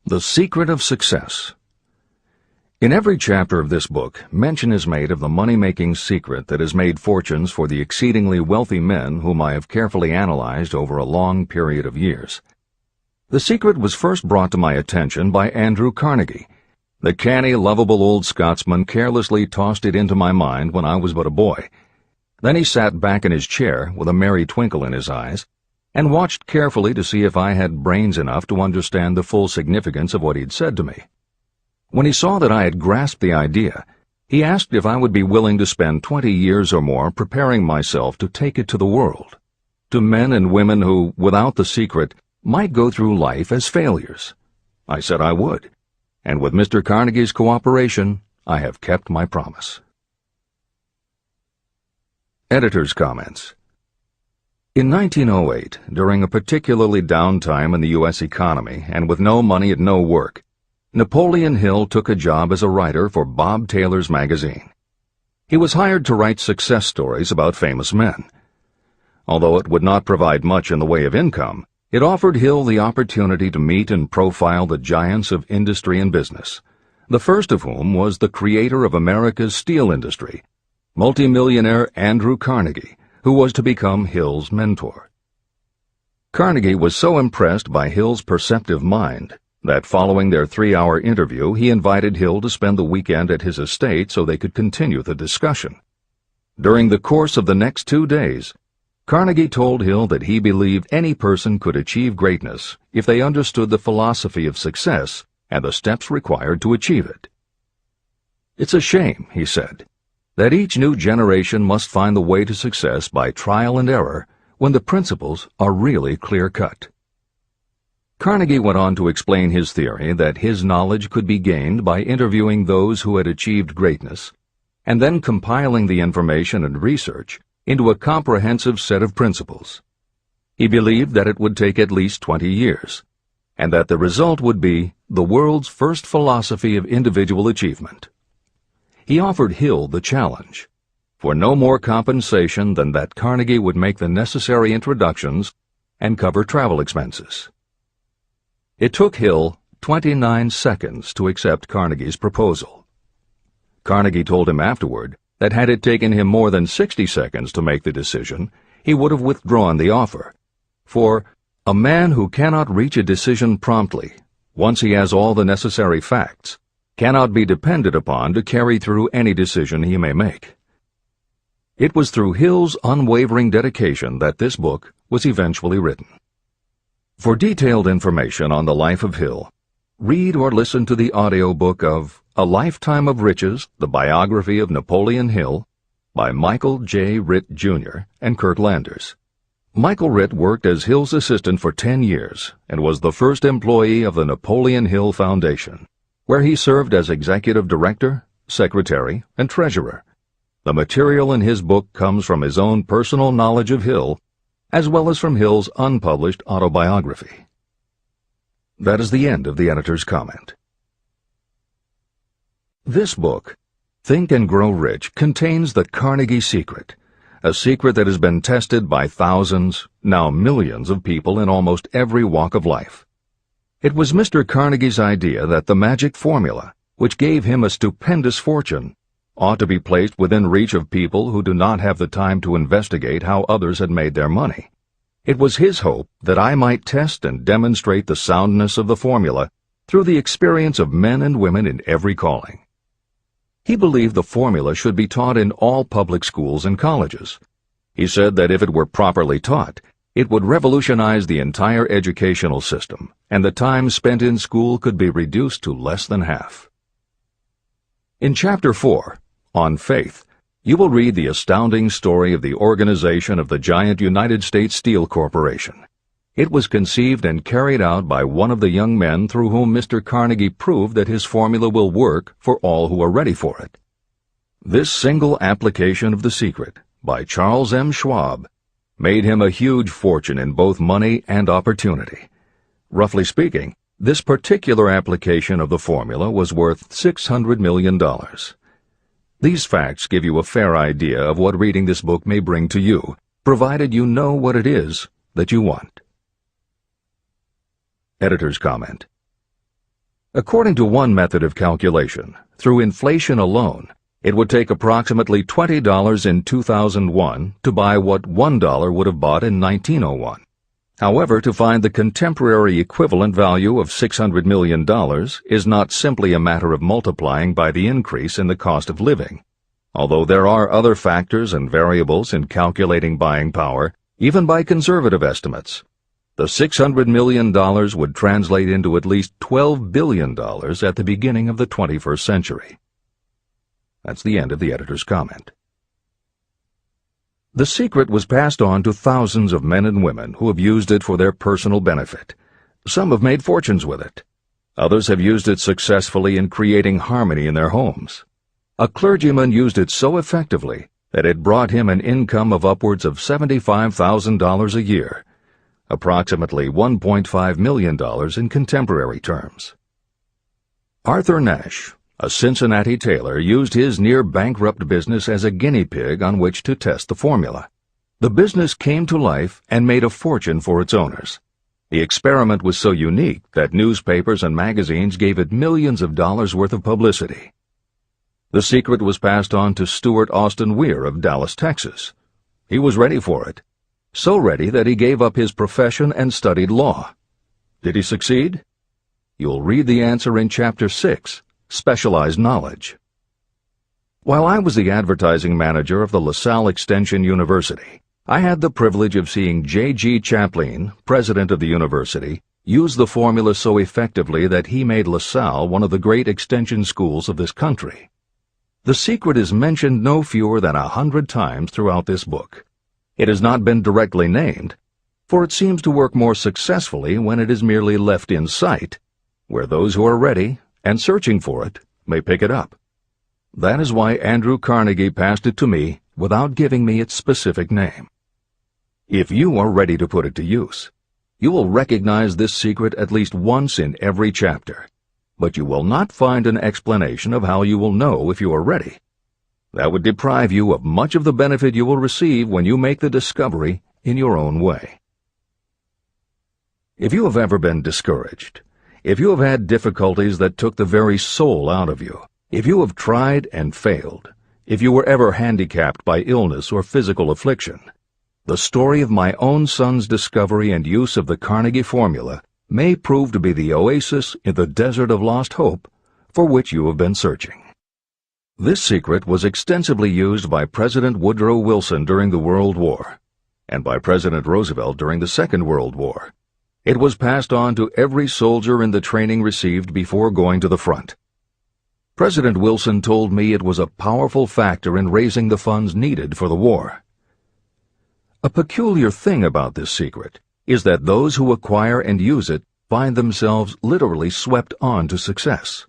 The Secret of Success. In every chapter of this book, mention is made of the money-making secret that has made fortunes for the exceedingly wealthy men whom I have carefully analyzed over a long period of years. The secret was first brought to my attention by Andrew Carnegie. The canny, lovable old Scotsman carelessly tossed it into my mind when I was but a boy. Then he sat back in his chair with a merry twinkle in his eyes and watched carefully to see if I had brains enough to understand the full significance of what he'd said to me. When he saw that I had grasped the idea, he asked if I would be willing to spend 20 years or more preparing myself to take it to the world, to men and women who, without the secret, might go through life as failures. I said I would, and with Mr. Carnegie's cooperation, I have kept my promise. Editor's comments. In 1908, during a particularly down time in the U.S. economy and with no money and no work, Napoleon Hill took a job as a writer for Bob Taylor's magazine. He was hired to write success stories about famous men. Although it would not provide much in the way of income, it offered Hill the opportunity to meet and profile the giants of industry and business, the first of whom was the creator of America's steel industry, multimillionaire Andrew Carnegie, who was to become Hill's mentor. Carnegie was so impressed by Hill's perceptive mind that following their 3-hour interview, he invited Hill to spend the weekend at his estate so they could continue the discussion. During the course of the next 2 days, Carnegie told Hill that he believed any person could achieve greatness if they understood the philosophy of success and the steps required to achieve it. "It's a shame," he said, "that each new generation must find the way to success by trial and error when the principles are really clear-cut." Carnegie went on to explain his theory that his knowledge could be gained by interviewing those who had achieved greatness and then compiling the information and research into a comprehensive set of principles. He believed that it would take at least 20 years, and that the result would be the world's first philosophy of individual achievement. He offered Hill the challenge, for no more compensation than that Carnegie would make the necessary introductions and cover travel expenses. It took Hill 29 seconds to accept Carnegie's proposal. Carnegie told him afterward that had it taken him more than 60 seconds to make the decision, he would have withdrawn the offer. For a man who cannot reach a decision promptly, once he has all the necessary facts, cannot be depended upon to carry through any decision he may make. It was through Hill's unwavering dedication that this book was eventually written. For detailed information on the life of Hill, read or listen to the audiobook of A Lifetime of Riches, the Biography of Napoleon Hill, by Michael J. Ritt, Jr. and Kurt Landers. Michael Ritt worked as Hill's assistant for 10 years and was the first employee of the Napoleon Hill Foundation, where he served as executive director, secretary, and treasurer. The material in his book comes from his own personal knowledge of Hill, as well as from Hill's unpublished autobiography. That is the end of the editor's comment. This book, Think and Grow Rich, contains the Carnegie secret, a secret that has been tested by thousands, now millions of people in almost every walk of life. It was Mr. Carnegie's idea that the magic formula, which gave him a stupendous fortune, ought to be placed within reach of people who do not have the time to investigate how others had made their money. It was his hope that I might test and demonstrate the soundness of the formula through the experience of men and women in every calling. He believed the formula should be taught in all public schools and colleges. He said that if it were properly taught, it would revolutionize the entire educational system, and the time spent in school could be reduced to less than half. In Chapter 4, On Faith, you will read the astounding story of the organization of the giant United States Steel Corporation. It was conceived and carried out by one of the young men through whom Mr. Carnegie proved that his formula will work for all who are ready for it. This single application of the secret, by Charles M. Schwab, made him a huge fortune in both money and opportunity. Roughly speaking, this particular application of the formula was worth $600 million. These facts give you a fair idea of what reading this book may bring to you, provided you know what it is that you want. Editor's comment. According to one method of calculation, through inflation alone, it would take approximately $20 in 2001 to buy what $1 would have bought in 1901. However, to find the contemporary equivalent value of $600 million is not simply a matter of multiplying by the increase in the cost of living. Although there are other factors and variables in calculating buying power, even by conservative estimates, the $600 million would translate into at least $12 billion at the beginning of the 21st century. That's the end of the editor's comment. The secret was passed on to thousands of men and women who have used it for their personal benefit. Some have made fortunes with it. Others have used it successfully in creating harmony in their homes. A clergyman used it so effectively that it brought him an income of upwards of $75,000 a year, approximately $1.5 million in contemporary terms. Arthur Nash, a Cincinnati tailor, used his near-bankrupt business as a guinea pig on which to test the formula. The business came to life and made a fortune for its owners. The experiment was so unique that newspapers and magazines gave it millions of dollars worth of publicity. The secret was passed on to Stuart Austin Weir of Dallas, Texas. He was ready for it, so ready that he gave up his profession and studied law. Did he succeed? You'll read the answer in Chapter 6. Specialized knowledge. While I was the advertising manager of the LaSalle Extension University, I had the privilege of seeing J.G. Chaplin, president of the university, use the formula so effectively that he made LaSalle one of the great extension schools of this country. The secret is mentioned no fewer than 100 times throughout this book. It has not been directly named, for it seems to work more successfully when it is merely left in sight, where those who are ready and searching for it may pick it up. That is why Andrew Carnegie passed it to me without giving me its specific name. If you are ready to put it to use, you will recognize this secret at least once in every chapter, but you will not find an explanation of how you will know if you are ready. That would deprive you of much of the benefit you will receive when you make the discovery in your own way. If you have ever been discouraged, if you have had difficulties that took the very soul out of you, if you have tried and failed, if you were ever handicapped by illness or physical affliction, the story of my own son's discovery and use of the Carnegie formula may prove to be the oasis in the desert of lost hope for which you have been searching. This secret was extensively used by President Woodrow Wilson during the World War, and by President Roosevelt during the Second World War. It was passed on to every soldier in the training received before going to the front. President Wilson told me it was a powerful factor in raising the funds needed for the war. A peculiar thing about this secret is that those who acquire and use it find themselves literally swept on to success.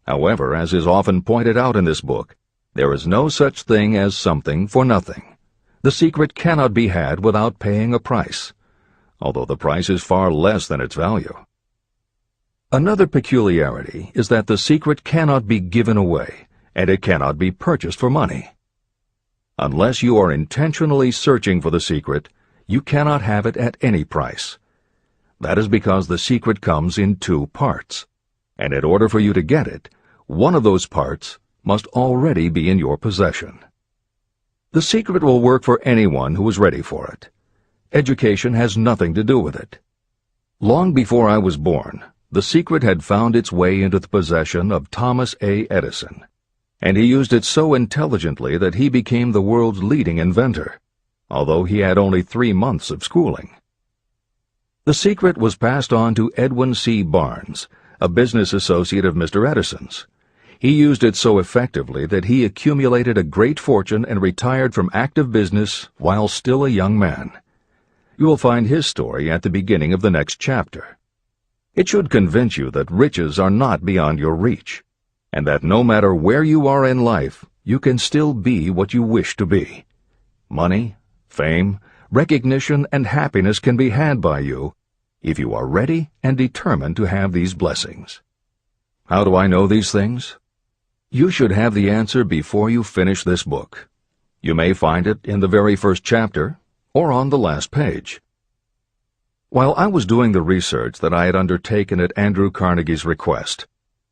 However, as is often pointed out in this book, there is no such thing as something for nothing. The secret cannot be had without paying a price, although the price is far less than its value. Another peculiarity is that the secret cannot be given away, and it cannot be purchased for money. Unless you are intentionally searching for the secret, you cannot have it at any price. That is because the secret comes in two parts, and in order for you to get it, one of those parts must already be in your possession. The secret will work for anyone who is ready for it. Education has nothing to do with it. Long before I was born, the secret had found its way into the possession of Thomas A. Edison, and he used it so intelligently that he became the world's leading inventor, although he had only 3 months of schooling. The secret was passed on to Edwin C. Barnes, a business associate of Mr. Edison's. He used it so effectively that he accumulated a great fortune and retired from active business while still a young man. You will find his story at the beginning of the next chapter. It should convince you that riches are not beyond your reach, and that no matter where you are in life, you can still be what you wish to be. Money, fame, recognition, and happiness can be had by you if you are ready and determined to have these blessings. How do I know these things? You should have the answer before you finish this book. You may find it in the very first chapter or on the last page. While I was doing the research that I had undertaken at Andrew Carnegie's request,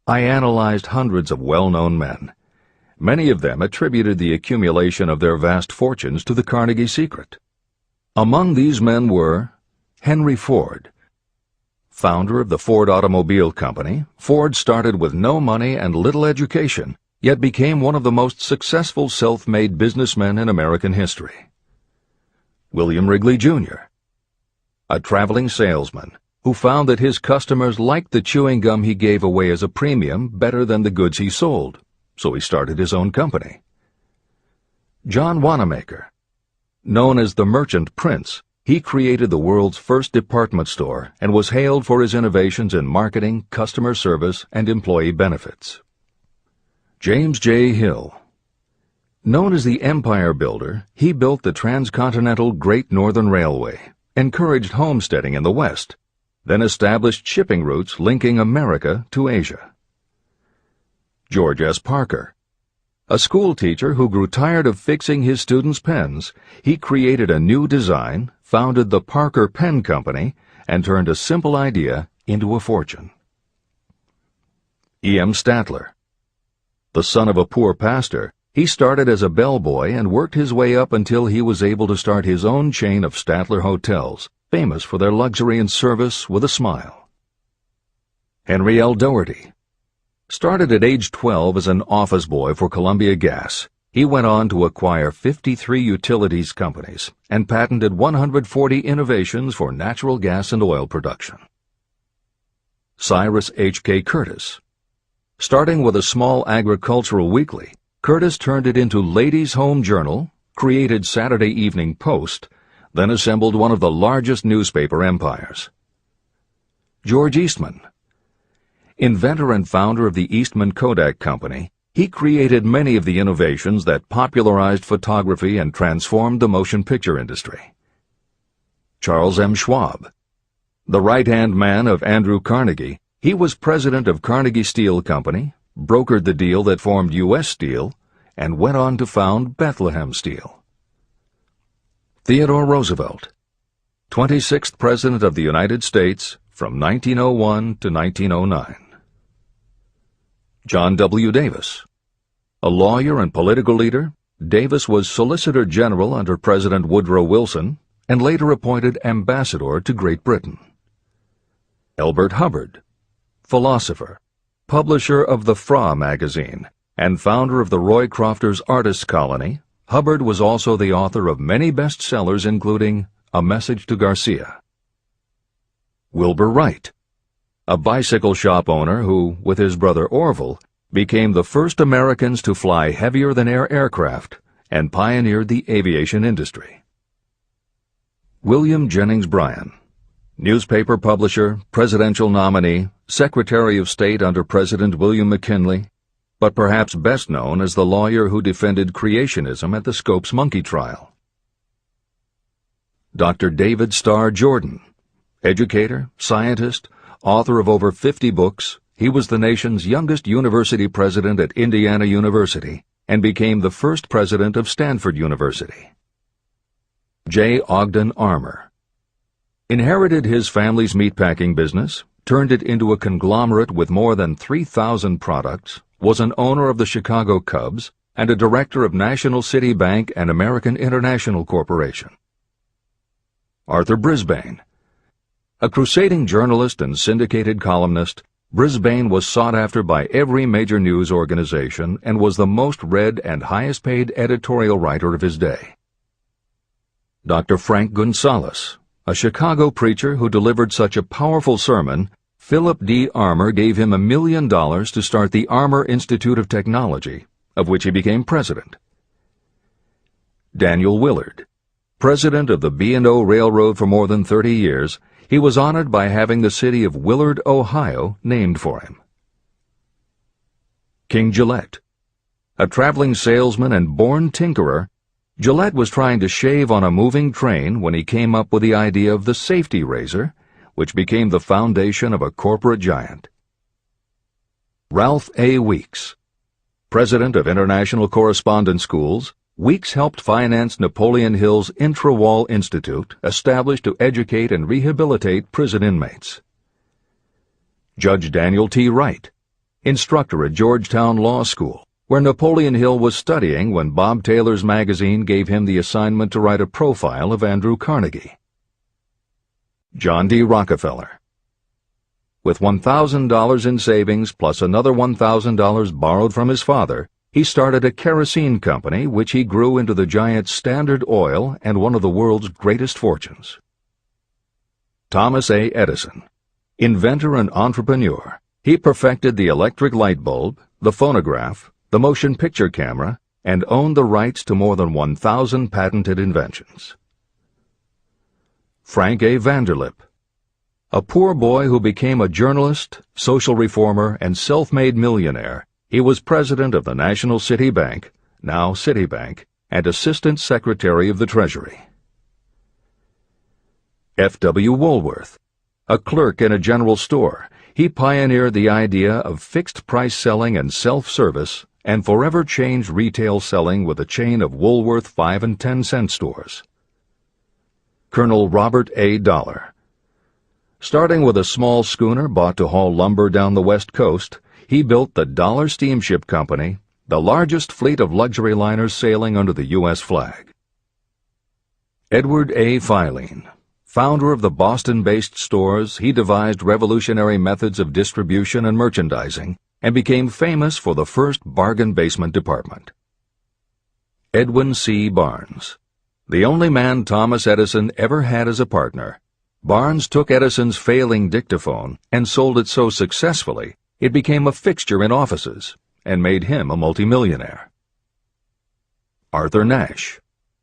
I analyzed hundreds of well-known men. Many of them attributed the accumulation of their vast fortunes to the Carnegie secret. Among these men were Henry Ford. Founder of the Ford Automobile Company, Ford started with no money and little education, yet became one of the most successful self-made businessmen in American history. William Wrigley, Jr., a traveling salesman who found that his customers liked the chewing gum he gave away as a premium better than the goods he sold, so he started his own company. John Wanamaker. Known as the Merchant Prince, he created the world's first department store and was hailed for his innovations in marketing, customer service, and employee benefits. James J. Hill. Known as the Empire Builder, he built the transcontinental Great Northern Railway, encouraged homesteading in the West, then established shipping routes linking America to Asia. George S. Parker. A school teacher who grew tired of fixing his students' pens, he created a new design, founded the Parker Pen Company, and turned a simple idea into a fortune. E. M. Statler. The son of a poor pastor, he started as a bellboy and worked his way up until he was able to start his own chain of Statler hotels, famous for their luxury and service with a smile. Henry L. Doherty. Started at age 12 as an office boy for Columbia Gas, he went on to acquire 53 utilities companies and patented 140 innovations for natural gas and oil production. Cyrus H. K. Curtis. Starting with a small agricultural weekly, Curtis turned it into Ladies' Home Journal, created Saturday Evening Post, then assembled one of the largest newspaper empires. George Eastman. Inventor and founder of the Eastman Kodak Company, he created many of the innovations that popularized photography and transformed the motion picture industry. Charles M. Schwab. The right-hand man of Andrew Carnegie, he was president of Carnegie Steel Company, brokered the deal that formed U.S. Steel, and went on to found Bethlehem Steel. Theodore Roosevelt. 26th President of the United States from 1901 to 1909. John W. Davis. A lawyer and political leader, Davis was Solicitor General under President Woodrow Wilson and later appointed ambassador to Great Britain. Elbert Hubbard. Philosopher, publisher of the Fra magazine, and founder of the Roycrofters Artists Colony, Hubbard was also the author of many bestsellers including A Message to Garcia. Wilbur Wright. A bicycle shop owner who, with his brother Orville, became the first Americans to fly heavier-than-air aircraft and pioneered the aviation industry. William Jennings Bryan. Newspaper publisher, presidential nominee, Secretary of State under President William McKinley, but perhaps best known as the lawyer who defended creationism at the Scopes monkey trial. Dr. David Starr Jordan. Educator, scientist, author of over 50 books, he was the nation's youngest university president at Indiana University and became the first president of Stanford University. J. Ogden Armour. Inherited his family's meatpacking business, turned it into a conglomerate with more than 3,000 products, was an owner of the Chicago Cubs, and a director of National City Bank and American International Corporation. Arthur Brisbane. A crusading journalist and syndicated columnist, Brisbane was sought after by every major news organization and was the most read and highest-paid editorial writer of his day. Dr. Frank Gunsaulus. A Chicago preacher who delivered such a powerful sermon, Philip D. Armour gave him $1 million to start the Armour Institute of Technology, of which he became president. Daniel Willard. President of the B&O Railroad for more than 30 years, he was honored by having the city of Willard, Ohio, named for him. King Gillette. A traveling salesman and born tinkerer, Gillette was trying to shave on a moving train when he came up with the idea of the safety razor, which became the foundation of a corporate giant. Ralph A. Weeks. President of International Correspondence Schools, Weeks helped finance Napoleon Hill's Intra-Wall Institute, established to educate and rehabilitate prison inmates. Judge Daniel T. Wright, instructor at Georgetown Law School, where Napoleon Hill was studying when Bob Taylor's magazine gave him the assignment to write a profile of Andrew Carnegie. John D. Rockefeller. With $1,000 in savings plus another $1,000 borrowed from his father, he started a kerosene company which he grew into the giant Standard Oil and one of the world's greatest fortunes. Thomas A. Edison. Inventor and entrepreneur, he perfected the electric light bulb, the phonograph, the motion picture camera, and owned the rights to more than 1,000 patented inventions. Frank A. Vanderlip. A poor boy who became a journalist, social reformer, and self-made millionaire, he was president of the National City Bank, now Citibank, and Assistant Secretary of the Treasury. F. W. Woolworth. A clerk in a general store, he pioneered the idea of fixed-price selling and self-service and forever changed retail selling with a chain of Woolworth 5 and 10 cent stores. Colonel Robert A. Dollar. Starting with a small schooner bought to haul lumber down the West Coast, he built the Dollar Steamship Company, the largest fleet of luxury liners sailing under the U.S. flag. Edward A. Filene. Founder of the Boston-based stores, he devised revolutionary methods of distribution and merchandising and became famous for the first bargain basement department. Edwin C. Barnes. The only man Thomas Edison ever had as a partner, Barnes took Edison's failing dictaphone and sold it so successfully it became a fixture in offices and made him a multimillionaire. Arthur Nash.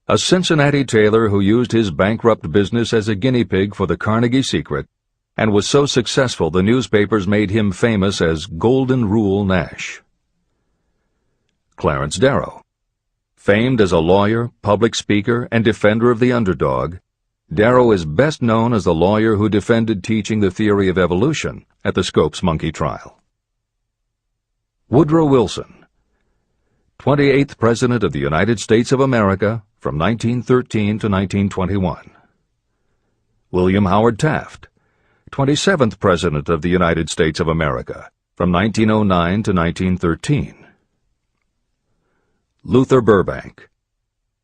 A Cincinnati tailor who used his bankrupt business as a guinea pig for the Carnegie Secret and was so successful the newspapers made him famous as Golden Rule Nash. Clarence Darrow. Famed as a lawyer, public speaker, and defender of the underdog, Darrow is best known as the lawyer who defended teaching the theory of evolution at the Scopes monkey trial. Woodrow Wilson. 28th President of the United States of America from 1913 to 1921. William Howard Taft. 27th President of the United States of America from 1909 to 1913. Luther Burbank.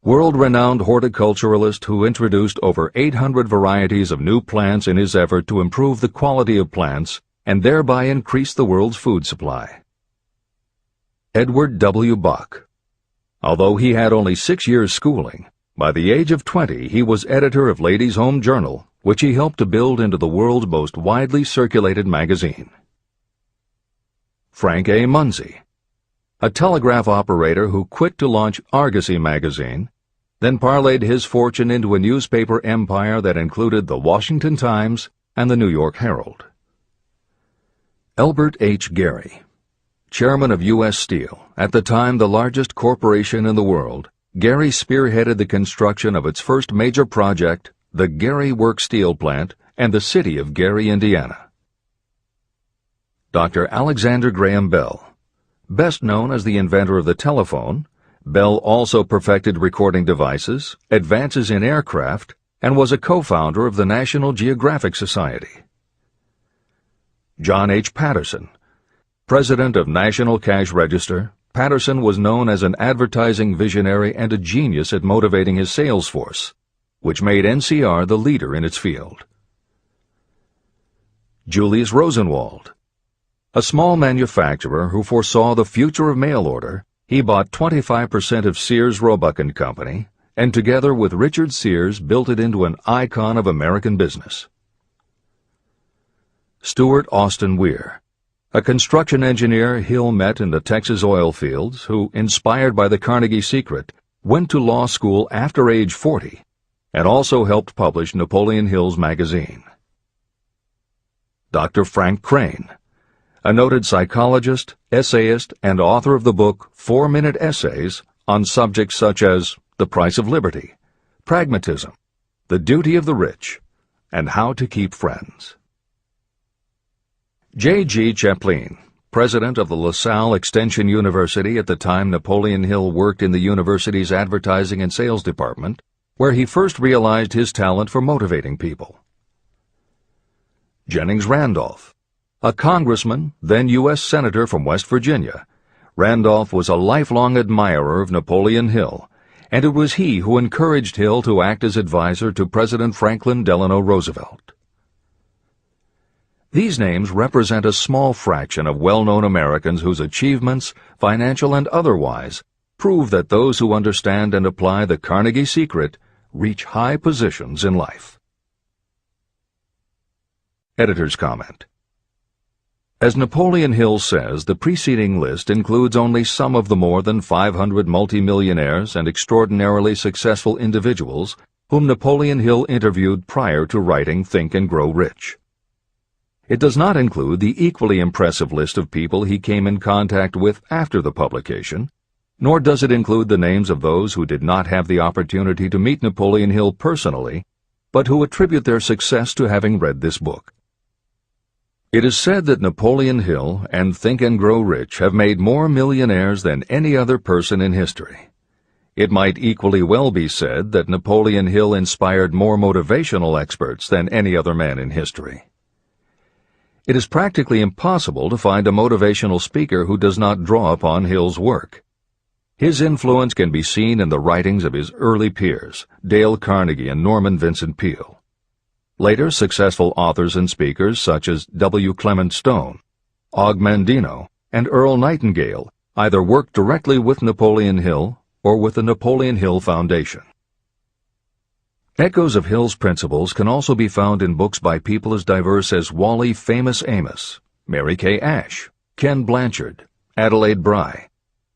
World-renowned horticulturalist who introduced over 800 varieties of new plants in his effort to improve the quality of plants and thereby increase the world's food supply. Edward W. Buck. Although he had only 6 years' schooling, by the age of 20 he was editor of Ladies' Home Journal, which he helped to build into the world's most widely circulated magazine. Frank A. Munsey. A telegraph operator who quit to launch Argosy magazine, then parlayed his fortune into a newspaper empire that included the Washington Times and the New York Herald. Elbert H. Gary. Chairman of U.S. Steel, at the time the largest corporation in the world, Gary spearheaded the construction of its first major project, the Gary Works Steel Plant, and the city of Gary, Indiana. Dr. Alexander Graham Bell. Best known as the inventor of the telephone, Bell also perfected recording devices, advances in aircraft, and was a co-founder of the National Geographic Society. John H. Patterson. President of National Cash Register, Patterson was known as an advertising visionary and a genius at motivating his sales force, which made NCR the leader in its field. Julius Rosenwald. A small manufacturer who foresaw the future of mail order, he bought 25% of Sears Roebuck & Company, and together with Richard Sears built it into an icon of American business. Stuart Austin Weir. A construction engineer Hill met in the Texas oil fields who, inspired by the Carnegie Secret, went to law school after age 40 and also helped publish Napoleon Hill's magazine. Dr. Frank Crane. A noted psychologist, essayist, and author of the book 4-Minute Essays on subjects such as the price of liberty, pragmatism, the duty of the rich, and how to keep friends. J. G. Chaplin, president of the LaSalle Extension University at the time Napoleon Hill worked in the university's advertising and sales department, where he first realized his talent for motivating people. Jennings Randolph, a congressman, then U.S. Senator from West Virginia. Randolph was a lifelong admirer of Napoleon Hill, and it was he who encouraged Hill to act as advisor to President Franklin Delano Roosevelt. These names represent a small fraction of well-known Americans whose achievements, financial and otherwise, prove that those who understand and apply the Carnegie secret reach high positions in life. Editor's comment. As Napoleon Hill says, the preceding list includes only some of the more than 500 multimillionaires and extraordinarily successful individuals whom Napoleon Hill interviewed prior to writing Think and Grow Rich. It does not include the equally impressive list of people he came in contact with after the publication, nor does it include the names of those who did not have the opportunity to meet Napoleon Hill personally, but who attribute their success to having read this book. It is said that Napoleon Hill and Think and Grow Rich have made more millionaires than any other person in history. It might equally well be said that Napoleon Hill inspired more motivational experts than any other man in history. It is practically impossible to find a motivational speaker who does not draw upon Hill's work. His influence can be seen in the writings of his early peers, Dale Carnegie and Norman Vincent Peale. Later, successful authors and speakers such as W. Clement Stone, Og Mandino, and Earl Nightingale either worked directly with Napoleon Hill or with the Napoleon Hill Foundation. Echoes of Hill's principles can also be found in books by people as diverse as Wally Famous Amos, Mary Kay Ash, Ken Blanchard, Adelaide Bry,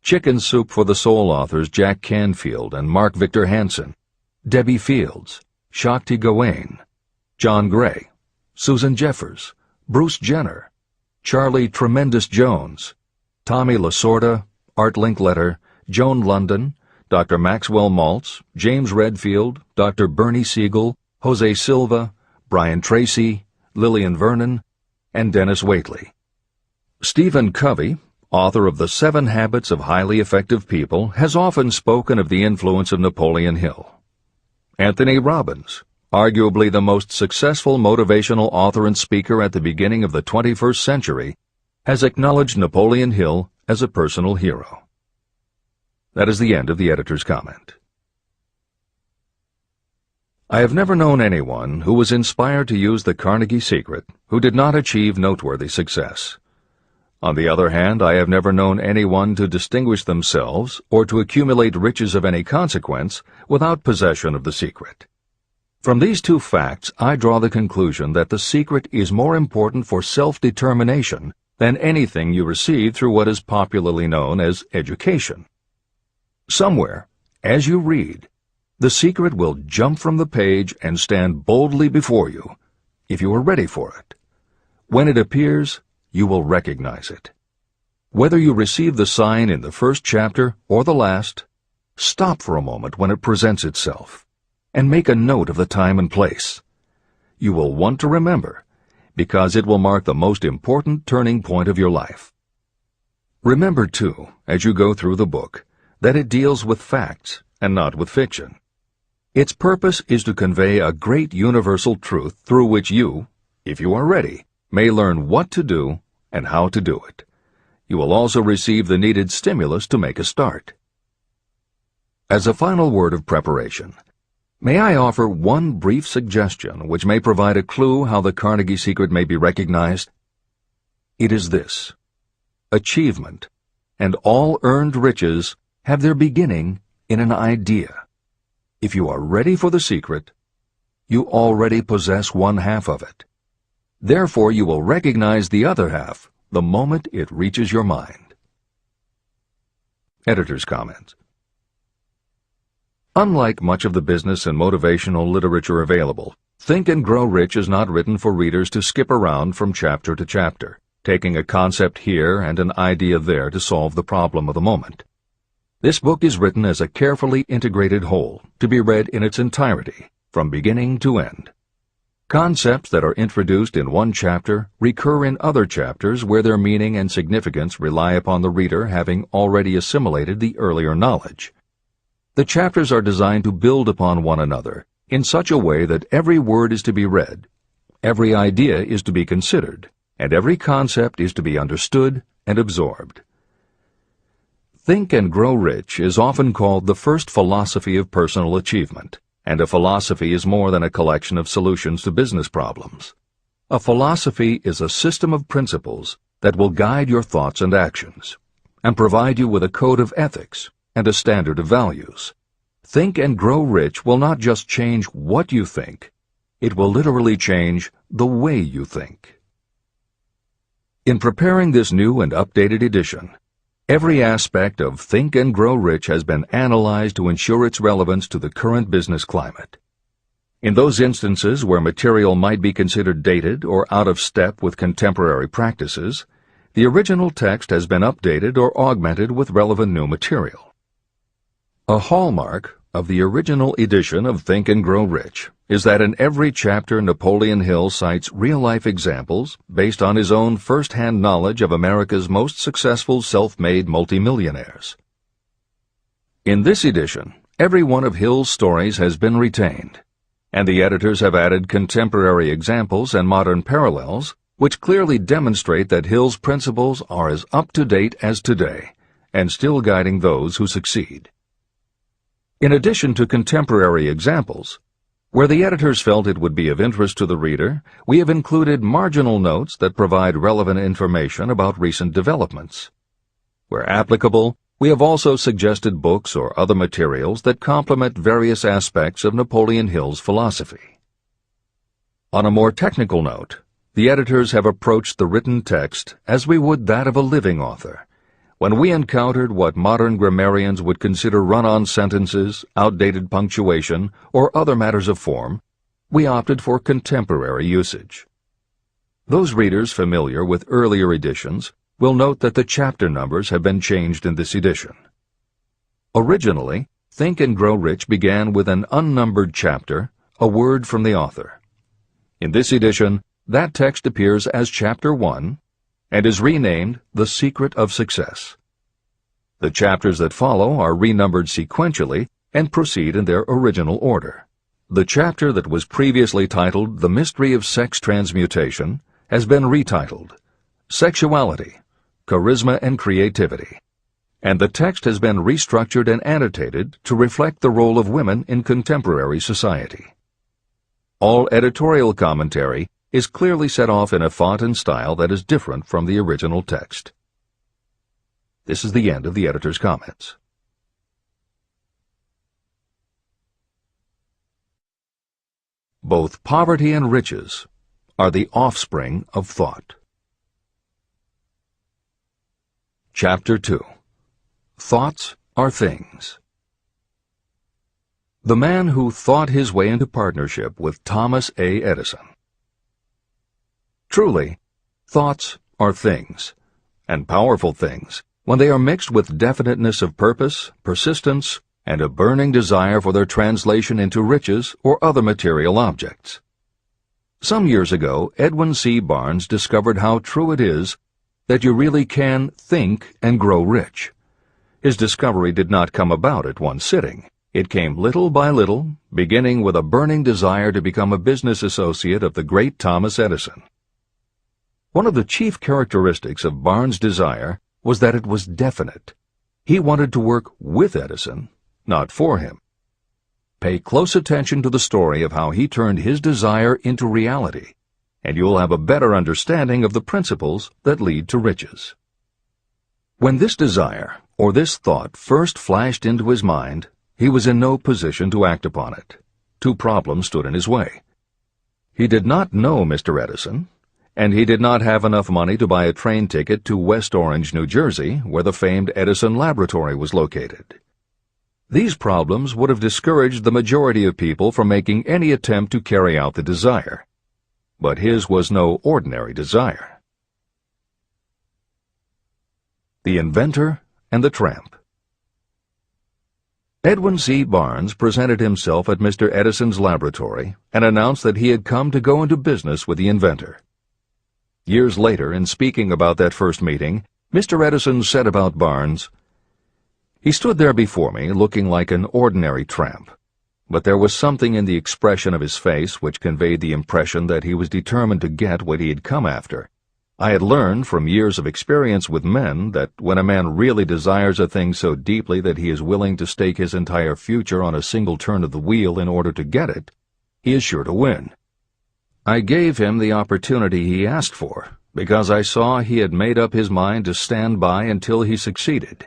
Chicken Soup for the Soul authors Jack Canfield and Mark Victor Hansen, Debbie Fields, Shakti Gawain, John Gray, Susan Jeffers, Bruce Jenner, Charlie Tremendous Jones, Tommy Lasorda, Art Linkletter, Joan London, Dr. Maxwell Maltz, James Redfield, Dr. Bernie Siegel, Jose Silva, Brian Tracy, Lillian Vernon, and Dennis Waitley. Stephen Covey, author of The 7 Habits of Highly Effective People, has often spoken of the influence of Napoleon Hill. Anthony Robbins, arguably the most successful motivational author and speaker at the beginning of the 21st century, has acknowledged Napoleon Hill as a personal hero. That is the end of the editor's comment. I have never known anyone who was inspired to use the Carnegie secret who did not achieve noteworthy success. On the other hand, I have never known anyone to distinguish themselves or to accumulate riches of any consequence without possession of the secret. From these two facts, I draw the conclusion that the secret is more important for self-determination than anything you receive through what is popularly known as education. Somewhere, as you read, the secret will jump from the page and stand boldly before you, if you are ready for it. When it appears, you will recognize it. Whether you receive the sign in the first chapter or the last, stop for a moment when it presents itself, and make a note of the time and place. You will want to remember, because it will mark the most important turning point of your life. Remember, too, as you go through the book, that it deals with facts and not with fiction. Its purpose is to convey a great universal truth through which you, if you are ready, may learn what to do and how to do it. You will also receive the needed stimulus to make a start. As a final word of preparation, may I offer one brief suggestion which may provide a clue how the Carnegie secret may be recognized? It is this: achievement and all earned riches have their beginning in an idea. If you are ready for the secret, you already possess one half of it. Therefore, you will recognize the other half the moment it reaches your mind. Editor's comment. Unlike much of the business and motivational literature available, Think and Grow Rich is not written for readers to skip around from chapter to chapter, taking a concept here and an idea there to solve the problem of the moment. This book is written as a carefully integrated whole, to be read in its entirety, from beginning to end. Concepts that are introduced in one chapter recur in other chapters where their meaning and significance rely upon the reader having already assimilated the earlier knowledge. The chapters are designed to build upon one another in such a way that every word is to be read, every idea is to be considered, and every concept is to be understood and absorbed. Think and Grow Rich is often called the first philosophy of personal achievement, and a philosophy is more than a collection of solutions to business problems. A philosophy is a system of principles that will guide your thoughts and actions, and provide you with a code of ethics and a standard of values. Think and Grow Rich will not just change what you think, it will literally change the way you think. In preparing this new and updated edition, every aspect of Think and Grow Rich has been analyzed to ensure its relevance to the current business climate. In those instances where material might be considered dated or out of step with contemporary practices, the original text has been updated or augmented with relevant new material. A hallmark of the original edition of Think and Grow Rich is that in every chapter Napoleon Hill cites real-life examples based on his own first-hand knowledge of America's most successful self-made multimillionaires. In this edition, every one of Hill's stories has been retained, and the editors have added contemporary examples and modern parallels which clearly demonstrate that Hill's principles are as up-to-date as today and still guiding those who succeed. In addition to contemporary examples, where the editors felt it would be of interest to the reader, we have included marginal notes that provide relevant information about recent developments. Where applicable, we have also suggested books or other materials that complement various aspects of Napoleon Hill's philosophy. On a more technical note, the editors have approached the written text as we would that of a living author. When we encountered what modern grammarians would consider run-on sentences, outdated punctuation, or other matters of form, we opted for contemporary usage. Those readers familiar with earlier editions will note that the chapter numbers have been changed in this edition. Originally, Think and Grow Rich began with an unnumbered chapter, a word from the author. In this edition, that text appears as Chapter 1, and is renamed The Secret of Success. The chapters that follow are renumbered sequentially and proceed in their original order. The chapter that was previously titled The Mystery of Sex Transmutation has been retitled Sexuality, Charisma and Creativity, and the text has been restructured and annotated to reflect the role of women in contemporary society. All editorial commentary is clearly set off in a font and style that is different from the original text. This is the end of the editor's comments. Both poverty and riches are the offspring of thought. Chapter 2. Thoughts are things. The man who thought his way into partnership with Thomas A. Edison. Truly, thoughts are things, and powerful things, when they are mixed with definiteness of purpose, persistence, and a burning desire for their translation into riches or other material objects. Some years ago, Edwin C. Barnes discovered how true it is that you really can think and grow rich. His discovery did not come about at one sitting. It came little by little, beginning with a burning desire to become a business associate of the great Thomas Edison. One of the chief characteristics of Barnes' desire was that it was definite. He wanted to work with Edison, not for him. Pay close attention to the story of how he turned his desire into reality, and you'll have a better understanding of the principles that lead to riches. When this desire, or this thought, first flashed into his mind, he was in no position to act upon it. Two problems stood in his way. He did not know Mr. Edison, and he did not have enough money to buy a train ticket to West Orange, New Jersey, where the famed Edison Laboratory was located. These problems would have discouraged the majority of people from making any attempt to carry out the desire. But his was no ordinary desire. The Inventor and the Tramp. Edwin C. Barnes presented himself at Mr. Edison's laboratory and announced that he had come to go into business with the inventor. Years later, in speaking about that first meeting, Mr. Edison said about Barnes, "He stood there before me looking like an ordinary tramp, but there was something in the expression of his face which conveyed the impression that he was determined to get what he had come after. I had learned from years of experience with men that when a man really desires a thing so deeply that he is willing to stake his entire future on a single turn of the wheel in order to get it, he is sure to win. I gave him the opportunity he asked for, because I saw he had made up his mind to stand by until he succeeded.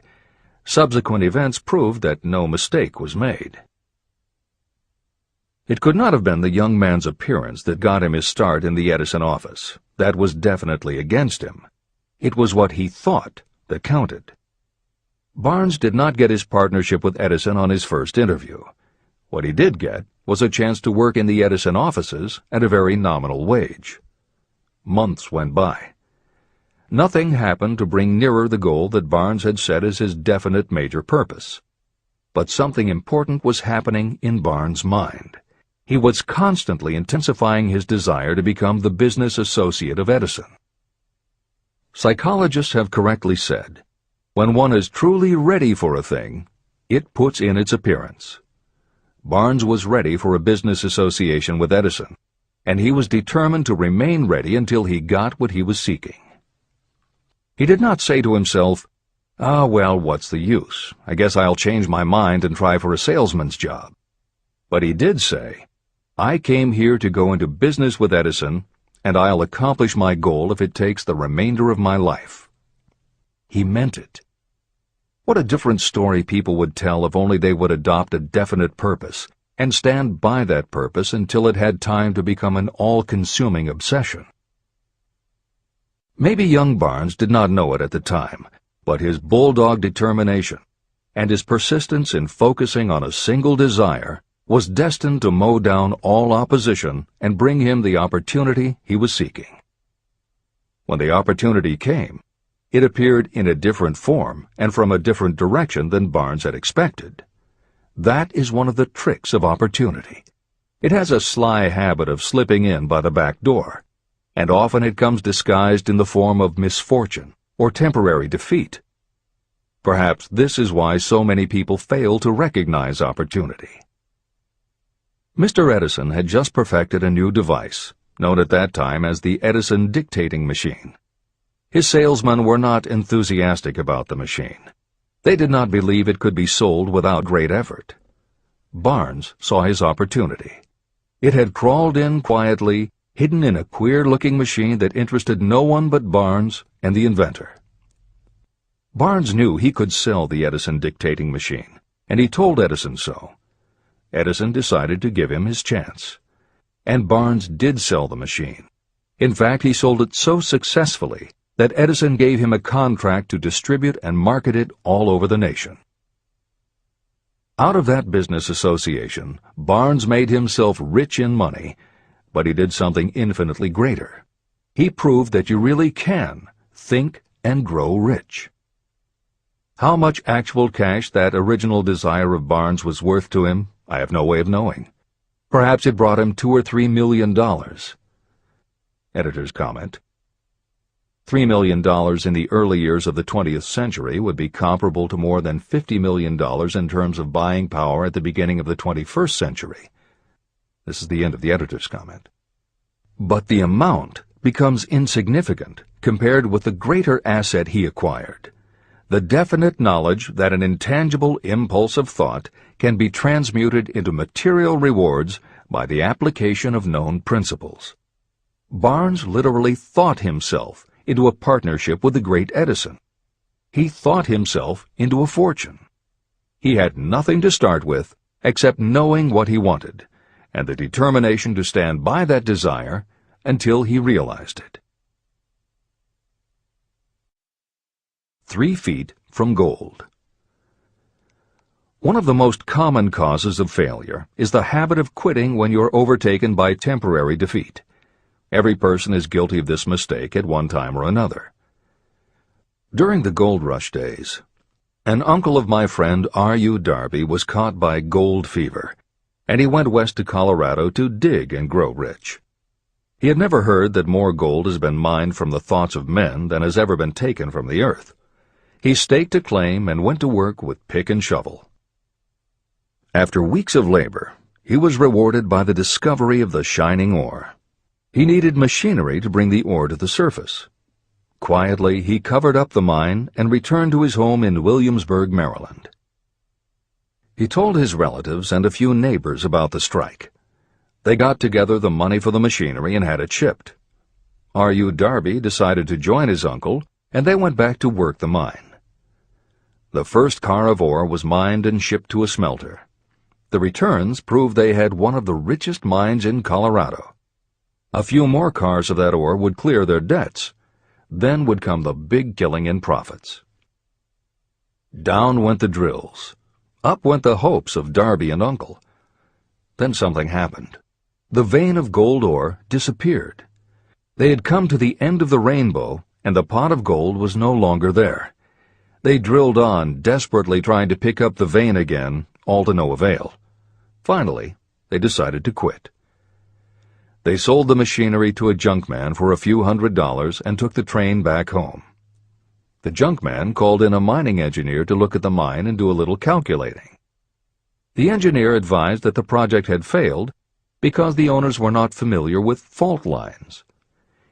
Subsequent events proved that no mistake was made." It could not have been the young man's appearance that got him his start in the Edison office. That was definitely against him. It was what he thought that counted. Barnes did not get his partnership with Edison on his first interview. What he did get was a chance to work in the Edison offices at a very nominal wage. Months went by. Nothing happened to bring nearer the goal that Barnes had set as his definite major purpose. But something important was happening in Barnes' mind. He was constantly intensifying his desire to become the business associate of Edison. Psychologists have correctly said, when one is truly ready for a thing, it puts in its appearance. Barnes was ready for a business association with Edison, and he was determined to remain ready until he got what he was seeking. He did not say to himself, "Ah, well, what's the use? I guess I'll change my mind and try for a salesman's job." But he did say, "I came here to go into business with Edison, and I'll accomplish my goal if it takes the remainder of my life." He meant it. What a different story people would tell if only they would adopt a definite purpose and stand by that purpose until it had time to become an all-consuming obsession. Maybe young Barnes did not know it at the time, but his bulldog determination and his persistence in focusing on a single desire was destined to mow down all opposition and bring him the opportunity he was seeking. When the opportunity came, it appeared in a different form and from a different direction than Barnes had expected. That is one of the tricks of opportunity. It has a sly habit of slipping in by the back door, and often it comes disguised in the form of misfortune or temporary defeat. Perhaps this is why so many people fail to recognize opportunity. Mr. Edison had just perfected a new device, known at that time as the Edison dictating machine. His salesmen were not enthusiastic about the machine. They did not believe it could be sold without great effort. Barnes saw his opportunity. It had crawled in quietly, hidden in a queer-looking machine that interested no one but Barnes and the inventor. Barnes knew he could sell the Edison dictating machine, and he told Edison so. Edison decided to give him his chance. And Barnes did sell the machine. In fact, he sold it so successfully that Edison gave him a contract to distribute and market it all over the nation. Out of that business association, Barnes made himself rich in money, but he did something infinitely greater. He proved that you really can think and grow rich. How much actual cash that original desire of Barnes was worth to him, I have no way of knowing. Perhaps it brought him $2 or $3 million. Editor's comment. $3 million in the early years of the 20th century would be comparable to more than $50 million in terms of buying power at the beginning of the 21st century. This is the end of the editor's comment. But the amount becomes insignificant compared with the greater asset he acquired. The definite knowledge that an intangible impulse of thought can be transmuted into material rewards by the application of known principles. Barnes literally thought himself into a partnership with the great Edison. He thought himself into a fortune. He had nothing to start with except knowing what he wanted, and the determination to stand by that desire until he realized it. 3 feet from gold. One of the most common causes of failure is the habit of quitting when you're overtaken by temporary defeat. Every person is guilty of this mistake at one time or another. During the gold rush days, An uncle of my friend R.U. Darby was caught by gold fever, and he went west to Colorado to dig and grow rich. He had never heard that more gold has been mined from the thoughts of men than has ever been taken from the earth. He staked a claim and went to work with pick and shovel. After weeks of labor, he was rewarded by the discovery of the shining ore. He needed machinery to bring the ore to the surface. Quietly, he covered up the mine and returned to his home in Williamsburg, Maryland. He told his relatives and a few neighbors about the strike. They got together the money for the machinery and had it shipped. R.U. Darby decided to join his uncle, and they went back to work the mine. The first car of ore was mined and shipped to a smelter. The returns proved they had one of the richest mines in Colorado. A few more cars of that ore would clear their debts. Then would come the big killing in profits. Down went the drills. Up went the hopes of Darby and Uncle. Then something happened. The vein of gold ore disappeared. They had come to the end of the rainbow, and the pot of gold was no longer there. They drilled on, desperately trying to pick up the vein again, all to no avail. Finally, they decided to quit. They sold the machinery to a junkman for a few $100s and took the train back home. The junkman called in a mining engineer to look at the mine and do a little calculating. The engineer advised that the project had failed because the owners were not familiar with fault lines.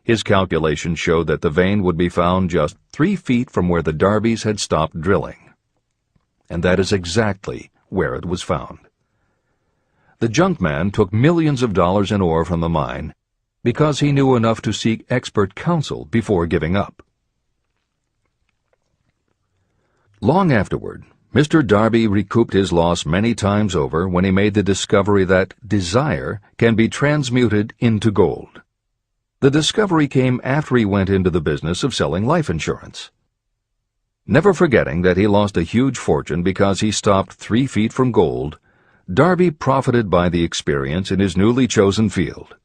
His calculations showed that the vein would be found just 3 feet from where the Darbys had stopped drilling. And that is exactly where it was found. The junkman took millions of dollars in ore from the mine because he knew enough to seek expert counsel before giving up. Long afterward, Mr. Darby recouped his loss many times over when he made the discovery that desire can be transmuted into gold. The discovery came after he went into the business of selling life insurance. Never forgetting that he lost a huge fortune because he stopped 3 feet from gold, Darby profited by the experience in his newly chosen field.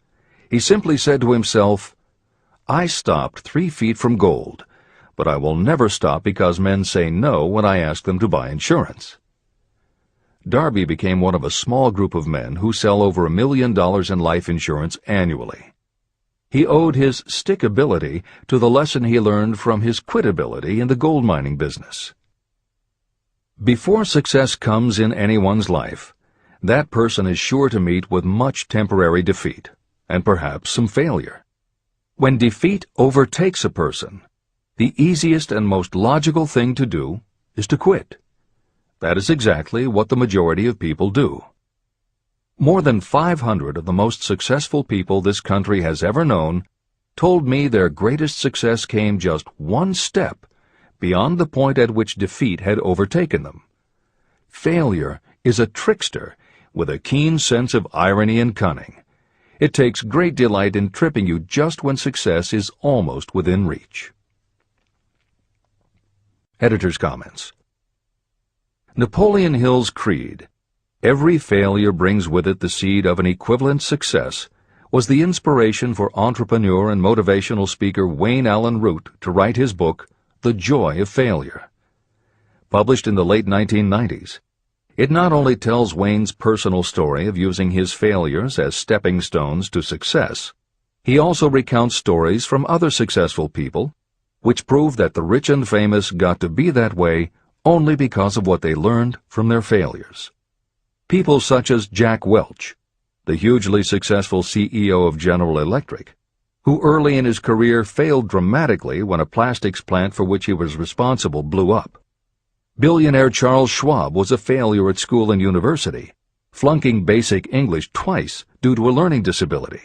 He simply said to himself, "I stopped 3 feet from gold, but I will never stop because men say no when I ask them to buy insurance." Darby became one of a small group of men who sell over $1 million in life insurance annually. He owed his stickability to the lesson he learned from his quitability in the gold mining business. Before success comes in anyone's life, that person is sure to meet with much temporary defeat, and perhaps some failure. When defeat overtakes a person, the easiest and most logical thing to do is to quit. That is exactly what the majority of people do. More than 500 of the most successful people this country has ever known told me their greatest success came just one step beyond the point at which defeat had overtaken them. Failure is a trickster with a keen sense of irony and cunning. It takes great delight in tripping you just when success is almost within reach. Editor's comments. Napoleon Hill's creed, "Every failure brings with it the seed of an equivalent success," was the inspiration for entrepreneur and motivational speaker Wayne Allen Root to write his book, The Joy of Failure. Published in the late 1990s, it not only tells Wayne's personal story of using his failures as stepping stones to success, he also recounts stories from other successful people, which prove that the rich and famous got to be that way only because of what they learned from their failures. People such as Jack Welch, the hugely successful CEO of General Electric, who early in his career failed dramatically when a plastics plant for which he was responsible blew up. Billionaire Charles Schwab was a failure at school and university, flunking basic English twice due to a learning disability,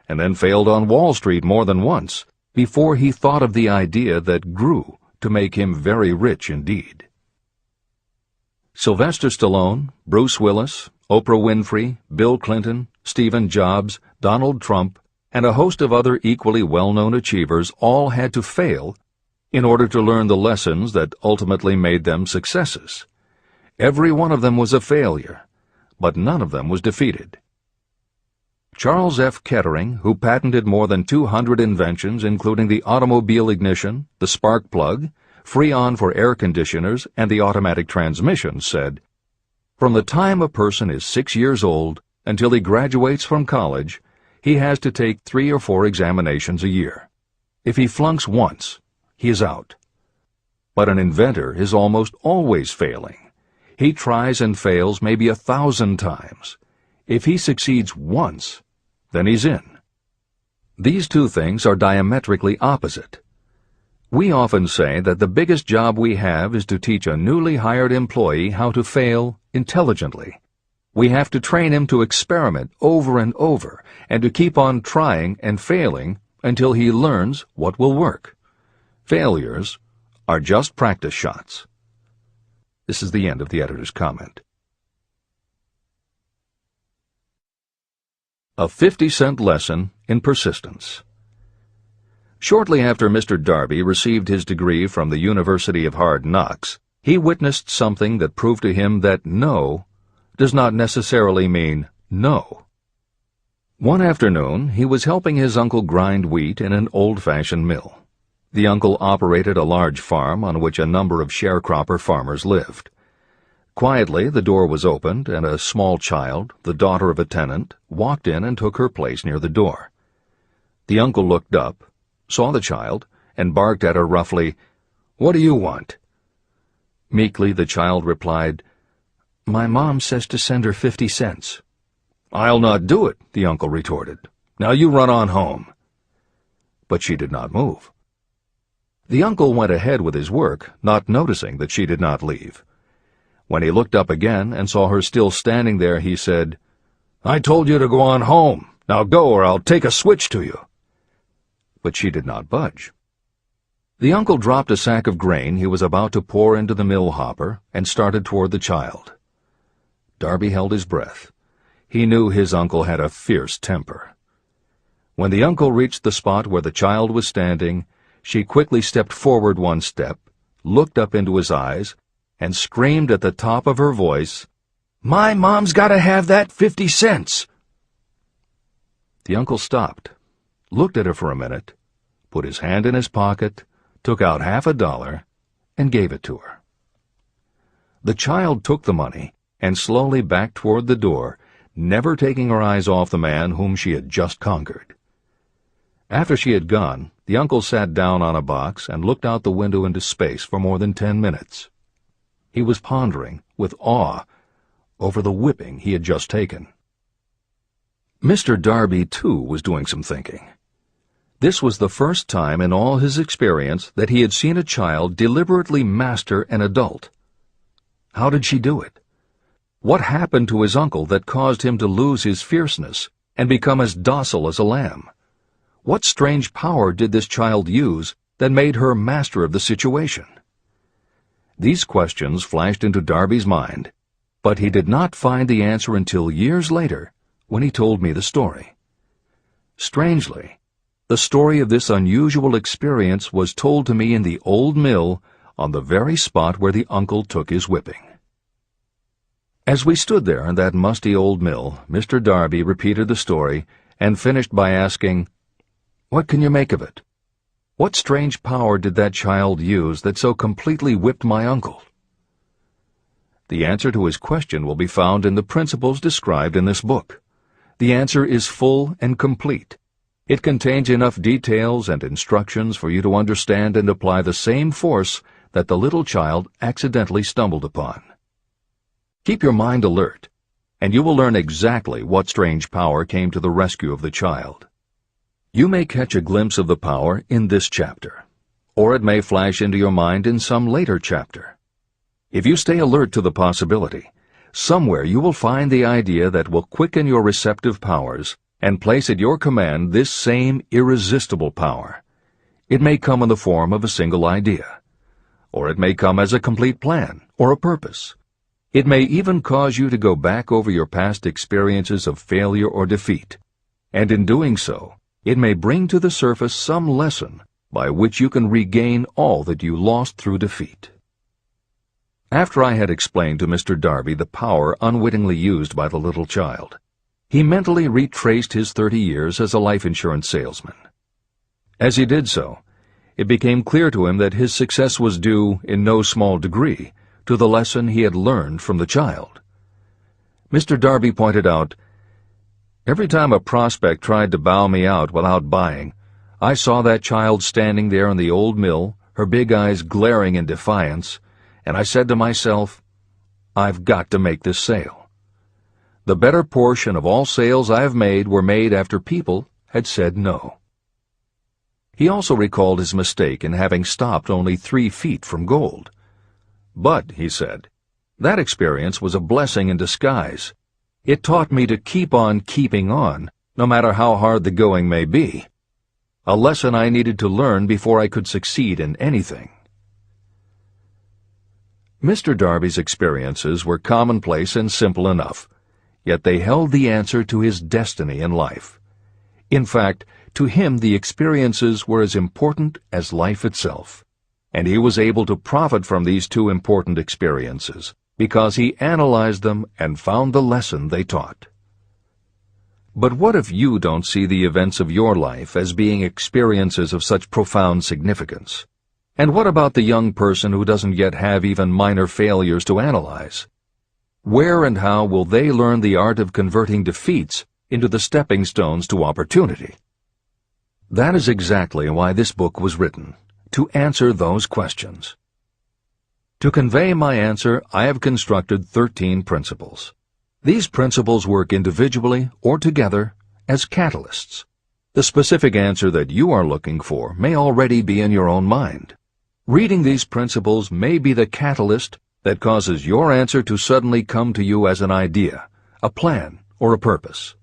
and then failed on Wall Street more than once before he thought of the idea that grew to make him very rich indeed. Sylvester Stallone, Bruce Willis, Oprah Winfrey, Bill Clinton, Stephen Jobs, Donald Trump, and a host of other equally well-known achievers all had to fail in order to learn the lessons that ultimately made them successes. Every one of them was a failure, but none of them was defeated. Charles F. Kettering, who patented more than 200 inventions including the automobile ignition, the spark plug, Freon for air conditioners and the automatic transmission, said, "From the time a person is 6 years old until he graduates from college, he has to take 3 or 4 examinations a year. If he flunks once, he is out." But an inventor is almost always failing. He tries and fails maybe 1,000 times. If he succeeds once, then he's in. These two things are diametrically opposite. We often say that the biggest job we have is to teach a newly hired employee how to fail intelligently. We have to train him to experiment over and over and to keep on trying and failing until he learns what will work. Failures are just practice shots. This is the end of the editor's comment. A 50-cent lesson in persistence. Shortly after Mr. Darby received his degree from the University of Hard Knocks, he witnessed something that proved to him that no does not necessarily mean no. One afternoon, he was helping his uncle grind wheat in an old-fashioned mill. The uncle operated a large farm on which a number of sharecropper farmers lived. Quietly, the door was opened, and a small child, the daughter of a tenant, walked in and took her place near the door. The uncle looked up, saw the child, and barked at her roughly, "What do you want?" Meekly, the child replied, "My mom says to send her 50 cents. "I'll not do it," the uncle retorted. "Now you run on home." But she did not move. The uncle went ahead with his work, not noticing that she did not leave. When he looked up again and saw her still standing there, he said, "I told you to go on home. Now go, or I'll take a switch to you." But she did not budge. The uncle dropped a sack of grain he was about to pour into the mill hopper and started toward the child. Darby held his breath. He knew his uncle had a fierce temper. When the uncle reached the spot where the child was standing, she quickly stepped forward 1 step, looked up into his eyes, and screamed at the top of her voice, "My mom's got to have that 50 cents!" The uncle stopped, looked at her for a minute, put his hand in his pocket, took out $50, and gave it to her. The child took the money and slowly backed toward the door, never taking her eyes off the man whom she had just conquered. After she had gone, the uncle sat down on a box and looked out the window into space for more than 10 minutes. He was pondering, with awe, over the whipping he had just taken. Mr. Darby, too, was doing some thinking. This was the first time in all his experience that he had seen a child deliberately master an adult. How did she do it? What happened to his uncle that caused him to lose his fierceness and become as docile as a lamb? What strange power did this child use that made her master of the situation? These questions flashed into Darby's mind, but he did not find the answer until years later, when he told me the story. Strangely, the story of this unusual experience was told to me in the old mill on the very spot where the uncle took his whipping. As we stood there in that musty old mill, Mr. Darby repeated the story and finished by asking, "What can you make of it? What strange power did that child use that so completely whipped my uncle?" The answer to his question will be found in the principles described in this book. The answer is full and complete. It contains enough details and instructions for you to understand and apply the same force that the little child accidentally stumbled upon. Keep your mind alert, and you will learn exactly what strange power came to the rescue of the child. You may catch a glimpse of the power in this chapter, or it may flash into your mind in some later chapter. If you stay alert to the possibility, somewhere you will find the idea that will quicken your receptive powers and place at your command this same irresistible power. It may come in the form of a single idea, or it may come as a complete plan or a purpose. It may even cause you to go back over your past experiences of failure or defeat, and in doing so, it may bring to the surface some lesson by which you can regain all that you lost through defeat. After I had explained to Mr. Darby the power unwittingly used by the little child, he mentally retraced his 30 years as a life insurance salesman. As he did so, it became clear to him that his success was due, in no small degree, to the lesson he had learned from the child. Mr. Darby pointed out, "Every time a prospect tried to bow me out without buying, I saw that child standing there in the old mill, her big eyes glaring in defiance, and I said to myself, I've got to make this sale. The better portion of all sales I have made were made after people had said no." He also recalled his mistake in having stopped only 3 feet from gold. "But," he said, "that experience was a blessing in disguise. It taught me to keep on keeping on, no matter how hard the going may be. A lesson I needed to learn before I could succeed in anything." Mr. Darby's experiences were commonplace and simple enough, yet they held the answer to his destiny in life. In fact, to him the experiences were as important as life itself, and he was able to profit from these 2 important experiences because he analyzed them and found the lesson they taught. But what if you don't see the events of your life as being experiences of such profound significance? And what about the young person who doesn't yet have even minor failures to analyze? Where and how will they learn the art of converting defeats into the stepping stones to opportunity? That is exactly why this book was written, to answer those questions. To convey my answer, I have constructed 13 principles. These principles work individually or together as catalysts. The specific answer that you are looking for may already be in your own mind. Reading these principles may be the catalyst that causes your answer to suddenly come to you as an idea, a plan, or a purpose.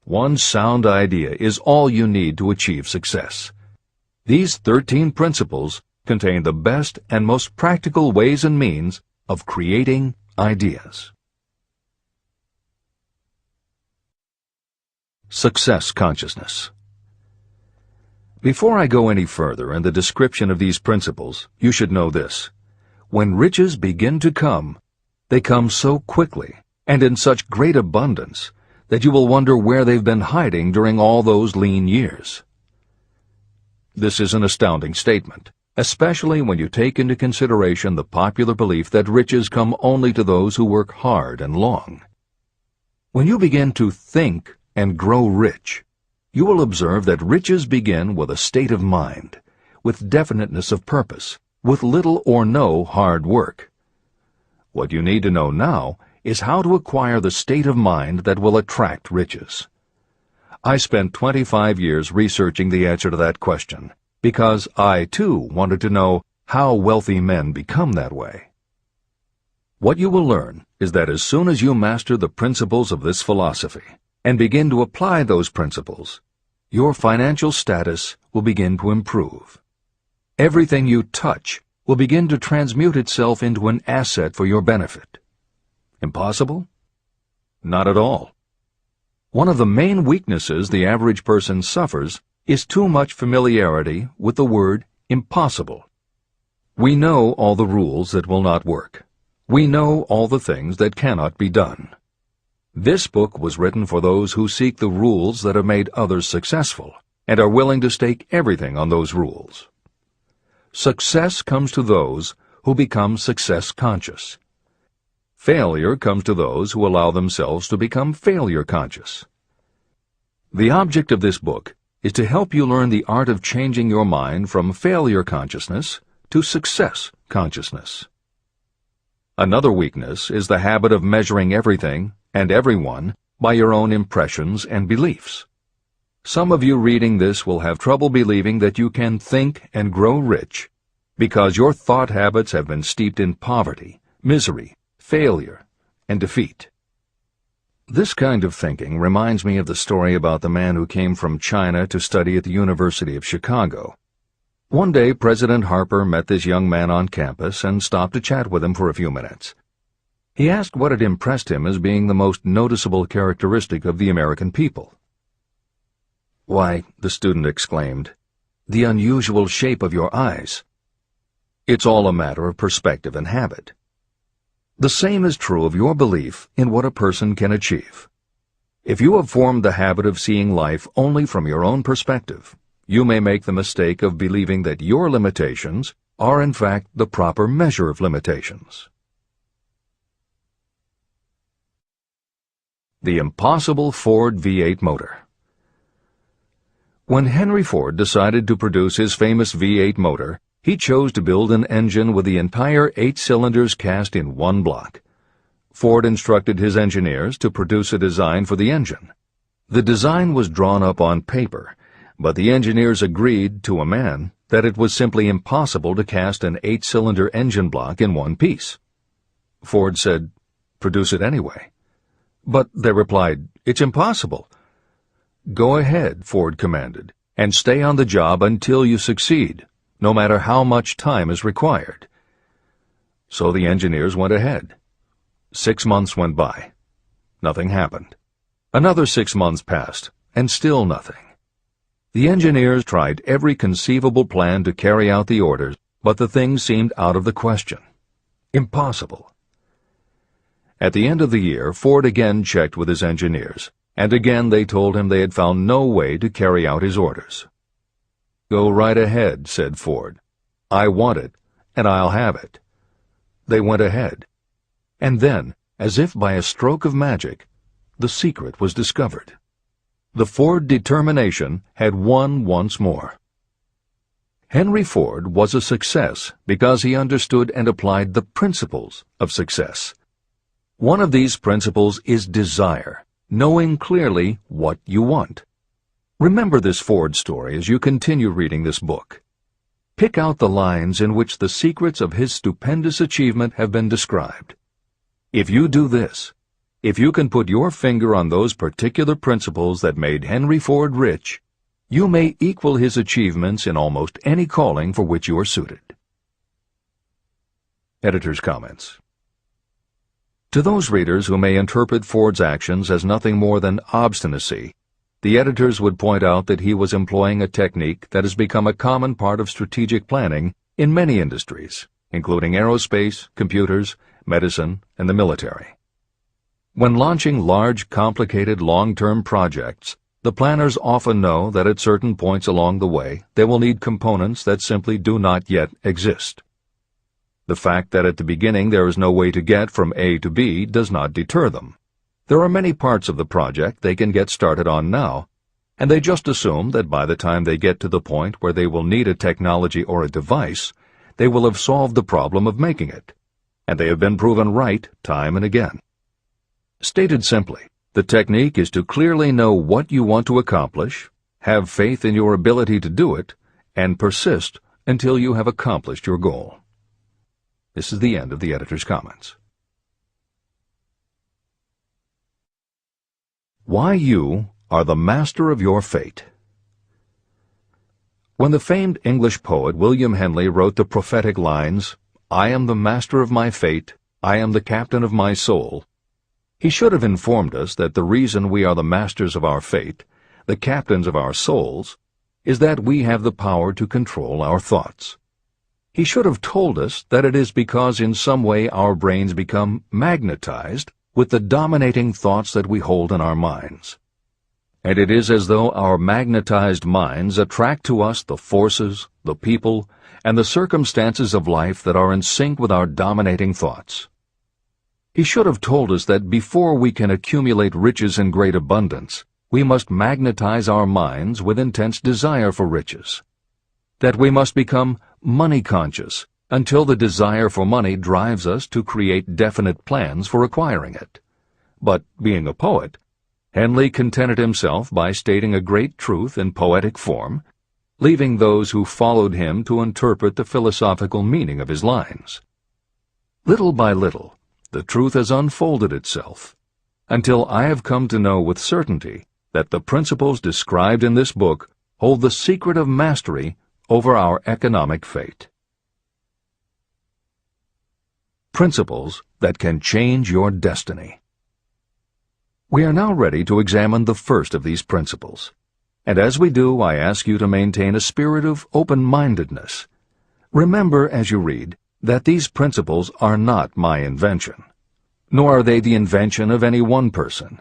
One sound idea is all you need to achieve success. These 13 principles contain the best and most practical ways and means of creating ideas. Success consciousness. Before I go any further in the description of these principles, you should know this. When riches begin to come, they come so quickly and in such great abundance that you will wonder where they've been hiding during all those lean years. This is an astounding statement, especially when you take into consideration the popular belief that riches come only to those who work hard and long. When you begin to think and grow rich, you will observe that riches begin with a state of mind, with definiteness of purpose, with little or no hard work. What you need to know now is how to acquire the state of mind that will attract riches. I spent 25 years researching the answer to that question, because I, too, wanted to know how wealthy men become that way. What you will learn is that as soon as you master the principles of this philosophy, and begin to apply those principles, your financial status will begin to improve. Everything you touch will begin to transmute itself into an asset for your benefit. Impossible? Not at all. One of the main weaknesses the average person suffers is too much familiarity with the word impossible. We know all the rules that will not work. We know all the things that cannot be done. This book was written for those who seek the rules that have made others successful and are willing to stake everything on those rules. Success comes to those who become success conscious. Failure comes to those who allow themselves to become failure conscious. The object of this book is to help you learn the art of changing your mind from failure consciousness to success consciousness. Another weakness is the habit of measuring everything and everyone by your own impressions and beliefs. Some of you reading this will have trouble believing that you can think and grow rich because your thought habits have been steeped in poverty, misery, failure, and defeat. This kind of thinking reminds me of the story about the man who came from China to study at the University of Chicago. One day, President Harper met this young man on campus and stopped to chat with him for a few minutes. He asked what had impressed him as being the most noticeable characteristic of the American people. "Why," the student exclaimed, "the unusual shape of your eyes." It's all a matter of perspective and habit. The same is true of your belief in what a person can achieve. If you have formed the habit of seeing life only from your own perspective, you may make the mistake of believing that your limitations are in fact the proper measure of limitations. The impossible Ford V8 motor. When Henry Ford decided to produce his famous V8 motor, he chose to build an engine with the entire 8 cylinders cast in one block. Ford instructed his engineers to produce a design for the engine. The design was drawn up on paper, but the engineers agreed to a man that it was simply impossible to cast an 8-cylinder engine block in one piece. Ford said, "Produce it anyway." But they replied, "It's impossible." "Go ahead," Ford commanded, "and stay on the job until you succeed, no matter how much time is required." So the engineers went ahead. 6 months went by. Nothing happened. Another 6 months passed, and still nothing. The engineers tried every conceivable plan to carry out the orders, but the thing seemed out of the question. Impossible. At the end of the year, Ford again checked with his engineers, and again they told him they had found no way to carry out his orders. "Go right ahead," said Ford. "I want it, and I'll have it." They went ahead. And then, as if by a stroke of magic, the secret was discovered. The Ford determination had won once more. Henry Ford was a success because he understood and applied the principles of success. One of these principles is desire, knowing clearly what you want. Remember this Ford story as you continue reading this book. Pick out the lines in which the secrets of his stupendous achievement have been described. If you do this, if you can put your finger on those particular principles that made Henry Ford rich, you may equal his achievements in almost any calling for which you are suited. Editor's comments. To those readers who may interpret Ford's actions as nothing more than obstinacy, the editors would point out that he was employing a technique that has become a common part of strategic planning in many industries, including aerospace, computers, medicine, and the military. When launching large, complicated, long-term projects, the planners often know that at certain points along the way they will need components that simply do not yet exist. The fact that at the beginning there is no way to get from A to B does not deter them. There are many parts of the project they can get started on now, and they just assume that by the time they get to the point where they will need a technology or a device, they will have solved the problem of making it, and they have been proven right time and again. Stated simply, the technique is to clearly know what you want to accomplish, have faith in your ability to do it, and persist until you have accomplished your goal. This is the end of the editor's comments. Why you are the master of your fate. When the famed English poet William Henley wrote the prophetic lines, "I am the master of my fate, I am the captain of my soul," he should have informed us that the reason we are the masters of our fate, the captains of our souls, is that we have the power to control our thoughts. He should have told us that it is because in some way our brains become magnetized with the dominating thoughts that we hold in our minds. And it is as though our magnetized minds attract to us the forces, the people, and the circumstances of life that are in sync with our dominating thoughts. He should have told us that before we can accumulate riches in great abundance, we must magnetize our minds with intense desire for riches. That we must become money-conscious until the desire for money drives us to create definite plans for acquiring it. But, being a poet, Henley contented himself by stating a great truth in poetic form, leaving those who followed him to interpret the philosophical meaning of his lines. Little by little, the truth has unfolded itself, until I have come to know with certainty that the principles described in this book hold the secret of mastery over our economic fate. Principles that can change your destiny. We are now ready to examine the first of these principles, and as we do, I ask you to maintain a spirit of open-mindedness. Remember as you read that these principles are not my invention, nor are they the invention of any one person.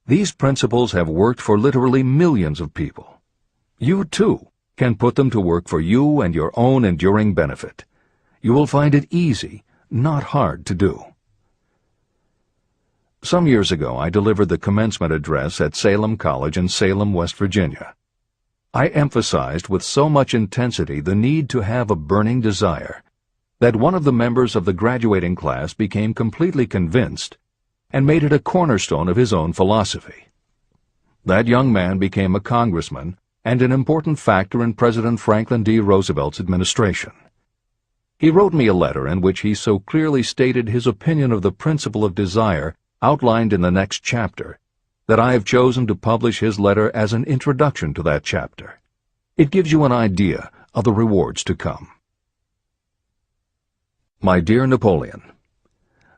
These principles have worked for literally millions of people. You, too, can put them to work for you and your own enduring benefit. You will find it easy, not hard to do. Some years ago, I delivered the commencement address at Salem College in Salem, West Virginia. I emphasized with so much intensity the need to have a burning desire that one of the members of the graduating class became completely convinced and made it a cornerstone of his own philosophy. That young man became a congressman and an important factor in President Franklin D. Roosevelt's administration. He wrote me a letter in which he so clearly stated his opinion of the principle of desire outlined in the next chapter that I have chosen to publish his letter as an introduction to that chapter. It gives you an idea of the rewards to come. My dear Napoleon,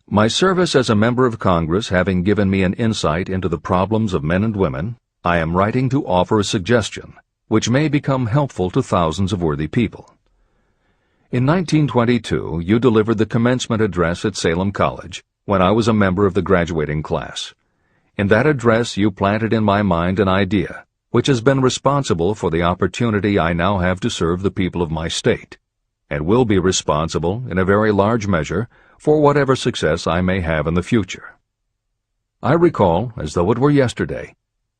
my service as a member of Congress having given me an insight into the problems of men and women, I am writing to offer a suggestion which may become helpful to thousands of worthy people. In 1922, you delivered the commencement address at Salem College when I was a member of the graduating class. In that address, you planted in my mind an idea which has been responsible for the opportunity I now have to serve the people of my state, and will be responsible, in a very large measure, for whatever success I may have in the future. I recall, as though it were yesterday,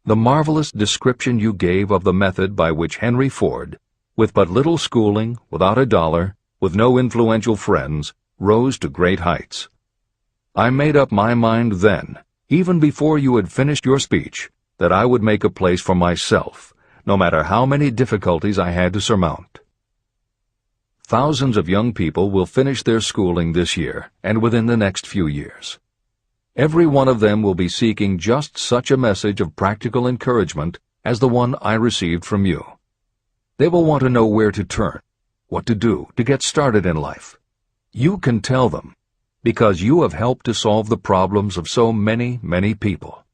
the marvelous description you gave of the method by which Henry Ford, with but little schooling, without a dollar, with no influential friends, rose to great heights. I made up my mind then, even before you had finished your speech, that I would make a place for myself, no matter how many difficulties I had to surmount. Thousands of young people will finish their schooling this year and within the next few years. Every one of them will be seeking just such a message of practical encouragement as the one I received from you. They will want to know where to turn, what to do to get started in life. You can tell them, because you have helped to solve the problems of so many, many people.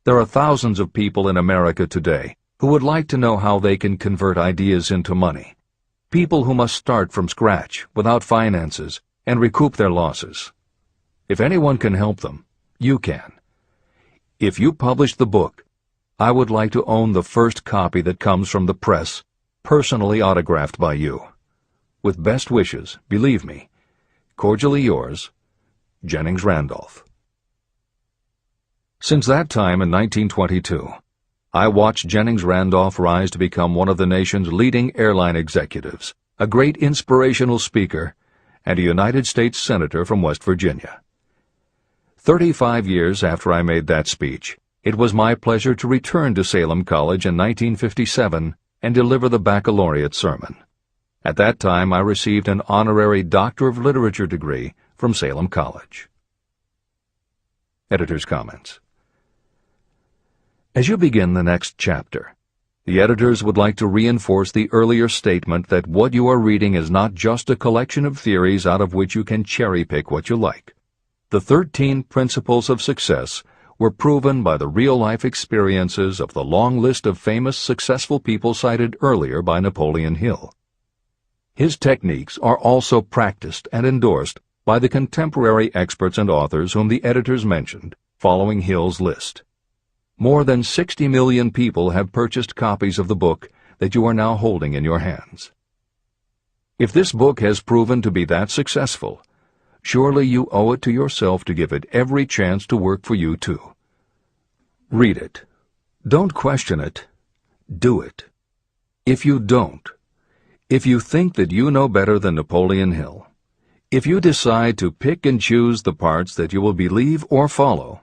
There are thousands of people in America today who would like to know how they can convert ideas into money. People who must start from scratch, without finances, and recoup their losses. If anyone can help them, you can. If you publish the book, I would like to own the first copy that comes from the press, personally autographed by you. With best wishes, believe me, cordially yours, Jennings Randolph. Since that time in 1922, I watched Jennings Randolph rise to become one of the nation's leading airline executives, a great inspirational speaker, and a United States Senator from West Virginia. 35 years after I made that speech, it was my pleasure to return to Salem College in 1957 and deliver the baccalaureate sermon. At that time, I received an honorary Doctor of Literature degree from Salem College. Editor's comments. As you begin the next chapter, the editors would like to reinforce the earlier statement that what you are reading is not just a collection of theories out of which you can cherry-pick what you like. The 13 principles of success were proven by the real-life experiences of the long list of famous successful people cited earlier by Napoleon Hill. His techniques are also practiced and endorsed by the contemporary experts and authors whom the editors mentioned, following Hill's list. More than 60 million people have purchased copies of the book that you are now holding in your hands. If this book has proven to be that successful, surely you owe it to yourself to give it every chance to work for you too. Read it. Don't question it. Do it. If you don't, if you think that you know better than Napoleon Hill, if you decide to pick and choose the parts that you will believe or follow,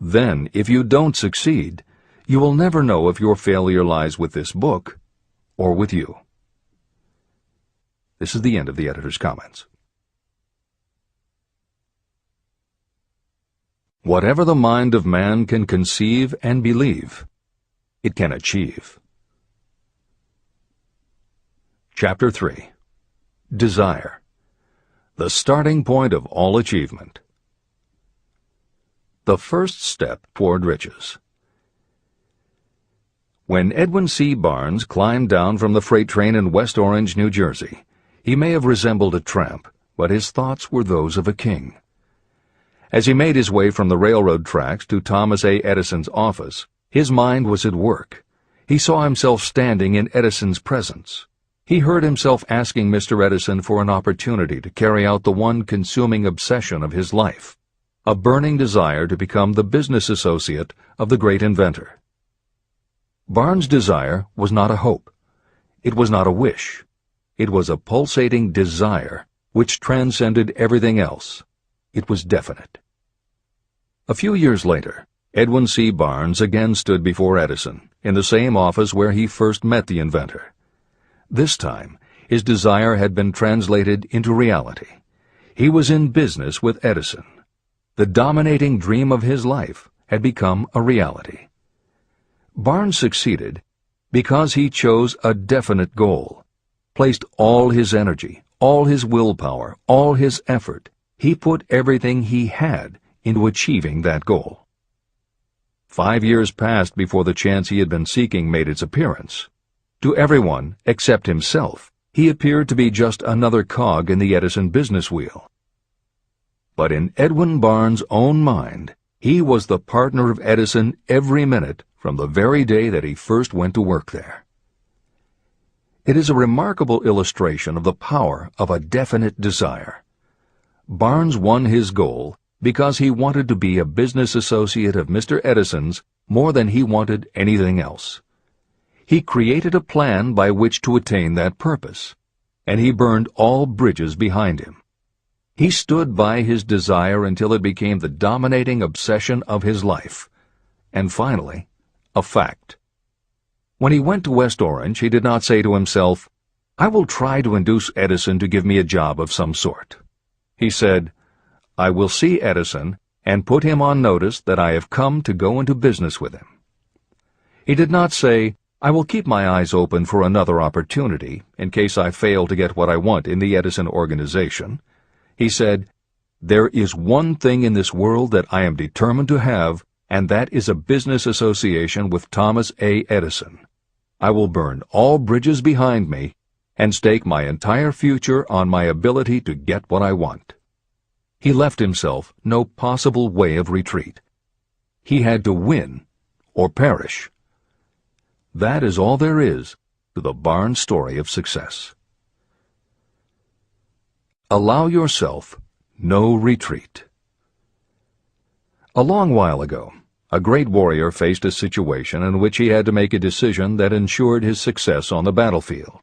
then, if you don't succeed, you will never know if your failure lies with this book or with you. This is the end of the editor's comments. Whatever the mind of man can conceive and believe, it can achieve. Chapter 3. Desire. The starting point of all achievement. The first step toward riches. When Edwin C. Barnes climbed down from the freight train in West Orange, New Jersey, he may have resembled a tramp, but his thoughts were those of a king. As he made his way from the railroad tracks to Thomas A. Edison's office, his mind was at work. He saw himself standing in Edison's presence. He heard himself asking Mr. Edison for an opportunity to carry out the one consuming obsession of his life, a burning desire to become the business associate of the great inventor. Barnes' desire was not a hope. It was not a wish. It was a pulsating desire which transcended everything else. It was definite. A few years later, Edwin C. Barnes again stood before Edison, in the same office where he first met the inventor. This time, his desire had been translated into reality. He was in business with Edison. The dominating dream of his life had become a reality. Barnes succeeded because he chose a definite goal, placed all his energy, all his willpower, all his effort. He put everything he had into achieving that goal. 5 years passed before the chance he had been seeking made its appearance. To everyone except himself, he appeared to be just another cog in the Edison business wheel. But in Edwin Barnes' own mind, he was the partner of Edison every minute from the very day that he first went to work there. It is a remarkable illustration of the power of a definite desire. Barnes won his goal because he wanted to be a business associate of Mr. Edison's more than he wanted anything else. He created a plan by which to attain that purpose, and he burned all bridges behind him. He stood by his desire until it became the dominating obsession of his life, and finally, a fact. When he went to West Orange, he did not say to himself, "I will try to induce Edison to give me a job of some sort." He said, "I will see Edison and put him on notice that I have come to go into business with him." He did not say, "I will keep my eyes open for another opportunity in case I fail to get what I want in the Edison organization." He said, "There is one thing in this world that I am determined to have, and that is a business association with Thomas A. Edison. I will burn all bridges behind me and stake my entire future on my ability to get what I want." He left himself no possible way of retreat. He had to win or perish. That is all there is to the Barnes story of success. Allow yourself no retreat. A long while ago, a great warrior faced a situation in which he had to make a decision that ensured his success on the battlefield.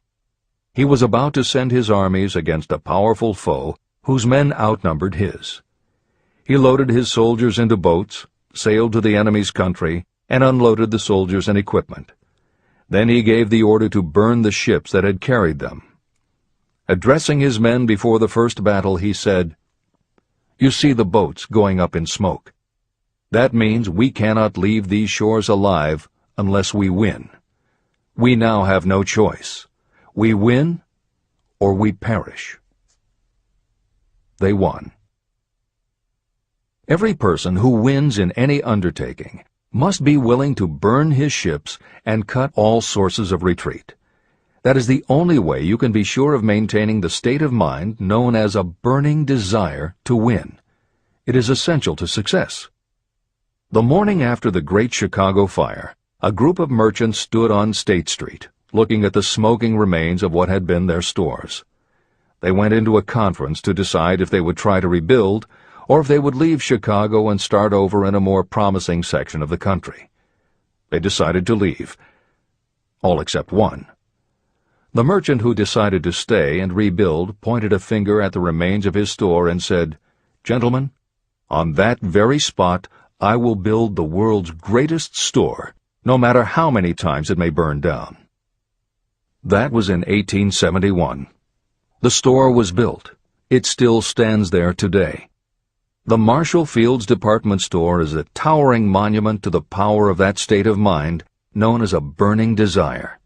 He was about to send his armies against a powerful foe whose men outnumbered his. He loaded his soldiers into boats, sailed to the enemy's country, and unloaded the soldiers and equipment. Then he gave the order to burn the ships that had carried them. Addressing his men before the first battle, he said, "You see the boats going up in smoke. That means we cannot leave these shores alive unless we win. We now have no choice. We win or we perish." They won. Every person who wins in any undertaking must be willing to burn his ships and cut all sources of retreat. That is the only way you can be sure of maintaining the state of mind known as a burning desire to win. It is essential to success. The morning after the Great Chicago Fire, a group of merchants stood on State Street, looking at the smoking remains of what had been their stores. They went into a conference to decide if they would try to rebuild or if they would leave Chicago and start over in a more promising section of the country. They decided to leave. All except one. The merchant who decided to stay and rebuild pointed a finger at the remains of his store and said, "Gentlemen, on that very spot I will build the world's greatest store, no matter how many times it may burn down." That was in 1871. The store was built. It still stands there today. The Marshall Field's department store is a towering monument to the power of that state of mind known as a burning desire.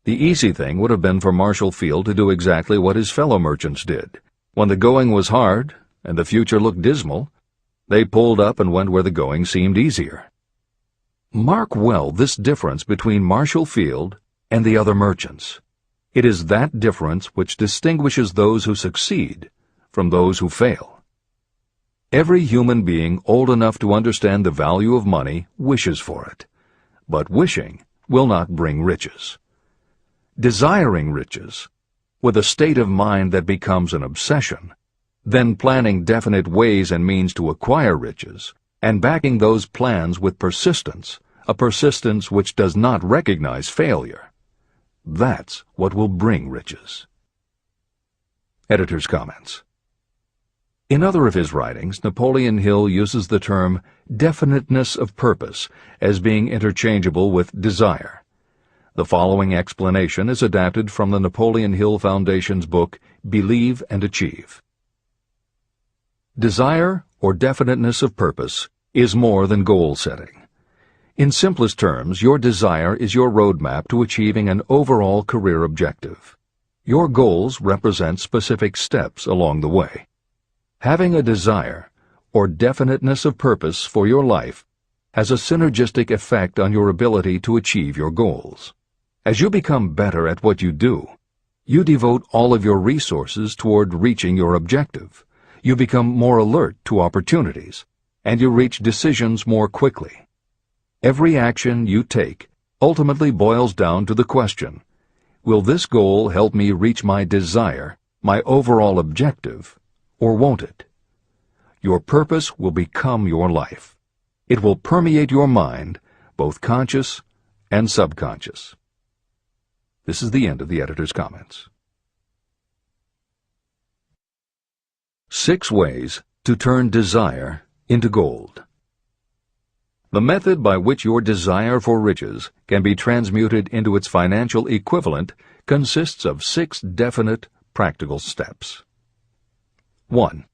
The easy thing would have been for Marshall Field to do exactly what his fellow merchants did. When the going was hard and the future looked dismal, they pulled up and went where the going seemed easier. Mark well this difference between Marshall Field and the other merchants. It is that difference which distinguishes those who succeed from those who fail. Every human being old enough to understand the value of money wishes for it, but wishing will not bring riches. Desiring riches, with a state of mind that becomes an obsession, then planning definite ways and means to acquire riches, and backing those plans with persistence, a persistence which does not recognize failure, that's what will bring riches. Editor's comments. In other of his writings, Napoleon Hill uses the term definiteness of purpose as being interchangeable with desire. The following explanation is adapted from the Napoleon Hill Foundation's book, Believe and Achieve. Desire, or definiteness of purpose, is more than goal setting. In simplest terms, your desire is your roadmap to achieving an overall career objective. Your goals represent specific steps along the way. Having a desire, or definiteness of purpose for your life, has a synergistic effect on your ability to achieve your goals. As you become better at what you do, you devote all of your resources toward reaching your objective. You become more alert to opportunities, and you reach decisions more quickly. Every action you take ultimately boils down to the question, will this goal help me reach my desire, my overall objective, or won't it? Your purpose will become your life. It will permeate your mind, both conscious and subconscious. This is the end of the editor's comments. 6 ways to turn desire into gold. The method by which your desire for riches can be transmuted into its financial equivalent consists of 6 definite, practical steps. 1.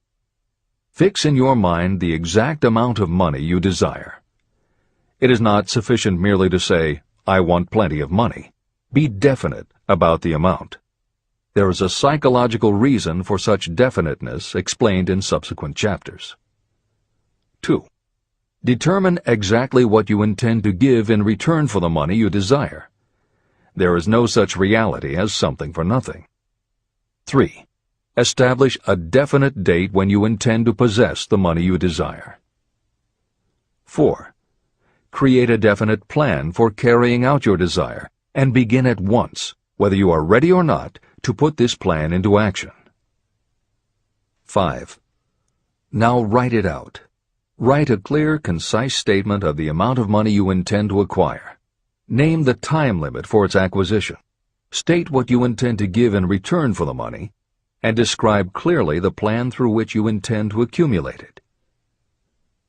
Fix in your mind the exact amount of money you desire. It is not sufficient merely to say, "I want plenty of money." Be definite about the amount. There is a psychological reason for such definiteness explained in subsequent chapters. 2. Determine exactly what you intend to give in return for the money you desire. There is no such reality as something for nothing. 3. Establish a definite date when you intend to possess the money you desire. 4. Create a definite plan for carrying out your desire and begin at once, whether you are ready or not, to put this plan into action. 5. Now write it out. Write a clear, concise statement of the amount of money you intend to acquire. Name the time limit for its acquisition. State what you intend to give in return for the money, and describe clearly the plan through which you intend to accumulate it.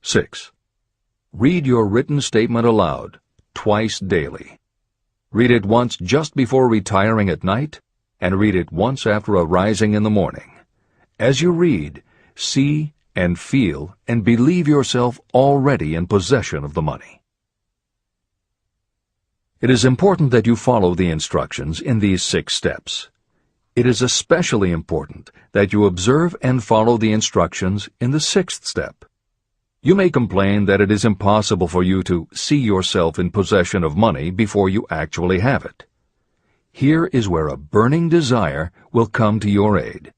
6. Read your written statement aloud, twice daily. Read it once just before retiring at night, and read it once after arising in the morning. As you read, see and feel and believe yourself already in possession of the money. It is important that you follow the instructions in these 6 steps. It is especially important that you observe and follow the instructions in the 6th step. You may complain that it is impossible for you to see yourself in possession of money before you actually have it. Here is where a burning desire will come to your aid.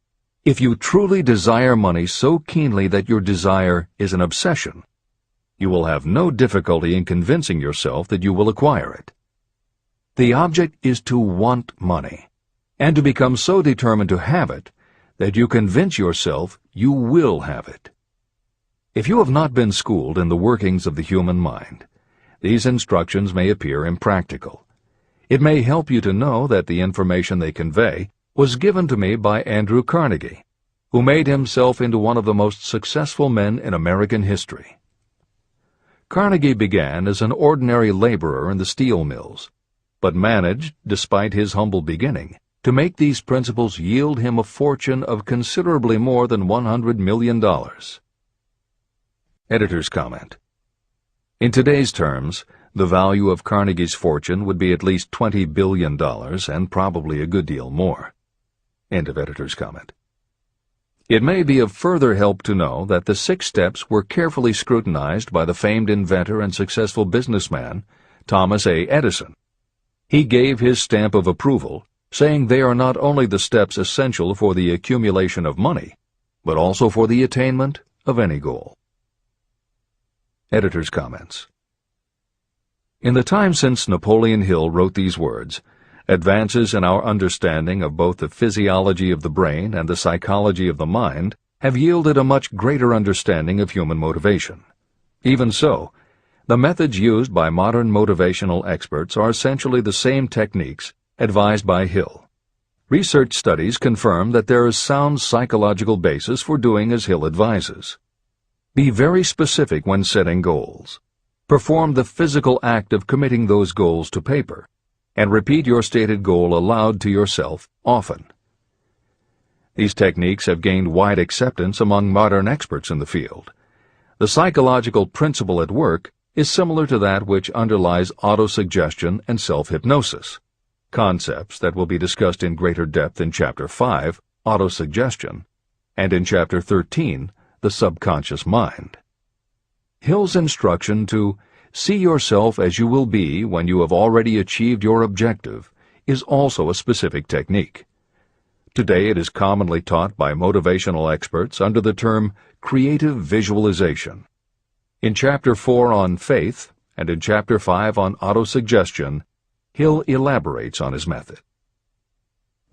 If you truly desire money so keenly that your desire is an obsession, you will have no difficulty in convincing yourself that you will acquire it. The object is to want money, and to become so determined to have it that you convince yourself you will have it. If you have not been schooled in the workings of the human mind, these instructions may appear impractical. It may help you to know that the information they convey was given to me by Andrew Carnegie, who made himself into one of the most successful men in American history. Carnegie began as an ordinary laborer in the steel mills, but managed, despite his humble beginning, to make these principles yield him a fortune of considerably more than $100 million. Editor's comment. In today's terms, the value of Carnegie's fortune would be at least $20 billion and probably a good deal more. End of editor's comment. It may be of further help to know that the 6 steps were carefully scrutinized by the famed inventor and successful businessman, Thomas A. Edison. He gave his stamp of approval, saying they are not only the steps essential for the accumulation of money, but also for the attainment of any goal. Editor's comments. In the time since Napoleon Hill wrote these words, advances in our understanding of both the physiology of the brain and the psychology of the mind have yielded a much greater understanding of human motivation. Even so, the methods used by modern motivational experts are essentially the same techniques advised by Hill. Research studies confirm that there is sound psychological basis for doing as Hill advises. Be very specific when setting goals. Perform the physical act of committing those goals to paper, and repeat your stated goal aloud to yourself often. These techniques have gained wide acceptance among modern experts in the field. The psychological principle at work is similar to that which underlies autosuggestion and self-hypnosis, concepts that will be discussed in greater depth in Chapter 5, Autosuggestion, and in Chapter 13, The Subconscious Mind. Hill's instruction to see yourself as you will be when you have already achieved your objective is also a specific technique. Today it is commonly taught by motivational experts under the term creative visualization. In Chapter 4 on faith and in Chapter 5 on autosuggestion, Hill elaborates on his method.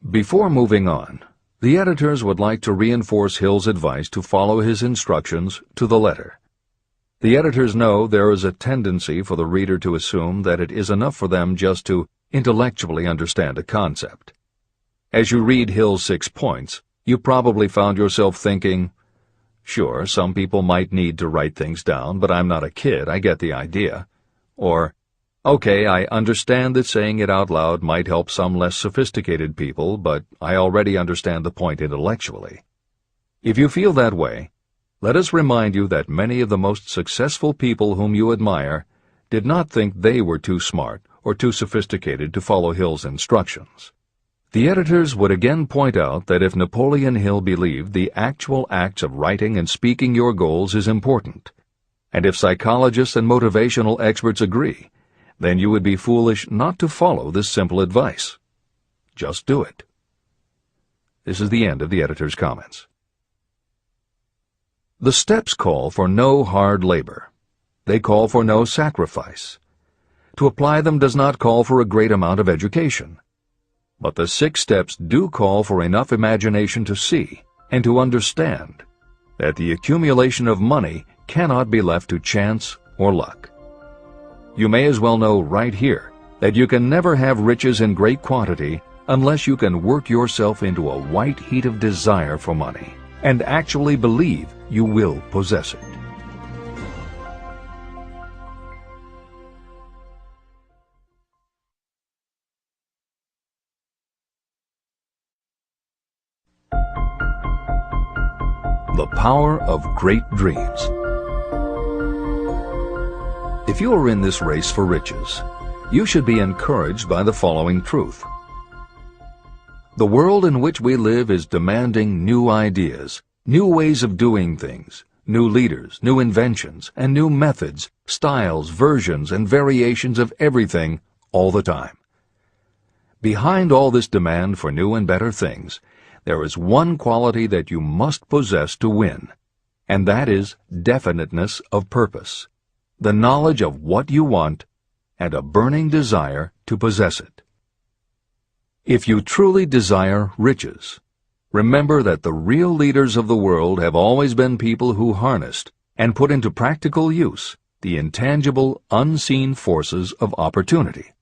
Before moving on, the editors would like to reinforce Hill's advice to follow his instructions to the letter. The editors know there is a tendency for the reader to assume that it is enough for them just to intellectually understand a concept. As you read Hill's 6 points, you probably found yourself thinking, sure, some people might need to write things down, but I'm not a kid, I get the idea. Or, okay, I understand that saying it out loud might help some less sophisticated people, but I already understand the point intellectually. If you feel that way, let us remind you that many of the most successful people whom you admire did not think they were too smart or too sophisticated to follow Hill's instructions. The editors would again point out that if Napoleon Hill believed the actual acts of writing and speaking your goals is important, and if psychologists and motivational experts agree, then you would be foolish not to follow this simple advice. Just do it. This is the end of the editor's comments. The steps call for no hard labor. They call for no sacrifice. To apply them does not call for a great amount of education. But the 6 steps do call for enough imagination to see and to understand that the accumulation of money cannot be left to chance or luck. You may as well know right here that you can never have riches in great quantity unless you can work yourself into a white heat of desire for money and actually believe you will possess it. The power of great dreams. If you are in this race for riches, you should be encouraged by the following truth. The world in which we live is demanding new ideas, new ways of doing things, new leaders, new inventions, and new methods, styles, versions, and variations of everything all the time. Behind all this demand for new and better things, there is one quality that you must possess to win, and that is definiteness of purpose, the knowledge of what you want, and a burning desire to possess it. If you truly desire riches, remember that the real leaders of the world have always been people who harnessed and put into practical use the intangible, unseen forces of opportunity.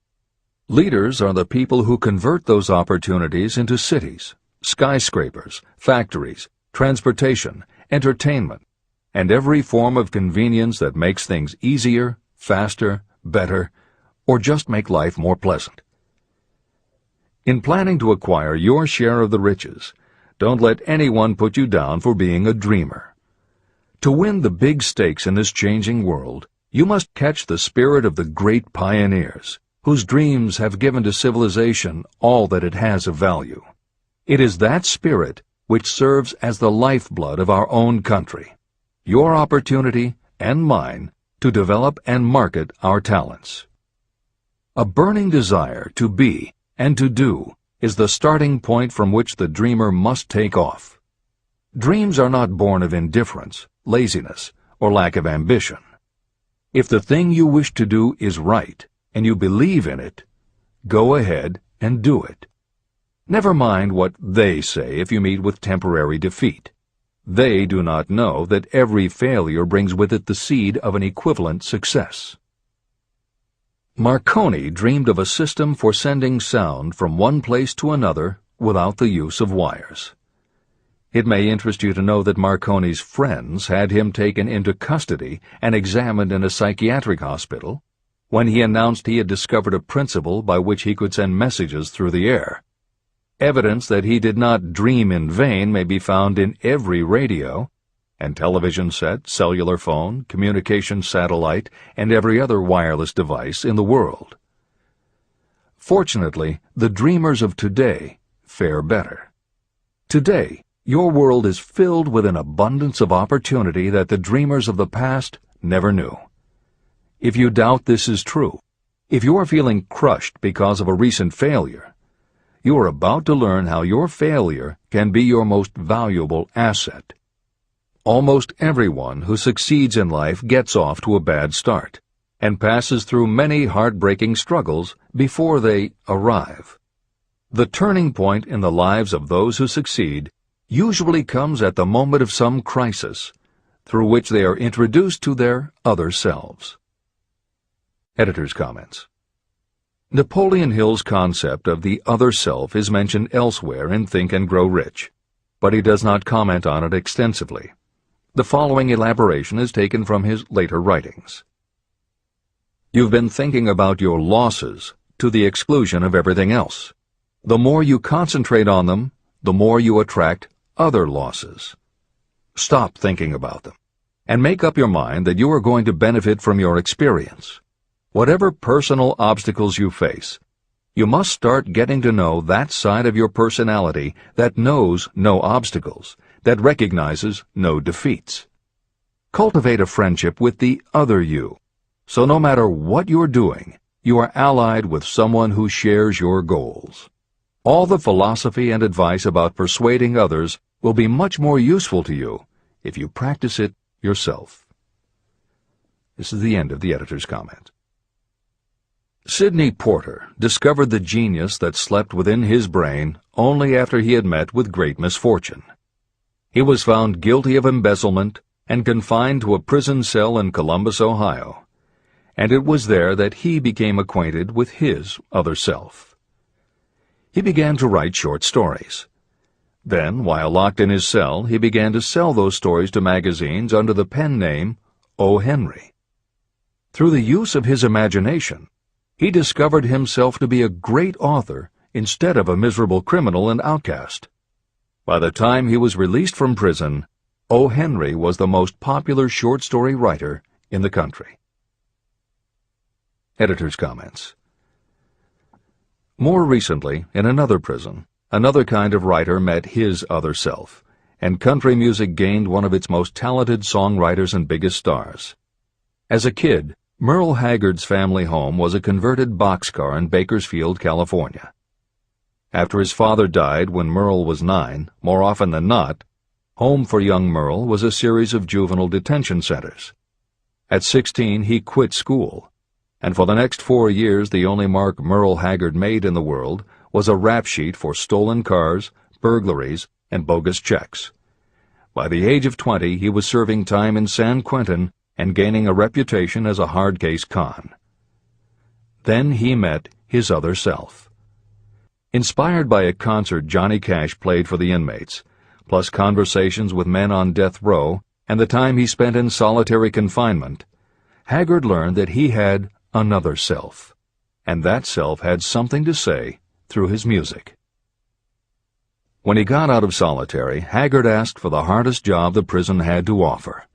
Leaders are the people who convert those opportunities into cities, skyscrapers, factories, transportation, entertainment, and every form of convenience that makes things easier, faster, better, or just make life more pleasant. In planning to acquire your share of the riches, don't let anyone put you down for being a dreamer. To win the big stakes in this changing world, you must catch the spirit of the great pioneers, whose dreams have given to civilization all that it has of value. It is that spirit which serves as the lifeblood of our own country, your opportunity and mine to develop and market our talents. A burning desire to be and to do is the starting point from which the dreamer must take off. Dreams are not born of indifference, laziness, or lack of ambition. If the thing you wish to do is right, and you believe in it, go ahead and do it. Never mind what they say if you meet with temporary defeat. They do not know that every failure brings with it the seed of an equivalent success. Marconi dreamed of a system for sending sound from one place to another without the use of wires. It may interest you to know that Marconi's friends had him taken into custody and examined in a psychiatric hospital when he announced he had discovered a principle by which he could send messages through the air. Evidence that he did not dream in vain may be found in every radio and television set, cellular phone, communication satellite, and every other wireless device in the world. Fortunately, the dreamers of today fare better. Today, your world is filled with an abundance of opportunity that the dreamers of the past never knew. If you doubt this is true, if you are feeling crushed because of a recent failure, you are about to learn how your failure can be your most valuable asset. Almost everyone who succeeds in life gets off to a bad start and passes through many heartbreaking struggles before they arrive. The turning point in the lives of those who succeed usually comes at the moment of some crisis, through which they are introduced to their other selves. Editor's comments. Napoleon Hill's concept of the other self is mentioned elsewhere in Think and Grow Rich, but he does not comment on it extensively. The following elaboration is taken from his later writings. You've been thinking about your losses to the exclusion of everything else. The more you concentrate on them, the more you attract other losses. Stop thinking about them, and make up your mind that you are going to benefit from your experience. Whatever personal obstacles you face, you must start getting to know that side of your personality that knows no obstacles, that recognizes no defeats. Cultivate a friendship with the other you, so no matter what you're doing, you are allied with someone who shares your goals. All the philosophy and advice about persuading others will be much more useful to you if you practice it yourself. This is the end of the editor's comment. Sidney Porter discovered the genius that slept within his brain only after he had met with great misfortune. He was found guilty of embezzlement and confined to a prison cell in Columbus, Ohio, and it was there that he became acquainted with his other self. He began to write short stories. Then, while locked in his cell, he began to sell those stories to magazines under the pen name O. Henry. Through the use of his imagination, he discovered himself to be a great author instead of a miserable criminal and outcast. By the time he was released from prison, O. Henry was the most popular short story writer in the country. Editor's comments. More recently, in another prison, another kind of writer met his other self, and country music gained one of its most talented songwriters and biggest stars. As a kid, Merle Haggard's family home was a converted boxcar in Bakersfield, California. After his father died when Merle was 9, more often than not, home for young Merle was a series of juvenile detention centers. At 16, he quit school, and for the next 4 years the only mark Merle Haggard made in the world was a rap sheet for stolen cars, burglaries, and bogus checks. By the age of 20, he was serving time in San Quentin and gaining a reputation as a hard-case con. Then he met his other self. Inspired by a concert Johnny Cash played for the inmates, plus conversations with men on death row and the time he spent in solitary confinement, Haggard learned that he had another self, and that self had something to say through his music. When he got out of solitary, Haggard asked for the hardest job the prison had to offer.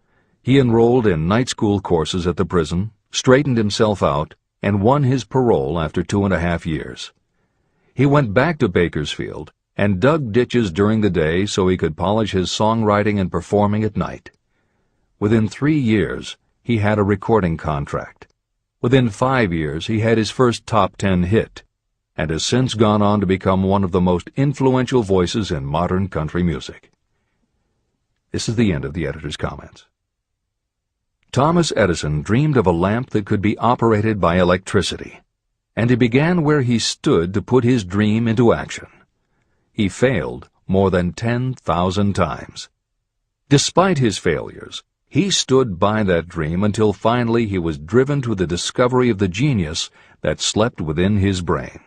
He enrolled in night school courses at the prison, straightened himself out, and won his parole after 2.5 years. He went back to Bakersfield and dug ditches during the day so he could polish his songwriting and performing at night. Within 3 years, he had a recording contract. Within 5 years, he had his first top 10 hit, and has since gone on to become one of the most influential voices in modern country music. This is the end of the editor's comments. Thomas Edison dreamed of a lamp that could be operated by electricity. and he began where he stood to put his dream into action. He failed more than 10,000 times. Despite his failures, he stood by that dream until finally he was driven to the discovery of the genius that slept within his brain.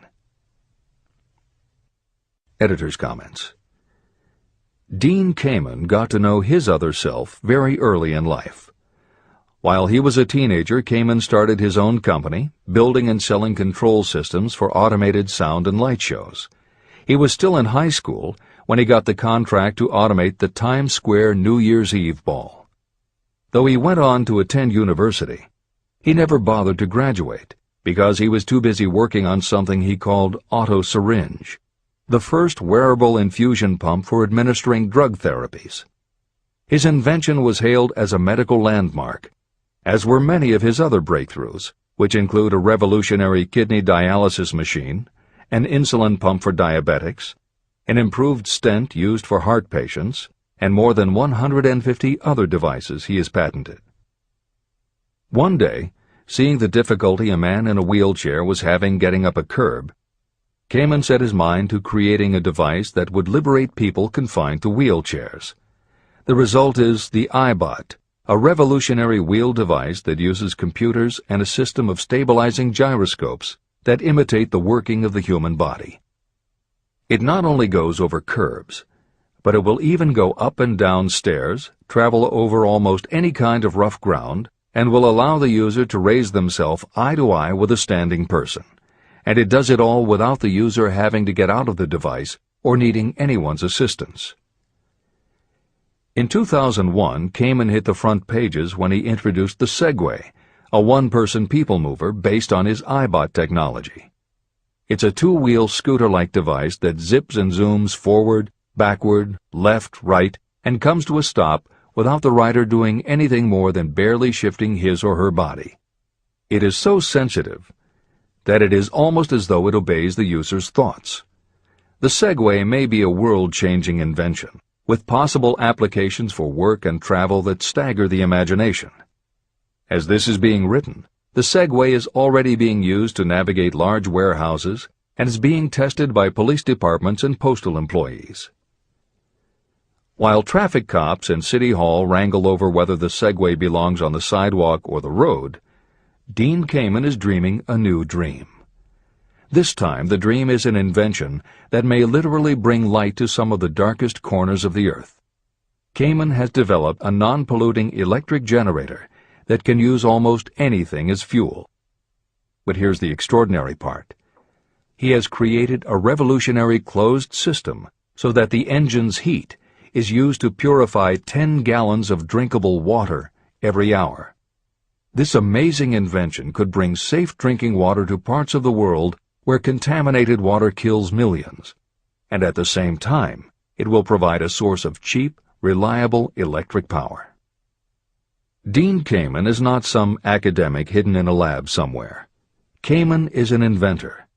Editor's comments. Dean Kamen got to know his other self very early in life. While he was a teenager, Kamen started his own company, building and selling control systems for automated sound and light shows. He was still in high school when he got the contract to automate the Times Square New Year's Eve ball. Though he went on to attend university, he never bothered to graduate because he was too busy working on something he called auto-syringe, the first wearable infusion pump for administering drug therapies. His invention was hailed as a medical landmark, as were many of his other breakthroughs, which include a revolutionary kidney dialysis machine, an insulin pump for diabetics, an improved stent used for heart patients, and more than 150 other devices he has patented. One day, seeing the difficulty a man in a wheelchair was having getting up a curb, Kamen set his mind to creating a device that would liberate people confined to wheelchairs. The result is the iBot, a revolutionary wheel device that uses computers and a system of stabilizing gyroscopes that imitate the working of the human body. It not only goes over curbs, but it will even go up and down stairs, travel over almost any kind of rough ground, and will allow the user to raise themselves eye to eye with a standing person. And it does it all without the user having to get out of the device or needing anyone's assistance. In 2001, Kamen hit the front pages when he introduced the Segway, a one-person people mover based on his iBot technology. It's a two-wheel scooter-like device that zips and zooms forward, backward, left, right, and comes to a stop without the rider doing anything more than barely shifting his or her body. It is so sensitive that it is almost as though it obeys the user's thoughts. The Segway may be a world-changing invention, with possible applications for work and travel that stagger the imagination. As this is being written, the Segway is already being used to navigate large warehouses and is being tested by police departments and postal employees. While traffic cops and City Hall wrangle over whether the Segway belongs on the sidewalk or the road, Dean Kamen is dreaming a new dream. This time, the dream is an invention that may literally bring light to some of the darkest corners of the earth. Kamen has developed a non-polluting electric generator that can use almost anything as fuel. But here's the extraordinary part. He has created a revolutionary closed system so that the engine's heat is used to purify 10 gallons of drinkable water every hour. This amazing invention could bring safe drinking water to parts of the world where contaminated water kills millions, and at the same time, it will provide a source of cheap, reliable electric power. Dean Kamen is not some academic hidden in a lab somewhere. Kamen is an inventor.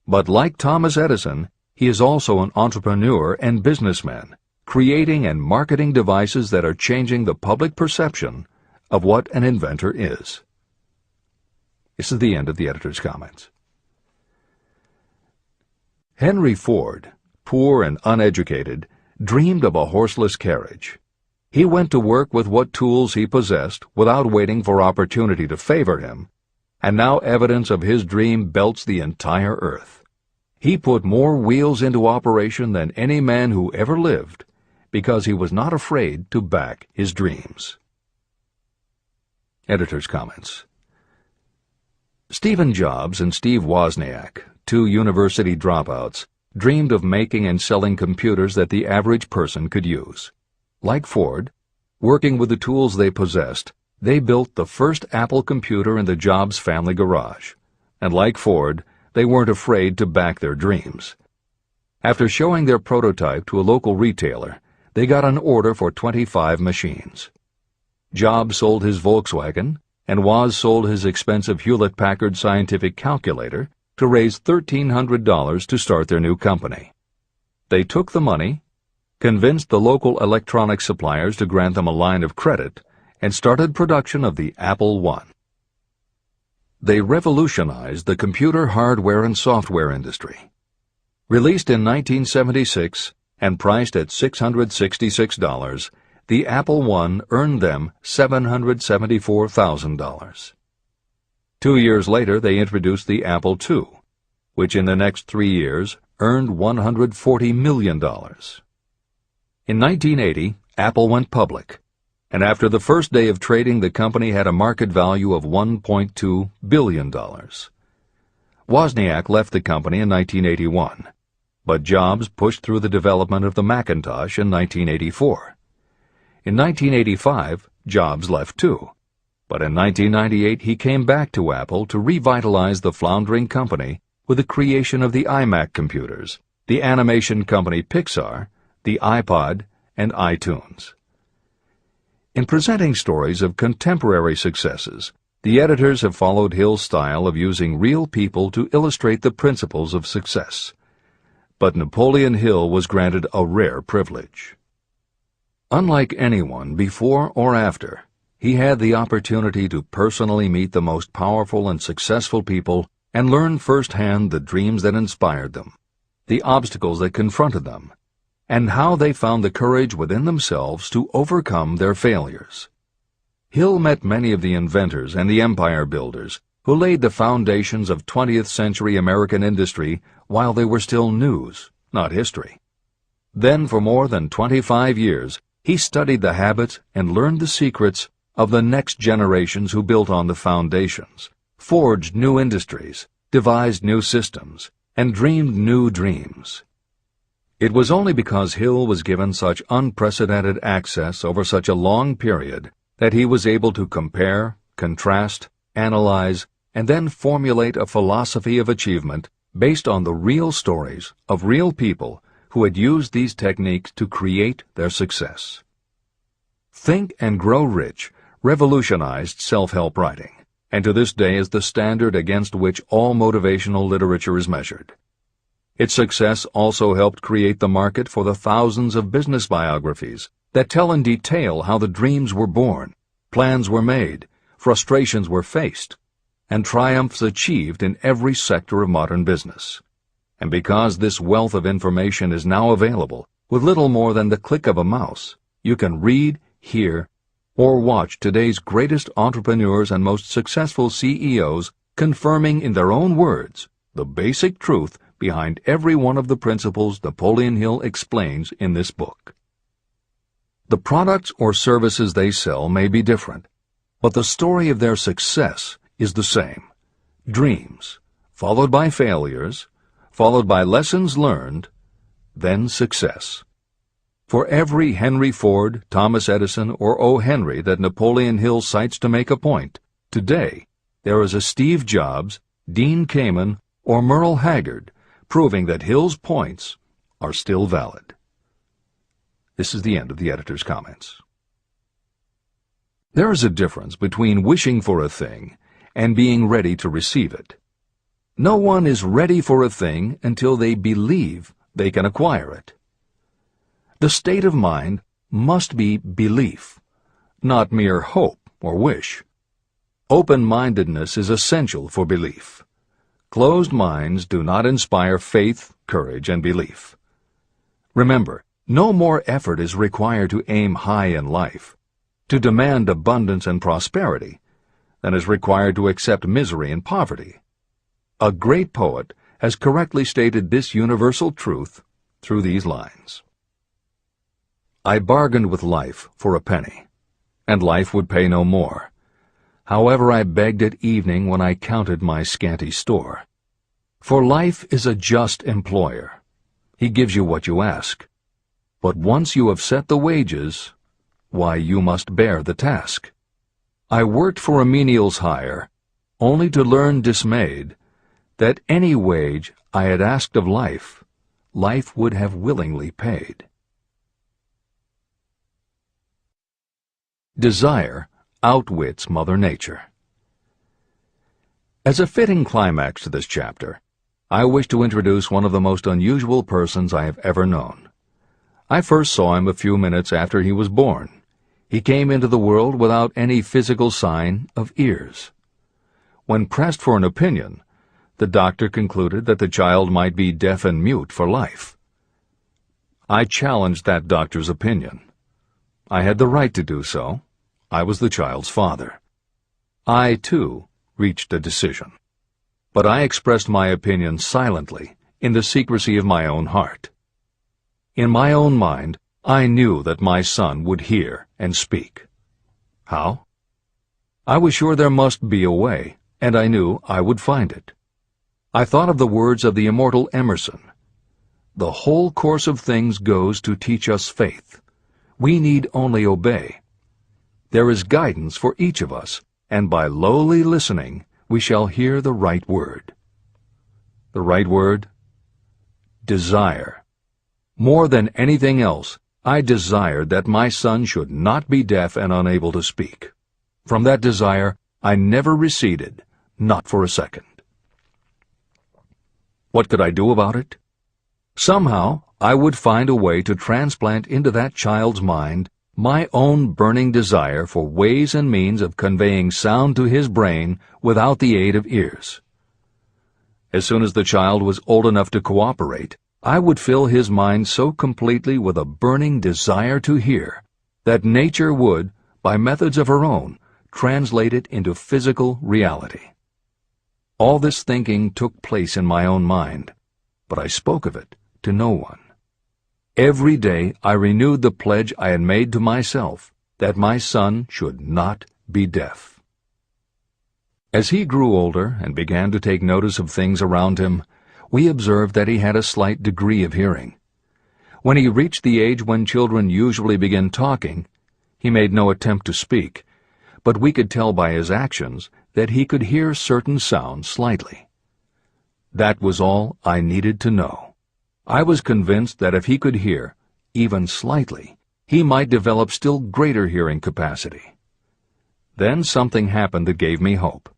But like Thomas Edison, he is also an entrepreneur and businessman, creating and marketing devices that are changing the public perception of what an inventor is. This is the end of the editor's comments. Henry Ford, poor and uneducated, dreamed of a horseless carriage. He went to work with what tools he possessed without waiting for opportunity to favor him, and now evidence of his dream belts the entire earth. He put more wheels into operation than any man who ever lived, because he was not afraid to back his dreams. Editor's comments. Stephen Jobs and Steve Wozniak, two university dropouts, dreamed of making and selling computers that the average person could use. Like Ford, working with the tools they possessed, they built the first Apple computer in the Jobs family garage. And like Ford, they weren't afraid to back their dreams. After showing their prototype to a local retailer, they got an order for 25 machines. Jobs sold his Volkswagen, and Woz sold his expensive Hewlett-Packard scientific calculator to raise $1,300 to start their new company. They took the money, convinced the local electronics suppliers to grant them a line of credit, and started production of the Apple I. they revolutionized the computer hardware and software industry. Released in 1976 and priced at $666, the Apple I earned them $774,000. 2 years later, they introduced the Apple II, which in the next 3 years earned $140 million. In 1980, Apple went public, and after the first day of trading, the company had a market value of $1.2 billion. Wozniak left the company in 1981, but Jobs pushed through the development of the Macintosh in 1984. In 1985, Jobs left too, but in 1998 he came back to Apple to revitalize the floundering company with the creation of the iMac computers, the animation company Pixar, the iPod, and iTunes. In presenting stories of contemporary successes, the editors have followed Hill's style of using real people to illustrate the principles of success. But Napoleon Hill was granted a rare privilege. Unlike anyone before or after, he had the opportunity to personally meet the most powerful and successful people and learn firsthand the dreams that inspired them, the obstacles that confronted them, and how they found the courage within themselves to overcome their failures. Hill met many of the inventors and the empire builders who laid the foundations of 20th century American industry while they were still news, not history. Then, for more than 25 years, he studied the habits and learned the secrets of the next generations who built on the foundations, forged new industries, devised new systems, and dreamed new dreams. It was only because Hill was given such unprecedented access over such a long period that he was able to compare, contrast, analyze, and then formulate a philosophy of achievement based on the real stories of real people who had used these techniques to create their success. Think and Grow Rich revolutionized self-help writing, and to this day is the standard against which all motivational literature is measured. Its success also helped create the market for the thousands of business biographies that tell in detail how the dreams were born, plans were made, frustrations were faced, and triumphs achieved in every sector of modern business. And because this wealth of information is now available, with little more than the click of a mouse, you can read, hear, or watch today's greatest entrepreneurs and most successful CEOs confirming in their own words the basic truth behind every one of the principles Napoleon Hill explains in this book. The products or services they sell may be different, but the story of their success is the same. Dreams, followed by failures, followed by lessons learned, then success. For every Henry Ford, Thomas Edison, or O. Henry that Napoleon Hill cites to make a point, today there is a Steve Jobs, Dean Kamen, or Merle Haggard, proving that Hill's points are still valid. This is the end of the editor's comments. There is a difference between wishing for a thing and being ready to receive it. No one is ready for a thing until they believe they can acquire it. The state of mind must be belief, not mere hope or wish. Open-mindedness is essential for belief. Closed minds do not inspire faith, courage, and belief. Remember, no more effort is required to aim high in life, to demand abundance and prosperity, than is required to accept misery and poverty. A great poet has correctly stated this universal truth through these lines. I bargained with life for a penny, and life would pay no more. However, I begged at evening when I counted my scanty store. For life is a just employer. He gives you what you ask. But once you have set the wages, why, you must bear the task. I worked for a menial's hire, only to learn dismayed that any wage I had asked of life, life would have willingly paid. Desire outwits Mother Nature. As a fitting climax to this chapter, I wish to introduce one of the most unusual persons I have ever known. I first saw him a few minutes after he was born. He came into the world without any physical sign of ears. When pressed for an opinion, the doctor concluded that the child might be deaf and mute for life. I challenged that doctor's opinion. I had the right to do so. I was the child's father. I, too, reached a decision. But I expressed my opinion silently, in the secrecy of my own heart. In my own mind, I knew that my son would hear and speak. How? I was sure there must be a way, and I knew I would find it. I thought of the words of the immortal Emerson. The whole course of things goes to teach us faith. We need only obey. There is guidance for each of us, and by lowly listening, we shall hear the right word. The right word? Desire. More than anything else, I desired that my son should not be deaf and unable to speak. From that desire, I never receded, not for a second. What could I do about it? Somehow, I would find a way to transplant into that child's mind my own burning desire for ways and means of conveying sound to his brain without the aid of ears. As soon as the child was old enough to cooperate, I would fill his mind so completely with a burning desire to hear that nature would, by methods of her own, translate it into physical reality. All this thinking took place in my own mind, but I spoke of it to no one. Every day I renewed the pledge I had made to myself that my son should not be deaf. As he grew older and began to take notice of things around him, we observed that he had a slight degree of hearing. When he reached the age when children usually begin talking, he made no attempt to speak, but we could tell by his actions that he could hear certain sounds slightly. That was all I needed to know. I was convinced that if he could hear, even slightly, he might develop still greater hearing capacity. Then something happened that gave me hope.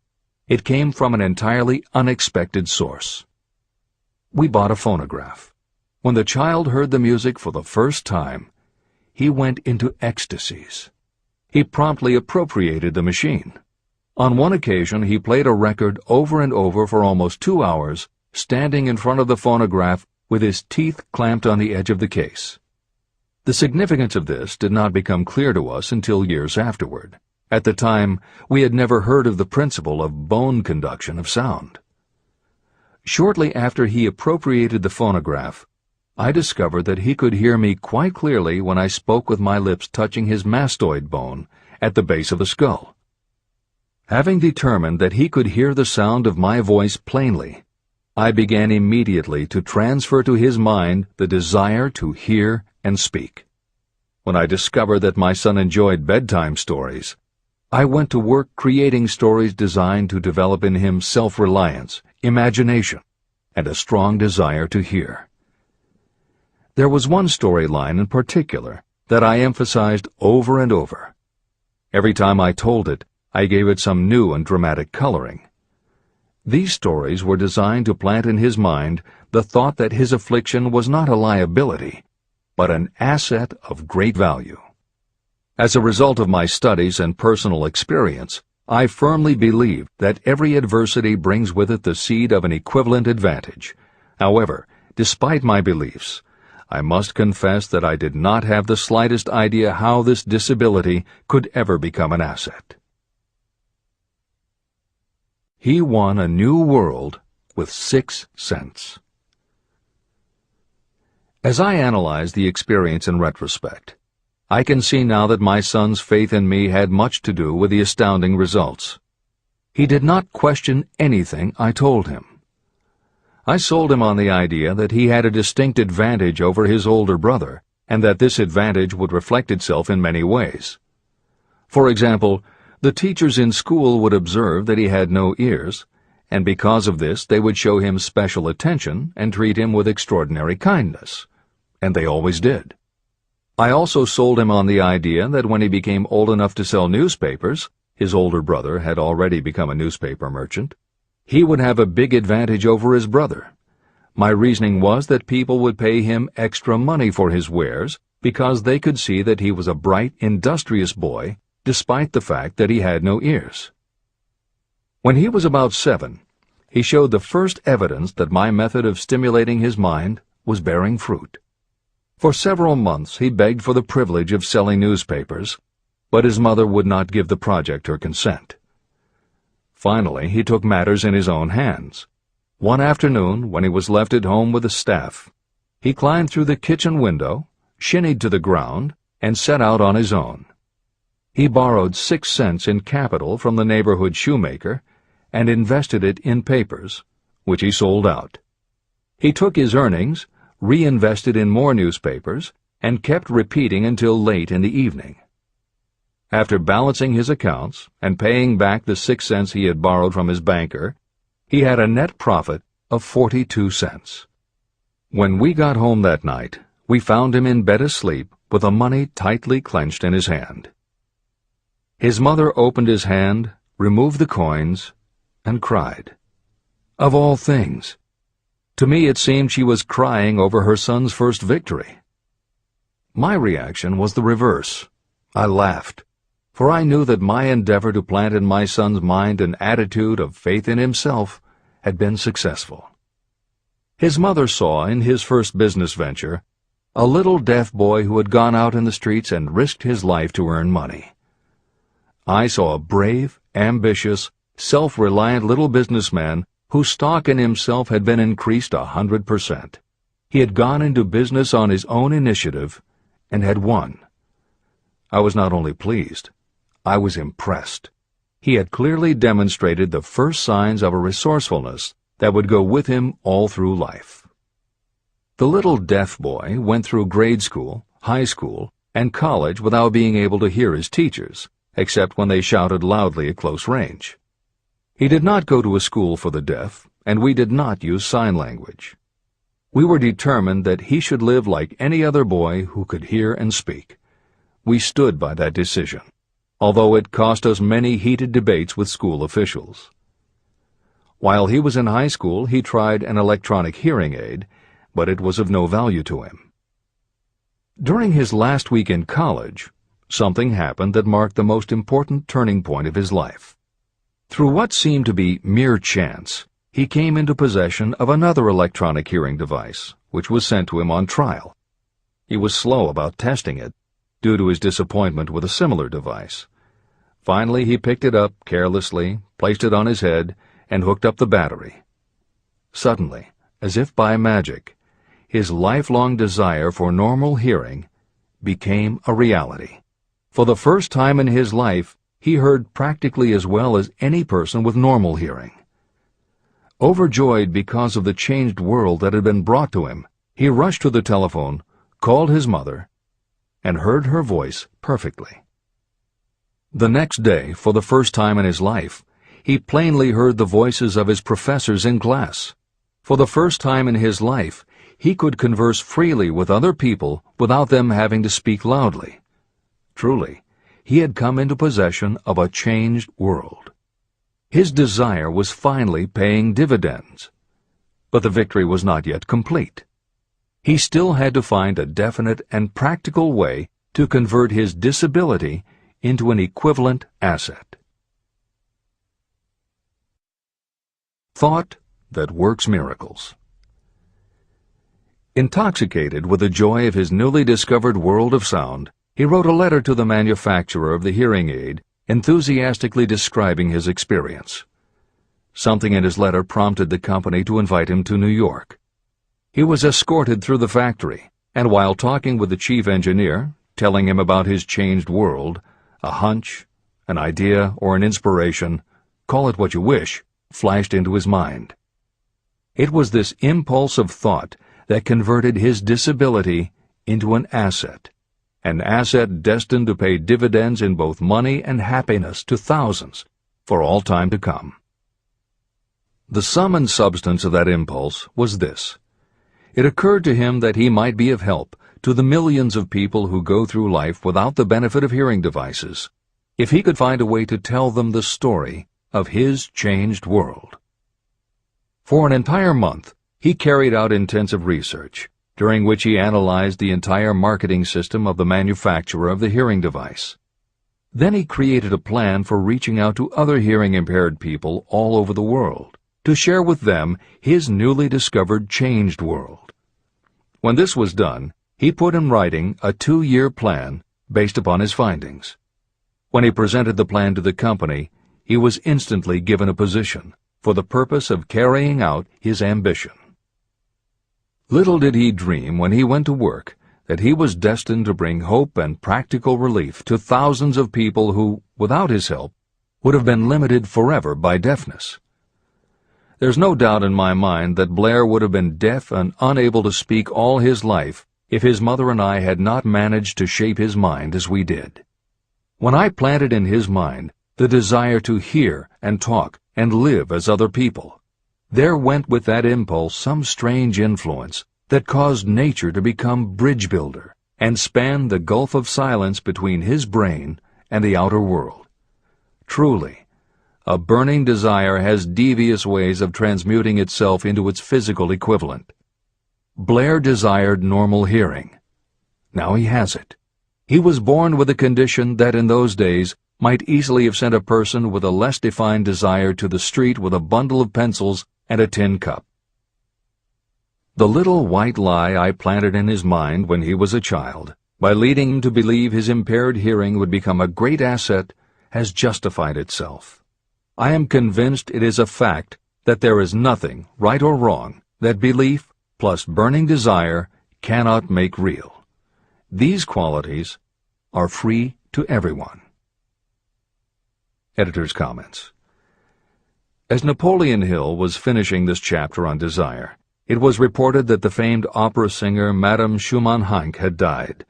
It came from an entirely unexpected source. We bought a phonograph. When the child heard the music for the first time, he went into ecstasies. He promptly appropriated the machine. On one occasion, he played a record over and over for almost 2 hours, standing in front of the phonograph with his teeth clamped on the edge of the case. The significance of this did not become clear to us until years afterward. At the time, we had never heard of the principle of bone conduction of sound. Shortly after he appropriated the phonograph, I discovered that he could hear me quite clearly when I spoke with my lips touching his mastoid bone at the base of the skull. Having determined that he could hear the sound of my voice plainly, I began immediately to transfer to his mind the desire to hear and speak. When I discovered that my son enjoyed bedtime stories, I went to work creating stories designed to develop in him self-reliance, imagination, and a strong desire to hear. There was one storyline in particular that I emphasized over and over. Every time I told it, I gave it some new and dramatic coloring. These stories were designed to plant in his mind the thought that his affliction was not a liability, but an asset of great value. As a result of my studies and personal experience, I firmly believe that every adversity brings with it the seed of an equivalent advantage. However, despite my beliefs, I must confess that I did not have the slightest idea how this disability could ever become an asset. He won a new world with 6 cents. As I analyze the experience in retrospect, I can see now that my son's faith in me had much to do with the astounding results. He did not question anything I told him. I sold him on the idea that he had a distinct advantage over his older brother, and that this advantage would reflect itself in many ways. For example, the teachers in school would observe that he had no ears, and because of this they would show him special attention and treat him with extraordinary kindness. And they always did. I also sold him on the idea that when he became old enough to sell newspapers, his older brother had already become a newspaper merchant, he would have a big advantage over his brother. My reasoning was that people would pay him extra money for his wares because they could see that he was a bright, industrious boy, despite the fact that he had no ears. When he was about 7, he showed the first evidence that my method of stimulating his mind was bearing fruit. For several months he begged for the privilege of selling newspapers, but his mother would not give the project her consent. Finally, he took matters in his own hands. One afternoon, when he was left at home with the staff, he climbed through the kitchen window, shinnied to the ground, and set out on his own. He borrowed 6 cents in capital from the neighborhood shoemaker and invested it in papers, which he sold out. He took his earnings, reinvested in more newspapers, and kept repeating until late in the evening. After balancing his accounts and paying back the 6 cents he had borrowed from his banker, he had a net profit of 42 cents. When we got home that night, we found him in bed asleep with the money tightly clenched in his hand. His mother opened his hand, removed the coins, and cried. Of all things! To me it seemed she was crying over her son's first victory. My reaction was the reverse. I laughed, for I knew that my endeavor to plant in my son's mind an attitude of faith in himself had been successful. His mother saw in his first business venture a little deaf boy who had gone out in the streets and risked his life to earn money. I saw a brave, ambitious, self-reliant little businessman whose stock in himself had been increased 100%. He had gone into business on his own initiative and had won. I was not only pleased, I was impressed. He had clearly demonstrated the first signs of a resourcefulness that would go with him all through life. The little deaf boy went through grade school, high school, and college without being able to hear his teachers, except when they shouted loudly at close range. He did not go to a school for the deaf, and we did not use sign language. We were determined that he should live like any other boy who could hear and speak. We stood by that decision, although it cost us many heated debates with school officials. While he was in high school, he tried an electronic hearing aid, but it was of no value to him. During his last week in college, something happened that marked the most important turning point of his life. Through what seemed to be mere chance, he came into possession of another electronic hearing device, which was sent to him on trial. He was slow about testing it, due to his disappointment with a similar device. Finally, he picked it up carelessly, placed it on his head, and hooked up the battery. Suddenly, as if by magic, his lifelong desire for normal hearing became a reality. For the first time in his life, he heard practically as well as any person with normal hearing. Overjoyed because of the changed world that had been brought to him, he rushed to the telephone, called his mother, and heard her voice perfectly. The next day, for the first time in his life, he plainly heard the voices of his professors in class. For the first time in his life, he could converse freely with other people without them having to speak loudly. Truly, he had come into possession of a changed world. His desire was finally paying dividends. But the victory was not yet complete. He still had to find a definite and practical way to convert his disability into an equivalent asset. Thought that works miracles. Intoxicated with the joy of his newly discovered world of sound, he wrote a letter to the manufacturer of the hearing aid, enthusiastically describing his experience. Something in his letter prompted the company to invite him to New York. He was escorted through the factory, and while talking with the chief engineer, telling him about his changed world, a hunch, an idea, or an inspiration, call it what you wish, flashed into his mind. It was this impulse of thought that converted his disability into an asset destined to pay dividends in both money and happiness to thousands for all time to come. The sum and substance of that impulse was this. It occurred to him that he might be of help to the millions of people who go through life without the benefit of hearing devices, if he could find a way to tell them the story of his changed world. For an entire month, he carried out intensive research, during which he analyzed the entire marketing system of the manufacturer of the hearing device. Then he created a plan for reaching out to other hearing-impaired people all over the world, to share with them his newly discovered changed world. When this was done, he put in writing a 2-year plan based upon his findings. When he presented the plan to the company, he was instantly given a position for the purpose of carrying out his ambition. Little did he dream when he went to work that he was destined to bring hope and practical relief to thousands of people who, without his help, would have been limited forever by deafness. There's no doubt in my mind that Blair would have been deaf and unable to speak all his life if his mother and I had not managed to shape his mind as we did. When I planted in his mind the desire to hear and talk and live as other people, there went with that impulse some strange influence that caused nature to become bridge builder and span the gulf of silence between his brain and the outer world. Truly, a burning desire has devious ways of transmuting itself into its physical equivalent. Blair desired normal hearing. Now he has it. He was born with a condition that in those days might easily have sent a person with a less defined desire to the street with a bundle of pencils and a tin cup. The little white lie I planted in his mind when he was a child, by leading him to believe his impaired hearing would become a great asset, has justified itself. I am convinced it is a fact that there is nothing, right or wrong, that belief plus burning desire cannot make real. These qualities are free to everyone. Editor's comments. As Napoleon Hill was finishing this chapter on desire, it was reported that the famed opera singer Madame Schumann-Heink had died.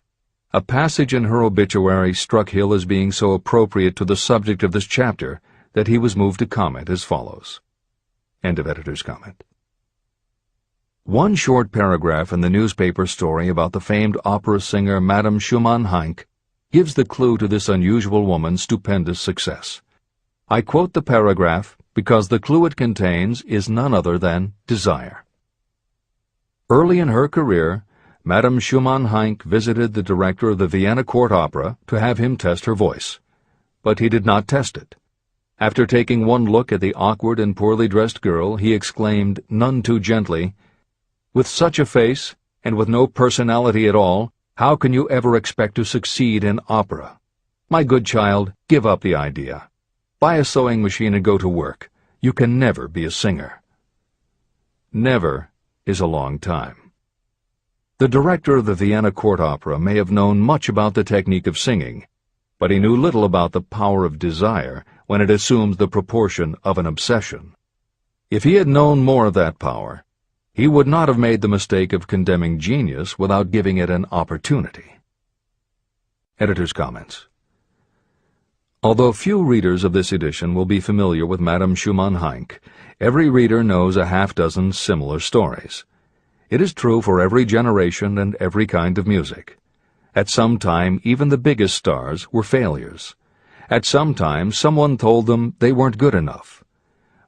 A passage in her obituary struck Hill as being so appropriate to the subject of this chapter that he was moved to comment as follows. End of editor's comment. One short paragraph in the newspaper story about the famed opera singer Madame Schumann-Heink gives the clue to this unusual woman's stupendous success. I quote the paragraph because the clue it contains is none other than desire. Early in her career, Madame Schumann-Heink visited the director of the Vienna Court Opera to have him test her voice. But he did not test it. After taking one look at the awkward and poorly dressed girl, he exclaimed, none too gently, "With such a face, and with no personality at all, how can you ever expect to succeed in opera? My good child, give up the idea. Buy a sewing machine and go to work. You can never be a singer." Never is a long time. The director of the Vienna Court Opera may have known much about the technique of singing, but he knew little about the power of desire when it assumes the proportion of an obsession. If he had known more of that power, he would not have made the mistake of condemning genius without giving it an opportunity. Editor's comments. Although few readers of this edition will be familiar with Madame Schumann-Heink, every reader knows a half-dozen similar stories. It is true for every generation and every kind of music. At some time, even the biggest stars were failures. At some time, someone told them they weren't good enough.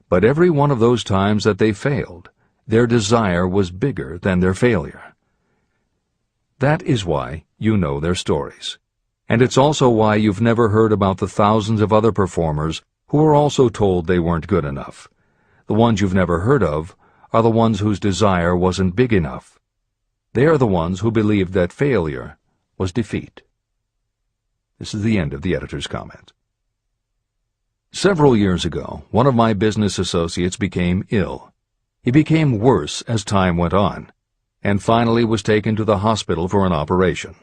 But every one of those times that they failed, their desire was bigger than their failure. That is why you know their stories. And it's also why you've never heard about the thousands of other performers who were also told they weren't good enough. The ones you've never heard of are the ones whose desire wasn't big enough. They are the ones who believed that failure was defeat. This is the end of the editor's comment. Several years ago, one of my business associates became ill. He became worse as time went on, and finally was taken to the hospital for an operation.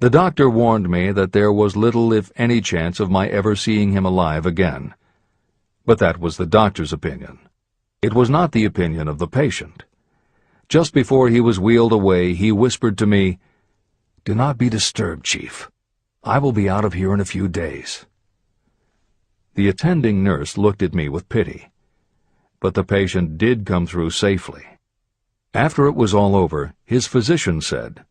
The doctor warned me that there was little if any chance of my ever seeing him alive again. But that was the doctor's opinion. It was not the opinion of the patient. Just before he was wheeled away, he whispered to me, "Do not be disturbed, Chief. I will be out of here in a few days." The attending nurse looked at me with pity. But the patient did come through safely. After it was all over, his physician said,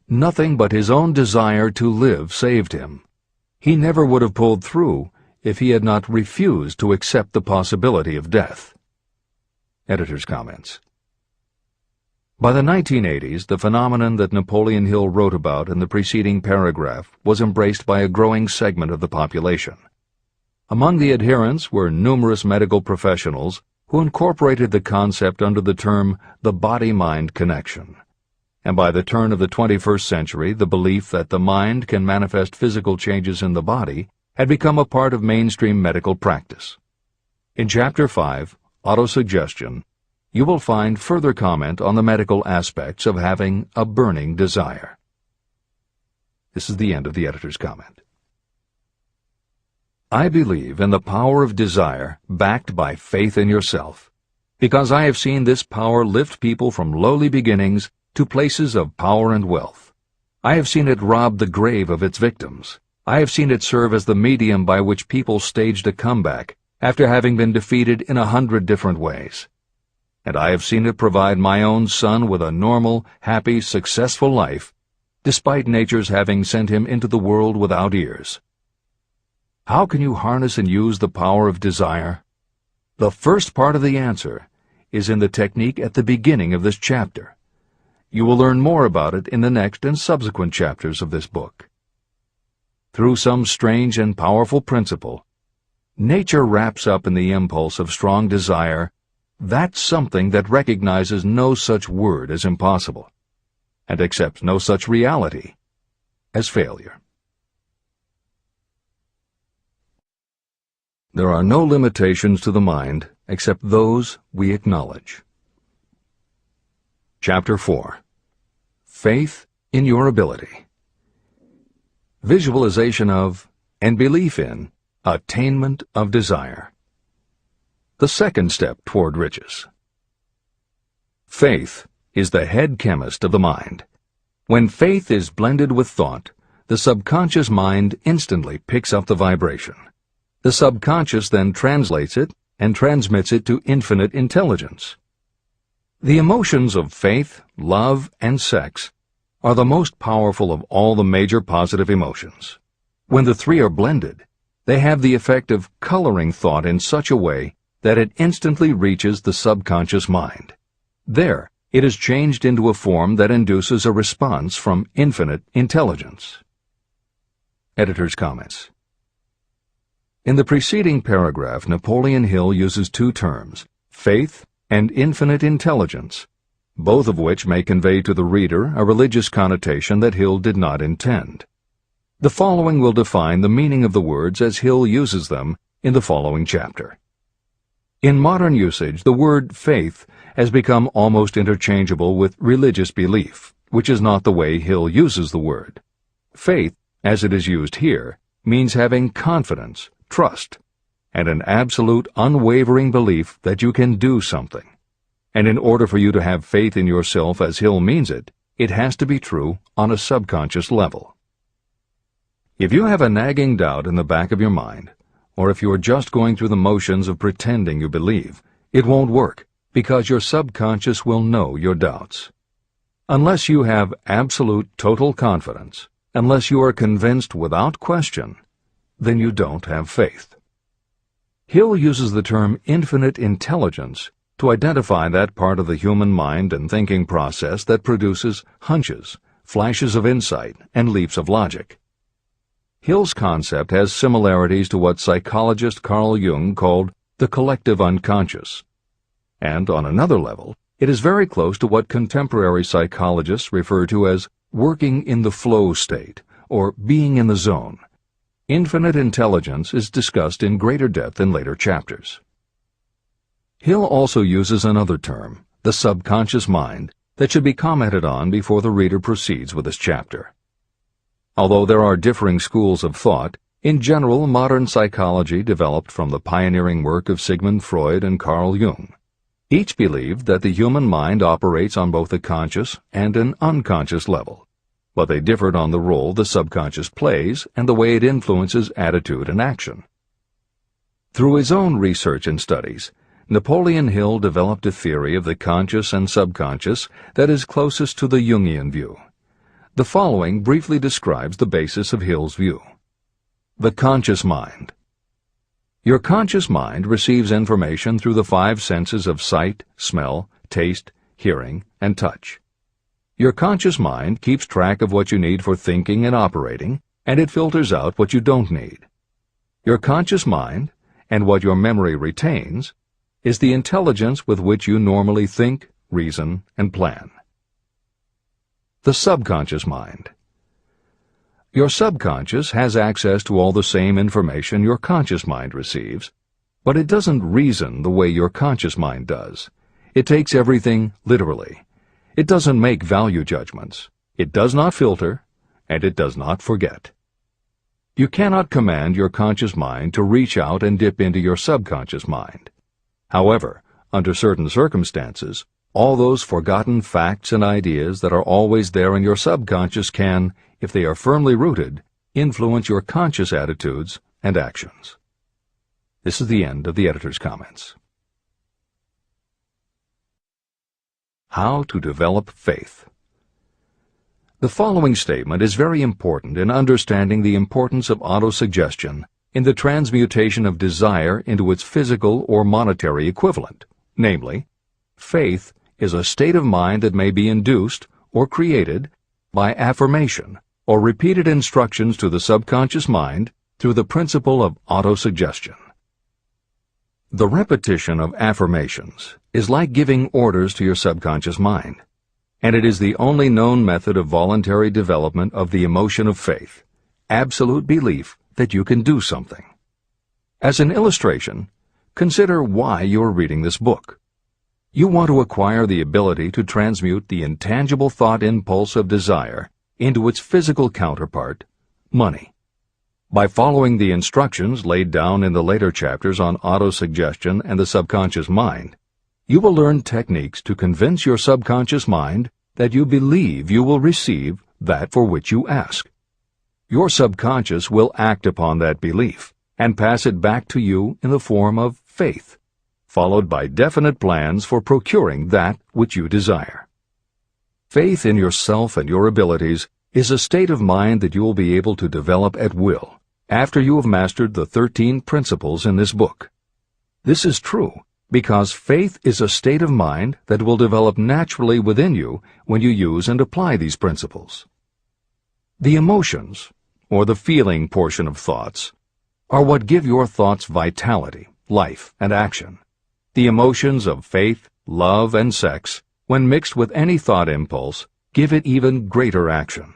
"Nothing but his own desire to live saved him. He never would have pulled through if he had not refused to accept the possibility of death." Editor's comments. By the 1980s, the phenomenon that Napoleon Hill wrote about in the preceding paragraph was embraced by a growing segment of the population. Among the adherents were numerous medical professionals who incorporated the concept under the term the body-mind connection. And by the turn of the 21st century, the belief that the mind can manifest physical changes in the body had become a part of mainstream medical practice. In Chapter 5, Autosuggestion, you will find further comment on the medical aspects of having a burning desire. This is the end of the editor's comment. I believe in the power of desire backed by faith in yourself, because I have seen this power lift people from lowly beginnings to places of power and wealth. I have seen it rob the grave of its victims. I have seen it serve as the medium by which people staged a comeback after having been defeated in 100 different ways. And I have seen it provide my own son with a normal, happy, successful life, despite nature's having sent him into the world without ears. How can you harness and use the power of desire? The first part of the answer is in the technique at the beginning of this chapter. You will learn more about it in the next and subsequent chapters of this book. Through some strange and powerful principle, nature wraps up in the impulse of strong desire that something that recognizes no such word as impossible, and accepts no such reality as failure. There are no limitations to the mind except those we acknowledge. Chapter 4. Faith in your ability. Visualization of and belief in attainment of desire. The second step toward riches. Faith is the head chemist of the mind. When faith is blended with thought, the subconscious mind instantly picks up the vibration. The subconscious then translates it and transmits it to infinite intelligence. The emotions of faith, love, and sex are the most powerful of all the major positive emotions. When the three are blended, they have the effect of coloring thought in such a way that it instantly reaches the subconscious mind. There, it is changed into a form that induces a response from infinite intelligence. Editor's comments. In the preceding paragraph, Napoleon Hill uses two terms, faith and infinite intelligence, both of which may convey to the reader a religious connotation that Hill did not intend. The following will define the meaning of the words as Hill uses them in the following chapter. In modern usage, the word faith has become almost interchangeable with religious belief, which is not the way Hill uses the word. Faith, as it is used here, means having confidence, trust, and an absolute unwavering belief that you can do something. And in order for you to have faith in yourself as Hill means it, it has to be true on a subconscious level. If you have a nagging doubt in the back of your mind, or if you are just going through the motions of pretending you believe, it won't work, because your subconscious will know your doubts. Unless you have absolute total confidence, unless you are convinced without question, then you don't have faith. Hill uses the term infinite intelligence to identify that part of the human mind and thinking process that produces hunches, flashes of insight, and leaps of logic. Hill's concept has similarities to what psychologist Carl Jung called the collective unconscious. And on another level, it is very close to what contemporary psychologists refer to as working in the flow state, or being in the zone. Infinite intelligence is discussed in greater depth in later chapters. Hill also uses another term, the subconscious mind, that should be commented on before the reader proceeds with this chapter. Although there are differing schools of thought, in general, modern psychology developed from the pioneering work of Sigmund Freud and Carl Jung. Each believed that the human mind operates on both a conscious and an unconscious level, but they differed on the role the subconscious plays and the way it influences attitude and action. Through his own research and studies, Napoleon Hill developed a theory of the conscious and subconscious that is closest to the Jungian view. The following briefly describes the basis of Hill's view. The conscious mind. Your conscious mind receives information through the five senses of sight, smell, taste, hearing, and touch. Your conscious mind keeps track of what you need for thinking and operating, and it filters out what you don't need. Your conscious mind, and what your memory retains, is the intelligence with which you normally think, reason, and plan. The subconscious mind. Your subconscious has access to all the same information your conscious mind receives, but it doesn't reason the way your conscious mind does. It takes everything literally. It doesn't make value judgments. It does not filter, and it does not forget. You cannot command your conscious mind to reach out and dip into your subconscious mind. However, under certain circumstances, all those forgotten facts and ideas that are always there in your subconscious can, if they are firmly rooted, influence your conscious attitudes and actions. This is the end of the editor's comments. How to develop faith. The following statement is very important in understanding the importance of autosuggestion in the transmutation of desire into its physical or monetary equivalent, namely, faith is a state of mind that may be induced or created by affirmation or repeated instructions to the subconscious mind through the principle of autosuggestion. The repetition of affirmations is like giving orders to your subconscious mind, and it is the only known method of voluntary development of the emotion of faith, absolute belief that you can do something. As an illustration, consider why you are reading this book. You want to acquire the ability to transmute the intangible thought impulse of desire into its physical counterpart, money. By following the instructions laid down in the later chapters on autosuggestion and the subconscious mind, you will learn techniques to convince your subconscious mind that you believe you will receive that for which you ask. Your subconscious will act upon that belief and pass it back to you in the form of faith, followed by definite plans for procuring that which you desire. Faith in yourself and your abilities is a state of mind that you will be able to develop at will after you have mastered the 13 principles in this book. This is true because faith is a state of mind that will develop naturally within you when you use and apply these principles. The emotions, or the feeling portion of thoughts, are what give your thoughts vitality, life, and action. The emotions of faith, love, and sex, when mixed with any thought impulse, give it even greater action.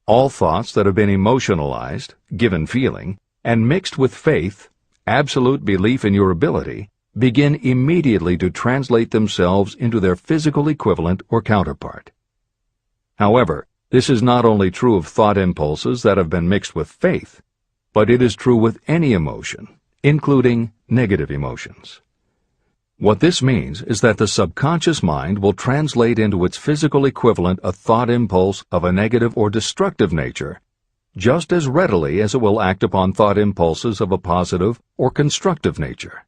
All thoughts that have been emotionalized, given feeling, and mixed with faith, absolute belief in your ability, begin immediately to translate themselves into their physical equivalent or counterpart. However, this is not only true of thought impulses that have been mixed with faith, but it is true with any emotion, including negative emotions. What this means is that the subconscious mind will translate into its physical equivalent a thought impulse of a negative or destructive nature just as readily as it will act upon thought impulses of a positive or constructive nature.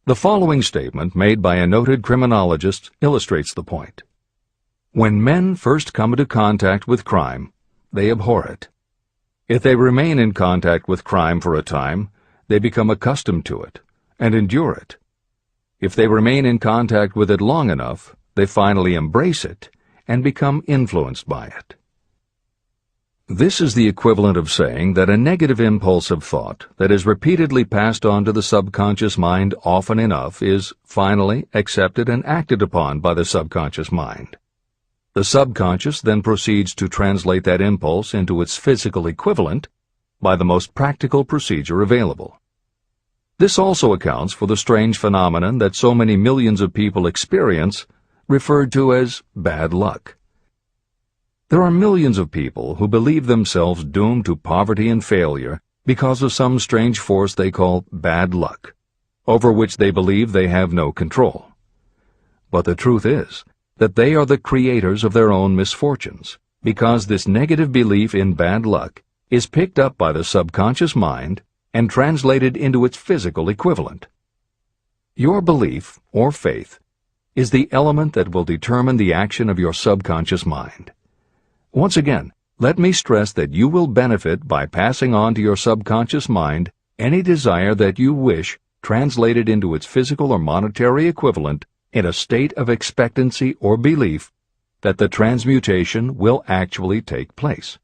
The following statement made by a noted criminologist illustrates the point. When men first come into contact with crime, they abhor it. If they remain in contact with crime for a time, they become accustomed to it and endure it. If they remain in contact with it long enough, they finally embrace it and become influenced by it. This is the equivalent of saying that a negative impulse of thought that is repeatedly passed on to the subconscious mind often enough is finally accepted and acted upon by the subconscious mind. The subconscious then proceeds to translate that impulse into its physical equivalent by the most practical procedure available. This also accounts for the strange phenomenon that so many millions of people experience, referred to as bad luck. There are millions of people who believe themselves doomed to poverty and failure because of some strange force they call bad luck, over which they believe they have no control. But the truth is that they are the creators of their own misfortunes, because this negative belief in bad luck is picked up by the subconscious mind and translated into its physical equivalent. Your belief, or faith, is the element that will determine the action of your subconscious mind. Once again, let me stress that you will benefit by passing on to your subconscious mind any desire that you wish translated into its physical or monetary equivalent in a state of expectancy or belief that the transmutation will actually take place.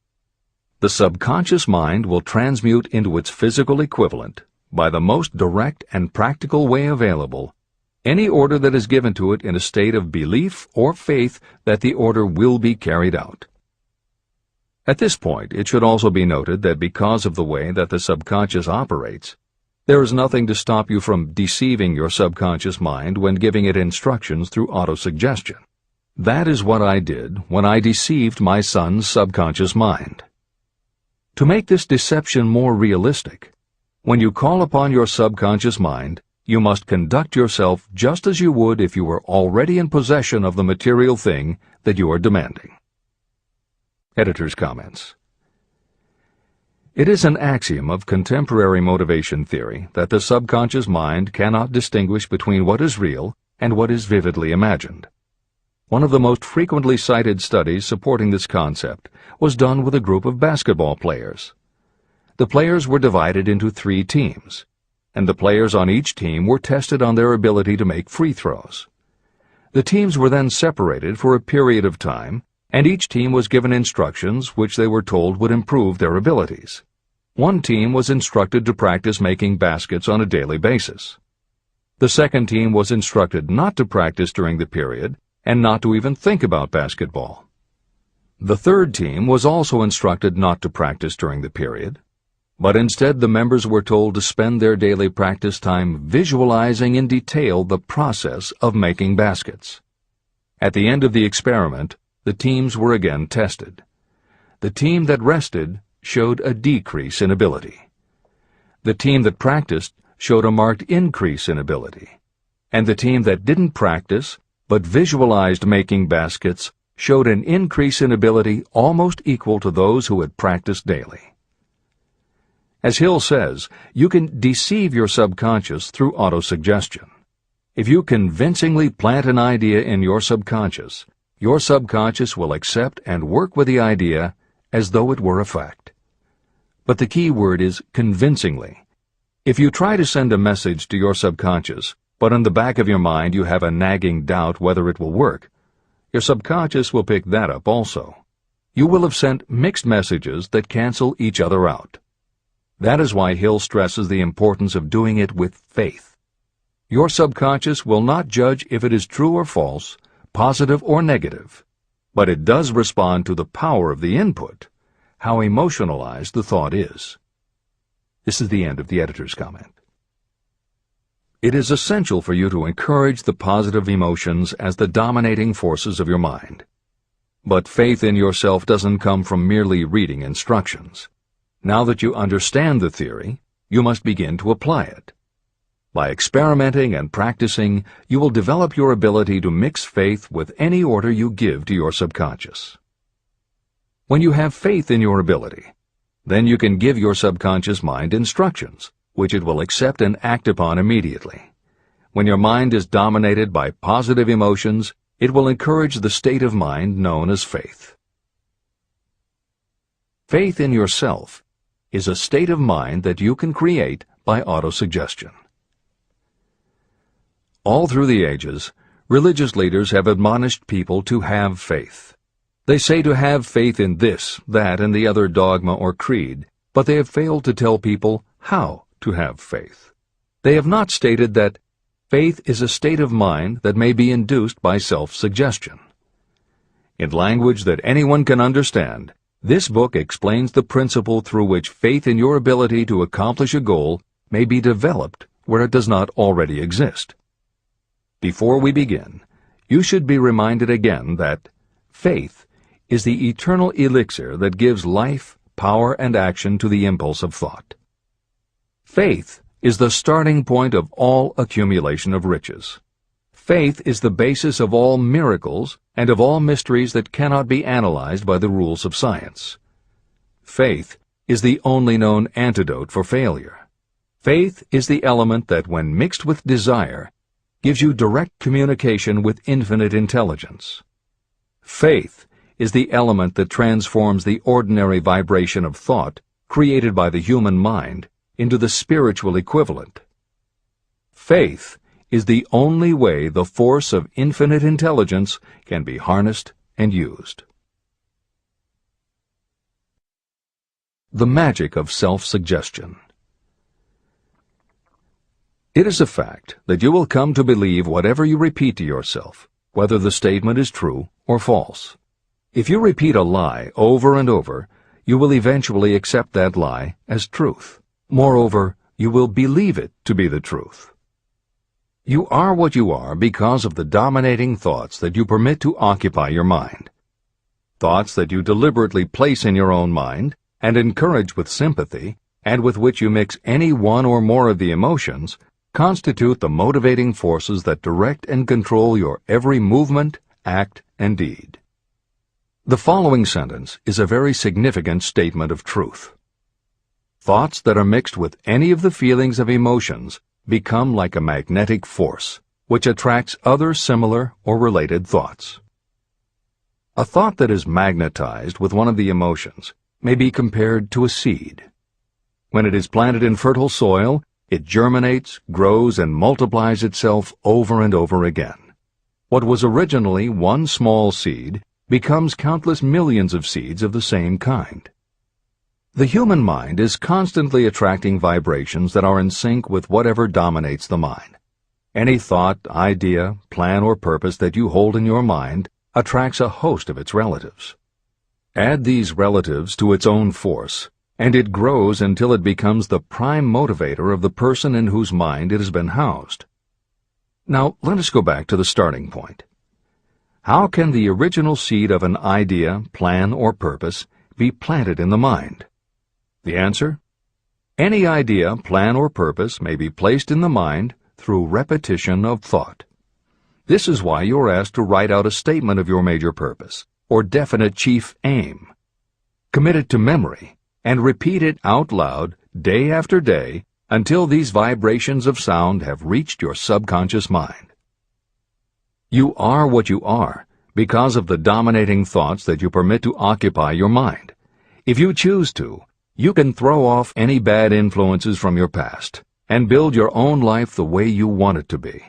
The subconscious mind will transmute into its physical equivalent, by the most direct and practical way available, any order that is given to it in a state of belief or faith that the order will be carried out. At this point, it should also be noted that because of the way that the subconscious operates, there is nothing to stop you from deceiving your subconscious mind when giving it instructions through autosuggestion. That is what I did when I deceived my son's subconscious mind. To make this deception more realistic, when you call upon your subconscious mind, you must conduct yourself just as you would if you were already in possession of the material thing that you are demanding. Editor's comments. It is an axiom of contemporary motivation theory that the subconscious mind cannot distinguish between what is real and what is vividly imagined. One of the most frequently cited studies supporting this concept was done with a group of basketball players. The players were divided into 3 teams, and the players on each team were tested on their ability to make free throws. The teams were then separated for a period of time, and each team was given instructions which they were told would improve their abilities. One team was instructed to practice making baskets on a daily basis. The second team was instructed not to practice during the period and not to even think about basketball. The third team was also instructed not to practice during the period, but instead the members were told to spend their daily practice time visualizing in detail the process of making baskets. At the end of the experiment, the teams were again tested. The team that rested showed a decrease in ability. The team that practiced showed a marked increase in ability. And the team that didn't practice but visualized making baskets showed an increase in ability almost equal to those who had practiced daily. As Hill says, you can deceive your subconscious through autosuggestion. If you convincingly plant an idea in your subconscious will accept and work with the idea as though it were a fact. But the key word is convincingly. If you try to send a message to your subconscious, but in the back of your mind you have a nagging doubt whether it will work, your subconscious will pick that up also. You will have sent mixed messages that cancel each other out. That is why Hill stresses the importance of doing it with faith. Your subconscious will not judge if it is true or false, positive or negative, but it does respond to the power of the input, how emotionalized the thought is. This is the end of the editor's comment. It is essential for you to encourage the positive emotions as the dominating forces of your mind. But faith in yourself doesn't come from merely reading instructions. Now that you understand the theory, you must begin to apply it. By experimenting and practicing, you will develop your ability to mix faith with any order you give to your subconscious. When you have faith in your ability, then you can give your subconscious mind instructions, which it will accept and act upon immediately. When your mind is dominated by positive emotions, it will encourage the state of mind known as faith. Faith in yourself is a state of mind that you can create by autosuggestion. All through the ages, religious leaders have admonished people to have faith. They say to have faith in this, that, and the other dogma or creed, but they have failed to tell people how to have faith. They have not stated that faith is a state of mind that may be induced by self-suggestion. In language that anyone can understand, this book explains the principle through which faith in your ability to accomplish a goal may be developed where it does not already exist. Before we begin, you should be reminded again that faith is the eternal elixir that gives life, power, and action to the impulse of thought. Faith is the starting point of all accumulation of riches. Faith is the basis of all miracles and of all mysteries that cannot be analyzed by the rules of science. Faith is the only known antidote for failure. Faith is the element that, when mixed with desire, gives you direct communication with infinite intelligence. Faith is the element that transforms the ordinary vibration of thought created by the human mind into the spiritual equivalent. Faith is the only way the force of infinite intelligence can be harnessed and used. The magic of self-suggestion. It is a fact that you will come to believe whatever you repeat to yourself, whether the statement is true or false. If you repeat a lie over and over, you will eventually accept that lie as truth. Moreover, you will believe it to be the truth. You are what you are because of the dominating thoughts that you permit to occupy your mind. Thoughts that you deliberately place in your own mind and encourage with sympathy, and with which you mix any one or more of the emotions, constitute the motivating forces that direct and control your every movement, act, and deed. The following sentence is a very significant statement of truth. Thoughts that are mixed with any of the feelings of emotions become like a magnetic force, which attracts other similar or related thoughts. A thought that is magnetized with one of the emotions may be compared to a seed. When it is planted in fertile soil, it germinates, grows, and multiplies itself over and over again. What was originally one small seed becomes countless millions of seeds of the same kind. The human mind is constantly attracting vibrations that are in sync with whatever dominates the mind. Any thought, idea, plan, or purpose that you hold in your mind attracts a host of its relatives. Add these relatives to its own force, and it grows until it becomes the prime motivator of the person in whose mind it has been housed. Now, let us go back to the starting point. How can the original seed of an idea, plan, or purpose be planted in the mind? The answer? Any idea, plan, or purpose may be placed in the mind through repetition of thought. This is why you are asked to write out a statement of your major purpose, or definite chief aim. Commit it to memory, and repeat it out loud day after day until these vibrations of sound have reached your subconscious mind. You are what you are because of the dominating thoughts that you permit to occupy your mind. If you choose to, you can throw off any bad influences from your past and build your own life the way you want it to be.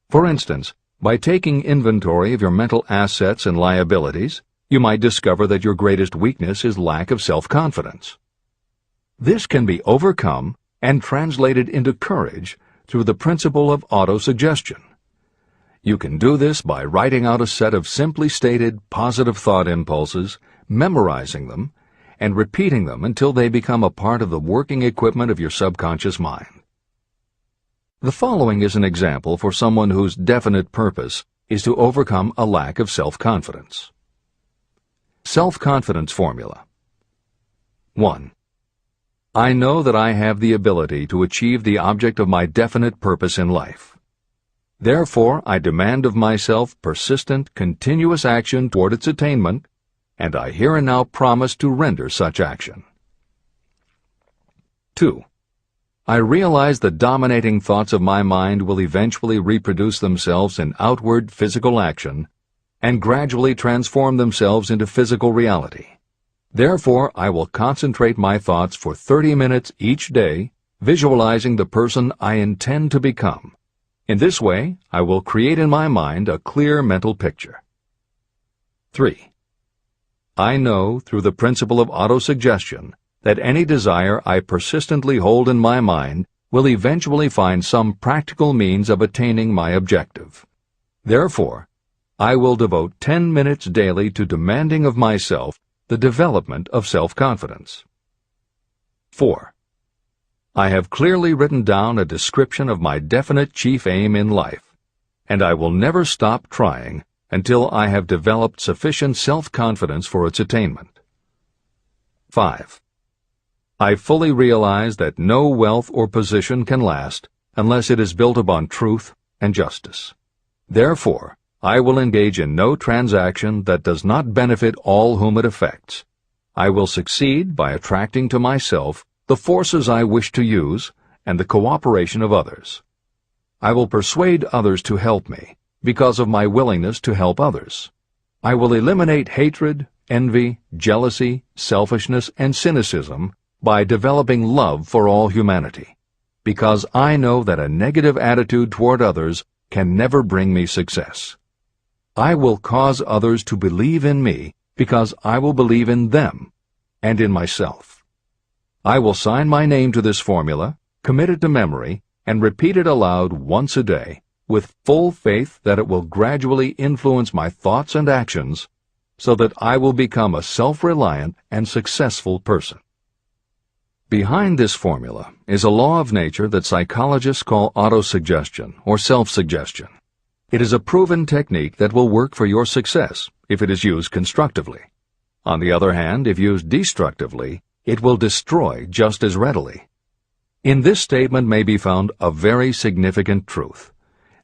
For instance, by taking inventory of your mental assets and liabilities, you might discover that your greatest weakness is lack of self-confidence. This can be overcome and translated into courage through the principle of autosuggestion. You can do this by writing out a set of simply stated positive thought impulses, memorizing them, and repeating them until they become a part of the working equipment of your subconscious mind. The following is an example for someone whose definite purpose is to overcome a lack of self-confidence. Self-confidence formula. 1. I know that I have the ability to achieve the object of my definite purpose in life. Therefore, I demand of myself persistent, continuous action toward its attainment, and I here and now promise to render such action. 2. I realize the dominating thoughts of my mind will eventually reproduce themselves in outward physical action and gradually transform themselves into physical reality. Therefore, I will concentrate my thoughts for 30 minutes each day, visualizing the person I intend to become. In this way, I will create in my mind a clear mental picture. 3. I know, through the principle of autosuggestion, that any desire I persistently hold in my mind will eventually find some practical means of attaining my objective. Therefore, I will devote 10 minutes daily to demanding of myself the development of self-confidence. 4. I have clearly written down a description of my definite chief aim in life, and I will never stop trying until I have developed sufficient self-confidence for its attainment. 5. I fully realize that no wealth or position can last unless it is built upon truth and justice. Therefore, I will engage in no transaction that does not benefit all whom it affects. I will succeed by attracting to myself the forces I wish to use and the cooperation of others. I will persuade others to help me because of my willingness to help others. I will eliminate hatred, envy, jealousy, selfishness, and cynicism by developing love for all humanity. because I know that a negative attitude toward others can never bring me success. I will cause others to believe in me because I will believe in them and in myself. I will sign my name to this formula, commit it to memory, and repeat it aloud once a day, with full faith that it will gradually influence my thoughts and actions so that I will become a self-reliant and successful person. Behind this formula is a law of nature that psychologists call autosuggestion or self-suggestion. It is a proven technique that will work for your success if it is used constructively. On the other hand, if used destructively, it will destroy just as readily. In this statement may be found a very significant truth,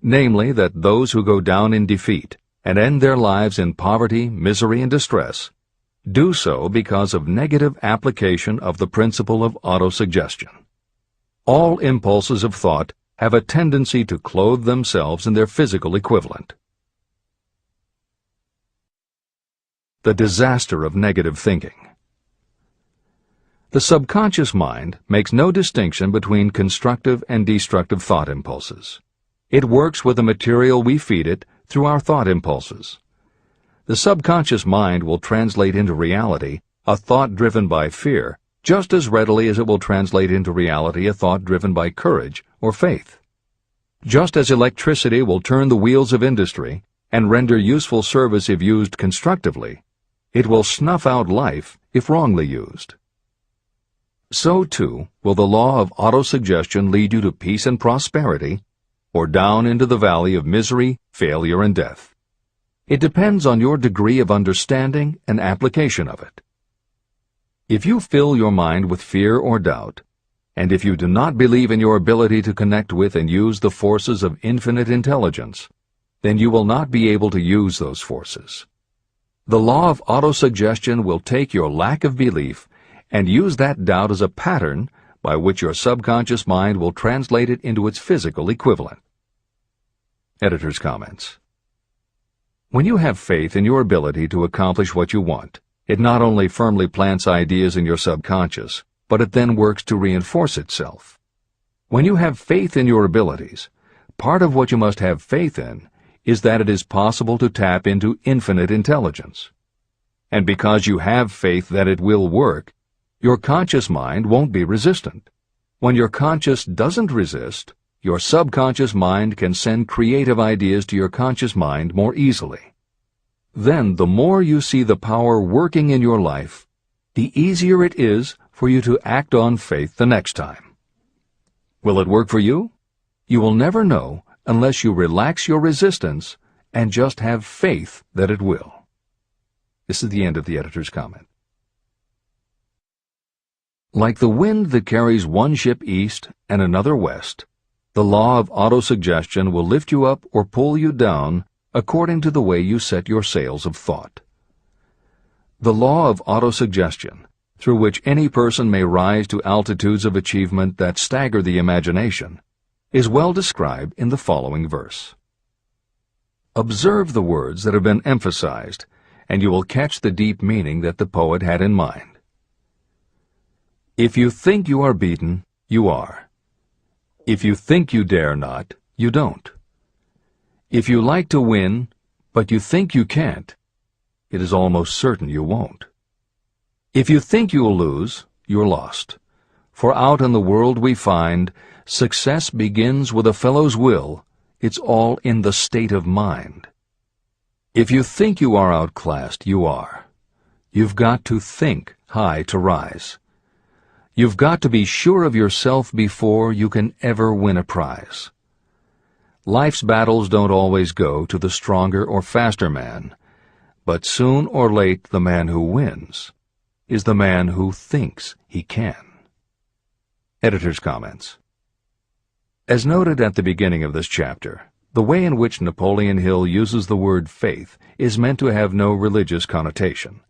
namely that those who go down in defeat and end their lives in poverty, misery, and distress do so because of negative application of the principle of autosuggestion. All impulses of thought have a tendency to clothe themselves in their physical equivalent. The disaster of negative thinking. The subconscious mind makes no distinction between constructive and destructive thought impulses. It works with the material we feed it through our thought impulses. The subconscious mind will translate into reality a thought driven by fear just as readily as it will translate into reality a thought driven by courage or faith. Just as electricity will turn the wheels of industry and render useful service if used constructively, it will snuff out life if wrongly used. So, too, will the law of autosuggestion lead you to peace and prosperity, or down into the valley of misery, failure, and death. It depends on your degree of understanding and application of it. If you fill your mind with fear or doubt, and if you do not believe in your ability to connect with and use the forces of infinite intelligence, then you will not be able to use those forces. The law of autosuggestion will take your lack of belief and use that doubt as a pattern by which your subconscious mind will translate it into its physical equivalent. Editor's comments. When you have faith in your ability to accomplish what you want, it not only firmly plants ideas in your subconscious, but it then works to reinforce itself. When you have faith in your abilities, part of what you must have faith in is that it is possible to tap into infinite intelligence. And because you have faith that it will work, your conscious mind won't be resistant. When your conscious doesn't resist, your subconscious mind can send creative ideas to your conscious mind more easily. Then, the more you see the power working in your life, the easier it is for you to act on faith the next time. Will it work for you? You will never know unless you relax your resistance and just have faith that it will. This is the end of the editor's comment. Like the wind that carries one ship east and another west, the law of autosuggestion will lift you up or pull you down according to the way you set your sails of thought. The law of autosuggestion, through which any person may rise to altitudes of achievement that stagger the imagination, is well described in the following verse. Observe the words that have been emphasized, and you will catch the deep meaning that the poet had in mind. If you think you are beaten, you are. If you think you dare not, you don't. If you like to win, but you think you can't, it is almost certain you won't. If you think you'll lose, you're lost. For out in the world we find, success begins with a fellow's will. It's all in the state of mind. If you think you are outclassed, you are. You've got to think high to rise. You've got to be sure of yourself before you can ever win a prize. Life's battles don't always go to the stronger or faster man, but soon or late the man who wins is the man who thinks he can. Editor's comments. As noted at the beginning of this chapter, the way in which Napoleon Hill uses the word faith is meant to have no religious connotation.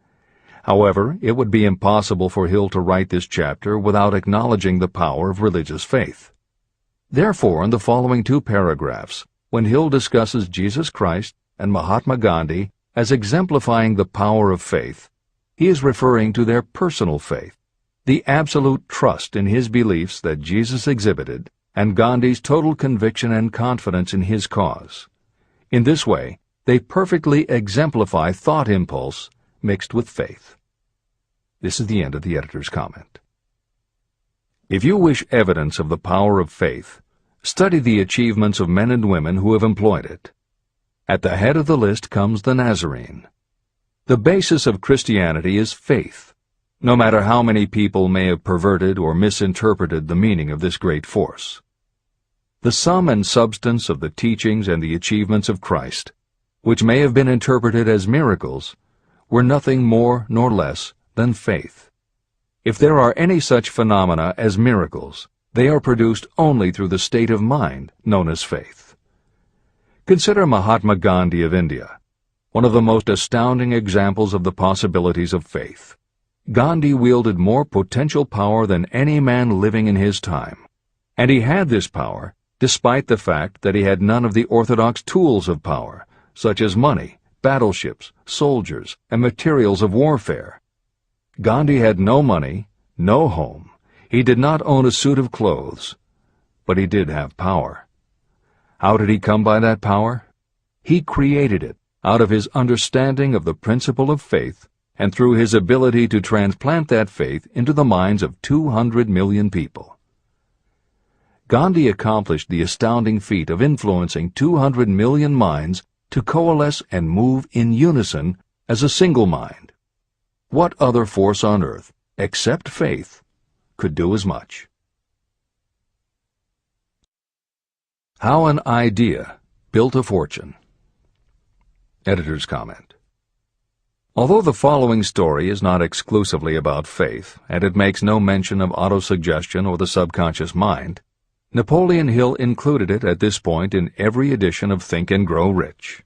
However, it would be impossible for Hill to write this chapter without acknowledging the power of religious faith. Therefore, in the following two paragraphs, when Hill discusses Jesus Christ and Mahatma Gandhi as exemplifying the power of faith, he is referring to their personal faith, the absolute trust in his beliefs that Jesus exhibited, and Gandhi's total conviction and confidence in his cause. In this way, they perfectly exemplify thought impulse mixed with faith. This is the end of the editor's comment. If you wish evidence of the power of faith, study the achievements of men and women who have employed it. At the head of the list comes the Nazarene. The basis of Christianity is faith, no matter how many people may have perverted or misinterpreted the meaning of this great force. The sum and substance of the teachings and the achievements of Christ, which may have been interpreted as miracles, were nothing more nor less than faith. If there are any such phenomena as miracles, they are produced only through the state of mind known as faith. Consider Mahatma Gandhi of India, one of the most astounding examples of the possibilities of faith. Gandhi wielded more potential power than any man living in his time, and he had this power despite the fact that he had none of the orthodox tools of power, such as money, battleships, soldiers, and materials of warfare. Gandhi had no money, no home. He did not own a suit of clothes, but he did have power. How did he come by that power? He created it out of his understanding of the principle of faith and through his ability to transplant that faith into the minds of 200 million people. Gandhi accomplished the astounding feat of influencing 200 million minds to coalesce and move in unison as a single mind. What other force on earth, except faith, could do as much? How an idea built a fortune. Editor's comment. Although the following story is not exclusively about faith, and it makes no mention of autosuggestion or the subconscious mind, Napoleon Hill included it at this point in every edition of Think and Grow Rich.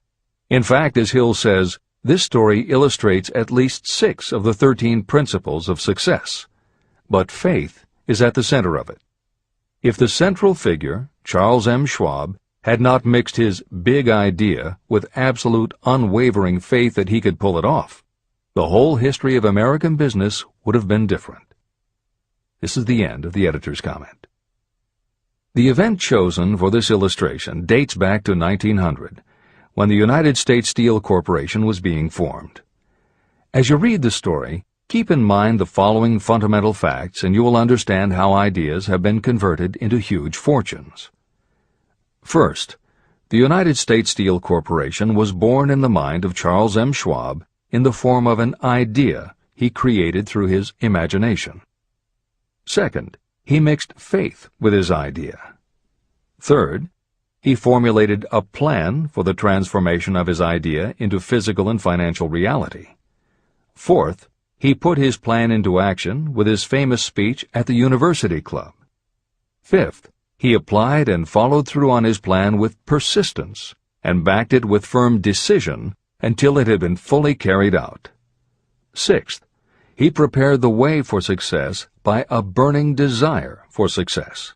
In fact, as Hill says, this story illustrates at least 6 of the 13 principles of success, but faith is at the center of it. If the central figure, Charles M. Schwab, had not mixed his big idea with absolute unwavering faith that he could pull it off, the whole history of American business would have been different. This is the end of the editor's comment. The event chosen for this illustration dates back to 1900, when the United States Steel Corporation was being formed. As you read the story, keep in mind the following fundamental facts and you will understand how ideas have been converted into huge fortunes. First, the United States Steel Corporation was born in the mind of Charles M. Schwab in the form of an idea he created through his imagination. Second, he mixed faith with his idea. Third, he formulated a plan for the transformation of his idea into physical and financial reality. Fourth, he put his plan into action with his famous speech at the University Club. Fifth, he applied and followed through on his plan with persistence and backed it with firm decision until it had been fully carried out. Sixth, he prepared the way for success by a burning desire for success.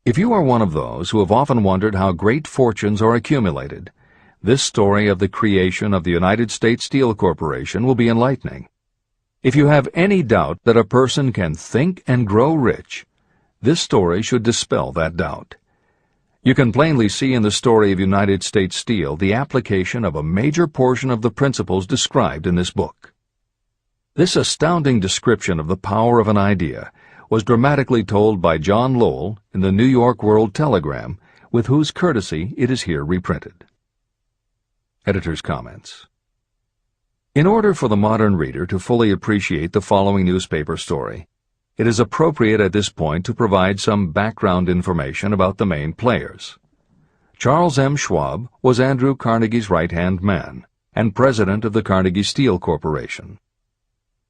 If you are one of those who have often wondered how great fortunes are accumulated, this story of the creation of the United States Steel Corporation will be enlightening. If you have any doubt that a person can think and grow rich, this story should dispel that doubt. You can plainly see in the story of United States Steel the application of a major portion of the principles described in this book. This astounding description of the power of an idea was dramatically told by John Lowell in the New York World Telegram, with whose courtesy it is here reprinted. Editor's comments. In order for the modern reader to fully appreciate the following newspaper story, it is appropriate at this point to provide some background information about the main players. Charles M. Schwab was Andrew Carnegie's right-hand man and president of the Carnegie Steel Corporation.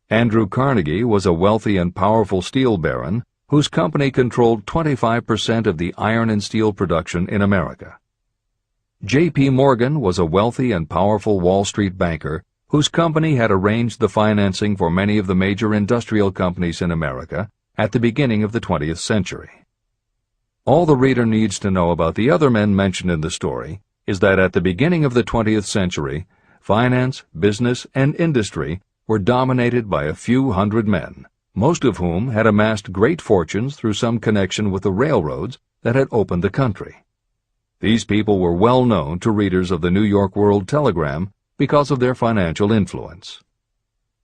Andrew Carnegie was a wealthy and powerful steel baron whose company controlled 25% of the iron and steel production in America. J.P. Morgan was a wealthy and powerful Wall Street banker whose company had arranged the financing for many of the major industrial companies in America at the beginning of the 20th century. All the reader needs to know about the other men mentioned in the story is that at the beginning of the 20th century, finance, business, and industry were dominated by a few hundred men, most of whom had amassed great fortunes through some connection with the railroads that had opened the country. These people were well known to readers of the New York World Telegram because of their financial influence.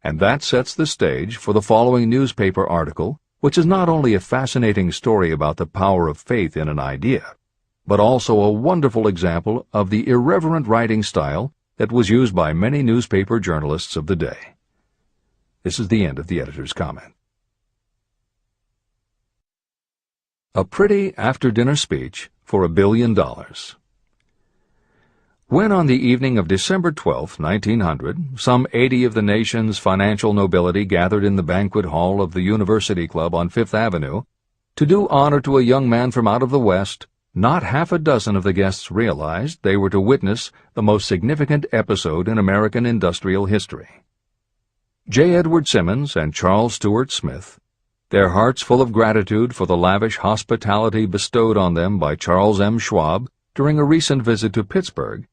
And that sets the stage for the following newspaper article, which is not only a fascinating story about the power of faith in an idea, but also a wonderful example of the irreverent writing style that was used by many newspaper journalists of the day. This is the end of the editor's comment. A pretty after-dinner speech for $1 billion. When on the evening of December 12, 1900, some 80 of the nation's financial nobility gathered in the banquet hall of the University Club on Fifth Avenue to do honor to a young man from out of the West, not half a dozen of the guests realized they were to witness the most significant episode in American industrial history. J. Edward Simmons and Charles Stewart Smith, their hearts full of gratitude for the lavish hospitality bestowed on them by Charles M. Schwab during a recent visit to Pittsburgh,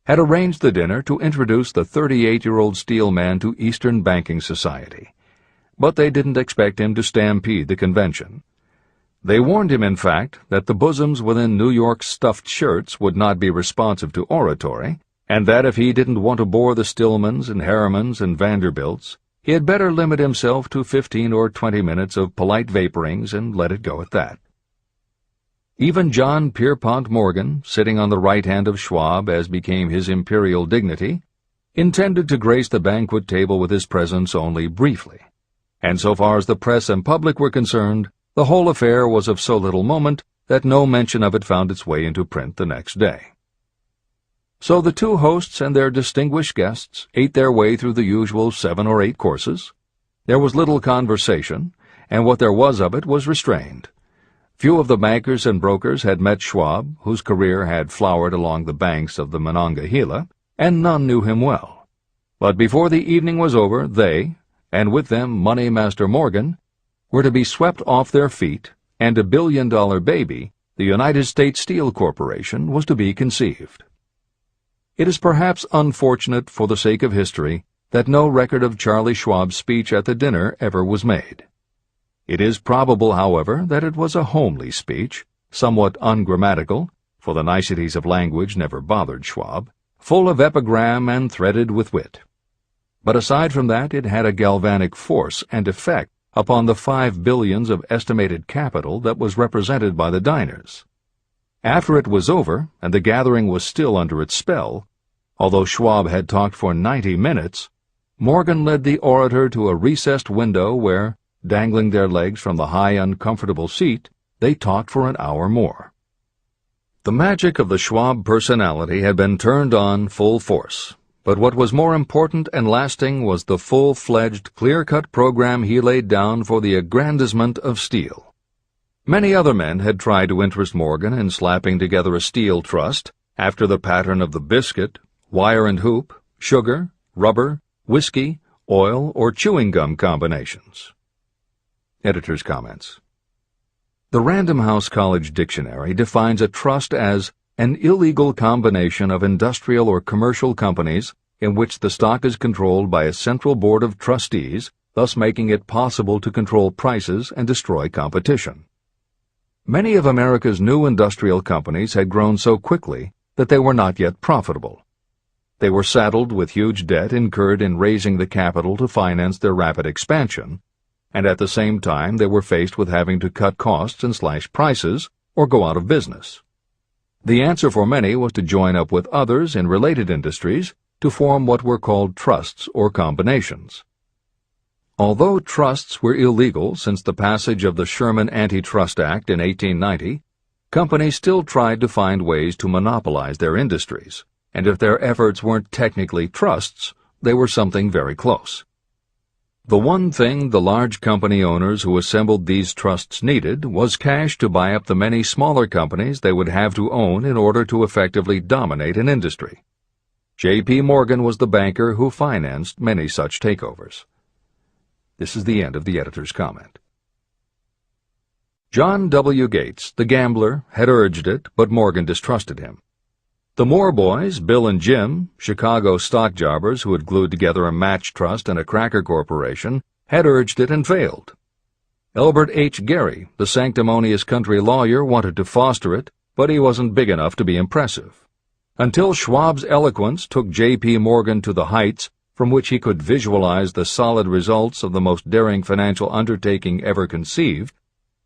had arranged the dinner to introduce the 38-year-old steel man to Eastern banking society. But they didn't expect him to stampede the convention. They warned him, in fact, that the bosoms within New York's stuffed shirts would not be responsive to oratory, and that if he didn't want to bore the Stillmans and Harrimans and Vanderbilts, he had better limit himself to 15 or 20 minutes of polite vaporings and let it go at that. Even John Pierpont Morgan, sitting on the right hand of Schwab as became his imperial dignity, intended to grace the banquet table with his presence only briefly, and so far as the press and public were concerned, the whole affair was of so little moment that no mention of it found its way into print the next day. So the two hosts and their distinguished guests ate their way through the usual 7 or 8 courses. There was little conversation, and what there was of it was restrained. Few of the bankers and brokers had met Schwab, whose career had flowered along the banks of the Monongahela, and none knew him well. But before the evening was over, they, and with them Money Master Morgan, were to be swept off their feet, and $1 billion baby, the United States Steel Corporation, was to be conceived. It is perhaps unfortunate for the sake of history that no record of Charlie Schwab's speech at the dinner ever was made. It is probable, however, that it was a homely speech, somewhat ungrammatical, for the niceties of language never bothered Schwab, full of epigram and threaded with wit. But aside from that, it had a galvanic force and effect upon the $5 billion of estimated capital that was represented by the diners. After it was over, and the gathering was still under its spell, although Schwab had talked for 90 minutes, Morgan led the orator to a recessed window where, dangling their legs from the high, uncomfortable seat, they talked for an hour more. The magic of the Schwab personality had been turned on full force, but what was more important and lasting was the full-fledged, clear-cut program he laid down for the aggrandizement of steel. Many other men had tried to interest Morgan in slapping together a steel trust after the pattern of the biscuit, wire and hoop, sugar, rubber, whiskey, oil, or chewing gum combinations. Editor's comments. The Random House College Dictionary defines a trust as an illegal combination of industrial or commercial companies in which the stock is controlled by a central board of trustees, thus making it possible to control prices and destroy competition. Many of America's new industrial companies had grown so quickly that they were not yet profitable. They were saddled with huge debt incurred in raising the capital to finance their rapid expansion, and at the same time they were faced with having to cut costs and slash prices or go out of business. The answer for many was to join up with others in related industries to form what were called trusts or combinations. Although trusts were illegal since the passage of the Sherman Antitrust Act in 1890, companies still tried to find ways to monopolize their industries, and if their efforts weren't technically trusts, they were something very close. The one thing the large company owners who assembled these trusts needed was cash to buy up the many smaller companies they would have to own in order to effectively dominate an industry. J.P. Morgan was the banker who financed many such takeovers. This is the end of the editor's comment. John W. Gates, the gambler, had urged it, but Morgan distrusted him. The Moore boys, Bill and Jim, Chicago stock jobbers who had glued together a match trust and a cracker corporation, had urged it and failed. Elbert H. Gary, the sanctimonious country lawyer, wanted to foster it, but he wasn't big enough to be impressive. Until Schwab's eloquence took J.P. Morgan to the heights from which he could visualize the solid results of the most daring financial undertaking ever conceived,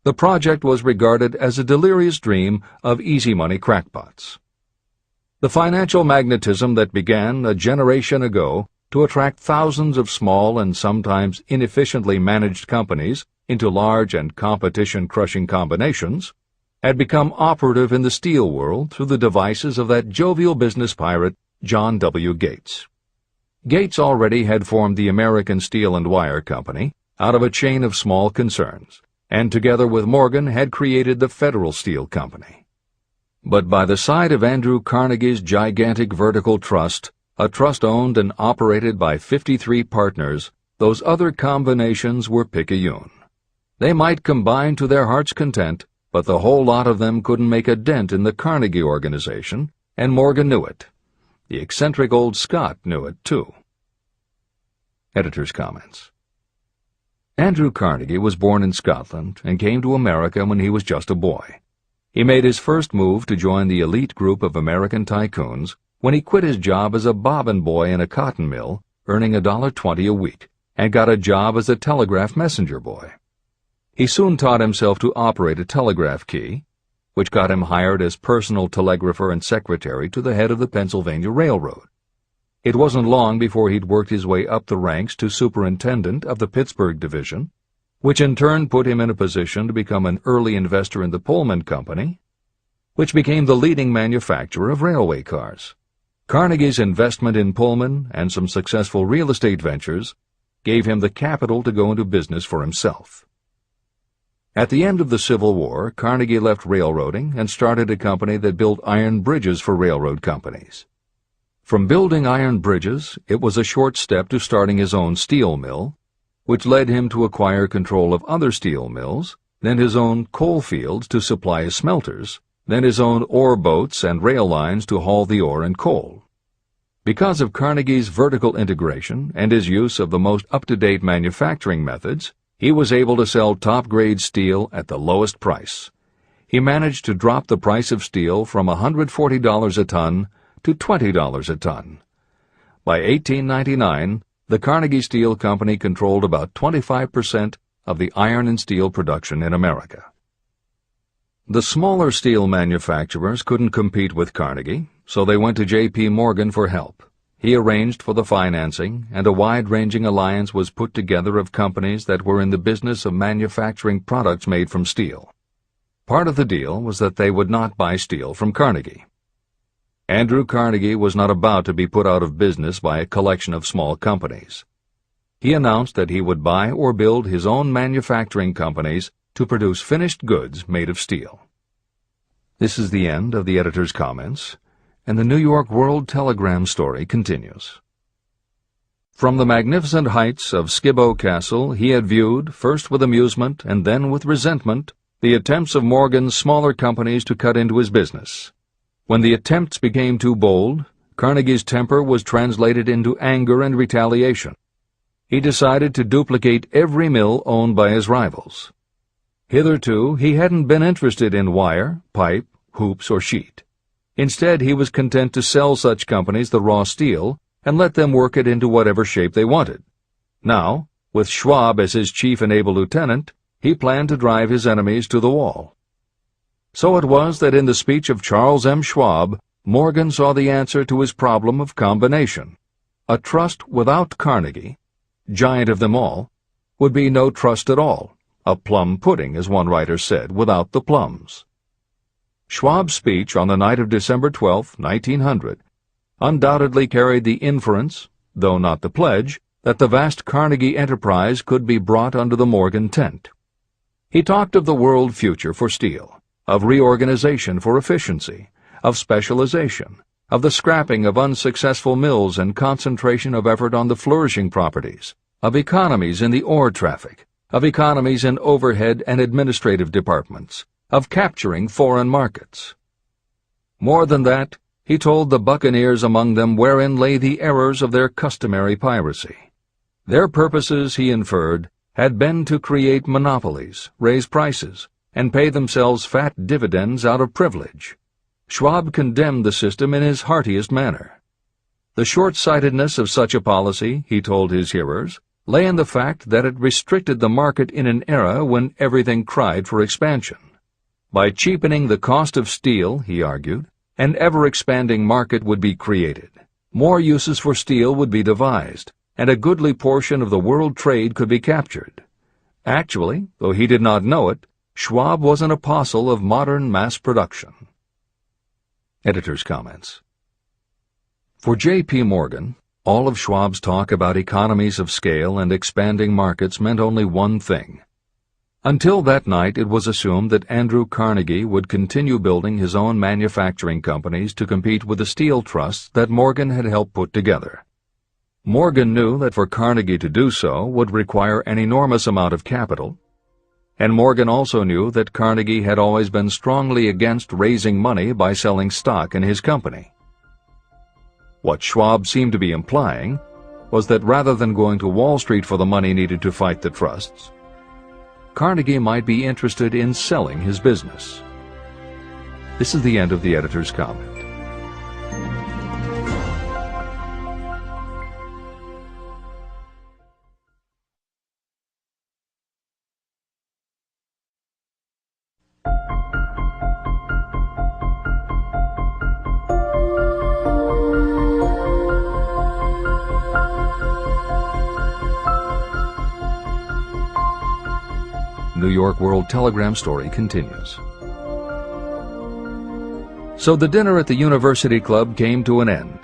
the project was regarded as a delirious dream of easy-money crackpots. The financial magnetism that began a generation ago to attract thousands of small and sometimes inefficiently managed companies into large and competition-crushing combinations had become operative in the steel world through the devices of that jovial business pirate, John W. Gates. Gates already had formed the American Steel and Wire Company out of a chain of small concerns, and together with Morgan had created the Federal Steel Company. But by the side of Andrew Carnegie's gigantic vertical trust, a trust owned and operated by 53 partners, those other combinations were picayune. They might combine to their heart's content, but the whole lot of them couldn't make a dent in the Carnegie organization, and Morgan knew it. The eccentric old Scot knew it, too. Editor's comments. Andrew Carnegie was born in Scotland and came to America when he was just a boy. He made his first move to join the elite group of American tycoons when he quit his job as a bobbin boy in a cotton mill, earning $1.20 a week, and got a job as a telegraph messenger boy. He soon taught himself to operate a telegraph key, which got him hired as personal telegrapher and secretary to the head of the Pennsylvania Railroad. It wasn't long before he'd worked his way up the ranks to superintendent of the Pittsburgh division, which in turn put him in a position to become an early investor in the Pullman Company, which became the leading manufacturer of railway cars. Carnegie's investment in Pullman and some successful real estate ventures gave him the capital to go into business for himself. At the end of the Civil War, Carnegie left railroading and started a company that built iron bridges for railroad companies. From building iron bridges, it was a short step to starting his own steel mill, which led him to acquire control of other steel mills, then his own coal fields to supply his smelters, then his own ore boats and rail lines to haul the ore and coal. Because of Carnegie's vertical integration and his use of the most up-to-date manufacturing methods, he was able to sell top-grade steel at the lowest price. He managed to drop the price of steel from $140 a ton to $20 a ton. By 1899, the Carnegie Steel Company controlled about 25% of the iron and steel production in America. The smaller steel manufacturers couldn't compete with Carnegie, so they went to J.P. Morgan for help. He arranged for the financing, and a wide-ranging alliance was put together of companies that were in the business of manufacturing products made from steel. Part of the deal was that they would not buy steel from Carnegie. Andrew Carnegie was not about to be put out of business by a collection of small companies. He announced that he would buy or build his own manufacturing companies to produce finished goods made of steel. This is the end of the editor's comments, and the New York World Telegram story continues. From the magnificent heights of Skibo Castle he had viewed, first with amusement and then with resentment, the attempts of Morgan's smaller companies to cut into his business. When the attempts became too bold, Carnegie's temper was translated into anger and retaliation. He decided to duplicate every mill owned by his rivals. Hitherto, he hadn't been interested in wire, pipe, hoops, or sheet. Instead, he was content to sell such companies the raw steel and let them work it into whatever shape they wanted. Now, with Schwab as his chief and able lieutenant, he planned to drive his enemies to the wall. So it was that in the speech of Charles M. Schwab, Morgan saw the answer to his problem of combination. A trust without Carnegie, giant of them all, would be no trust at all, a plum pudding, as one writer said, without the plums. Schwab's speech on the night of December 12, 1900, undoubtedly carried the inference, though not the pledge, that the vast Carnegie enterprise could be brought under the Morgan tent. He talked of the world future for steel, of reorganization for efficiency, of specialization, of the scrapping of unsuccessful mills and concentration of effort on the flourishing properties, of economies in the ore traffic, of economies in overhead and administrative departments, of capturing foreign markets. More than that, he told the buccaneers among them wherein lay the errors of their customary piracy. Their purposes, he inferred, had been to create monopolies, raise prices, and pay themselves fat dividends out of privilege. Schwab condemned the system in his heartiest manner. The short-sightedness of such a policy, he told his hearers, lay in the fact that it restricted the market in an era when everything cried for expansion. By cheapening the cost of steel, he argued, an ever-expanding market would be created. More uses for steel would be devised, and a goodly portion of the world trade could be captured. Actually, though he did not know it, Schwab was an apostle of modern mass production. Editor's comments. For J.P. Morgan, all of Schwab's talk about economies of scale and expanding markets meant only one thing. Until that night, it was assumed that Andrew Carnegie would continue building his own manufacturing companies to compete with the steel trusts that Morgan had helped put together. Morgan knew that for Carnegie to do so would require an enormous amount of capital, and Morgan also knew that Carnegie had always been strongly against raising money by selling stock in his company. What Schwab seemed to be implying was that rather than going to Wall Street for the money needed to fight the trusts, Carnegie might be interested in selling his business. This is the end of the editor's comment. New York World Telegram story continues. So the dinner at the University Club came to an end.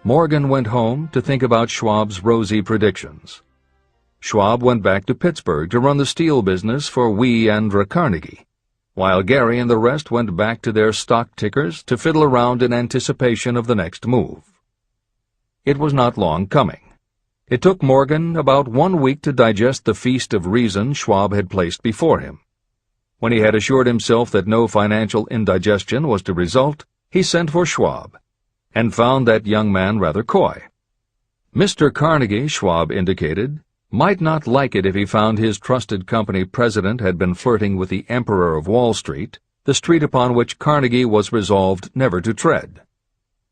Morgan went home to think about Schwab's rosy predictions. Schwab went back to Pittsburgh to run the steel business for Andrew Carnegie, while Gary and the rest went back to their stock tickers to fiddle around in anticipation of the next move. It was not long coming. It took Morgan about 1 week to digest the feast of reason Schwab had placed before him. When he had assured himself that no financial indigestion was to result, he sent for Schwab, and found that young man rather coy. Mr. Carnegie, Schwab indicated, might not like it if he found his trusted company president had been flirting with the Emperor of Wall Street, the street upon which Carnegie was resolved never to tread.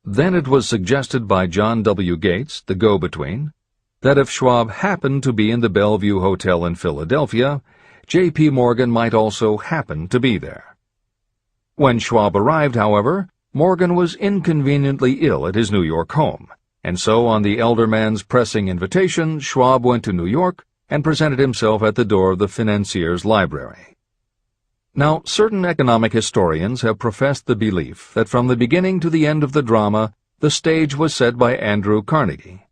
Then it was suggested by John W. Gates, the go-between, that if Schwab happened to be in the Bellevue Hotel in Philadelphia, J.P. Morgan might also happen to be there. When Schwab arrived, however, Morgan was inconveniently ill at his New York home, and so on the elder man's pressing invitation, Schwab went to New York and presented himself at the door of the financier's library. Now, certain economic historians have professed the belief that from the beginning to the end of the drama, the stage was set by Andrew Carnegie,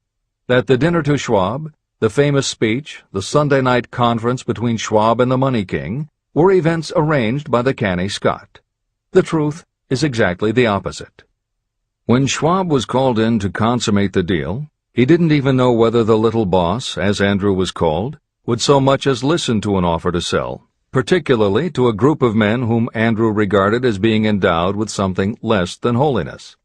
that the dinner to Schwab, the famous speech, the Sunday night conference between Schwab and the Money King, were events arranged by the canny Scot. The truth is exactly the opposite. When Schwab was called in to consummate the deal, he didn't even know whether the little boss, as Andrew was called, would so much as listen to an offer to sell, particularly to a group of men whom Andrew regarded as being endowed with something less than holiness.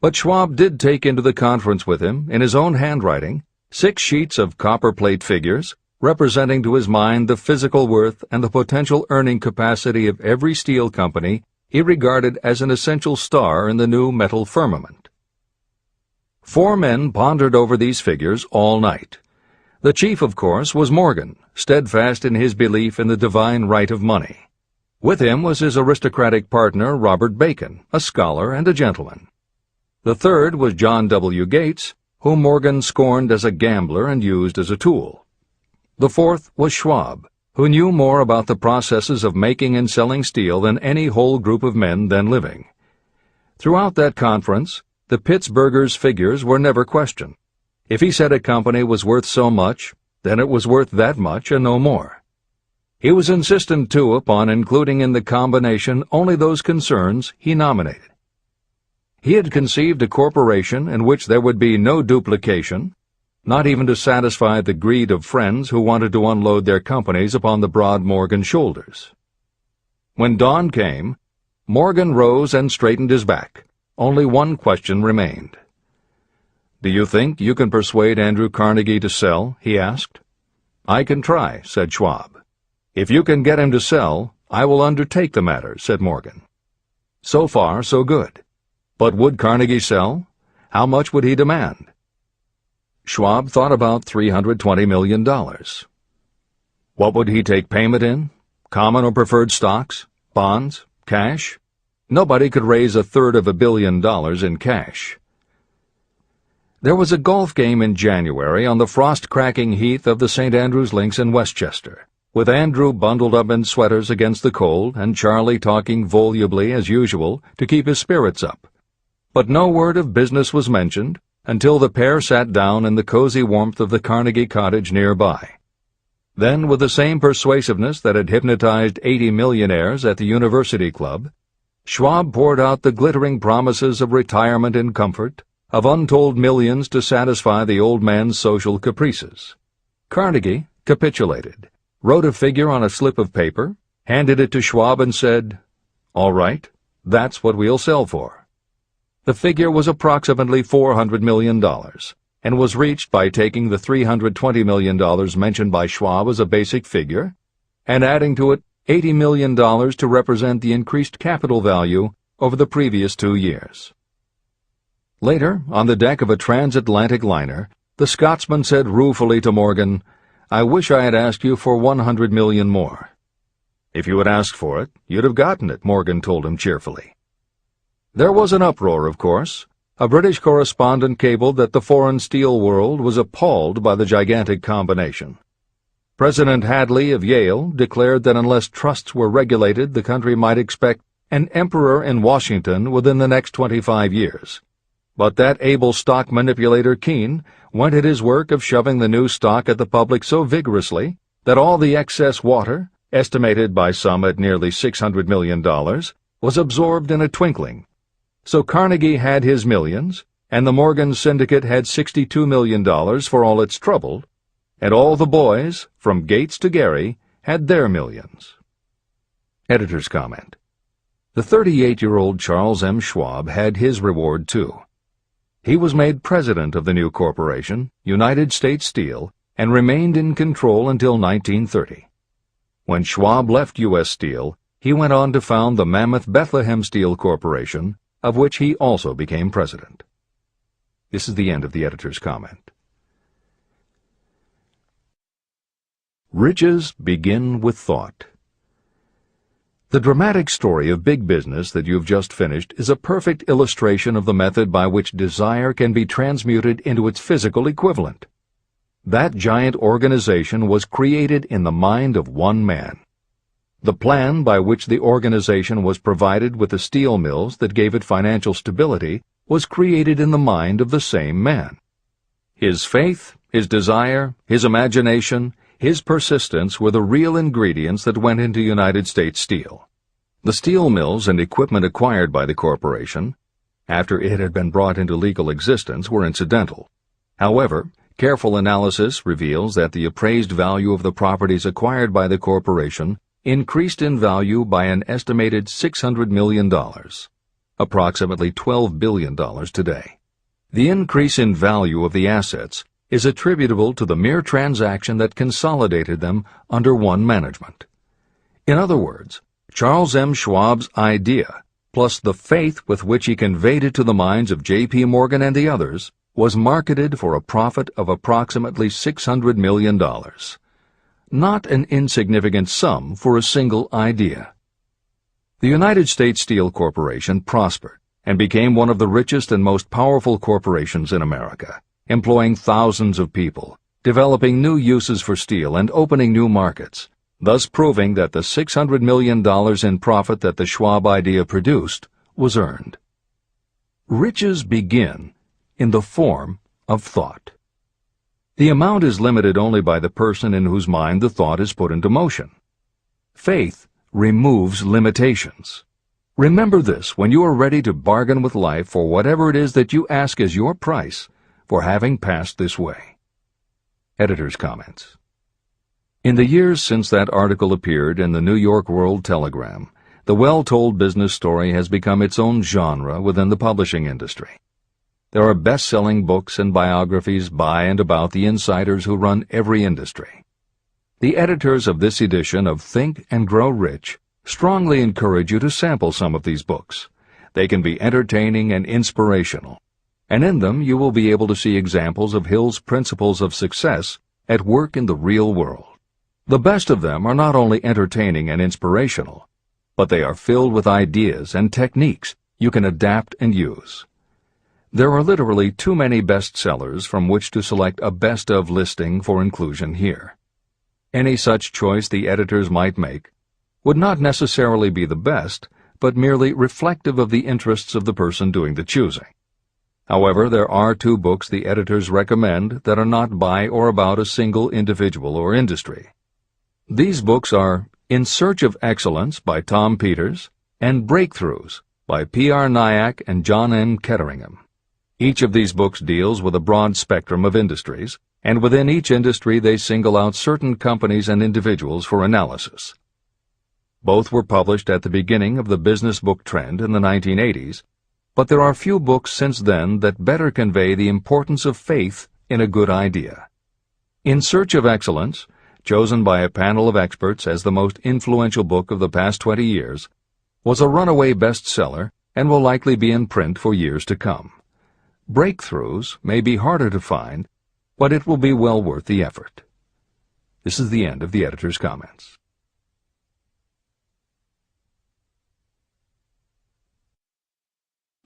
But Schwab did take into the conference with him, in his own handwriting, 6 sheets of copperplate figures, representing to his mind the physical worth and the potential earning capacity of every steel company he regarded as an essential star in the new metal firmament. 4 men pondered over these figures all night. The chief, of course, was Morgan, steadfast in his belief in the divine right of money. With him was his aristocratic partner, Robert Bacon, a scholar and a gentleman. The third was John W. Gates, whom Morgan scorned as a gambler and used as a tool. The fourth was Schwab, who knew more about the processes of making and selling steel than any whole group of men then living. Throughout that conference, the Pittsburgher's figures were never questioned. If he said a company was worth so much, then it was worth that much and no more. He was insistent, too, upon including in the combination only those concerns he nominated. He had conceived a corporation in which there would be no duplication, not even to satisfy the greed of friends who wanted to unload their companies upon the broad Morgan shoulders. When dawn came, Morgan rose and straightened his back. Only one question remained. "Do you think you can persuade Andrew Carnegie to sell?" he asked. "I can try," said Schwab. "If you can get him to sell, I will undertake the matter," said Morgan. So far, so good. But would Carnegie sell? How much would he demand? Schwab thought about $320 million. What would he take payment in? Common or preferred stocks? Bonds? Cash? Nobody could raise $1/3 billion in cash. There was a golf game in January on the frost-cracking heath of the St. Andrews Links in Westchester, with Andrew bundled up in sweaters against the cold and Charlie talking volubly as usual to keep his spirits up. But no word of business was mentioned until the pair sat down in the cozy warmth of the Carnegie cottage nearby. Then, with the same persuasiveness that had hypnotized 80 millionaires at the University Club, Schwab poured out the glittering promises of retirement and comfort, of untold millions to satisfy the old man's social caprices. Carnegie capitulated, wrote a figure on a slip of paper, handed it to Schwab and said, "All right, that's what we'll sell for." The figure was approximately $400 million, and was reached by taking the $320 million mentioned by Schwab as a basic figure, and adding to it $80 million to represent the increased capital value over the previous 2 years. Later, on the deck of a transatlantic liner, the Scotsman said ruefully to Morgan, "I wish I had asked you for $100 million more." "If you had asked for it, you'd have gotten it," Morgan told him cheerfully. There was an uproar, of course. A British correspondent cabled that the foreign steel world was appalled by the gigantic combination. President Hadley of Yale declared that unless trusts were regulated, the country might expect an emperor in Washington within the next 25 years. But that able stock manipulator Keene went at his work of shoving the new stock at the public so vigorously that all the excess water, estimated by some at nearly $600 million, was absorbed in a twinkling. So Carnegie had his millions, and the Morgan Syndicate had $62 million for all its trouble, and all the boys, from Gates to Gary, had their millions. Editor's comment. The 38-year-old Charles M. Schwab had his reward, too. He was made president of the new corporation, United States Steel, and remained in control until 1930. When Schwab left U.S. Steel, he went on to found the mammoth Bethlehem Steel Corporation, of which he also became president. This is the end of the editor's comment. Riches begin with thought. The dramatic story of big business that you've just finished is a perfect illustration of the method by which desire can be transmuted into its physical equivalent. That giant organization was created in the mind of one man. The plan by which the organization was provided with the steel mills that gave it financial stability was created in the mind of the same man. His faith, his desire, his imagination, his persistence were the real ingredients that went into United States Steel. The steel mills and equipment acquired by the corporation, after it had been brought into legal existence, were incidental. However, careful analysis reveals that the appraised value of the properties acquired by the corporation increased in value by an estimated $600 million, approximately $12 billion today. The increase in value of the assets is attributable to the mere transaction that consolidated them under one management. In other words, Charles M. Schwab's idea, plus the faith with which he conveyed it to the minds of J.P. Morgan and the others, was marketed for a profit of approximately $600 million. Not an insignificant sum for a single idea. The United States Steel Corporation prospered and became one of the richest and most powerful corporations in America, employing thousands of people, developing new uses for steel and opening new markets, thus proving that the $600 million in profit that the Schwab idea produced was earned. Riches begin in the form of thought. The amount is limited only by the person in whose mind the thought is put into motion. Faith removes limitations. Remember this when you are ready to bargain with life for whatever it is that you ask as your price for having passed this way. Editor's comments. In the years since that article appeared in the New York World Telegram, the well-told business story has become its own genre within the publishing industry. There are best-selling books and biographies by and about the insiders who run every industry. The editors of this edition of Think and Grow Rich strongly encourage you to sample some of these books. They can be entertaining and inspirational, and in them you will be able to see examples of Hill's principles of success at work in the real world. The best of them are not only entertaining and inspirational, but they are filled with ideas and techniques you can adapt and use. There are literally too many bestsellers from which to select a best of listing for inclusion here. Any such choice the editors might make would not necessarily be the best, but merely reflective of the interests of the person doing the choosing. However, there are 2 books the editors recommend that are not by or about a single individual or industry. These books are In Search of Excellence by Tom Peters and Breakthroughs by P.R. Nyack and John N. Ketteringham. Each of these books deals with a broad spectrum of industries, and within each industry they single out certain companies and individuals for analysis. Both were published at the beginning of the business book trend in the 1980s, but there are few books since then that better convey the importance of faith in a good idea. In Search of Excellence, chosen by a panel of experts as the most influential book of the past 20 years, was a runaway bestseller and will likely be in print for years to come. Breakthroughs may be harder to find, but it will be well worth the effort. This is the end of the editor's comments.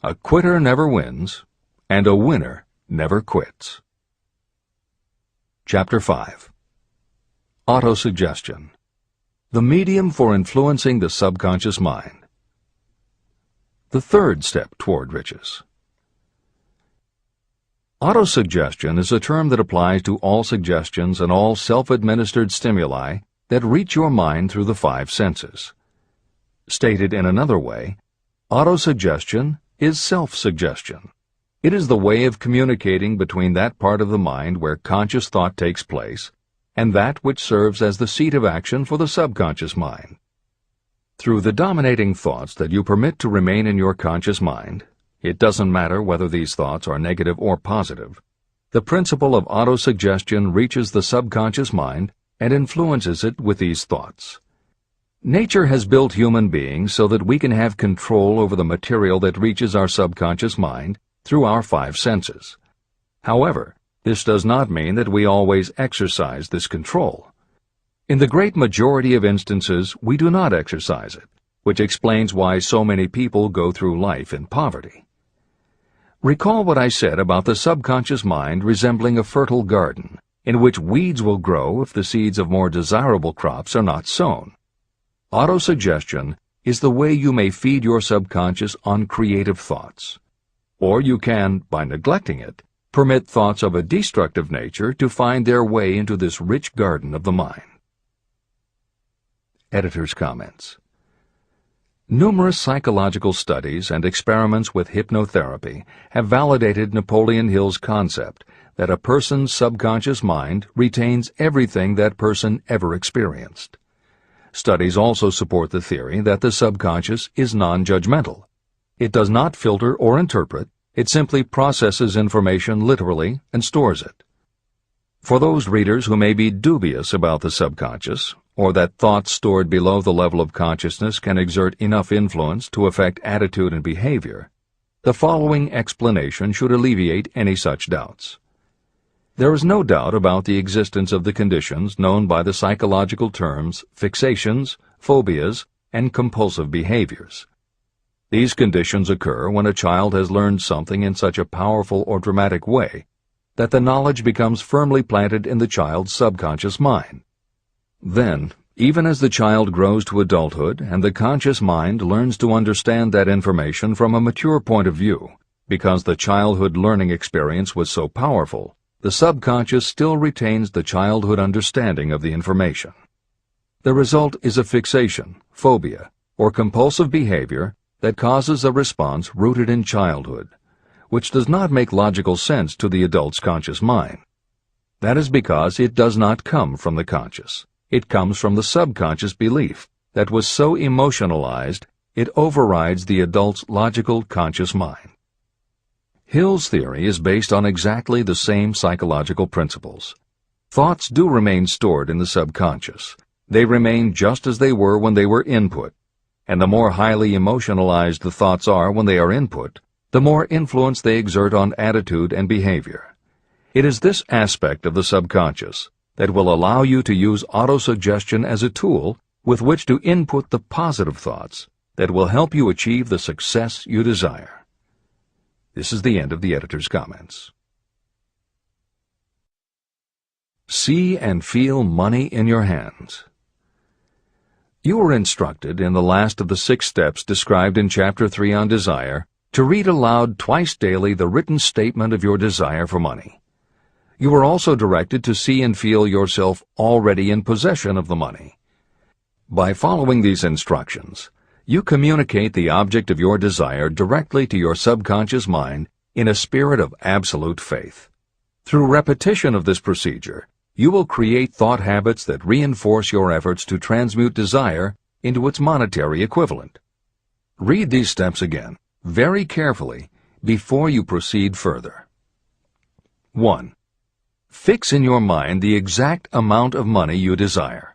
A quitter never wins, and a winner never quits. Chapter 5. Autosuggestion. The medium for influencing the subconscious mind. The third step toward riches. Autosuggestion is a term that applies to all suggestions and all self-administered stimuli that reach your mind through the 5 senses. Stated in another way, autosuggestion is self-suggestion. It is the way of communicating between that part of the mind where conscious thought takes place and that which serves as the seat of action for the subconscious mind. Through the dominating thoughts that you permit to remain in your conscious mind, it doesn't matter whether these thoughts are negative or positive, the principle of autosuggestion reaches the subconscious mind and influences it with these thoughts. Nature has built human beings so that we can have control over the material that reaches our subconscious mind through our 5 senses. However, this does not mean that we always exercise this control. In the great majority of instances, we do not exercise it, which explains why so many people go through life in poverty. Recall what I said about the subconscious mind resembling a fertile garden, in which weeds will grow if the seeds of more desirable crops are not sown. Autosuggestion is the way you may feed your subconscious on creative thoughts. Or you can, by neglecting it, permit thoughts of a destructive nature to find their way into this rich garden of the mind. Editor's comments. Numerous psychological studies and experiments with hypnotherapy have validated Napoleon Hill's concept that a person's subconscious mind retains everything that person ever experienced. Studies also support the theory that the subconscious is non-judgmental. It does not filter or interpret, it simply processes information literally and stores it. For those readers who may be dubious about the subconscious, or that thoughts stored below the level of consciousness can exert enough influence to affect attitude and behavior, the following explanation should alleviate any such doubts. There is no doubt about the existence of the conditions known by the psychological terms fixations, phobias, and compulsive behaviors. These conditions occur when a child has learned something in such a powerful or dramatic way that the knowledge becomes firmly planted in the child's subconscious mind. Then, even as the child grows to adulthood and the conscious mind learns to understand that information from a mature point of view, because the childhood learning experience was so powerful, the subconscious still retains the childhood understanding of the information. The result is a fixation, phobia, or compulsive behavior that causes a response rooted in childhood, which does not make logical sense to the adult's conscious mind. That is because it does not come from the conscious. It comes from the subconscious belief that was so emotionalized it overrides the adult's logical conscious mind. Hill's theory is based on exactly the same psychological principles. Thoughts do remain stored in the subconscious. They remain just as they were when they were input, and the more highly emotionalized the thoughts are when they are input, the more influence they exert on attitude and behavior. It is this aspect of the subconscious that will allow you to use autosuggestion as a tool with which to input the positive thoughts that will help you achieve the success you desire. This is the end of the editor's comments. See and feel money in your hands. You were instructed in the last of the 6 steps described in Chapter 3 on Desire to read aloud twice daily the written statement of your desire for money. You were also directed to see and feel yourself already in possession of the money. By following these instructions, you communicate the object of your desire directly to your subconscious mind in a spirit of absolute faith. Through repetition of this procedure, you will create thought habits that reinforce your efforts to transmute desire into its monetary equivalent. Read these steps again, very carefully, before you proceed further. 1. Fix in your mind the exact amount of money you desire.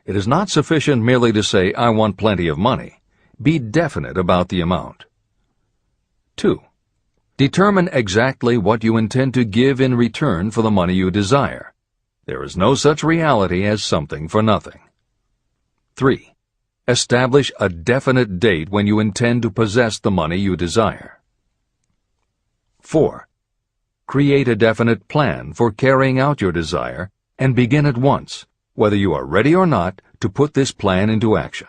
It is not sufficient merely to say, "I want plenty of money." Be definite about the amount. 2. Determine exactly what you intend to give in return for the money you desire. There is no such reality as something for nothing. 3. Establish a definite date when you intend to possess the money you desire. 4. Create a definite plan for carrying out your desire and begin at once, whether you are ready or not, to put this plan into action.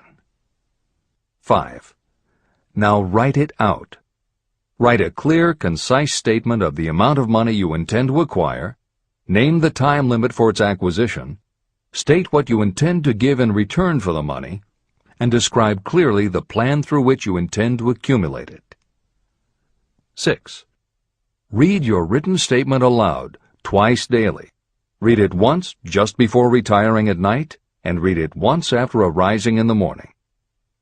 5. Now write it out. Write a clear, concise statement of the amount of money you intend to acquire, name the time limit for its acquisition, state what you intend to give in return for the money, and describe clearly the plan through which you intend to accumulate it. 6. Read your written statement aloud twice daily. Read it once just before retiring at night, and read it once after arising in the morning.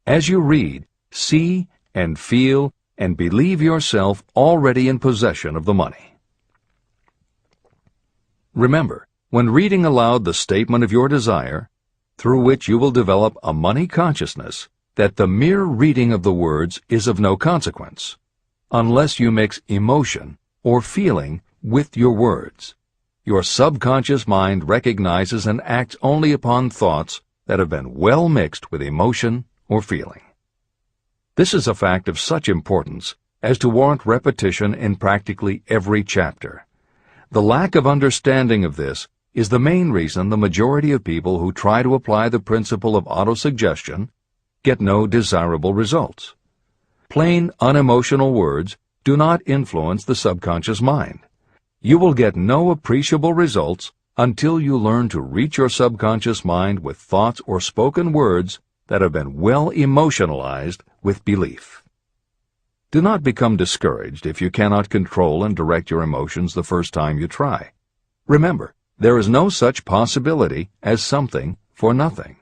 As you read, see and feel and believe yourself already in possession of the money. Remember, when reading aloud the statement of your desire, through which you will develop a money consciousness, that the mere reading of the words is of no consequence, unless you mix emotion or feeling with your words. Your subconscious mind recognizes and acts only upon thoughts that have been well mixed with emotion or feeling. This is a fact of such importance as to warrant repetition in practically every chapter. The lack of understanding of this is the main reason the majority of people who try to apply the principle of autosuggestion get no desirable results. Plain, unemotional words do not influence the subconscious mind. You will get no appreciable results until you learn to reach your subconscious mind with thoughts or spoken words that have been well emotionalized with belief. Do not become discouraged if you cannot control and direct your emotions the first time you try. Remember, there is no such possibility as something for nothing.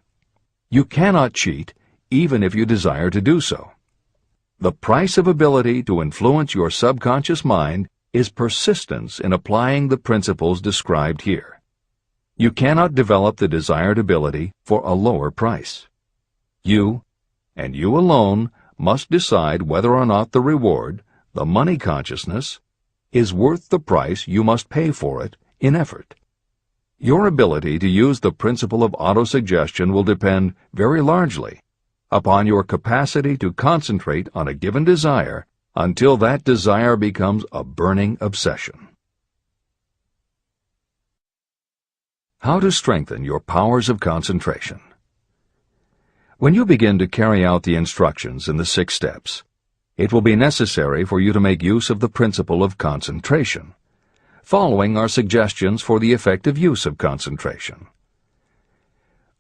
You cannot cheat even if you desire to do so. The price of ability to influence your subconscious mind is persistence in applying the principles described here. You cannot develop the desired ability for a lower price. You, and you alone, must decide whether or not the reward, the money consciousness, is worth the price you must pay for it in effort. Your ability to use the principle of autosuggestion will depend very largely upon your capacity to concentrate on a given desire until that desire becomes a burning obsession. How to strengthen your powers of concentration. When you begin to carry out the instructions in the 6 steps, it will be necessary for you to make use of the principle of concentration. Following are suggestions for the effective use of concentration.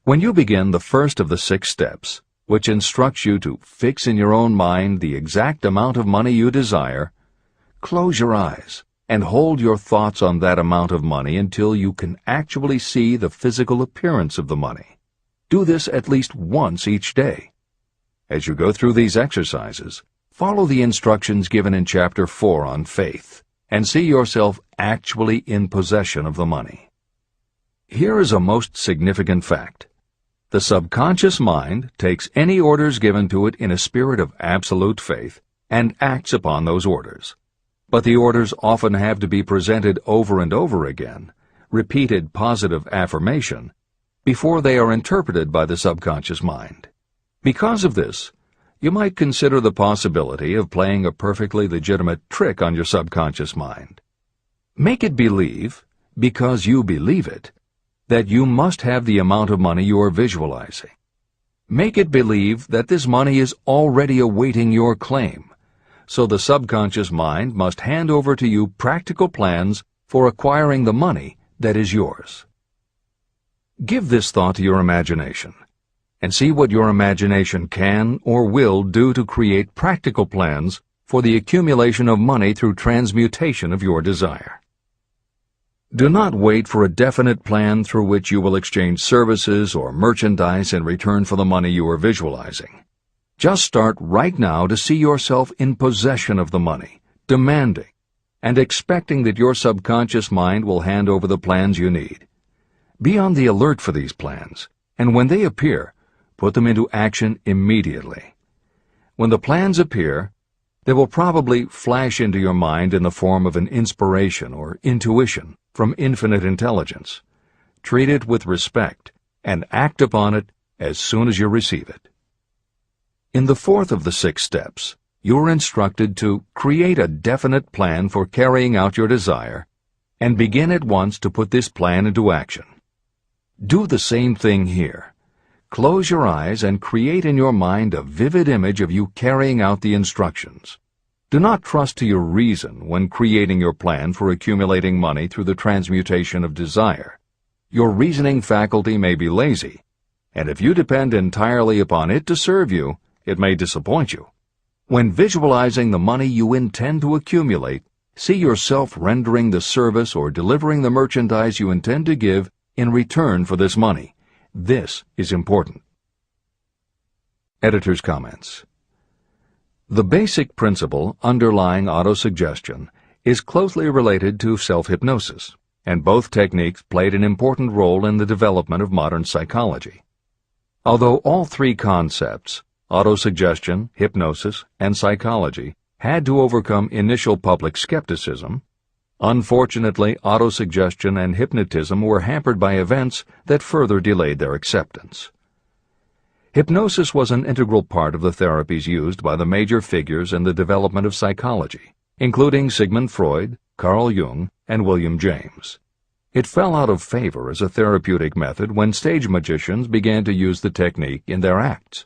When you begin the first of the 6 steps, which instructs you to fix in your own mind the exact amount of money you desire, close your eyes and hold your thoughts on that amount of money until you can actually see the physical appearance of the money. Do this at least once each day. As you go through these exercises, follow the instructions given in Chapter 4 on faith and see yourself actually in possession of the money. Here is a most significant fact. The subconscious mind takes any orders given to it in a spirit of absolute faith and acts upon those orders. But the orders often have to be presented over and over again, repeated positive affirmation, before they are interpreted by the subconscious mind. Because of this, you might consider the possibility of playing a perfectly legitimate trick on your subconscious mind. Make it believe, because you believe it, that you must have the amount of money you are visualizing. Make it believe that this money is already awaiting your claim, so the subconscious mind must hand over to you practical plans for acquiring the money that is yours. Give this thought to your imagination, and see what your imagination can or will do to create practical plans for the accumulation of money through transmutation of your desire. Do not wait for a definite plan through which you will exchange services or merchandise in return for the money you are visualizing. Just start right now to see yourself in possession of the money, demanding, and expecting that your subconscious mind will hand over the plans you need. Be on the alert for these plans, and when they appear, put them into action immediately. When the plans appear, they will probably flash into your mind in the form of an inspiration or intuition from infinite intelligence. Treat it with respect and act upon it as soon as you receive it. In the fourth of the 6 steps, you are instructed to create a definite plan for carrying out your desire and begin at once to put this plan into action. Do the same thing here. Close your eyes and create in your mind a vivid image of you carrying out the instructions. Do not trust to your reason when creating your plan for accumulating money through the transmutation of desire. Your reasoning faculty may be lazy, and if you depend entirely upon it to serve you, it may disappoint you. When visualizing the money you intend to accumulate, see yourself rendering the service or delivering the merchandise you intend to give in return for this money. This is important. Editor's comments. The basic principle underlying autosuggestion is closely related to self-hypnosis, and both techniques played an important role in the development of modern psychology. Although all 3 concepts, autosuggestion, hypnosis, and psychology, had to overcome initial public skepticism, unfortunately, autosuggestion and hypnotism were hampered by events that further delayed their acceptance. Hypnosis was an integral part of the therapies used by the major figures in the development of psychology, including Sigmund Freud, Carl Jung, and William James. It fell out of favor as a therapeutic method when stage magicians began to use the technique in their acts.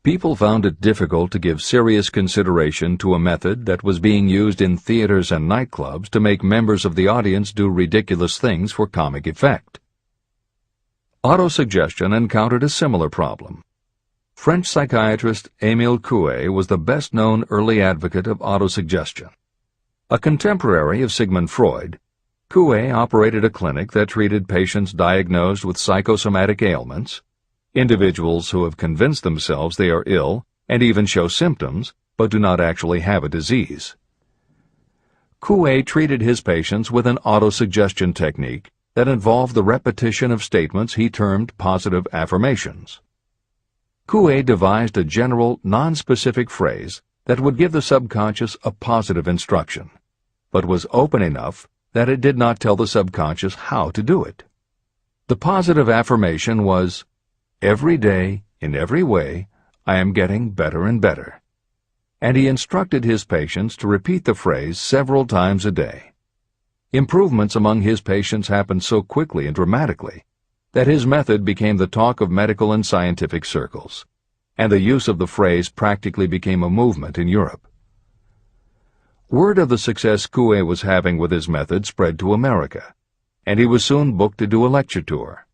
People found it difficult to give serious consideration to a method that was being used in theaters and nightclubs to make members of the audience do ridiculous things for comic effect. Autosuggestion encountered a similar problem. French psychiatrist Émile Coué was the best-known early advocate of autosuggestion. A contemporary of Sigmund Freud, Coué operated a clinic that treated patients diagnosed with psychosomatic ailments, individuals who have convinced themselves they are ill and even show symptoms but do not actually have a disease. Coué treated his patients with an autosuggestion technique that involved the repetition of statements he termed positive affirmations. Coué devised a general, non-specific phrase that would give the subconscious a positive instruction, but was open enough that it did not tell the subconscious how to do it. The positive affirmation was, "Every day, in every way, I am getting better and better." And he instructed his patients to repeat the phrase several times a day. Improvements among his patients happened so quickly and dramatically that his method became the talk of medical and scientific circles, and the use of the phrase practically became a movement in Europe. Word of the success Coué was having with his method spread to America, and he was soon booked to do a lecture tour.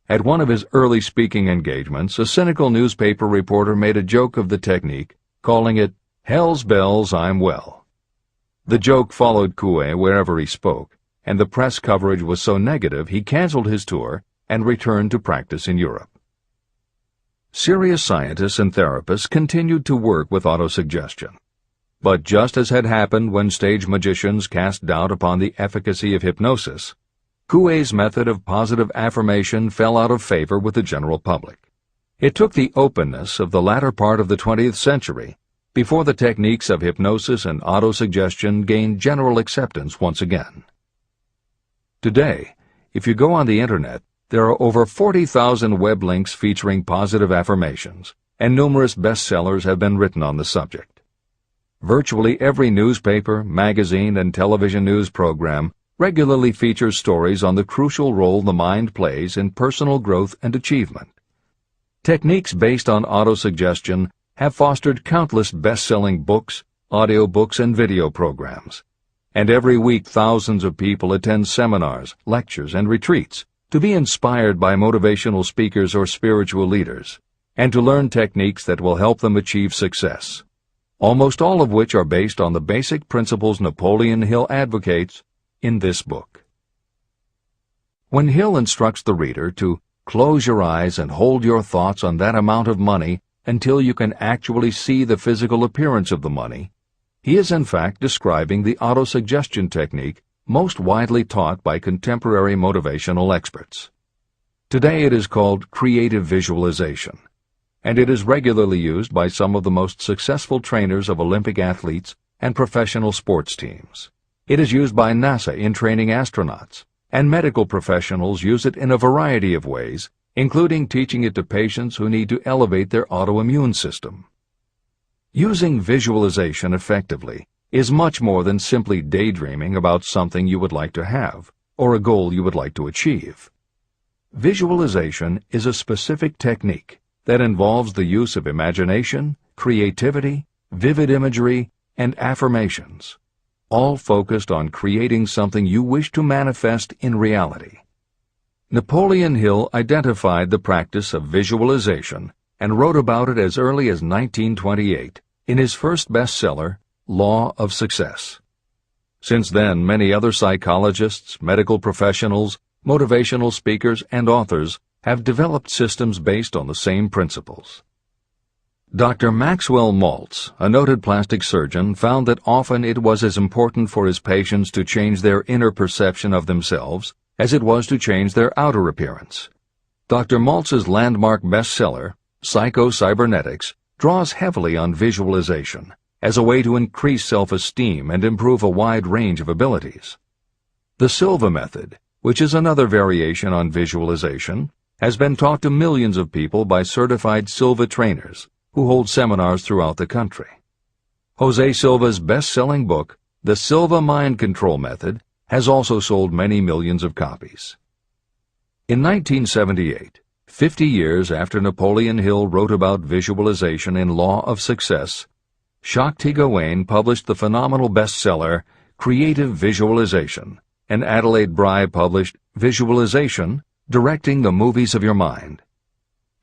At one of his early speaking engagements, a cynical newspaper reporter made a joke of the technique, calling it, "Hell's bells, I'm well." The joke followed Coué wherever he spoke, and the press coverage was so negative he canceled his tour and returned to practice in Europe. Serious scientists and therapists continued to work with autosuggestion. But just as had happened when stage magicians cast doubt upon the efficacy of hypnosis, Coué's method of positive affirmation fell out of favor with the general public. It took the openness of the latter part of the 20th century before the techniques of hypnosis and autosuggestion gained general acceptance once again. Today, if you go on the Internet, there are over 40,000 web links featuring positive affirmations, and numerous bestsellers have been written on the subject. Virtually every newspaper, magazine, and television news program regularly features stories on the crucial role the mind plays in personal growth and achievement. Techniques based on autosuggestion have fostered countless best-selling books, audiobooks, and video programs. And every week thousands of people attend seminars, lectures, and retreats to be inspired by motivational speakers or spiritual leaders, and to learn techniques that will help them achieve success, almost all of which are based on the basic principles Napoleon Hill advocates in this book. When Hill instructs the reader to close your eyes and hold your thoughts on that amount of money until you can actually see the physical appearance of the money, he is in fact describing the autosuggestion technique most widely taught by contemporary motivational experts. Today it is called creative visualization, and it is regularly used by some of the most successful trainers of Olympic athletes and professional sports teams. It is used by NASA in training astronauts, and medical professionals use it in a variety of ways, including teaching it to patients who need to elevate their autoimmune system. Using visualization effectively is much more than simply daydreaming about something you would like to have or a goal you would like to achieve. Visualization is a specific technique that involves the use of imagination, creativity, vivid imagery, and affirmations, all focused on creating something you wish to manifest in reality. Napoleon Hill identified the practice of visualization and wrote about it as early as 1928 in his first bestseller, Law of Success. Since then, many other psychologists, medical professionals, motivational speakers, and authors have developed systems based on the same principles. Dr. Maxwell Maltz, a noted plastic surgeon, found that often it was as important for his patients to change their inner perception of themselves as it was to change their outer appearance. Dr. Maltz's landmark bestseller, Psycho-Cybernetics, draws heavily on visualization as a way to increase self-esteem and improve a wide range of abilities. The Silva method, which is another variation on visualization, has been taught to millions of people by certified Silva trainers who hold seminars throughout the country. Jose Silva's best-selling book, The Silva Mind Control Method, has also sold many millions of copies. In 1978, 50 years after Napoleon Hill wrote about visualization in Law of Success, Shakti Gawain published the phenomenal bestseller Creative Visualization, and Adelaide Bry published Visualization, Directing the Movies of Your Mind.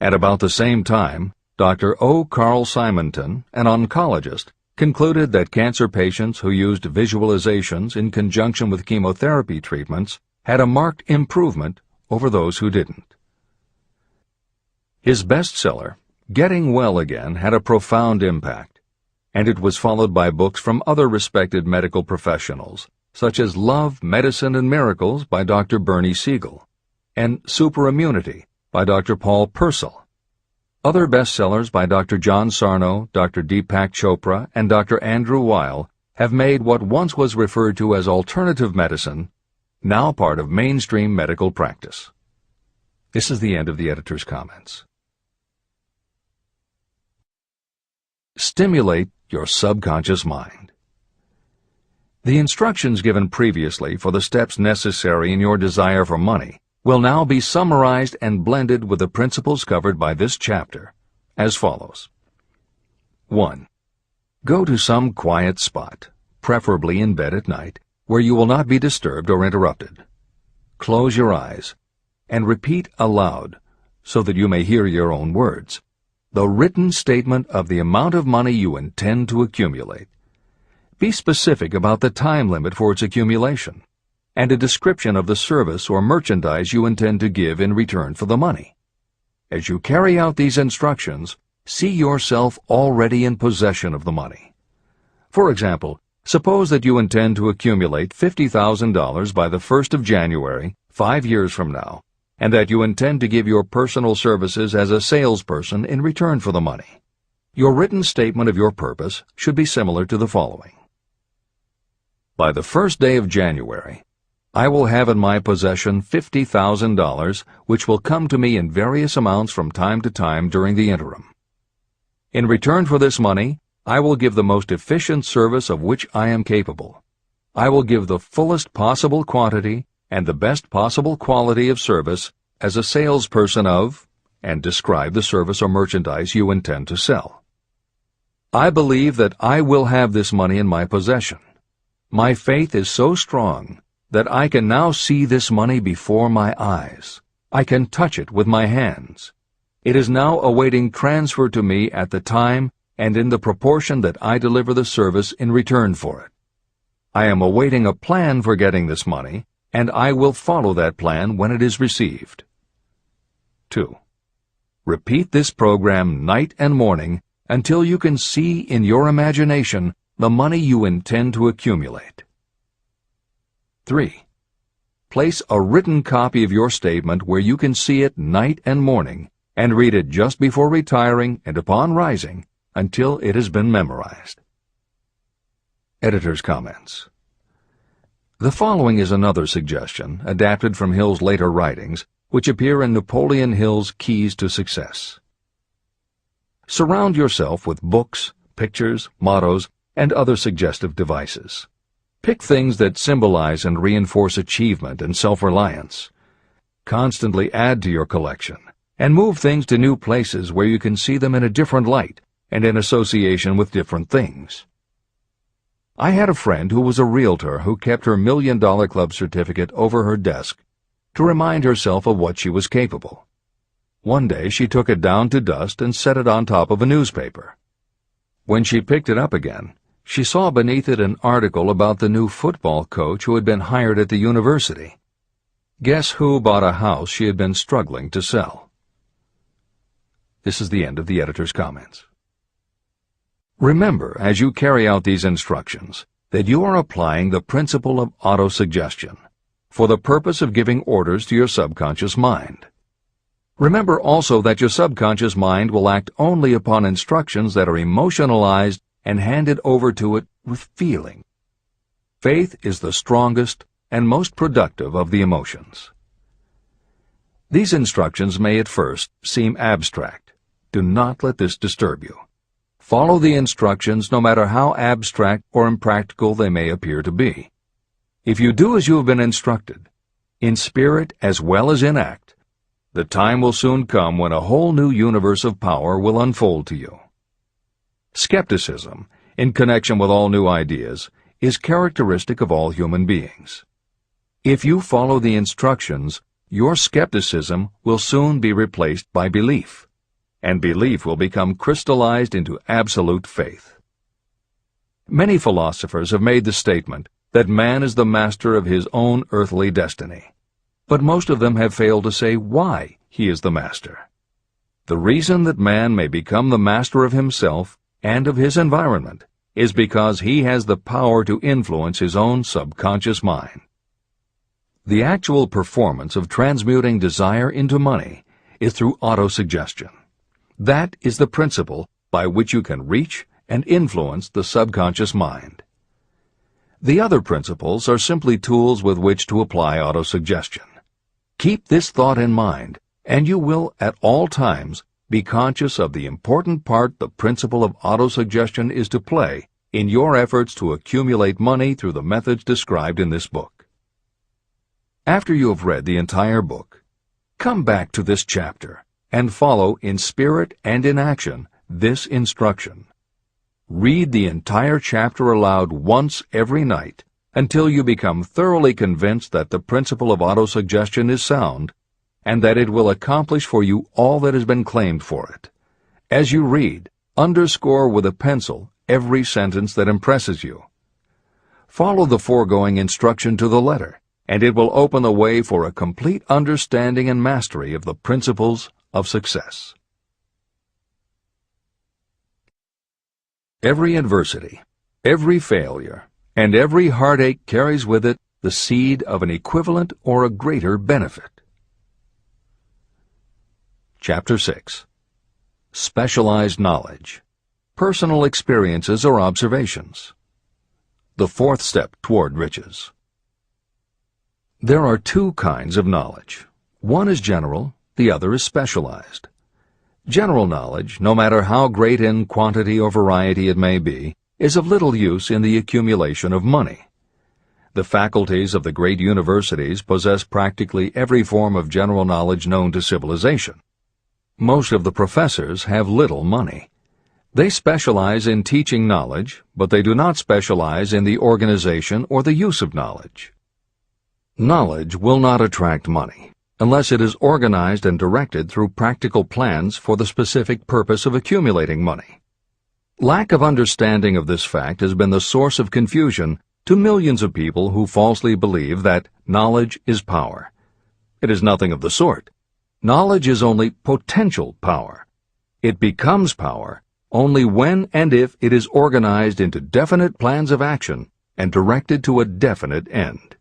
At about the same time, Dr. O. Carl Simonton, an oncologist, concluded that cancer patients who used visualizations in conjunction with chemotherapy treatments had a marked improvement over those who didn't. His bestseller, Getting Well Again, had a profound impact, and it was followed by books from other respected medical professionals, such as Love, Medicine, and Miracles by Dr. Bernie Siegel, and Superimmunity by Dr. Paul Purcell. Other bestsellers by Dr. John Sarno, Dr. Deepak Chopra, and Dr. Andrew Weil have made what once was referred to as alternative medicine now part of mainstream medical practice. This is the end of the editor's comments. Stimulate your subconscious mind. The instructions given previously for the steps necessary in your desire for money will now be summarized and blended with the principles covered by this chapter, as follows. 1. Go to some quiet spot, preferably in bed at night, where you will not be disturbed or interrupted. Close your eyes and repeat aloud, so that you may hear your own words, the written statement of the amount of money you intend to accumulate. Be specific about the time limit for its accumulation, and a description of the service or merchandise you intend to give in return for the money. As you carry out these instructions, see yourself already in possession of the money. For example, suppose that you intend to accumulate $50,000 by the 1st of January 5 years from now, and that you intend to give your personal services as a salesperson in return for the money. Your written statement of your purpose should be similar to the following. By the first day of January, I will have in my possession $50,000, which will come to me in various amounts from time to time during the interim. In return for this money, I will give the most efficient service of which I am capable. I will give the fullest possible quantity and the best possible quality of service as a salesperson of, and describe the service or merchandise you intend to sell. I believe that I will have this money in my possession. My faith is so strong that I can now see this money before my eyes. I can touch it with my hands. It is now awaiting transfer to me at the time and in the proportion that I deliver the service in return for it. I am awaiting a plan for getting this money, and I will follow that plan when it is received. 2. Repeat this program night and morning until you can see in your imagination the money you intend to accumulate. 3. Place a written copy of your statement where you can see it night and morning, and read it just before retiring and upon rising until it has been memorized. Editor's comments. The following is another suggestion, adapted from Hill's later writings, which appear in Napoleon Hill's Keys to Success. Surround yourself with books, pictures, mottos, and other suggestive devices. Pick things that symbolize and reinforce achievement and self-reliance. Constantly add to your collection, and move things to new places where you can see them in a different light and in association with different things. I had a friend who was a realtor who kept her $1 Million Club certificate over her desk to remind herself of what she was capable. One day she took it down to dust and set it on top of a newspaper. When she picked it up again, she saw beneath it an article about the new football coach who had been hired at the university. Guess who bought a house she had been struggling to sell? This is the end of the editor's comments. Remember, as you carry out these instructions, that you are applying the principle of autosuggestion for the purpose of giving orders to your subconscious mind. Remember also that your subconscious mind will act only upon instructions that are emotionalized and handed over to it with feeling. Faith is the strongest and most productive of the emotions. These instructions may at first seem abstract. Do not let this disturb you. Follow the instructions no matter how abstract or impractical they may appear to be. If you do as you have been instructed, in spirit as well as in act, the time will soon come when a whole new universe of power will unfold to you. Skepticism, in connection with all new ideas, is characteristic of all human beings. If you follow the instructions, your skepticism will soon be replaced by belief, and belief will become crystallized into absolute faith. Many philosophers have made the statement that man is the master of his own earthly destiny, but most of them have failed to say why he is the master. The reason that man may become the master of himself and of his environment is because he has the power to influence his own subconscious mind. The actual performance of transmuting desire into money is through autosuggestion. That is the principle by which you can reach and influence the subconscious mind. The other principles are simply tools with which to apply autosuggestion. Keep this thought in mind, and you will at all times be conscious of the important part the principle of autosuggestion is to play in your efforts to accumulate money through the methods described in this book. After you have read the entire book, come back to this chapter and follow in spirit and in action this instruction. Read the entire chapter aloud once every night until you become thoroughly convinced that the principle of autosuggestion is sound and that it will accomplish for you all that has been claimed for it. As you read, underscore with a pencil every sentence that impresses you. Follow the foregoing instruction to the letter, and it will open the way for a complete understanding and mastery of the principles of success. Every adversity, every failure, and every heartache carries with it the seed of an equivalent or a greater benefit. Chapter 6. Specialized Knowledge. Personal experiences or observations. The fourth step toward riches. There are two kinds of knowledge. One is general, the other is specialized. General knowledge, no matter how great in quantity or variety it may be, is of little use in the accumulation of money. The faculties of the great universities possess practically every form of general knowledge known to civilization. Most of the professors have little money. They specialize in teaching knowledge, but they do not specialize in the organization or the use of knowledge. Knowledge will not attract money unless it is organized and directed through practical plans for the specific purpose of accumulating money. Lack of understanding of this fact has been the source of confusion to millions of people who falsely believe that knowledge is power. It is nothing of the sort. Knowledge is only potential power. It becomes power only when and if it is organized into definite plans of action and directed to a definite end.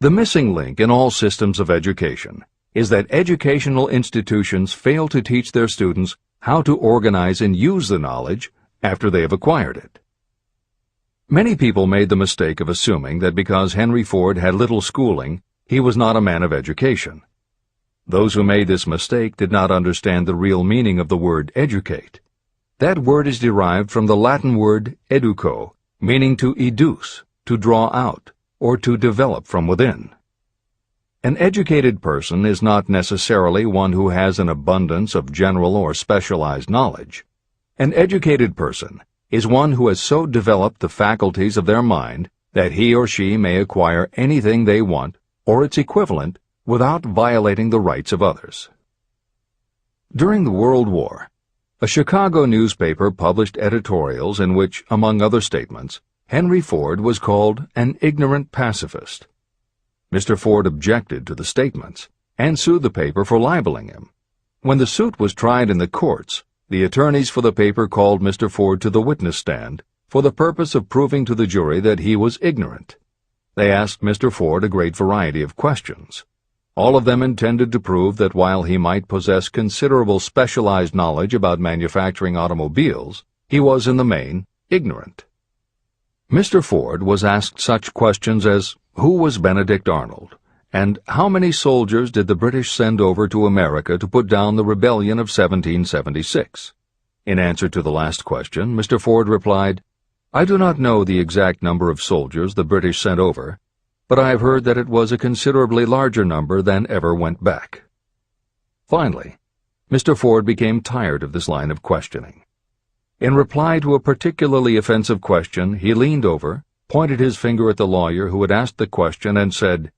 The missing link in all systems of education is that educational institutions fail to teach their students how to organize and use the knowledge after they have acquired it. Many people made the mistake of assuming that because Henry Ford had little schooling, he was not a man of education. Those who made this mistake did not understand the real meaning of the word educate. That word is derived from the Latin word educo, meaning to educe, to draw out, or to develop from within. An educated person is not necessarily one who has an abundance of general or specialized knowledge. An educated person is one who has so developed the faculties of their mind that he or she may acquire anything they want, or its equivalent, without violating the rights of others. During the World War, a Chicago newspaper published editorials in which, among other statements, Henry Ford was called an ignorant pacifist. Mr. Ford objected to the statements and sued the paper for libeling him. When the suit was tried in the courts, the attorneys for the paper called Mr. Ford to the witness stand for the purpose of proving to the jury that he was ignorant. They asked Mr. Ford a great variety of questions. All of them intended to prove that while he might possess considerable specialized knowledge about manufacturing automobiles, he was in the main ignorant. Mr. Ford was asked such questions as, who was Benedict Arnold, and how many soldiers did the British send over to America to put down the rebellion of 1776? In answer to the last question, Mr. Ford replied, I do not know the exact number of soldiers the British sent over, but I have heard that it was a considerably larger number than ever went back. Finally, Mr. Ford became tired of this line of questioning. In reply to a particularly offensive question, he leaned over, pointed his finger at the lawyer who had asked the question, and said,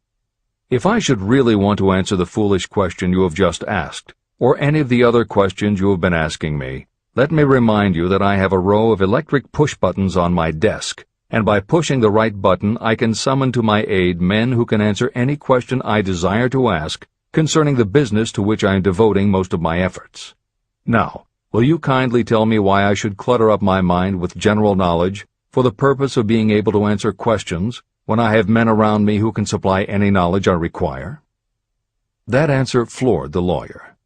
If I should really want to answer the foolish question you have just asked, or any of the other questions you have been asking me, let me remind you that I have a row of electric push buttons on my desk, and by pushing the right button I can summon to my aid men who can answer any question I desire to ask concerning the business to which I am devoting most of my efforts. Now, will you kindly tell me why I should clutter up my mind with general knowledge for the purpose of being able to answer questions when I have men around me who can supply any knowledge I require? That answer floored the lawyer.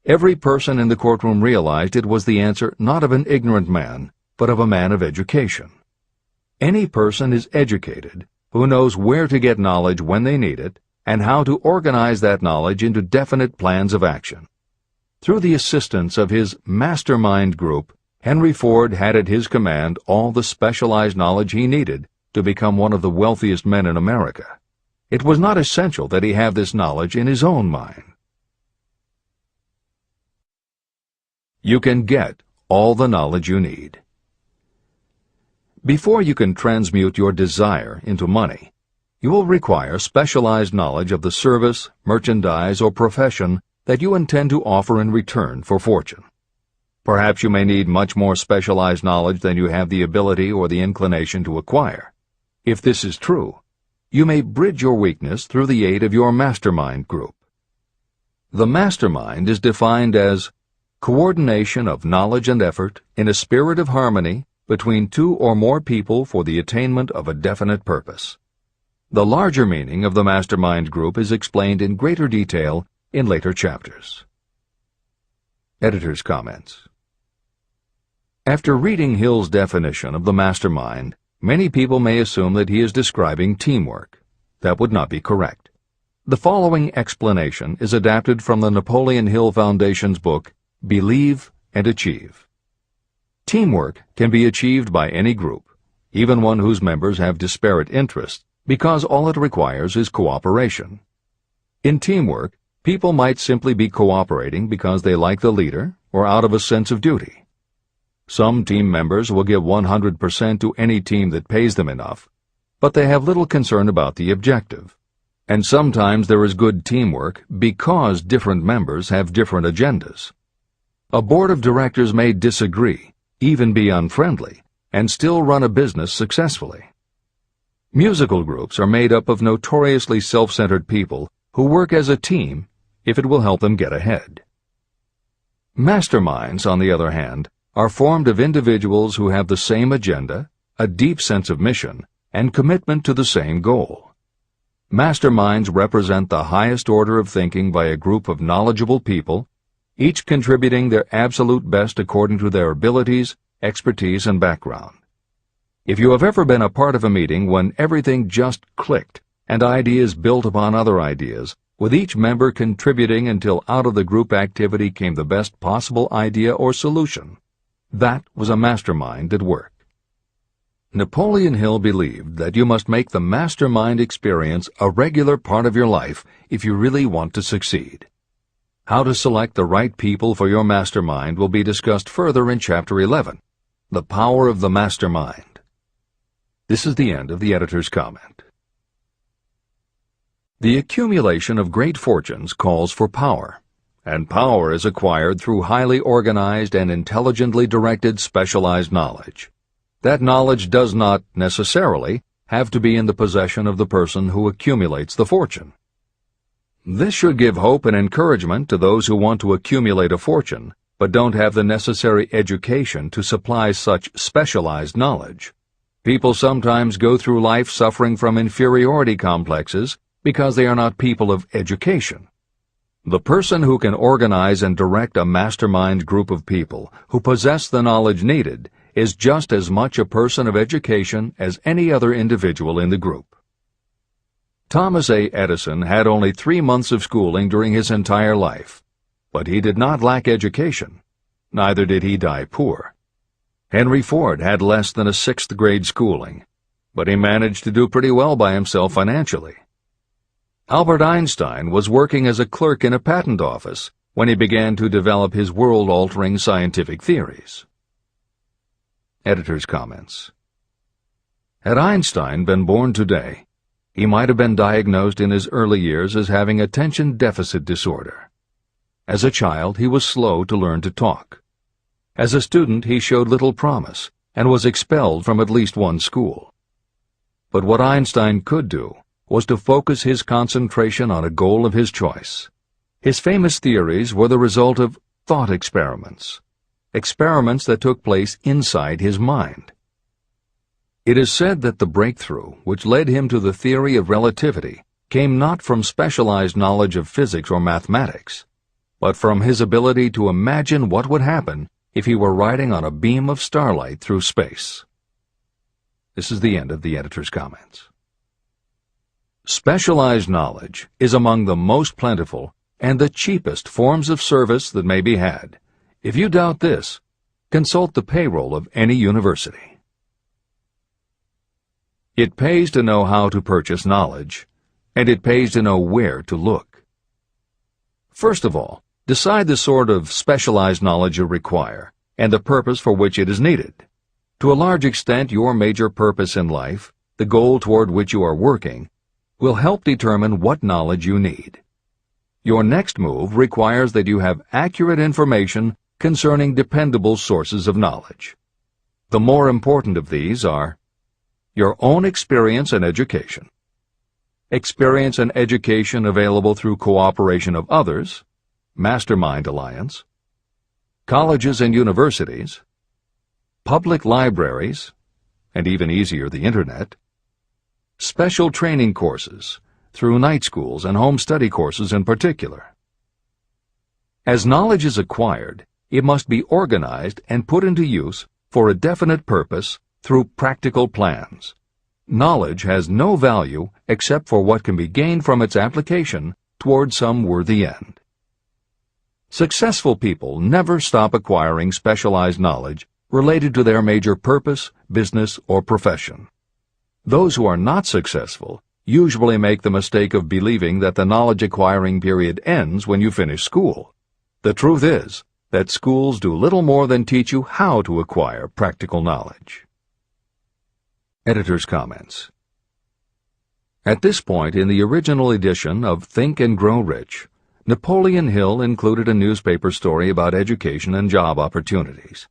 Every person in the courtroom realized it was the answer not of an ignorant man, but of a man of education. Any person is educated who knows where to get knowledge when they need it and how to organize that knowledge into definite plans of action. Through the assistance of his Mastermind group, Henry Ford had at his command all the specialized knowledge he needed to become one of the wealthiest men in America. It was not essential that he have this knowledge in his own mind. You can get all the knowledge you need. Before you can transmute your desire into money, you will require specialized knowledge of the service, merchandise, or profession that you intend to offer in return for fortune. Perhaps you may need much more specialized knowledge than you have the ability or the inclination to acquire. If this is true, you may bridge your weakness through the aid of your Mastermind group. The Mastermind is defined as coordination of knowledge and effort in a spirit of harmony between two or more people for the attainment of a definite purpose. The larger meaning of the Mastermind group is explained in greater detail in later chapters. Editor's comments. After reading Hill's definition of the Mastermind, many people may assume that he is describing teamwork. That would not be correct. The following explanation is adapted from the Napoleon Hill Foundation's book, Believe and Achieve. Teamwork can be achieved by any group, even one whose members have disparate interests, because all it requires is cooperation. In teamwork, people might simply be cooperating because they like the leader or out of a sense of duty. Some team members will give 100% to any team that pays them enough, but they have little concern about the objective. And sometimes there is good teamwork because different members have different agendas. A board of directors may disagree, even be unfriendly, and still run a business successfully. Musical groups are made up of notoriously self-centered people who work as a team if it will help them get ahead. Masterminds, on the other hand, are formed of individuals who have the same agenda, a deep sense of mission, and commitment to the same goal. Masterminds represent the highest order of thinking by a group of knowledgeable people, each contributing their absolute best according to their abilities, expertise, and background. If you have ever been a part of a meeting when everything just clicked and ideas built upon other ideas, with each member contributing until out of the group activity came the best possible idea or solution, that was a mastermind at work. Napoleon Hill believed that you must make the mastermind experience a regular part of your life if you really want to succeed. How to select the right people for your mastermind will be discussed further in Chapter 11, The Power of the Mastermind. This is the end of the editor's comment. The accumulation of great fortunes calls for power, and power is acquired through highly organized and intelligently directed specialized knowledge. That knowledge does not, necessarily, have to be in the possession of the person who accumulates the fortune. This should give hope and encouragement to those who want to accumulate a fortune, but don't have the necessary education to supply such specialized knowledge. People sometimes go through life suffering from inferiority complexes because they are not people of education. The person who can organize and direct a mastermind group of people who possess the knowledge needed is just as much a person of education as any other individual in the group. Thomas A. Edison had only 3 months of schooling during his entire life, but he did not lack education. Neither did he die poor. Henry Ford had less than a 6th grade schooling, but he managed to do pretty well by himself financially. Albert Einstein was working as a clerk in a patent office when he began to develop his world-altering scientific theories. Editor's comments. Had Einstein been born today, he might have been diagnosed in his early years as having attention deficit disorder. As a child, he was slow to learn to talk. As a student, he showed little promise and was expelled from at least one school. But what Einstein could do was to focus his concentration on a goal of his choice. His famous theories were the result of thought experiments that took place inside his mind. It is said that the breakthrough which led him to the theory of relativity came not from specialized knowledge of physics or mathematics, but from his ability to imagine what would happen if he were riding on a beam of starlight through space. This is the end of the editor's comments. Specialized knowledge is among the most plentiful and the cheapest forms of service that may be had. If you doubt this, consult the payroll of any university. It pays to know how to purchase knowledge, and it pays to know where to look. First of all, decide the sort of specialized knowledge you require and the purpose for which it is needed. To a large extent, your major purpose in life, the goal toward which you are working, will help determine what knowledge you need. Your next move requires that you have accurate information concerning dependable sources of knowledge. The more important of these are your own experience and education, experience and education available through cooperation of others, Mastermind Alliance, colleges and universities, public libraries, and even easier, the Internet, special training courses, through night schools and home study courses in particular. As knowledge is acquired, it must be organized and put into use for a definite purpose through practical plans. Knowledge has no value except for what can be gained from its application toward some worthy end. Successful people never stop acquiring specialized knowledge related to their major purpose, business, or profession. Those who are not successful usually make the mistake of believing that the knowledge-acquiring period ends when you finish school. The truth is that schools do little more than teach you how to acquire practical knowledge. Editor's comments. At this point in the original edition of Think and Grow Rich, Napoleon Hill included a newspaper story about education and job opportunities.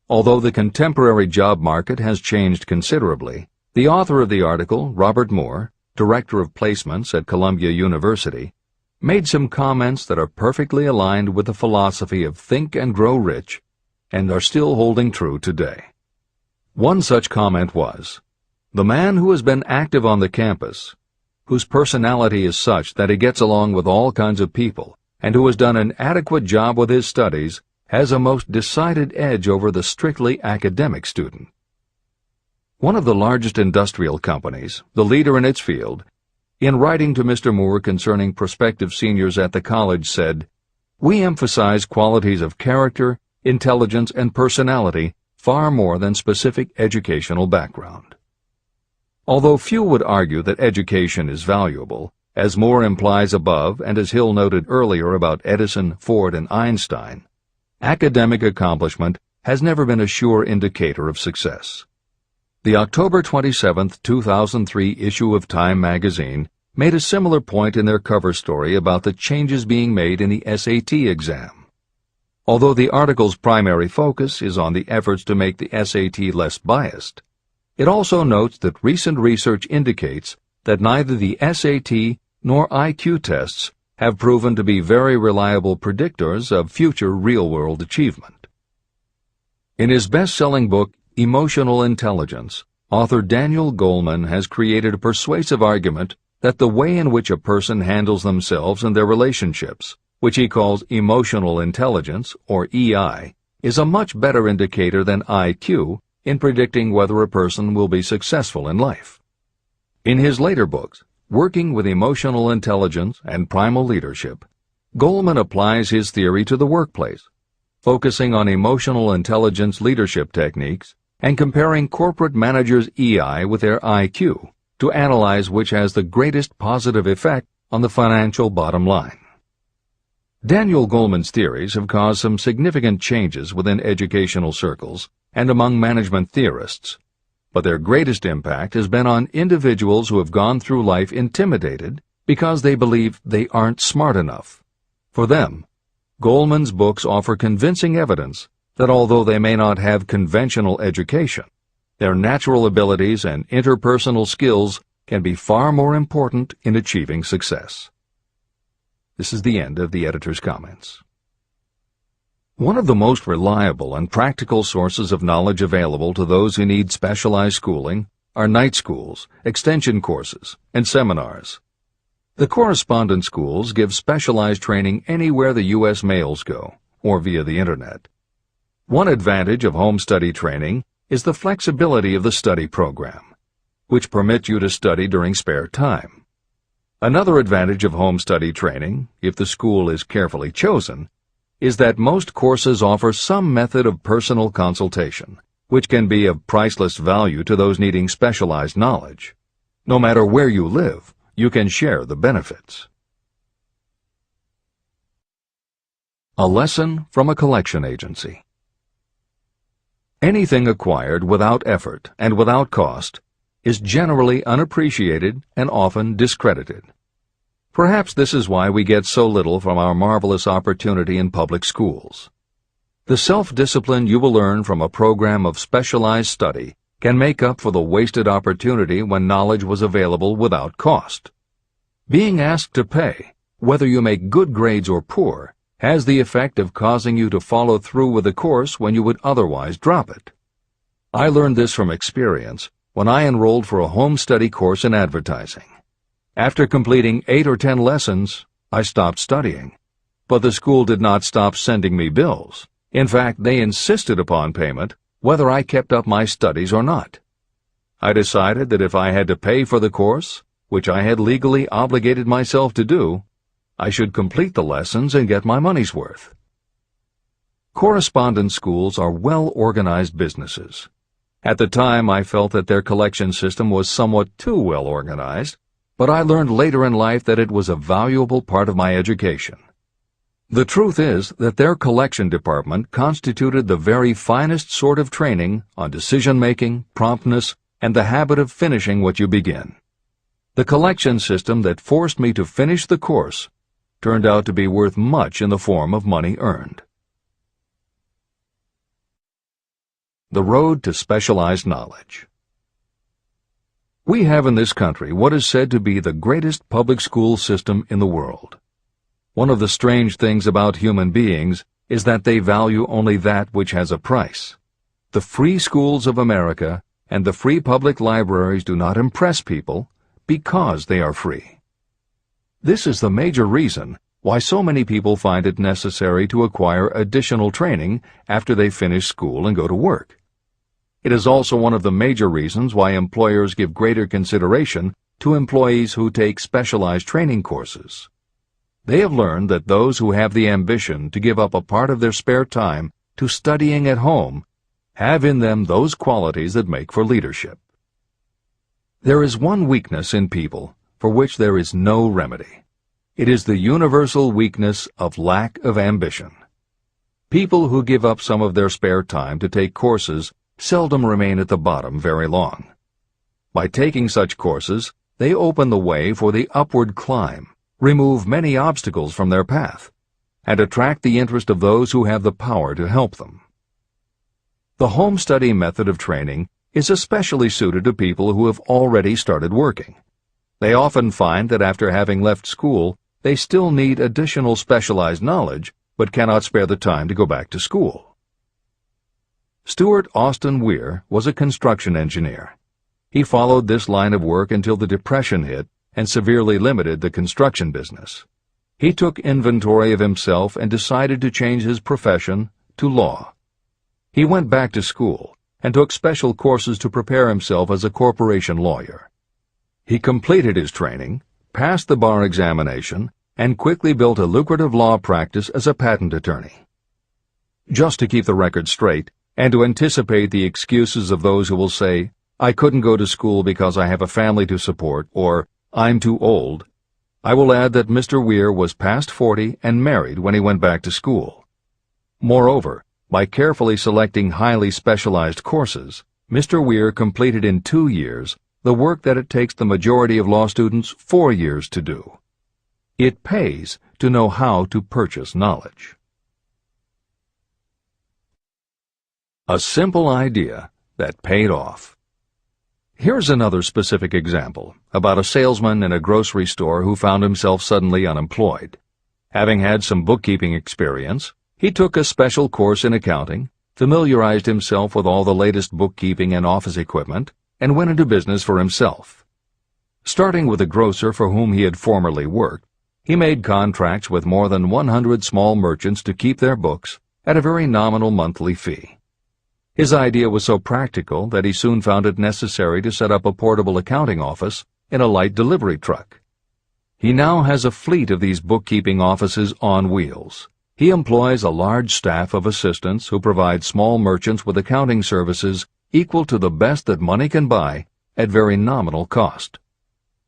Although the contemporary job market has changed considerably, the author of the article, Robert Moore, Director of Placements at Columbia University, made some comments that are perfectly aligned with the philosophy of Think and Grow Rich and are still holding true today. One such comment was, "The man who has been active on the campus, whose personality is such that he gets along with all kinds of people, and who has done an adequate job with his studies, has a most decided edge over the strictly academic student." One of the largest industrial companies, the leader in its field, in writing to Mr. Moore concerning prospective seniors at the college said, "We emphasize qualities of character, intelligence, and personality far more than specific educational background." Although few would argue that education is valuable, as Moore implies above and as Hill noted earlier about Edison, Ford, and Einstein, academic accomplishment has never been a sure indicator of success. The October 27, 2003 issue of Time magazine made a similar point in their cover story about the changes being made in the SAT exam. Although the article's primary focus is on the efforts to make the SAT less biased, it also notes that recent research indicates that neither the SAT nor IQ tests have proven to be very reliable predictors of future real-world achievement. In his best-selling book, Emotional Intelligence, author Daniel Goleman has created a persuasive argument that the way in which a person handles themselves and their relationships, which he calls emotional intelligence, or EI, is a much better indicator than IQ in predicting whether a person will be successful in life. In his later books, Working with Emotional Intelligence and Primal Leadership, Goleman applies his theory to the workplace, focusing on emotional intelligence leadership techniques and comparing corporate managers' EI with their IQ to analyze which has the greatest positive effect on the financial bottom line. Daniel Goleman's theories have caused some significant changes within educational circles and among management theorists, but their greatest impact has been on individuals who have gone through life intimidated because they believe they aren't smart enough. For them, Goleman's books offer convincing evidence that although they may not have conventional education, their natural abilities and interpersonal skills can be far more important in achieving success. This is the end of the editor's comments. One of the most reliable and practical sources of knowledge available to those who need specialized schooling are night schools, extension courses, and seminars. The correspondence schools give specialized training anywhere the U.S. mails go, or via the Internet. One advantage of home study training is the flexibility of the study program, which permits you to study during spare time. Another advantage of home study training, if the school is carefully chosen, is that most courses offer some method of personal consultation, which can be of priceless value to those needing specialized knowledge. No matter where you live, you can share the benefits. A lesson from a collection agency. Anything acquired without effort and without cost is generally unappreciated and often discredited. Perhaps this is why we get so little from our marvelous opportunity in public schools. The self-discipline you will learn from a program of specialized study can make up for the wasted opportunity when knowledge was available without cost. Being asked to pay, whether you make good grades or poor, has the effect of causing you to follow through with the course when you would otherwise drop it. I learned this from experience when I enrolled for a home study course in advertising. After completing 8 or 10 lessons, I stopped studying. But the school did not stop sending me bills. In fact, they insisted upon payment, whether I kept up my studies or not. I decided that if I had to pay for the course, which I had legally obligated myself to do, I should complete the lessons and get my money's worth. Correspondence schools are well-organized businesses. At the time, I felt that their collection system was somewhat too well-organized, but I learned later in life that it was a valuable part of my education. The truth is that their collection department constituted the very finest sort of training on decision-making, promptness, and the habit of finishing what you begin. The collection system that forced me to finish the course turned out to be worth much in the form of money earned. The road to specialized knowledge. We have in this country what is said to be the greatest public school system in the world. One of the strange things about human beings is that they value only that which has a price. The free schools of America and the free public libraries do not impress people because they are free. This is the major reason why so many people find it necessary to acquire additional training after they finish school and go to work. It is also one of the major reasons why employers give greater consideration to employees who take specialized training courses. They have learned that those who have the ambition to give up a part of their spare time to studying at home have in them those qualities that make for leadership. There is one weakness in people for which there is no remedy. It is the universal weakness of lack of ambition. People who give up some of their spare time to take courses seldom remain at the bottom very long. By taking such courses, they open the way for the upward climb, remove many obstacles from their path, and attract the interest of those who have the power to help them. The home study method of training is especially suited to people who have already started working. They often find that after having left school, they still need additional specialized knowledge, but cannot spare the time to go back to school. Stuart Austin Weir was a construction engineer. He followed this line of work until the Depression hit and severely limited the construction business. He took inventory of himself and decided to change his profession to law. He went back to school and took special courses to prepare himself as a corporation lawyer. He completed his training, passed the bar examination, and quickly built a lucrative law practice as a patent attorney. Just to keep the record straight, and to anticipate the excuses of those who will say, "I couldn't go to school because I have a family to support," or "I'm too old," I will add that Mr. Weir was past 40 and married when he went back to school. Moreover, by carefully selecting highly specialized courses, Mr. Weir completed in 2 years the work that it takes the majority of law students 4 years to do. It pays to know how to purchase knowledge. A simple idea that paid off. Here's another specific example about a salesman in a grocery store who found himself suddenly unemployed. Having had some bookkeeping experience, he took a special course in accounting, familiarized himself with all the latest bookkeeping and office equipment, and went into business for himself. Starting with a grocer for whom he had formerly worked, he made contracts with more than 100 small merchants to keep their books at a very nominal monthly fee. His idea was so practical that he soon found it necessary to set up a portable accounting office in a light delivery truck. He now has a fleet of these bookkeeping offices on wheels. He employs a large staff of assistants who provide small merchants with accounting services equal to the best that money can buy at very nominal cost.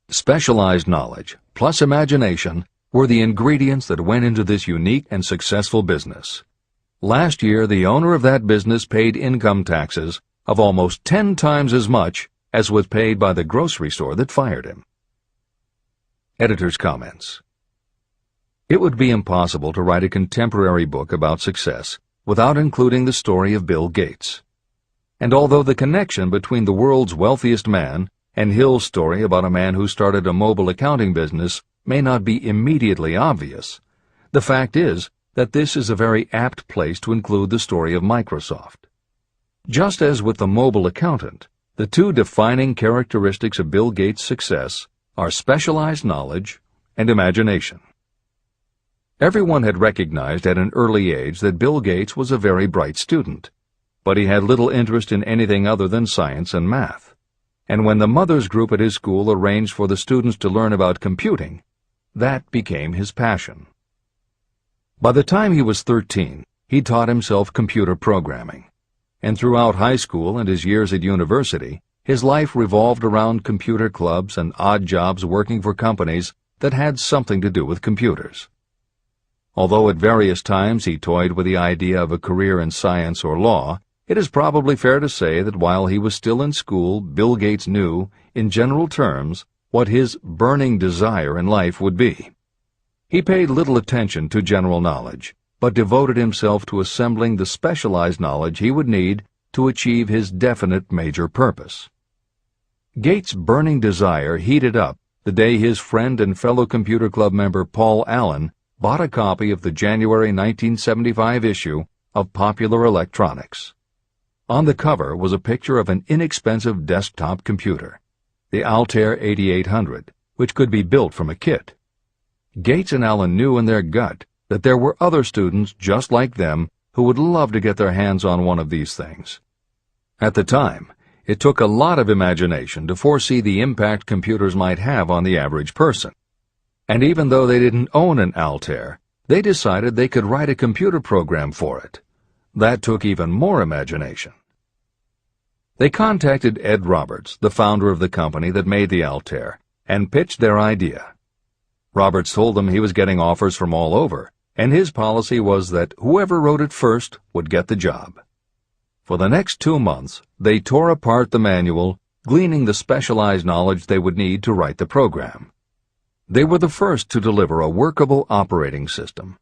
Specialized knowledge plus imagination were the ingredients that went into this unique and successful business. Last year, the owner of that business paid income taxes of almost 10 times as much as was paid by the grocery store that fired him. Editor's comments. It would be impossible to write a contemporary book about success without including the story of Bill Gates. And although the connection between the world's wealthiest man and Hill's story about a man who started a mobile accounting business may not be immediately obvious, the fact is that this is a very apt place to include the story of Microsoft. Just as with the mobile accountant, The two defining characteristics of Bill Gates' success are specialized knowledge and imagination. Everyone had recognized at an early age that Bill Gates was a very bright student, but he had little interest in anything other than science and math. And when the mothers group at his school arranged for the students to learn about computing, that became his passion. By the time he was 13, he taught himself computer programming. And throughout high school and his years at university, his life revolved around computer clubs and odd jobs working for companies that had something to do with computers. Although at various times he toyed with the idea of a career in science or law, it is probably fair to say that while he was still in school, Bill Gates knew, in general terms, what his burning desire in life would be. He paid little attention to general knowledge, but devoted himself to assembling the specialized knowledge he would need to achieve his definite major purpose. Gates' burning desire heated up the day his friend and fellow computer club member Paul Allen bought a copy of the January 1975 issue of Popular Electronics. On the cover was a picture of an inexpensive desktop computer, the Altair 8800, which could be built from a kit. Gates and Allen knew in their gut that there were other students just like them who would love to get their hands on one of these things. At the time, it took a lot of imagination to foresee the impact computers might have on the average person. And even though they didn't own an Altair, they decided they could write a computer program for it. That took even more imagination. They contacted Ed Roberts, the founder of the company that made the Altair, and pitched their idea. Roberts told them he was getting offers from all over, and his policy was that whoever wrote it first would get the job. For the next 2 months, they tore apart the manual, gleaning the specialized knowledge they would need to write the program. They were the first to deliver a workable operating system,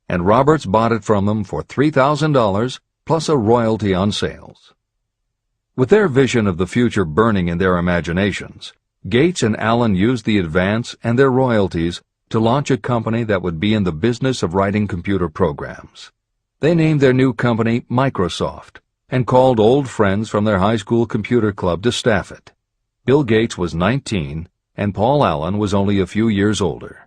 and Roberts bought it from them for $3,000 plus a royalty on sales. With their vision of the future burning in their imaginations, Gates and Allen used the advance and their royalties to launch a company that would be in the business of writing computer programs. They named their new company Microsoft and called old friends from their high school computer club to staff it. Bill Gates was 19 and Paul Allen was only a few years older.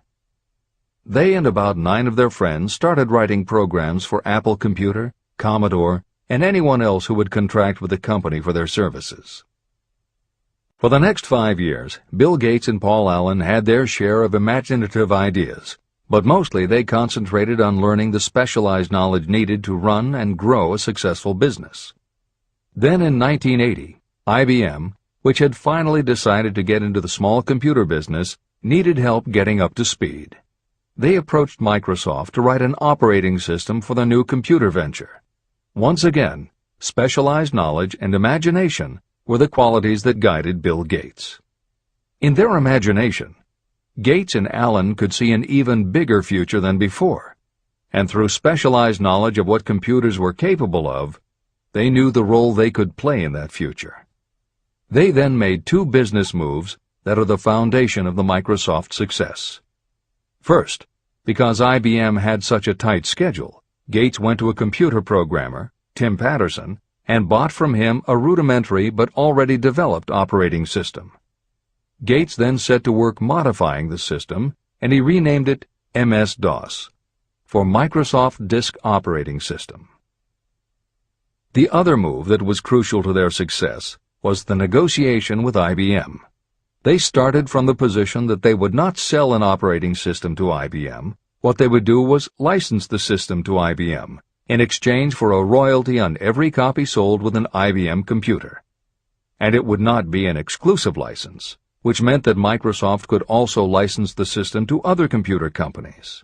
They and about 9 of their friends started writing programs for Apple Computer, Commodore, and anyone else who would contract with the company for their services. For the next 5 years, Bill Gates and Paul Allen had their share of imaginative ideas, but mostly they concentrated on learning the specialized knowledge needed to run and grow a successful business. Then in 1980, IBM, which had finally decided to get into the small computer business, needed help getting up to speed. They approached Microsoft to write an operating system for the new computer venture. Once again, specialized knowledge and imagination were the qualities that guided Bill Gates. In their imagination, Gates and Allen could see an even bigger future than before, and through specialized knowledge of what computers were capable of, they knew the role they could play in that future. They then made 2 business moves that are the foundation of the Microsoft success. First, because IBM had such a tight schedule, Gates went to a computer programmer, Tim Patterson, and bought from him a rudimentary but already developed operating system. Gates then set to work modifying the system, and he renamed it MS-DOS, for Microsoft Disk Operating System. The other move that was crucial to their success was the negotiation with IBM. They started from the position that they would not sell an operating system to IBM. What they would do was license the system to IBM in exchange for a royalty on every copy sold with an IBM computer. And it would not be an exclusive license, which meant that Microsoft could also license the system to other computer companies.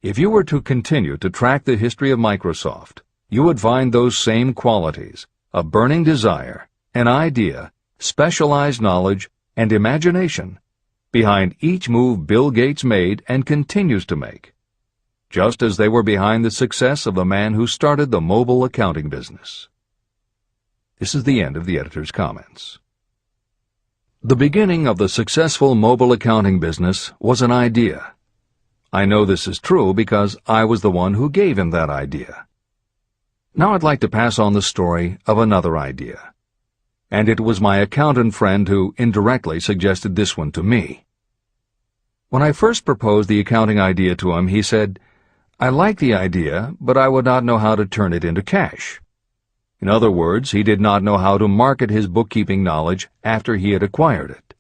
If you were to continue to track the history of Microsoft, you would find those same qualities: a burning desire, an idea, specialized knowledge, and imagination behind each move Bill Gates made and continues to make, just as they were behind the success of the man who started the mobile accounting business. This is the end of the editor's comments. The beginning of the successful mobile accounting business was an idea. I know this is true because I was the one who gave him that idea. Now I'd like to pass on the story of another idea. and it was my accountant friend who indirectly suggested this one to me. When I first proposed the accounting idea to him, he said, "I like the idea, but I would not know how to turn it into cash." In other words, he did not know how to market his bookkeeping knowledge after he had acquired it.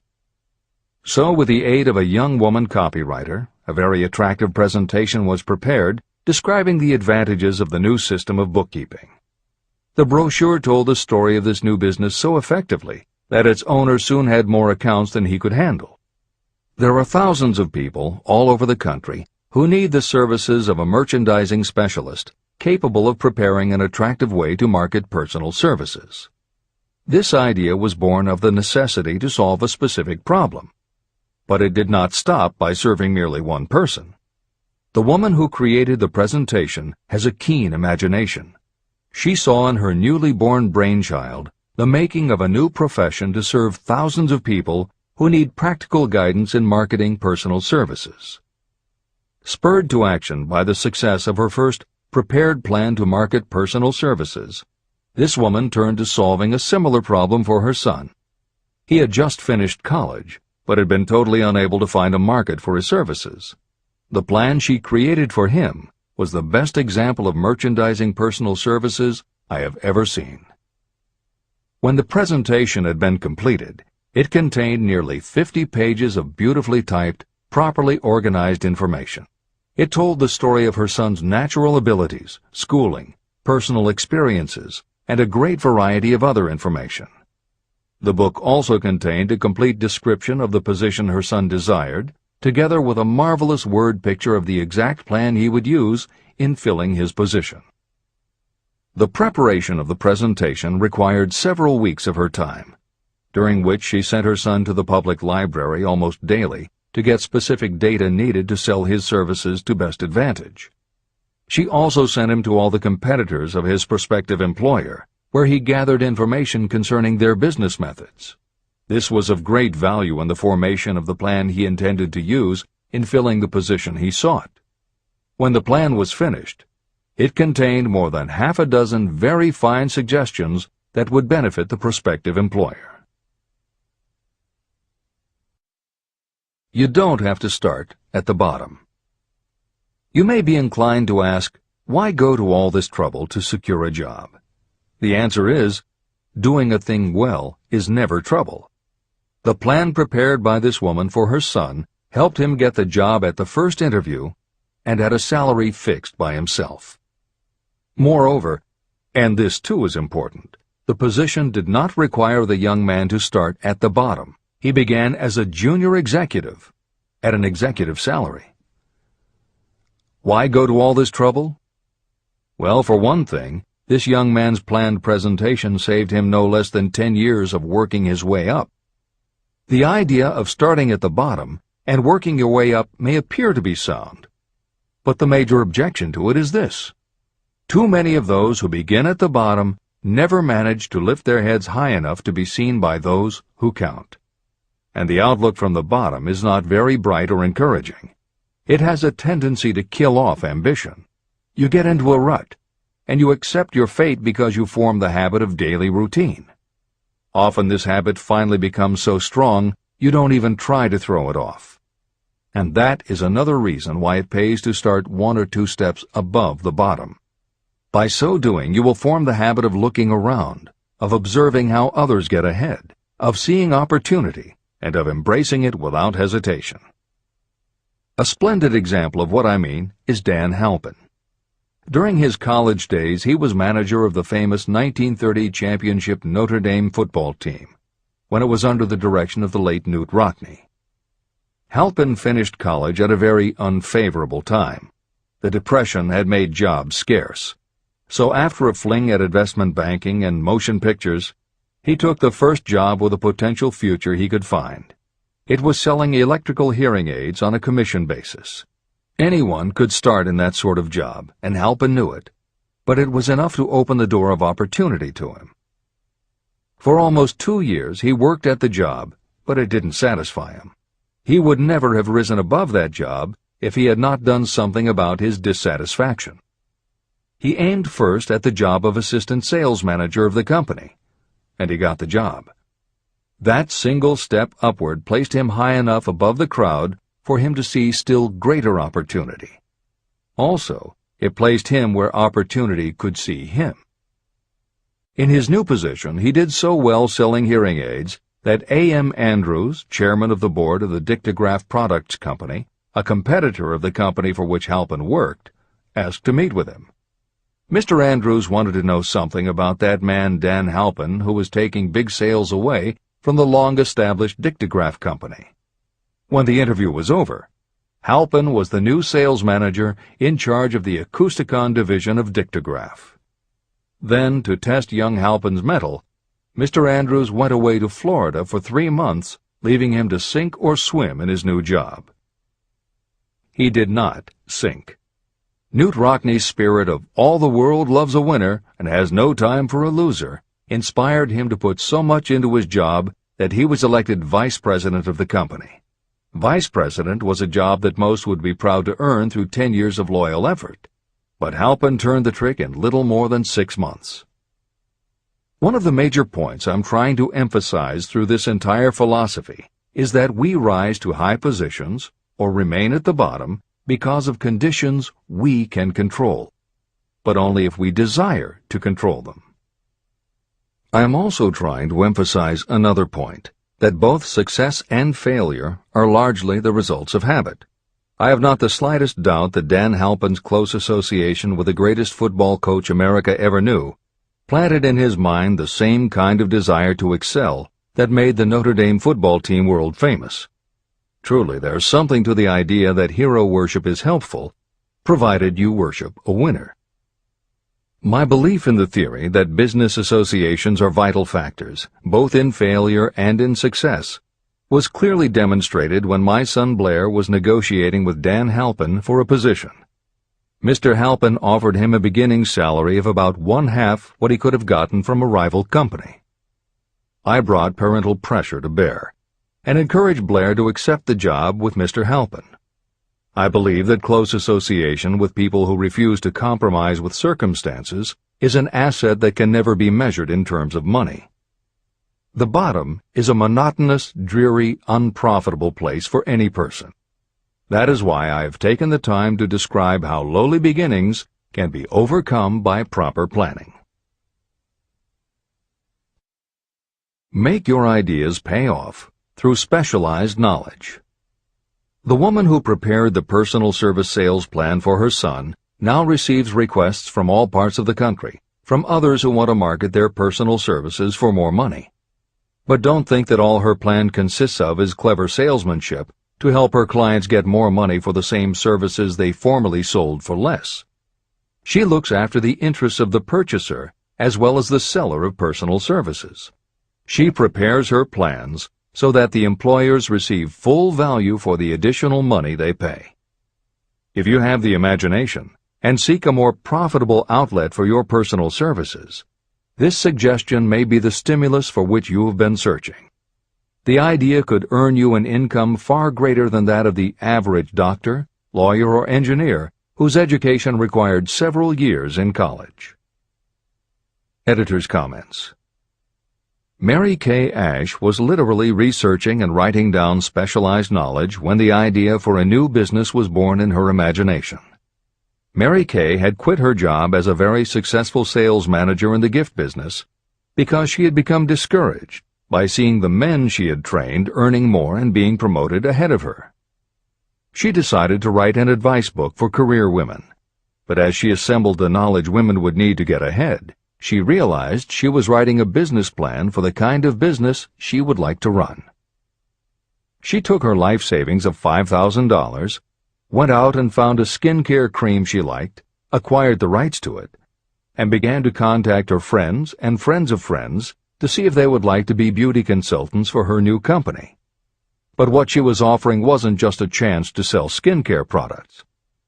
So, with the aid of a young woman copywriter, a very attractive presentation was prepared describing the advantages of the new system of bookkeeping. The brochure told the story of this new business so effectively that its owner soon had more accounts than he could handle. There are thousands of people all over the country who need the services of a merchandising specialist capable of preparing an attractive way to market personal services. This idea was born of the necessity to solve a specific problem. But it did not stop by serving merely one person. The woman who created the presentation has a keen imagination. She saw in her newly born brainchild the making of a new profession to serve thousands of people who need practical guidance in marketing personal services. Spurred to action by the success of her first prepared plan to market personal services, this woman turned to solving a similar problem for her son. He had just finished college, but had been totally unable to find a market for his services. The plan she created for him was the best example of merchandising personal services I have ever seen. When the presentation had been completed, it contained nearly 50 pages of beautifully typed, properly organized information. It told the story of her son's natural abilities, schooling, personal experiences, and a great variety of other information. The book also contained a complete description of the position her son desired, together with a marvelous word picture of the exact plan he would use in filling his position. The preparation of the presentation required several weeks of her time, during which she sent her son to the public library almost daily to get specific data needed to sell his services to best advantage. She also sent him to all the competitors of his prospective employer, where he gathered information concerning their business methods. This was of great value in the formation of the plan he intended to use in filling the position he sought. When the plan was finished, it contained more than half a dozen very fine suggestions that would benefit the prospective employer. You don't have to start at the bottom. You may be inclined to ask, why go to all this trouble to secure a job? The answer is, doing a thing well is never trouble. The plan prepared by this woman for her son helped him get the job at the first interview and at a salary fixed by himself. Moreover, and this too is important, the position did not require the young man to start at the bottom. He began as a junior executive at an executive salary. Why go to all this trouble? Well, for one thing, this young man's planned presentation saved him no less than 10 years of working his way up. The idea of starting at the bottom and working your way up may appear to be sound, but the major objection to it is this. Too many of those who begin at the bottom never manage to lift their heads high enough to be seen by those who count. And the outlook from the bottom is not very bright or encouraging. It has a tendency to kill off ambition. You get into a rut, and you accept your fate because you form the habit of daily routine. Often this habit finally becomes so strong you don't even try to throw it off. And that is another reason why it pays to start 1 or 2 steps above the bottom. By so doing, you will form the habit of looking around, of observing how others get ahead, of seeing opportunity, and of embracing it without hesitation. A splendid example of what I mean is Dan Halpin. During his college days, he was manager of the famous 1930 championship Notre Dame football team, when it was under the direction of the late Knute Rockne. Halpin finished college at a very unfavorable time. The Depression had made jobs scarce. So after a fling at investment banking and motion pictures, he took the first job with a potential future he could find. It was selling electrical hearing aids on a commission basis. Anyone could start in that sort of job, and Halpin knew it, but it was enough to open the door of opportunity to him. For almost 2 years he worked at the job, but it didn't satisfy him. He would never have risen above that job if he had not done something about his dissatisfaction. He aimed first at the job of assistant sales manager of the company. and he got the job. That single step upward placed him high enough above the crowd for him to see still greater opportunity. Also, it placed him where opportunity could see him. In his new position, he did so well selling hearing aids that A.M. Andrews, chairman of the board of the Dictograph Products Company, a competitor of the company for which Halpin worked, asked to meet with him. Mr. Andrews wanted to know something about that man Dan Halpin who was taking big sales away from the long-established Dictograph Company. When the interview was over, Halpin was the new sales manager in charge of the Acousticon division of Dictograph. Then, to test young Halpin's mettle, Mr. Andrews went away to Florida for 3 months, leaving him to sink or swim in his new job. He did not sink. Newt Rockney's spirit of all the world loves a winner and has no time for a loser inspired him to put so much into his job that he was elected vice president of the company. Vice president was a job that most would be proud to earn through 10 years of loyal effort, but Halpin turned the trick in little more than 6 months. One of the major points I'm trying to emphasize through this entire philosophy is that we rise to high positions or remain at the bottom because of conditions we can control, but only if we desire to control them. I am also trying to emphasize another point, that both success and failure are largely the results of habit. I have not the slightest doubt that Dan Halpin's close association with the greatest football coach America ever knew planted in his mind the same kind of desire to excel that made the Notre Dame football team world famous. Truly, there's something to the idea that hero worship is helpful, provided you worship a winner. My belief in the theory that business associations are vital factors, both in failure and in success, was clearly demonstrated when my son Blair was negotiating with Dan Halpin for a position. Mr. Halpin offered him a beginning salary of about 1/2 what he could have gotten from a rival company. I brought parental pressure to bear, and encouraged Blair to accept the job with Mr. Halpin. I believe that close association with people who refuse to compromise with circumstances is an asset that can never be measured in terms of money. The bottom is a monotonous, dreary, unprofitable place for any person. That is why I have taken the time to describe how lowly beginnings can be overcome by proper planning. Make your ideas pay off through specialized knowledge. The woman who prepared the personal service sales plan for her son now receives requests from all parts of the country, from others who want to market their personal services for more money. But don't think that all her plan consists of is clever salesmanship to help her clients get more money for the same services they formerly sold for less. She looks after the interests of the purchaser as well as the seller of personal services. She prepares her plans so that the employers receive full value for the additional money they pay. If you have the imagination and seek a more profitable outlet for your personal services, this suggestion may be the stimulus for which you have been searching. The idea could earn you an income far greater than that of the average doctor, lawyer, or engineer whose education required several years in college. Editor's comments. Mary Kay Ash was literally researching and writing down specialized knowledge when the idea for a new business was born in her imagination. Mary Kay had quit her job as a very successful sales manager in the gift business because she had become discouraged by seeing the men she had trained earning more and being promoted ahead of her. She decided to write an advice book for career women, but as she assembled the knowledge women would need to get ahead, she realized she was writing a business plan for the kind of business she would like to run. She took her life savings of $5,000, went out and found a skincare cream she liked, acquired the rights to it, and began to contact her friends and friends of friends to see if they would like to be beauty consultants for her new company. But what she was offering wasn't just a chance to sell skincare products.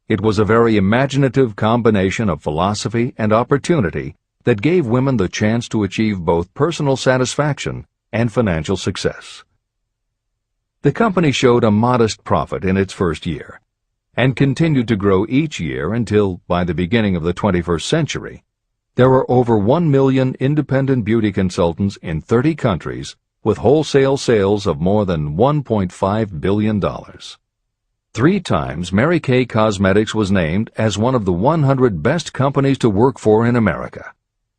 It was a very imaginative combination of philosophy and opportunity that gave women the chance to achieve both personal satisfaction and financial success. The company showed a modest profit in its first year, and continued to grow each year until, by the beginning of the 21st century, There are over 1 million independent beauty consultants in 30 countries with wholesale sales of more than $1.5 billion. 3 times Mary Kay Cosmetics was named as one of the 100 best companies to work for in America,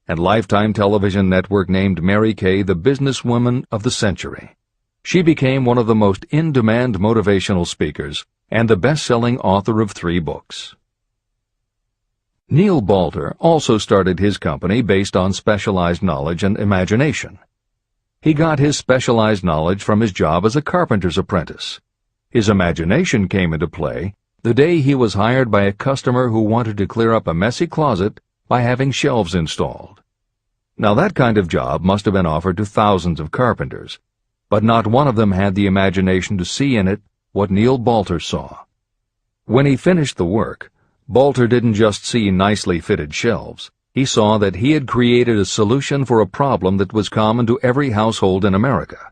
and Lifetime Television Network named Mary Kay the businesswoman of the century. She became one of the most in-demand motivational speakers and the best-selling author of 3 books. Neil Balter also started his company based on specialized knowledge and imagination. He got his specialized knowledge from his job as a carpenter's apprentice. His imagination came into play the day he was hired by a customer who wanted to clear up a messy closet by having shelves installed. Now that kind of job must have been offered to thousands of carpenters, but not one of them had the imagination to see in it what Neil Balter saw. When he finished the work, Balter didn't just see nicely fitted shelves. He saw that he had created a solution for a problem that was common to every household in America.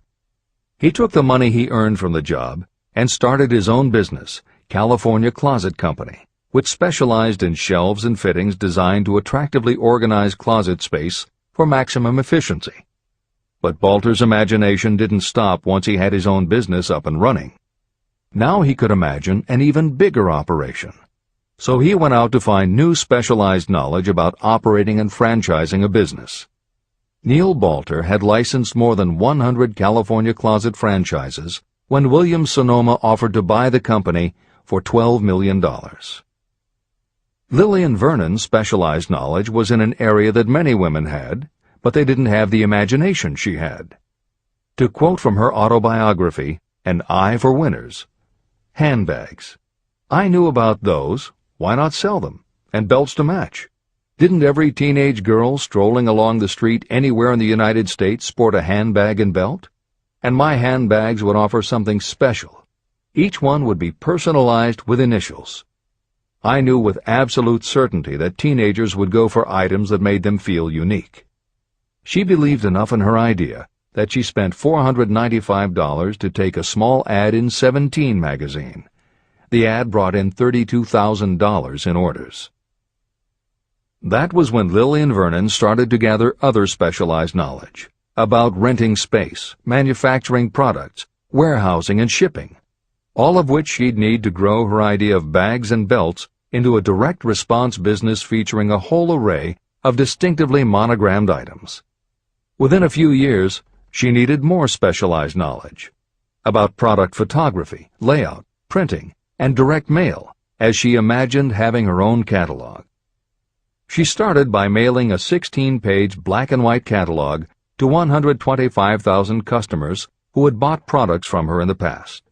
He took the money he earned from the job and started his own business, California Closet Company, which specialized in shelves and fittings designed to attractively organize closet space for maximum efficiency. But Balter's imagination didn't stop once he had his own business up and running. Now he could imagine an even bigger operation. So he went out to find new specialized knowledge about operating and franchising a business. Neil Balter had licensed more than 100 California Closet franchises when Williams-Sonoma offered to buy the company for $12 million. Lillian Vernon's specialized knowledge was in an area that many women had, but they didn't have the imagination she had. To quote from her autobiography, An Eye for Winners, handbags. I knew about those. Why not sell them? And belts to match. Didn't every teenage girl strolling along the street anywhere in the United States sport a handbag and belt? And my handbags would offer something special. Each one would be personalized with initials. I knew with absolute certainty that teenagers would go for items that made them feel unique. She believed enough in her idea that she spent $495 to take a small ad in 17 magazine. The ad brought in $32,000 in orders. That was when Lillian Vernon started to gather other specialized knowledge about renting space, manufacturing products, warehousing, and shipping, all of which she'd need to grow her idea of bags and belts into a direct response business featuring a whole array of distinctively monogrammed items. Within a few years, she needed more specialized knowledge about product photography, layout, printing, and direct mail, as she imagined having her own catalog. She started by mailing a 16-page black-and-white catalog to 125,000 customers who had bought products from her in the past.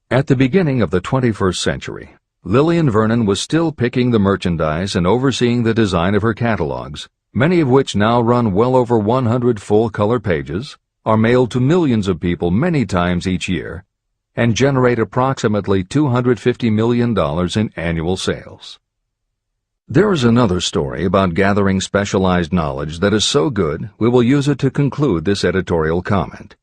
At the beginning of the 21st century, Lillian Vernon was still picking the merchandise and overseeing the design of her catalogs, many of which now run well over 100 full-color pages, are mailed to millions of people many times each year, and generate approximately $250 million in annual sales. There is another story about gathering specialized knowledge that is so good we will use it to conclude this editorial comment.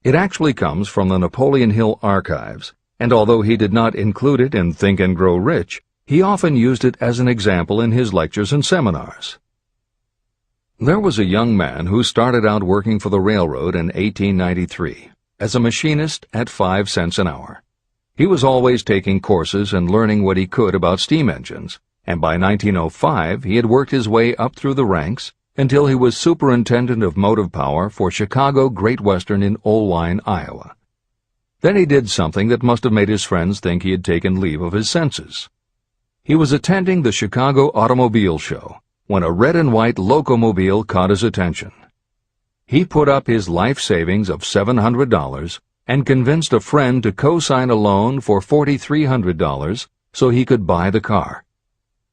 It actually comes from the Napoleon Hill archives, and although he did not include it in Think and Grow Rich, he often used it as an example in his lectures and seminars. There was a young man who started out working for the railroad in 1893. As a machinist at 5 cents an hour. He was always taking courses and learning what he could about steam engines, and by 1905 he had worked his way up through the ranks until he was superintendent of motive power for Chicago Great Western in Olwine, Iowa. Then he did something that must have made his friends think he had taken leave of his senses. He was attending the Chicago Automobile Show when a red and white locomobile caught his attention. He put up his life savings of $700 and convinced a friend to co-sign a loan for $4,300 so he could buy the car.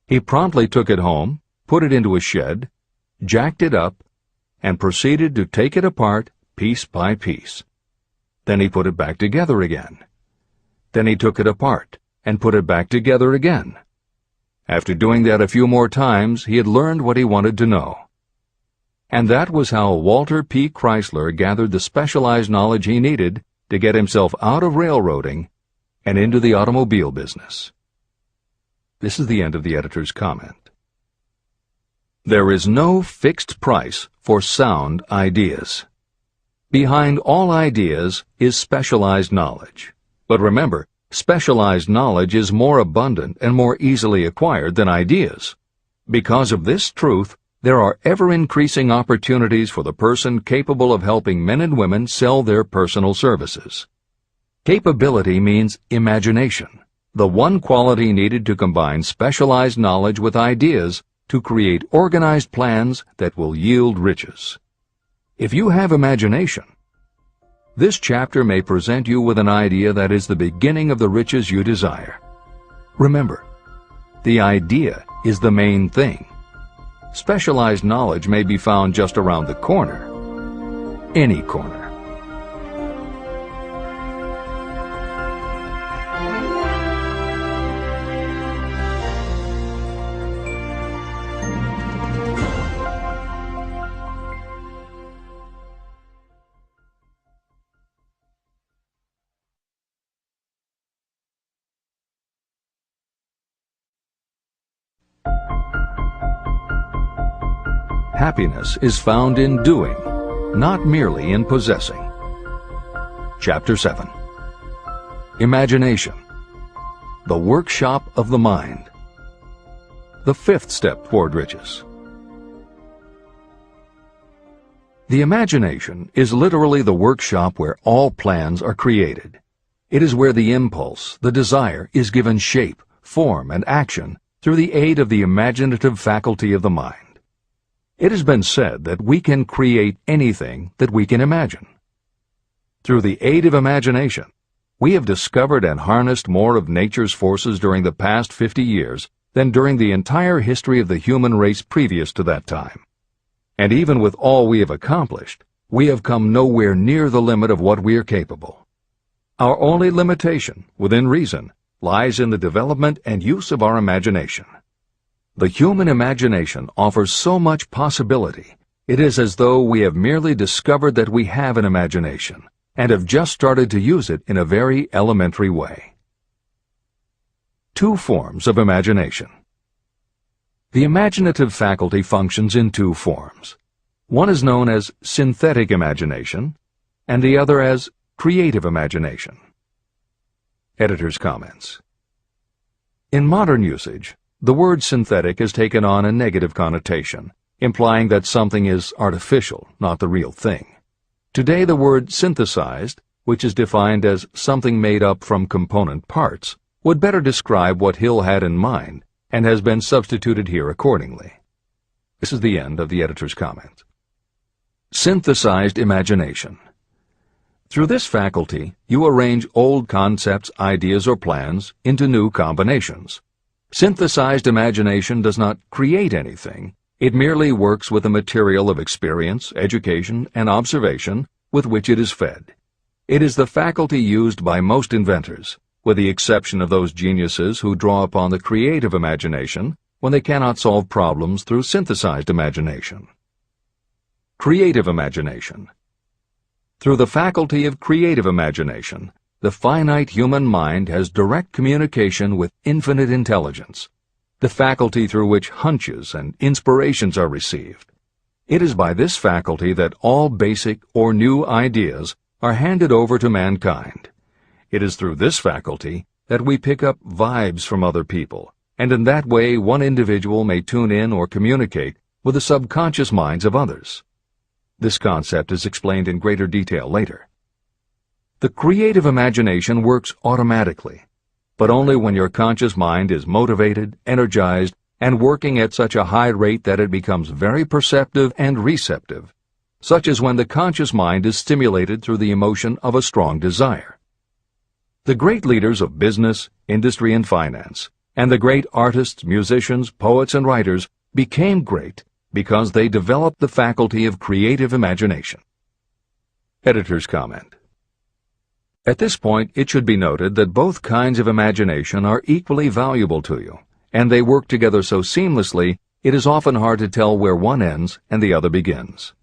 He promptly took it home, put it into a shed, jacked it up, and proceeded to take it apart piece by piece. Then he put it back together again. Then he took it apart and put it back together again. After doing that a few more times, he had learned what he wanted to know. And that was how Walter P. Chrysler gathered the specialized knowledge he needed to get himself out of railroading and into the automobile business. This is the end of the editor's comment. There is no fixed price for sound ideas. Behind all ideas is specialized knowledge. But remember, specialized knowledge is more abundant and more easily acquired than ideas. Because of this truth, there are ever-increasing opportunities for the person capable of helping men and women sell their personal services. Capability means imagination, the one quality needed to combine specialized knowledge with ideas to create organized plans that will yield riches. If you have imagination, this chapter may present you with an idea that is the beginning of the riches you desire. Remember, the idea is the main thing. Specialized knowledge may be found just around the corner. Any corner. Happiness is found in doing, not merely in possessing. Chapter 7. Imagination, the workshop of the mind. The fifth step toward riches. The imagination is literally the workshop where all plans are created. It is where the impulse, the desire, is given shape, form, and action through the aid of the imaginative faculty of the mind. It has been said that we can create anything that we can imagine. Through the aid of imagination, we have discovered and harnessed more of nature's forces during the past 50 years than during the entire history of the human race previous to that time. And even with all we have accomplished, we have come nowhere near the limit of what we are capable. Our only limitation, within reason, lies in the development and use of our imagination. The human imagination offers so much possibility, it is as though we have merely discovered that we have an imagination, and have just started to use it in a very elementary way. Two forms of imagination. The imaginative faculty functions in two forms. One is known as synthetic imagination, and the other as creative imagination. Editor's comments. In modern usage, the word synthetic has taken on a negative connotation, implying that something is artificial, not the real thing. Today the word synthesized, which is defined as something made up from component parts, would better describe what Hill had in mind, and has been substituted here accordingly. This is the end of the editor's comment. Synthesized imagination. Through this faculty, you arrange old concepts, ideas, or plans into new combinations. Synthesized imagination does not create anything. It merely works with the material of experience, education, and observation with which it is fed. It is the faculty used by most inventors, with the exception of those geniuses who draw upon the creative imagination when they cannot solve problems through synthesized imagination. Creative imagination. Through the faculty of creative imagination, the finite human mind has direct communication with infinite intelligence, the faculty through which hunches and inspirations are received. It is by this faculty that all basic or new ideas are handed over to mankind. It is through this faculty that we pick up vibes from other people, and in that way one individual may tune in or communicate with the subconscious minds of others. This concept is explained in greater detail later. The creative imagination works automatically, but only when your conscious mind is motivated, energized, and working at such a high rate that it becomes very perceptive and receptive, such as when the conscious mind is stimulated through the emotion of a strong desire. The great leaders of business, industry, and finance, and the great artists, musicians, poets, and writers became great because they developed the faculty of creative imagination. Editor's comment. At this point, it should be noted that both kinds of imagination are equally valuable to you, and they work together so seamlessly it is often hard to tell where one ends and the other begins.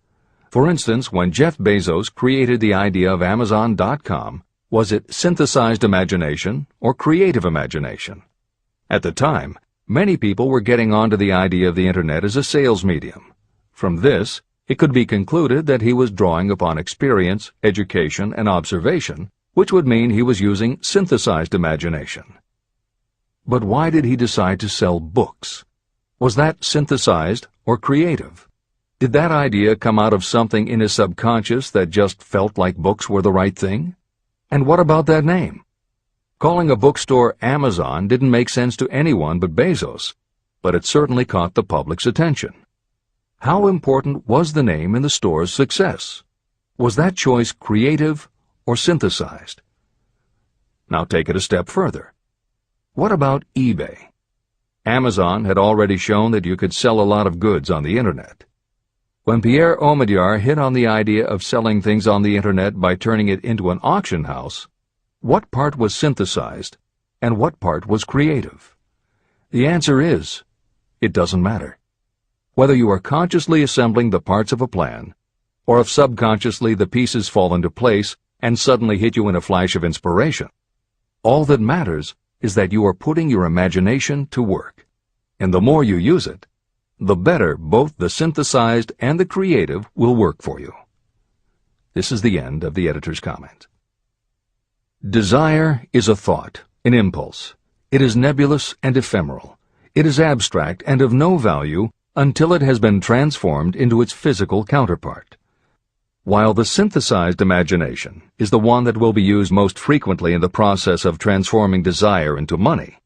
For instance, when Jeff Bezos created the idea of Amazon.com, was it synthesized imagination or creative imagination? At the time, Many people were getting onto the idea of the Internet as a sales medium. From this, it could be concluded that he was drawing upon experience, education, and observation, which would mean he was using synthesized imagination. But why did he decide to sell books? Was that synthesized or creative? Did that idea come out of something in his subconscious that just felt like books were the right thing? And what about that name? Calling a bookstore Amazon didn't make sense to anyone but Bezos, but it certainly caught the public's attention. How important was the name in the store's success? Was that choice creative or synthesized? Now take it a step further. What about eBay? Amazon had already shown that you could sell a lot of goods on the Internet. When Pierre Omidyar hit on the idea of selling things on the Internet by turning it into an auction house, what part was synthesized and what part was creative? The answer is, it doesn't matter. Whether you are consciously assembling the parts of a plan, or if subconsciously the pieces fall into place and suddenly hit you in a flash of inspiration, all that matters is that you are putting your imagination to work. And the more you use it, the better both the synthesized and the creative will work for you. This is the end of the editor's comment. Desire is a thought, an impulse. It is nebulous and ephemeral. It is abstract and of no value until it has been transformed into its physical counterpart. While the synthesized imagination is the one that will be used most frequently in the process of transforming desire into money,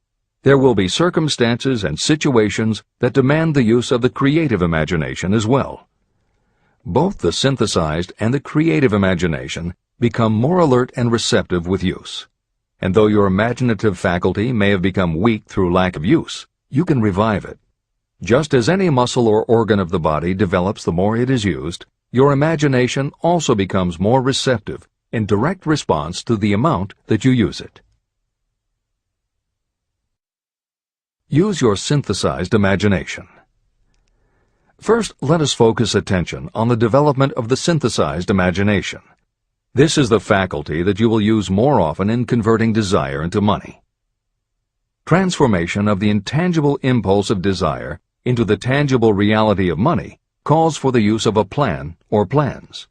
there will be circumstances and situations that demand the use of the creative imagination as well. Both the synthesized and the creative imagination become more alert and receptive with use. And though your imaginative faculty may have become weak through lack of use, you can revive it. Just as any muscle or organ of the body develops the more it is used, your imagination also becomes more receptive in direct response to the amount that you use it. Use your synthesized imagination. First, let us focus attention on the development of the synthesized imagination. This is the faculty that you will use more often in converting desire into money. Transformation of the intangible impulse of desire into the tangible reality of money calls for the use of a plan or plans.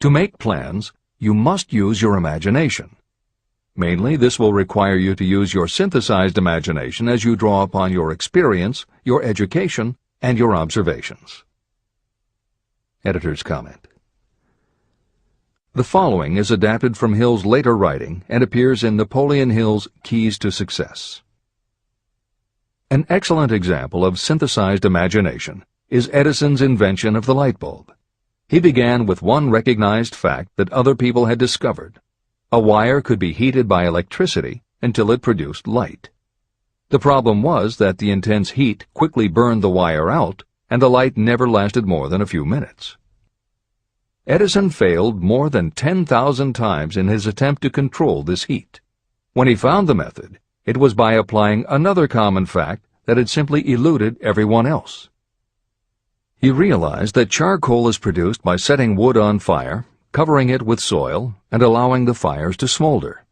To make plans, you must use your imagination. Mainly, this will require you to use your synthesized imagination as you draw upon your experience, your education, and your observations. Editor's comment. The following is adapted from Hill's later writing and appears in Napoleon Hill's Keys to Success. An excellent example of synthesized imagination is Edison's invention of the light bulb. He began with one recognized fact that other people had discovered. A wire could be heated by electricity until it produced light. The problem was that the intense heat quickly burned the wire out, and the light never lasted more than a few minutes. Edison failed more than 10,000 times in his attempt to control this heat. When he found the method, it was by applying another common fact that had simply eluded everyone else. He realized that charcoal is produced by setting wood on fire, covering it with soil, and allowing the fires to smolder.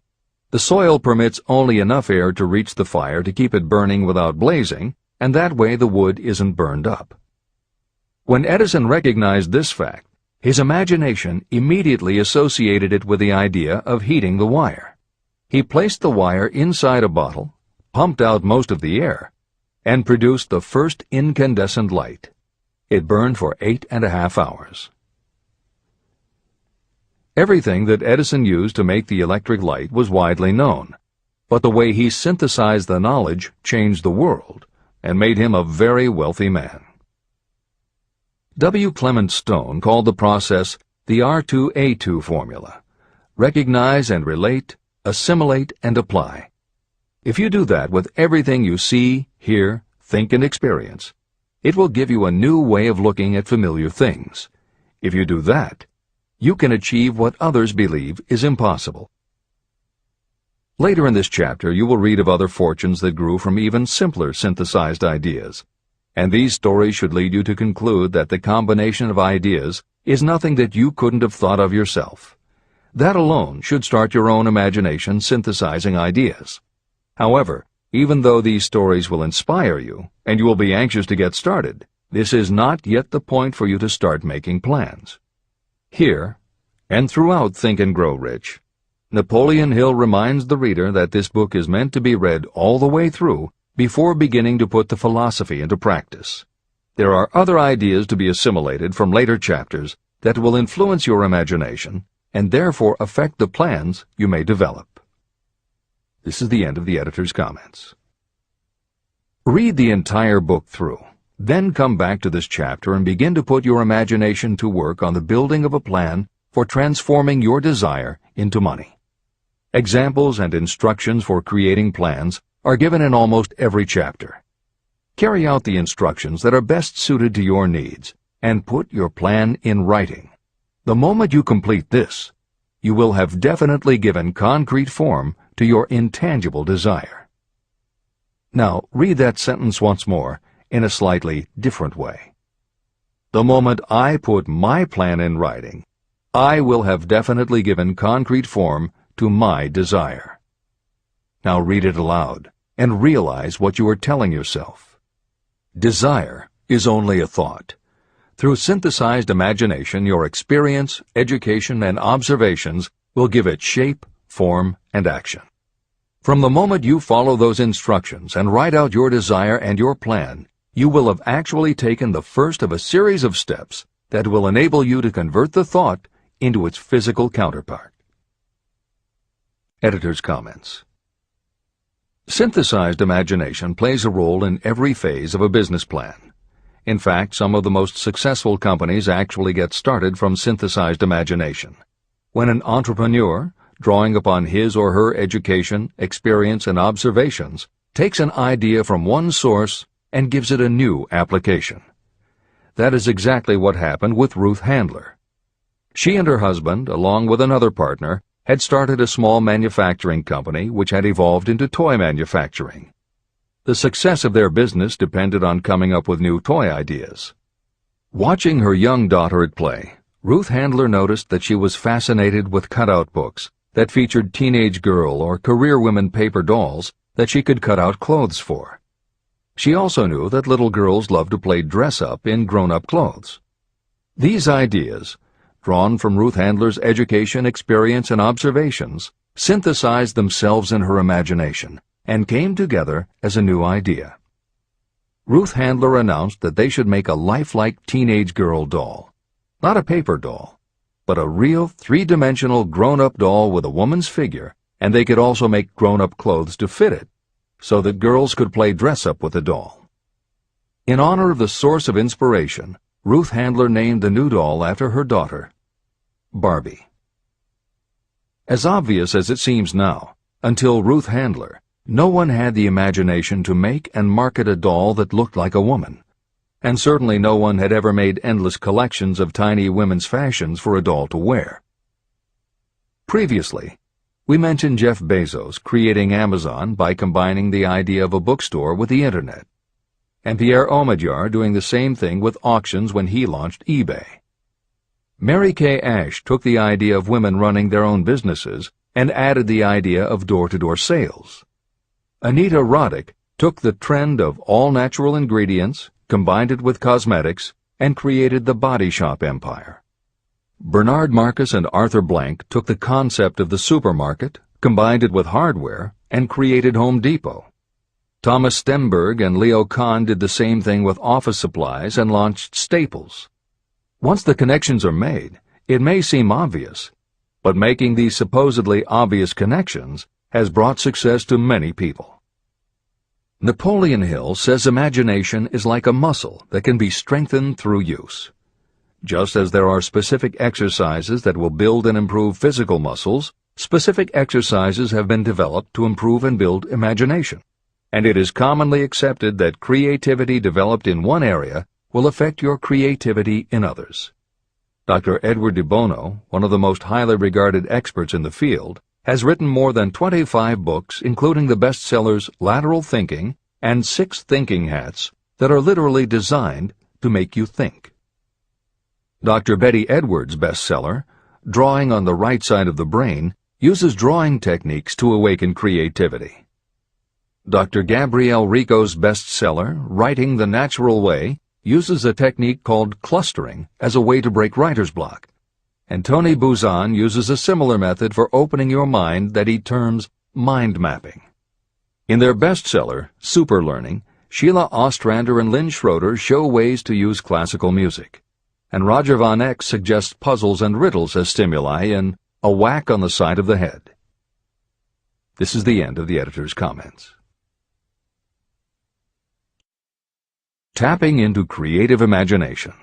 The soil permits only enough air to reach the fire to keep it burning without blazing, and that way the wood isn't burned up. When Edison recognized this fact, his imagination immediately associated it with the idea of heating the wire. He placed the wire inside a bottle, pumped out most of the air, and produced the first incandescent light. It burned for 8.5 hours. Everything that Edison used to make the electric light was widely known, but the way he synthesized the knowledge changed the world and made him a very wealthy man. W. Clement Stone called the process the R2A2 formula: recognize and relate, assimilate and apply. If you do that with everything you see, hear, think, and experience, it will give you a new way of looking at familiar things. If you do that, you can achieve what others believe is impossible. Later in this chapter, you will read of other fortunes that grew from even simpler synthesized ideas, and these stories should lead you to conclude that the combination of ideas is nothing that you couldn't have thought of yourself. That alone should start your own imagination synthesizing ideas. However, Even though these stories will inspire you, and you will be anxious to get started, this is not yet the point for you to start making plans. Here, and throughout Think and Grow Rich, Napoleon Hill reminds the reader that this book is meant to be read all the way through before beginning to put the philosophy into practice. There are other ideas to be assimilated from later chapters that will influence your imagination and therefore affect the plans you may develop. This is the end of the editor's comments. Read the entire book through, then come back to this chapter and begin to put your imagination to work on the building of a plan for transforming your desire into money. Examples and instructions for creating plans are given in almost every chapter. Carry out the instructions that are best suited to your needs and put your plan in writing. The moment you complete this, you will have definitely given concrete form to your intangible desire. Now, read that sentence once more in a slightly different way. The moment I put my plan in writing, I will have definitely given concrete form to my desire. Now read it aloud and realize what you are telling yourself. Desire is only a thought. Through synthesized imagination, your experience, education, and observations will give it shape, form, and action. From the moment you follow those instructions and write out your desire and your plan, you will have actually taken the first of a series of steps that will enable you to convert the thought into its physical counterpart. Editor's comments. Synthesized imagination plays a role in every phase of a business plan. In fact, some of the most successful companies actually get started from synthesized imagination. When an entrepreneur, drawing upon his or her education, experience, and observations, takes an idea from one source and gives it a new application. That is exactly what happened with Ruth Handler. She and her husband, along with another partner, had started a small manufacturing company which had evolved into toy manufacturing. The success of their business depended on coming up with new toy ideas. Watching her young daughter at play, Ruth Handler noticed that she was fascinated with cutout books that featured teenage girl or career women paper dolls that she could cut out clothes for. She also knew that little girls loved to play dress-up in grown-up clothes. These ideas, drawn from Ruth Handler's education, experience, and observations, synthesized themselves in her imagination and came together as a new idea. Ruth Handler announced that they should make a lifelike teenage girl doll. Not a paper doll, but a real three-dimensional grown-up doll with a woman's figure, and they could also make grown-up clothes to fit it, so that girls could play dress-up with the doll. In honor of the source of inspiration, Ruth Handler named the new doll after her daughter, Barbie. As obvious as it seems now, until Ruth Handler, no one had the imagination to make and market a doll that looked like a woman, and certainly no one had ever made endless collections of tiny women's fashions for a doll to wear. Previously, we mentioned Jeff Bezos creating Amazon by combining the idea of a bookstore with the Internet, and Pierre Omidyar doing the same thing with auctions when he launched eBay. Mary Kay Ash took the idea of women running their own businesses and added the idea of door-to-door sales. Anita Roddick took the trend of all-natural ingredients, combined it with cosmetics, and created the body shop empire. Bernard Marcus and Arthur Blank took the concept of the supermarket, combined it with hardware, and created Home Depot. Thomas Stemberg and Leo Kahn did the same thing with office supplies and launched Staples. Once the connections are made, it may seem obvious, but making these supposedly obvious connections has brought success to many people. Napoleon Hill says imagination is like a muscle that can be strengthened through use. Just as there are specific exercises that will build and improve physical muscles, specific exercises have been developed to improve and build imagination, and it is commonly accepted that creativity developed in one area will affect your creativity in others. Dr. Edward de Bono, one of the most highly regarded experts in the field, has written more than 25 books, including the bestsellers Lateral Thinking and 6 Thinking Hats, that are literally designed to make you think. Dr. Betty Edwards' bestseller, Drawing on the Right Side of the Brain, uses drawing techniques to awaken creativity. Dr. Gabrielle Rico's bestseller, Writing the Natural Way, uses a technique called clustering as a way to break writer's block. And Tony Buzan uses a similar method for opening your mind that he terms mind mapping. In their bestseller, Super Learning, Sheila Ostrander and Lynn Schroeder show ways to use classical music. And Roger Von Eck suggests puzzles and riddles as stimuli in A Whack on the Side of the Head. This is the end of the editor's comments. Tapping into creative imagination.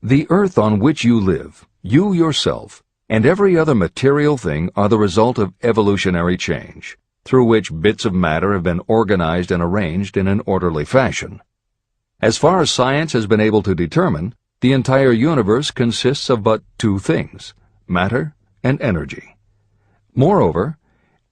The earth on which you live, you yourself, and every other material thing are the result of evolutionary change, through which bits of matter have been organized and arranged in an orderly fashion. As far as science has been able to determine, the entire universe consists of but two things, matter and energy. Moreover,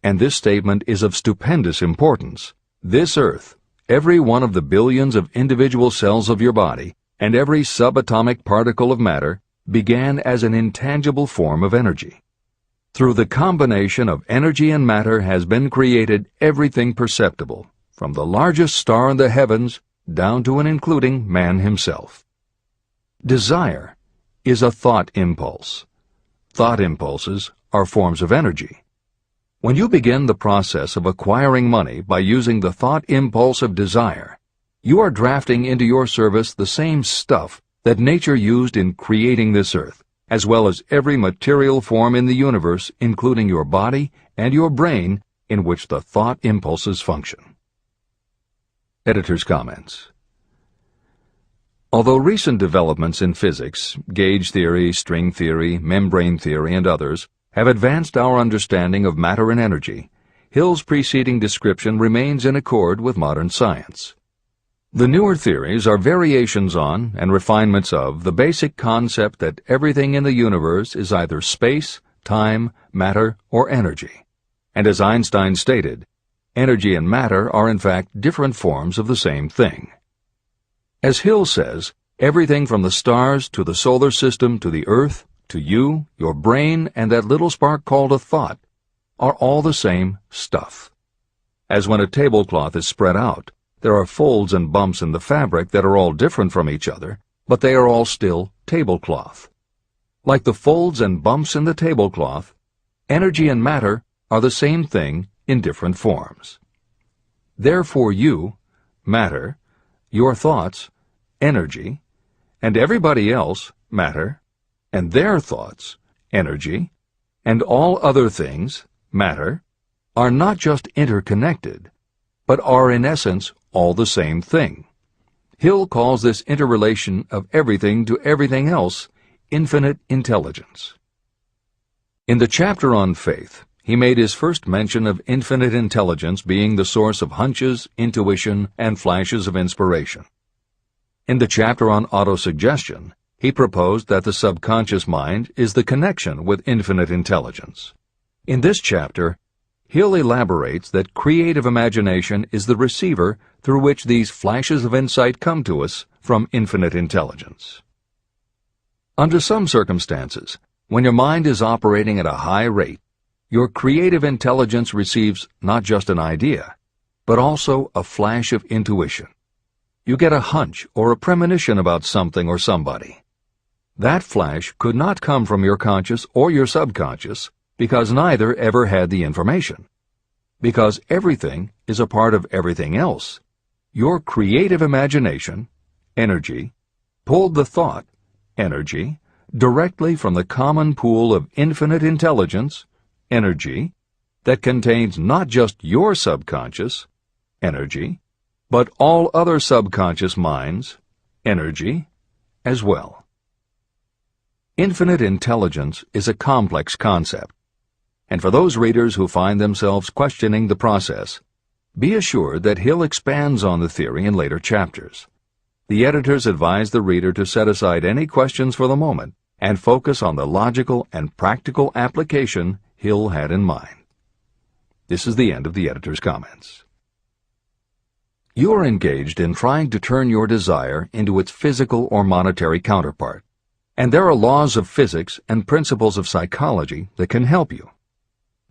and this statement is of stupendous importance, this earth, every one of the billions of individual cells of your body, and every subatomic particle of matter began as an intangible form of energy. Through the combination of energy and matter has been created everything perceptible, from the largest star in the heavens down to and including man himself. Desire is a thought impulse. Thought impulses are forms of energy. When you begin the process of acquiring money by using the thought impulse of desire, you are drafting into your service the same stuff that nature used in creating this earth, as well as every material form in the universe, including your body and your brain, in which the thought impulses function. Editor's comments. Although recent developments in physics, gauge theory, string theory, membrane theory, and others, have advanced our understanding of matter and energy, Hill's preceding description remains in accord with modern science. The newer theories are variations on and refinements of the basic concept that everything in the universe is either space, time, matter, or energy. And as Einstein stated, energy and matter are in fact different forms of the same thing. As Hill says, everything from the stars to the solar system to the earth, to you, your brain, and that little spark called a thought, are all the same stuff. As when a tablecloth is spread out, there are folds and bumps in the fabric that are all different from each other, but they are all still tablecloth. Like the folds and bumps in the tablecloth, energy and matter are the same thing in different forms. Therefore you, matter, your thoughts, energy, and everybody else, matter, and their thoughts, energy, and all other things, matter, are not just interconnected, but are in essence all the same thing. Hill calls this interrelation of everything to everything else infinite intelligence. In the chapter on faith, he made his first mention of infinite intelligence being the source of hunches, intuition, and flashes of inspiration. In the chapter on autosuggestion, he proposed that the subconscious mind is the connection with infinite intelligence. In this chapter, Hill elaborates that creative imagination is the receiver through which these flashes of insight come to us from infinite intelligence. Under some circumstances, when your mind is operating at a high rate, your creative intelligence receives not just an idea, but also a flash of intuition. You get a hunch or a premonition about something or somebody. That flash could not come from your conscious or your subconscious because neither ever had the information. Because everything is a part of everything else, your creative imagination, energy, pulled the thought, energy, directly from the common pool of infinite intelligence, energy, that contains not just your subconscious, energy, but all other subconscious minds, energy, as well. Infinite intelligence is a complex concept, and for those readers who find themselves questioning the process, be assured that Hill expands on the theory in later chapters. The editors advise the reader to set aside any questions for the moment and focus on the logical and practical application Hill had in mind. This is the end of the editor's comments. You are engaged in trying to turn your desire into its physical or monetary counterpart, and there are laws of physics and principles of psychology that can help you.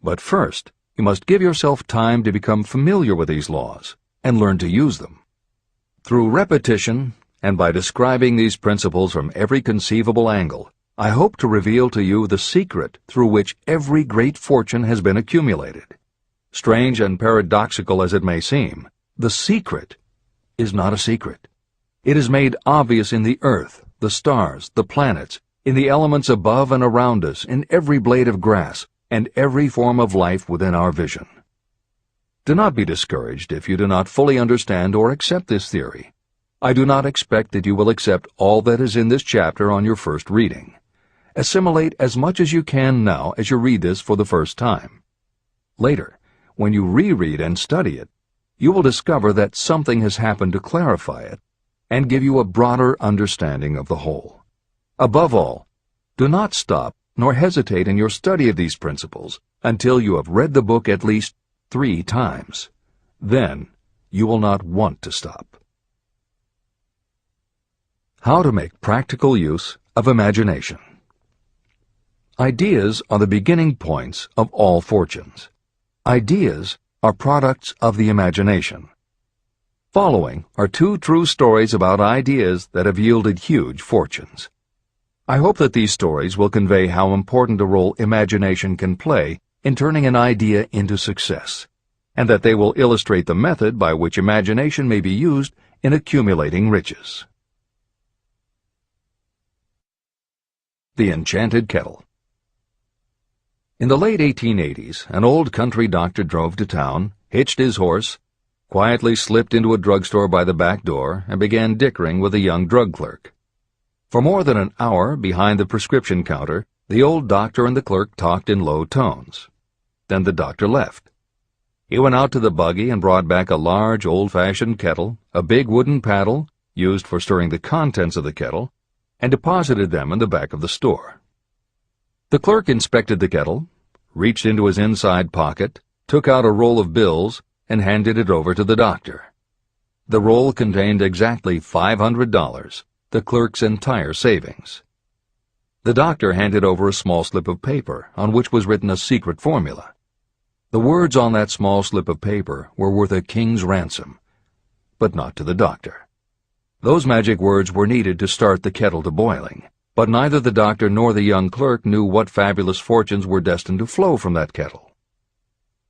But first, you must give yourself time to become familiar with these laws and learn to use them. Through repetition, and by describing these principles from every conceivable angle, I hope to reveal to you the secret through which every great fortune has been accumulated. Strange and paradoxical as it may seem, the secret is not a secret. It is made obvious in the earth, the stars, the planets, in the elements above and around us, in every blade of grass, and every form of life within our vision. Do not be discouraged if you do not fully understand or accept this theory. I do not expect that you will accept all that is in this chapter on your first reading. Assimilate as much as you can now as you read this for the first time. Later, when you reread and study it, you will discover that something has happened to clarify it and give you a broader understanding of the whole. Above all, do not stop nor hesitate in your study of these principles until you have read the book at least 3 times. Then you will not want to stop. How to make practical use of imagination. Ideas are the beginning points of all fortunes. Ideas are products of the imagination. Following are 2 true stories about ideas that have yielded huge fortunes. I hope that these stories will convey how important a role imagination can play in turning an idea into success, and that they will illustrate the method by which imagination may be used in accumulating riches. The Enchanted Kettle. In the late 1880s, an old country doctor drove to town, hitched his horse, quietly slipped into a drugstore by the back door, and began dickering with a young drug clerk. For more than an hour, behind the prescription counter, the old doctor and the clerk talked in low tones. Then the doctor left. He went out to the buggy and brought back a large, old-fashioned kettle, a big wooden paddle, used for stirring the contents of the kettle, and deposited them in the back of the store. The clerk inspected the kettle, reached into his inside pocket, took out a roll of bills, and handed it over to the doctor. The roll contained exactly $500, the clerk's entire savings. The doctor handed over a small slip of paper on which was written a secret formula. The words on that small slip of paper were worth a king's ransom, but not to the doctor. Those magic words were needed to start the kettle to boiling, but neither the doctor nor the young clerk knew what fabulous fortunes were destined to flow from that kettle.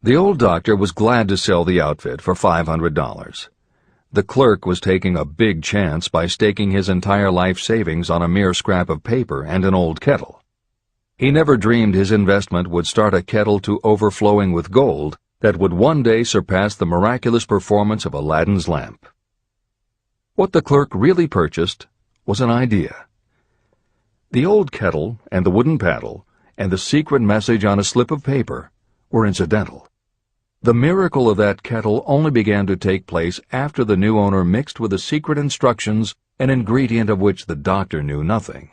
The old doctor was glad to sell the outfit for $500. The clerk was taking a big chance by staking his entire life savings on a mere scrap of paper and an old kettle. He never dreamed his investment would start a kettle to overflowing with gold that would one day surpass the miraculous performance of Aladdin's lamp. What the clerk really purchased was an idea. The old kettle and the wooden paddle and the secret message on a slip of paper were incidental. The miracle of that kettle only began to take place after the new owner mixed with the secret instructions an ingredient of which the doctor knew nothing.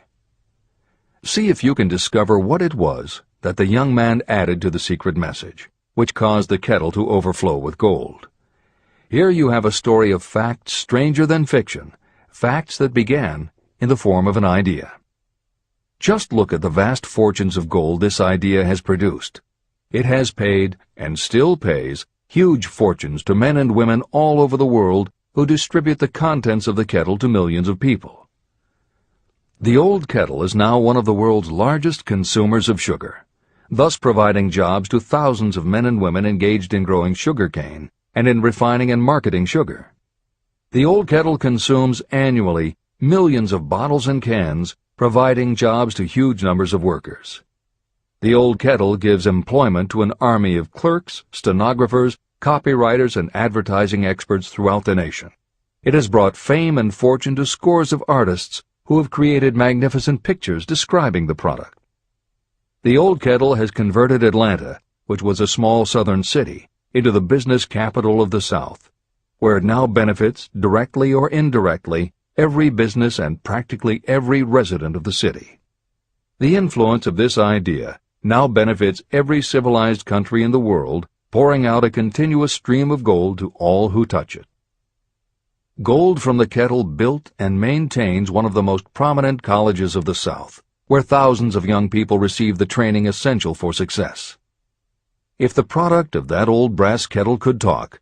See if you can discover what it was that the young man added to the secret message, which caused the kettle to overflow with gold. Here you have a story of facts stranger than fiction, facts that began in the form of an idea. Just look at the vast fortunes of gold this idea has produced. It has paid, and still pays, huge fortunes to men and women all over the world who distribute the contents of the kettle to millions of people. The old kettle is now one of the world's largest consumers of sugar, thus providing jobs to thousands of men and women engaged in growing sugar cane and in refining and marketing sugar. The old kettle consumes annually millions of bottles and cans, providing jobs to huge numbers of workers. The old kettle gives employment to an army of clerks, stenographers, copywriters, and advertising experts throughout the nation. It has brought fame and fortune to scores of artists who have created magnificent pictures describing the product. The old kettle has converted Atlanta, which was a small southern city, into the business capital of the South, where it now benefits, directly or indirectly, every business and practically every resident of the city. The influence of this idea now benefits every civilized country in the world, pouring out a continuous stream of gold to all who touch it. Gold from the kettle built and maintains one of the most prominent colleges of the South, where thousands of young people receive the training essential for success. If the product of that old brass kettle could talk,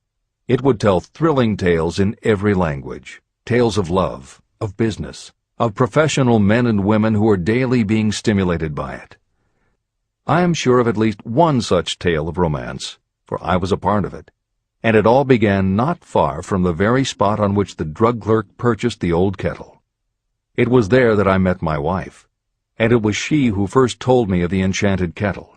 it would tell thrilling tales in every language, tales of love, of business, of professional men and women who are daily being stimulated by it. I am sure of at least one such tale of romance, for I was a part of it, and it all began not far from the very spot on which the drug clerk purchased the old kettle. It was there that I met my wife, and it was she who first told me of the enchanted kettle.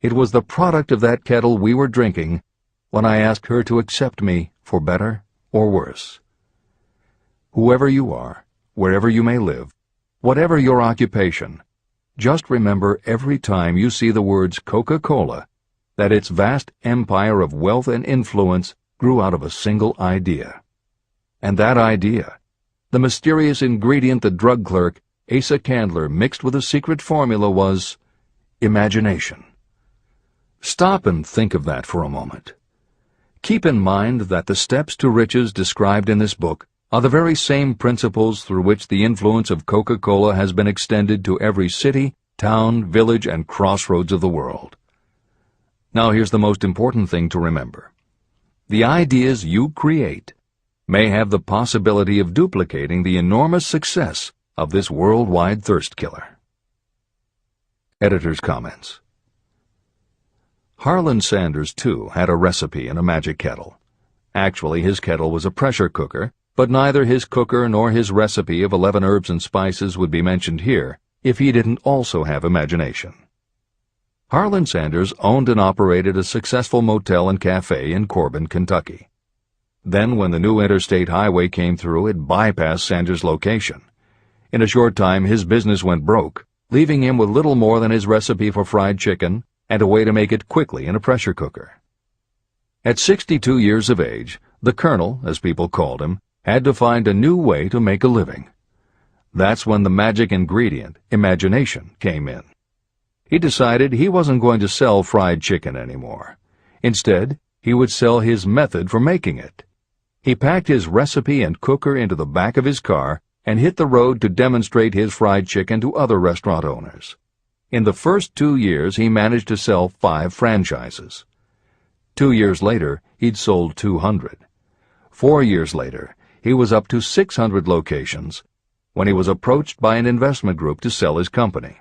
It was the product of that kettle we were drinking when I asked her to accept me for better or worse. Whoever you are, wherever you may live, whatever your occupation, just remember every time you see the words Coca-Cola that its vast empire of wealth and influence grew out of a single idea. And that idea, the mysterious ingredient the drug clerk, Asa Candler, mixed with a secret formula, was imagination. Stop and think of that for a moment. Keep in mind that the steps to riches described in this book are the very same principles through which the influence of Coca-Cola has been extended to every city, town, village, and crossroads of the world. Now here's the most important thing to remember. The ideas you create may have the possibility of duplicating the enormous success of this worldwide thirst killer. Editor's comments. Harlan Sanders, too, had a recipe in a magic kettle. Actually, his kettle was a pressure cooker, but neither his cooker nor his recipe of 11 herbs and spices would be mentioned here if he didn't also have imagination. Harlan Sanders owned and operated a successful motel and cafe in Corbin, Kentucky. Then, when the new interstate highway came through, it bypassed Sanders' location. In a short time, his business went broke, leaving him with little more than his recipe for fried chicken and a way to make it quickly in a pressure cooker. At 62 years of age, the Colonel, as people called him, had to find a new way to make a living. That's when the magic ingredient, imagination, came in. He decided he wasn't going to sell fried chicken anymore. Instead, he would sell his method for making it. He packed his recipe and cooker into the back of his car and hit the road to demonstrate his fried chicken to other restaurant owners. In the first 2 years, he managed to sell 5 franchises. 2 years later, he'd sold 200. 4 years later, he was up to 600 locations when he was approached by an investment group to sell his company.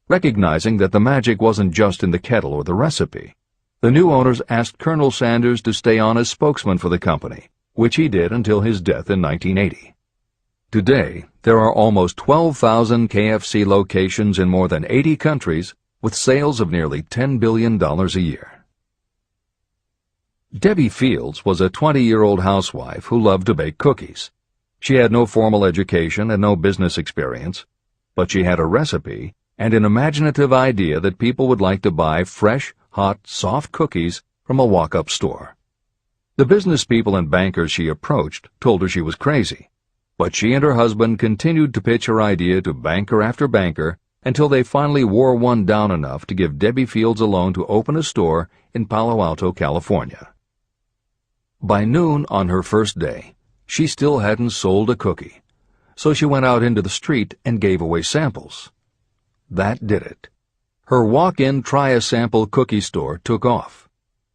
Recognizing that the magic wasn't just in the kettle or the recipe, the new owners asked Colonel Sanders to stay on as spokesman for the company, which he did until his death in 1980. Today, there are almost 12,000 KFC locations in more than 80 countries with sales of nearly $10 billion a year. Debbie Fields was a 20-year-old housewife who loved to bake cookies. She had no formal education and no business experience, but she had a recipe and an imaginative idea that people would like to buy fresh, hot, soft cookies from a walk-up store. The business people and bankers she approached told her she was crazy, but she and her husband continued to pitch her idea to banker after banker until they finally wore one down enough to give Debbie Fields a loan to open a store in Palo Alto, California. By noon on her first day, she still hadn't sold a cookie, so she went out into the street and gave away samples. That did it. Her walk-in try-a-sample cookie store took off.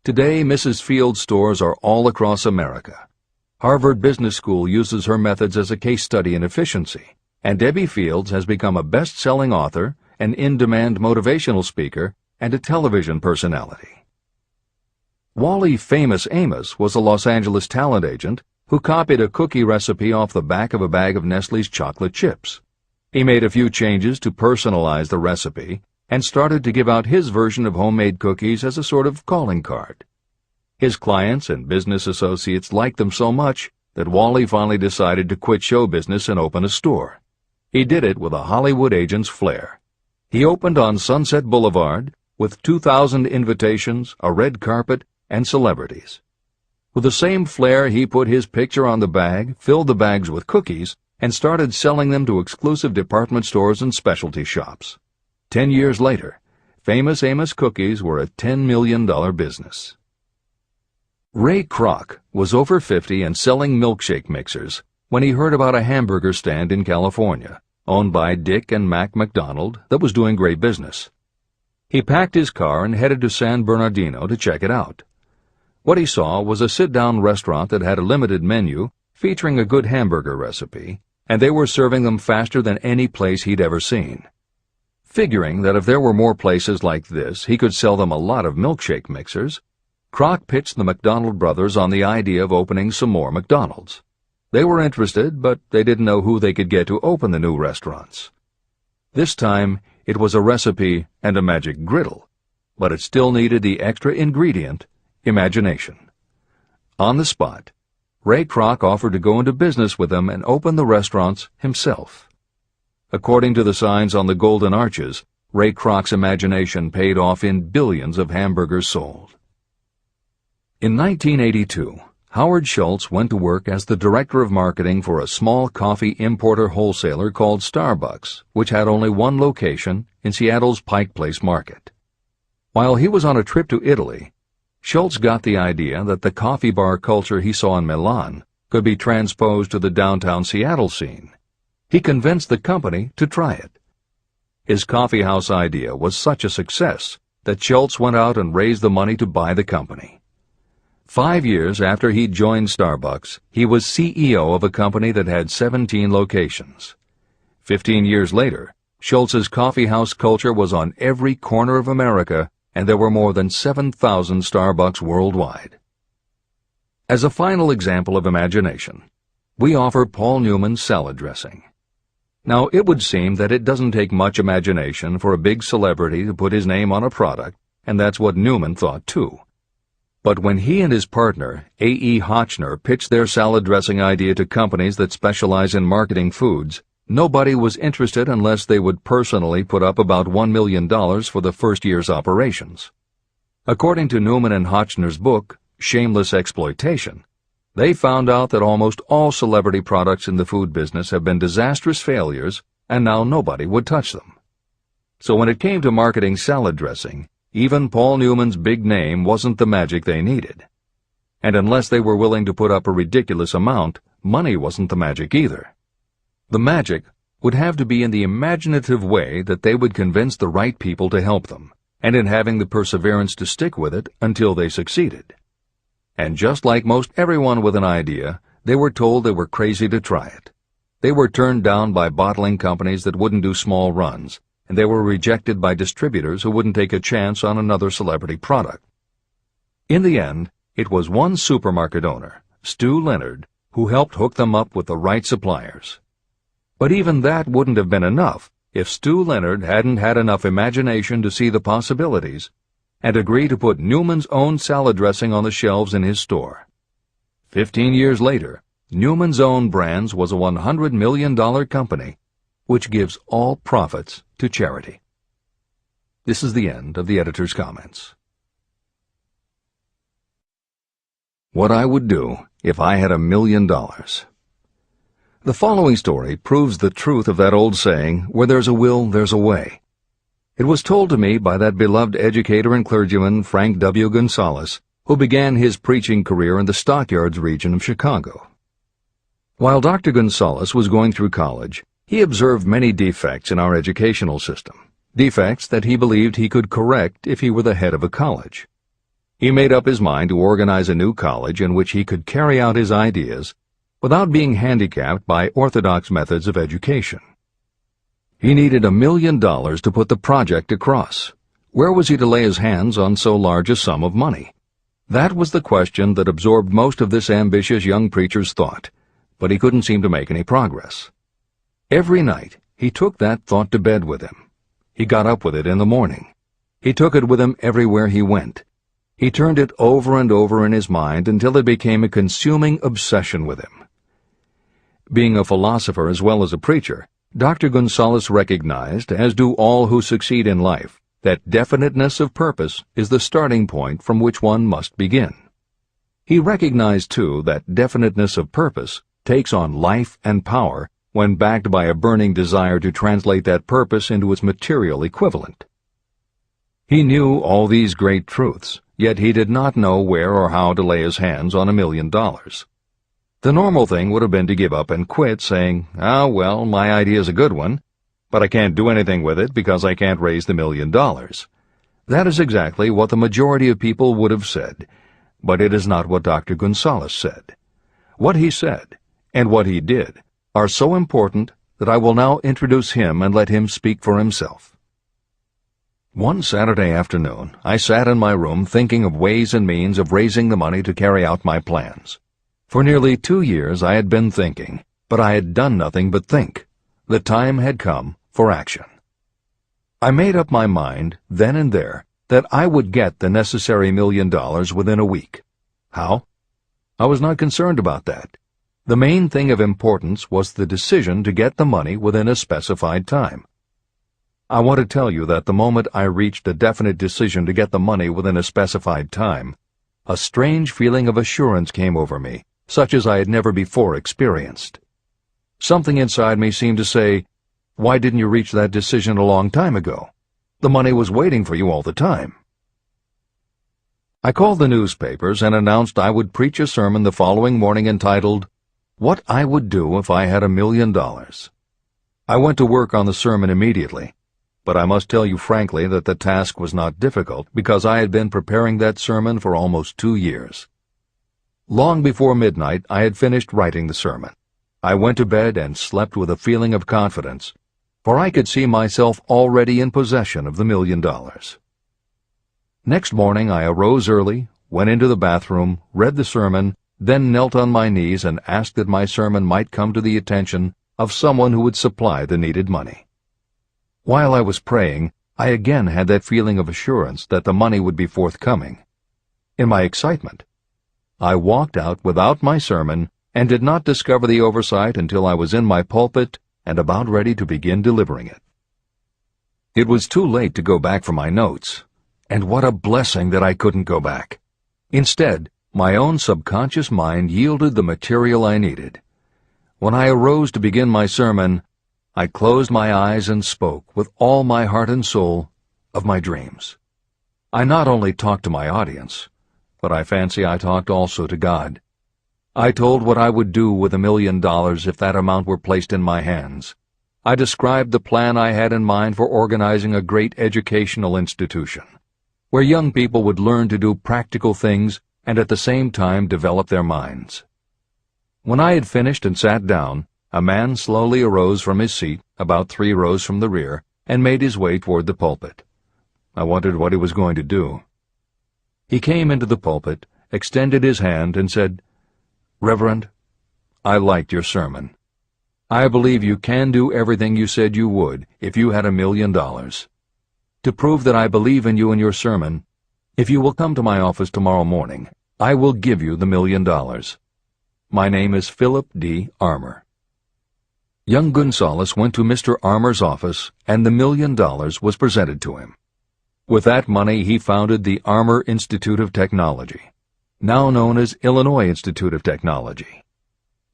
Today, Mrs. Fields' stores are all across America. Harvard Business School uses her methods as a case study in efficiency, and Debbie Fields has become a best-selling author, an in-demand motivational speaker, and a television personality. Wally Famous Amos was a Los Angeles talent agent who copied a cookie recipe off the back of a bag of Nestle's chocolate chips. He made a few changes to personalize the recipe and started to give out his version of homemade cookies as a sort of calling card. His clients and business associates liked them so much that Wally finally decided to quit show business and open a store. He did it with a Hollywood agent's flair. He opened on Sunset Boulevard with 2,000 invitations, a red carpet, and celebrities. With the same flair, he put his picture on the bag, filled the bags with cookies, and started selling them to exclusive department stores and specialty shops. 10 years later, Famous Amos cookies were a $10 million business. Ray Kroc was over 50 and selling milkshake mixers when he heard about a hamburger stand in California, owned by Dick and Mac McDonald, that was doing great business. He packed his car and headed to San Bernardino to check it out. What he saw was a sit-down restaurant that had a limited menu featuring a good hamburger recipe, and they were serving them faster than any place he'd ever seen. Figuring that if there were more places like this, he could sell them a lot of milkshake mixers, Kroc pitched the McDonald brothers on the idea of opening some more McDonald's. They were interested, but they didn't know who they could get to open the new restaurants. This time, it was a recipe and a magic griddle, but it still needed the extra ingredient, imagination. On the spot, Ray Kroc offered to go into business with them and open the restaurants himself. According to the signs on the golden arches, Ray Kroc's imagination paid off in billions of hamburgers sold. In 1982, Howard Schultz went to work as the director of marketing for a small coffee importer wholesaler called Starbucks, which had only one location in Seattle's Pike Place market. While he was on a trip to Italy, Schultz got the idea that the coffee bar culture he saw in Milan could be transposed to the downtown Seattle scene. He convinced the company to try it. His coffeehouse idea was such a success that Schultz went out and raised the money to buy the company. 5 years after he'd joined Starbucks, he was CEO of a company that had 17 locations. 15 years later, Schultz's coffeehouse culture was on every corner of America, and there were more than 7,000 Starbucks worldwide. As a final example of imagination, we offer Paul Newman's salad dressing. Now, it would seem that it doesn't take much imagination for a big celebrity to put his name on a product, and that's what Newman thought too. But when he and his partner, A.E. Hotchner, pitched their salad dressing idea to companies that specialize in marketing foods, nobody was interested unless they would personally put up about $1 million for the first year's operations. According to Newman and Hotchner's book, Shameless Exploitation, they found out that almost all celebrity products in the food business have been disastrous failures, and now nobody would touch them. So when it came to marketing salad dressing, even Paul Newman's big name wasn't the magic they needed. And unless they were willing to put up a ridiculous amount, money wasn't the magic either. The magic would have to be in the imaginative way that they would convince the right people to help them, and in having the perseverance to stick with it until they succeeded. And just like most everyone with an idea, they were told they were crazy to try it. They were turned down by bottling companies that wouldn't do small runs, and they were rejected by distributors who wouldn't take a chance on another celebrity product. In the end, it was one supermarket owner, Stu Leonard, who helped hook them up with the right suppliers. But even that wouldn't have been enough if Stu Leonard hadn't had enough imagination to see the possibilities and agree to put Newman's own salad dressing on the shelves in his store. 15 years later, Newman's Own Brands was a $100 million company, which gives all profits to charity. This is the end of the editor's comments. What I would do if I had $1 million. The following story proves the truth of that old saying, where there's a will, there's a way. It was told to me by that beloved educator and clergyman Frank W. Gonzalez, who began his preaching career in the Stockyards region of Chicago. While Dr. Gonzalez was going through college, he observed many defects in our educational system, defects that he believed he could correct if he were the head of a college. He made up his mind to organize a new college in which he could carry out his ideas without being handicapped by orthodox methods of education. He needed $1 million to put the project across. Where was he to lay his hands on so large a sum of money? That was the question that absorbed most of this ambitious young preacher's thought, but he couldn't seem to make any progress. Every night, he took that thought to bed with him. He got up with it in the morning. He took it with him everywhere he went. He turned it over and over in his mind until it became a consuming obsession with him. Being a philosopher as well as a preacher, Dr. Gonzalez recognized, as do all who succeed in life, that definiteness of purpose is the starting point from which one must begin. He recognized, too, that definiteness of purpose takes on life and power when backed by a burning desire to translate that purpose into its material equivalent. He knew all these great truths, yet he did not know where or how to lay his hands on $1 million. The normal thing would have been to give up and quit, saying, "Ah, well, my idea's a good one, but I can't do anything with it because I can't raise the $1 million." That is exactly what the majority of people would have said, but it is not what Dr. Gonzalez said. What he said, and what he did, are so important that I will now introduce him and let him speak for himself. One Saturday afternoon, I sat in my room thinking of ways and means of raising the money to carry out my plans. For nearly 2 years I had been thinking, but I had done nothing but think. The time had come for action. I made up my mind, then and there, that I would get the necessary $1 million within a week. How? I was not concerned about that. The main thing of importance was the decision to get the money within a specified time. I want to tell you that the moment I reached a definite decision to get the money within a specified time, a strange feeling of assurance came over me, such as I had never before experienced. Something inside me seemed to say, "Why didn't you reach that decision a long time ago? The money was waiting for you all the time." I called the newspapers and announced I would preach a sermon the following morning entitled, "What I Would Do If I Had $1 Million." I went to work on the sermon immediately, but I must tell you frankly that the task was not difficult because I had been preparing that sermon for almost 2 years. Long before midnight, I had finished writing the sermon. I went to bed and slept with a feeling of confidence, for I could see myself already in possession of the $1 million. Next morning I arose early, went into the bathroom, read the sermon, then knelt on my knees and asked that my sermon might come to the attention of someone who would supply the needed money. While I was praying, I again had that feeling of assurance that the money would be forthcoming. In my excitement, I walked out without my sermon and did not discover the oversight until I was in my pulpit and about ready to begin delivering it. It was too late to go back for my notes, and what a blessing that I couldn't go back. Instead, my own subconscious mind yielded the material I needed. When I arose to begin my sermon, I closed my eyes and spoke with all my heart and soul of my dreams. I not only talked to my audience, but I fancy I talked also to God. I told what I would do with $1 million if that amount were placed in my hands. I described the plan I had in mind for organizing a great educational institution, where young people would learn to do practical things and at the same time develop their minds. When I had finished and sat down, a man slowly arose from his seat, about 3 rows from the rear, and made his way toward the pulpit. I wondered what he was going to do. He came into the pulpit, extended his hand, and said, "Reverend, I liked your sermon. I believe you can do everything you said you would if you had $1 million. To prove that I believe in you and your sermon, if you will come to my office tomorrow morning, I will give you the $1 million. My name is Philip D. Armour." Young Gonzalez went to Mr. Armour's office, and the $1 million was presented to him. With that money he founded the Armour Institute of Technology, now known as Illinois Institute of Technology.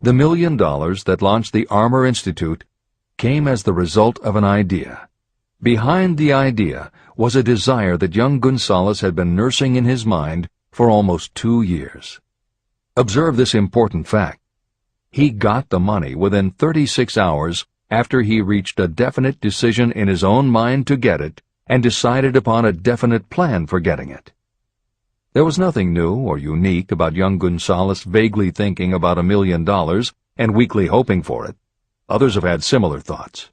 The $1 million that launched the Armour Institute came as the result of an idea. Behind the idea was a desire that young Gonzalez had been nursing in his mind for almost 2 years. Observe this important fact. He got the money within 36 hours after he reached a definite decision in his own mind to get it and decided upon a definite plan for getting it. There was nothing new or unique about young Gonzalez vaguely thinking about $1 million and weakly hoping for it. Others have had similar thoughts.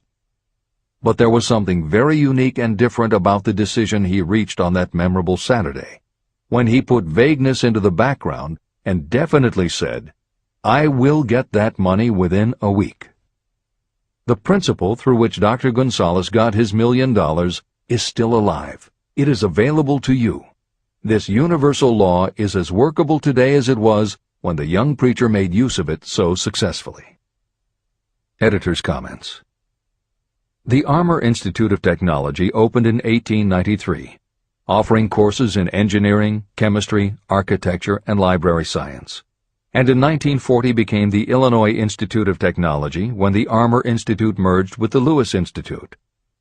But there was something very unique and different about the decision he reached on that memorable Saturday, when he put vagueness into the background and definitely said, "I will get that money within a week." The principle through which Dr. Gonzalez got his $1 million is still alive. It is available to you. This universal law is as workable today as it was when the young preacher made use of it so successfully. Editor's comments. The Armour Institute of Technology opened in 1893, offering courses in engineering, chemistry, architecture, and library science, and in 1940 became the Illinois Institute of Technology when the Armour Institute merged with the Lewis Institute,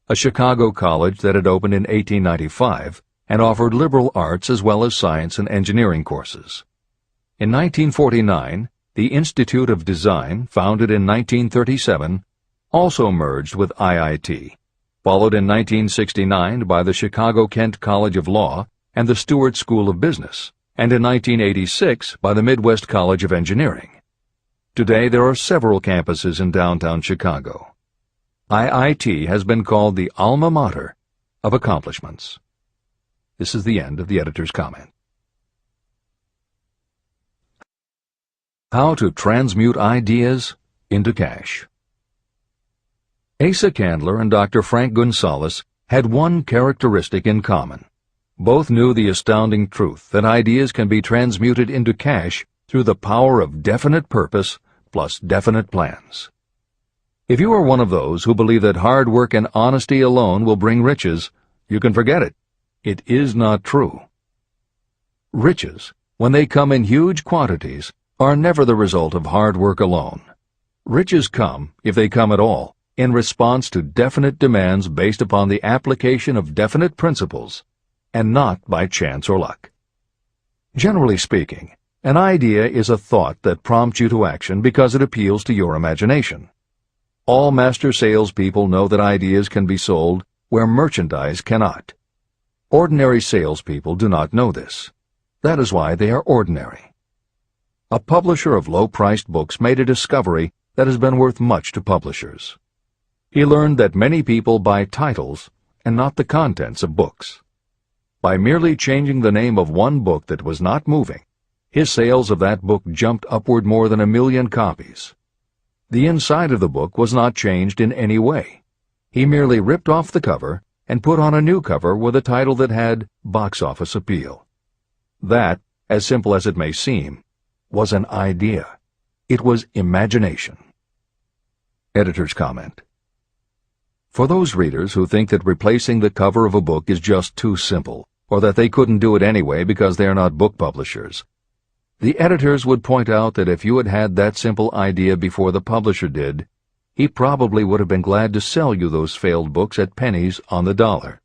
a Chicago college that had opened in 1895 and offered liberal arts as well as science and engineering courses. In 1949, the Institute of Design, founded in 1937, also merged with IIT, followed in 1969 by the Chicago-Kent College of Law and the Stewart School of Business, and in 1986 by the Midwest College of Engineering. Today there are several campuses in downtown Chicago. IIT has been called the alma mater of accomplishments. This is the end of the editor's comment. How to transmute ideas into cash. Asa Candler and Dr. Frank Gonzalez had one characteristic in common. Both knew the astounding truth that ideas can be transmuted into cash through the power of definite purpose plus definite plans. If you are one of those who believe that hard work and honesty alone will bring riches, you can forget it. It is not true. Riches, when they come in huge quantities, are never the result of hard work alone. Riches come, if they come at all, in response to definite demands based upon the application of definite principles, and not by chance or luck. Generally speaking, an idea is a thought that prompts you to action because it appeals to your imagination. All master salespeople know that ideas can be sold where merchandise cannot. Ordinary salespeople do not know this. That is why they are ordinary. A publisher of low-priced books made a discovery that has been worth much to publishers. He learned that many people buy titles and not the contents of books. By merely changing the name of one book that was not moving, his sales of that book jumped upward more than 1 million copies. The inside of the book was not changed in any way. He merely ripped off the cover and put on a new cover with a title that had box office appeal. That, as simple as it may seem, was an idea. It was imagination. Editor's comment. For those readers who think that replacing the cover of a book is just too simple, or that they couldn't do it anyway because they are not book publishers, the editors would point out that if you had had that simple idea before the publisher did, he probably would have been glad to sell you those failed books at pennies on the dollar.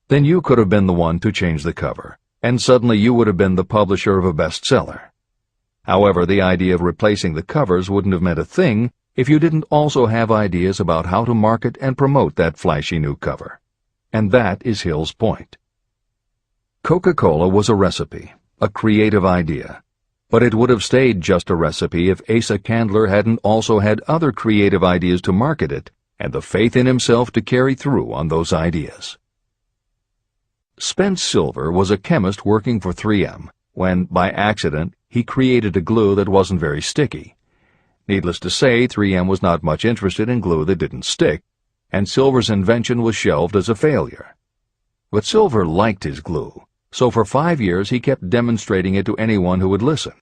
Then you could have been the one to change the cover, and suddenly you would have been the publisher of a bestseller. However, the idea of replacing the covers wouldn't have meant a thing if you didn't also have ideas about how to market and promote that flashy new cover. And that is Hill's point. Coca-Cola was a recipe, a creative idea. But it would have stayed just a recipe if Asa Candler hadn't also had other creative ideas to market it and the faith in himself to carry through on those ideas. Spence Silver was a chemist working for 3M when, by accident, he created a glue that wasn't very sticky. Needless to say, 3M was not much interested in glue that didn't stick, and Silver's invention was shelved as a failure. But Silver liked his glue, so for 5 years he kept demonstrating it to anyone who would listen.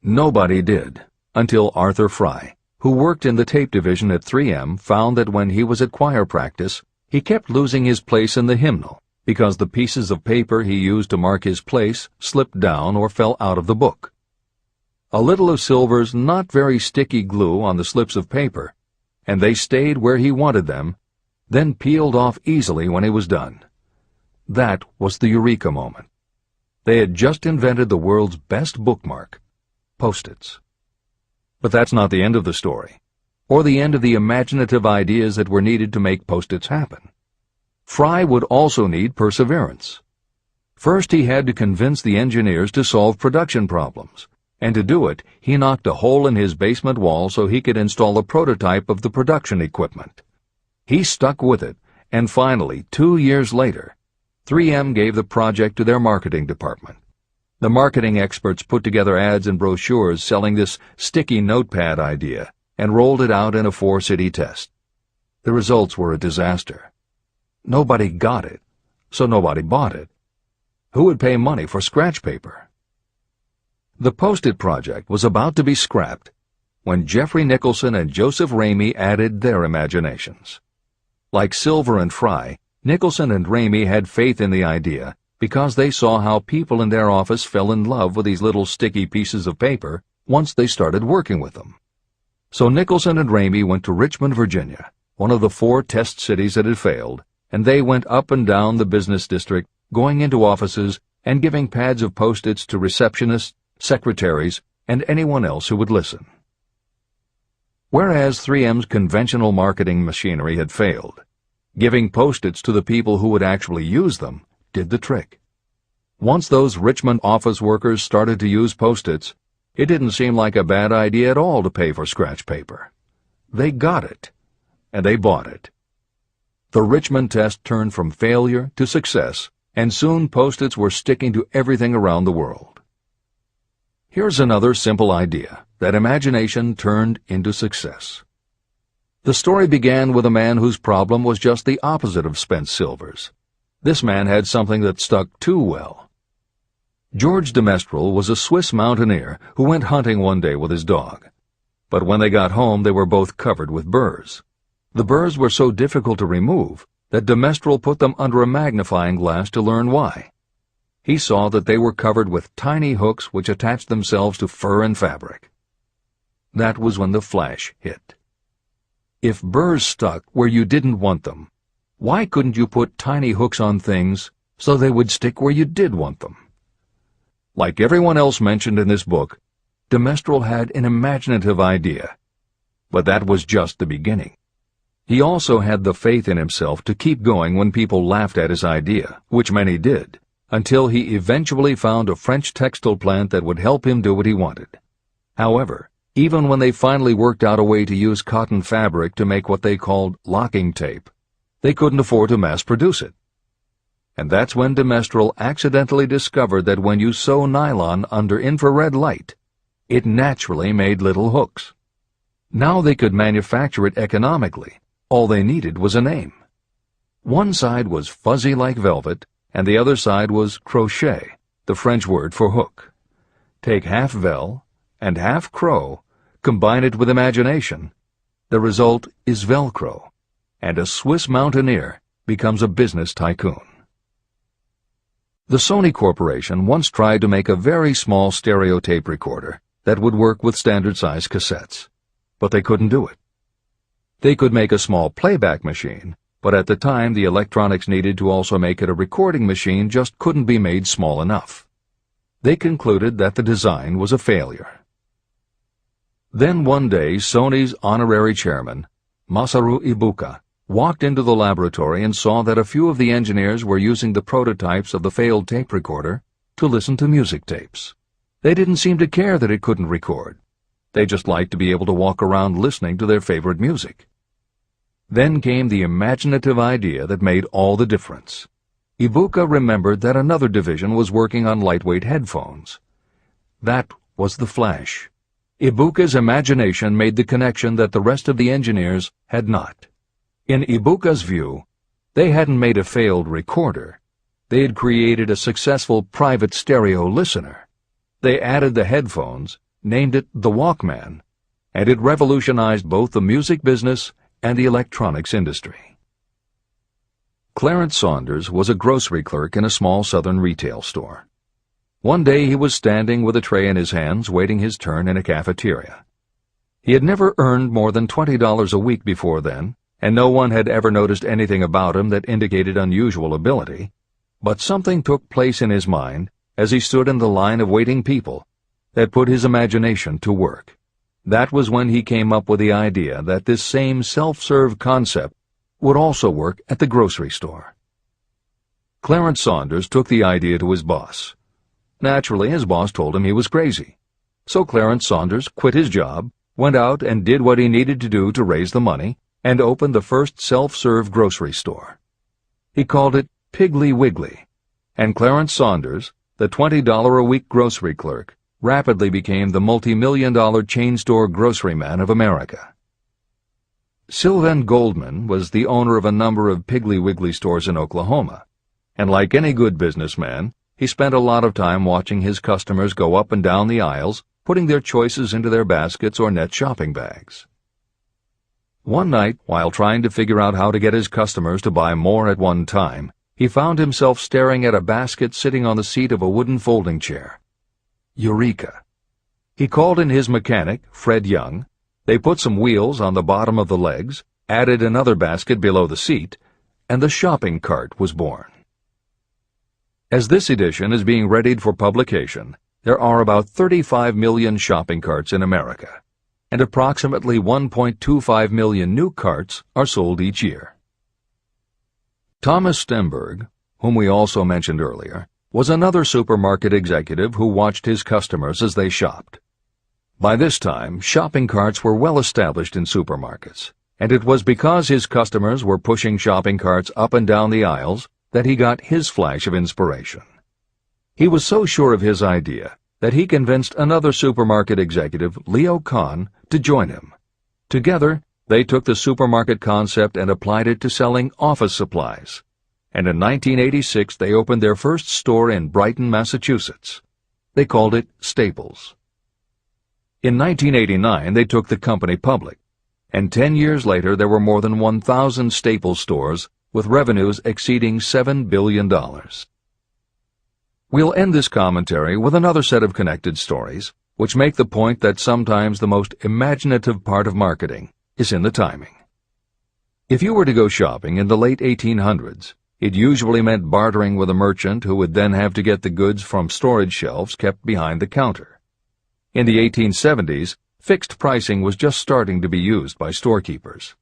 Nobody did, until Arthur Fry, who worked in the tape division at 3M, found that when he was at choir practice, he kept losing his place in the hymnal because the pieces of paper he used to mark his place slipped down or fell out of the book. A little of Silver's not very sticky glue on the slips of paper, and they stayed where he wanted them, then peeled off easily when he was done. That was the eureka moment. They had just invented the world's best bookmark, Post-its. But that's not the end of the story, or the end of the imaginative ideas that were needed to make Post-its happen. Fry would also need perseverance. First, he had to convince the engineers to solve production problems, and to do it, he knocked a hole in his basement wall so he could install a prototype of the production equipment. He stuck with it, and finally, 2 years later, 3M gave the project to their marketing department. The marketing experts put together ads and brochures selling this sticky notepad idea and rolled it out in a 4-city test. The results were a disaster. Nobody got it, so nobody bought it. Who would pay money for scratch paper? The Post-it project was about to be scrapped when Jeffrey Nicholson and Joseph Ramey added their imaginations. Like Silver and Fry, Nicholson and Ramey had faith in the idea because they saw how people in their office fell in love with these little sticky pieces of paper once they started working with them. So Nicholson and Ramey went to Richmond, Virginia, one of the 4 test cities that had failed, and they went up and down the business district, going into offices and giving pads of Post-its to receptionists, secretaries, and anyone else who would listen. Whereas 3M's conventional marketing machinery had failed, Giving Post-its to the people who would actually use them did the trick. Once those Richmond office workers started to use Post-its, it didn't seem like a bad idea at all to pay for scratch paper. They got it, and they bought it. The Richmond test turned from failure to success, and soon Post-its were sticking to everything around the world. Here's another simple idea that imagination turned into success. The story began with a man whose problem was just the opposite of spent silvers. This man had something that stuck too well. George de Mestral was a Swiss mountaineer who went hunting one day with his dog. But when they got home, they were both covered with burrs. The burrs were so difficult to remove that de Mestral put them under a magnifying glass to learn why. He saw that they were covered with tiny hooks which attached themselves to fur and fabric. That was when the flash hit. If burrs stuck where you didn't want them, why couldn't you put tiny hooks on things so they would stick where you did want them? Like everyone else mentioned in this book, de Mestral had an imaginative idea, but that was just the beginning. He also had the faith in himself to keep going when people laughed at his idea, which many did, until he eventually found a French textile plant that would help him do what he wanted. However, even when they finally worked out a way to use cotton fabric to make what they called locking tape, they couldn't afford to mass-produce it. And that's when de Mestral accidentally discovered that when you sew nylon under infrared light, it naturally made little hooks. Now they could manufacture it economically. All they needed was a name. One side was fuzzy like velvet, and the other side was crochet, the French word for hook. Take half vel and half crow, combine it with imagination. The result is Velcro, and a Swiss mountaineer becomes a business tycoon. The Sony Corporation once tried to make a very small stereo tape recorder that would work with standard-size cassettes, but they couldn't do it. They could make a small playback machine, but at the time the electronics needed to also make it a recording machine just couldn't be made small enough. They concluded that the design was a failure. Then one day Sony's honorary chairman, Masaru Ibuka, walked into the laboratory and saw that a few of the engineers were using the prototypes of the failed tape recorder to listen to music tapes. They didn't seem to care that it couldn't record. They just liked to be able to walk around listening to their favorite music. Then came the imaginative idea that made all the difference. Ibuka remembered that another division was working on lightweight headphones. That was the flash. Ibuka's imagination made the connection that the rest of the engineers had not. In Ibuka's view, they hadn't made a failed recorder. They had created a successful private stereo listener. They added the headphones, named it the Walkman, and it revolutionized both the music business and the electronics industry. Clarence Saunders was a grocery clerk in a small southern retail store. One day he was standing with a tray in his hands waiting his turn in a cafeteria. He had never earned more than $20 a week before then, and no one had ever noticed anything about him that indicated unusual ability, but something took place in his mind as he stood in the line of waiting people that put his imagination to work. That was when he came up with the idea that this same self-serve concept would also work at the grocery store. Clarence Saunders took the idea to his boss. Naturally, his boss told him he was crazy. So Clarence Saunders quit his job, went out and did what he needed to do to raise the money, and opened the first self-serve grocery store. He called it Piggly Wiggly, and Clarence Saunders, the $20-a-week grocery clerk, rapidly became the multi-million-dollar chain store grocery man of America. Sylvan Goldman was the owner of a number of Piggly Wiggly stores in Oklahoma, and like any good businessman, he spent a lot of time watching his customers go up and down the aisles, putting their choices into their baskets or net shopping bags. One night, while trying to figure out how to get his customers to buy more at one time, he found himself staring at a basket sitting on the seat of a wooden folding chair. Eureka! He called in his mechanic, Fred Young. They put some wheels on the bottom of the legs, added another basket below the seat, and the shopping cart was born. As this edition is being readied for publication, there are about 35 million shopping carts in America, and approximately 1.25 million new carts are sold each year. Thomas Stemberg, whom we also mentioned earlier, was another supermarket executive who watched his customers as they shopped. By this time, shopping carts were well established in supermarkets, and it was because his customers were pushing shopping carts up and down the aisles that he got his flash of inspiration. He was so sure of his idea that he convinced another supermarket executive, Leo Kahn, to join him. Together, they took the supermarket concept and applied it to selling office supplies. And in 1986 they opened their first store in Brighton, Massachusetts. They called it Staples. In 1989 they took the company public, and 10 years later there were more than 1,000 Staples stores with revenues exceeding $7 billion. We'll end this commentary with another set of connected stories, which make the point that sometimes the most imaginative part of marketing is in the timing. If you were to go shopping in the late 1800s, it usually meant bartering with a merchant who would then have to get the goods from storage shelves kept behind the counter. In the 1870s, fixed pricing was just starting to be used by storekeepers.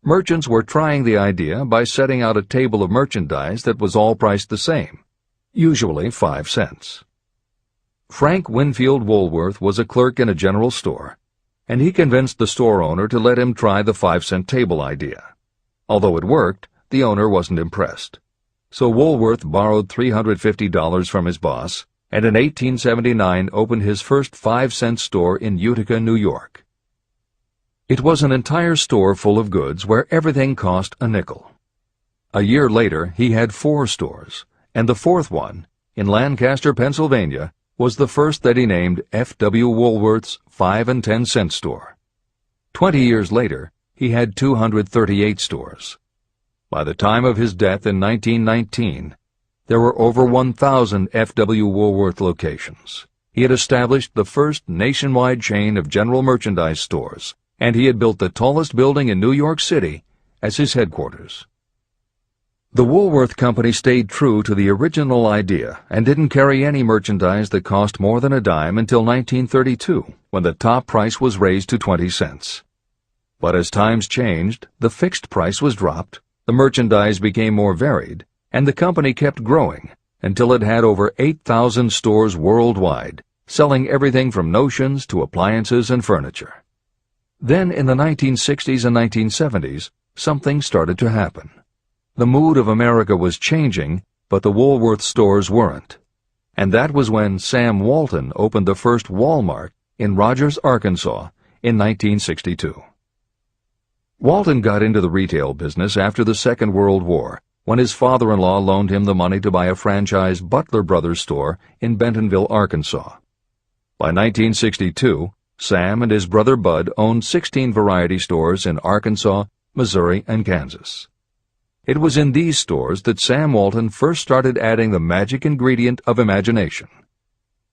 Merchants were trying the idea by setting out a table of merchandise that was all priced the same, usually 5 cents. Frank Winfield Woolworth was a clerk in a general store, and he convinced the store owner to let him try the 5-cent table idea. Although it worked, the owner wasn't impressed. So Woolworth borrowed $350 from his boss, and in 1879 opened his first 5-cent store in Utica, New York. It was an entire store full of goods where everything cost a nickel. A year later, he had 4 stores, and the 4th one, in Lancaster, Pennsylvania, was the first that he named F.W. Woolworth's 5 and 10 cent store. 20 years later, he had 238 stores. By the time of his death in 1919, there were over 1,000 F.W. Woolworth locations. He had established the first nationwide chain of general merchandise stores, and he had built the tallest building in New York City as his headquarters. The Woolworth Company stayed true to the original idea and didn't carry any merchandise that cost more than a dime until 1932, when the top price was raised to 20 cents. But as times changed, the fixed price was dropped, the merchandise became more varied, and the company kept growing until it had over 8,000 stores worldwide, selling everything from notions to appliances and furniture. Then in the 1960s and 1970s, something started to happen. The mood of America was changing, but the Woolworth stores weren't. And that was when Sam Walton opened the first Walmart in Rogers, Arkansas, in 1962. Walton got into the retail business after the Second World War, when his father-in-law loaned him the money to buy a franchise Butler Brothers store in Bentonville, Arkansas. By 1962, Sam and his brother Bud owned 16 variety stores in Arkansas, Missouri, and Kansas. It was in these stores that Sam Walton first started adding the magic ingredient of imagination.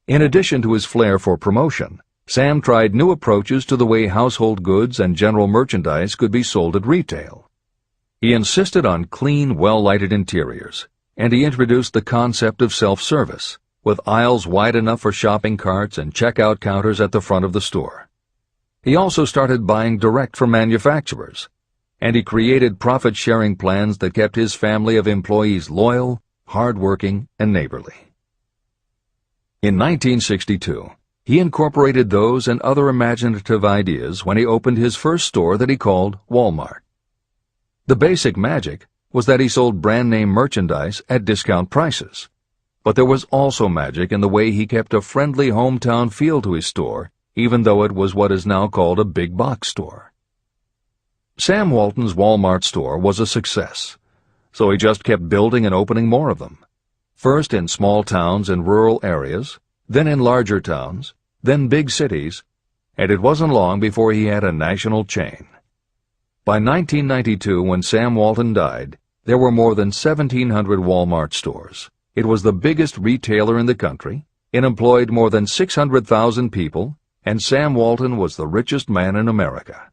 In addition to his flair for promotion, Sam tried new approaches to the way household goods and general merchandise could be sold at retail. He insisted on clean, well-lighted interiors, and he introduced the concept of self-service, with aisles wide enough for shopping carts and checkout counters at the front of the store. He also started buying direct from manufacturers, and he created profit-sharing plans that kept his family of employees loyal, hard-working, and neighborly. In 1962, he incorporated those and other imaginative ideas when he opened his first store that he called Walmart. The basic magic was that he sold brand-name merchandise at discount prices, but there was also magic in the way he kept a friendly hometown feel to his store, even though it was what is now called a big box store. Sam Walton's Walmart store was a success, so he just kept building and opening more of them, first in small towns and rural areas, then in larger towns, then big cities, and it wasn't long before he had a national chain. By 1992, when Sam Walton died, there were more than 1,700 Walmart stores. It was the biggest retailer in the country, it employed more than 600,000 people, and Sam Walton was the richest man in America.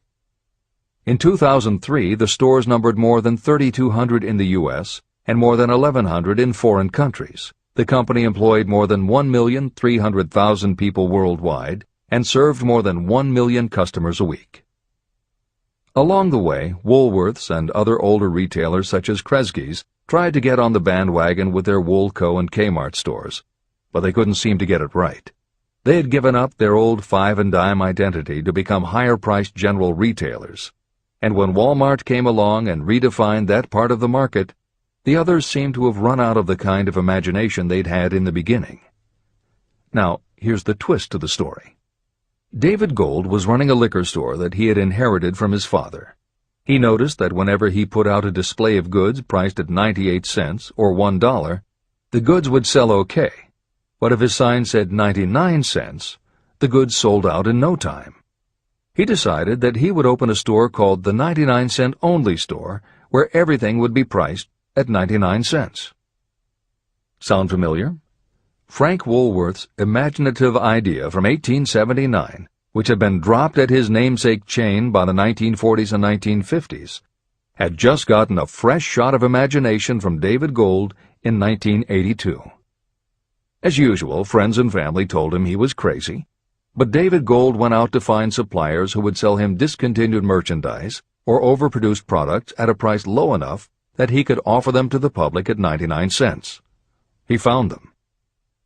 In 2003, the stores numbered more than 3,200 in the U.S. and more than 1,100 in foreign countries. The company employed more than 1,300,000 people worldwide and served more than 1 million customers a week. Along the way, Woolworths and other older retailers such as Kresge's tried to get on the bandwagon with their Woolco and Kmart stores, but they couldn't seem to get it right. They had given up their old five-and-dime identity to become higher-priced general retailers, and when Walmart came along and redefined that part of the market, the others seemed to have run out of the kind of imagination they'd had in the beginning. Now, here's the twist to the story. David Gold was running a liquor store that he had inherited from his father. He noticed that whenever he put out a display of goods priced at 98 cents or $1, the goods would sell okay, but if his sign said 99 cents, the goods sold out in no time. He decided that he would open a store called the 99-cent only store, where everything would be priced at 99 cents. Sound familiar? Frank Woolworth's imaginative idea from 1879, which had been dropped at his namesake chain by the 1940s and 1950s, had just gotten a fresh shot of imagination from David Gold in 1982. As usual, friends and family told him he was crazy, but David Gold went out to find suppliers who would sell him discontinued merchandise or overproduced products at a price low enough that he could offer them to the public at 99 cents. He found them.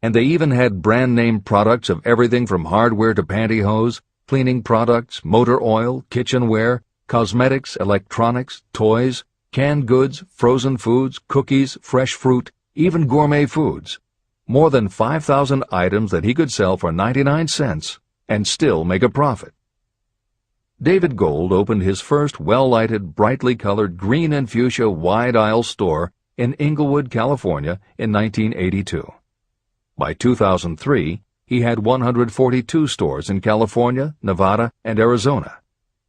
And they even had brand-name products of everything from hardware to pantyhose, cleaning products, motor oil, kitchenware, cosmetics, electronics, toys, canned goods, frozen foods, cookies, fresh fruit, even gourmet foods. More than 5,000 items that he could sell for 99 cents and still make a profit. David Gold opened his first well-lighted, brightly colored green and fuchsia wide-aisle store in Inglewood, California in 1982. By 2003, he had 142 stores in California, Nevada, and Arizona,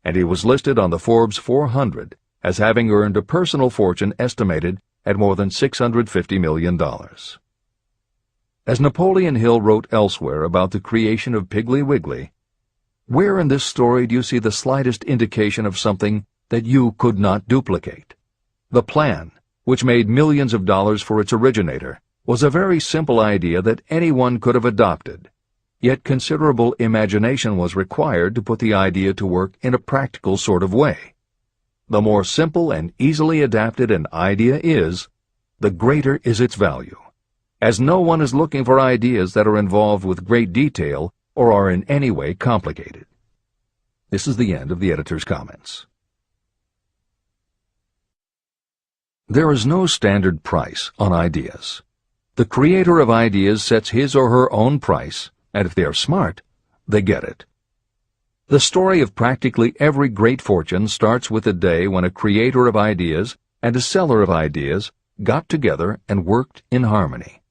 and he was listed on the Forbes 400 as having earned a personal fortune estimated at more than $650 million. As Napoleon Hill wrote elsewhere about the creation of Piggly Wiggly, where in this story do you see the slightest indication of something that you could not duplicate? The plan, which made millions of dollars for its originator, was a very simple idea that anyone could have adopted, yet considerable imagination was required to put the idea to work in a practical sort of way. The more simple and easily adapted an idea is, the greater is its value, as no one is looking for ideas that are involved with great detail or are in any way complicated. This is the end of the editor's comments. There is no standard price on ideas. The creator of ideas sets his or her own price, and if they are smart, they get it. The story of practically every great fortune starts with a day when a creator of ideas and a seller of ideas got together and worked in harmony.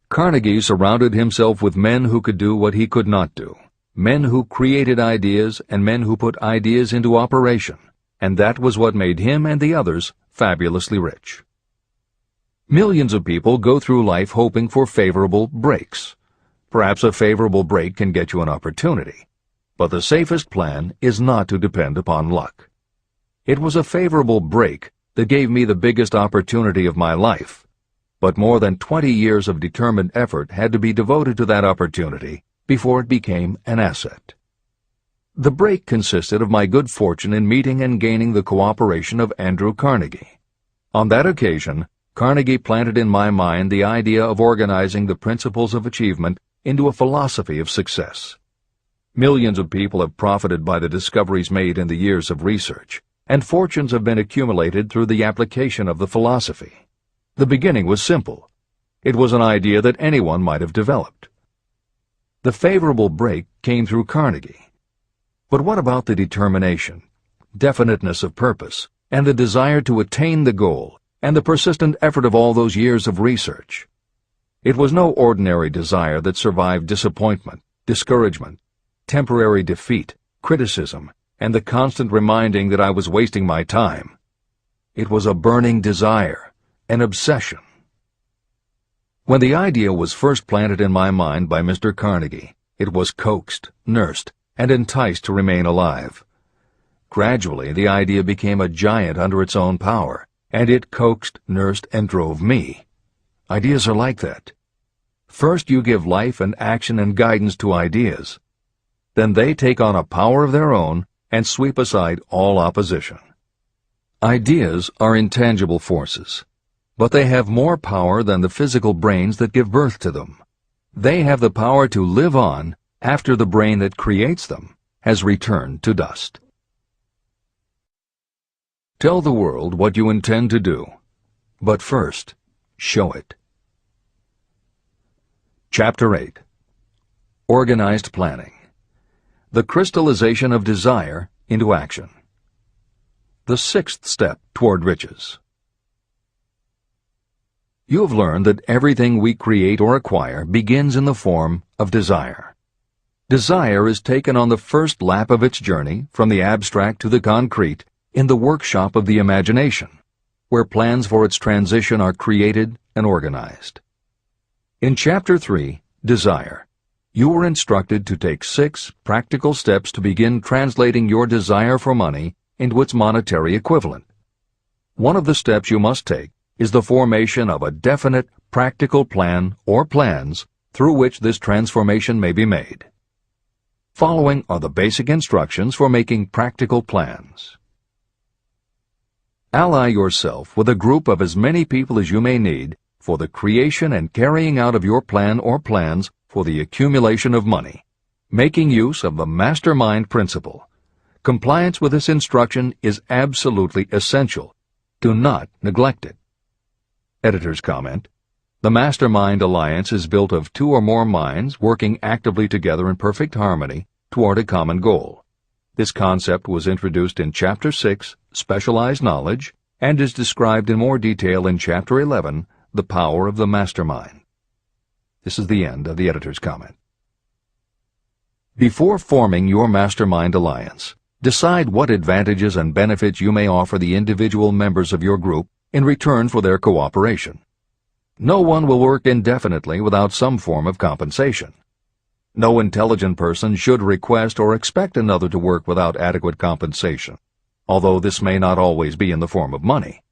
Carnegie surrounded himself with men who could do what he could not do, men who created ideas and men who put ideas into operation, and that was what made him and the others fabulously rich. Millions of people go through life hoping for favorable breaks. Perhaps a favorable break can get you an opportunity, but the safest plan is not to depend upon luck. It was a favorable break that gave me the biggest opportunity of my life, but more than 20 years of determined effort had to be devoted to that opportunity before it became an asset. The break consisted of my good fortune in meeting and gaining the cooperation of Andrew Carnegie. On that occasion, Carnegie planted in my mind the idea of organizing the principles of achievement into a philosophy of success. Millions of people have profited by the discoveries made in the years of research, and fortunes have been accumulated through the application of the philosophy. The beginning was simple. It was an idea that anyone might have developed. The favorable break came through Carnegie. But what about the determination, definiteness of purpose, and the desire to attain the goal, and the persistent effort of all those years of research? It was no ordinary desire that survived disappointment, discouragement, temporary defeat, criticism, and the constant reminding that I was wasting my time. It was a burning desire, an obsession. When the idea was first planted in my mind by Mr. Carnegie, it was coaxed, nursed, and enticed to remain alive. Gradually, the idea became a giant under its own power, and it coaxed, nursed, and drove me. Ideas are like that. First you give life and action and guidance to ideas. Then they take on a power of their own and sweep aside all opposition. Ideas are intangible forces. but they have more power than the physical brains that give birth to them. They have the power to live on after the brain that creates them has returned to dust. Tell the world what you intend to do, but first, show it. Chapter 8. Organized Planning. The crystallization of desire into action. The sixth step toward riches. You have learned that everything we create or acquire begins in the form of desire. Desire is taken on the first lap of its journey from the abstract to the concrete in the workshop of the imagination, where plans for its transition are created and organized. In Chapter 3, Desire, you were instructed to take 6 practical steps to begin translating your desire for money into its monetary equivalent. One of the steps you must take is the formation of a definite, practical plan or plans through which this transformation may be made. Following are the basic instructions for making practical plans. Ally yourself with a group of as many people as you may need for the creation and carrying out of your plan or plans for the accumulation of money, making use of the Mastermind principle. Compliance with this instruction is absolutely essential. Do not neglect it. Editor's comment: the Mastermind Alliance is built of 2 or more minds working actively together in perfect harmony toward a common goal. This concept was introduced in Chapter 6, Specialized Knowledge, and is described in more detail in Chapter 11, The Power of the Mastermind. This is the end of the editor's comment. Before forming your Mastermind Alliance, decide what advantages and benefits you may offer the individual members of your group in return for their cooperation. No one will work indefinitely without some form of compensation. No intelligent person should request or expect another to work without adequate compensation, although this may not always be in the form of money.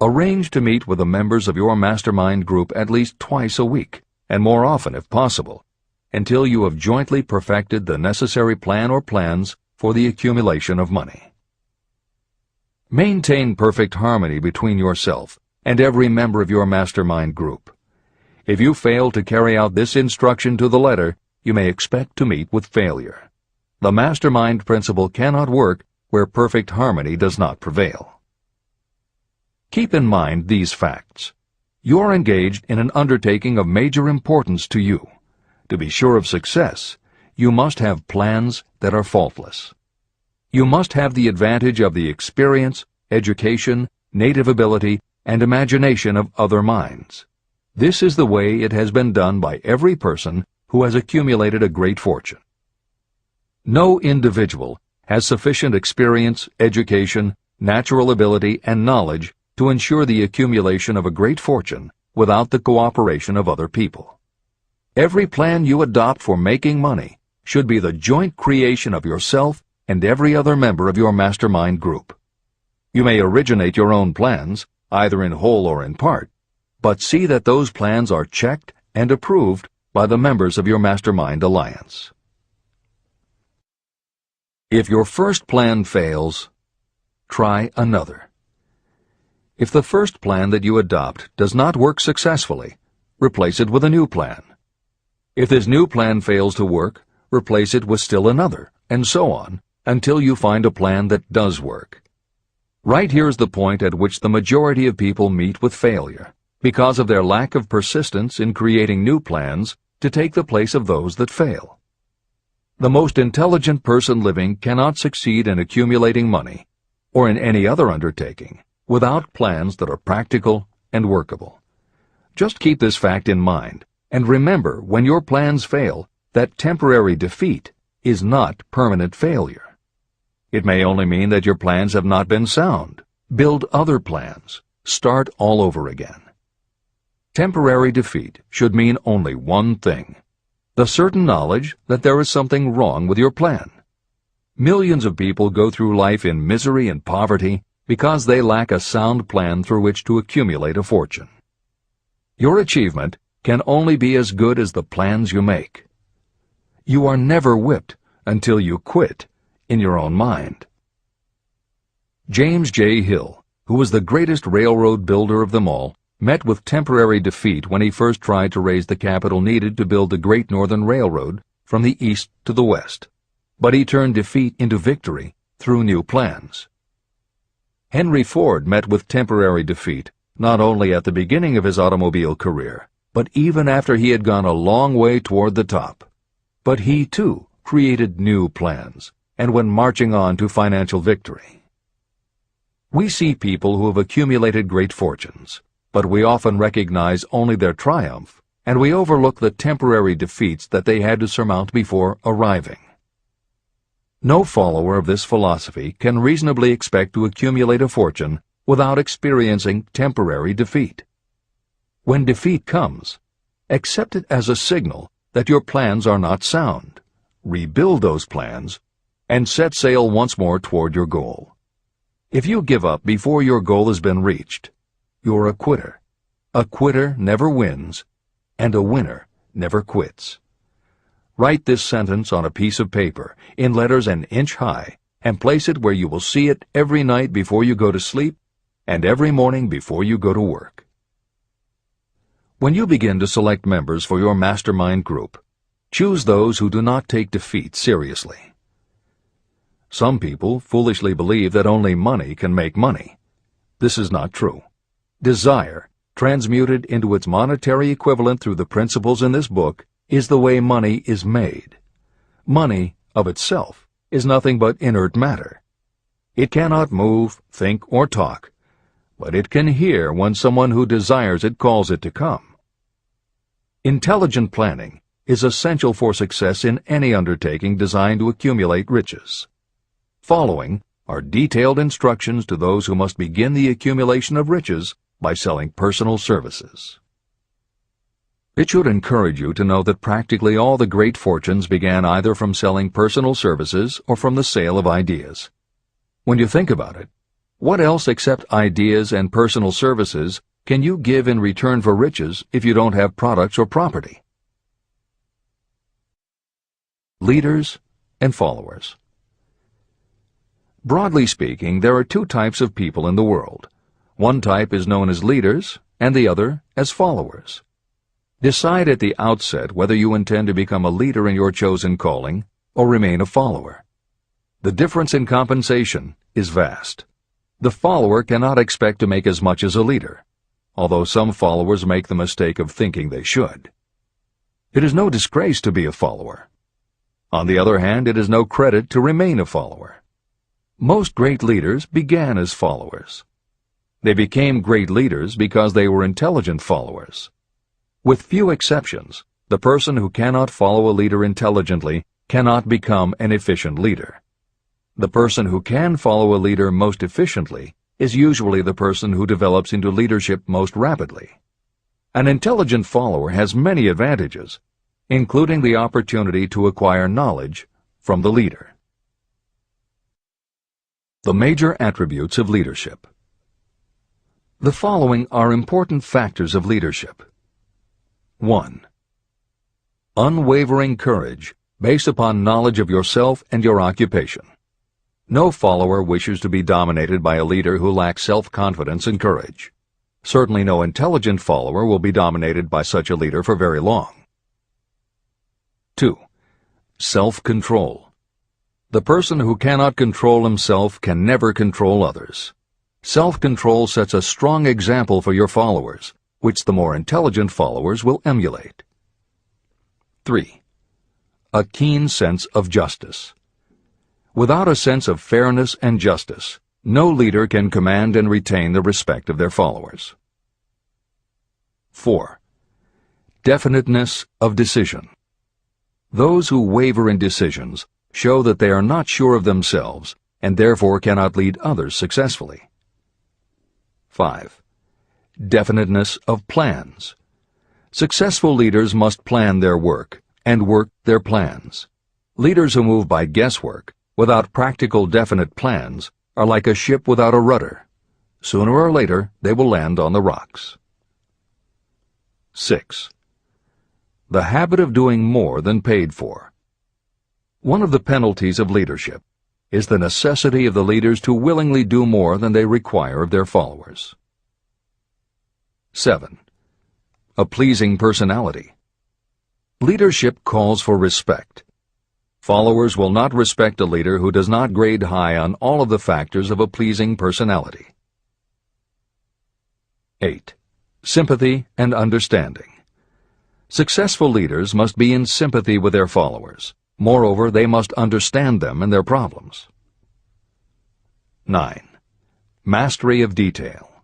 Arrange to meet with the members of your mastermind group at least twice a week, and more often if possible, until you have jointly perfected the necessary plan or plans for the accumulation of money. Maintain perfect harmony between yourself and every member of your mastermind group. If you fail to carry out this instruction to the letter, you may expect to meet with failure. The mastermind principle cannot work where perfect harmony does not prevail. Keep in mind these facts. You are engaged in an undertaking of major importance to you. To be sure of success, you must have plans that are faultless. You must have the advantage of the experience, education, native ability, and imagination of other minds. This is the way it has been done by every person who has accumulated a great fortune. No individual has sufficient experience, education, natural ability, and knowledge to ensure the accumulation of a great fortune without the cooperation of other people. Every plan you adopt for making money should be the joint creation of yourself and every other member of your mastermind group. You may originate your own plans, either in whole or in part, but see that those plans are checked and approved by the members of your Mastermind Alliance. If your first plan fails, try another. If the first plan that you adopt does not work successfully, replace it with a new plan. If this new plan fails to work, replace it with still another, and so on, until you find a plan that does work. Right here is the point at which the majority of people meet with failure, because of their lack of persistence in creating new plans to take the place of those that fail. The most intelligent person living cannot succeed in accumulating money, or in any other undertaking, without plans that are practical and workable. Just keep this fact in mind, and remember when your plans fail that temporary defeat is not permanent failure. It may only mean that your plans have not been sound. Build other plans. Start all over again. Temporary defeat should mean only one thing: the certain knowledge that there is something wrong with your plan. Millions of people go through life in misery and poverty because they lack a sound plan through which to accumulate a fortune. Your achievement can only be as good as the plans you make. You are never whipped until you quit in your own mind. James J. Hill, who was the greatest railroad builder of them all, met with temporary defeat when he first tried to raise the capital needed to build the Great Northern Railroad from the east to the west. But he turned defeat into victory through new plans. Henry Ford met with temporary defeat not only at the beginning of his automobile career, but even after he had gone a long way toward the top. But he, too, created new plans, and went marching on to financial victory. We see people who have accumulated great fortunes, but we often recognize only their triumph, and we overlook the temporary defeats that they had to surmount before arriving. No follower of this philosophy can reasonably expect to accumulate a fortune without experiencing temporary defeat. When defeat comes, accept it as a signal that your plans are not sound. Rebuild those plans and set sail once more toward your goal. If you give up before your goal has been reached, you're a quitter. A quitter never wins, and a winner never quits. Write this sentence on a piece of paper in letters an inch high and place it where you will see it every night before you go to sleep and every morning before you go to work. When you begin to select members for your mastermind group, choose those who do not take defeat seriously. Some people foolishly believe that only money can make money. This is not true. Desire, transmuted into its monetary equivalent through the principles in this book, is the way money is made. Money, of itself, is nothing but inert matter. It cannot move, think, or talk, but it can hear when someone who desires it calls it to come. Intelligent planning is essential for success in any undertaking designed to accumulate riches. Following are detailed instructions to those who must begin the accumulation of riches by selling personal services. It should encourage you to know that practically all the great fortunes began either from selling personal services or from the sale of ideas. When you think about it, what else except ideas and personal services can you give in return for riches if you don't have products or property? Leaders and followers. Broadly speaking, there are two types of people in the world. One type is known as leaders, and the other as followers. Decide at the outset whether you intend to become a leader in your chosen calling or remain a follower. The difference in compensation is vast. The follower cannot expect to make as much as a leader, although some followers make the mistake of thinking they should. It is no disgrace to be a follower. On the other hand, it is no credit to remain a follower. Most great leaders began as followers. They became great leaders because they were intelligent followers. With few exceptions, the person who cannot follow a leader intelligently cannot become an efficient leader. The person who can follow a leader most efficiently is usually the person who develops into leadership most rapidly. An intelligent follower has many advantages, including the opportunity to acquire knowledge from the leader. The major attributes of leadership. The following are important factors of leadership. 1. Unwavering courage based upon knowledge of yourself and your occupation. No follower wishes to be dominated by a leader who lacks self-confidence and courage. Certainly no intelligent follower will be dominated by such a leader for very long. 2. Self-control. The person who cannot control himself can never control others. Self-control sets a strong example for your followers, which the more intelligent followers will emulate. 3. A keen sense of justice. Without a sense of fairness and justice, no leader can command and retain the respect of their followers. 4. Definiteness of decision. Those who waver in decisions show that they are not sure of themselves and therefore cannot lead others successfully. 5. Definiteness of plans. Successful leaders must plan their work and work their plans. Leaders who move by guesswork, without practical definite plans, are like a ship without a rudder. Sooner or later, they will land on the rocks. 6. The habit of doing more than paid for. One of the penalties of leadership is the necessity of the leaders to willingly do more than they require of their followers. 7. A pleasing personality. Leadership calls for respect. Followers will not respect a leader who does not grade high on all of the factors of a pleasing personality. 8. Sympathy and understanding. Successful leaders must be in sympathy with their followers. Moreover, they must understand them and their problems. 9. Mastery of detail.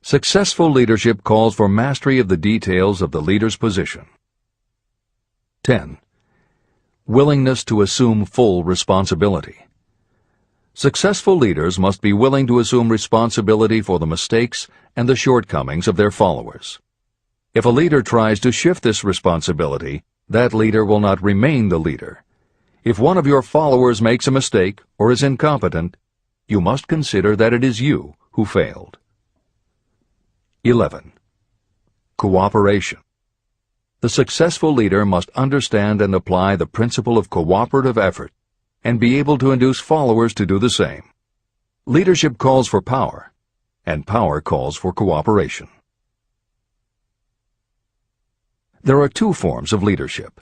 Successful leadership calls for mastery of the details of the leader's position. 10. Willingness to assume full responsibility. Successful leaders must be willing to assume responsibility for the mistakes and the shortcomings of their followers. If a leader tries to shift this responsibility, that leader will not remain the leader. If one of your followers makes a mistake or is incompetent, you must consider that it is you who failed. 11. Cooperation. The successful leader must understand and apply the principle of cooperative effort and be able to induce followers to do the same. Leadership calls for power, and power calls for cooperation. There are two forms of leadership.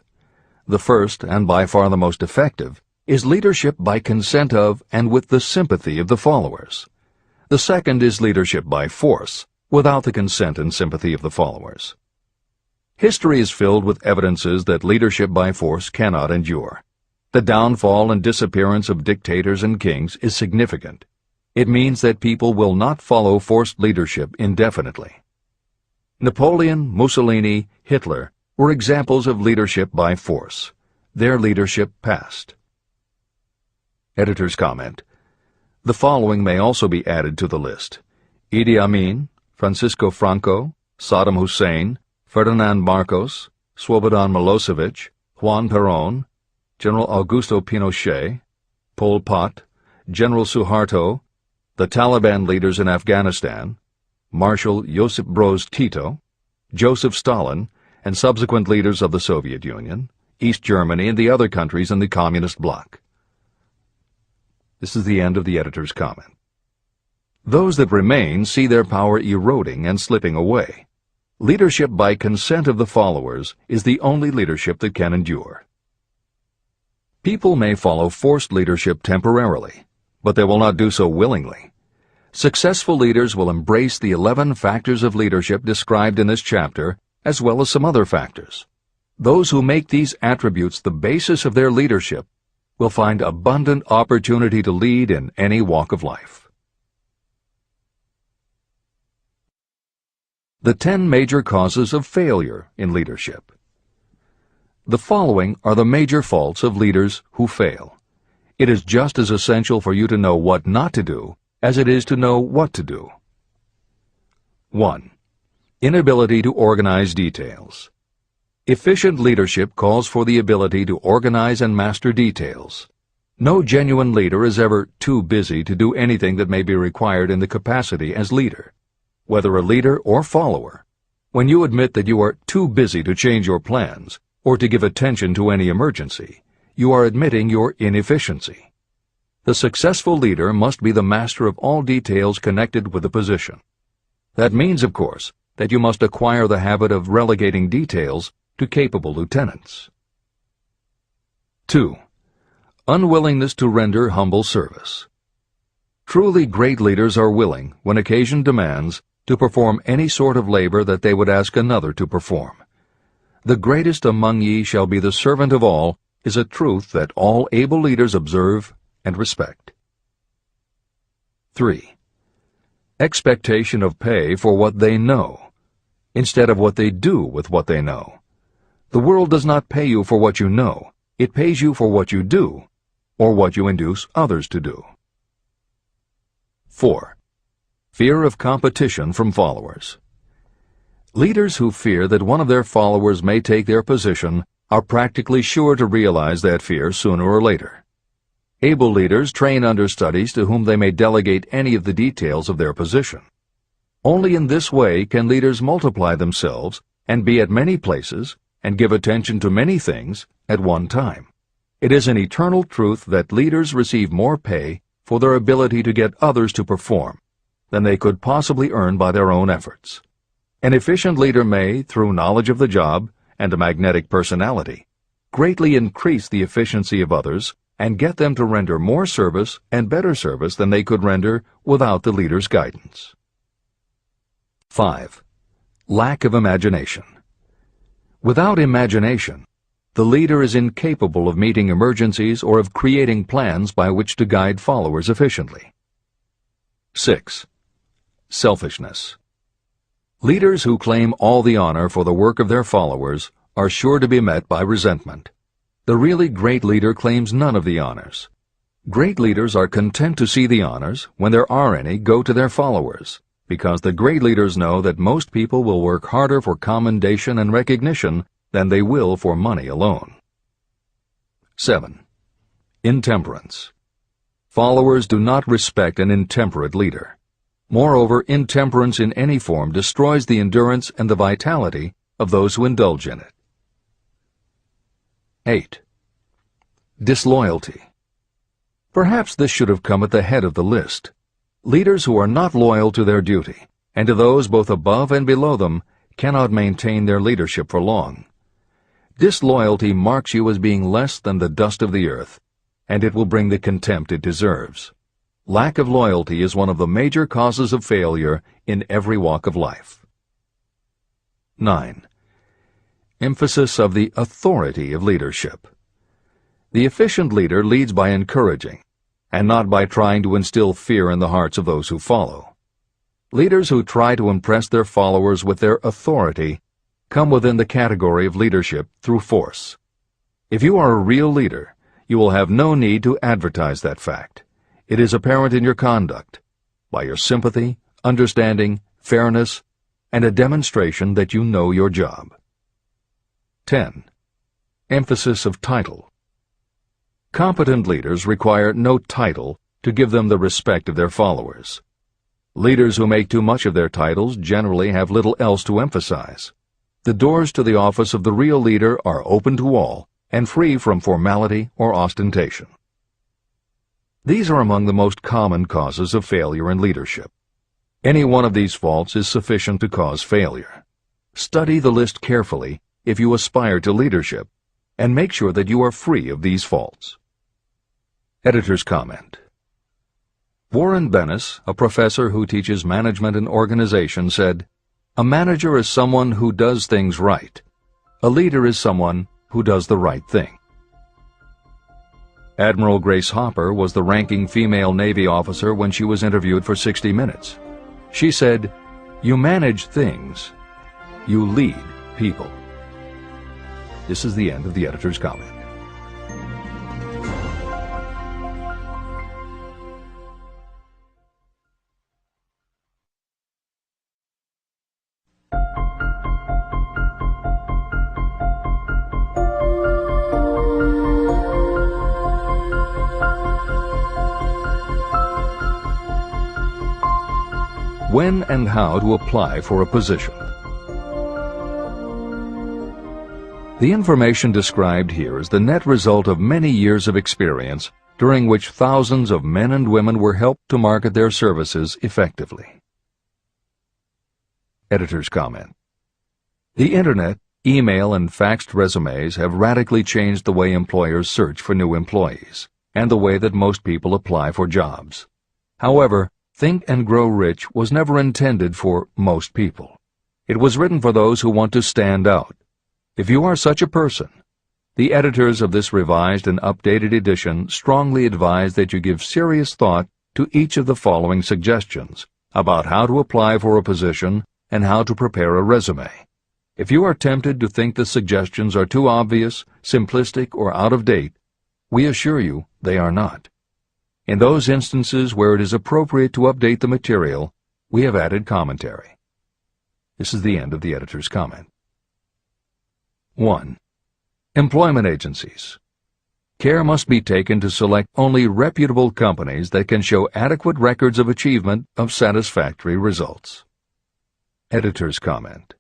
The first, and by far the most effective, is leadership by consent of and with the sympathy of the followers. The second is leadership by force, without the consent and sympathy of the followers. History is filled with evidences that leadership by force cannot endure. The downfall and disappearance of dictators and kings is significant. It means that people will not follow forced leadership indefinitely. Napoleon, Mussolini, Hitler were examples of leadership by force. Their leadership passed. Editor's comment. The following may also be added to the list: Idi Amin, Francisco Franco, Saddam Hussein, Ferdinand Marcos, Slobodan Milosevic, Juan Perón, General Augusto Pinochet, Pol Pot, General Suharto, the Taliban leaders in Afghanistan, Marshal Josip Broz Tito, Joseph Stalin, and subsequent leaders of the Soviet Union, East Germany, and the other countries in the Communist bloc. This is the end of the editor's comment. Those that remain see their power eroding and slipping away. Leadership by consent of the followers is the only leadership that can endure. People may follow forced leadership temporarily, but they will not do so willingly. Successful leaders will embrace the 11 factors of leadership described in this chapter, as well as some other factors. Those who make these attributes the basis of their leadership will find abundant opportunity to lead in any walk of life. The 10 major causes of failure in leadership. The following are the major faults of leaders who fail. It is just as essential for you to know what not to do as it is to know what to do. 1. Inability to organize details. Efficient leadership calls for the ability to organize and master details. No genuine leader is ever too busy to do anything that may be required in the capacity as leader. Whether a leader or follower, when you admit that you are too busy to change your plans or to give attention to any emergency, you are admitting your inefficiency. The successful leader must be the master of all details connected with the position. That means, of course, that you must acquire the habit of relegating details to capable lieutenants. 2. Unwillingness to render humble service. Truly great leaders are willing, when occasion demands, to perform any sort of labor that they would ask another to perform. The greatest among ye shall be the servant of all is a truth that all able leaders observe and respect. 3. Expectation of pay for what they know, instead of what they do with what they know. The world does not pay you for what you know, it pays you for what you do, or what you induce others to do. 4. Fear of competition from followers. Leaders who fear that one of their followers may take their position are practically sure to realize that fear sooner or later. Able leaders train understudies to whom they may delegate any of the details of their position. Only in this way can leaders multiply themselves and be at many places and give attention to many things at one time. It is an eternal truth that leaders receive more pay for their ability to get others to perform than they could possibly earn by their own efforts. An efficient leader may, through knowledge of the job and a magnetic personality, greatly increase the efficiency of others and get them to render more service and better service than they could render without the leader's guidance. 5. Lack of imagination. Without imagination, the leader is incapable of meeting emergencies or of creating plans by which to guide followers efficiently. 6. Selfishness. Leaders who claim all the honor for the work of their followers are sure to be met by resentment. The really great leader claims none of the honors. Great leaders are content to see the honors, when there are any, go to their followers, because the great leaders know that most people will work harder for commendation and recognition than they will for money alone. 7. Intemperance. Followers do not respect an intemperate leader. Moreover, intemperance in any form destroys the endurance and the vitality of those who indulge in it. 8. Disloyalty. Perhaps this should have come at the head of the list. Leaders who are not loyal to their duty, and to those both above and below them, cannot maintain their leadership for long. Disloyalty marks you as being less than the dust of the earth, and it will bring the contempt it deserves. Lack of loyalty is one of the major causes of failure in every walk of life. 9. Emphasis of the authority of leadership. The efficient leader leads by encouraging, and not by trying to instill fear in the hearts of those who follow. Leaders who try to impress their followers with their authority come within the category of leadership through force. If you are a real leader, you will have no need to advertise that fact. It is apparent in your conduct, by your sympathy, understanding, fairness, and a demonstration that you know your job. 10. Emphasis of title. Competent leaders require no title to give them the respect of their followers. Leaders who make too much of their titles generally have little else to emphasize. The doors to the office of the real leader are open to all and free from formality or ostentation. These are among the most common causes of failure in leadership. Any one of these faults is sufficient to cause failure. Study the list carefully if you aspire to leadership, and make sure that you are free of these faults. Editor's comment. Warren Bennis, a professor who teaches management and organization, said, "A manager is someone who does things right. A leader is someone who does the right thing." Admiral Grace Hopper was the ranking female Navy officer when she was interviewed for 60 Minutes. She said, "You manage things. You lead people." This is the end of the editor's comment. When and how to apply for a position. The information described here is the net result of many years of experience, during which thousands of men and women were helped to market their services effectively. Editor's comment. The Internet, email, and faxed resumes have radically changed the way employers search for new employees, and the way that most people apply for jobs. However, Think and Grow Rich was never intended for most people. It was written for those who want to stand out. If you are such a person, the editors of this revised and updated edition strongly advise that you give serious thought to each of the following suggestions about how to apply for a position and how to prepare a resume. If you are tempted to think the suggestions are too obvious, simplistic, or out of date, we assure you they are not. In those instances where it is appropriate to update the material, we have added commentary. This is the end of the editor's comment. 1. Employment agencies. Care must be taken to select only reputable companies that can show adequate records of achievement of satisfactory results. Editor's comment.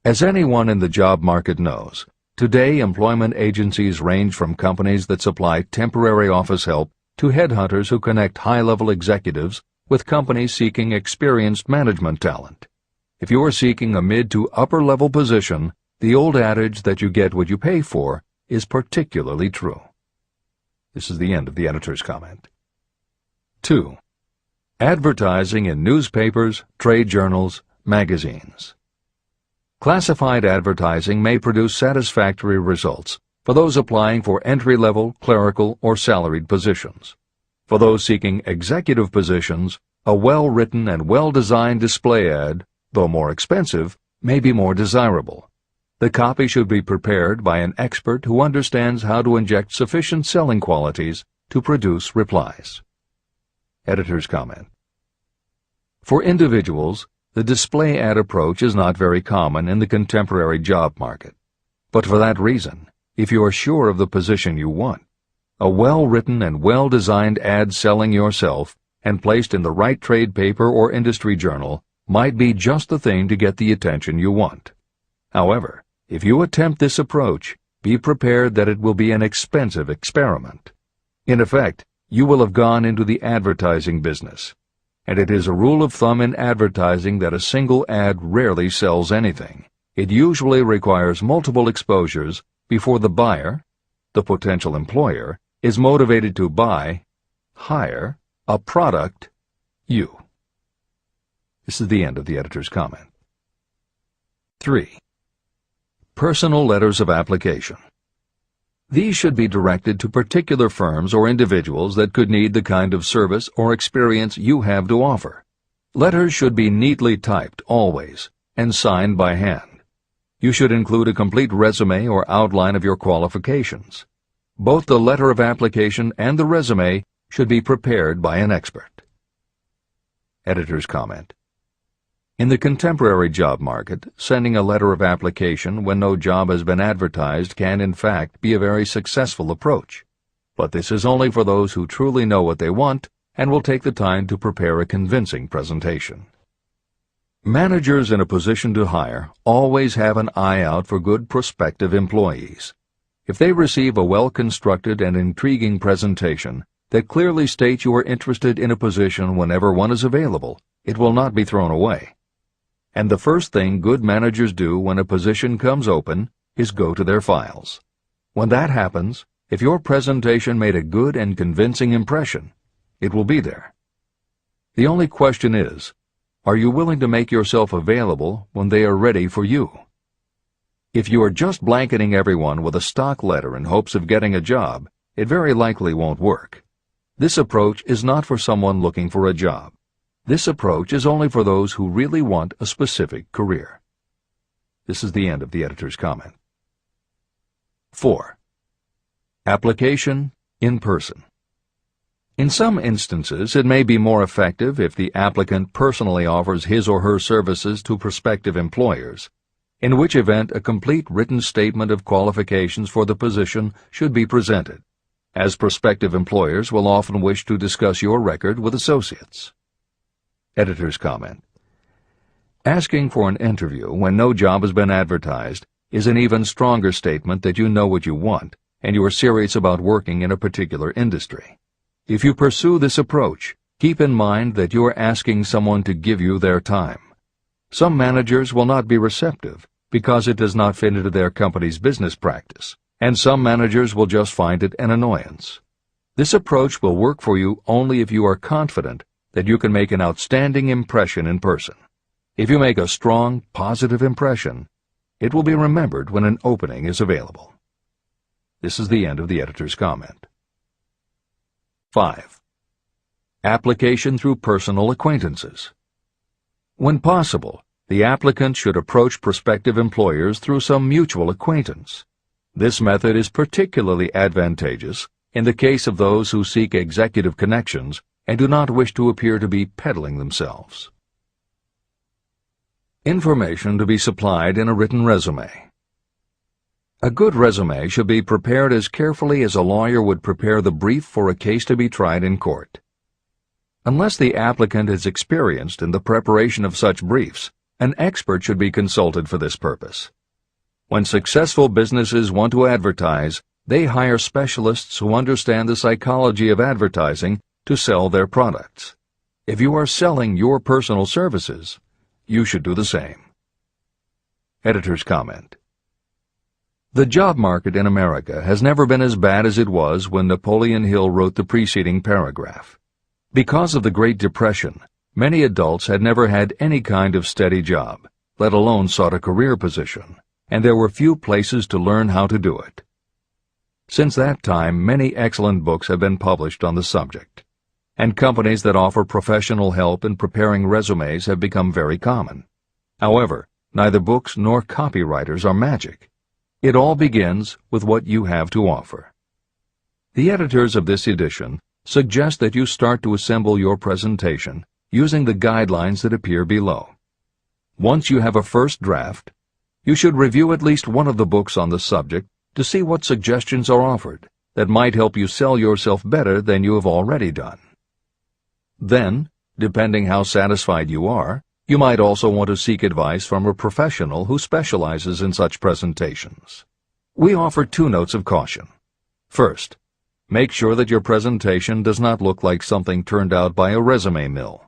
As anyone in the job market knows, Today, employment agencies range from companies that supply temporary office help to headhunters who connect high-level executives with companies seeking experienced management talent. If you are seeking a mid to upper-level position, the old adage that you get what you pay for is particularly true. This is the end of the editor's comment. 2. Advertising in newspapers, trade journals, magazines. Classified advertising may produce satisfactory results for those applying for entry-level, clerical, or salaried positions. For those seeking executive positions, a well-written and well-designed display ad, though more expensive, may be more desirable. The copy should be prepared by an expert who understands how to inject sufficient selling qualities to produce replies. Editor's comment. For individuals, the display ad approach is not very common in the contemporary job market. But for that reason, if you are sure of the position you want, a well-written and well-designed ad selling yourself and placed in the right trade paper or industry journal might be just the thing to get the attention you want. However, if you attempt this approach, be prepared that it will be an expensive experiment. In effect, you will have gone into the advertising business, and it is a rule of thumb in advertising that a single ad rarely sells anything. It usually requires multiple exposures before the buyer, the potential employer, is motivated to buy, hire, a product, you. This is the end of the editor's comment. 3. Personal letters of application. These should be directed to particular firms or individuals that could need the kind of service or experience you have to offer. Letters should be neatly typed always and signed by hand. You should include a complete resume or outline of your qualifications. Both the letter of application and the resume should be prepared by an expert. Editor's comment. In the contemporary job market, sending a letter of application when no job has been advertised can in fact be a very successful approach. But this is only for those who truly know what they want and will take the time to prepare a convincing presentation. Managers in a position to hire always have an eye out for good prospective employees. If they receive a well-constructed and intriguing presentation that clearly states you are interested in a position whenever one is available, it will not be thrown away. And the first thing good managers do when a position comes open is go to their files. When that happens, if your presentation made a good and convincing impression, it will be there. The only question is, are you willing to make yourself available when they are ready for you? If you are just blanketing everyone with a stock letter in hopes of getting a job, it very likely won't work. This approach is not for someone looking for a job. This approach is only for those who really want a specific career. This is the end of the editor's comment. 4. Application in person. In some instances, it may be more effective if the applicant personally offers his or her services to prospective employers, in which event a complete written statement of qualifications for the position should be presented, as prospective employers will often wish to discuss your record with associates. Editor's comment. Asking for an interview when no job has been advertised is an even stronger statement that you know what you want and you are serious about working in a particular industry. If you pursue this approach, keep in mind that you are asking someone to give you their time. Some managers will not be receptive because it does not fit into their company's business practice, and some managers will just find it an annoyance. This approach will work for you only if you are confident that you can make an outstanding impression in person. If you make a strong, positive impression, it will be remembered when an opening is available. This is the end of the editor's comment. 5. Application through personal acquaintances. When possible, the applicant should approach prospective employers through some mutual acquaintance. This method is particularly advantageous in the case of those who seek executive connections and do not wish to appear to be peddling themselves. Information to be supplied in a written resume. A good resume should be prepared as carefully as a lawyer would prepare the brief for a case to be tried in court. Unless the applicant is experienced in the preparation of such briefs, an expert should be consulted for this purpose. When successful businesses want to advertise, they hire specialists who understand the psychology of advertising to sell their products. If you are selling your personal services, you should do the same. Editor's comment. The job market in America has never been as bad as it was when Napoleon Hill wrote the preceding paragraph. Because of the Great Depression, many adults had never had any kind of steady job, let alone sought a career position, and there were few places to learn how to do it. Since that time, many excellent books have been published on the subject, and companies that offer professional help in preparing resumes have become very common. However, neither books nor copywriters are magic. It all begins with what you have to offer. The editors of this edition suggest that you start to assemble your presentation using the guidelines that appear below. Once you have a first draft, you should review at least one of the books on the subject to see what suggestions are offered that might help you sell yourself better than you have already done. Then, depending how satisfied you are, you might also want to seek advice from a professional who specializes in such presentations. We offer 2 notes of caution. First, make sure that your presentation does not look like something turned out by a resume mill.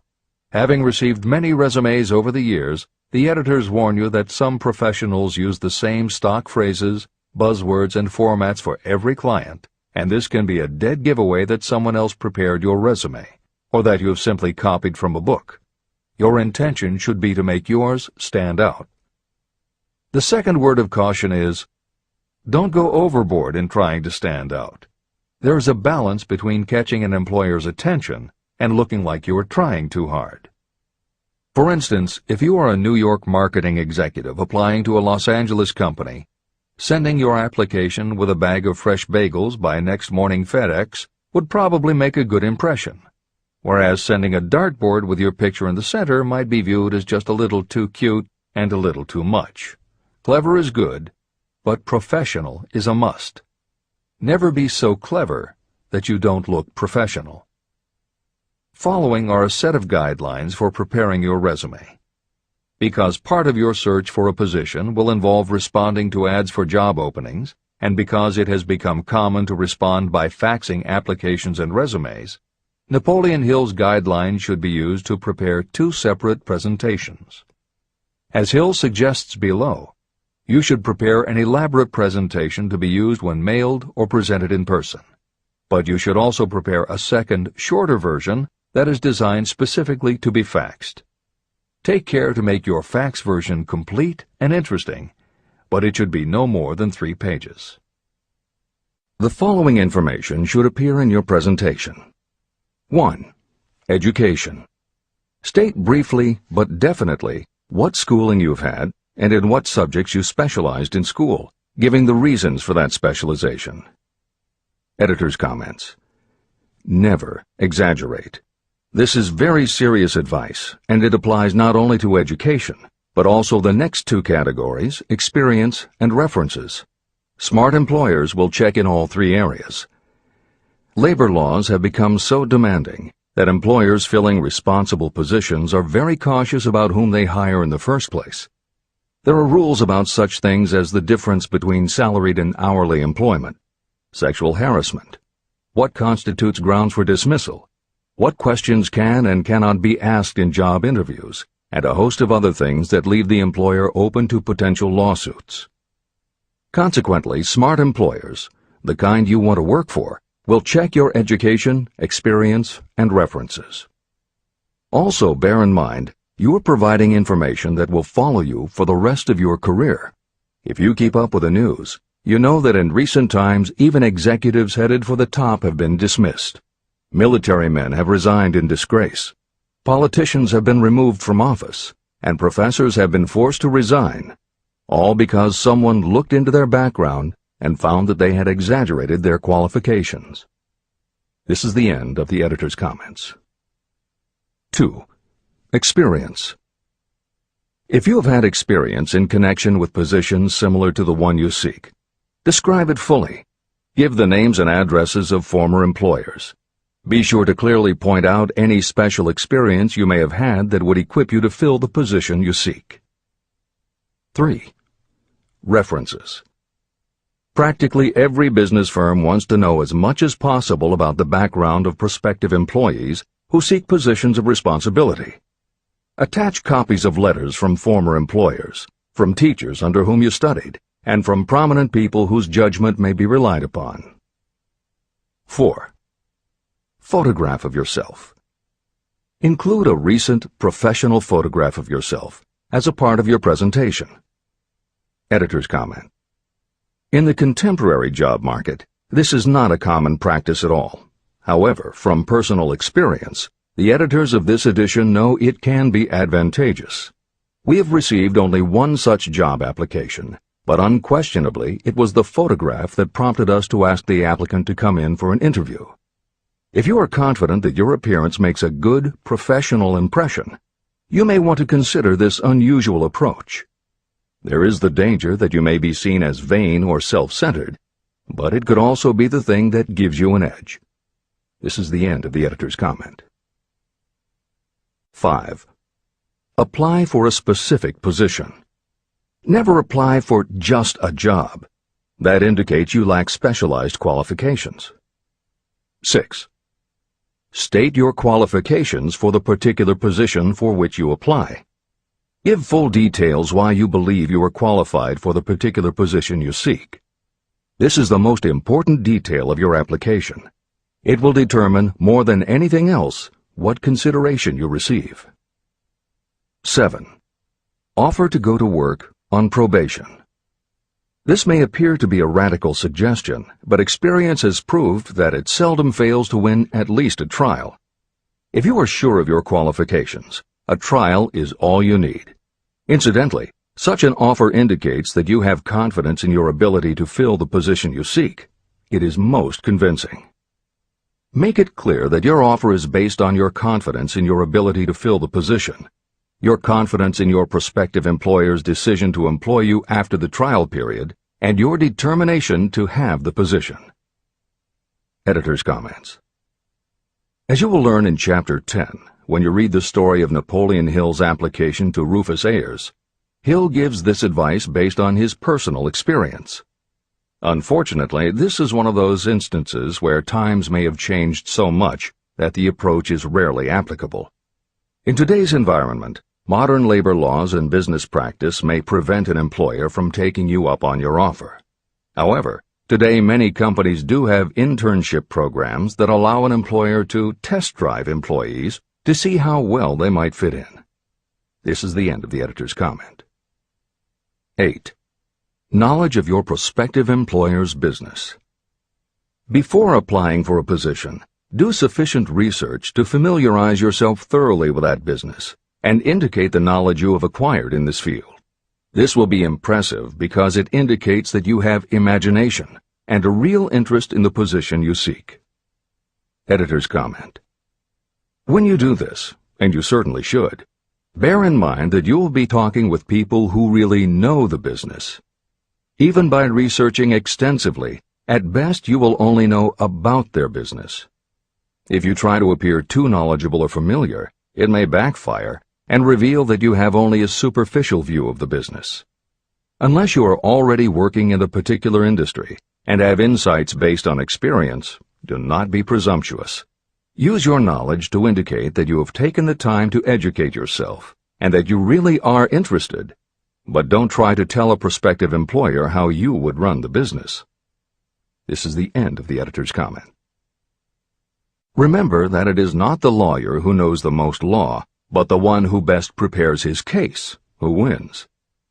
Having received many resumes over the years, the editors warn you that some professionals use the same stock phrases, buzzwords, and formats for every client, and this can be a dead giveaway that someone else prepared your resume, or that you have simply copied from a book. Your intention should be to make yours stand out. The second word of caution is, don't go overboard in trying to stand out. There is a balance between catching an employer's attention and looking like you are trying too hard. For instance, if you are a New York marketing executive applying to a Los Angeles company, sending your application with a bag of fresh bagels by next morning FedEx would probably make a good impression, whereas sending a dartboard with your picture in the center might be viewed as just a little too cute and a little too much. Clever is good, but professional is a must. Never be so clever that you don't look professional. Following are a set of guidelines for preparing your resume. Because part of your search for a position will involve responding to ads for job openings, and because it has become common to respond by faxing applications and resumes, Napoleon Hill's guidelines should be used to prepare 2 separate presentations. As Hill suggests below, you should prepare an elaborate presentation to be used when mailed or presented in person. But you should also prepare a second, shorter version that is designed specifically to be faxed. Take care to make your fax version complete and interesting, but it should be no more than 3 pages. The following information should appear in your presentation. 1. Education. State briefly but definitely what schooling you've had and in what subjects you specialized in school, giving the reasons for that specialization. Editor's comments. Never exaggerate. This is very serious advice, and it applies not only to education, but also the next 2 categories, experience and references. Smart employers will check in all 3 areas. Labor laws have become so demanding that employers filling responsible positions are very cautious about whom they hire in the first place. There are rules about such things as the difference between salaried and hourly employment, sexual harassment, what constitutes grounds for dismissal, what questions can and cannot be asked in job interviews, and a host of other things that leave the employer open to potential lawsuits. Consequently, smart employers, the kind you want to work for, will check your education, experience, and references. Also, bear in mind, you are providing information that will follow you for the rest of your career. If you keep up with the news, you know that in recent times even executives headed for the top have been dismissed. Military men have resigned in disgrace. Politicians have been removed from office, and professors have been forced to resign, all because someone looked into their background and found that they had exaggerated their qualifications. This is the end of the editor's comments. 2. Experience. If you have had experience in connection with positions similar to the one you seek, describe it fully. Give the names and addresses of former employers. Be sure to clearly point out any special experience you may have had that would equip you to fill the position you seek. 3. References. Practically every business firm wants to know as much as possible about the background of prospective employees who seek positions of responsibility. Attach copies of letters from former employers, from teachers under whom you studied, and from prominent people whose judgment may be relied upon. 4. Photograph of yourself. Include a recent professional photograph of yourself as a part of your presentation. Editor's comment. In the contemporary job market, this is not a common practice at all. However, from personal experience, the editors of this edition know it can be advantageous. We have received only one such job application, but unquestionably it was the photograph that prompted us to ask the applicant to come in for an interview. If you are confident that your appearance makes a good, professional impression, you may want to consider this unusual approach. There is the danger that you may be seen as vain or self-centered, but it could also be the thing that gives you an edge. This is the end of the editor's comment. 5. Apply for a specific position. Never apply for just a job. That indicates you lack specialized qualifications. 6. State your qualifications for the particular position for which you apply. Give full details why you believe you are qualified for the particular position you seek. This is the most important detail of your application. It will determine, more than anything else, what consideration you receive. 7. Offer to go to work on probation. This may appear to be a radical suggestion, but experience has proved that it seldom fails to win at least a trial. If you are sure of your qualifications, a trial is all you need. Incidentally, such an offer indicates that you have confidence in your ability to fill the position you seek. It is most convincing. Make it clear that your offer is based on your confidence in your ability to fill the position, your confidence in your prospective employer's decision to employ you after the trial period, and your determination to have the position. Editor's comments. As you will learn in Chapter 10, when you read the story of Napoleon Hill's application to Rufus Ayers, Hill gives this advice based on his personal experience. Unfortunately, this is one of those instances where times may have changed so much that the approach is rarely applicable. In today's environment, modern labor laws and business practice may prevent an employer from taking you up on your offer. However, today many companies do have internship programs that allow an employer to test drive employees to see how well they might fit in. This is the end of the editor's comment. 8. Knowledge of your prospective employer's business. Before applying for a position, do sufficient research to familiarize yourself thoroughly with that business and indicate the knowledge you have acquired in this field. This will be impressive because it indicates that you have imagination and a real interest in the position you seek. Editor's comment. When you do this, and you certainly should, bear in mind that you will be talking with people who really know the business. Even by researching extensively, at best you will only know about their business. If you try to appear too knowledgeable or familiar, it may backfire and reveal that you have only a superficial view of the business. Unless you are already working in a particular industry and have insights based on experience, do not be presumptuous. Use your knowledge to indicate that you have taken the time to educate yourself and that you really are interested, but don't try to tell a prospective employer how you would run the business. This is the end of the editor's comment. Remember that it is not the lawyer who knows the most law, but the one who best prepares his case who wins.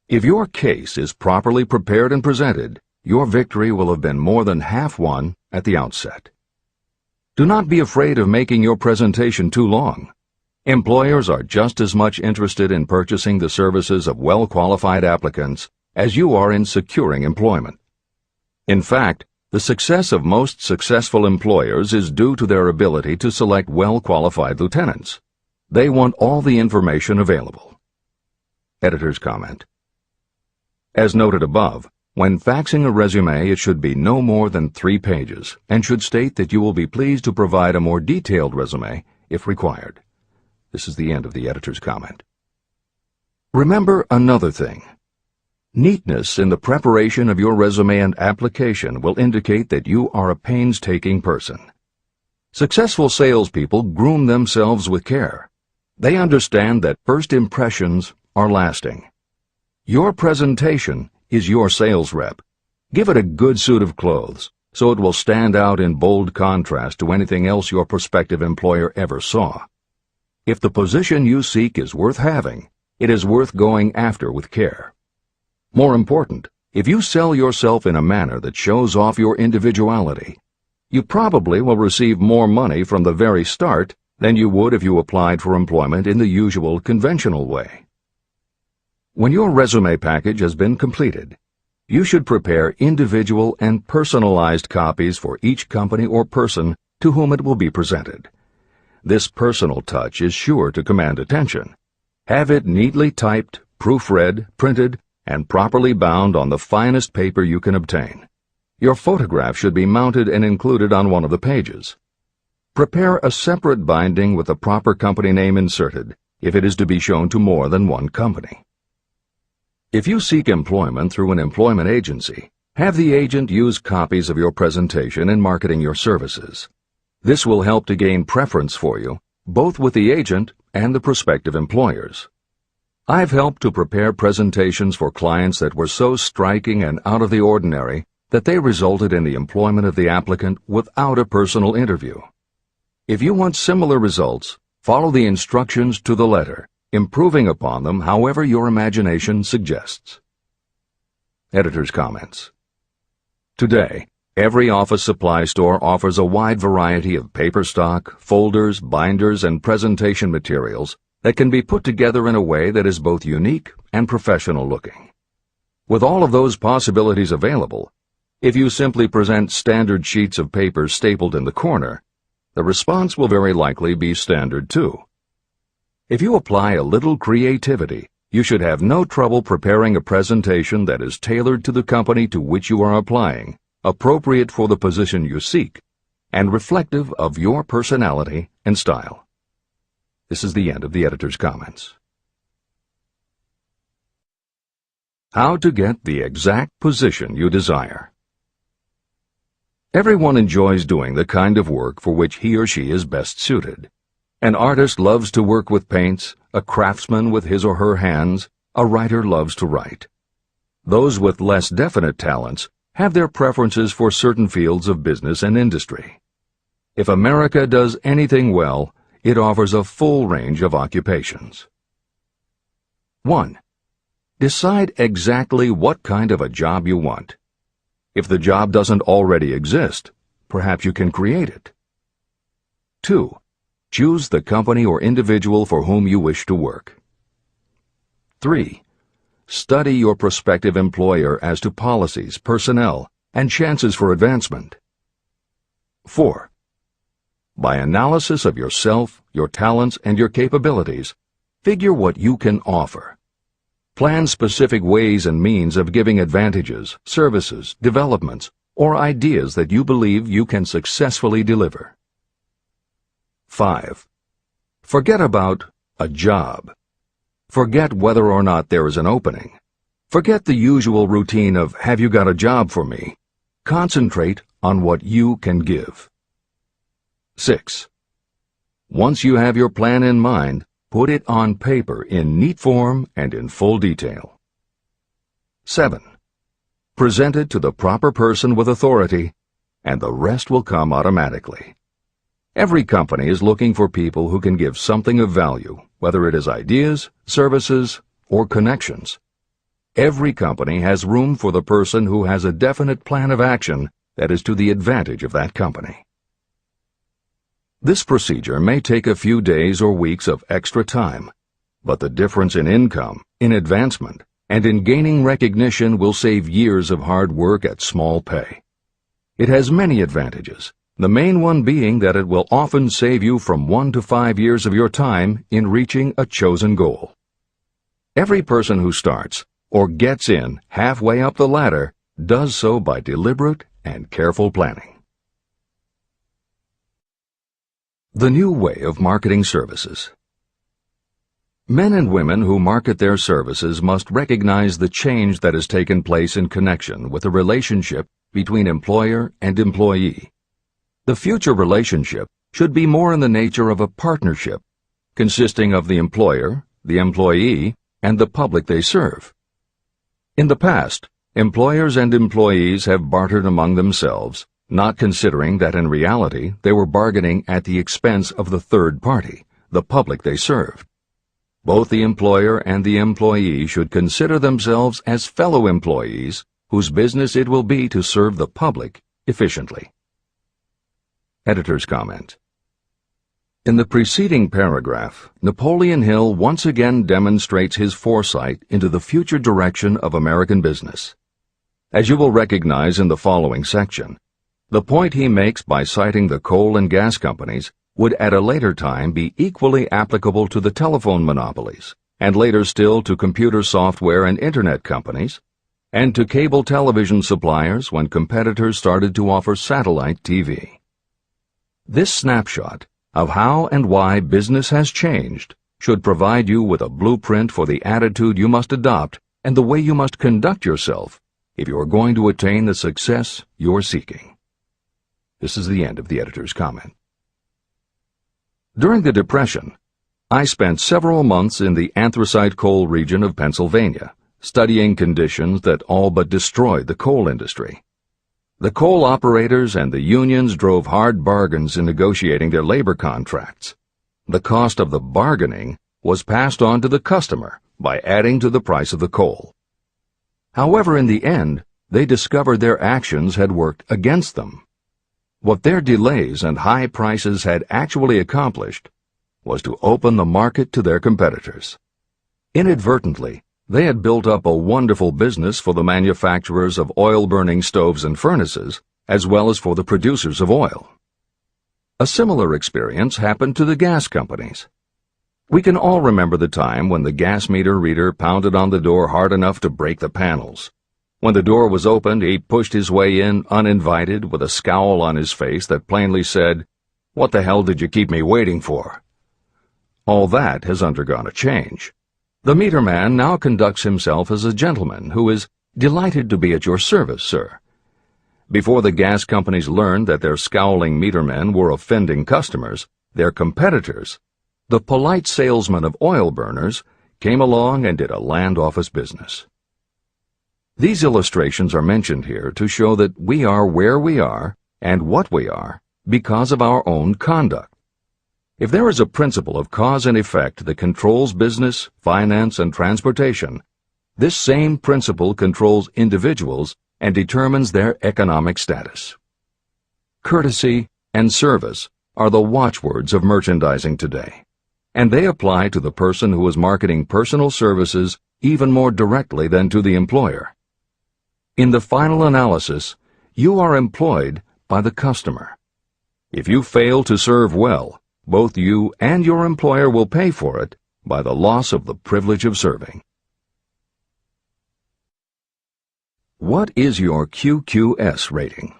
If your case is properly prepared and presented, your victory will have been more than half won at the outset. Do not be afraid of making your presentation too long. Employers are just as much interested in purchasing the services of well-qualified applicants as you are in securing employment. In fact, the success of most successful employers is due to their ability to select well-qualified lieutenants. They want all the information available. Editor's comment. As noted above, when faxing a resume, it should be no more than 3 pages and should state that you will be pleased to provide a more detailed resume if required. This is the end of the editor's comment. Remember another thing. Neatness in the preparation of your resume and application will indicate that you are a painstaking person. Successful salespeople groom themselves with care. They understand that first impressions are lasting. Your presentation is your sales rep. Give it a good suit of clothes, so it will stand out in bold contrast to anything else your prospective employer ever saw. If the position you seek is worth having, it is worth going after with care. More important, if you sell yourself in a manner that shows off your individuality, you probably will receive more money from the very start than you would if you applied for employment in the usual conventional way. When your resume package has been completed, you should prepare individual and personalized copies for each company or person to whom it will be presented. This personal touch is sure to command attention. Have it neatly typed, proofread, printed, and properly bound on the finest paper you can obtain. Your photograph should be mounted and included on one of the pages. Prepare a separate binding with the proper company name inserted if it is to be shown to more than one company. If you seek employment through an employment agency, have the agent use copies of your presentation in marketing your services. This will help to gain preference for you, both with the agent and the prospective employers. I've helped to prepare presentations for clients that were so striking and out of the ordinary that they resulted in the employment of the applicant without a personal interview. If you want similar results, follow the instructions to the letter, improving upon them however your imagination suggests. Editor's comments. Today, every office supply store offers a wide variety of paper stock, folders, binders, and presentation materials that can be put together in a way that is both unique and professional looking. With all of those possibilities available, if you simply present standard sheets of paper stapled in the corner, the response will very likely be standard too. If you apply a little creativity, you should have no trouble preparing a presentation that is tailored to the company to which you are applying, appropriate for the position you seek, and reflective of your personality and style. This is the end of the editor's comments. How to get the exact position you desire. Everyone enjoys doing the kind of work for which he or she is best suited. An artist loves to work with paints, a craftsman with his or her hands, a writer loves to write. Those with less definite talents have their preferences for certain fields of business and industry. If America does anything well, it offers a full range of occupations. 1. Decide exactly what kind of a job you want. If the job doesn't already exist, perhaps you can create it. 2. Choose the company or individual for whom you wish to work. 3. Study your prospective employer as to policies, personnel, and chances for advancement. 4. By analysis of yourself, your talents, and your capabilities, figure what you can offer. Plan specific ways and means of giving advantages, services, developments, or ideas that you believe you can successfully deliver. 5. Forget about a job. Forget whether or not there is an opening. Forget the usual routine of, have you got a job for me? Concentrate on what you can give. 6. Once you have your plan in mind, put it on paper in neat form and in full detail. 7. Present it to the proper person with authority, and the rest will come automatically. Every company is looking for people who can give something of value, whether it is ideas, services, or connections. Every company has room for the person who has a definite plan of action that is to the advantage of that company. This procedure may take a few days or weeks of extra time, but the difference in income, in advancement, and in gaining recognition will save years of hard work at small pay. It has many advantages, the main one being that it will often save you from 1 to 5 years of your time in reaching a chosen goal. Every person who starts, or gets in halfway up the ladder, does so by deliberate and careful planning. The new way of marketing services. Men and women who market their services must recognize the change that has taken place in connection with the relationship between employer and employee. The future relationship should be more in the nature of a partnership, consisting of the employer, the employee, and the public they serve. In the past, employers and employees have bartered among themselves, not considering that in reality they were bargaining at the expense of the third party, the public they served. Both the employer and the employee should consider themselves as fellow employees whose business it will be to serve the public efficiently. Editor's comment. In the preceding paragraph, Napoleon Hill once again demonstrates his foresight into the future direction of American business. As you will recognize in the following section, the point he makes by citing the coal and gas companies would at a later time be equally applicable to the telephone monopolies, and later still to computer software and internet companies, and to cable television suppliers when competitors started to offer satellite TV. This snapshot of how and why business has changed should provide you with a blueprint for the attitude you must adopt and the way you must conduct yourself if you are going to attain the success you're seeking. This is the end of the editor's comment. During the Depression, I spent several months in the anthracite coal region of Pennsylvania, studying conditions that all but destroyed the coal industry. The coal operators and the unions drove hard bargains in negotiating their labor contracts. The cost of the bargaining was passed on to the customer by adding to the price of the coal. However, in the end, they discovered their actions had worked against them. What their delays and high prices had actually accomplished was to open the market to their competitors. Inadvertently, they had built up a wonderful business for the manufacturers of oil-burning stoves and furnaces, as well as for the producers of oil. A similar experience happened to the gas companies. We can all remember the time when the gas meter reader pounded on the door hard enough to break the panels. When the door was opened, he pushed his way in uninvited with a scowl on his face that plainly said, "What the hell did you keep me waiting for?" All that has undergone a change. The meter man now conducts himself as a gentleman who is delighted to be at your service, sir. Before the gas companies learned that their scowling metermen were offending customers, their competitors, the polite salesmen of oil burners, came along and did a land office business. These illustrations are mentioned here to show that we are where we are and what we are because of our own conduct. If there is a principle of cause and effect that controls business, finance, and transportation, this same principle controls individuals and determines their economic status. Courtesy and service are the watchwords of merchandising today, and they apply to the person who is marketing personal services even more directly than to the employer. In the final analysis, you are employed by the customer. If you fail to serve well, both you and your employer will pay for it by the loss of the privilege of serving. What is your QQS rating?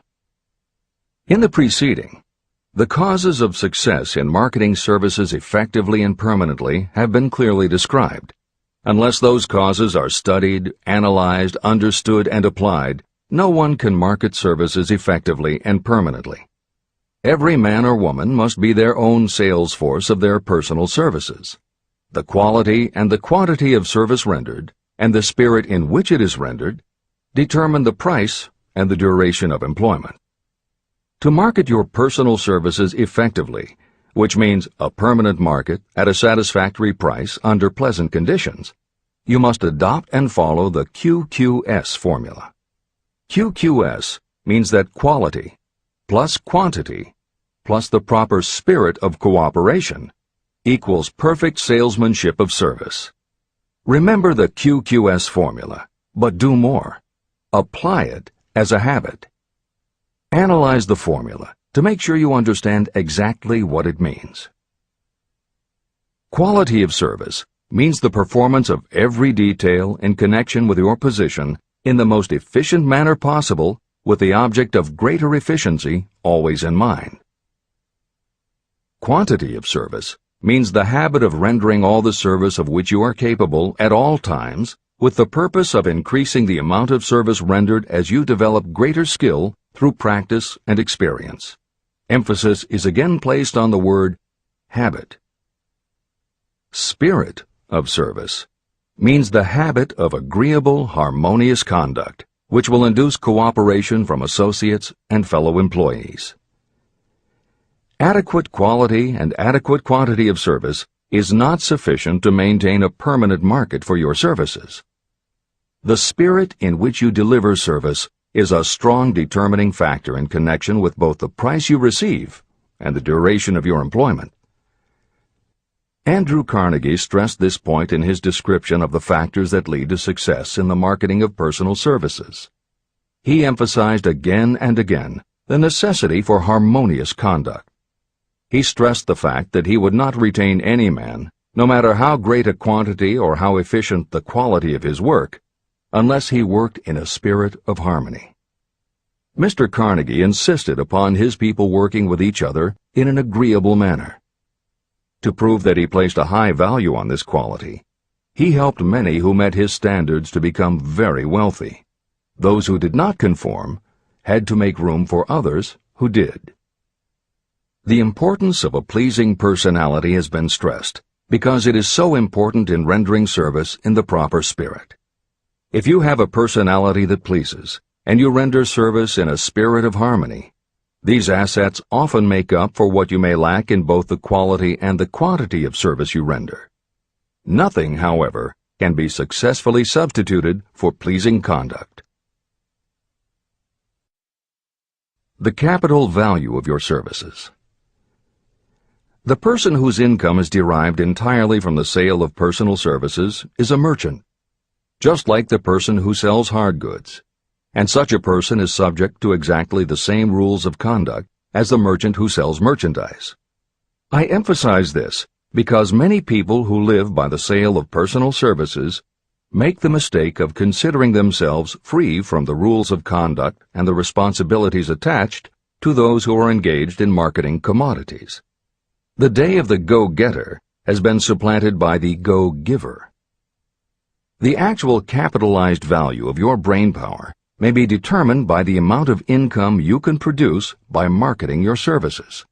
In the preceding, the causes of success in marketing services effectively and permanently have been clearly described. Unless those causes are studied, analyzed, understood, and applied, no one can market services effectively and permanently. Every man or woman must be their own sales force of their personal services. The quality and the quantity of service rendered, and the spirit in which it is rendered, determine the price and the duration of employment. To market your personal services effectively, which means a permanent market at a satisfactory price under pleasant conditions, you must adopt and follow the QQS formula. QQS means that quality plus quantity plus the proper spirit of cooperation equals perfect salesmanship of service. Remember the QQS formula, but do more. Apply it as a habit. Analyze the formula to make sure you understand exactly what it means. Quality of service means the performance of every detail in connection with your position in the most efficient manner possible with the object of greater efficiency always in mind. Quantity of service means the habit of rendering all the service of which you are capable at all times, with the purpose of increasing the amount of service rendered as you develop greater skill through practice and experience. Emphasis is again placed on the word habit. Spirit of service means the habit of agreeable, harmonious conduct, which will induce cooperation from associates and fellow employees. Adequate quality and adequate quantity of service is not sufficient to maintain a permanent market for your services. The spirit in which you deliver service is a strong determining factor in connection with both the price you receive and the duration of your employment. Andrew Carnegie stressed this point in his description of the factors that lead to success in the marketing of personal services. He emphasized again and again the necessity for harmonious conduct. He stressed the fact that he would not retain any man, no matter how great a quantity or how efficient the quality of his work, unless he worked in a spirit of harmony. Mr. Carnegie insisted upon his people working with each other in an agreeable manner. To prove that he placed a high value on this quality, he helped many who met his standards to become very wealthy. Those who did not conform had to make room for others who did. The importance of a pleasing personality has been stressed because it is so important in rendering service in the proper spirit. If you have a personality that pleases, and you render service in a spirit of harmony, these assets often make up for what you may lack in both the quality and the quantity of service you render. Nothing, however, can be successfully substituted for pleasing conduct. The capital value of your services. The person whose income is derived entirely from the sale of personal services is a merchant, just like the person who sells hard goods, and such a person is subject to exactly the same rules of conduct as the merchant who sells merchandise. I emphasize this because many people who live by the sale of personal services make the mistake of considering themselves free from the rules of conduct and the responsibilities attached to those who are engaged in marketing commodities. The day of the go-getter has been supplanted by the go-giver. The actual capitalized value of your brain power may be determined by the amount of income you can produce by marketing your services.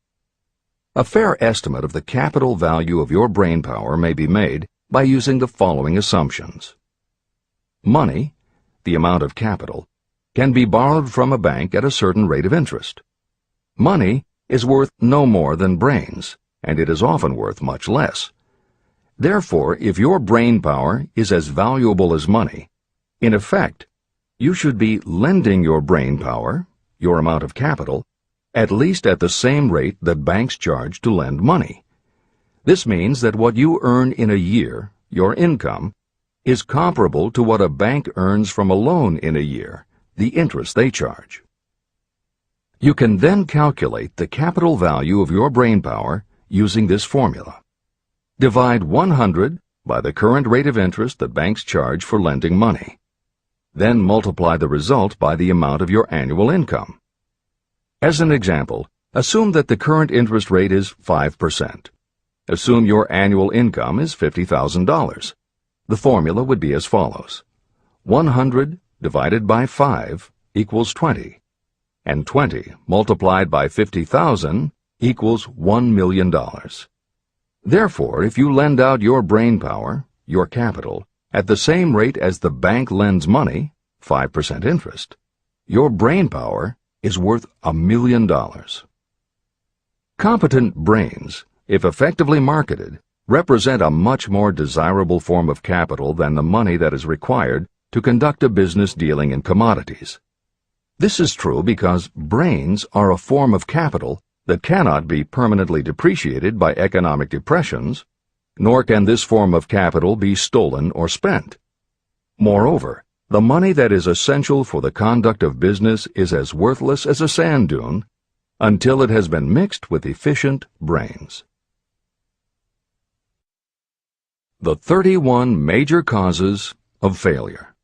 A fair estimate of the capital value of your brain power may be made by using the following assumptions. Money, the amount of capital, can be borrowed from a bank at a certain rate of interest. Money is worth no more than brains, and it is often worth much less. Therefore, if your brain power is as valuable as money, in effect, you should be lending your brain power, your amount of capital, at least at the same rate that banks charge to lend money. This means that what you earn in a year, your income, is comparable to what a bank earns from a loan in a year, the interest they charge. You can then calculate the capital value of your brain power using this formula. Divide 100 by the current rate of interest that banks charge for lending money. Then multiply the result by the amount of your annual income. As an example, assume that the current interest rate is 5%. Assume your annual income is $50,000. The formula would be as follows. 100 divided by 5 equals 20, and 20 multiplied by 50,000 equals $1 million. Therefore, if you lend out your brain power, your capital, at the same rate as the bank lends money, 5% interest, your brain power is worth $1 million. Competent brains, if effectively marketed, represent a much more desirable form of capital than the money that is required to conduct a business dealing in commodities. This is true because brains are a form of capital that cannot be permanently depreciated by economic depressions, nor can this form of capital be stolen or spent. Moreover, the money that is essential for the conduct of business is as worthless as a sand dune until it has been mixed with efficient brains. The 31 major causes of failure.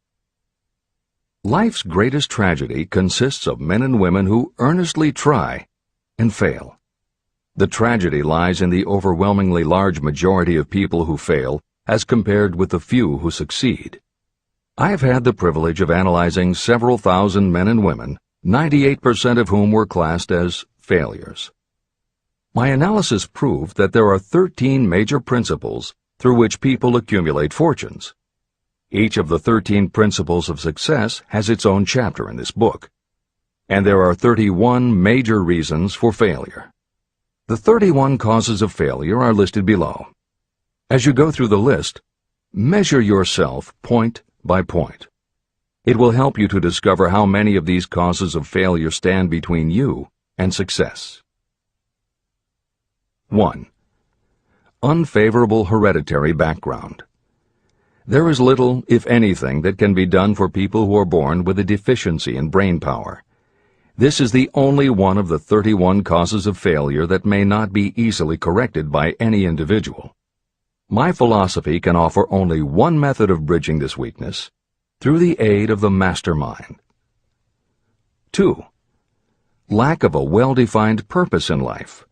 Life's greatest tragedy consists of men and women who earnestly try and fail. The tragedy lies in the overwhelmingly large majority of people who fail as compared with the few who succeed. I have had the privilege of analyzing several thousand men and women, 98% of whom were classed as failures. My analysis proved that there are 13 major principles through which people accumulate fortunes. Each of the 13 principles of success has its own chapter in this book. And there are 31 major reasons for failure. The 31 causes of failure are listed below. As you go through the list, measure yourself point by point. It will help you to discover how many of these causes of failure stand between you and success. 1. Unfavorable hereditary background. There is little, if anything, that can be done for people who are born with a deficiency in brain power. This is the only one of the 31 causes of failure that may not be easily corrected by any individual. My philosophy can offer only one method of bridging this weakness, through the aid of the Mastermind. 2. Lack of a well-defined purpose in life.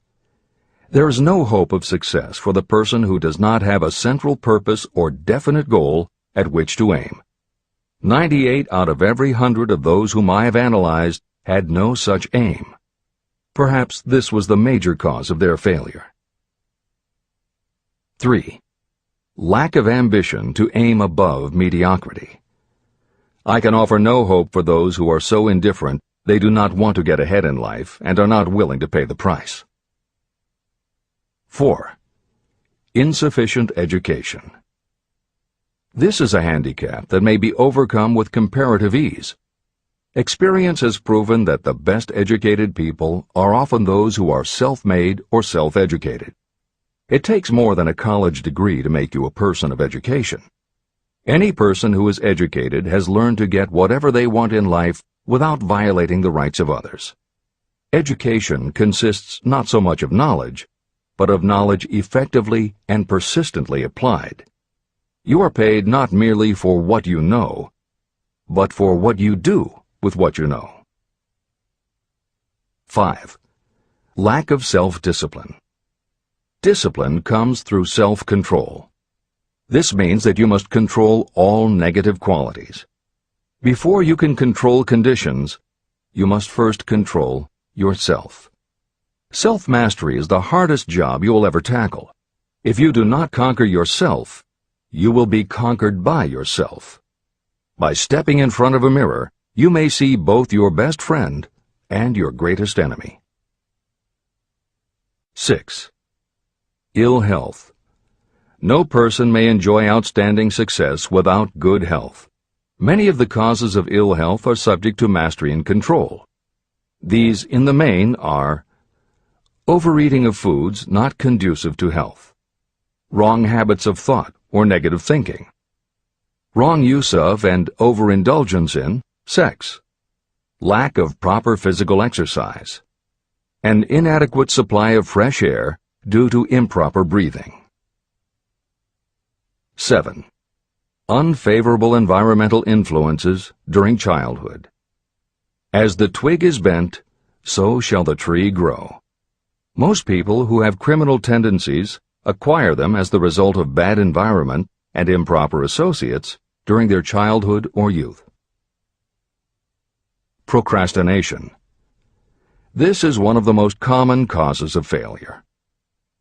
There is no hope of success for the person who does not have a central purpose or definite goal at which to aim. 98 out of every 100 of those whom I have analyzed had no such aim. Perhaps this was the major cause of their failure. 3. Lack of ambition to aim above mediocrity. I can offer no hope for those who are so indifferent they do not want to get ahead in life and are not willing to pay the price. 4. Insufficient education. This is a handicap that may be overcome with comparative ease. Experience has proven that the best educated people are often those who are self-made or self-educated. It takes more than a college degree to make you a person of education. Any person who is educated has learned to get whatever they want in life without violating the rights of others. Education consists not so much of knowledge, but of knowledge effectively and persistently applied. You are paid not merely for what you know, but for what you do with what you know. 5. Lack of self-discipline. Discipline comes through self-control. This means that you must control all negative qualities. Before you can control conditions, you must first control yourself. Self-mastery is the hardest job you will ever tackle. If you do not conquer yourself, you will be conquered by yourself. By stepping in front of a mirror, you may see both your best friend and your greatest enemy. 6. Ill health. No person may enjoy outstanding success without good health. Many of the causes of ill health are subject to mastery and control. These, in the main, are overeating of foods not conducive to health, wrong habits of thought or negative thinking, wrong use of and overindulgence in sex, lack of proper physical exercise, an inadequate supply of fresh air due to improper breathing. 7. Unfavorable environmental influences during childhood. As the twig is bent, so shall the tree grow. Most people who have criminal tendencies acquire them as the result of bad environment and improper associates during their childhood or youth. Procrastination. This is one of the most common causes of failure.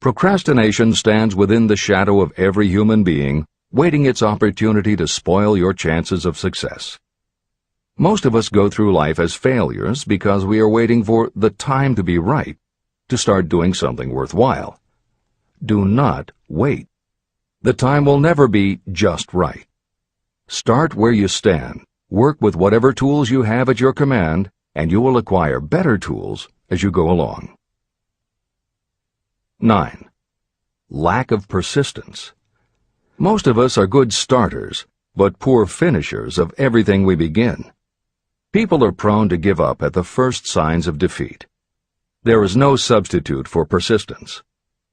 Procrastination stands within the shadow of every human being, waiting its opportunity to spoil your chances of success. Most of us go through life as failures because we are waiting for the time to be right to start doing something worthwhile. Do not wait. The time will never be just right. Start where you stand, work with whatever tools you have at your command, and you will acquire better tools as you go along. 9. Lack of persistence. Most of us are good starters, but poor finishers of everything we begin. People are prone to give up at the first signs of defeat. There is no substitute for persistence.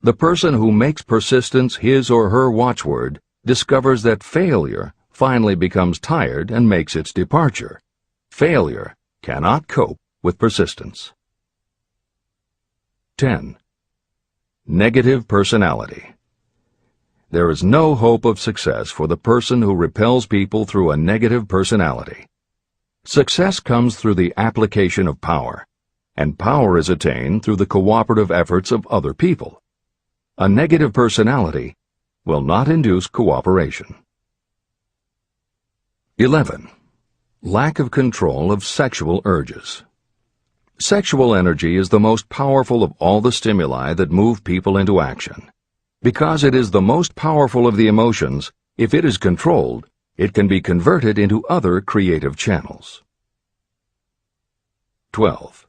The person who makes persistence his or her watchword discovers that failure finally becomes tired and makes its departure. Failure cannot cope with persistence. 10. Negative personality. There is no hope of success for the person who repels people through a negative personality. Success comes through the application of power, and power is attained through the cooperative efforts of other people. A negative personality will not induce cooperation. 11. Lack of control of sexual urges. Sexual energy is the most powerful of all the stimuli that move people into action. Because it is the most powerful of the emotions, if it is controlled, it can be converted into other creative channels. 12.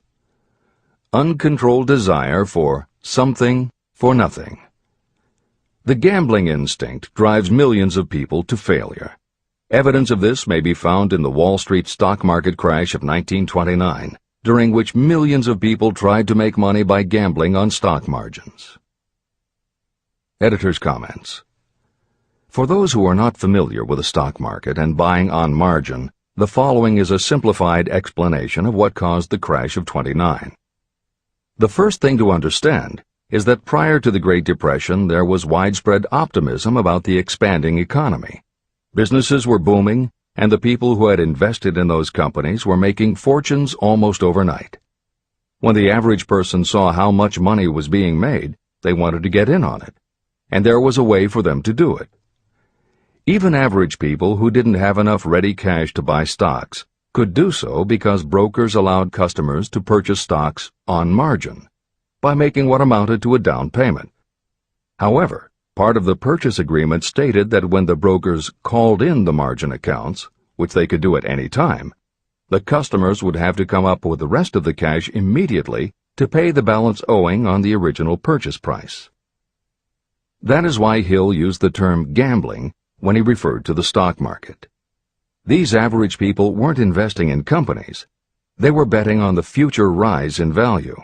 Uncontrolled desire for something for nothing. The gambling instinct drives millions of people to failure. Evidence of this may be found in the Wall Street stock market crash of 1929, during which millions of people tried to make money by gambling on stock margins. Editor's comments. For those who are not familiar with the stock market and buying on margin, the following is a simplified explanation of what caused the crash of '29. The first thing to understand is that prior to the Great Depression there was widespread optimism about the expanding economy. Businesses were booming, and the people who had invested in those companies were making fortunes almost overnight. When the average person saw how much money was being made, they wanted to get in on it, and there was a way for them to do it. Even average people who didn't have enough ready cash to buy stocks could do so because brokers allowed customers to purchase stocks on margin by making what amounted to a down payment. However, part of the purchase agreement stated that when the brokers called in the margin accounts, which they could do at any time, the customers would have to come up with the rest of the cash immediately to pay the balance owing on the original purchase price. That is why Hill used the term gambling when he referred to the stock market. These average people weren't investing in companies. They were betting on the future rise in value.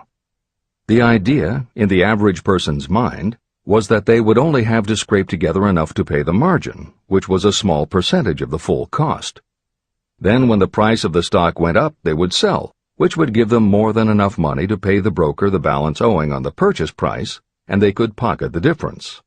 The idea, in the average person's mind, was that they would only have to scrape together enough to pay the margin, which was a small percentage of the full cost. Then when the price of the stock went up, they would sell, which would give them more than enough money to pay the broker the balance owing on the purchase price, and they could pocket the difference.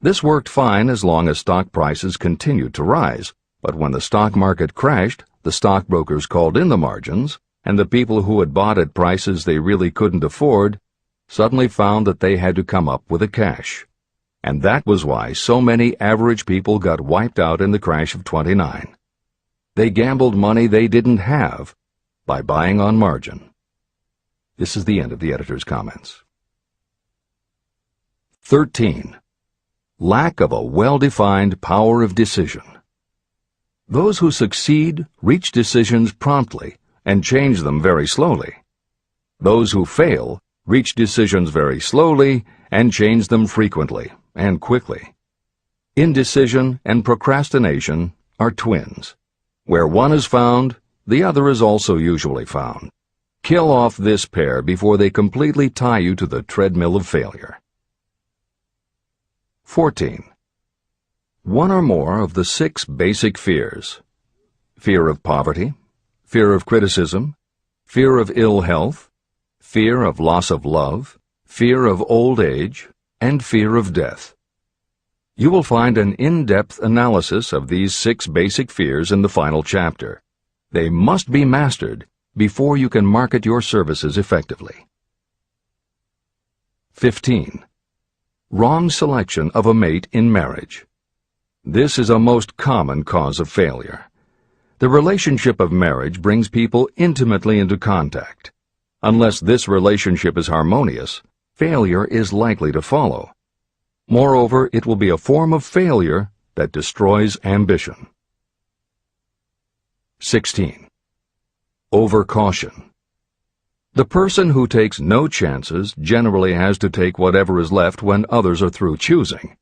This worked fine as long as stock prices continued to rise, but when the stock market crashed, the stockbrokers called in the margins, and the people who had bought at prices they really couldn't afford suddenly found that they had to come up with the cash. And that was why so many average people got wiped out in the crash of '29. They gambled money they didn't have by buying on margin. This is the end of the editor's comments. 13. Lack of a well-defined power of decision. Those who succeed reach decisions promptly and change them very slowly. Those who fail reach decisions very slowly and change them frequently and quickly. Indecision and procrastination are twins. Where one is found, the other is also usually found. Kill off this pair before they completely tie you to the treadmill of failure. 14. One or more of the 6 basic fears: fear of poverty, fear of criticism, fear of ill health, fear of loss of love, fear of old age, and fear of death. You will find an in-depth analysis of these 6 basic fears in the final chapter. They must be mastered before you can market your services effectively. 15. Wrong selection of a mate in marriage. This is a most common cause of failure. The relationship of marriage brings people intimately into contact. Unless this relationship is harmonious, failure is likely to follow. Moreover, it will be a form of failure that destroys ambition. 16. Overcaution. The person who takes no chances generally has to take whatever is left when others are through choosing.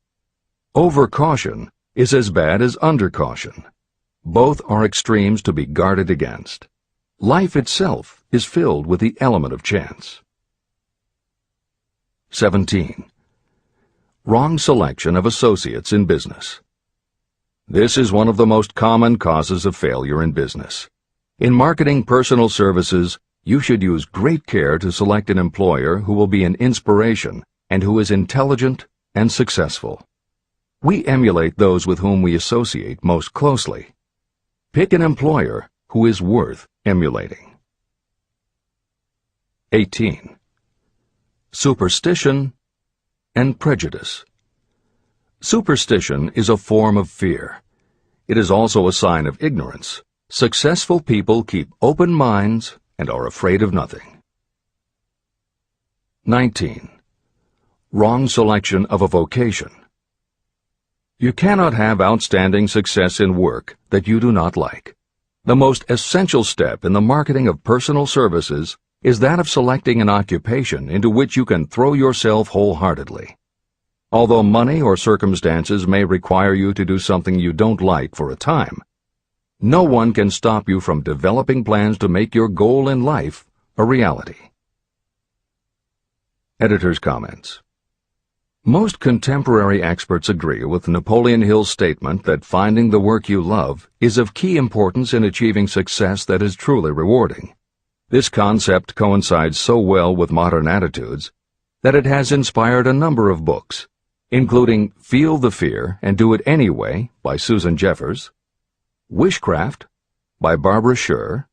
Overcaution is as bad as undercaution. Both are extremes to be guarded against. Life itself is filled with the element of chance. 17. Wrong selection of associates in business. This is one of the most common causes of failure in business. In marketing personal services, you should use great care to select an employer who will be an inspiration and who is intelligent and successful. We emulate those with whom we associate most closely. Pick an employer who is worth emulating. 18. Superstition and prejudice. Superstition is a form of fear. It is also a sign of ignorance. Successful people keep open minds and are afraid of nothing. 19. Wrong selection of a vocation. You cannot have outstanding success in work that you do not like. The most essential step in the marketing of personal services is that of selecting an occupation into which you can throw yourself wholeheartedly. Although money or circumstances may require you to do something you don't like for a time, no one can stop you from developing plans to make your goal in life a reality. Editor's comments. Most contemporary experts agree with Napoleon Hill's statement that finding the work you love is of key importance in achieving success that is truly rewarding. This concept coincides so well with modern attitudes that it has inspired a number of books, including Feel the Fear and Do It Anyway by Susan Jeffers, Wishcraft by Barbara Sher,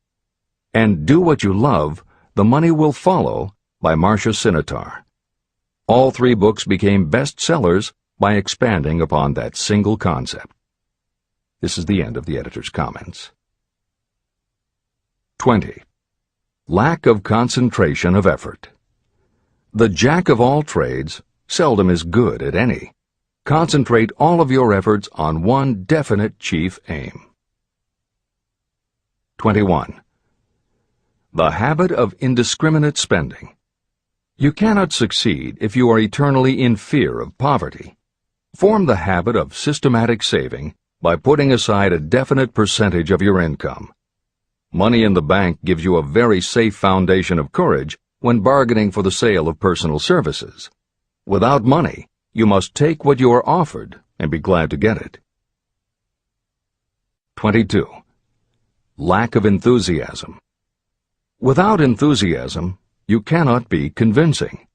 and Do What You Love, The Money Will Follow by Marcia Sinitar. All three books became bestsellers by expanding upon that single concept. This is the end of the editor's comments. 20. Lack of concentration of effort. The jack of all trades seldom is good at any. Concentrate all of your efforts on one definite chief aim. 21. The habit of indiscriminate spending. You cannot succeed if you are eternally in fear of poverty. Form the habit of systematic saving by putting aside a definite percentage of your income. Money in the bank gives you a very safe foundation of courage when bargaining for the sale of personal services. Without money, you must take what you are offered and be glad to get it. 22. Lack of enthusiasm. Without enthusiasm, you cannot be convincing.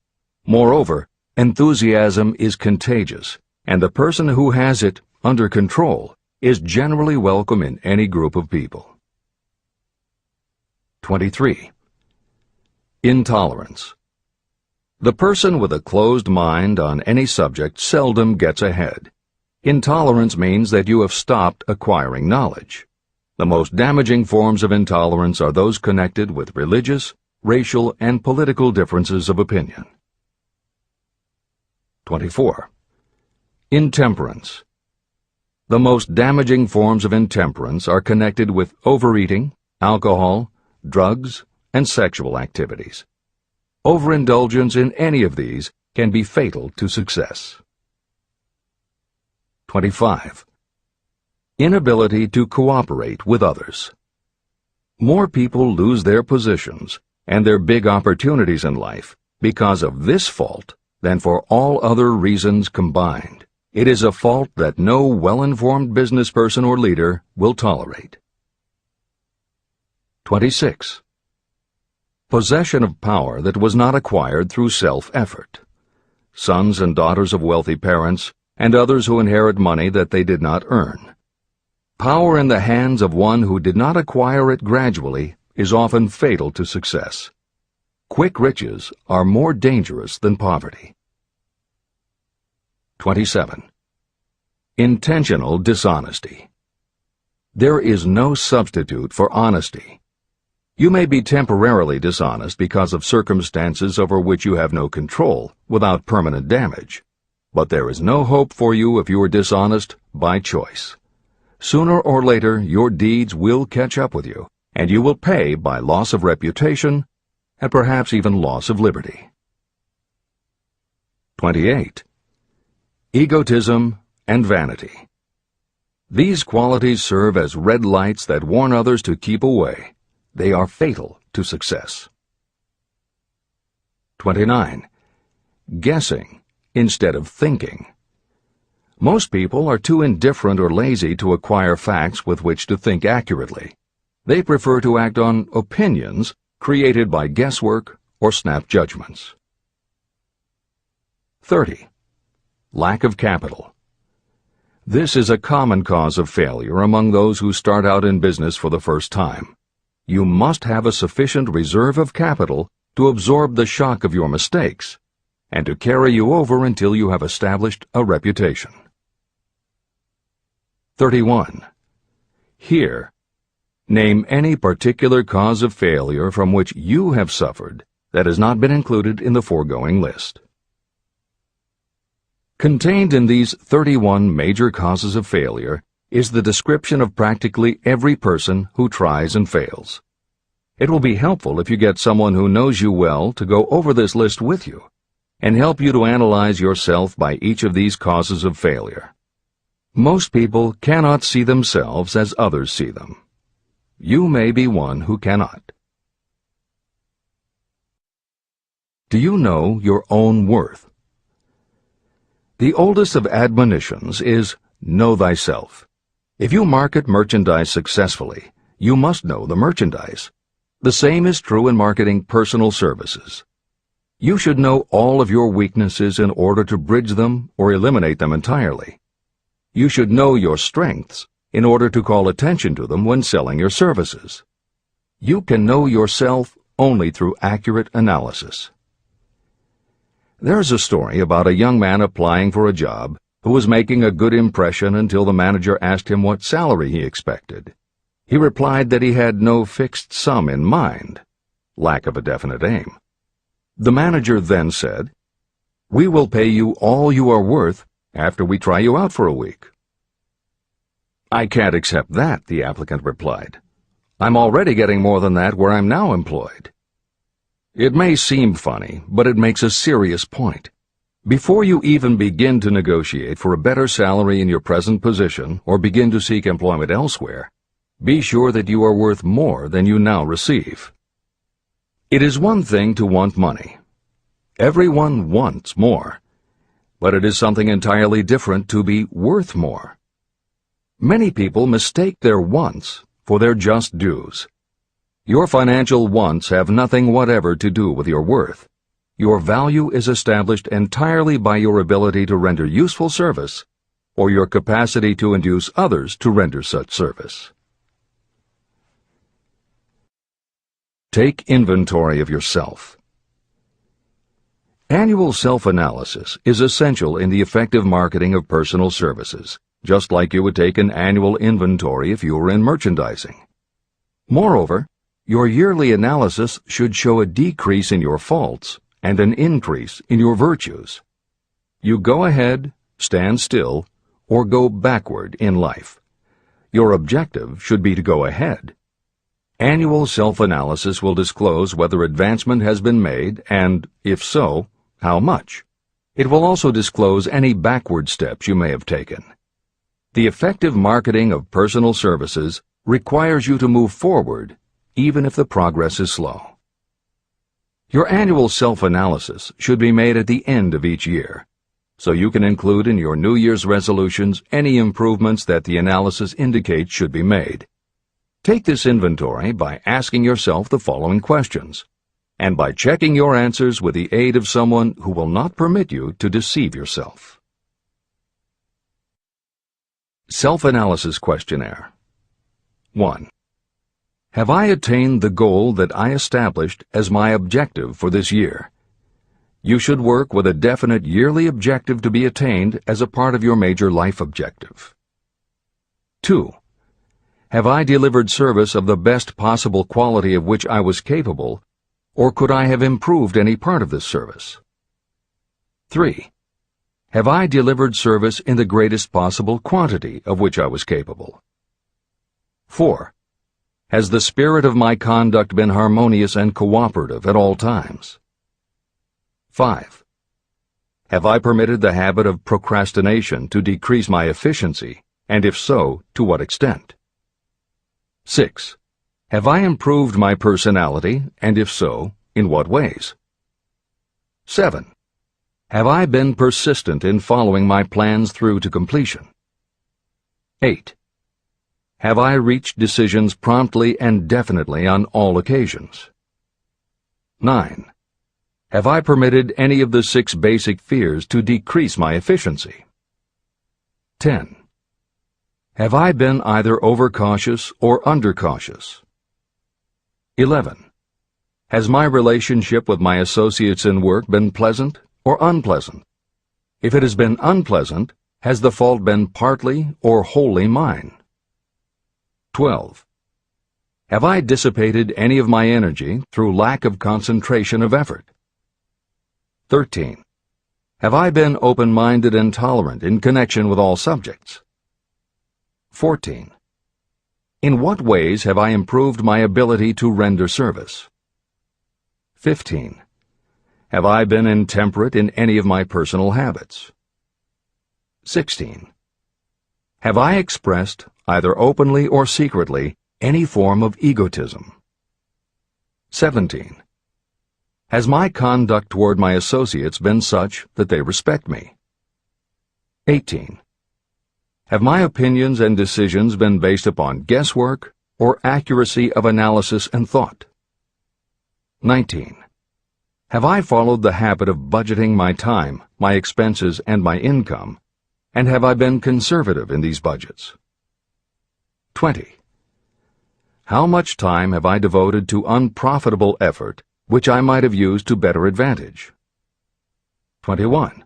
Moreover, enthusiasm is contagious, and the person who has it under control is generally welcome in any group of people. 23. Intolerance. The person with a closed mind on any subject seldom gets ahead. Intolerance means that you have stopped acquiring knowledge. The most damaging forms of intolerance are those connected with religious, racial, and political differences of opinion. 24. Intemperance. The most damaging forms of intemperance are connected with overeating, alcohol, drugs, and sexual activities. Overindulgence in any of these can be fatal to success. 25. Inability to cooperate with others. More people lose their positions and their big opportunities in life because of this fault than for all other reasons combined. It is a fault that no well-informed business person or leader will tolerate. 26. Possession of power that was not acquired through self-effort. Sons and daughters of wealthy parents and others who inherit money that they did not earn. Power in the hands of one who did not acquire it gradually is often fatal to success. Quick riches are more dangerous than poverty. 27. Intentional dishonesty. There is no substitute for honesty. You may be temporarily dishonest because of circumstances over which you have no control without permanent damage, but there is no hope for you if you are dishonest by choice. Sooner or later, your deeds will catch up with you, and you will pay by loss of reputation and perhaps even loss of liberty. 28. Egotism and vanity. These qualities serve as red lights that warn others to keep away. They are fatal to success. 29. Guessing instead of thinking. Most people are too indifferent or lazy to acquire facts with which to think accurately. They prefer to act on opinions created by guesswork or snap judgments. 30. Lack of capital. This is a common cause of failure among those who start out in business for the first time. You must have a sufficient reserve of capital to absorb the shock of your mistakes and to carry you over until you have established a reputation. 31. Here, name any particular cause of failure from which you have suffered that has not been included in the foregoing list. Contained in these 31 major causes of failure is the description of practically every person who tries and fails. It will be helpful if you get someone who knows you well to go over this list with you and help you to analyze yourself by each of these causes of failure. Most people cannot see themselves as others see them. You may be one who cannot. Do you know your own worth? The oldest of admonitions is, know thyself. If you market merchandise successfully, you must know the merchandise. The same is true in marketing personal services. You should know all of your weaknesses in order to bridge them or eliminate them entirely. You should know your strengths in order to call attention to them when selling your services. You can know yourself only through accurate analysis. There is a story about a young man applying for a job who was making a good impression until the manager asked him what salary he expected. He replied that he had no fixed sum in mind, lack of a definite aim. The manager then said, "We will pay you all you are worth after we try you out for a week." "I can't accept that," the applicant replied. "I'm already getting more than that where I'm now employed." It may seem funny, but it makes a serious point. Before you even begin to negotiate for a better salary in your present position or begin to seek employment elsewhere, be sure that you are worth more than you now receive. It is one thing to want money. Everyone wants more. But it is something entirely different to be worth more. Many people mistake their wants for their just dues. Your financial wants have nothing whatever to do with your worth. Your value is established entirely by your ability to render useful service or your capacity to induce others to render such service. Take inventory of yourself. Annual self-analysis is essential in the effective marketing of personal services, just like you would take an annual inventory if you were in merchandising. Moreover, your yearly analysis should show a decrease in your faults and an increase in your virtues. You go ahead, stand still, or go backward in life. Your objective should be to go ahead. Annual self-analysis will disclose whether advancement has been made and, if so, how much. It will also disclose any backward steps you may have taken. The effective marketing of personal services requires you to move forward, even if the progress is slow. Your annual self-analysis should be made at the end of each year, so you can include in your New Year's resolutions any improvements that the analysis indicates should be made. Take this inventory by asking yourself the following questions, and by checking your answers with the aid of someone who will not permit you to deceive yourself. Self-analysis questionnaire. 1. Have I attained the goal that I established as my objective for this year? You should work with a definite yearly objective to be attained as a part of your major life objective. 2. Have I delivered service of the best possible quality of which I was capable, or could I have improved any part of this service? 3. Have I delivered service in the greatest possible quantity of which I was capable? 4. Has the spirit of my conduct been harmonious and cooperative at all times? 5. Have I permitted the habit of procrastination to decrease my efficiency, and if so, to what extent? 6. Have I improved my personality, and if so, in what ways? 7. Have I been persistent in following my plans through to completion? 8. Have I reached decisions promptly and definitely on all occasions? 9. Have I permitted any of the 6 basic fears to decrease my efficiency? 10. Have I been either overcautious or undercautious? 11. Has my relationship with my associates in work been pleasant or unpleasant? If it has been unpleasant, has the fault been partly or wholly mine? 12. Have I dissipated any of my energy through lack of concentration of effort? 13. Have I been open-minded and tolerant in connection with all subjects? 14. In what ways have I improved my ability to render service? 15. Have I been intemperate in any of my personal habits? 16. Have I expressed, either openly or secretly, any form of egotism? 17. Has my conduct toward my associates been such that they respect me? 18. Have my opinions and decisions been based upon guesswork or accuracy of analysis and thought? 19. Have I followed the habit of budgeting my time, my expenses, and my income, and have I been conservative in these budgets? 20. How much time have I devoted to unprofitable effort which I might have used to better advantage? 21.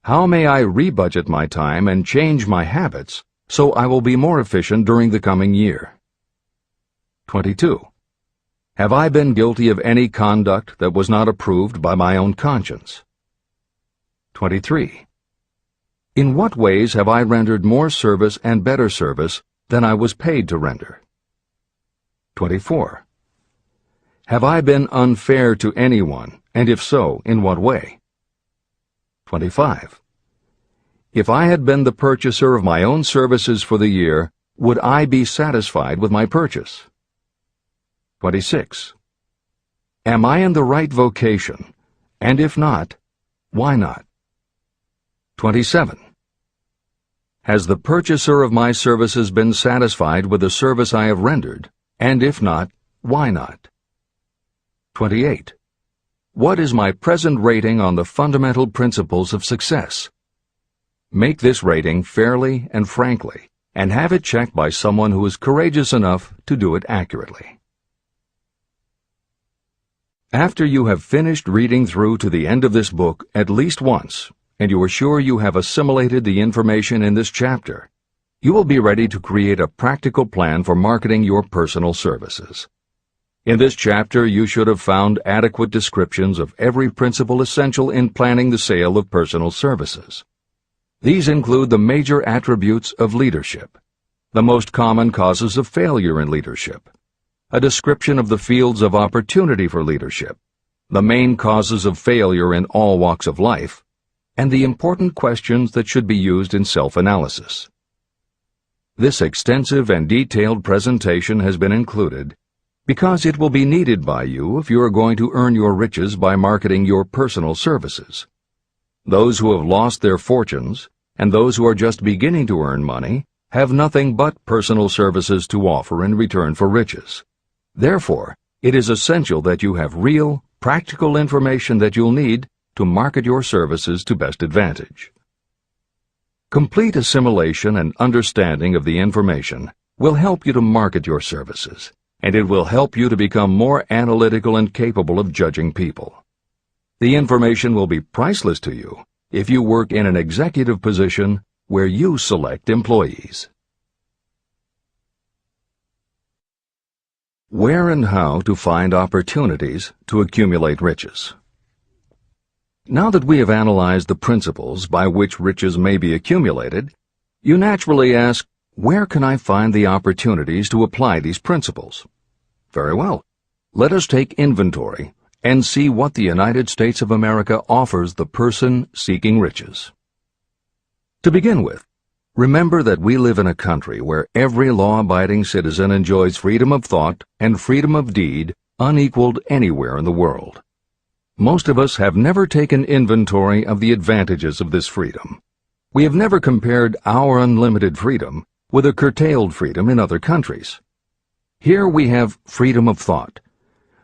How may I rebudget my time and change my habits so I will be more efficient during the coming year? 22. Have I been guilty of any conduct that was not approved by my own conscience? 23. In what ways have I rendered more service and better service than I was paid to render? 24. Have I been unfair to anyone, and if so, in what way? 25. If I had been the purchaser of my own services for the year, would I be satisfied with my purchase? 26. Am I in the right vocation, and if not, why not? 27. Has the purchaser of my services been satisfied with the service I have rendered, and if not, why not? 28. What is my present rating on the fundamental principles of success? Make this rating fairly and frankly, and have it checked by someone who is courageous enough to do it accurately. After you have finished reading through to the end of this book at least once, and you are sure you have assimilated the information in this chapter, you will be ready to create a practical plan for marketing your personal services. In this chapter, you should have found adequate descriptions of every principle essential in planning the sale of personal services. These include the major attributes of leadership, the most common causes of failure in leadership, a description of the fields of opportunity for leadership, the main causes of failure in all walks of life, and the important questions that should be used in self-analysis. This extensive and detailed presentation has been included because it will be needed by you if you are going to earn your riches by marketing your personal services. Those who have lost their fortunes and those who are just beginning to earn money have nothing but personal services to offer in return for riches. Therefore, it is essential that you have real, practical information that you'll need to market your services to best advantage. Complete assimilation and understanding of the information will help you to market your services, and it will help you to become more analytical and capable of judging people. The information will be priceless to you if you work in an executive position where you select employees. Where and how to find opportunities to accumulate riches. Now that we have analyzed the principles by which riches may be accumulated, you naturally ask, where can I find the opportunities to apply these principles? Very well. Let us take inventory and see what the United States of America offers the person seeking riches. To begin with, remember that we live in a country where every law-abiding citizen enjoys freedom of thought and freedom of deed unequaled anywhere in the world. Most of us have never taken inventory of the advantages of this freedom. We have never compared our unlimited freedom with a curtailed freedom in other countries. Here we have freedom of thought,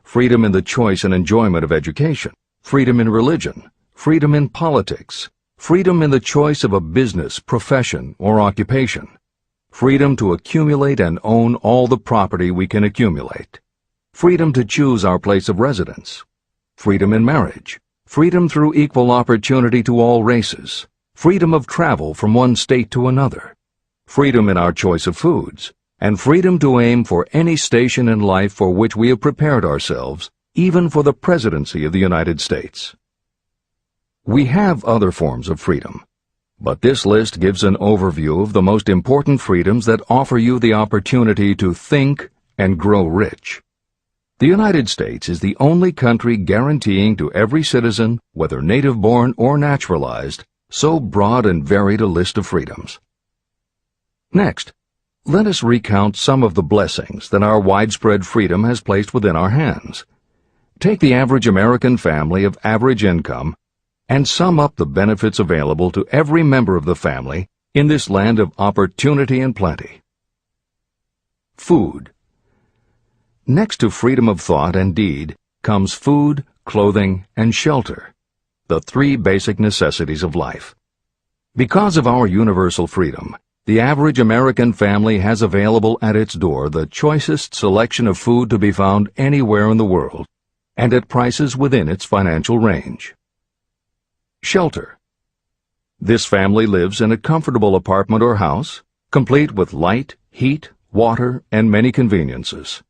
freedom in the choice and enjoyment of education, freedom in religion, freedom in politics, freedom in the choice of a business, profession, or occupation, freedom to accumulate and own all the property we can accumulate, freedom to choose our place of residence, freedom in marriage, freedom through equal opportunity to all races, freedom of travel from one state to another, freedom in our choice of foods, and freedom to aim for any station in life for which we have prepared ourselves, even for the presidency of the United States. We have other forms of freedom, but this list gives an overview of the most important freedoms that offer you the opportunity to think and grow rich. The United States is the only country guaranteeing to every citizen, whether native-born or naturalized, so broad and varied a list of freedoms. Next, let us recount some of the blessings that our widespread freedom has placed within our hands. Take the average American family of average income and sum up the benefits available to every member of the family in this land of opportunity and plenty. Food. Next to freedom of thought and deed comes food, clothing, and shelter, the three basic necessities of life. Because of our universal freedom, the average American family has available at its door the choicest selection of food to be found anywhere in the world, and at prices within its financial range. Shelter. This family lives in a comfortable apartment or house, complete with light, heat, water, and many conveniences.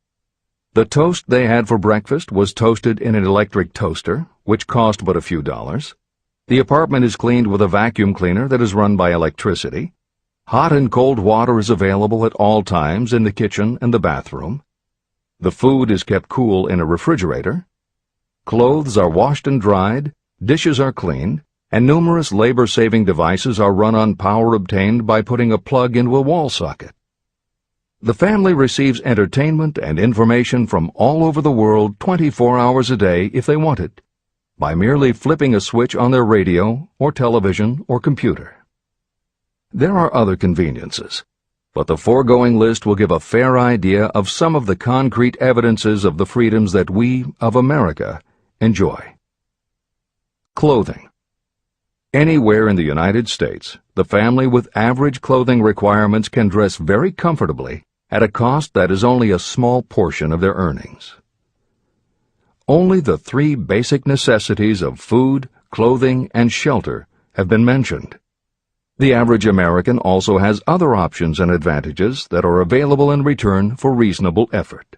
The toast they had for breakfast was toasted in an electric toaster, which cost but a few dollars. The apartment is cleaned with a vacuum cleaner that is run by electricity. Hot and cold water is available at all times in the kitchen and the bathroom. The food is kept cool in a refrigerator. Clothes are washed and dried, dishes are cleaned, and numerous labor-saving devices are run on power obtained by putting a plug into a wall socket. The family receives entertainment and information from all over the world 24 hours a day if they want it, by merely flipping a switch on their radio or television or computer. There are other conveniences, but the foregoing list will give a fair idea of some of the concrete evidences of the freedoms that we, of America, enjoy. Clothing. Anywhere in the United States, the family with average clothing requirements can dress very comfortably at a cost that is only a small portion of their earnings. Only the three basic necessities of food, clothing, and shelter have been mentioned. The average American also has other options and advantages that are available in return for reasonable effort.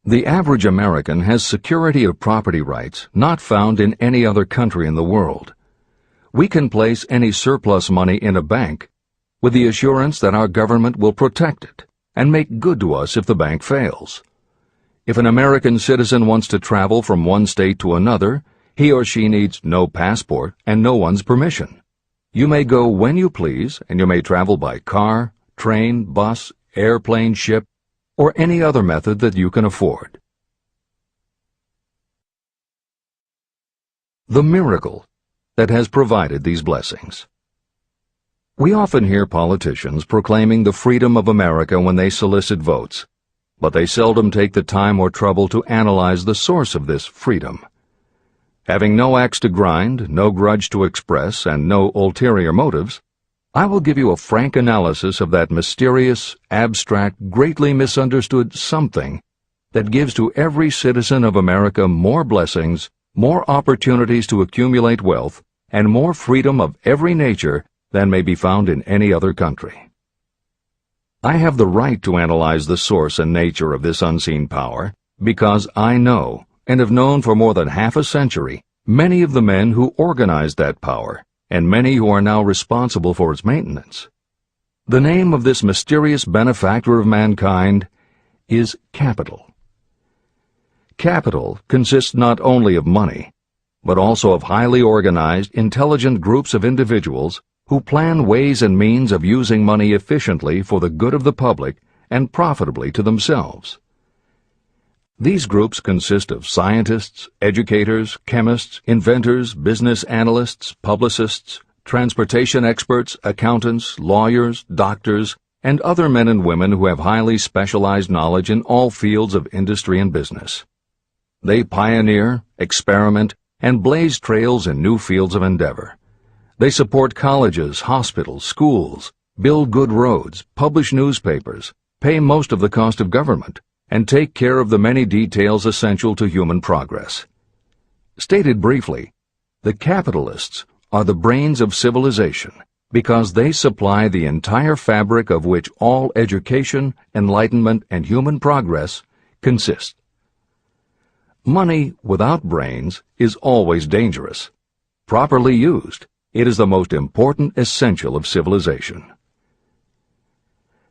The average American has security of property rights not found in any other country in the world. We can place any surplus money in a bank with the assurance that our government will protect it and make good to us if the bank fails. If an American citizen wants to travel from one state to another, he or she needs no passport and no one's permission. You may go when you please, and you may travel by car, train, bus, airplane, ship, or any other method that you can afford. The miracle that has provided these blessings. We often hear politicians proclaiming the freedom of America when they solicit votes, but they seldom take the time or trouble to analyze the source of this freedom. Having no axe to grind, no grudge to express, and no ulterior motives, I will give you a frank analysis of that mysterious, abstract, greatly misunderstood something that gives to every citizen of America more blessings, more opportunities to accumulate wealth, and more freedom of every nature than may be found in any other country. I have the right to analyze the source and nature of this unseen power because I know, and have known for more than half a century, many of the men who organized that power, and many who are now responsible for its maintenance. The name of this mysterious benefactor of mankind is capital. Capital consists not only of money, but also of highly organized, intelligent groups of individuals who plan ways and means of using money efficiently for the good of the public and profitably to themselves. These groups consist of scientists, educators, chemists, inventors, business analysts, publicists, transportation experts, accountants, lawyers, doctors, and other men and women who have highly specialized knowledge in all fields of industry and business. They pioneer, experiment, and blaze trails in new fields of endeavor. They support colleges, hospitals, schools, build good roads, publish newspapers, pay most of the cost of government, and take care of the many details essential to human progress. Stated briefly, the capitalists are the brains of civilization because they supply the entire fabric of which all education, enlightenment, and human progress consist. Money without brains is always dangerous. Properly used, it is the most important essential of civilization.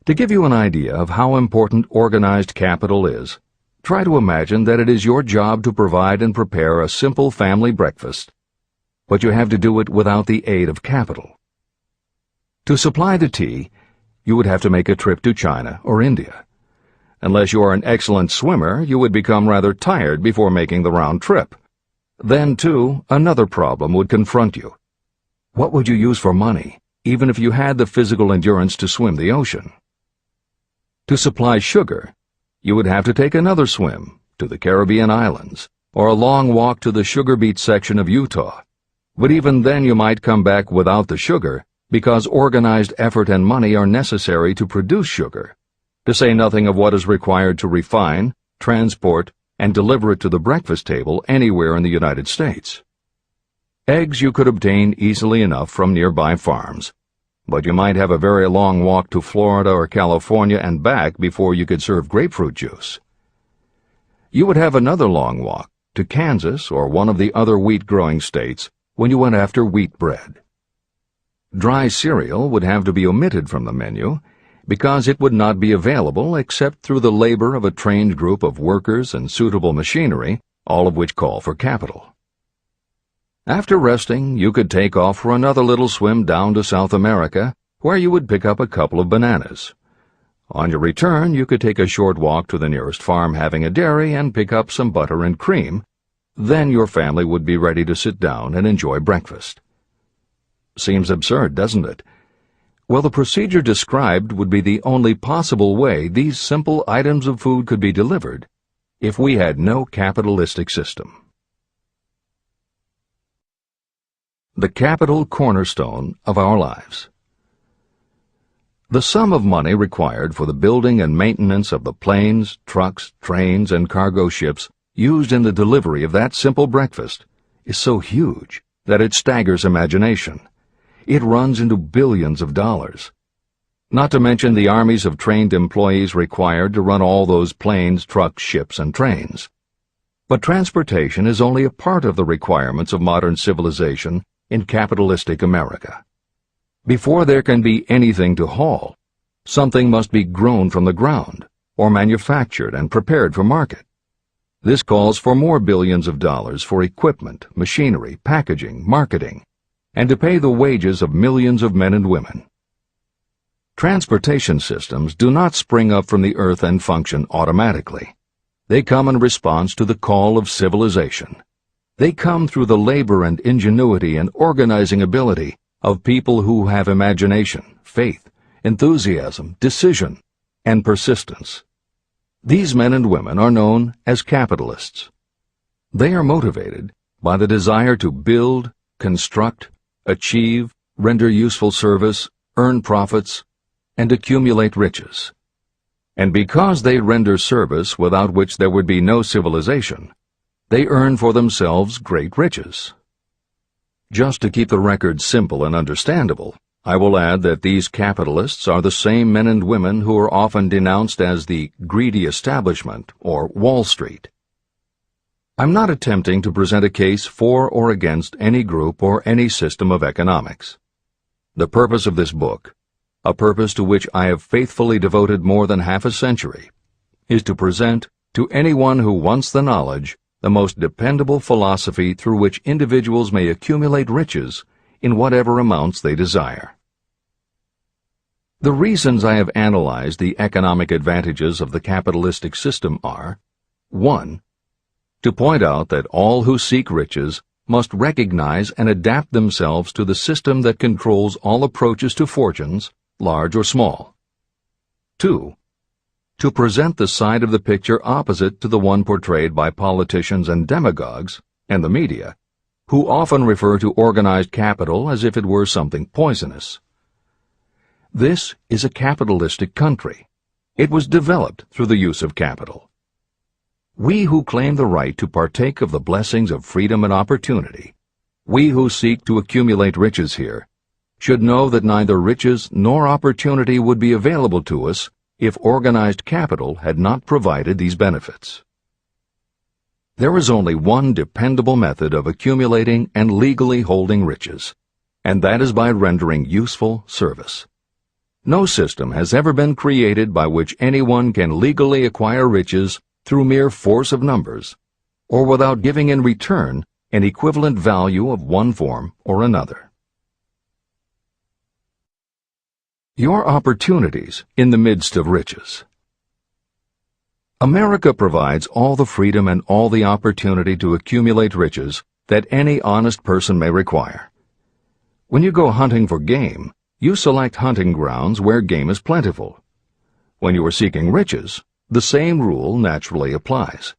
To give you an idea of how important organized capital is, try to imagine that it is your job to provide and prepare a simple family breakfast, but you have to do it without the aid of capital. To supply the tea, you would have to make a trip to China or India. Unless you are an excellent swimmer, you would become rather tired before making the round trip. Then, too, another problem would confront you. What would you use for money, even if you had the physical endurance to swim the ocean? To supply sugar, you would have to take another swim to the Caribbean islands, or a long walk to the sugar beet section of Utah. But even then you might come back without the sugar, because organized effort and money are necessary to produce sugar, to say nothing of what is required to refine, transport, and deliver it to the breakfast table anywhere in the United States. Eggs you could obtain easily enough from nearby farms, but you might have a very long walk to Florida or California and back before you could serve grapefruit juice. You would have another long walk to Kansas or one of the other wheat-growing states when you went after wheat bread. Dry cereal would have to be omitted from the menu because it would not be available except through the labor of a trained group of workers and suitable machinery, all of which call for capital. After resting, you could take off for another little swim down to South America, where you would pick up a couple of bananas. On your return, you could take a short walk to the nearest farm having a dairy and pick up some butter and cream. Then your family would be ready to sit down and enjoy breakfast. Seems absurd, doesn't it? Well, the procedure described would be the only possible way these simple items of food could be delivered if we had no capitalistic system. The capital cornerstone of our lives. The sum of money required for the building and maintenance of the planes, trucks, trains, and cargo ships used in the delivery of that simple breakfast is so huge that it staggers imagination. It runs into billions of dollars. Not to mention the armies of trained employees required to run all those planes, trucks, ships, and trains. But transportation is only a part of the requirements of modern civilization in capitalistic America. Before there can be anything to haul, something must be grown from the ground, or manufactured and prepared for market. This calls for more billions of dollars for equipment, machinery, packaging, marketing, and to pay the wages of millions of men and women. Transportation systems do not spring up from the earth and function automatically. They come in response to the call of civilization. They come through the labor and ingenuity and organizing ability of people who have imagination, faith, enthusiasm, decision, and persistence. These men and women are known as capitalists. They are motivated by the desire to build, construct, achieve, render useful service, earn profits, and accumulate riches. And because they render service without which there would be no civilization, they earn for themselves great riches. Just to keep the record simple and understandable, I will add that these capitalists are the same men and women who are often denounced as the greedy establishment or Wall Street. I'm not attempting to present a case for or against any group or any system of economics. The purpose of this book, a purpose to which I have faithfully devoted more than half a century, is to present to anyone who wants the knowledge the most dependable philosophy through which individuals may accumulate riches in whatever amounts they desire. The reasons I have analyzed the economic advantages of the capitalistic system are: 1. To point out that all who seek riches must recognize and adapt themselves to the system that controls all approaches to fortunes, large or small. 2. To present the side of the picture opposite to the one portrayed by politicians and demagogues and the media, who often refer to organized capital as if it were something poisonous. This is a capitalistic country. It was developed through the use of capital. We who claim the right to partake of the blessings of freedom and opportunity, we who seek to accumulate riches here, should know that neither riches nor opportunity would be available to us if organized capital had not provided these benefits. There is only one dependable method of accumulating and legally holding riches, and that is by rendering useful service. No system has ever been created by which anyone can legally acquire riches through mere force of numbers, or without giving in return an equivalent value of one form or another. Your opportunities in the midst of riches. America provides all the freedom and all the opportunity to accumulate riches that any honest person may require. When you go hunting for game, you select hunting grounds where game is plentiful. When you are seeking riches, the same rule naturally applies.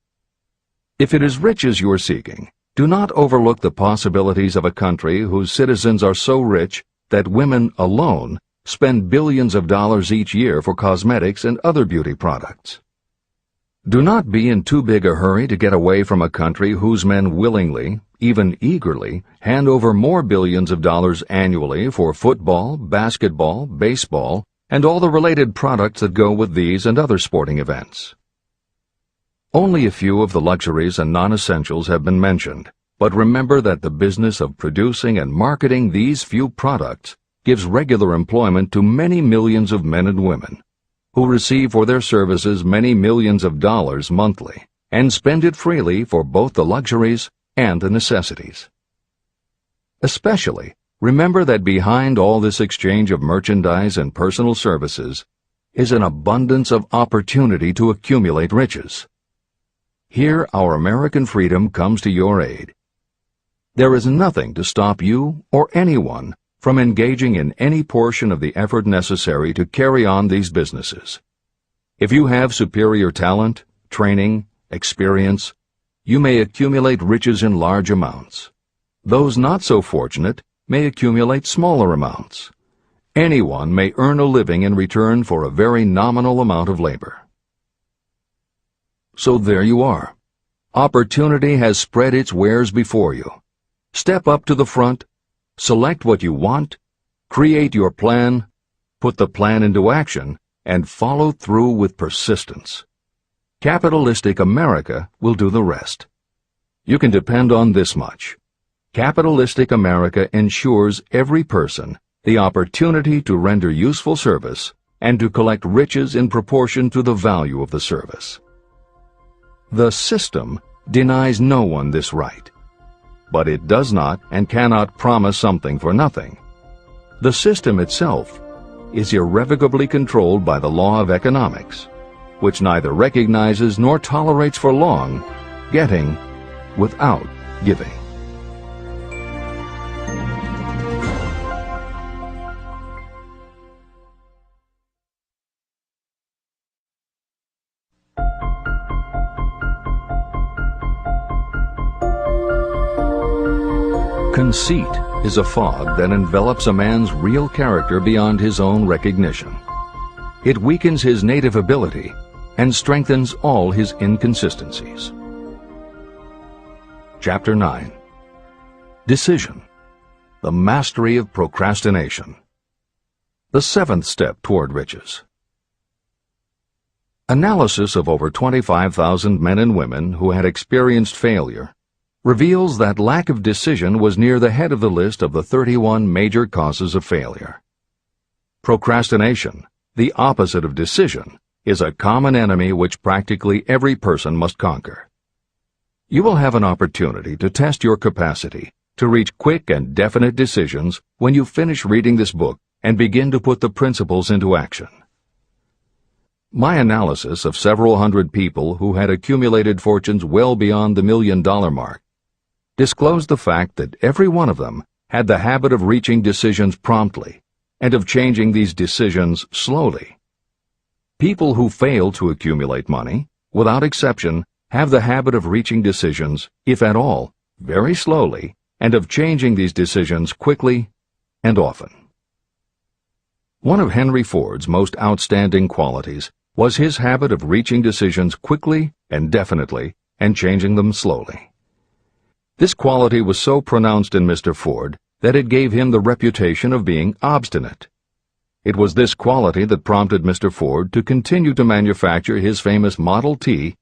If it is riches you are seeking, do not overlook the possibilities of a country whose citizens are so rich that women alone spend billions of dollars each year for cosmetics and other beauty products. Do not be in too big a hurry to get away from a country whose men willingly, even eagerly, hand over more billions of dollars annually for football, basketball, baseball, and all the related products that go with these and other sporting events. Only a few of the luxuries and non-essentials have been mentioned, but remember that the business of producing and marketing these few products gives regular employment to many millions of men and women, who receive for their services many millions of dollars monthly, and spend it freely for both the luxuries and the necessities. Especially, remember that behind all this exchange of merchandise and personal services is an abundance of opportunity to accumulate riches. Here our American freedom comes to your aid. There is nothing to stop you or anyone from engaging in any portion of the effort necessary to carry on these businesses. If you have superior talent, training, experience, you may accumulate riches in large amounts. Those not so fortunate may accumulate smaller amounts. Anyone may earn a living in return for a very nominal amount of labor. So there you are. Opportunity has spread its wares before you. Step up to the front, select what you want, create your plan, put the plan into action, and follow through with persistence. Capitalistic America will do the rest. You can depend on this much. Capitalistic America ensures every person the opportunity to render useful service and to collect riches in proportion to the value of the service. The system denies no one this right, but it does not and cannot promise something for nothing. The system itself is irrevocably controlled by the law of economics, which neither recognizes nor tolerates for long getting without giving. Conceit is a fog that envelops a man's real character beyond his own recognition. It weakens his native ability and strengthens all his inconsistencies. Chapter 9. Decision. The mastery of procrastination. The seventh step toward riches. Analysis of over 25,000 men and women who had experienced failure reveals that lack of decision was near the head of the list of the 31 major causes of failure. Procrastination, the opposite of decision, is a common enemy which practically every person must conquer. You will have an opportunity to test your capacity to reach quick and definite decisions when you finish reading this book and begin to put the principles into action. My analysis of several hundred people who had accumulated fortunes well beyond the $1 million mark disclosed the fact that every one of them had the habit of reaching decisions promptly and of changing these decisions slowly. People who fail to accumulate money, without exception, have the habit of reaching decisions, if at all, very slowly and of changing these decisions quickly and often. One of Henry Ford's most outstanding qualities was his habit of reaching decisions quickly and definitely and changing them slowly. This quality was so pronounced in Mr. Ford that it gave him the reputation of being obstinate. It was this quality that prompted Mr. Ford to continue to manufacture his famous Model T,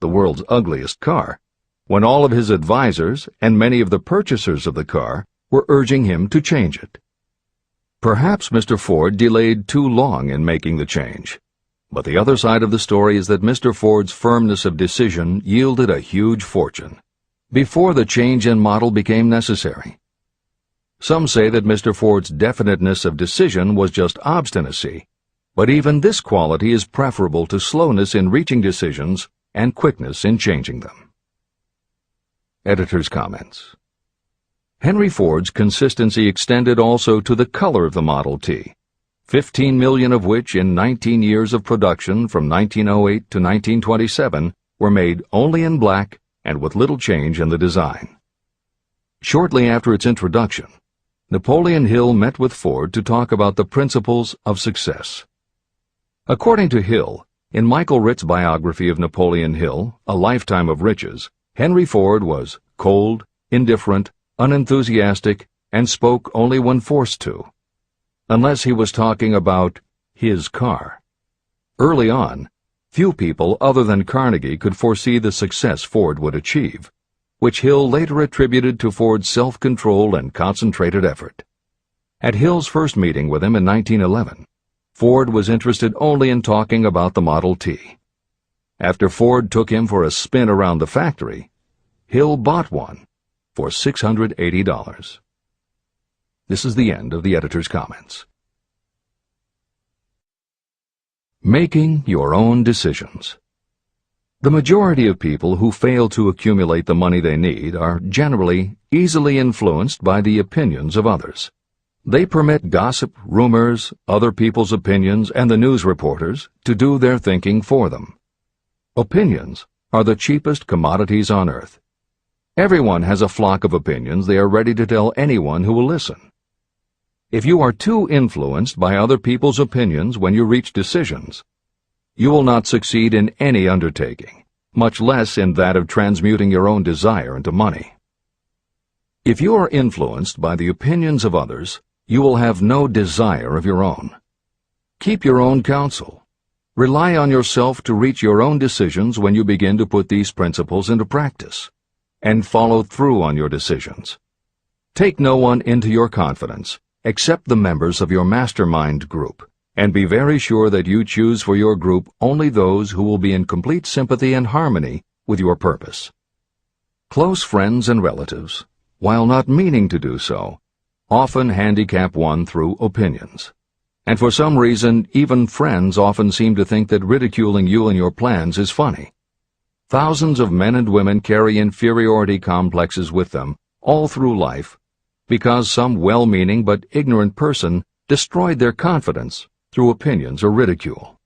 the world's ugliest car, when all of his advisors and many of the purchasers of the car were urging him to change it. Perhaps Mr. Ford delayed too long in making the change, but the other side of the story is that Mr. Ford's firmness of decision yielded a huge fortune before the change in model became necessary. Some say that Mr. Ford's definiteness of decision was just obstinacy, but even this quality is preferable to slowness in reaching decisions and quickness in changing them. Editor's comments. Henry Ford's consistency extended also to the color of the Model T, 15 million of which in 19 years of production from 1908 to 1927 were made only in black and with little change in the design. Shortly after its introduction, Napoleon Hill met with Ford to talk about the principles of success. According to Hill, in Michael Ritt's biography of Napoleon Hill, A Lifetime of Riches, Henry Ford was cold, indifferent, unenthusiastic, and spoke only when forced to, unless he was talking about his car. Early on, few people other than Carnegie could foresee the success Ford would achieve, which Hill later attributed to Ford's self-control and concentrated effort. At Hill's first meeting with him in 1911, Ford was interested only in talking about the Model T. After Ford took him for a spin around the factory, Hill bought one for $680. This is the end of the editor's comments. Making your own decisions. The majority of people who fail to accumulate the money they need are generally easily influenced by the opinions of others. They permit gossip, rumors, other people's opinions, and the news reporters to do their thinking for them. Opinions are the cheapest commodities on earth. Everyone has a flock of opinions they are ready to tell anyone who will listen. If you are too influenced by other people's opinions when you reach decisions, you will not succeed in any undertaking, much less in that of transmuting your own desire into money. If you are influenced by the opinions of others, you will have no desire of your own. Keep your own counsel. Rely on yourself to reach your own decisions when you begin to put these principles into practice, and follow through on your decisions. Take no one into your confidence except the members of your Mastermind group, and be very sure that you choose for your group only those who will be in complete sympathy and harmony with your purpose. Close friends and relatives, while not meaning to do so, often handicap one through opinions. And for some reason, even friends often seem to think that ridiculing you and your plans is funny. Thousands of men and women carry inferiority complexes with them all through life because some well-meaning but ignorant person destroyed their confidence through opinions or ridicule.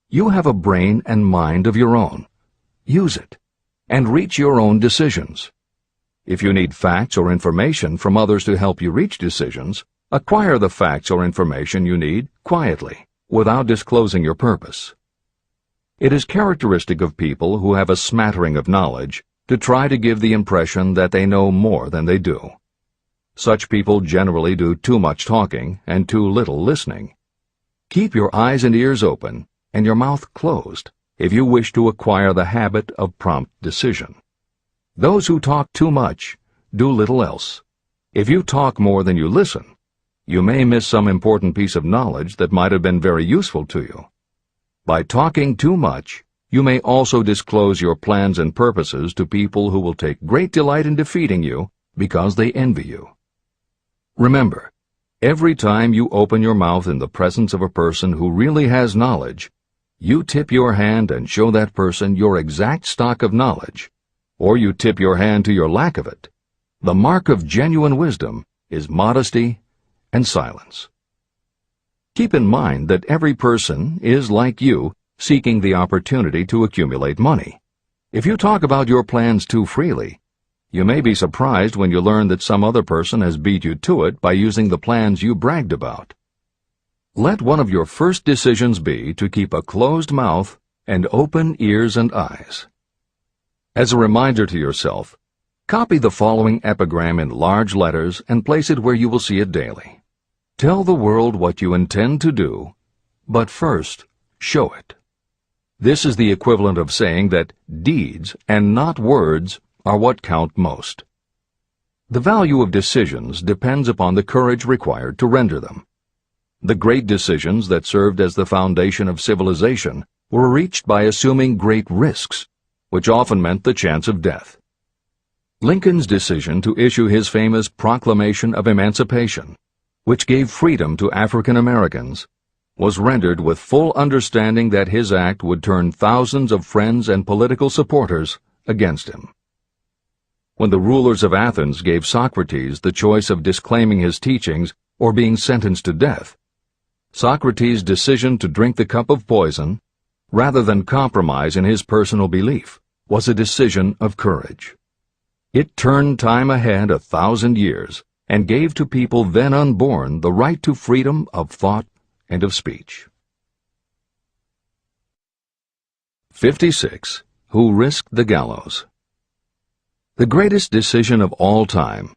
You have a brain and mind of your own. Use it, and reach your own decisions. If you need facts or information from others to help you reach decisions, acquire the facts or information you need quietly, without disclosing your purpose. It is characteristic of people who have a smattering of knowledge to try to give the impression that they know more than they do. Such people generally do too much talking and too little listening. Keep your eyes and ears open and your mouth closed if you wish to acquire the habit of prompt decision. Those who talk too much do little else. If you talk more than you listen, you may miss some important piece of knowledge that might have been very useful to you. By talking too much, you may also disclose your plans and purposes to people who will take great delight in defeating you because they envy you. Remember, every time you open your mouth in the presence of a person who really has knowledge, you tip your hand and show that person your exact stock of knowledge, or you tip your hand to your lack of it. The mark of genuine wisdom is modesty and silence. Keep in mind that every person is, like you, seeking the opportunity to accumulate money. If you talk about your plans too freely, You may be surprised when you learn that some other person has beat you to it by using the plans you bragged about. Let one of your first decisions be to keep a closed mouth and open ears and eyes. As a reminder to yourself, copy the following epigram in large letters and place it where you will see it daily. Tell the world what you intend to do, but first, show it. This is the equivalent of saying that deeds and not words are what count most. The value of decisions depends upon the courage required to render them. The great decisions that served as the foundation of civilization were reached by assuming great risks, which often meant the chance of death. Lincoln's decision to issue his famous Proclamation of Emancipation, which gave freedom to African Americans, was rendered with full understanding that his act would turn thousands of friends and political supporters against him. When the rulers of Athens gave Socrates the choice of disclaiming his teachings or being sentenced to death, Socrates' decision to drink the cup of poison, rather than compromise in his personal belief, was a decision of courage. It turned time ahead 1,000 years and gave to people then unborn the right to freedom of thought and of speech. 56. Who risked the gallows? The greatest decision of all time,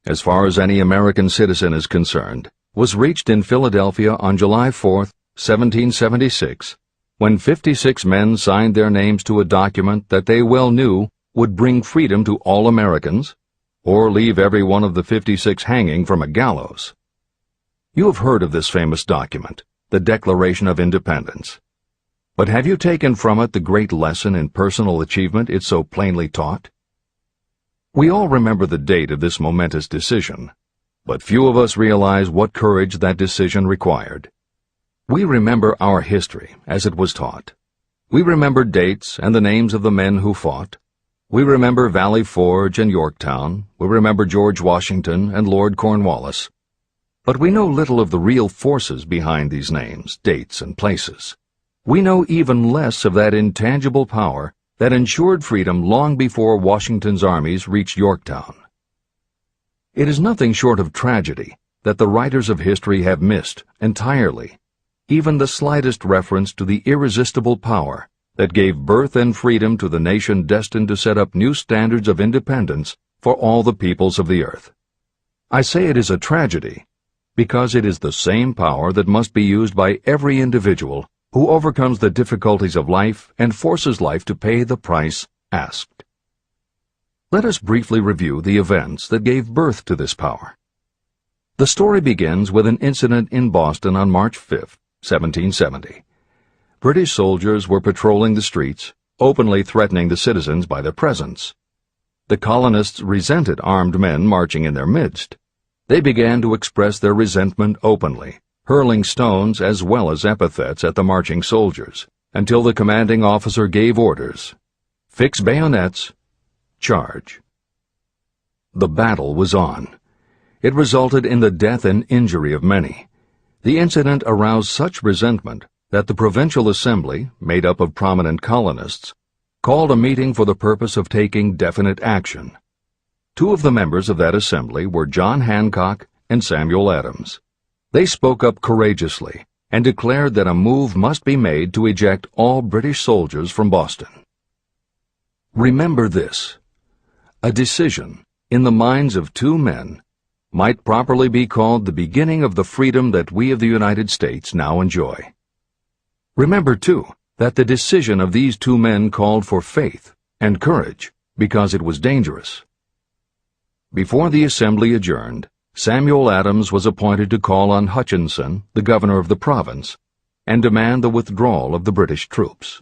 as far as any American citizen is concerned, was reached in Philadelphia on July 4, 1776, when 56 men signed their names to a document that they well knew would bring freedom to all Americans, or leave every one of the 56 hanging from a gallows. You have heard of this famous document, the Declaration of Independence. But have you taken from it the great lesson in personal achievement it so plainly taught? We all remember the date of this momentous decision, but few of us realize what courage that decision required. We remember our history as it was taught. We remember dates and the names of the men who fought. We remember Valley Forge and Yorktown. We remember George Washington and Lord Cornwallis. But we know little of the real forces behind these names, dates, and places. We know even less of that intangible power that ensured freedom long before Washington's armies reached Yorktown. It is nothing short of tragedy that the writers of history have missed entirely even the slightest reference to the irresistible power that gave birth and freedom to the nation destined to set up new standards of independence for all the peoples of the earth. I say it is a tragedy because it is the same power that must be used by every individual who overcomes the difficulties of life and forces life to pay the price asked. Let us briefly review the events that gave birth to this power. The story begins with an incident in Boston on March 5, 1770. British soldiers were patrolling the streets, openly threatening the citizens by their presence. The colonists resented armed men marching in their midst. They began to express their resentment openly, hurling stones as well as epithets at the marching soldiers, until the commanding officer gave orders. Fix bayonets. Charge. The battle was on. It resulted in the death and injury of many. The incident aroused such resentment that the Provincial Assembly, made up of prominent colonists, called a meeting for the purpose of taking definite action. Two of the members of that assembly were John Hancock and Samuel Adams. They spoke up courageously and declared that a move must be made to eject all British soldiers from Boston. Remember this: a decision, in the minds of two men, might properly be called the beginning of the freedom that we of the United States now enjoy. Remember, too, that the decision of these two men called for faith and courage because it was dangerous. Before the assembly adjourned, Samuel Adams was appointed to call on Hutchinson, the governor of the province, and demand the withdrawal of the British troops.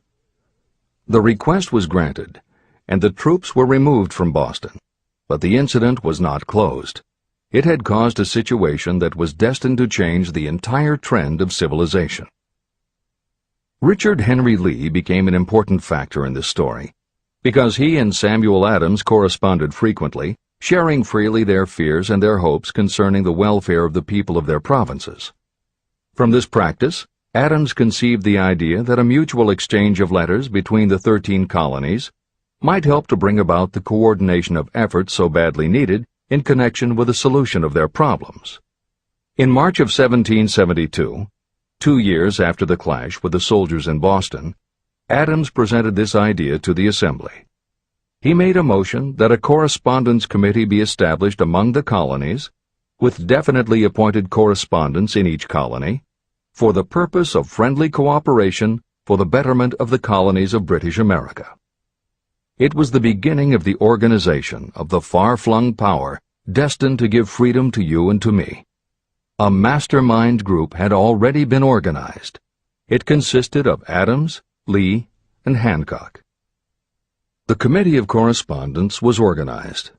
The request was granted, and the troops were removed from Boston, but the incident was not closed. It had caused a situation that was destined to change the entire trend of civilization. Richard Henry Lee became an important factor in this story, because he and Samuel Adams corresponded frequently, sharing freely their fears and their hopes concerning the welfare of the people of their provinces. From this practice, Adams conceived the idea that a mutual exchange of letters between the 13 colonies might help to bring about the coordination of efforts so badly needed in connection with the solution of their problems. In March of 1772, 2 years after the clash with the soldiers in Boston, Adams presented this idea to the Assembly. He made a motion that a correspondence committee be established among the colonies, with definitely appointed correspondents in each colony, for the purpose of friendly cooperation for the betterment of the colonies of British America. It was the beginning of the organization of the far-flung power destined to give freedom to you and to me. A mastermind group had already been organized. It consisted of Adams, Lee, and Hancock. The Committee of Correspondence was organized.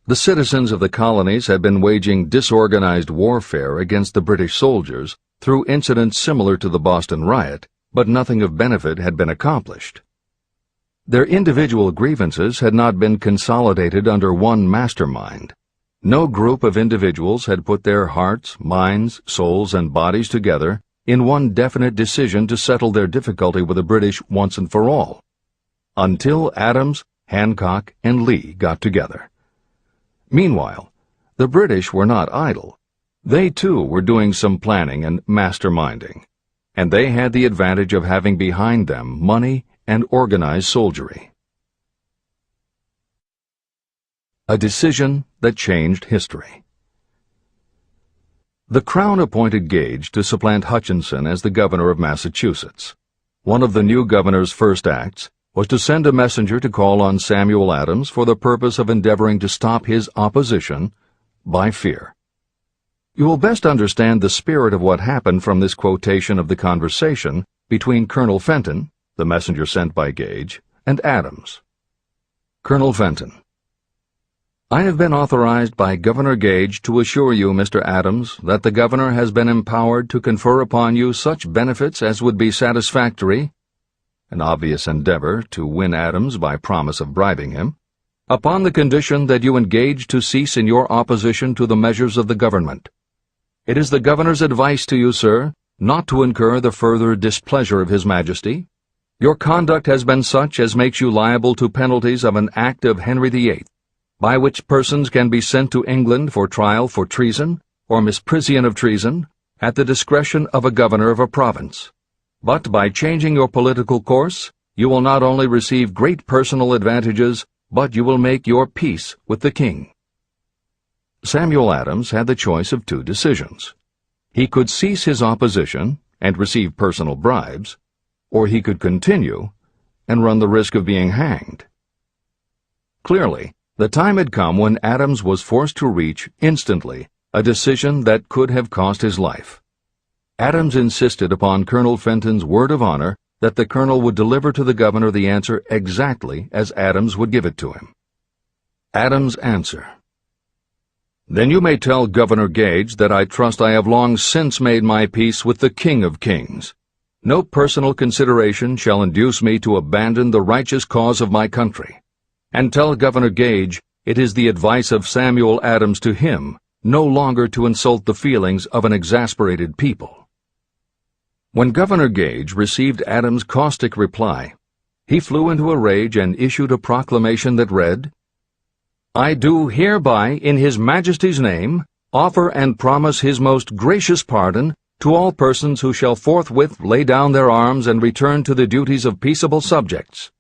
The citizens of the colonies had been waging disorganized warfare against the British soldiers through incidents similar to the Boston riot, but nothing of benefit had been accomplished. Their individual grievances had not been consolidated under one mastermind. No group of individuals had put their hearts, minds, souls, and bodies together in one definite decision to settle their difficulty with the British once and for all, until Adams, Hancock, and Lee got together. Meanwhile, the British were not idle. They, too, were doing some planning and masterminding, and they had the advantage of having behind them money and organized soldiery. A decision that changed history. The Crown appointed Gage to supplant Hutchinson as the governor of Massachusetts. One of the new governor's first acts was to send a messenger to call on Samuel Adams for the purpose of endeavoring to stop his opposition by fear. You will best understand the spirit of what happened from this quotation of the conversation between Colonel Fenton, the messenger sent by Gage, and Adams. Colonel Fenton: I have been authorized by Governor Gage to assure you, Mr. Adams, that the governor has been empowered to confer upon you such benefits as would be satisfactory, an obvious endeavor to win Adams by promise of bribing him, upon the condition that you engage to cease in your opposition to the measures of the government. It is the governor's advice to you, sir, not to incur the further displeasure of His Majesty. Your conduct has been such as makes you liable to penalties of an act of Henry VIII, by which persons can be sent to England for trial for treason or misprision of treason at the discretion of a governor of a province. But by changing your political course, you will not only receive great personal advantages, but you will make your peace with the king. Samuel Adams had the choice of two decisions. He could cease his opposition and receive personal bribes, or he could continue and run the risk of being hanged. Clearly, the time had come when Adams was forced to reach, instantly, a decision that could have cost his life. Adams insisted upon Colonel Fenton's word of honor that the colonel would deliver to the governor the answer exactly as Adams would give it to him. Adams' answer: Then you may tell Governor Gage that I trust I have long since made my peace with the King of Kings. No personal consideration shall induce me to abandon the righteous cause of my country. And tell Governor Gage it is the advice of Samuel Adams to him no longer to insult the feelings of an exasperated people. When Governor Gage received Adams' caustic reply, he flew into a rage and issued a proclamation that read, I do hereby, in His Majesty's name, offer and promise His most gracious pardon to all persons who shall forthwith lay down their arms and return to the duties of peaceable subjects,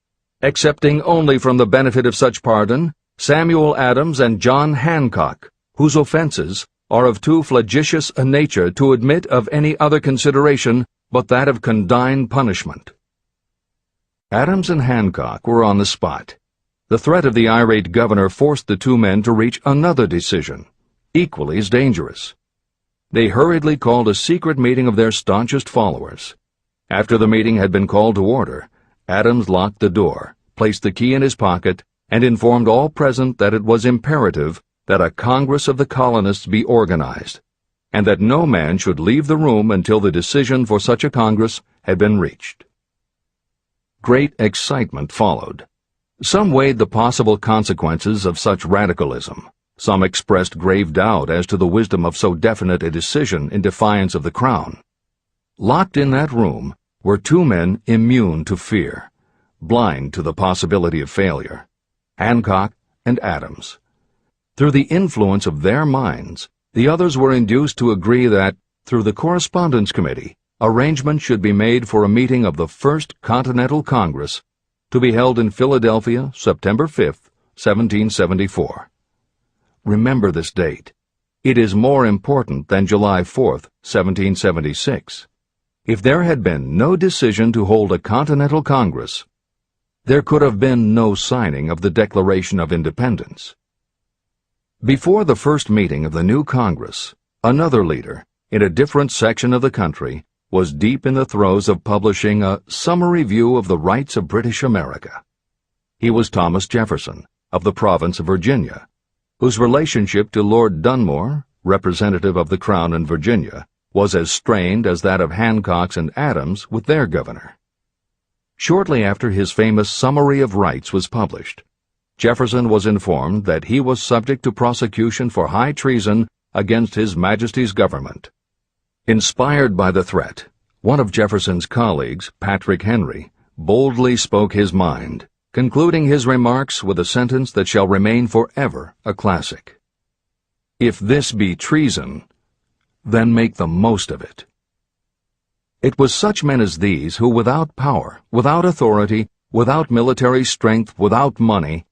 excepting only from the benefit of such pardon Samuel Adams and John Hancock, whose offenses are of too flagitious a nature to admit of any other consideration but that of condign punishment. Adams and Hancock were on the spot. The threat of the irate governor forced the two men to reach another decision, equally as dangerous. They hurriedly called a secret meeting of their staunchest followers. After the meeting had been called to order, Adams locked the door, placed the key in his pocket, and informed all present that it was imperative that a Congress of the colonists be organized, and that no man should leave the room until the decision for such a Congress had been reached. Great excitement followed. Some weighed the possible consequences of such radicalism. Some expressed grave doubt as to the wisdom of so definite a decision in defiance of the Crown. Locked in that room were two men immune to fear, blind to the possibility of failure. Hancock, and Adams. Through the influence of their minds, the others were induced to agree that, through the Correspondence Committee, arrangements should be made for a meeting of the First Continental Congress to be held in Philadelphia, September 5, 1774. Remember this date. It is more important than July 4, 1776. If there had been no decision to hold a Continental Congress, there could have been no signing of the Declaration of Independence. Before the first meeting of the new Congress, another leader, in a different section of the country, was deep in the throes of publishing a summary view of the rights of British America. He was Thomas Jefferson, of the province of Virginia, whose relationship to Lord Dunmore, representative of the Crown in Virginia, was as strained as that of Hancock's and Adams with their governor. Shortly after his famous Summary of Rights was published, Jefferson was informed that he was subject to prosecution for high treason against His Majesty's government. Inspired by the threat, one of Jefferson's colleagues, Patrick Henry, boldly spoke his mind, concluding his remarks with a sentence that shall remain forever a classic. "If this be treason, then make the most of it." It was such men as these who, without power, without authority, without military strength, without money,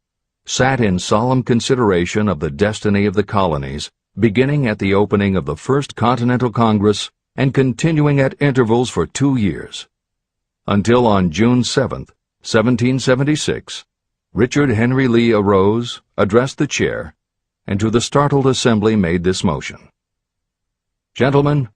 sat in solemn consideration of the destiny of the colonies, beginning at the opening of the First Continental Congress and continuing at intervals for 2 years, until on June 7, 1776, Richard Henry Lee arose, addressed the chair, and to the startled assembly made this motion: "Gentlemen,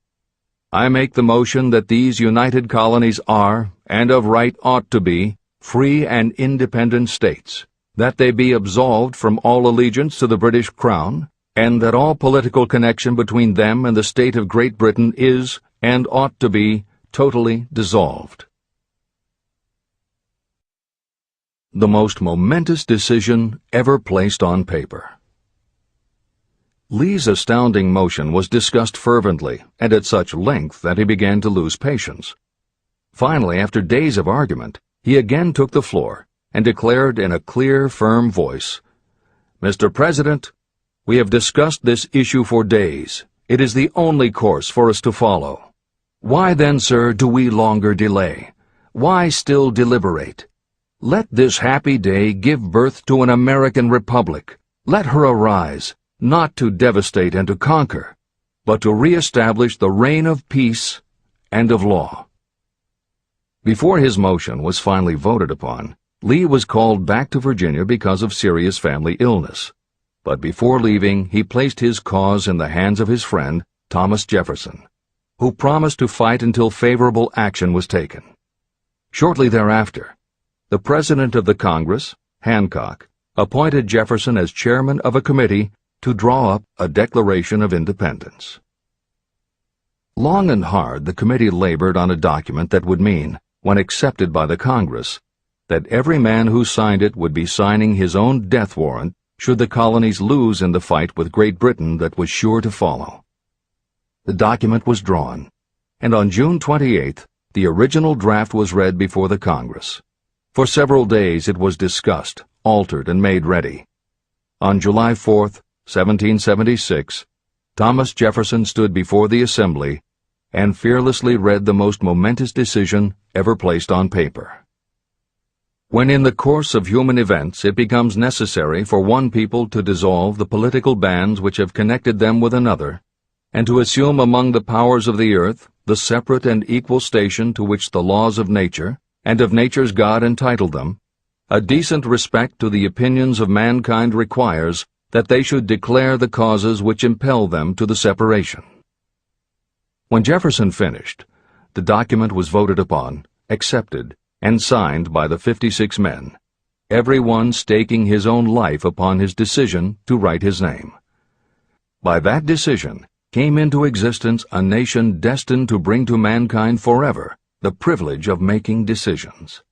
I make the motion that these united colonies are, and of right ought to be, free and independent states, that they be absolved from all allegiance to the British Crown, and that all political connection between them and the state of Great Britain is, and ought to be, totally dissolved." The most momentous decision ever placed on paper. Lee's astounding motion was discussed fervently and at such length that he began to lose patience. Finally, after days of argument, he again took the floor and declared in a clear, firm voice, "Mr. President, we have discussed this issue for days. It is the only course for us to follow. Why then, sir, do we longer delay? Why still deliberate? Let this happy day give birth to an American Republic. Let her arise, not to devastate and to conquer, but to re-establish the reign of peace and of law." Before his motion was finally voted upon, Lee was called back to Virginia because of serious family illness. But before leaving, he placed his cause in the hands of his friend, Thomas Jefferson, who promised to fight until favorable action was taken. Shortly thereafter, the President of the Congress, Hancock, appointed Jefferson as chairman of a committee to draw up a Declaration of Independence. Long and hard the committee labored on a document that would mean, when accepted by the Congress, that every man who signed it would be signing his own death warrant should the colonies lose in the fight with Great Britain that was sure to follow. The document was drawn, and on June 28th, the original draft was read before the Congress. For several days it was discussed, altered, and made ready. On July 4th, 1776, Thomas Jefferson stood before the Assembly and fearlessly read the most momentous decision ever placed on paper. When in the course of human events it becomes necessary for one people to dissolve the political bands which have connected them with another, and to assume among the powers of the earth the separate and equal station to which the laws of nature and of nature's God entitled them, a decent respect to the opinions of mankind requires that they should declare the causes which impel them to the separation. When Jefferson finished, the document was voted upon, accepted, and signed by the 56 men, every one staking his own life upon his decision to write his name. By that decision came into existence a nation destined to bring to mankind forever the privilege of making decisions.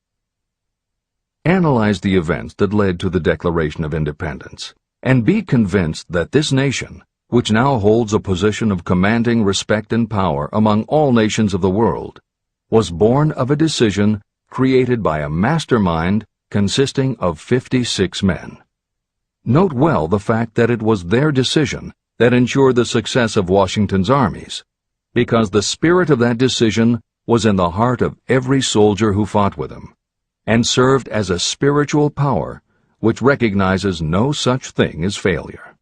Analyze the events that led to the Declaration of Independence, and be convinced that this nation, which now holds a position of commanding respect and power among all nations of the world, was born of a decision created by a mastermind consisting of 56 men. Note well the fact that it was their decision that ensured the success of Washington's armies, because the spirit of that decision was in the heart of every soldier who fought with him, and served as a spiritual power which recognizes no such thing as failure.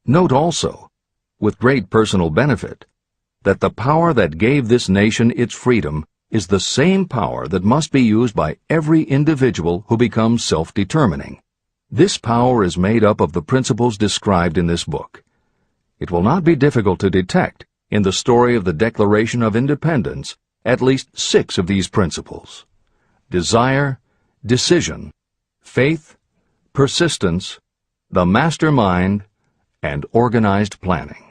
Note also, with great personal benefit, that the power that gave this nation its freedom is the same power that must be used by every individual who becomes self-determining. This power is made up of the principles described in this book. It will not be difficult to detect in the story of the Declaration of Independence at least 6 of these principles: desire, decision, faith, persistence, the mastermind, and organized planning.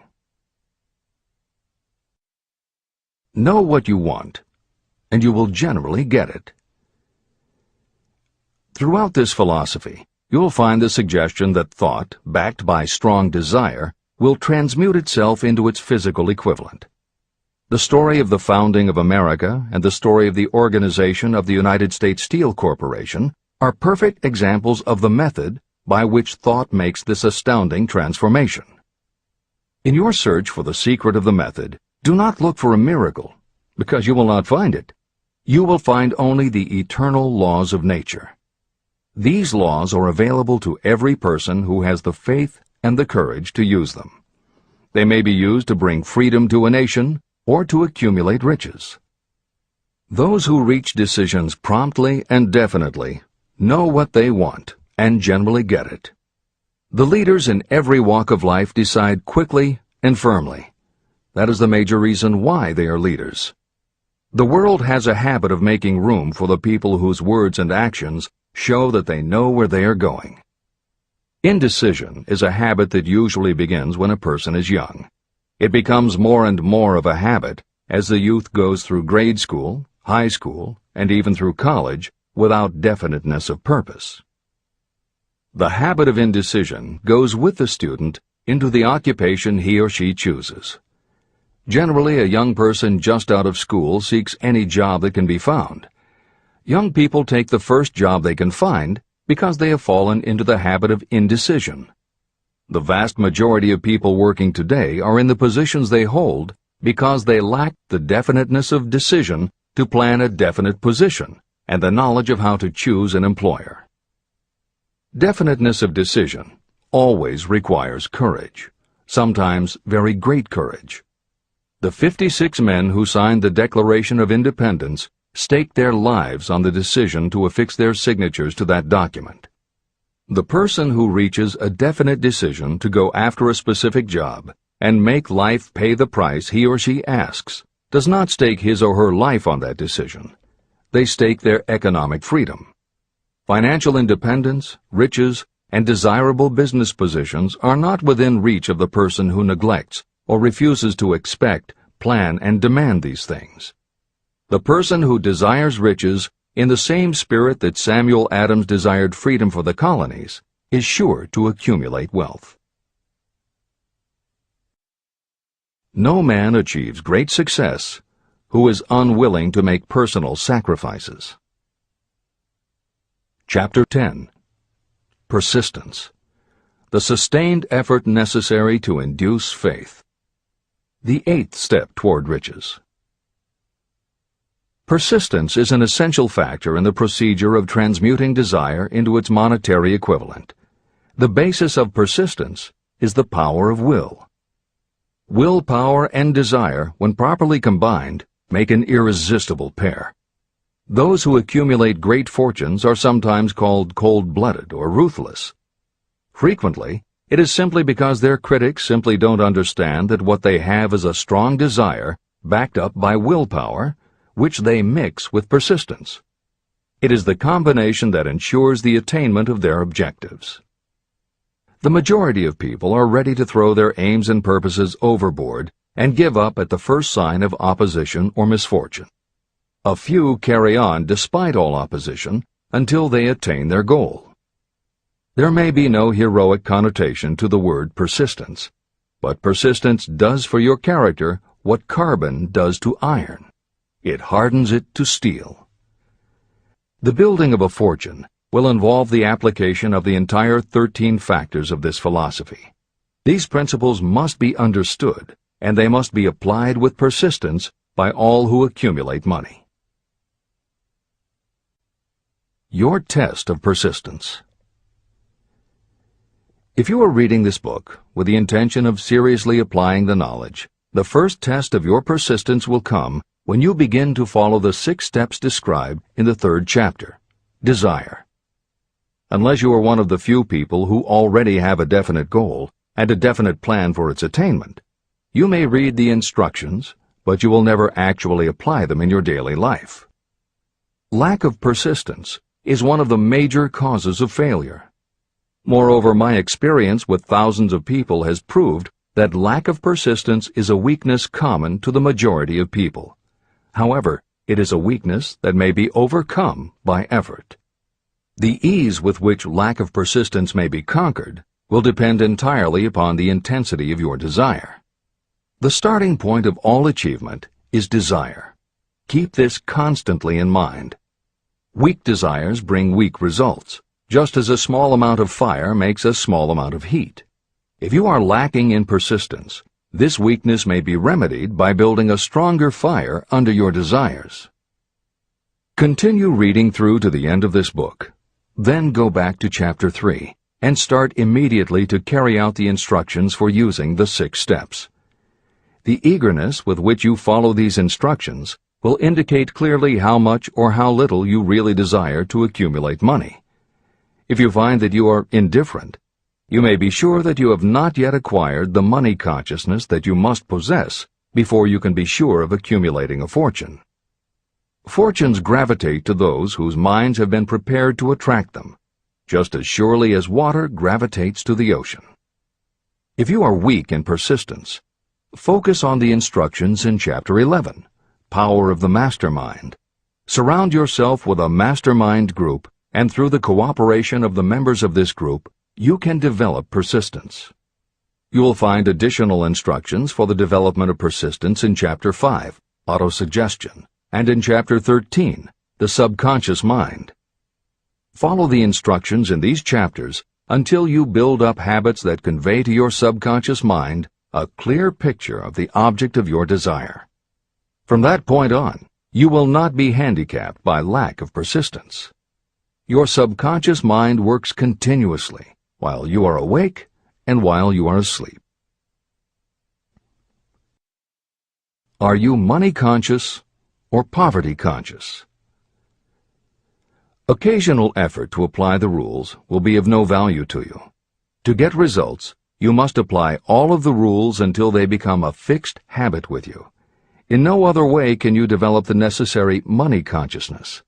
Know what you want, and you will generally get it. Throughout this philosophy, you'll find the suggestion that thought, backed by strong desire, will transmute itself into its physical equivalent. The story of the founding of America and the story of the organization of the United States Steel Corporation are perfect examples of the method by which thought makes this astounding transformation. In your search for the secret of the method, do not look for a miracle, because you will not find it. You will find only the eternal laws of nature. These laws are available to every person who has the faith and the courage to use them. They may be used to bring freedom to a nation or to accumulate riches. Those who reach decisions promptly and definitely know what they want and generally get it. The leaders in every walk of life decide quickly and firmly. That is the major reason why they are leaders. The world has a habit of making room for the people whose words and actions show that they know where they are going. Indecision is a habit that usually begins when a person is young. It becomes more and more of a habit as the youth goes through grade school, high school, and even through college without definiteness of purpose. The habit of indecision goes with the student into the occupation he or she chooses. Generally, a young person just out of school seeks any job that can be found. Young people take the first job they can find because they have fallen into the habit of indecision. The vast majority of people working today are in the positions they hold because they lack the definiteness of decision to plan a definite position and the knowledge of how to choose an employer. Definiteness of decision always requires courage, sometimes very great courage. The 56 men who signed the Declaration of Independence staked their lives on the decision to affix their signatures to that document. The person who reaches a definite decision to go after a specific job and make life pay the price he or she asks does not stake his or her life on that decision. They stake their economic freedom. Financial independence, riches, and desirable business positions are not within reach of the person who neglects or refuses to expect, plan, and demand these things. The person who desires riches in the same spirit that Samuel Adams desired freedom for the colonies is sure to accumulate wealth. No man achieves great success who is unwilling to make personal sacrifices. Chapter 10. Persistence. The sustained effort necessary to induce faith. The 8th step toward riches. Persistence is an essential factor in the procedure of transmuting desire into its monetary equivalent. The basis of persistence is the power of will. Willpower and desire, when properly combined, make an irresistible pair. Those who accumulate great fortunes are sometimes called cold-blooded or ruthless. Frequently, it is simply because their critics simply don't understand that what they have is a strong desire backed up by willpower, which they mix with persistence. It is the combination that ensures the attainment of their objectives. The majority of people are ready to throw their aims and purposes overboard and give up at the first sign of opposition or misfortune. A few carry on despite all opposition until they attain their goal. There may be no heroic connotation to the word persistence, but persistence does for your character what carbon does to iron. It hardens it to steel. The building of a fortune will involve the application of the entire 13 factors of this philosophy. These principles must be understood, and they must be applied with persistence by all who accumulate money. Your test of persistence. If you are reading this book with the intention of seriously applying the knowledge, the first test of your persistence will come when you begin to follow the 6 steps described in the 3rd chapter. Desire. Unless you are one of the few people who already have a definite goal and a definite plan for its attainment, you may read the instructions, but you will never actually apply them in your daily life. Lack of persistence is one of the major causes of failure. Moreover, my experience with thousands of people has proved that lack of persistence is a weakness common to the majority of people. However, it is a weakness that may be overcome by effort. The ease with which lack of persistence may be conquered will depend entirely upon the intensity of your desire. The starting point of all achievement is desire. Keep this constantly in mind. Weak desires bring weak results, just as a small amount of fire makes a small amount of heat. If you are lacking in persistence, this weakness may be remedied by building a stronger fire under your desires. Continue reading through to the end of this book. Then go back to Chapter 3 and start immediately to carry out the instructions for using the 6 steps. The eagerness with which you follow these instructions will indicate clearly how much or how little you really desire to accumulate money. If you find that you are indifferent, you may be sure that you have not yet acquired the money consciousness that you must possess before you can be sure of accumulating a fortune. Fortunes gravitate to those whose minds have been prepared to attract them, just as surely as water gravitates to the ocean. If you are weak in persistence, focus on the instructions in Chapter 11, Power of the Mastermind. Surround yourself with a mastermind group, and through the cooperation of the members of this group, you can develop persistence. You will find additional instructions for the development of persistence in Chapter 5, Autosuggestion, and in Chapter 13, The Subconscious Mind. Follow the instructions in these chapters until you build up habits that convey to your subconscious mind a clear picture of the object of your desire. From that point on, you will not be handicapped by lack of persistence. Your subconscious mind works continuously while you are awake and while you are asleep. Are you money conscious or poverty conscious? Occasional effort to apply the rules will be of no value to you. To get results, you must apply all of the rules until they become a fixed habit with you. In no other way can you develop the necessary money consciousness.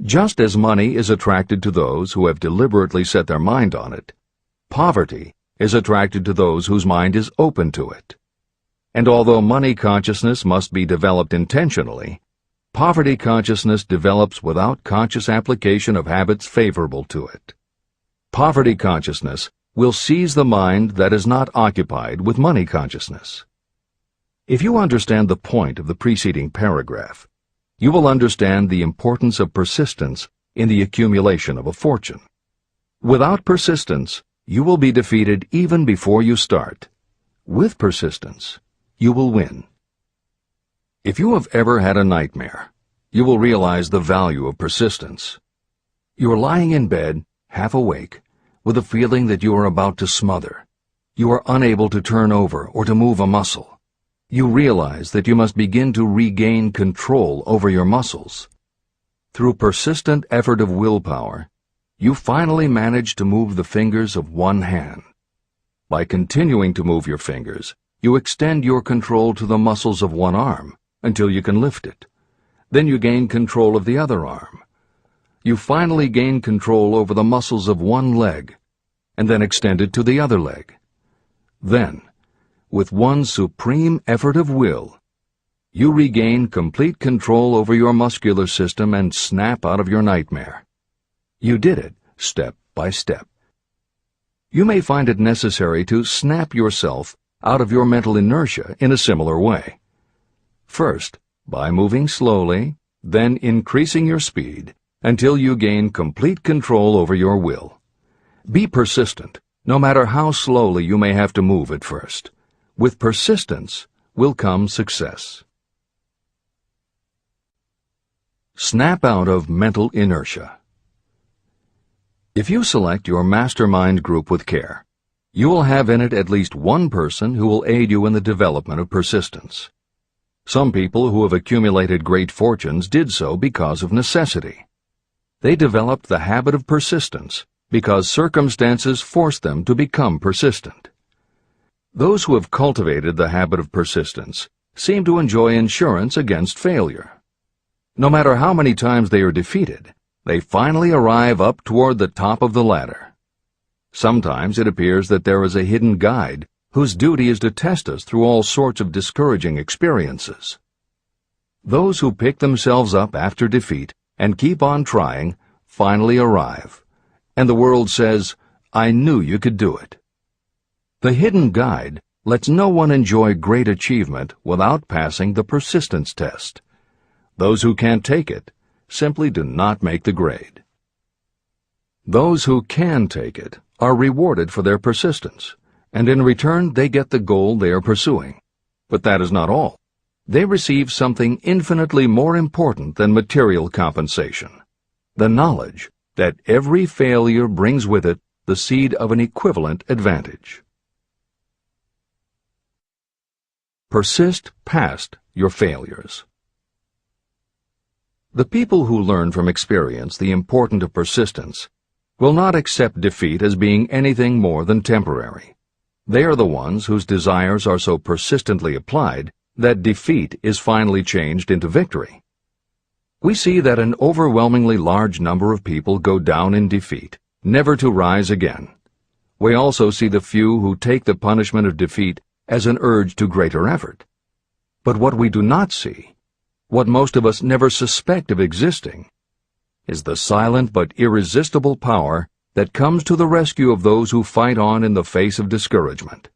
Just as money is attracted to those who have deliberately set their mind on it, poverty is attracted to those whose mind is open to it. And although money consciousness must be developed intentionally, poverty consciousness develops without conscious application of habits favorable to it. Poverty consciousness will seize the mind that is not occupied with money consciousness. If you understand the point of the preceding paragraph, you will understand the importance of persistence in the accumulation of a fortune. Without persistence, you will be defeated even before you start. With persistence, you will win. If you have ever had a nightmare, you will realize the value of persistence. You are lying in bed, half awake, with a feeling that you are about to smother. You are unable to turn over or to move a muscle. You realize that you must begin to regain control over your muscles. Through persistent effort of willpower, you finally manage to move the fingers of one hand. By continuing to move your fingers, you extend your control to the muscles of one arm until you can lift it. Then you gain control of the other arm. You finally gain control over the muscles of one leg, and then extend it to the other leg. Then, with one supreme effort of will, you regain complete control over your muscular system and snap out of your nightmare. You did it step by step. You may find it necessary to snap yourself out of your mental inertia in a similar way. First, by moving slowly, then increasing your speed, until you gain complete control over your will. Be persistent, no matter how slowly you may have to move at first. With persistence will come success. Snap out of mental inertia. If you select your mastermind group with care, you will have in it at least one person who will aid you in the development of persistence. Some people who have accumulated great fortunes did so because of necessity. They developed the habit of persistence because circumstances forced them to become persistent. Those who have cultivated the habit of persistence seem to enjoy insurance against failure. No matter how many times they are defeated, they finally arrive up toward the top of the ladder. Sometimes it appears that there is a hidden guide whose duty is to test us through all sorts of discouraging experiences. Those who pick themselves up after defeat and keep on trying finally arrive, and the world says, "I knew you could do it." The hidden guide lets no one enjoy great achievement without passing the persistence test. Those who can't take it simply do not make the grade. Those who can take it are rewarded for their persistence, and in return they get the goal they are pursuing. But that is not all. They receive something infinitely more important than material compensation: the knowledge that every failure brings with it the seed of an equivalent advantage. Persist past your failures. The people who learn from experience the importance of persistence will not accept defeat as being anything more than temporary. They are the ones whose desires are so persistently applied that defeat is finally changed into victory. We see that an overwhelmingly large number of people go down in defeat, never to rise again. We also see the few who take the punishment of defeat as an urge to greater effort. But what we do not see, what most of us never suspect of existing, is the silent but irresistible power that comes to the rescue of those who fight on in the face of discouragement.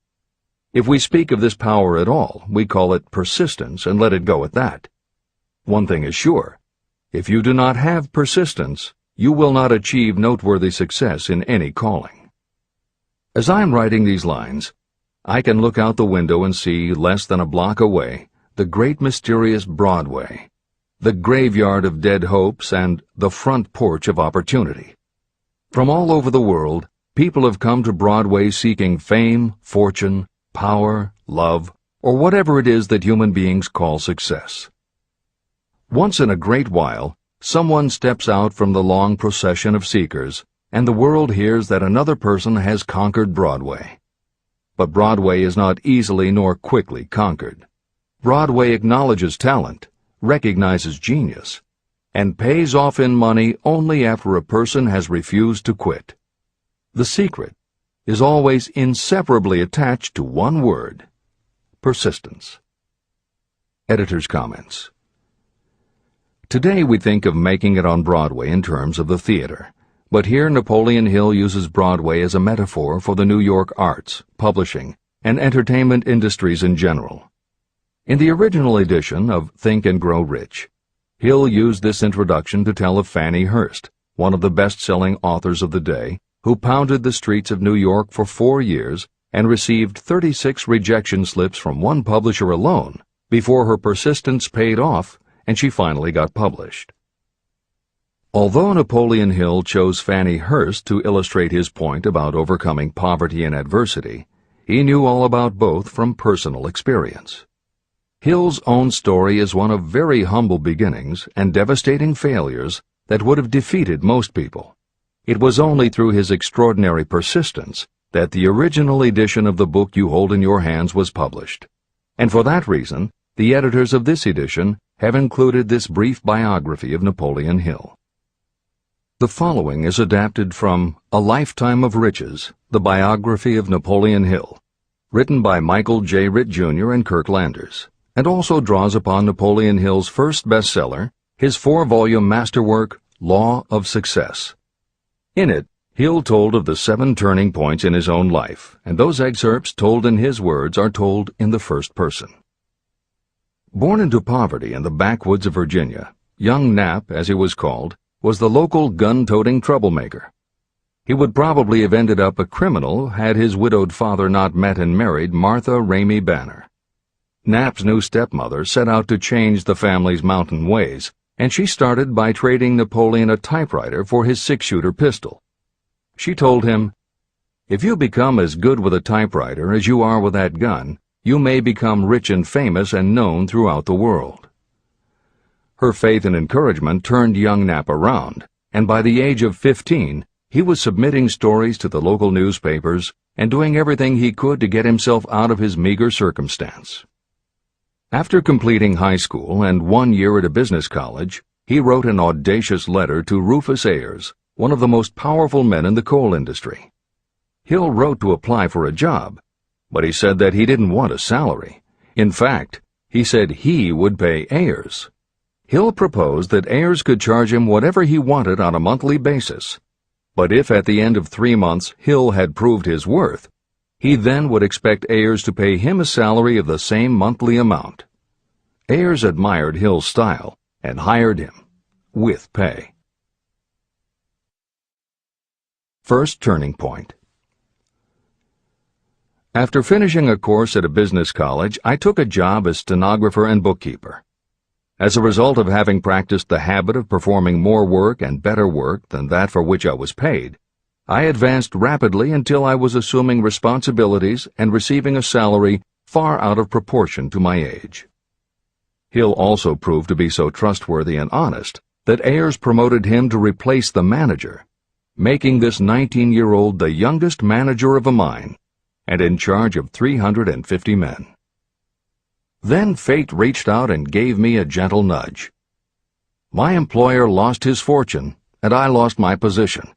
If we speak of this power at all, we call it persistence and let it go at that. One thing is sure: if you do not have persistence, you will not achieve noteworthy success in any calling. As I am writing these lines, I can look out the window and see, less than a block away, the great mysterious Broadway, the graveyard of dead hopes and the front porch of opportunity. From all over the world, people have come to Broadway seeking fame, fortune, power, love, or whatever it is that human beings call success. Once in a great while, someone steps out from the long procession of seekers, and the world hears that another person has conquered Broadway. But Broadway is not easily nor quickly conquered. Broadway acknowledges talent, recognizes genius, and pays off in money only after a person has refused to quit. The secret is always inseparably attached to one word: persistence. Editor's comments. Today we think of making it on Broadway in terms of the theater, but here Napoleon Hill uses Broadway as a metaphor for the New York arts, publishing, and entertainment industries in general. In the original edition of Think and Grow Rich, Hill used this introduction to tell of Fannie Hurst, one of the best-selling authors of the day, who pounded the streets of New York for 4 years and received 36 rejection slips from one publisher alone before her persistence paid off and she finally got published. Although Napoleon Hill chose Fannie Hurst to illustrate his point about overcoming poverty and adversity, he knew all about both from personal experience. Hill's own story is one of very humble beginnings and devastating failures that would have defeated most people. It was only through his extraordinary persistence that the original edition of the book you hold in your hands was published. And for that reason, the editors of this edition have included this brief biography of Napoleon Hill. The following is adapted from A Lifetime of Riches, the biography of Napoleon Hill, written by Michael J. Ritt Jr. and Kirk Landers, and also draws upon Napoleon Hill's first bestseller, his 4-volume masterwork, Law of Success. In it, Hill told of the 7 turning points in his own life, and those excerpts told in his words are told in the first person. Born into poverty in the backwoods of Virginia, young Nap, as he was called, was the local gun-toting troublemaker. He would probably have ended up a criminal had his widowed father not met and married Martha Ramey Banner. Nap's new stepmother set out to change the family's mountain ways, and she started by trading Napoleon a typewriter for his six-shooter pistol. She told him, "If you become as good with a typewriter as you are with that gun, you may become rich and famous and known throughout the world." Her faith and encouragement turned young Nap around, and by the age of 15, he was submitting stories to the local newspapers and doing everything he could to get himself out of his meager circumstance. After completing high school and 1 year at a business college, he wrote an audacious letter to Rufus Ayers, one of the most powerful men in the coal industry. Hill wrote to apply for a job, but he said that he didn't want a salary. In fact, he said he would pay Ayers. Hill proposed that Ayers could charge him whatever he wanted on a monthly basis, but if at the end of 3 months Hill had proved his worth, he then would expect Ayers to pay him a salary of the same monthly amount. Ayers admired Hill's style and hired him, with pay. First turning point. After finishing a course at a business college, I took a job as stenographer and bookkeeper. As a result of having practiced the habit of performing more work and better work than that for which I was paid, I advanced rapidly until I was assuming responsibilities and receiving a salary far out of proportion to my age. Hill also proved to be so trustworthy and honest that Ayers promoted him to replace the manager, making this 19-year-old the youngest manager of a mine and in charge of 350 men. Then fate reached out and gave me a gentle nudge. My employer lost his fortune, and I lost my position.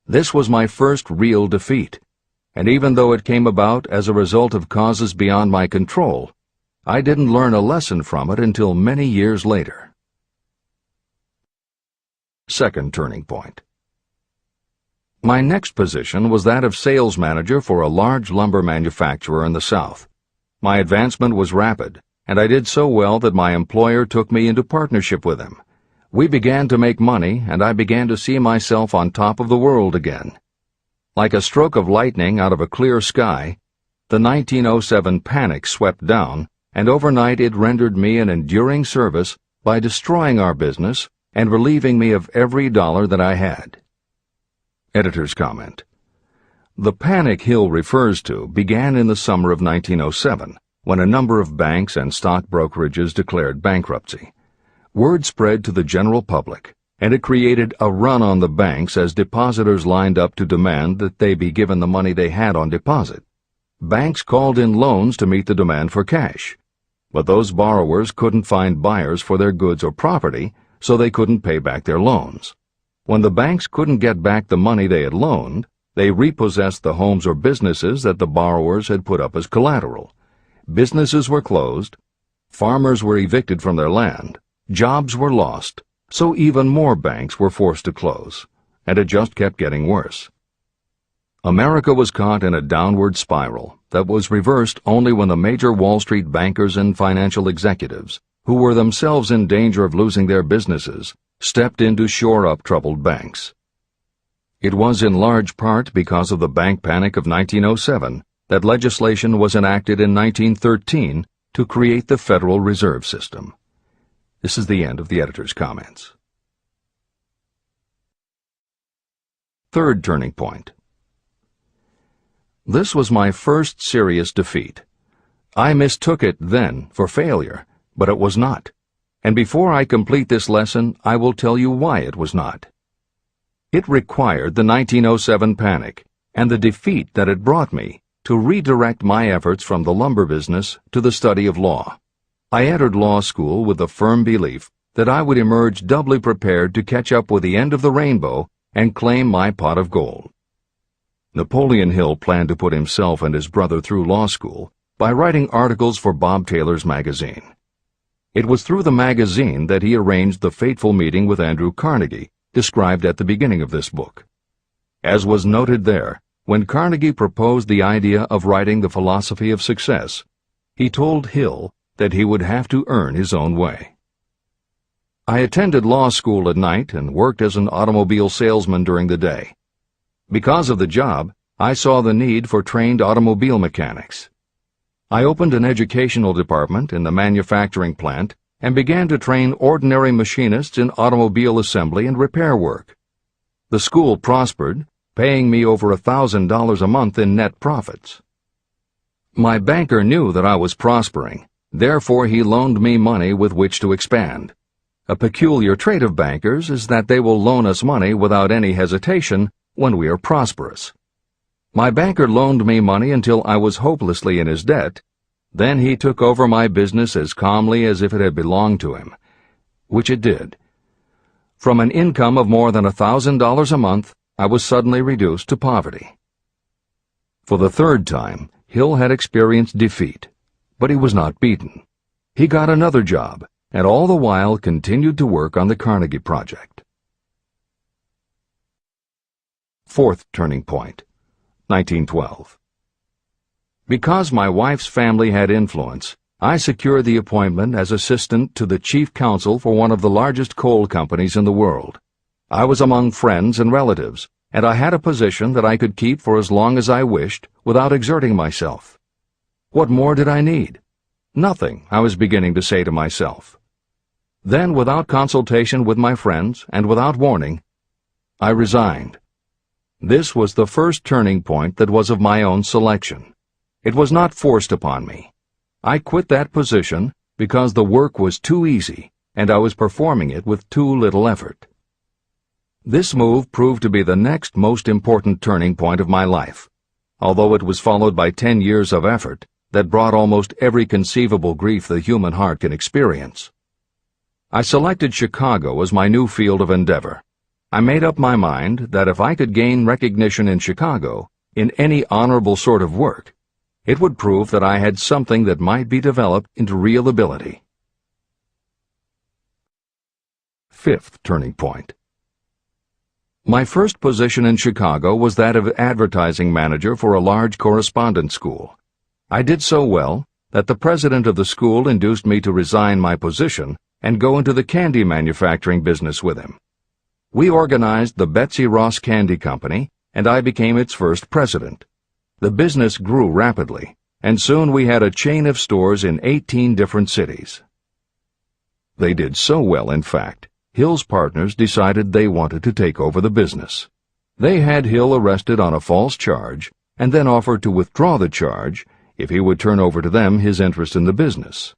This was my first real defeat, and even though it came about as a result of causes beyond my control, I didn't learn a lesson from it until many years later. Second turning point. My next position was that of sales manager for a large lumber manufacturer in the South. My advancement was rapid, and I did so well that my employer took me into partnership with him. We began to make money, and I began to see myself on top of the world again. Like a stroke of lightning out of a clear sky, the 1907 panic swept down, and overnight it rendered me an enduring service by destroying our business and relieving me of every dollar that I had. Editor's comment. The panic Hill refers to began in the summer of 1907, when a number of banks and stock brokerages declared bankruptcy. Word spread to the general public, and it created a run on the banks as depositors lined up to demand that they be given the money they had on deposit. Banks called in loans to meet the demand for cash, but those borrowers couldn't find buyers for their goods or property, so they couldn't pay back their loans. When the banks couldn't get back the money they had loaned, they repossessed the homes or businesses that the borrowers had put up as collateral. Businesses were closed, farmers were evicted from their land, jobs were lost, so even more banks were forced to close, and it just kept getting worse. America was caught in a downward spiral that was reversed only when the major Wall Street bankers and financial executives, who were themselves in danger of losing their businesses, stepped in to shore up troubled banks. It was in large part because of the bank panic of 1907 that legislation was enacted in 1913 to create the Federal Reserve System. This is the end of the editor's comments. Third turning point. This was my first serious defeat. I mistook it then for failure, but it was not. And before I complete this lesson, I will tell you why it was not. It required the 1907 panic and the defeat that it brought me to redirect my efforts from the lumber business to the study of law. I entered law school with the firm belief that I would emerge doubly prepared to catch up with the end of the rainbow and claim my pot of gold. Napoleon Hill planned to put himself and his brother through law school by writing articles for Bob Taylor's magazine. It was through the magazine that he arranged the fateful meeting with Andrew Carnegie, described at the beginning of this book. As was noted there, when Carnegie proposed the idea of writing the philosophy of success, he told Hill that he would have to earn his own way. I attended law school at night and worked as an automobile salesman during the day. Because of the job, I saw the need for trained automobile mechanics. I opened an educational department in the manufacturing plant and began to train ordinary machinists in automobile assembly and repair work. The school prospered, paying me over $1,000 a month in net profits. My banker knew that I was prospering, therefore he loaned me money with which to expand. A peculiar trait of bankers is that they will loan us money without any hesitation when we are prosperous. My banker loaned me money until I was hopelessly in his debt. Then he took over my business as calmly as if it had belonged to him, which it did. From an income of more than $1,000 a month, I was suddenly reduced to poverty. For the third time, Hill had experienced defeat, but he was not beaten. He got another job, and all the while continued to work on the Carnegie Project. Fourth turning point, 1912. Because my wife's family had influence, I secured the appointment as assistant to the chief counsel for one of the largest coal companies in the world. I was among friends and relatives, and I had a position that I could keep for as long as I wished without exerting myself. What more did I need? Nothing, I was beginning to say to myself. Then, without consultation with my friends and without warning, I resigned. This was the first turning point that was of my own selection. It was not forced upon me. I quit that position because the work was too easy and I was performing it with too little effort. This move proved to be the next most important turning point of my life, although it was followed by 10 years of effort that brought almost every conceivable grief the human heart can experience. I selected Chicago as my new field of endeavor. I made up my mind that if I could gain recognition in Chicago, in any honorable sort of work, it would prove that I had something that might be developed into real ability. Fifth turning point. My first position in Chicago was that of advertising manager for a large correspondence school. I did so well that the president of the school induced me to resign my position and go into the candy manufacturing business with him. We organized the Betsy Ross Candy Company, and I became its first president. The business grew rapidly, and soon we had a chain of stores in 18 different cities. They did so well, in fact, Hill's partners decided they wanted to take over the business. They had Hill arrested on a false charge and then offered to withdraw the charge if he would turn over to them his interest in the business.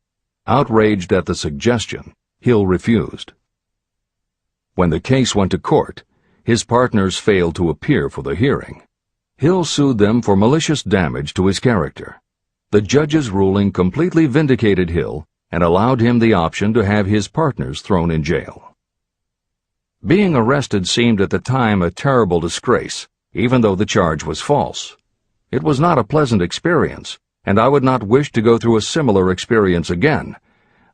Outraged at the suggestion, Hill refused. When the case went to court, his partners failed to appear for the hearing. Hill sued them for malicious damage to his character. The judge's ruling completely vindicated Hill and allowed him the option to have his partners thrown in jail. Being arrested seemed at the time a terrible disgrace, even though the charge was false. It was not a pleasant experience, and I would not wish to go through a similar experience again,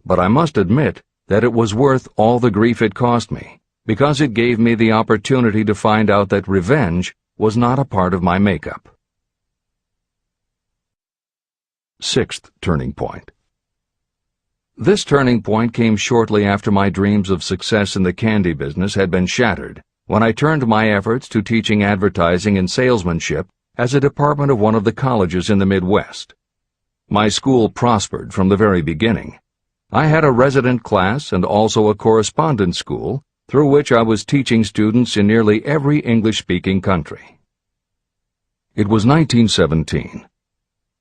but I must admit that it was worth all the grief it cost me, because it gave me the opportunity to find out that revenge was not a part of my makeup. Sixth turning point. This turning point came shortly after my dreams of success in the candy business had been shattered, when I turned my efforts to teaching advertising and salesmanship as a department of one of the colleges in the Midwest. My school prospered from the very beginning. I had a resident class and also a correspondence school through which I was teaching students in nearly every English-speaking country. It was 1917.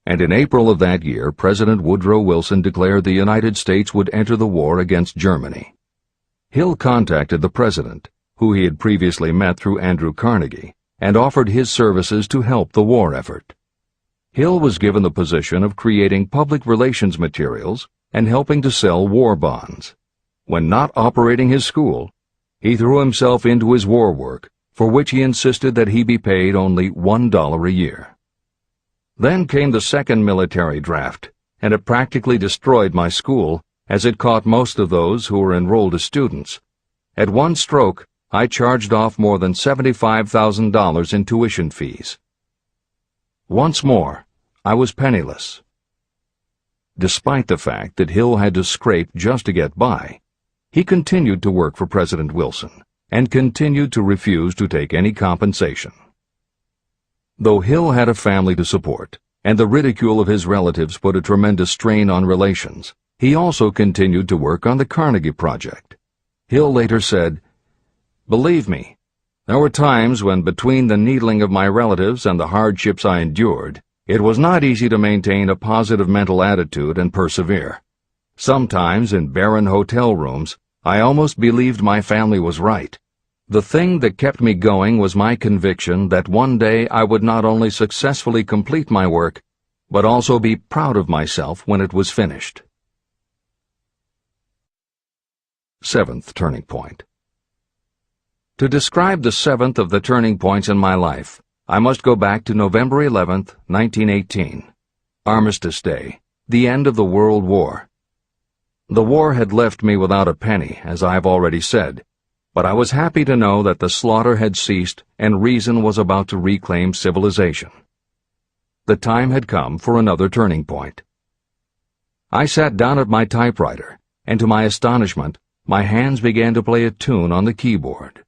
And in April of that year, President Woodrow Wilson declared the United States would enter the war against Germany. Hill contacted the president, who he had previously met through Andrew Carnegie, and offered his services to help the war effort. Hill was given the position of creating public relations materials and helping to sell war bonds. When not operating his school, he threw himself into his war work, for which he insisted that he be paid only $1 a year. Then came the second military draft, and it practically destroyed my school, as it caught most of those who were enrolled as students. At one stroke, I charged off more than $75,000 in tuition fees. Once more, I was penniless. Despite the fact that Hill had to scrape just to get by, he continued to work for President Wilson and continued to refuse to take any compensation. Though Hill had a family to support, and the ridicule of his relatives put a tremendous strain on relations, he also continued to work on the Carnegie Project. Hill later said, "Believe me, there were times when between the needling of my relatives and the hardships I endured, it was not easy to maintain a positive mental attitude and persevere. Sometimes in barren hotel rooms, I almost believed my family was right. The thing that kept me going was my conviction that one day I would not only successfully complete my work, but also be proud of myself when it was finished." Seventh turning point. To describe the seventh of the turning points in my life, I must go back to November 11th, 1918. Armistice Day, the end of the World War. The war had left me without a penny, as I have already said, but I was happy to know that the slaughter had ceased and reason was about to reclaim civilization. The time had come for another turning point. I sat down at my typewriter, and to my astonishment, my hands began to play a tune on the keyboard.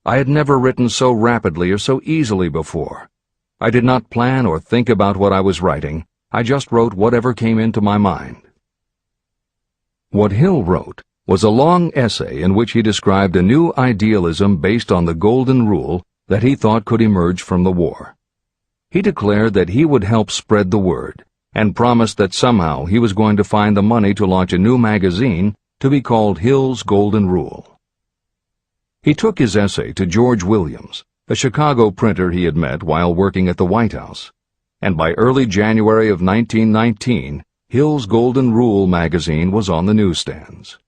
I had never written so rapidly or so easily before. I did not plan or think about what I was writing. I just wrote whatever came into my mind. What Hill wrote was a long essay in which he described a new idealism based on the golden rule that he thought could emerge from the war. He declared that he would help spread the word, and promised that somehow he was going to find the money to launch a new magazine to be called Hill's Golden Rule. He took his essay to George Williams, a Chicago printer he had met while working at the White House, and by early January of 1919, Hill's Golden Rule magazine was on the newsstands.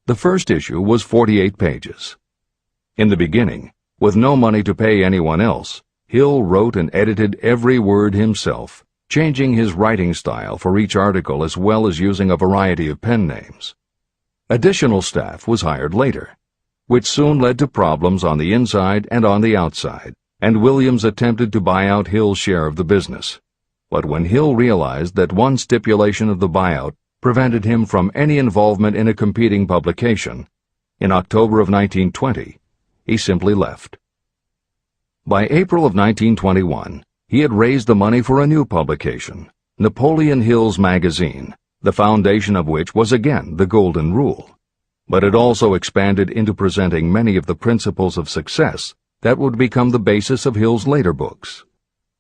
The first issue was 48 pages. In the beginning, with no money to pay anyone else, Hill wrote and edited every word himself, changing his writing style for each article as well as using a variety of pen names. Additional staff was hired later, which soon led to problems on the inside and on the outside, and Williams attempted to buy out Hill's share of the business. But when Hill realized that one stipulation of the buyout prevented him from any involvement in a competing publication, in October of 1920, he simply left. By April of 1921, he had raised the money for a new publication, Napoleon Hill's magazine, the foundation of which was again the Golden Rule. But it also expanded into presenting many of the principles of success that would become the basis of Hill's later books.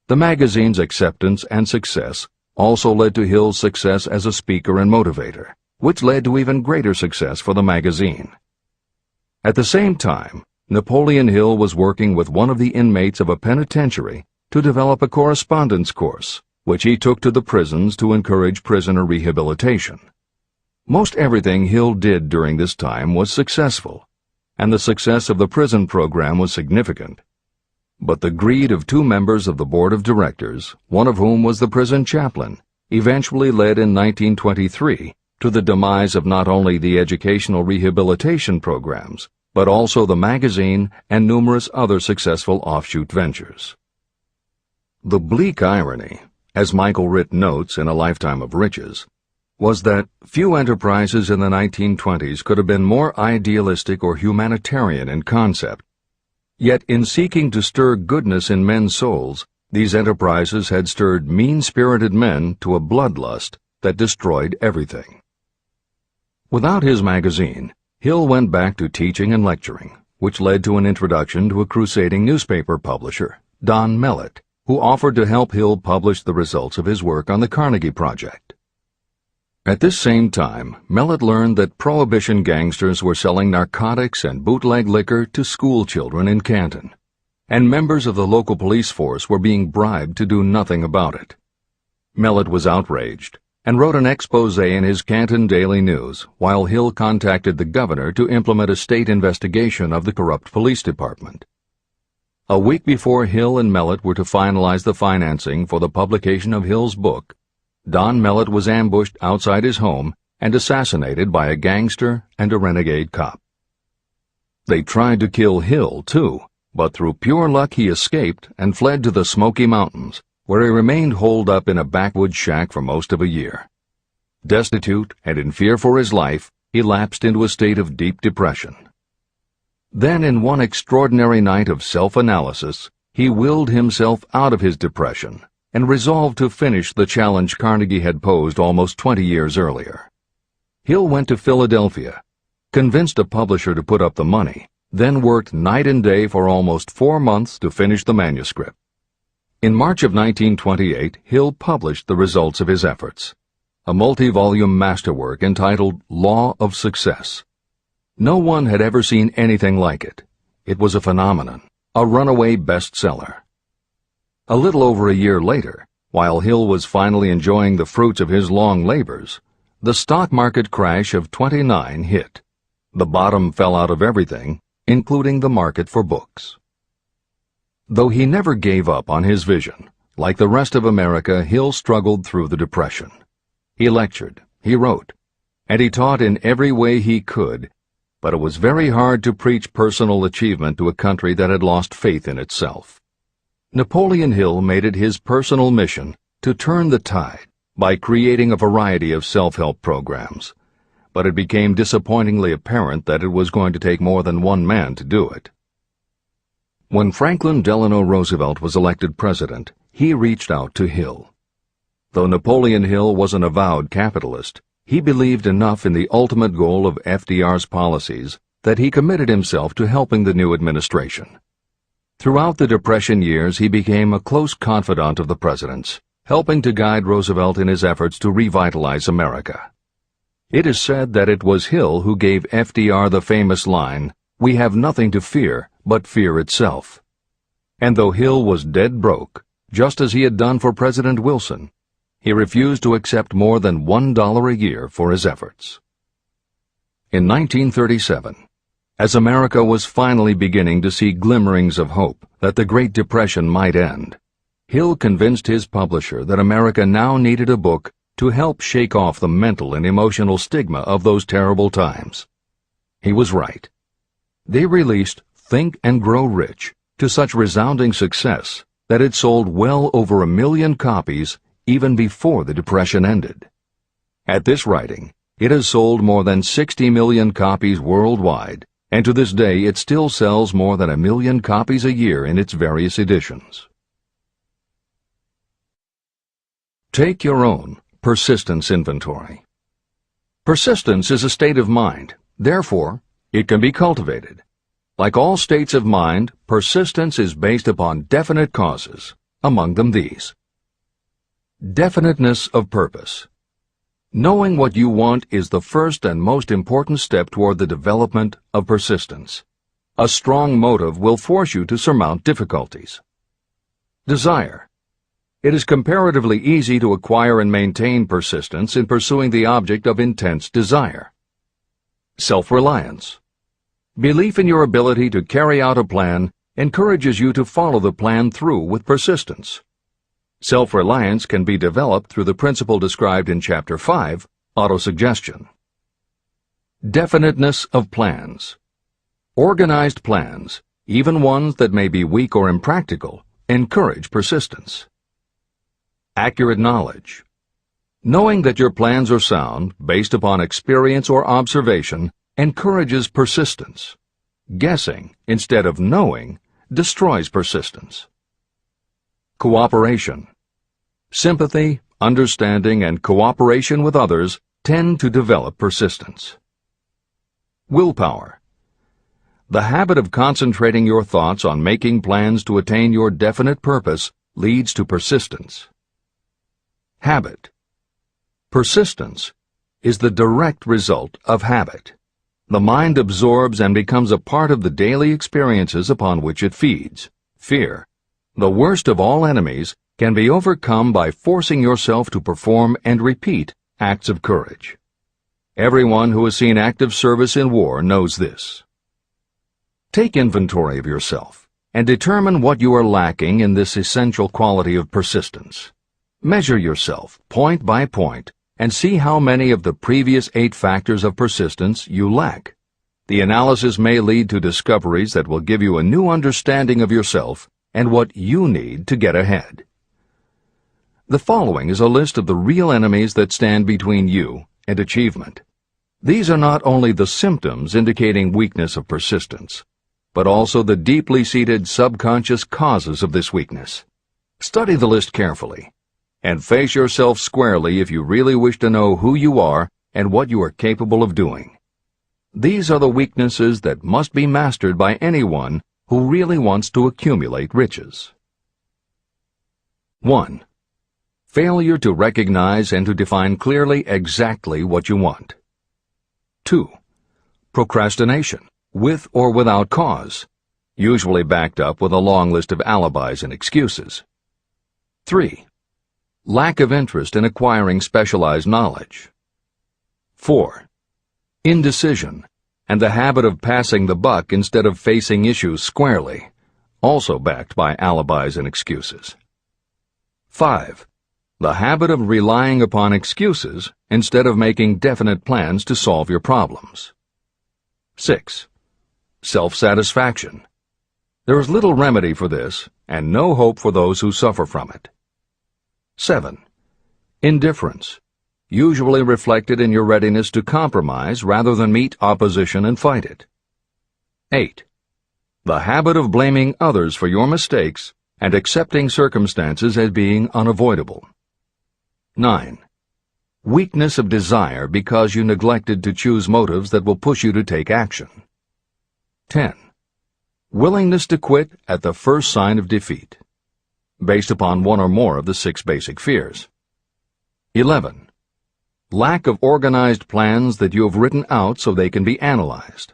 The magazine's acceptance and success also led to Hill's success as a speaker and motivator, which led to even greater success for the magazine. At the same time, Napoleon Hill was working with one of the inmates of a penitentiary to develop a correspondence course, which he took to the prisons to encourage prisoner rehabilitation. Most everything Hill did during this time was successful, and the success of the prison program was significant. But the greed of two members of the board of directors, one of whom was the prison chaplain, eventually led in 1923 to the demise of not only the educational rehabilitation programs, but also the magazine and numerous other successful offshoot ventures. The bleak irony, as Michael Ritt notes in A Lifetime of Riches, was that few enterprises in the 1920s could have been more idealistic or humanitarian in concept. Yet in seeking to stir goodness in men's souls, these enterprises had stirred mean-spirited men to a bloodlust that destroyed everything. Without his magazine, Hill went back to teaching and lecturing, which led to an introduction to a crusading newspaper publisher, Don Mellett, who offered to help Hill publish the results of his work on the Carnegie Project. At this same time, Mellett learned that Prohibition gangsters were selling narcotics and bootleg liquor to school children in Canton, and members of the local police force were being bribed to do nothing about it. Mellett was outraged and wrote an expose in his Canton Daily News, while Hill contacted the governor to implement a state investigation of the corrupt police department. A week before Hill and Mellett were to finalize the financing for the publication of Hill's book, Don Mellett was ambushed outside his home and assassinated by a gangster and a renegade cop. They tried to kill Hill, too, but through pure luck he escaped and fled to the Smoky Mountains, where he remained holed up in a backwoods shack for most of a year. Destitute and in fear for his life, he lapsed into a state of deep depression. Then, in one extraordinary night of self-analysis, he willed himself out of his depression and resolved to finish the challenge Carnegie had posed almost 20 years earlier. Hill went to Philadelphia, convinced a publisher to put up the money, then worked night and day for almost 4 months to finish the manuscript. In March of 1928, Hill published the results of his efforts, a multi-volume masterwork entitled Law of Success. No one had ever seen anything like it. It was a phenomenon, a runaway bestseller. A little over a year later, while Hill was finally enjoying the fruits of his long labors, the stock market crash of '29 hit. The bottom fell out of everything, including the market for books. Though he never gave up on his vision, like the rest of America, Hill struggled through the Depression. He lectured, he wrote, and he taught in every way he could, but it was very hard to preach personal achievement to a country that had lost faith in itself. Napoleon Hill made it his personal mission to turn the tide by creating a variety of self-help programs, but it became disappointingly apparent that it was going to take more than one man to do it. When Franklin Delano Roosevelt was elected president, he reached out to Hill. Though Napoleon Hill was an avowed capitalist, he believed enough in the ultimate goal of FDR's policies that he committed himself to helping the new administration. Throughout the Depression years, he became a close confidant of the president's, helping to guide Roosevelt in his efforts to revitalize America. It is said that it was Hill who gave FDR the famous line, "We have nothing to fear but fear itself." And though Hill was dead broke, just as he had done for President Wilson, he refused to accept more than $1 a year for his efforts. In 1937, as America was finally beginning to see glimmerings of hope that the Great Depression might end, Hill convinced his publisher that America now needed a book to help shake off the mental and emotional stigma of those terrible times. He was right. They released Think and Grow Rich to such resounding success that it sold well over 1 million copies even before the Depression ended. At this writing, it has sold more than 60 million copies worldwide, and to this day it still sells more than 1 million copies a year in its various editions. Take your own persistence inventory. Persistence is a state of mind. Therefore, it can be cultivated. Like all states of mind, persistence is based upon definite causes, among them these. Definiteness of purpose. Knowing what you want is the first and most important step toward the development of persistence. A strong motive will force you to surmount difficulties. Desire. It is comparatively easy to acquire and maintain persistence in pursuing the object of intense desire. Self-reliance. Belief in your ability to carry out a plan encourages you to follow the plan through with persistence. Self-reliance can be developed through the principle described in Chapter 5, Autosuggestion. Definiteness of plans. Organized plans, even ones that may be weak or impractical, encourage persistence. Accurate knowledge. Knowing that your plans are sound, based upon experience or observation, encourages persistence. Guessing, instead of knowing, destroys persistence. Cooperation. Sympathy, understanding, and cooperation with others tend to develop persistence. Willpower. The habit of concentrating your thoughts on making plans to attain your definite purpose leads to persistence. Habit. Persistence is the direct result of habit. The mind absorbs and becomes a part of the daily experiences upon which it feeds. Fear, the worst of all enemies, can be overcome by forcing yourself to perform and repeat acts of courage. Everyone who has seen active service in war knows this. Take inventory of yourself and determine what you are lacking in this essential quality of persistence. Measure yourself point by point and see how many of the previous 8 factors of persistence you lack. The analysis may lead to discoveries that will give you a new understanding of yourself and what you need to get ahead. The following is a list of the real enemies that stand between you and achievement. These are not only the symptoms indicating weakness of persistence, but also the deeply seated subconscious causes of this weakness. Study the list carefully, and face yourself squarely if you really wish to know who you are and what you are capable of doing. These are the weaknesses that must be mastered by anyone who really wants to accumulate riches. 1. Failure to recognize and to define clearly exactly what you want. 2. Procrastination, with or without cause, usually backed up with a long list of alibis and excuses. 3. Lack of interest in acquiring specialized knowledge. 4. Indecision, and the habit of passing the buck instead of facing issues squarely, also backed by alibis and excuses. 5. The habit of relying upon excuses instead of making definite plans to solve your problems. 6. Self-satisfaction. There is little remedy for this, and no hope for those who suffer from it. 7. Indifference, usually reflected in your readiness to compromise rather than meet opposition and fight it. 8. The habit of blaming others for your mistakes and accepting circumstances as being unavoidable. 9. Weakness of desire because you neglected to choose motives that will push you to take action. 10. Willingness to quit at the first sign of defeat, based upon one or more of the 6 basic fears. 11. Lack of organized plans that you have written out so they can be analyzed.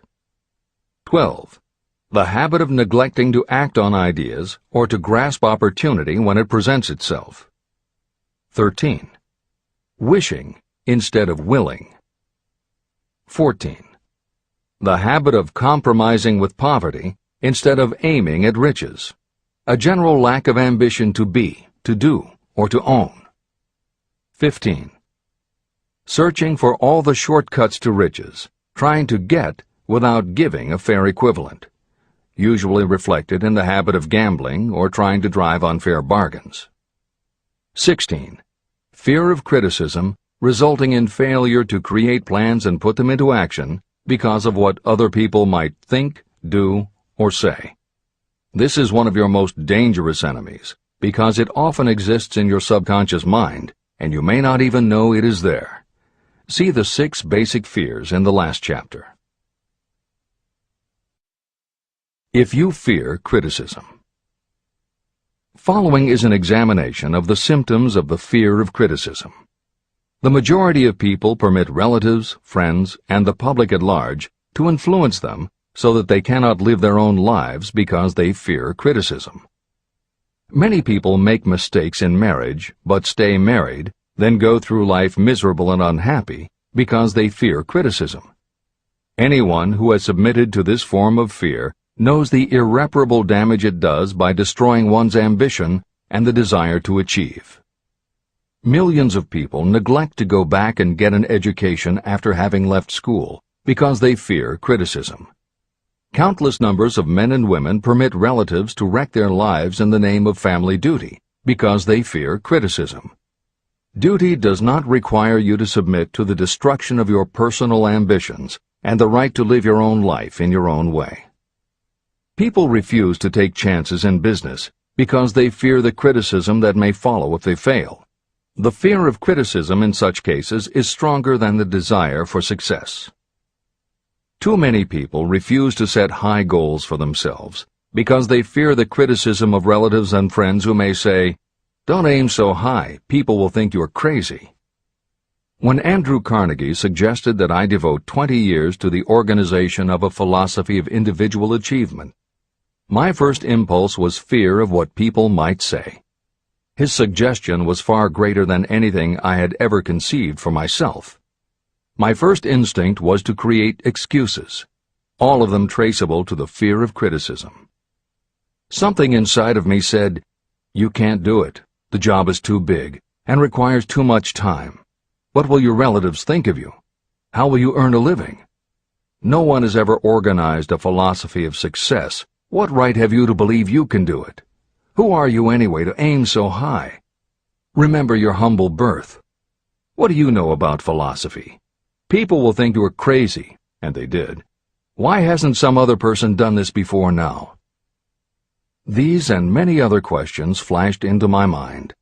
12. The habit of neglecting to act on ideas or to grasp opportunity when it presents itself. 13. Wishing instead of willing. 14. The habit of compromising with poverty instead of aiming at riches. A general lack of ambition to be, to do, or to own. 15. Searching for all the shortcuts to riches, trying to get without giving a fair equivalent, usually reflected in the habit of gambling or trying to drive unfair bargains. 16. Fear of criticism, resulting in failure to create plans and put them into action because of what other people might think, do, or say. This is one of your most dangerous enemies because it often exists in your subconscious mind and you may not even know it is there. See the 6 basic fears in the last chapter. If you fear criticism. Following is an examination of the symptoms of the fear of criticism. The majority of people permit relatives, friends, and the public at large to influence them so that they cannot live their own lives because they fear criticism. Many people make mistakes in marriage but stay married, then go through life miserable and unhappy because they fear criticism. Anyone who has submitted to this form of fear knows the irreparable damage it does by destroying one's ambition and the desire to achieve. Millions of people neglect to go back and get an education after having left school because they fear criticism. Countless numbers of men and women permit relatives to wreck their lives in the name of family duty because they fear criticism. Duty does not require you to submit to the destruction of your personal ambitions and the right to live your own life in your own way. People refuse to take chances in business because they fear the criticism that may follow if they fail. The fear of criticism in such cases is stronger than the desire for success. Too many people refuse to set high goals for themselves because they fear the criticism of relatives and friends who may say, "Don't aim so high, people will think you're crazy." When Andrew Carnegie suggested that I devote 20 years to the organization of a philosophy of individual achievement, my first impulse was fear of what people might say. His suggestion was far greater than anything I had ever conceived for myself. My first instinct was to create excuses, all of them traceable to the fear of criticism. Something inside of me said, "You can't do it. The job is too big and requires too much time. What will your relatives think of you? How will you earn a living? No one has ever organized a philosophy of success. What right have you to believe you can do it? Who are you anyway to aim so high? Remember your humble birth. What do you know about philosophy? People will think you are crazy, and they did. Why hasn't some other person done this before now? These and many other questions flashed into my mind.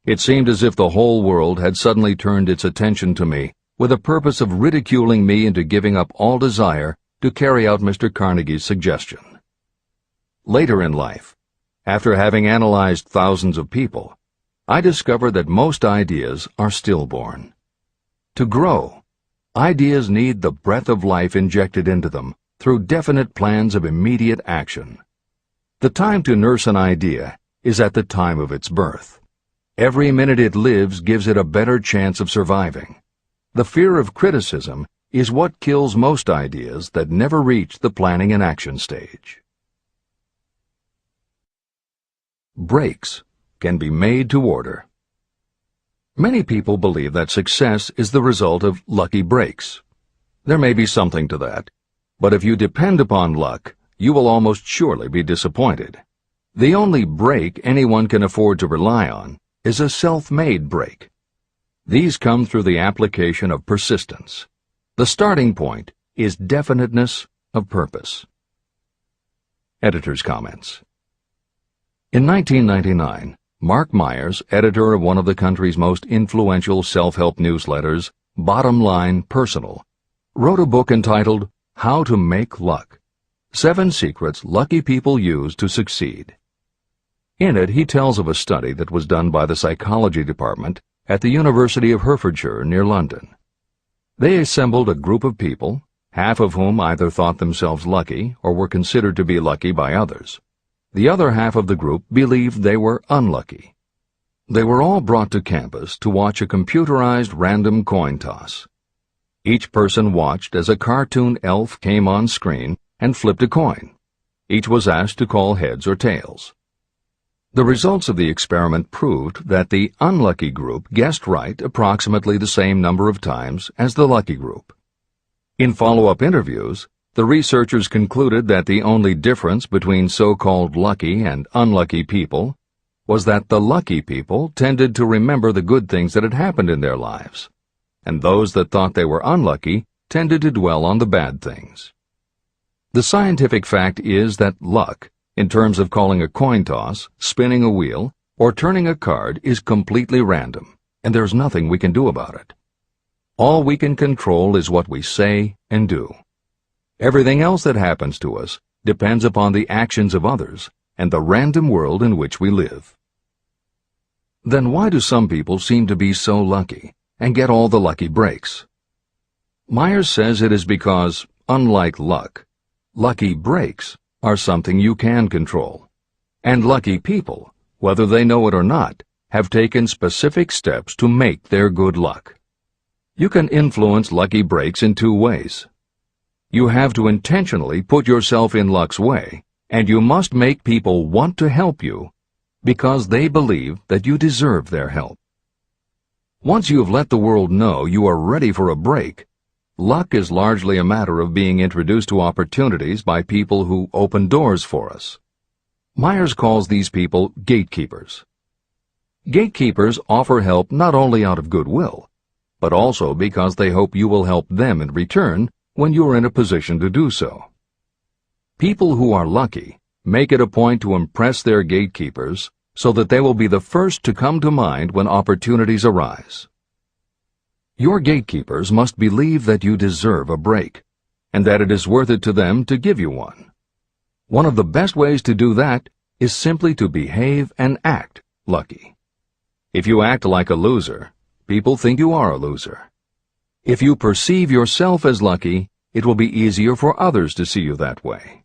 It seemed as if the whole world had suddenly turned its attention to me with the purpose of ridiculing me into giving up all desire to carry out Mr. Carnegie's suggestion. Later in life, after having analyzed thousands of people, I discovered that most ideas are stillborn. To grow, ideas need the breath of life injected into them through definite plans of immediate action. The time to nurse an idea is at the time of its birth. Every minute it lives gives it a better chance of surviving. The fear of criticism is what kills most ideas that never reach the planning and action stage. Breaks can be made to order. Many people believe that success is the result of lucky breaks. There may be something to that, but if you depend upon luck, you will almost surely be disappointed. The only break anyone can afford to rely on is a self-made break. These come through the application of persistence. The starting point is definiteness of purpose. Editor's comments. In 1999, Mark Myers, editor of one of the country's most influential self-help newsletters, Bottom Line Personal, wrote a book entitled How to Make Luck: 7 Secrets Lucky People Use to Succeed. In it, he tells of a study that was done by the psychology department at the University of Hertfordshire near London. They assembled a group of people, half of whom either thought themselves lucky or were considered to be lucky by others. The other half of the group believed they were unlucky. They were all brought to campus to watch a computerized random coin toss. Each person watched as a cartoon elf came on screen and flipped a coin. Each was asked to call heads or tails. The results of the experiment proved that the unlucky group guessed right approximately the same number of times as the lucky group. In follow-up interviews, the researchers concluded that the only difference between so-called lucky and unlucky people was that the lucky people tended to remember the good things that had happened in their lives, and those that thought they were unlucky tended to dwell on the bad things. The scientific fact is that luck, in terms of calling a coin toss, spinning a wheel, or turning a card, is completely random, and there's nothing we can do about it. All we can control is what we say and do. Everything else that happens to us depends upon the actions of others and the random world in which we live. Then why do some people seem to be so lucky and get all the lucky breaks? Myers says it is because, unlike luck, lucky breaks are something you can control. And lucky people, whether they know it or not, have taken specific steps to make their good luck. You can influence lucky breaks in 2 ways. You have to intentionally put yourself in luck's way, and you must make people want to help you because they believe that you deserve their help. Once you have let the world know you are ready for a break, luck is largely a matter of being introduced to opportunities by people who open doors for us. Myers calls these people gatekeepers. Gatekeepers offer help not only out of goodwill, but also because they hope you will help them in return when you are in a position to do so. People who are lucky make it a point to impress their gatekeepers so that they will be the first to come to mind when opportunities arise. Your gatekeepers must believe that you deserve a break, and that it is worth it to them to give you one. One of the best ways to do that is simply to behave and act lucky. If you act like a loser, people think you are a loser. If you perceive yourself as lucky, it will be easier for others to see you that way.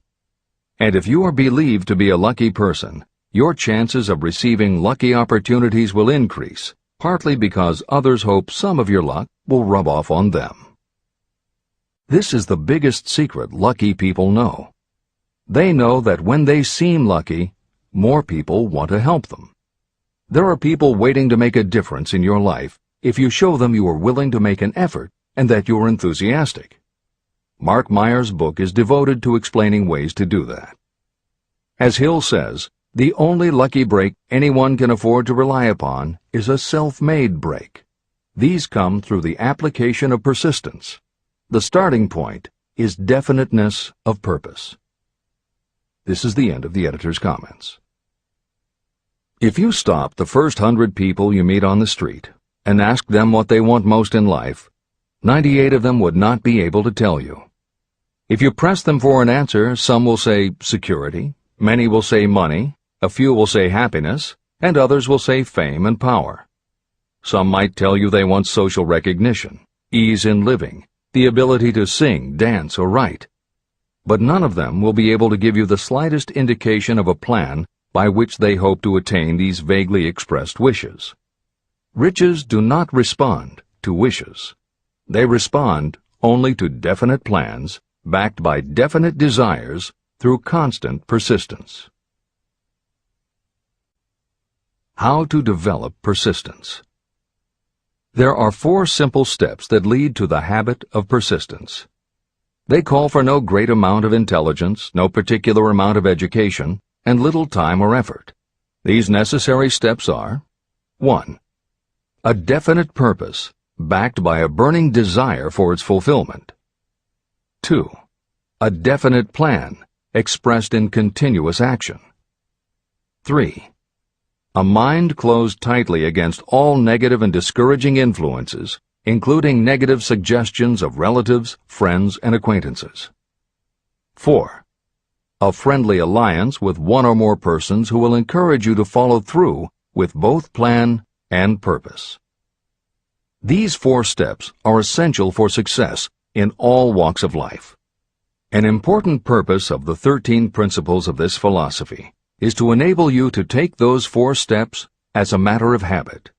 And if you are believed to be a lucky person, your chances of receiving lucky opportunities will increase, partly because others hope some of your luck will rub off on them. This is the biggest secret lucky people know. They know that when they seem lucky, more people want to help them. There are people waiting to make a difference in your life if you show them you are willing to make an effort and that you are enthusiastic. Mark Myers' book is devoted to explaining ways to do that. As Hill says, the only lucky break anyone can afford to rely upon is a self-made break. These come through the application of persistence. The starting point is definiteness of purpose. This is the end of the editor's comments. If you stop the first 100 people you meet on the street and ask them what they want most in life, 98 of them would not be able to tell you. If you press them for an answer, some will say security, many will say money, a few will say happiness, and others will say fame and power. Some might tell you they want social recognition, ease in living, the ability to sing, dance, or write. But none of them will be able to give you the slightest indication of a plan by which they hope to attain these vaguely expressed wishes. Riches do not respond to wishes. They respond only to definite plans backed by definite desires through constant persistence. How to develop persistence. There are 4 simple steps that lead to the habit of persistence. They call for no great amount of intelligence, no particular amount of education, and little time or effort. These necessary steps are: 1. A definite purpose, backed by a burning desire for its fulfillment. 2. A definite plan, expressed in continuous action. 3. A mind closed tightly against all negative and discouraging influences, including negative suggestions of relatives, friends, and acquaintances. 4. A friendly alliance with one or more persons who will encourage you to follow through with both plan and purpose. These 4 steps are essential for success in all walks of life. An important purpose of the 13 principles of this philosophy is to enable you to take those 4 steps as a matter of habit.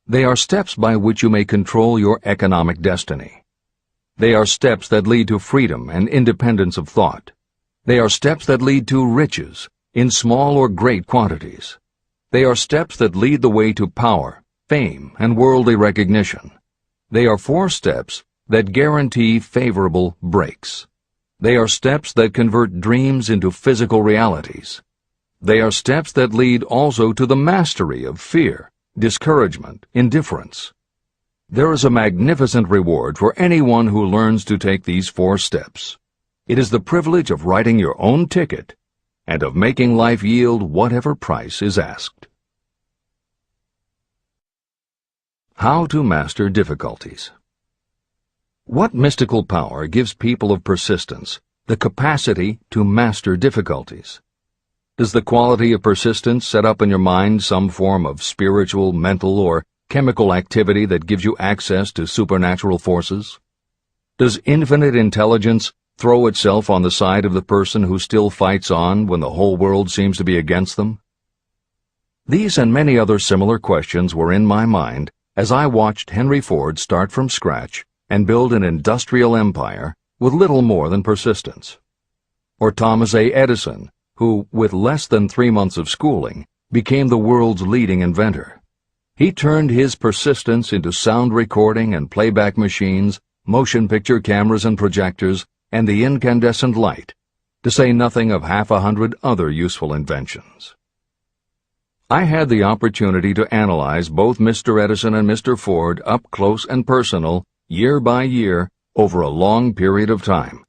They are steps by which you may control your economic destiny. They are steps that lead to freedom and independence of thought. They are steps that lead to riches, in small or great quantities. They are steps that lead the way to power, fame, and worldly recognition. They are 4 steps that guarantee favorable breaks. They are steps that convert dreams into physical realities. They are steps that lead also to the mastery of fear, discouragement, indifference. There is a magnificent reward for anyone who learns to take these 4 steps. It is the privilege of writing your own ticket and of making life yield whatever price is asked. How to master difficulties. What mystical power gives people of persistence the capacity to master difficulties? Does the quality of persistence set up in your mind some form of spiritual, mental, or chemical activity that gives you access to supernatural forces? Does infinite intelligence throw itself on the side of the person who still fights on when the whole world seems to be against them? These and many other similar questions were in my mind as I watched Henry Ford start from scratch and build an industrial empire with little more than persistence. Or Thomas A. Edison, who, with less than 3 months of schooling, became the world's leading inventor. He turned his persistence into sound recording and playback machines, motion picture cameras and projectors, and the incandescent light, to say nothing of 100 other useful inventions. I had the opportunity to analyze both Mr. Edison and Mr. Ford up close and personal, year by year, over a long period of time.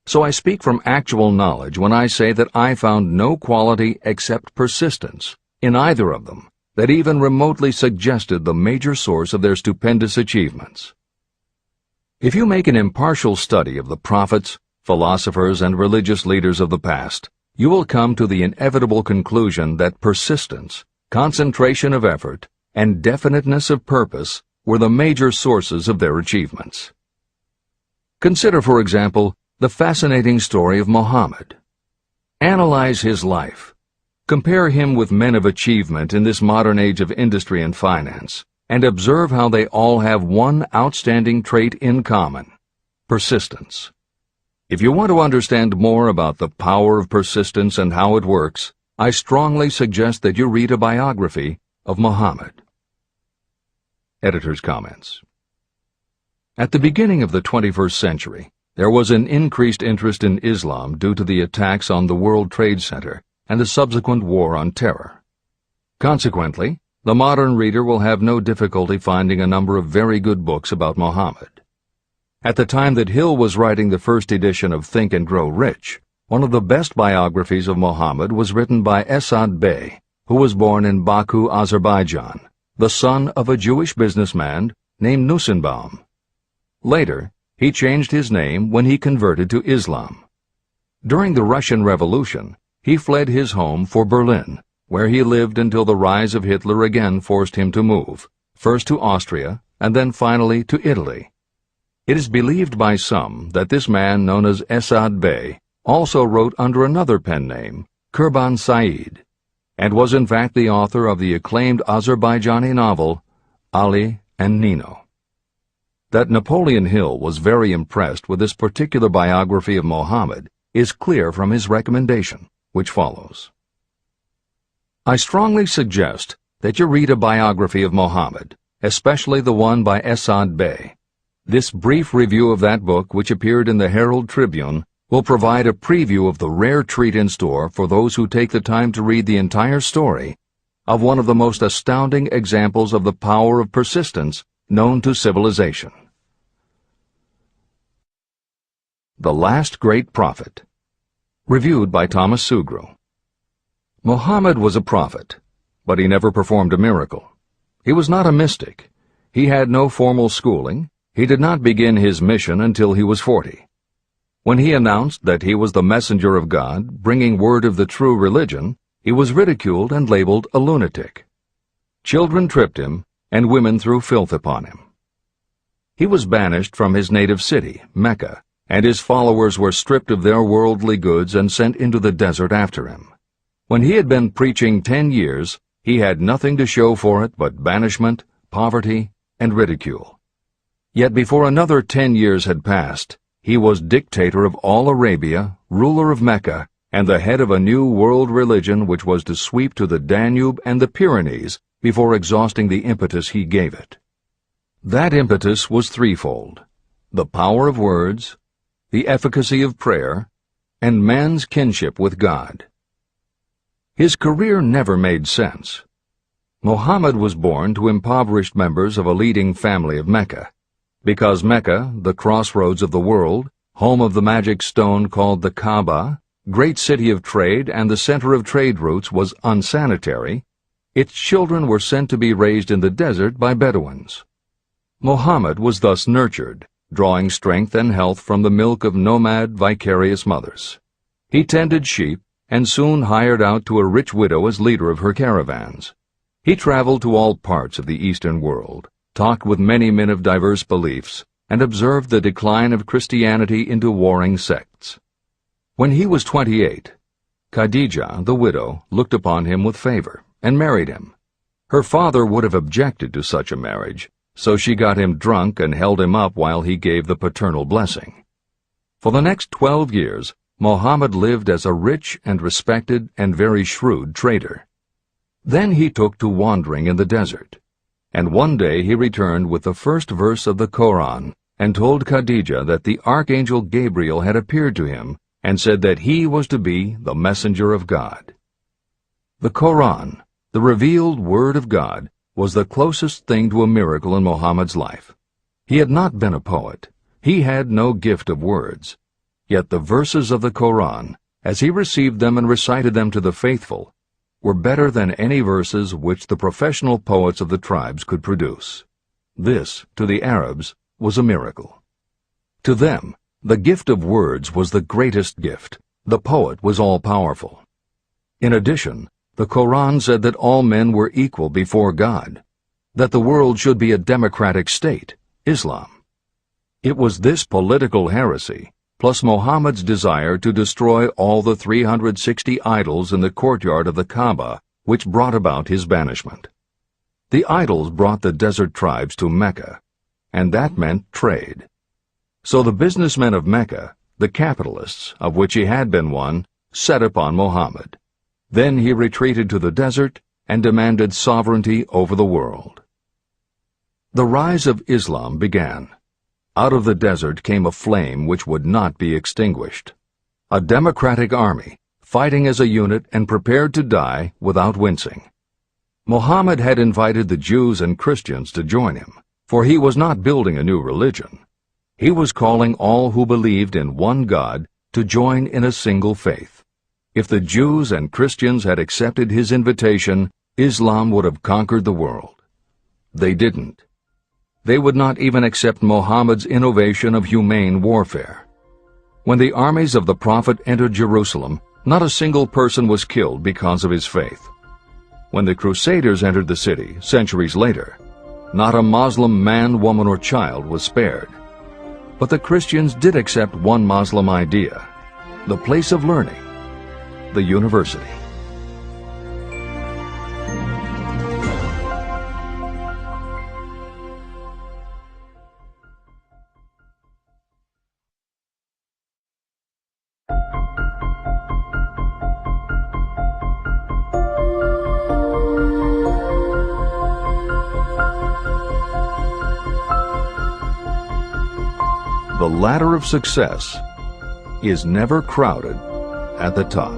So I speak from actual knowledge when I say that I found no quality except persistence in either of them that even remotely suggested the major source of their stupendous achievements. If you make an impartial study of the prophets, philosophers, and religious leaders of the past, you will come to the inevitable conclusion that persistence, concentration of effort, and definiteness of purpose were the major sources of their achievements. Consider, for example, the fascinating story of Muhammad. Analyze his life. Compare him with men of achievement in this modern age of industry and finance, and observe how they all have one outstanding trait in common: persistence. If you want to understand more about the power of persistence and how it works, I strongly suggest that you read a biography of Muhammad. Editor's comments. At the beginning of the 21st century, there was an increased interest in Islam due to the attacks on the World Trade Center and the subsequent War on Terror. Consequently, the modern reader will have no difficulty finding a number of very good books about Muhammad. At the time that Hill was writing the first edition of Think and Grow Rich, one of the best biographies of Muhammad was written by Esad Bey, who was born in Baku, Azerbaijan, the son of a Jewish businessman named Nusenbaum. Later, he changed his name when he converted to Islam. During the Russian Revolution, he fled his home for Berlin, where he lived until the rise of Hitler again forced him to move, first to Austria and then finally to Italy. It is believed by some that this man known as Esad Bey also wrote under another pen name, Kurban Said, and was in fact the author of the acclaimed Azerbaijani novel, Ali and Nino. That Napoleon Hill was very impressed with this particular biography of Muhammad is clear from his recommendation, which follows. I strongly suggest that you read a biography of Muhammad, especially the one by Esad Bey. This brief review of that book, which appeared in the Herald Tribune, will provide a preview of the rare treat in store for those who take the time to read the entire story of one of the most astounding examples of the power of persistence known to civilization. The Last Great Prophet. Reviewed by Thomas Sugru. Muhammad was a prophet, but he never performed a miracle. He was not a mystic. He had no formal schooling. He did not begin his mission until he was 40. When he announced that he was the messenger of God, bringing word of the true religion, he was ridiculed and labeled a lunatic. Children tripped him, and women threw filth upon him. He was banished from his native city, Mecca, and his followers were stripped of their worldly goods and sent into the desert after him. When he had been preaching 10 years, he had nothing to show for it but banishment, poverty, and ridicule. Yet before another 10 years had passed, he was dictator of all Arabia, ruler of Mecca, and the head of a new world religion which was to sweep to the Danube and the Pyrenees before exhausting the impetus he gave it. That impetus was threefold: the power of words, the efficacy of prayer, and man's kinship with God. His career never made sense. Muhammad was born to impoverished members of a leading family of Mecca. Because Mecca, the crossroads of the world, home of the magic stone called the Kaaba, great city of trade and the center of trade routes, was unsanitary, its children were sent to be raised in the desert by Bedouins. Muhammad was thus nurtured, drawing strength and health from the milk of nomad, vicarious mothers. He tended sheep and soon hired out to a rich widow as leader of her caravans. He traveled to all parts of the Eastern world, talked with many men of diverse beliefs, and observed the decline of Christianity into warring sects. When he was 28, Khadijah, the widow, looked upon him with favor and married him. Her father would have objected to such a marriage, so she got him drunk and held him up while he gave the paternal blessing. For the next 12 years, Muhammad lived as a rich and respected and very shrewd trader. Then he took to wandering in the desert, and one day he returned with the first verse of the Koran and told Khadijah that the archangel Gabriel had appeared to him and said that he was to be the messenger of God. The Koran, the revealed word of God, was the closest thing to a miracle in Muhammad's life. He had not been a poet. He had no gift of words. Yet the verses of the Koran, as he received them and recited them to the faithful, were better than any verses which the professional poets of the tribes could produce. This, to the Arabs, was a miracle. To them, the gift of words was the greatest gift. The poet was all-powerful. In addition, the Koran said that all men were equal before God, that the world should be a democratic state, Islam. It was this political heresy, plus Muhammad's desire to destroy all the 360 idols in the courtyard of the Kaaba, which brought about his banishment. The idols brought the desert tribes to Mecca, and that meant trade. So the businessmen of Mecca, the capitalists, of which he had been one, set upon Muhammad. Then he retreated to the desert and demanded sovereignty over the world. The rise of Islam began. Out of the desert came a flame which would not be extinguished. A democratic army, fighting as a unit and prepared to die without wincing. Muhammad had invited the Jews and Christians to join him, for he was not building a new religion. He was calling all who believed in one God to join in a single faith. If the Jews and Christians had accepted his invitation, Islam would have conquered the world. They didn't. They would not even accept Muhammad's innovation of humane warfare. When the armies of the Prophet entered Jerusalem, not a single person was killed because of his faith. When the Crusaders entered the city, centuries later, not a Muslim man, woman, or child was spared. But the Christians did accept one Muslim idea, the place of learning, the university. The ladder of success is never crowded at the top.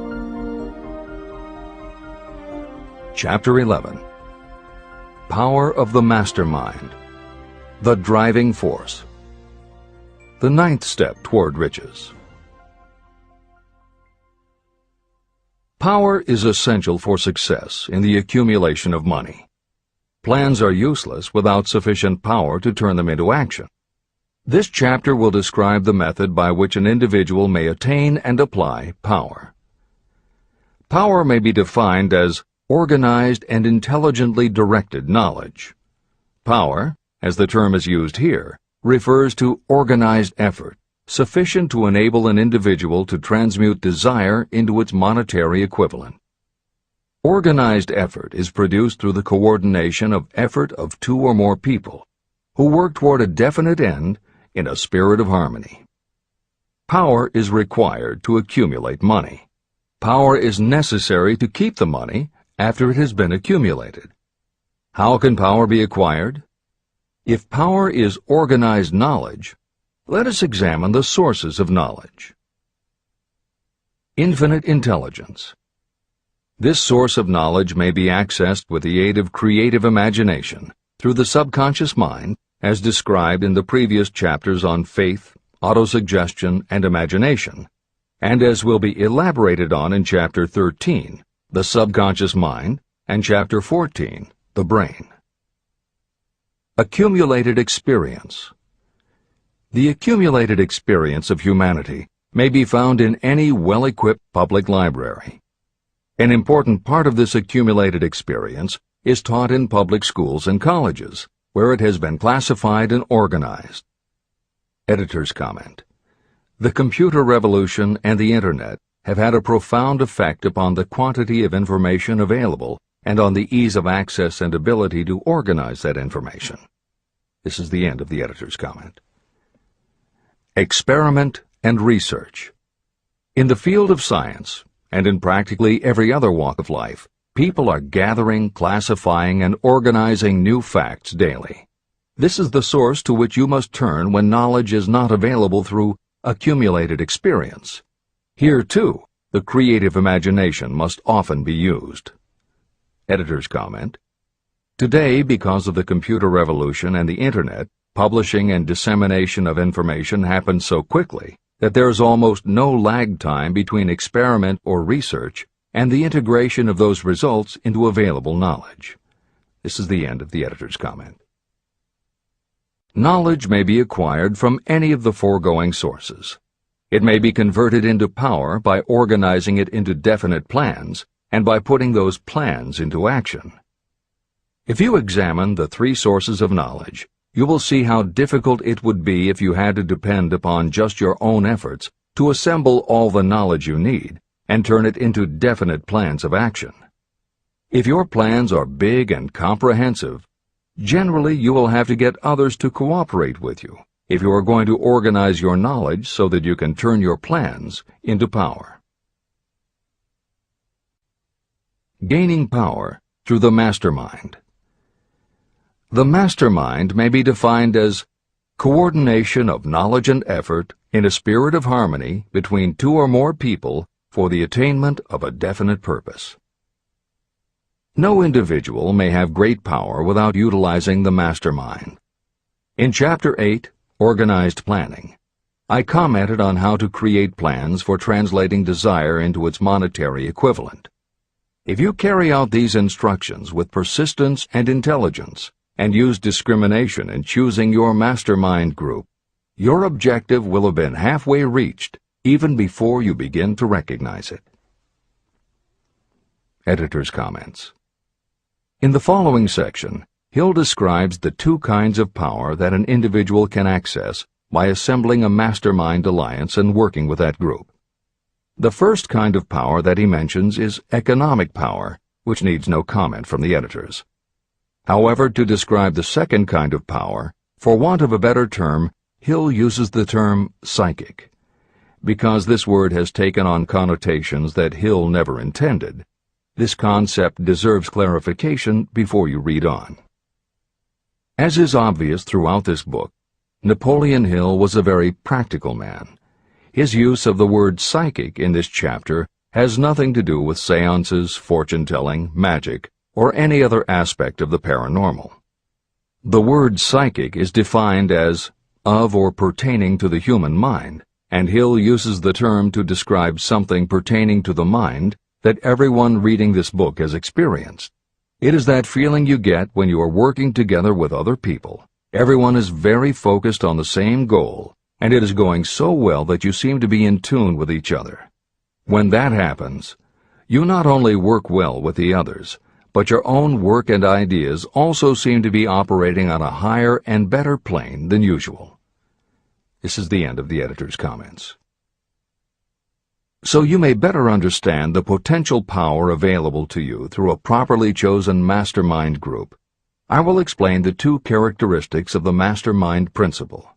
Chapter 11. Power of the Mastermind, the driving force. The ninth step toward riches. Power is essential for success in the accumulation of money. Plans are useless without sufficient power to turn them into action. This chapter will describe the method by which an individual may attain and apply power. Power may be defined as organized and intelligently directed knowledge. Power, as the term is used here, refers to organized effort, sufficient to enable an individual to transmute desire into its monetary equivalent. Organized effort is produced through the coordination of effort of two or more people who work toward a definite end in a spirit of harmony. Power is required to accumulate money. Power is necessary to keep the money after it has been accumulated. How can power be acquired? If power is organized knowledge, let us examine the sources of knowledge. Infinite intelligence. This source of knowledge may be accessed with the aid of creative imagination through the subconscious mind, as described in the previous chapters on faith, autosuggestion, and imagination, and as will be elaborated on in Chapter 13, the subconscious mind, and Chapter 14, the brain. Accumulated experience. The accumulated experience of humanity may be found in any well-equipped public library. An important part of this accumulated experience is taught in public schools and colleges, where it has been classified and organized. Editor's comment. The computer revolution and the Internet have had a profound effect upon the quantity of information available and on the ease of access and ability to organize that information. This is the end of the editor's comment. Experiment and research. In the field of science, and in practically every other walk of life, people are gathering, classifying, and organizing new facts daily. This is the source to which you must turn when knowledge is not available through accumulated experience. Here, too, the creative imagination must often be used. Editor's comment. Today, because of the computer revolution and the Internet, publishing and dissemination of information happens so quickly that there is almost no lag time between experiment or research and the integration of those results into available knowledge. This is the end of the editor's comment. Knowledge may be acquired from any of the foregoing sources. It may be converted into power by organizing it into definite plans and by putting those plans into action. If you examine the three sources of knowledge, you will see how difficult it would be if you had to depend upon just your own efforts to assemble all the knowledge you need and turn it into definite plans of action. If your plans are big and comprehensive, generally you will have to get others to cooperate with you if you are going to organize your knowledge so that you can turn your plans into power. Gaining power through the mastermind. The mastermind may be defined as coordination of knowledge and effort in a spirit of harmony between two or more people for the attainment of a definite purpose. No individual may have great power without utilizing the mastermind. In Chapter 8, organized planning. I commented on how to create plans for translating desire into its monetary equivalent. If you carry out these instructions with persistence and intelligence, and use discrimination in choosing your mastermind group, your objective will have been halfway reached even before you begin to recognize it. Editor's comments. In the following section, Hill describes the two kinds of power that an individual can access by assembling a mastermind alliance and working with that group. The first kind of power that he mentions is economic power, which needs no comment from the editors. However, to describe the second kind of power, for want of a better term, Hill uses the term psychic. Because this word has taken on connotations that Hill never intended, this concept deserves clarification before you read on. As is obvious throughout this book, Napoleon Hill was a very practical man. His use of the word psychic in this chapter has nothing to do with seances, fortune-telling, magic, or any other aspect of the paranormal. The word psychic is defined as of or pertaining to the human mind, and Hill uses the term to describe something pertaining to the mind that everyone reading this book has experienced. It is that feeling you get when you are working together with other people. Everyone is very focused on the same goal, and it is going so well that you seem to be in tune with each other. When that happens, you not only work well with the others, but your own work and ideas also seem to be operating on a higher and better plane than usual. This is the end of the editor's comments. So you may better understand the potential power available to you through a properly chosen mastermind group, I will explain the two characteristics of the mastermind principle.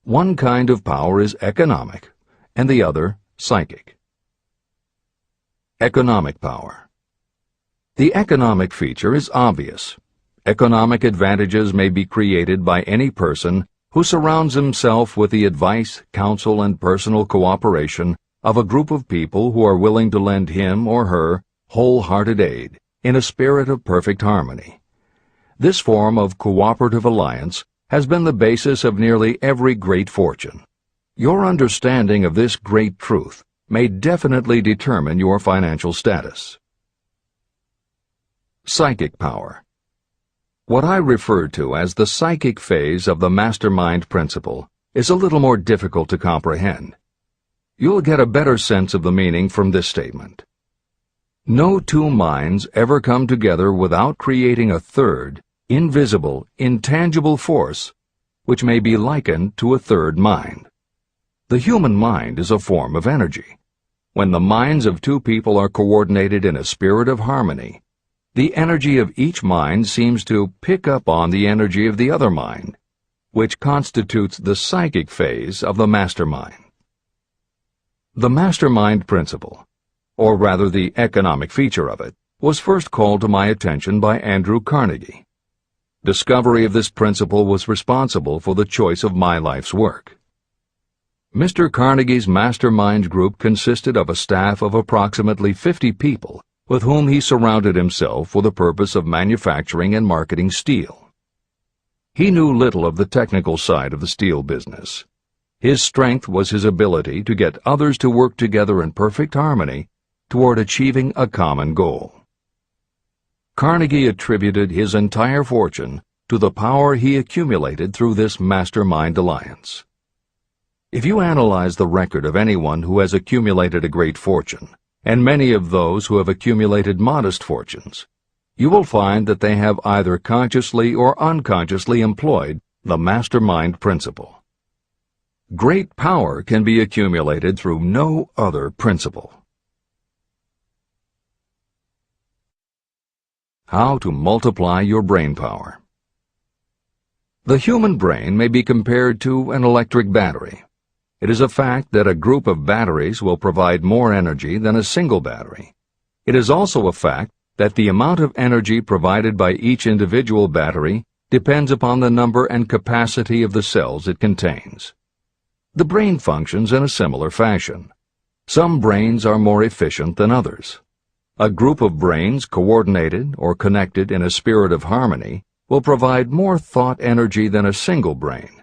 One kind of power is economic, and the other psychic. Economic power. The economic feature is obvious. Economic advantages may be created by any person who surrounds himself with the advice, counsel, and personal cooperation of a group of people who are willing to lend him or her wholehearted aid in a spirit of perfect harmony. This form of cooperative alliance has been the basis of nearly every great fortune. Your understanding of this great truth may definitely determine your financial status. Psychic power. What I refer to as the psychic phase of the mastermind principle is a little more difficult to comprehend. You'll get a better sense of the meaning from this statement. No two minds ever come together without creating a third, invisible, intangible force, which may be likened to a third mind. The human mind is a form of energy. When the minds of two people are coordinated in a spirit of harmony, the energy of each mind seems to pick up on the energy of the other mind, which constitutes the psychic phase of the mastermind. The mastermind principle, or rather the economic feature of it, was first called to my attention by Andrew Carnegie. Discovery of this principle was responsible for the choice of my life's work. Mr. Carnegie's mastermind group consisted of a staff of approximately 50 people with whom he surrounded himself for the purpose of manufacturing and marketing steel. He knew little of the technical side of the steel business. His strength was his ability to get others to work together in perfect harmony toward achieving a common goal. Carnegie attributed his entire fortune to the power he accumulated through this mastermind alliance. If you analyze the record of anyone who has accumulated a great fortune, and many of those who have accumulated modest fortunes, you will find that they have either consciously or unconsciously employed the mastermind principle. Great power can be accumulated through no other principle. How to multiply your brain power. The human brain may be compared to an electric battery. It is a fact that a group of batteries will provide more energy than a single battery. It is also a fact that the amount of energy provided by each individual battery depends upon the number and capacity of the cells it contains. The brain functions in a similar fashion. Some brains are more efficient than others. A group of brains coordinated or connected in a spirit of harmony will provide more thought energy than a single brain.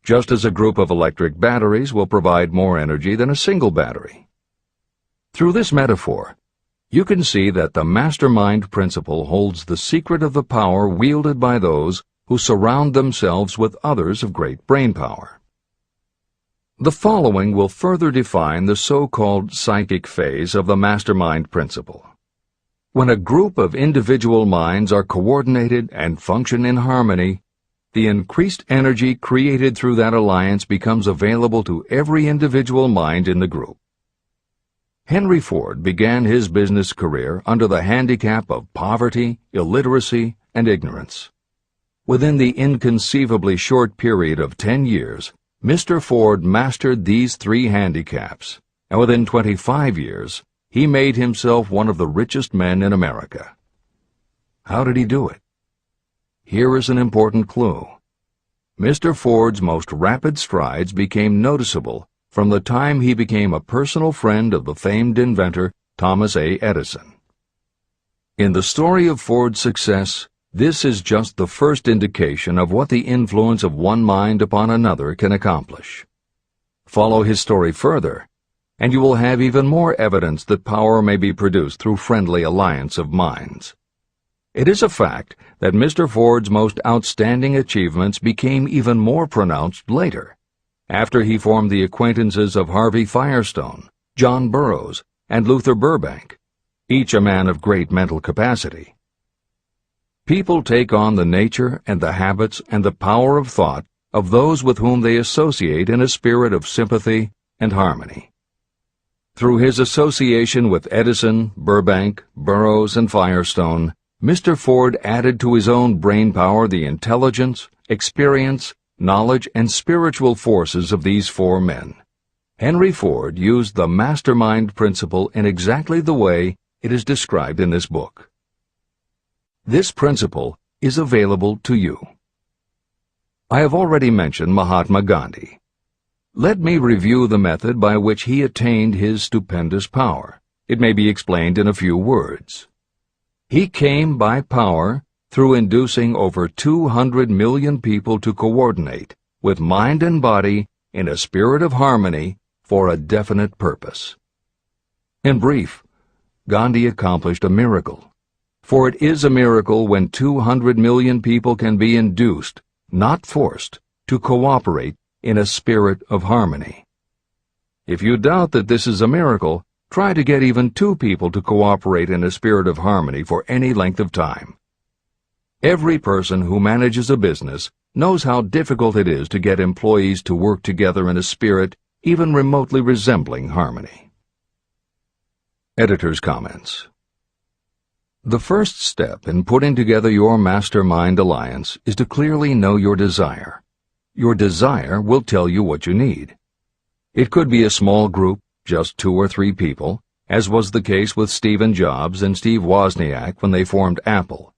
just as a group of electric batteries will provide more energy than a single battery. Through this metaphor, you can see that the mastermind principle holds the secret of the power wielded by those who surround themselves with others of great brain power. The following will further define the so-called psychic phase of the mastermind principle. When a group of individual minds are coordinated and function in harmony, the increased energy created through that alliance becomes available to every individual mind in the group. Henry Ford began his business career under the handicap of poverty, illiteracy, and ignorance. Within the inconceivably short period of 10 years, Mr. Ford mastered these 3 handicaps, and within 25 years, he made himself one of the richest men in America. How did he do it? Here is an important clue. Mr. Ford's most rapid strides became noticeable from the time he became a personal friend of the famed inventor Thomas A. Edison. In the story of Ford's success, this is just the first indication of what the influence of one mind upon another can accomplish. Follow his story further, and you will have even more evidence that power may be produced through friendly alliance of minds. It is a fact that Mr. Ford's most outstanding achievements became even more pronounced later, after he formed the acquaintances of Harvey Firestone, John Burroughs, and Luther Burbank, each a man of great mental capacity. People take on the nature and the habits and the power of thought of those with whom they associate in a spirit of sympathy and harmony. Through his association with Edison, Burbank, Burroughs, and Firestone, Mr. Ford added to his own brain power the intelligence, experience, knowledge, and spiritual forces of these 4 men. Henry Ford used the mastermind principle in exactly the way it is described in this book. This principle is available to you. I have already mentioned Mahatma Gandhi. Let me review the method by which he attained his stupendous power. It may be explained in a few words. He came by power through inducing over 200 million people to coordinate with mind and body in a spirit of harmony for a definite purpose. In brief, Gandhi accomplished a miracle. For it is a miracle when 200 million people can be induced, not forced, to cooperate in a spirit of harmony. If you doubt that this is a miracle, try to get even 2 people to cooperate in a spirit of harmony for any length of time. Every person who manages a business knows how difficult it is to get employees to work together in a spirit even remotely resembling harmony. Editor's comments. The first step in putting together your mastermind alliance is to clearly know your desire. Your desire will tell you what you need. It could be a small group, just 2 or 3 people, as was the case with Stephen Jobs and Steve Wozniak when they formed Apple,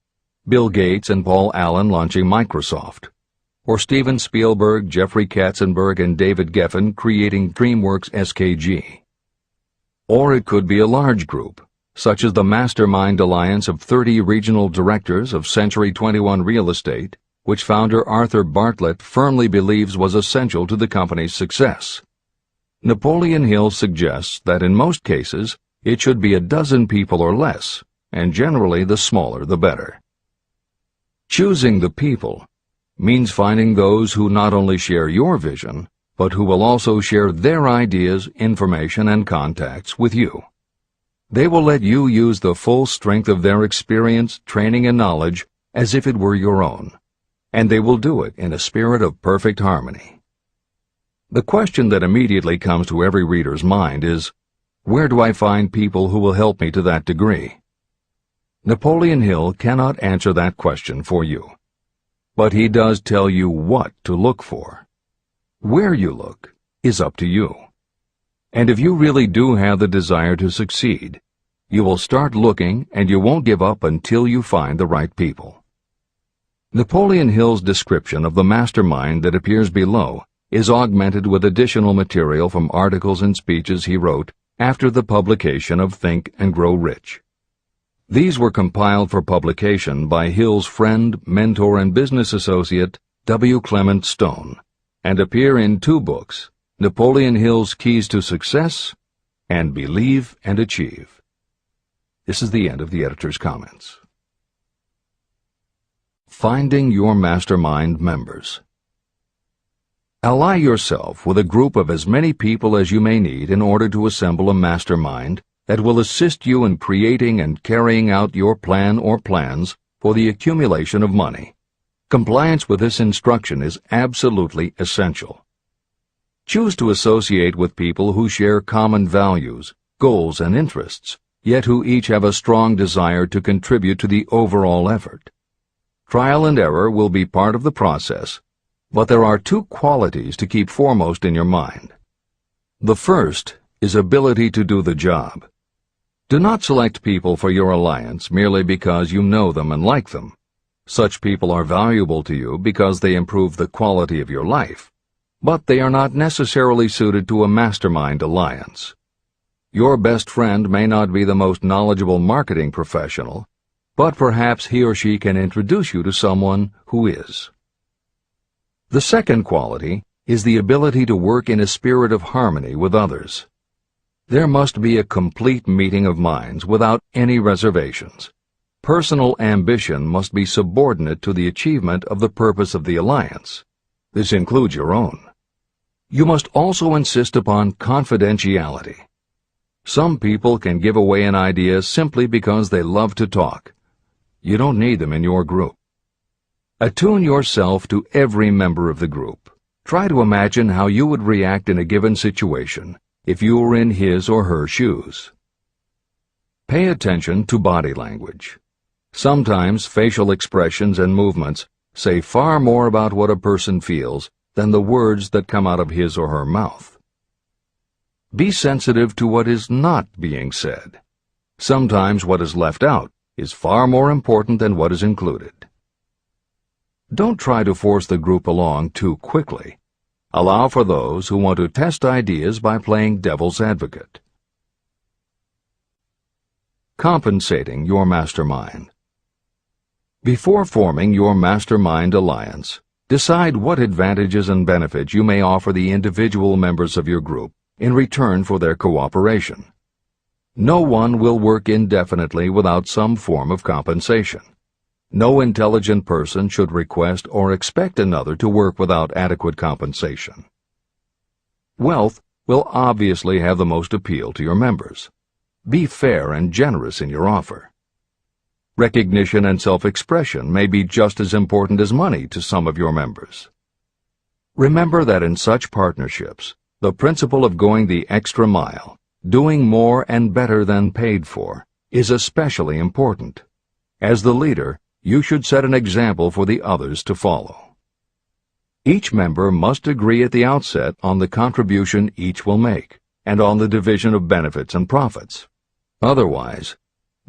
Bill Gates and Paul Allen launching Microsoft, or Steven Spielberg, Jeffrey Katzenberg, and David Geffen creating DreamWorks SKG. Or it could be a large group, such as the Mastermind Alliance of 30 regional directors of Century 21 Real Estate, which founder Arthur Bartlett firmly believes was essential to the company's success. Napoleon Hill suggests that in most cases it should be a dozen people or less, and generally the smaller the better. Choosing the people means finding those who not only share your vision, but who will also share their ideas, information, and contacts with you. They will let you use the full strength of their experience, training, and knowledge as if it were your own, and they will do it in a spirit of perfect harmony. The question that immediately comes to every reader's mind is, where do I find people who will help me to that degree? Napoleon Hill cannot answer that question for you, but he does tell you what to look for. Where you look is up to you. And if you really do have the desire to succeed, you will start looking and you won't give up until you find the right people. Napoleon Hill's description of the mastermind that appears below is augmented with additional material from articles and speeches he wrote after the publication of Think and Grow Rich. These were compiled for publication by Hill's friend, mentor, and business associate, W. Clement Stone, and appear in 2 books, Napoleon Hill's Keys to Success and Believe and Achieve. This is the end of the editor's comments. Finding your mastermind members. Ally yourself with a group of as many people as you may need in order to assemble a mastermind that will assist you in creating and carrying out your plan or plans for the accumulation of money. Compliance with this instruction is absolutely essential. Choose to associate with people who share common values, goals, and interests, yet who each have a strong desire to contribute to the overall effort. Trial and error will be part of the process, but there are 2 qualities to keep foremost in your mind. The first is ability to do the job. Do not select people for your alliance merely because you know them and like them. Such people are valuable to you because they improve the quality of your life, but they are not necessarily suited to a mastermind alliance. Your best friend may not be the most knowledgeable marketing professional, but perhaps he or she can introduce you to someone who is. The second quality is the ability to work in a spirit of harmony with others. There must be a complete meeting of minds without any reservations. Personal ambition must be subordinate to the achievement of the purpose of the alliance. This includes your own. You must also insist upon confidentiality. Some people can give away an idea simply because they love to talk. You don't need them in your group. Attune yourself to every member of the group. Try to imagine how you would react in a given situation if you were in his or her shoes. Pay attention to body language. Sometimes facial expressions and movements say far more about what a person feels than the words that come out of his or her mouth. Be sensitive to what is not being said. Sometimes what is left out is far more important than what is included. Don't try to force the group along too quickly. Allow for those who want to test ideas by playing devil's advocate. Compensating your mastermind. Before forming your mastermind alliance, decide what advantages and benefits you may offer the individual members of your group in return for their cooperation. No one will work indefinitely without some form of compensation. No intelligent person should request or expect another to work without adequate compensation. Wealth will obviously have the most appeal to your members. Be fair and generous in your offer. Recognition and self-expression may be just as important as money to some of your members. Remember that in such partnerships, the principle of going the extra mile, doing more and better than paid for, is especially important. As the leader, you should set an example for the others to follow. Each member must agree at the outset on the contribution each will make, and on the division of benefits and profits. Otherwise,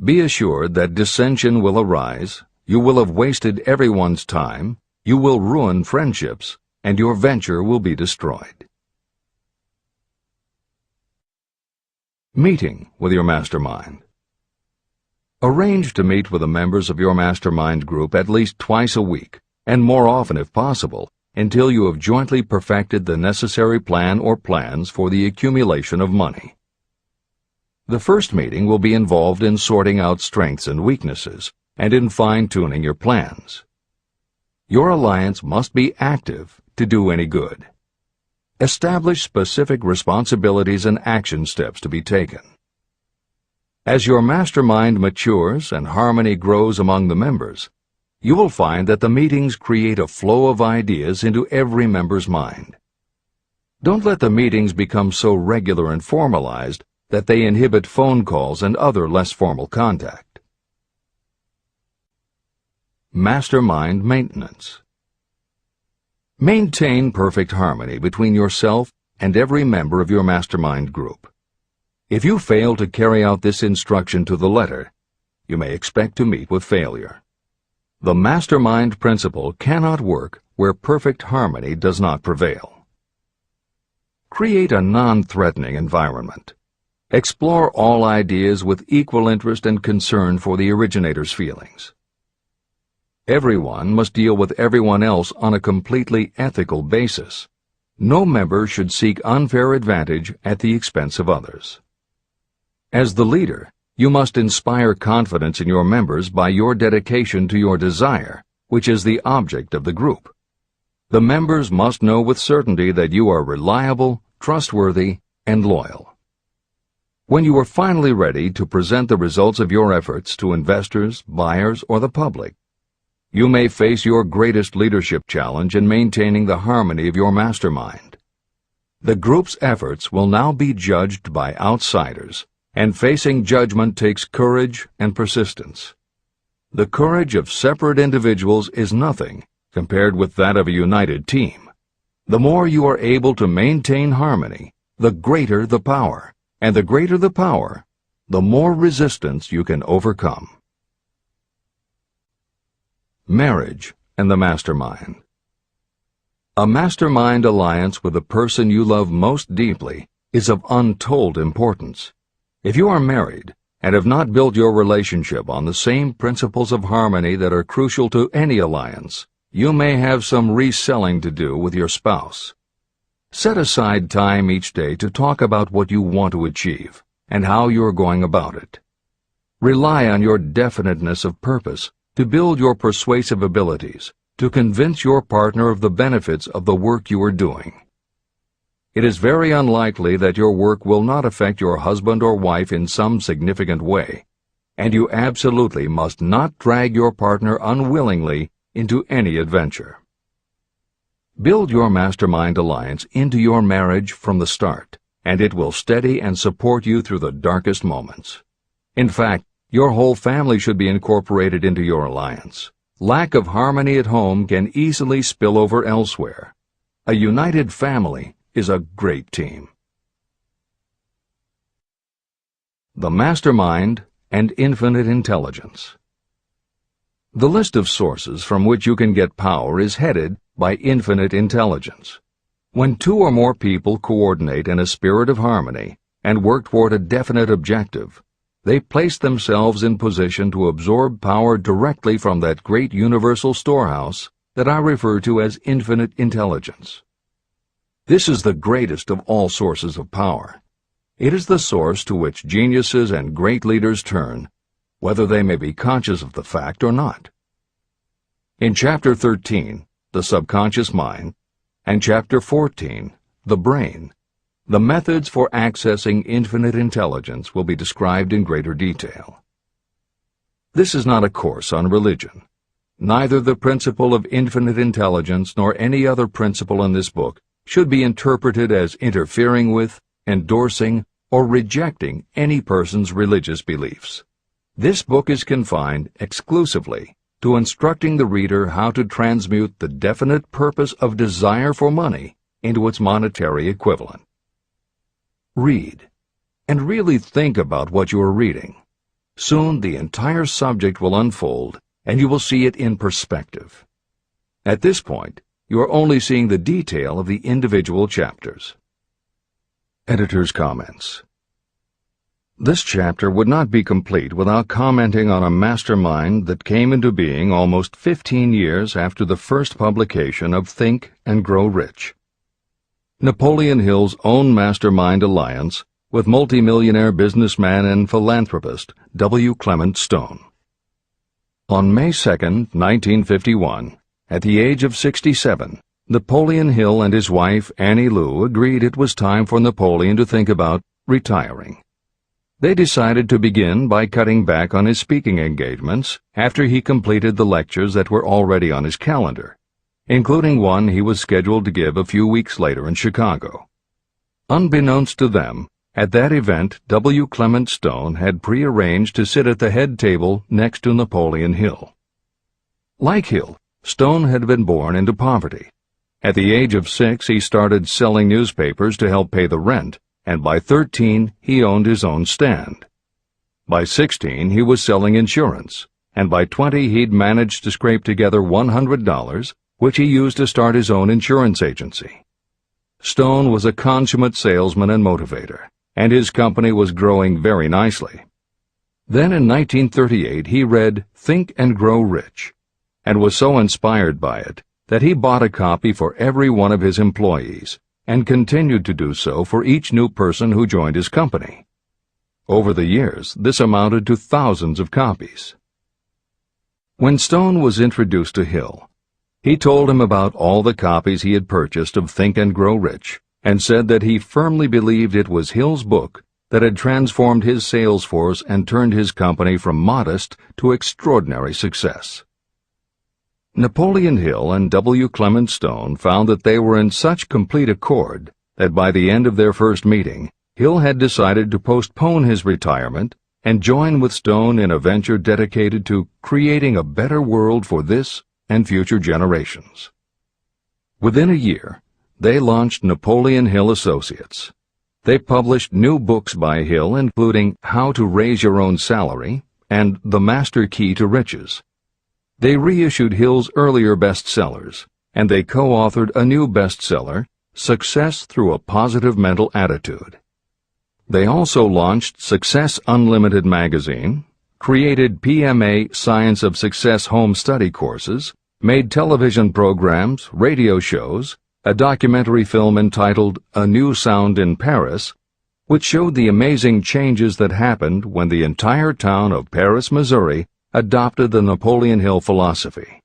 be assured that dissension will arise, you will have wasted everyone's time, you will ruin friendships, and your venture will be destroyed. Meeting with your mastermind. Arrange to meet with the members of your mastermind group at least twice a week, and more often if possible, until you have jointly perfected the necessary plan or plans for the accumulation of money. The first meeting will be involved in sorting out strengths and weaknesses, and in fine-tuning your plans. Your alliance must be active to do any good. Establish specific responsibilities and action steps to be taken. As your mastermind matures and harmony grows among the members, you will find that the meetings create a flow of ideas into every member's mind. Don't let the meetings become so regular and formalized that they inhibit phone calls and other less formal contact. Mastermind maintenance. Maintain perfect harmony between yourself and every member of your mastermind group. If you fail to carry out this instruction to the letter, you may expect to meet with failure. The mastermind principle cannot work where perfect harmony does not prevail. Create a non-threatening environment. Explore all ideas with equal interest and concern for the originator's feelings. Everyone must deal with everyone else on a completely ethical basis, No member should seek unfair advantage at the expense of others. As the leader, you must inspire confidence in your members by your dedication to your desire, which is the object of the group. The members must know with certainty that you are reliable, trustworthy, and loyal. When you are finally ready to present the results of your efforts to investors, buyers, or the public, you may face your greatest leadership challenge in maintaining the harmony of your mastermind. The group's efforts will now be judged by outsiders, and facing judgment takes courage and persistence. The courage of separate individuals is nothing compared with that of a united team. The more you are able to maintain harmony, the greater the power, and the greater the power, the more resistance you can overcome. Marriage and the Mastermind. A mastermind alliance with the person you love most deeply is of untold importance. If you are married and have not built your relationship on the same principles of harmony that are crucial to any alliance, you may have some reselling to do with your spouse. Set aside time each day to talk about what you want to achieve and how you are going about it. Rely on your definiteness of purpose to build your persuasive abilities, to convince your partner of the benefits of the work you are doing. It is very unlikely that your work will not affect your husband or wife in some significant way, and you absolutely must not drag your partner unwillingly into any adventure. Build your mastermind alliance into your marriage from the start, and it will steady and support you through the darkest moments. In fact, your whole family should be incorporated into your alliance. Lack of harmony at home can easily spill over elsewhere. A united family is a great team. The Mastermind and Infinite Intelligence. The list of sources from which you can get power is headed by infinite intelligence. When two or more people coordinate in a spirit of harmony and work toward a definite objective, they place themselves in position to absorb power directly from that great universal storehouse that I refer to as infinite intelligence. This is the greatest of all sources of power. It is the source to which geniuses and great leaders turn, whether they may be conscious of the fact or not. In Chapter 13, The Subconscious Mind, and Chapter 14, The Brain, the methods for accessing infinite intelligence will be described in greater detail. This is not a course on religion. Neither the principle of infinite intelligence nor any other principle in this book should be interpreted as interfering with, endorsing, or rejecting any person's religious beliefs. This book is confined exclusively to instructing the reader how to transmute the definite purpose of desire for money into its monetary equivalent. Read, and really think about what you are reading. Soon the entire subject will unfold, and you will see it in perspective. At this point, you are only seeing the detail of the individual chapters. Editor's comments. This chapter would not be complete without commenting on a mastermind that came into being almost 15 years after the first publication of Think and Grow Rich. Napoleon Hill's own mastermind alliance with multimillionaire businessman and philanthropist W. Clement Stone. On May 2, 1951, at the age of 67, Napoleon Hill and his wife Annie Lou agreed it was time for Napoleon to think about retiring. They decided to begin by cutting back on his speaking engagements after he completed the lectures that were already on his calendar, including one he was scheduled to give a few weeks later in Chicago. Unbeknownst to them, at that event W. Clement Stone had prearranged to sit at the head table next to Napoleon Hill. Like Hill, Stone had been born into poverty. At the age of 6, he started selling newspapers to help pay the rent, and by 13, he owned his own stand. By 16, he was selling insurance, and by 20, he'd managed to scrape together $100, which he used to start his own insurance agency. Stone was a consummate salesman and motivator, and his company was growing very nicely. Then in 1938 he read Think and Grow Rich, and was so inspired by it that he bought a copy for every one of his employees and continued to do so for each new person who joined his company. Over the years, this amounted to thousands of copies. When Stone was introduced to Hill, he told him about all the copies he had purchased of Think and Grow Rich and said that he firmly believed it was Hill's book that had transformed his sales force and turned his company from modest to extraordinary success. Napoleon Hill and W. Clement Stone found that they were in such complete accord that by the end of their first meeting, Hill had decided to postpone his retirement and join with Stone in a venture dedicated to creating a better world for this and future generations. Within a year, they launched Napoleon Hill Associates. They published new books by Hill, including How to Raise Your Own Salary and The Master Key to Riches. They reissued Hill's earlier bestsellers, and they co-authored a new bestseller, Success Through a Positive Mental Attitude. They also launched Success Unlimited magazine, created PMA Science of Success home study courses, made television programs, radio shows, a documentary film entitled A New Sound in Paris, which showed the amazing changes that happened when the entire town of Paris, Missouri, adopted the Napoleon Hill philosophy.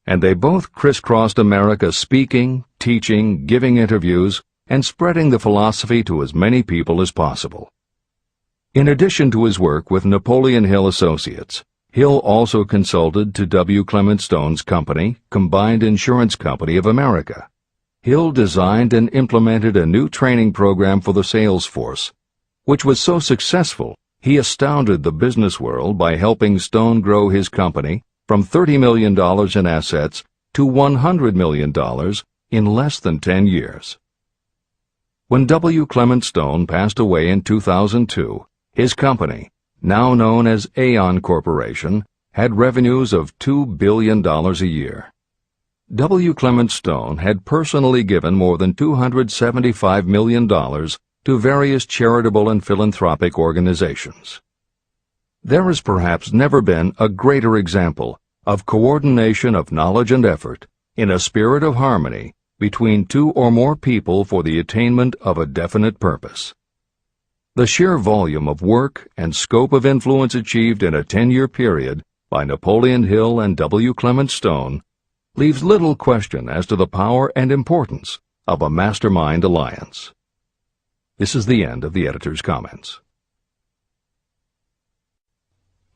And they both crisscrossed America speaking, teaching, giving interviews, and spreading the philosophy to as many people as possible. In addition to his work with Napoleon Hill Associates, Hill also consulted to W. Clement Stone's company, Combined Insurance Company of America. Hill designed and implemented a new training program for the sales force, which was so successful he astounded the business world by helping Stone grow his company from $30 million in assets to $100 million in less than 10 years. When W. Clement Stone passed away in 2002, his company, now known as Aon Corporation, had revenues of $2 billion a year. W. Clement Stone had personally given more than $275 million to various charitable and philanthropic organizations. There has perhaps never been a greater example of coordination of knowledge and effort in a spirit of harmony between two or more people for the attainment of a definite purpose. The sheer volume of work and scope of influence achieved in a 10-year period by Napoleon Hill and W. Clement Stone leaves little question as to the power and importance of a mastermind alliance. This is the end of the editor's comments.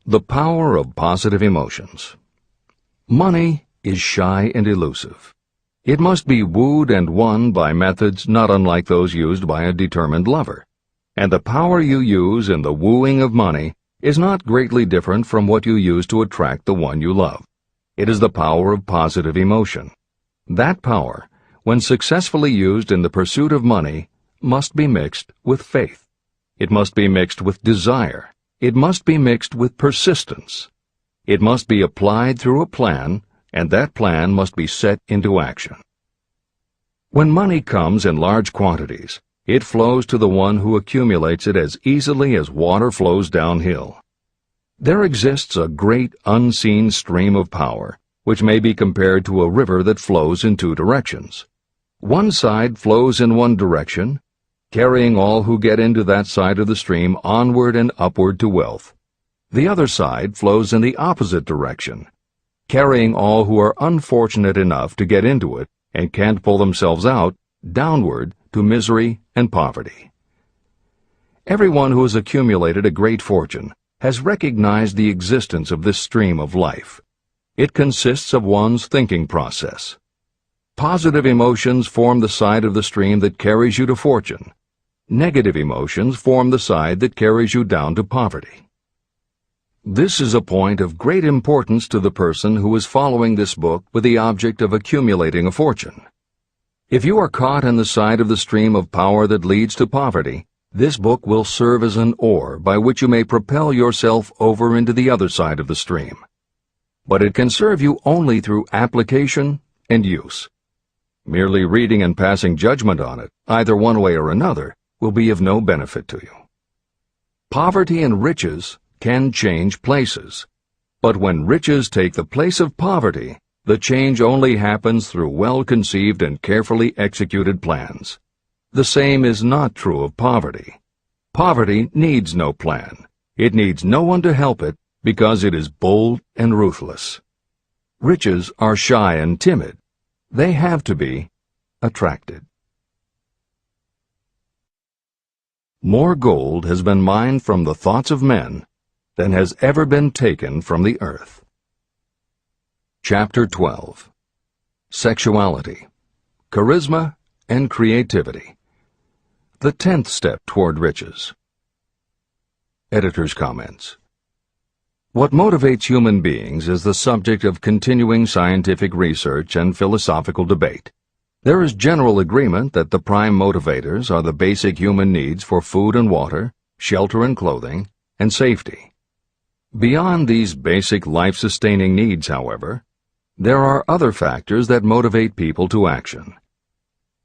The power of positive emotions. Money is shy and elusive. It must be wooed and won by methods not unlike those used by a determined lover. And the power you use in the wooing of money is not greatly different from what you use to attract the one you love. It is the power of positive emotion. That power, when successfully used in the pursuit of money, must be mixed with faith. It must be mixed with desire. It must be mixed with persistence. It must be applied through a plan, and that plan must be set into action. When money comes in large quantities, it flows to the one who accumulates it as easily as water flows downhill. There exists a great unseen stream of power, which may be compared to a river that flows in two directions. One side flows in one direction, carrying all who get into that side of the stream onward and upward to wealth. The other side flows in the opposite direction, carrying all who are unfortunate enough to get into it and can't pull themselves out downward to misery and poverty. Everyone who has accumulated a great fortune has recognized the existence of this stream of life. It consists of one's thinking process. Positive emotions form the side of the stream that carries you to fortune. Negative emotions form the side that carries you down to poverty. This is a point of great importance to the person who is following this book with the object of accumulating a fortune. If you are caught in the side of the stream of power that leads to poverty, this book will serve as an oar by which you may propel yourself over into the other side of the stream. But it can serve you only through application and use. Merely reading and passing judgment on it, either one way or another, will be of no benefit to you. Poverty and riches can change places. But when riches take the place of poverty, The change only happens through well-conceived and carefully executed plans. The same is not true of poverty. Poverty needs no plan. It needs no one to help it because it is bold and ruthless. Riches are shy and timid. They have to be attracted. More gold has been mined from the thoughts of men than has ever been taken from the earth. Chapter 12. Sexuality, Charisma, and Creativity. The 10th step toward riches. Editor's comments. What motivates human beings is the subject of continuing scientific research and philosophical debate. There is general agreement that the prime motivators are the basic human needs for food and water, shelter and clothing, and safety. Beyond these basic life-sustaining needs, however, there are other factors that motivate people to action.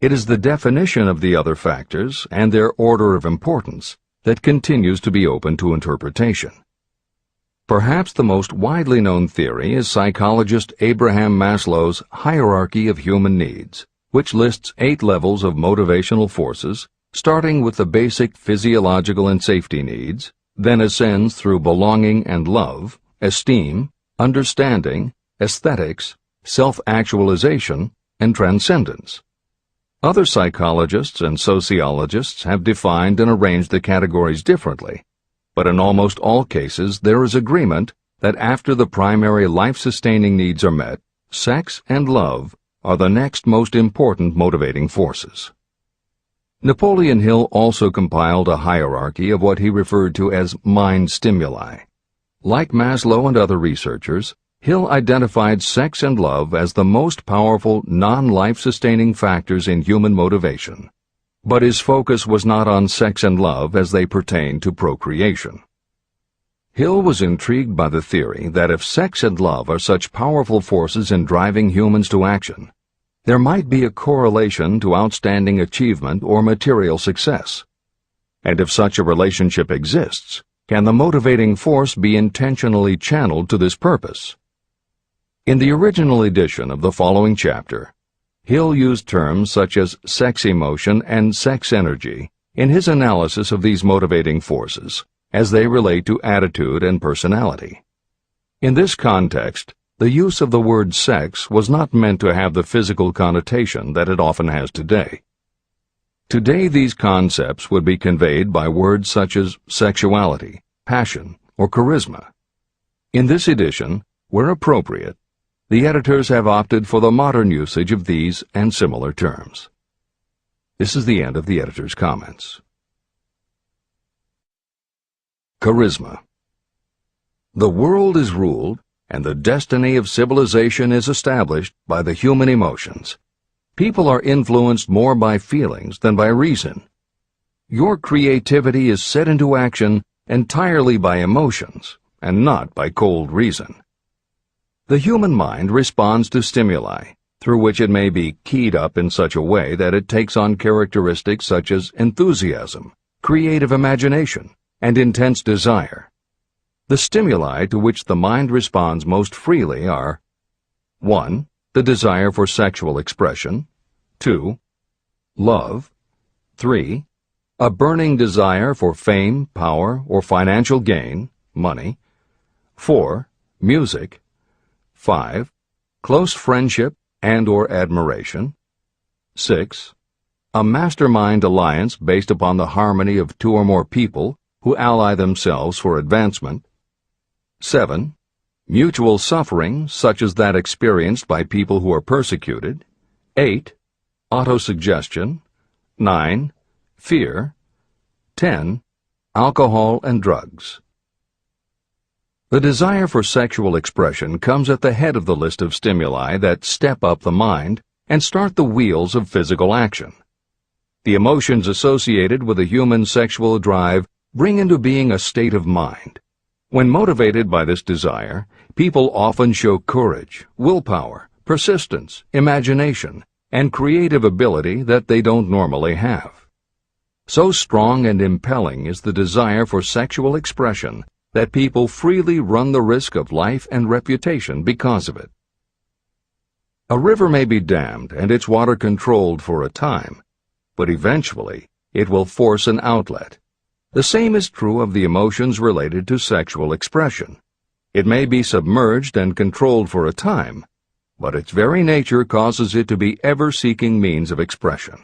It is the definition of the other factors and their order of importance that continues to be open to interpretation. Perhaps the most widely known theory is psychologist Abraham Maslow's hierarchy of human needs, which lists 8 levels of motivational forces, starting with the basic physiological and safety needs, then ascends through belonging and love, esteem, understanding, aesthetics, self-actualization, and transcendence. Other psychologists and sociologists have defined and arranged the categories differently, but in almost all cases there is agreement that after the primary life-sustaining needs are met, sex and love are the next most important motivating forces. Napoleon Hill also compiled a hierarchy of what he referred to as mind stimuli. Like Maslow and other researchers, Hill identified sex and love as the most powerful non-life-sustaining factors in human motivation, but his focus was not on sex and love as they pertain to procreation. Hill was intrigued by the theory that if sex and love are such powerful forces in driving humans to action, there might be a correlation to outstanding achievement or material success. And if such a relationship exists, can the motivating force be intentionally channeled to this purpose? In the original edition of the following chapter, Hill used terms such as sex emotion and sex energy in his analysis of these motivating forces as they relate to attitude and personality. In this context, the use of the word sex was not meant to have the physical connotation that it often has today. Today these concepts would be conveyed by words such as sexuality, passion, or charisma. In this edition, where appropriate, the editors have opted for the modern usage of these and similar terms. This is the end of the editor's comments. Charisma. The world is ruled, and the destiny of civilization is established by the human emotions. People are influenced more by feelings than by reason. Your creativity is set into action entirely by emotions, and not by cold reason. The human mind responds to stimuli, through which it may be keyed up in such a way that it takes on characteristics such as enthusiasm, creative imagination, and intense desire. The stimuli to which the mind responds most freely are 1. The desire for sexual expression, 2. Love, 3. A burning desire for fame, power, or financial gain, money, 4. Music, 5. Close friendship and or admiration, 6. A mastermind alliance based upon the harmony of 2 or more people who ally themselves for advancement, 7. Mutual suffering, such as that experienced by people who are persecuted, 8. Autosuggestion, 9. Fear, 10. Alcohol and drugs. The desire for sexual expression comes at the head of the list of stimuli that step up the mind and start the wheels of physical action. The emotions associated with a human sexual drive bring into being a state of mind. When motivated by this desire, people often show courage, willpower, persistence, imagination, and creative ability that they don't normally have. So strong and impelling is the desire for sexual expression that people freely run the risk of life and reputation because of it. A river may be dammed and its water controlled for a time, but eventually it will force an outlet. The same is true of the emotions related to sexual expression. It may be submerged and controlled for a time, but its very nature causes it to be ever-seeking means of expression.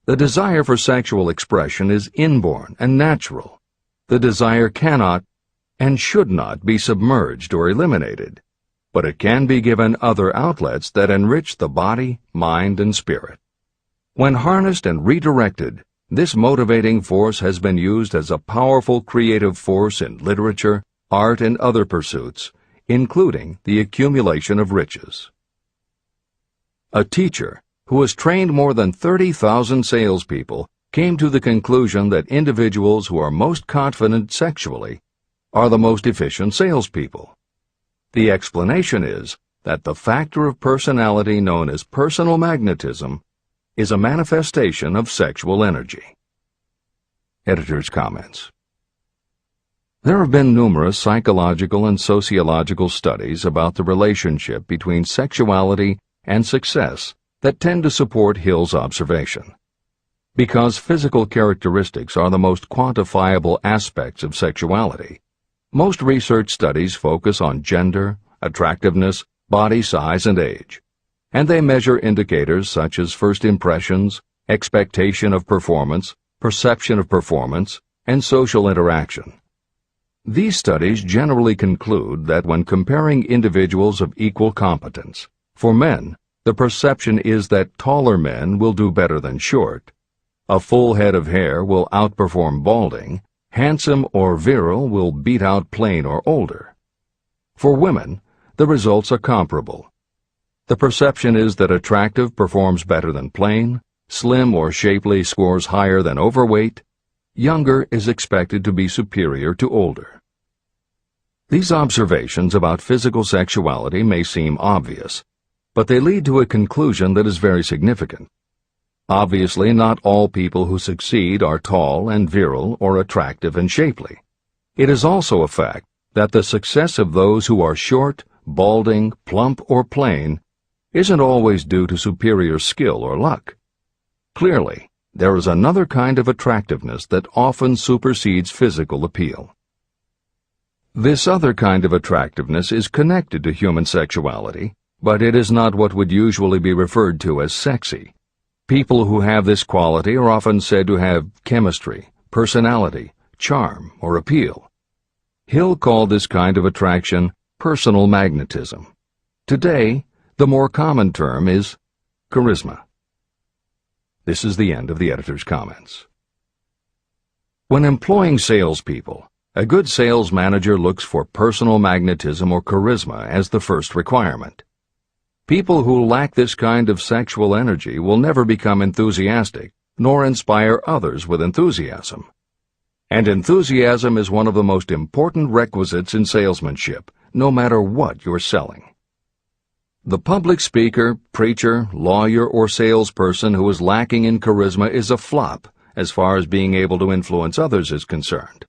The desire for sexual expression is inborn and natural. The desire cannot and should not be submerged or eliminated, but it can be given other outlets that enrich the body, mind, and spirit. When harnessed and redirected, this motivating force has been used as a powerful creative force in literature, art, and other pursuits, including the accumulation of riches. A teacher who has trained more than 30,000 salespeople came to the conclusion that individuals who are most confident sexually are the most efficient salespeople. The explanation is that the factor of personality known as personal magnetism is a manifestation of sexual energy. Editor's comments. There have been numerous psychological and sociological studies about the relationship between sexuality and success that tend to support Hill's observation. Because physical characteristics are the most quantifiable aspects of sexuality, most research studies focus on gender, attractiveness, body size, and age, and they measure indicators such as first impressions, expectation of performance, perception of performance, and social interaction. These studies generally conclude that when comparing individuals of equal competence, for men, the perception is that taller men will do better than short, a full head of hair will outperform balding, handsome or virile will beat out plain or older. For women, the results are comparable. The perception is that attractive performs better than plain, slim or shapely scores higher than overweight, younger is expected to be superior to older. These observations about physical sexuality may seem obvious, but they lead to a conclusion that is very significant. Obviously, not all people who succeed are tall and virile or attractive and shapely. It is also a fact that the success of those who are short, balding, plump, or plain isn't always due to superior skill or luck. Clearly, there is another kind of attractiveness that often supersedes physical appeal. This other kind of attractiveness is connected to human sexuality, but it is not what would usually be referred to as sexy. People who have this quality are often said to have chemistry, personality, charm, or appeal. Hill called this kind of attraction personal magnetism. Today, the more common term is charisma. This is the end of the editor's comments. When employing salespeople, a good sales manager looks for personal magnetism or charisma as the first requirement. People who lack this kind of sexual energy will never become enthusiastic, nor inspire others with enthusiasm. And enthusiasm is one of the most important requisites in salesmanship, no matter what you're selling. The public speaker, preacher, lawyer, or salesperson who is lacking in charisma is a flop as far as being able to influence others is concerned.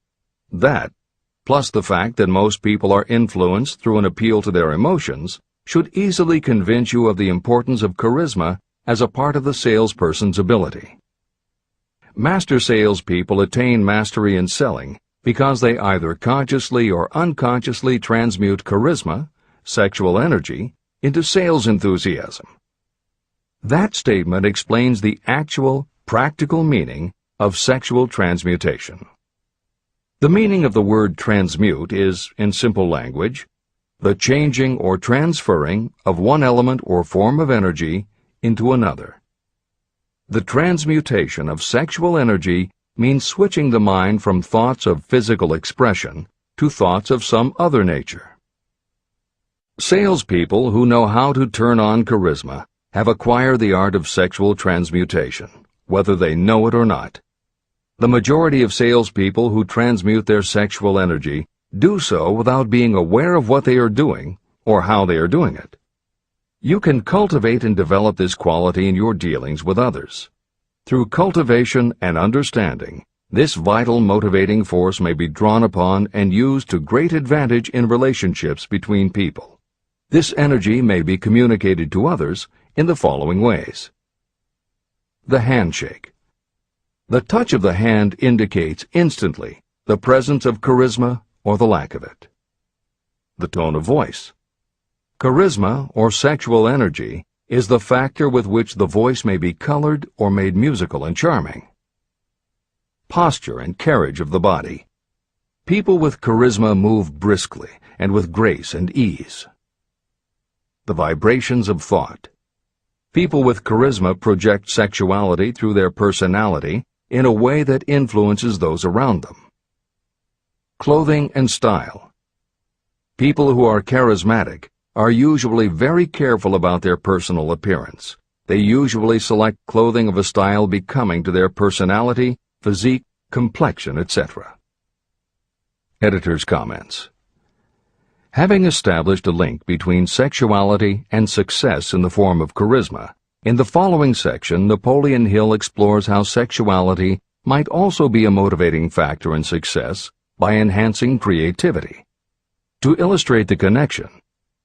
That, plus the fact that most people are influenced through an appeal to their emotions, should easily convince you of the importance of charisma as a part of the salesperson's ability. Master salespeople attain mastery in selling because they either consciously or unconsciously transmute charisma, sexual energy, into sales enthusiasm. That statement explains the actual, practical meaning of sexual transmutation. The meaning of the word transmute is, in simple language, the changing or transferring of one element or form of energy into another. The transmutation of sexual energy means switching the mind from thoughts of physical expression to thoughts of some other nature. Salespeople who know how to turn on charisma have acquired the art of sexual transmutation, whether they know it or not. The majority of salespeople who transmute their sexual energy do so without being aware of what they are doing or how they are doing it. You can cultivate and develop this quality in your dealings with others. Through cultivation and understanding, this vital motivating force may be drawn upon and used to great advantage in relationships between people. This energy may be communicated to others in the following ways. The handshake. The touch of the hand indicates instantly the presence of charisma or the lack of it. The tone of voice. Charisma, or sexual energy, is the factor with which the voice may be colored or made musical and charming. Posture and carriage of the body. People with charisma move briskly and with grace and ease. The vibrations of thought. People with charisma project sexuality through their personality in a way that influences those around them. Clothing and style. People who are charismatic are usually very careful about their personal appearance. They usually select clothing of a style becoming to their personality, physique, complexion, etc. Editor's comments. Having established a link between sexuality and success in the form of charisma, in the following section, Napoleon Hill explores how sexuality might also be a motivating factor in success by enhancing creativity. To illustrate the connection,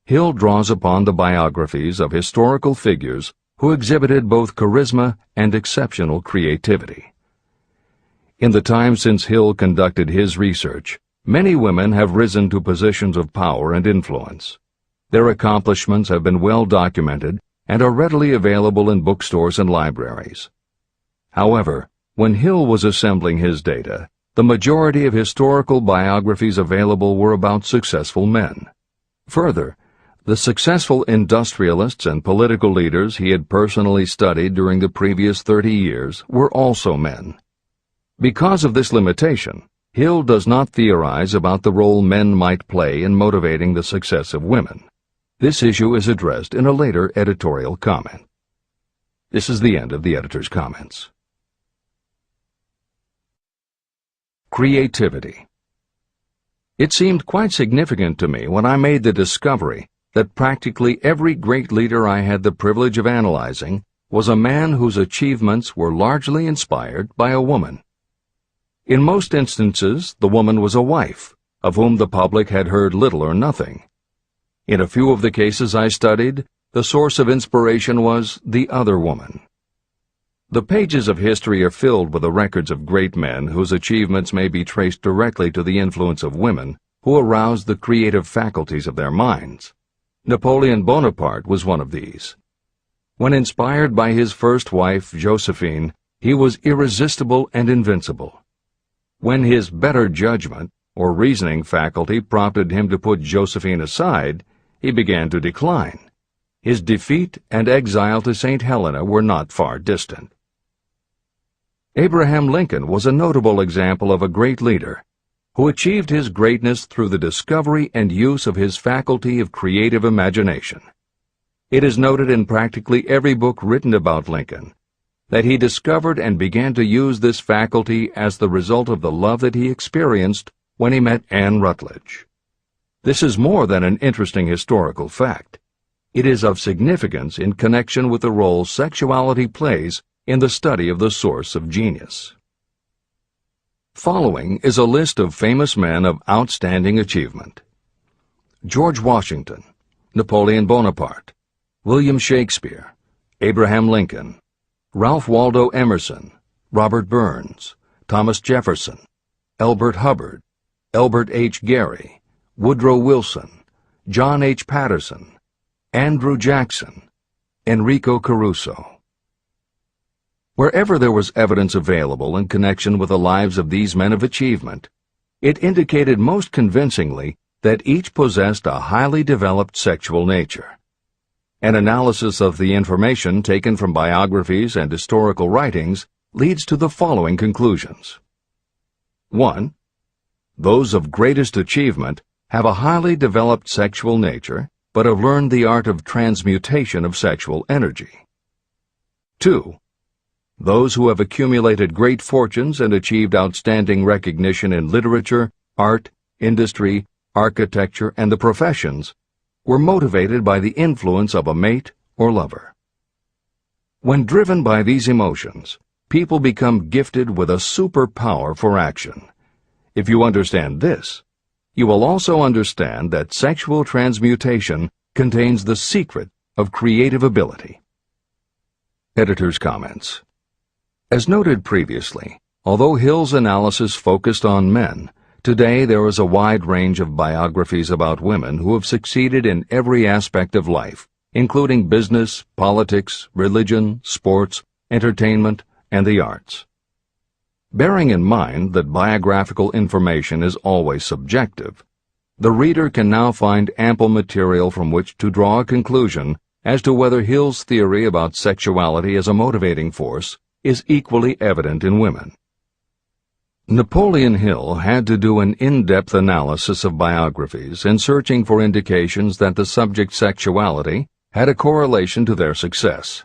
Hill draws upon the biographies of historical figures who exhibited both charisma and exceptional creativity. In the time since Hill conducted his research, many women have risen to positions of power and influence. Their accomplishments have been well documented and are readily available in bookstores and libraries. However, when Hill was assembling his data, the majority of historical biographies available were about successful men. Further, the successful industrialists and political leaders he had personally studied during the previous 30 years were also men. Because of this limitation, Hill does not theorize about the role men might play in motivating the success of women. This issue is addressed in a later editorial comment. This is the end of the editor's comments. Creativity. It seemed quite significant to me when I made the discovery that practically every great leader I had the privilege of analyzing was a man whose achievements were largely inspired by a woman. In most instances, the woman was a wife, of whom the public had heard little or nothing. In a few of the cases I studied, the source of inspiration was the other woman. The pages of history are filled with the records of great men whose achievements may be traced directly to the influence of women who aroused the creative faculties of their minds. Napoleon Bonaparte was one of these. When inspired by his first wife, Josephine, he was irresistible and invincible. When his better judgment or reasoning faculty prompted him to put Josephine aside, he began to decline. His defeat and exile to St. Helena were not far distant. Abraham Lincoln was a notable example of a great leader who achieved his greatness through the discovery and use of his faculty of creative imagination. It is noted in practically every book written about Lincoln that he discovered and began to use this faculty as the result of the love that he experienced when he met Anne Rutledge. This is more than an interesting historical fact. It is of significance in connection with the role sexuality plays in the study of the source of genius. Following is a list of famous men of outstanding achievement: George Washington, Napoleon Bonaparte, William Shakespeare, Abraham Lincoln, Ralph Waldo Emerson, Robert Burns, Thomas Jefferson, Elbert Hubbard, Elbert H. Gary, Woodrow Wilson, John H. Patterson, Andrew Jackson, Enrico Caruso. Wherever there was evidence available in connection with the lives of these men of achievement, it indicated most convincingly that each possessed a highly developed sexual nature. An analysis of the information taken from biographies and historical writings leads to the following conclusions. 1. Those of greatest achievement have a highly developed sexual nature, but have learned the art of transmutation of sexual energy. 2. Those who have accumulated great fortunes and achieved outstanding recognition in literature, art, industry, architecture, and the professions were motivated by the influence of a mate or lover. When driven by these emotions, people become gifted with a superpower for action. If you understand this, you will also understand that sexual transmutation contains the secret of creative ability. Editor's comments. As noted previously, although Hill's analysis focused on men, today there is a wide range of biographies about women who have succeeded in every aspect of life, including business, politics, religion, sports, entertainment, and the arts. Bearing in mind that biographical information is always subjective, the reader can now find ample material from which to draw a conclusion as to whether Hill's theory about sexuality as a motivating force is equally evident in women. Napoleon Hill had to do an in-depth analysis of biographies in searching for indications that the subject's sexuality had a correlation to their success.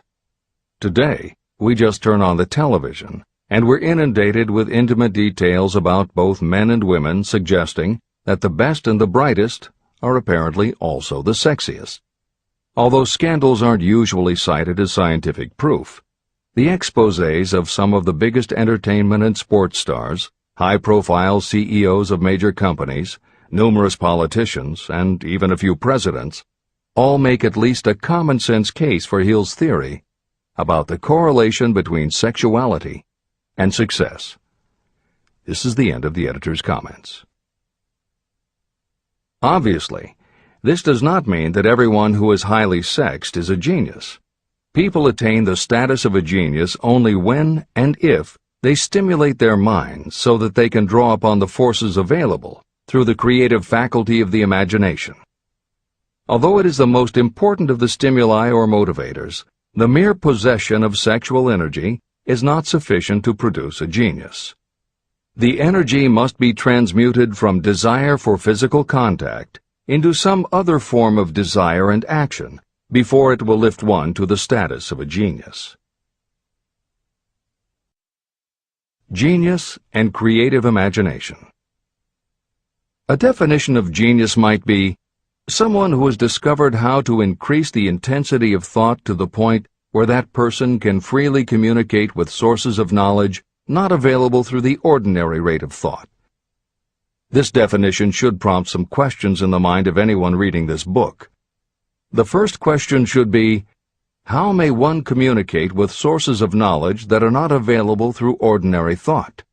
Today, we just turn on the television, and we're inundated with intimate details about both men and women suggesting that the best and the brightest are apparently also the sexiest. Although scandals aren't usually cited as scientific proof, the exposés of some of the biggest entertainment and sports stars, high-profile CEOs of major companies, numerous politicians, and even a few presidents, all make at least a common-sense case for Hill's theory about the correlation between sexuality and success. This is the end of the editor's comments. Obviously, this does not mean that everyone who is highly sexed is a genius. People attain the status of a genius only when and if they stimulate their minds so that they can draw upon the forces available through the creative faculty of the imagination. Although it is the most important of the stimuli or motivators, the mere possession of sexual energy is not sufficient to produce a genius. The energy must be transmuted from desire for physical contact into some other form of desire and action before it will lift one to the status of a genius. Genius and creative imagination. A definition of genius might be someone who has discovered how to increase the intensity of thought to the point where that person can freely communicate with sources of knowledge not available through the ordinary rate of thought. This definition should prompt some questions in the mind of anyone reading this book. The first question should be, how may one communicate with sources of knowledge that are not available through ordinary thought?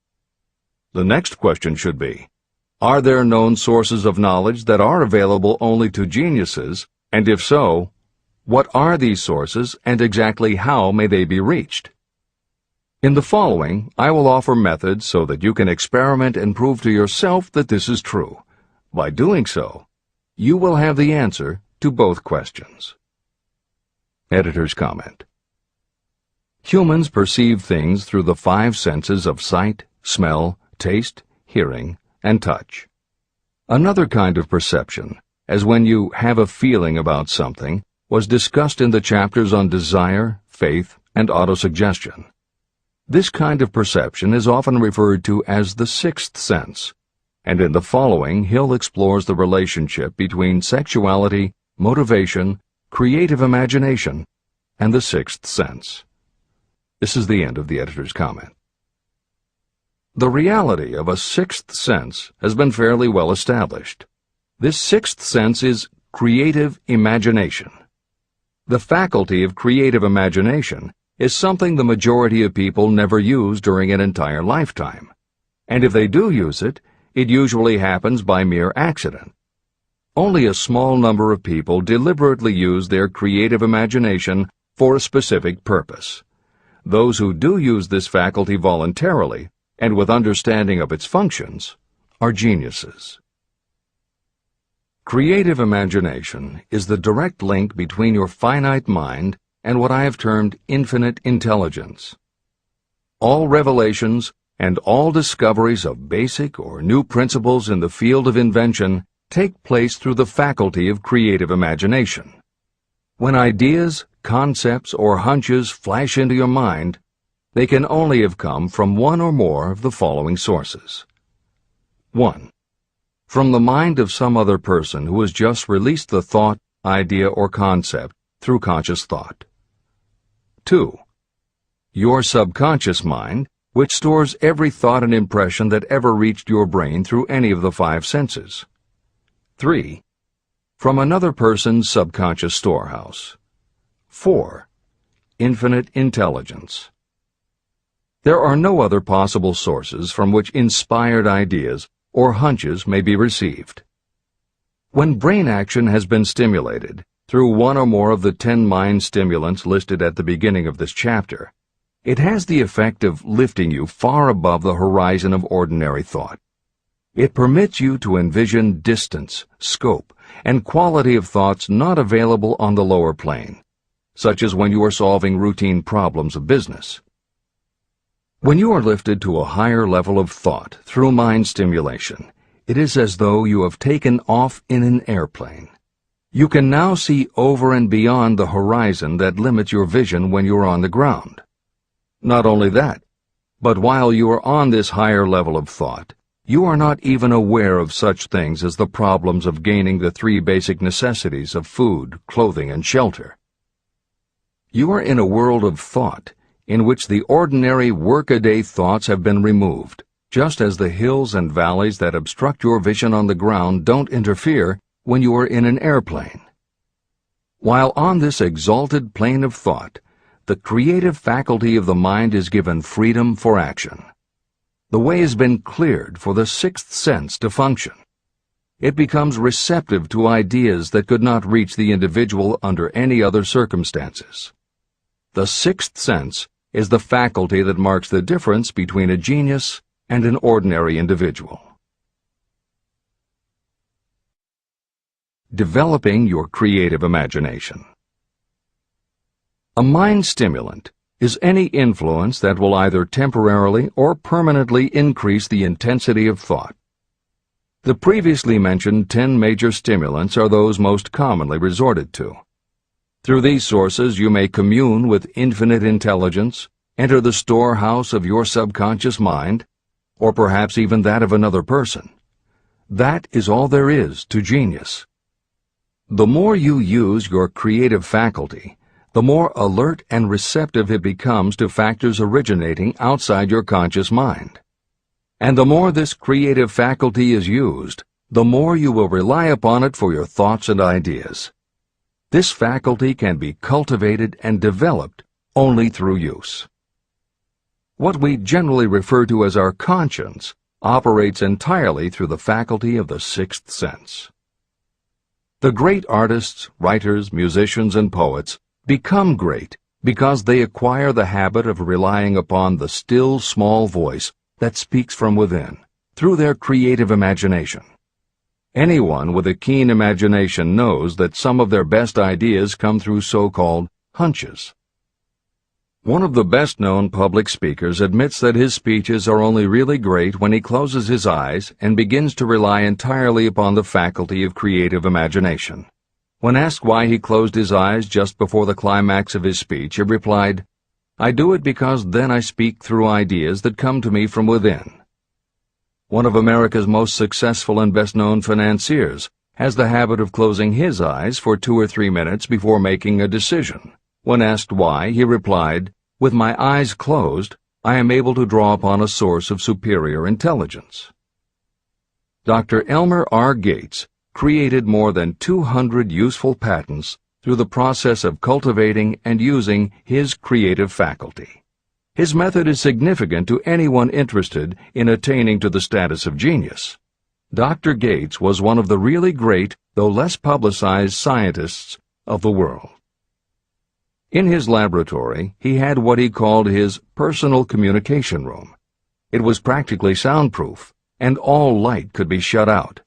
The next question should be, are there known sources of knowledge that are available only to geniuses, and if so, what are these sources and exactly how may they be reached? In the following, I will offer methods so that you can experiment and prove to yourself that this is true. By doing so, you will have the answer to both questions. Editor's comment. Humans perceive things through the 5 senses of sight, smell, taste, hearing, and touch. Another kind of perception, as when you have a feeling about something, was discussed in the chapters on desire, faith, and autosuggestion. This kind of perception is often referred to as the 6th sense, and in the following Hill explores the relationship between sexuality, motivation, creative imagination, and the 6th sense. This is the end of the editor's comment. The reality of a 6th sense has been fairly well established. This 6th sense is creative imagination. The faculty of creative imagination is something the majority of people never use during an entire lifetime, and if they do use it, it usually happens by mere accident. Only a small number of people deliberately use their creative imagination for a specific purpose. Those who do use this faculty voluntarily and with understanding of its functions are geniuses. Creative imagination is the direct link between your finite mind and what I have termed infinite intelligence. All revelations and all discoveries of basic or new principles in the field of invention take place through the faculty of creative imagination. When ideas, concepts, or hunches flash into your mind, they can only have come from one or more of the following sources. 1. From the mind of some other person who has just released the thought, idea, or concept through conscious thought. 2. Your subconscious mind, which stores every thought and impression that ever reached your brain through any of the 5 senses. 3. from another person's subconscious storehouse. 4. Infinite intelligence. There are no other possible sources from which inspired ideas or hunches may be received. When brain action has been stimulated through one or more of the 10 mind stimulants listed at the beginning of this chapter, it has the effect of lifting you far above the horizon of ordinary thought. It permits you to envision distance, scope, and quality of thoughts not available on the lower plane, such as when you are solving routine problems of business. When you are lifted to a higher level of thought through mind stimulation, it is as though you have taken off in an airplane. You can now see over and beyond the horizon that limits your vision when you are on the ground. Not only that, but while you are on this higher level of thought, you are not even aware of such things as the problems of gaining the 3 basic necessities of food, clothing, and shelter. You are in a world of thought in which the ordinary workaday thoughts have been removed, just as the hills and valleys that obstruct your vision on the ground don't interfere when you are in an airplane. While on this exalted plane of thought, the creative faculty of the mind is given freedom for action. The way has been cleared for the 6th sense to function. It becomes receptive to ideas that could not reach the individual under any other circumstances. The 6th sense is the faculty that marks the difference between a genius and an ordinary individual. Developing your creative imagination. A mind stimulant is any influence that will either temporarily or permanently increase the intensity of thought. The previously mentioned 10 major stimulants are those most commonly resorted to. Through these sources you may commune with infinite intelligence, enter the storehouse of your subconscious mind, or perhaps even that of another person. That is all there is to genius. The more you use your creative faculty, the more alert and receptive it becomes to factors originating outside your conscious mind. And the more this creative faculty is used, the more you will rely upon it for your thoughts and ideas. This faculty can be cultivated and developed only through use. What we generally refer to as our conscience operates entirely through the faculty of the 6th sense. The great artists, writers, musicians, and poets become great because they acquire the habit of relying upon the still small voice that speaks from within, through their creative imagination. Anyone with a keen imagination knows that some of their best ideas come through so-called hunches. One of the best-known public speakers admits that his speeches are only really great when he closes his eyes and begins to rely entirely upon the faculty of creative imagination. When asked why he closed his eyes just before the climax of his speech, he replied, "I do it because then I speak through ideas that come to me from within." One of America's most successful and best-known financiers has the habit of closing his eyes for 2 or 3 minutes before making a decision. When asked why, he replied, "With my eyes closed, I am able to draw upon a source of superior intelligence." Dr. Elmer R. Gates created more than 200 useful patents through the process of cultivating and using his creative faculty. His method is significant to anyone interested in attaining to the status of genius. Dr. Gates was one of the really great, though less publicized, scientists of the world. In his laboratory, he had what he called his personal communication room. It was practically soundproof, and all light could be shut out.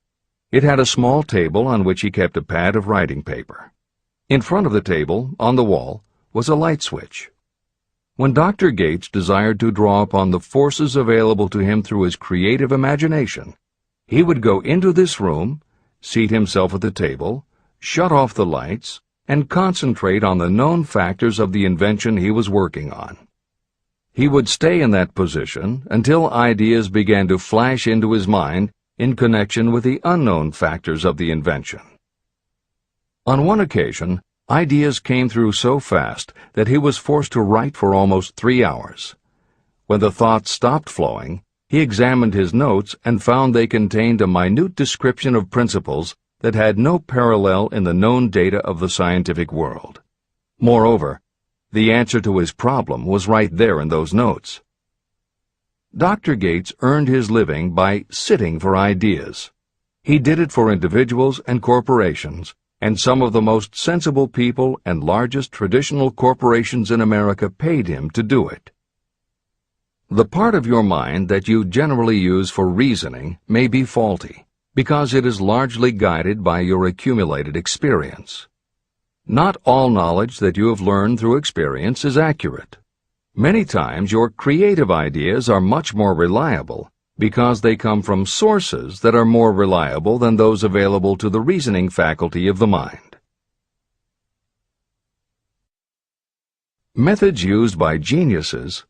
It had a small table on which he kept a pad of writing paper. In front of the table, on the wall, was a light switch. When Dr. Gates desired to draw upon the forces available to him through his creative imagination, he would go into this room, seat himself at the table, shut off the lights, and concentrate on the known factors of the invention he was working on. He would stay in that position until ideas began to flash into his mind in connection with the unknown factors of the invention. On one occasion, ideas came through so fast that he was forced to write for almost 3 hours. When the thoughts stopped flowing, he examined his notes and found they contained a minute description of principles that had no parallel in the known data of the scientific world. Moreover, the answer to his problem was right there in those notes. Dr. Gates earned his living by sitting for ideas. He did it for individuals and corporations, and some of the most sensible people and largest traditional corporations in America paid him to do it. The part of your mind that you generally use for reasoning may be faulty, because it is largely guided by your accumulated experience. Not all knowledge that you have learned through experience is accurate. Many times your creative ideas are much more reliable because they come from sources that are more reliable than those available to the reasoning faculty of the mind. Methods used by geniuses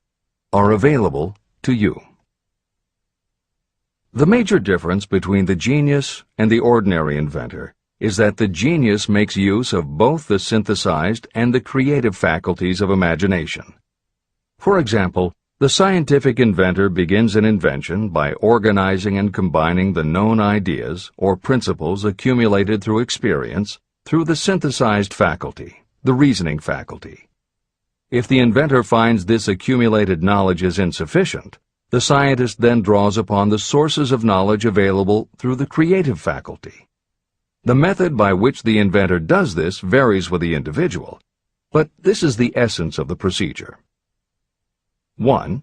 are available to you. The major difference between the genius and the ordinary inventor is that the genius makes use of both the synthesized and the creative faculties of imagination. For example, the scientific inventor begins an invention by organizing and combining the known ideas or principles accumulated through experience through the synthesized faculty, the reasoning faculty. If the inventor finds this accumulated knowledge is insufficient, the scientist then draws upon the sources of knowledge available through the creative faculty. The method by which the inventor does this varies with the individual, but this is the essence of the procedure. 1.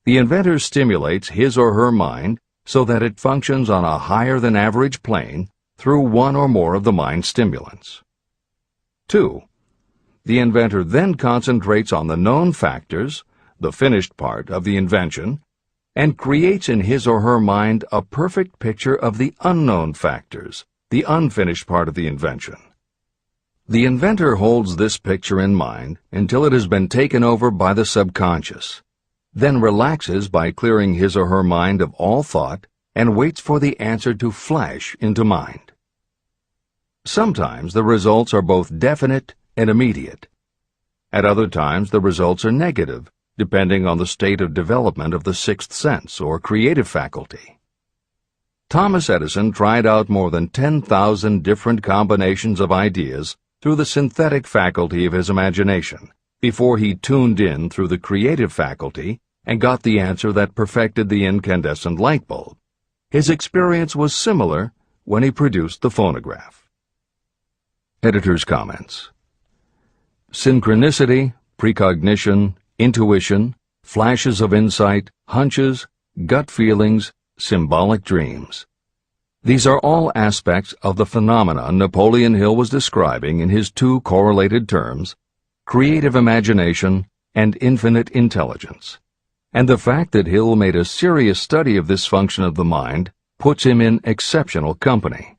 The inventor stimulates his or her mind so that it functions on a higher-than-average plane through one or more of the mind stimulants. 2. The inventor then concentrates on the known factors, the finished part of the invention, and creates in his or her mind a perfect picture of the unknown factors, the unfinished part of the invention. The inventor holds this picture in mind until it has been taken over by the subconscious, then relaxes by clearing his or her mind of all thought and waits for the answer to flash into mind. Sometimes the results are both definite and immediate. At other times the results are negative, depending on the state of development of the sixth sense or creative faculty. Thomas Edison tried out more than 10,000 different combinations of ideas through the synthetic faculty of his imagination before he tuned in through the creative faculty and got the answer that perfected the incandescent light bulb. His experience was similar when he produced the phonograph. Editor's comments. Synchronicity, precognition, intuition, flashes of insight, hunches, gut feelings, symbolic dreams. These are all aspects of the phenomena Napoleon Hill was describing in his two correlated terms, creative imagination and infinite intelligence. And the fact that Hill made a serious study of this function of the mind puts him in exceptional company.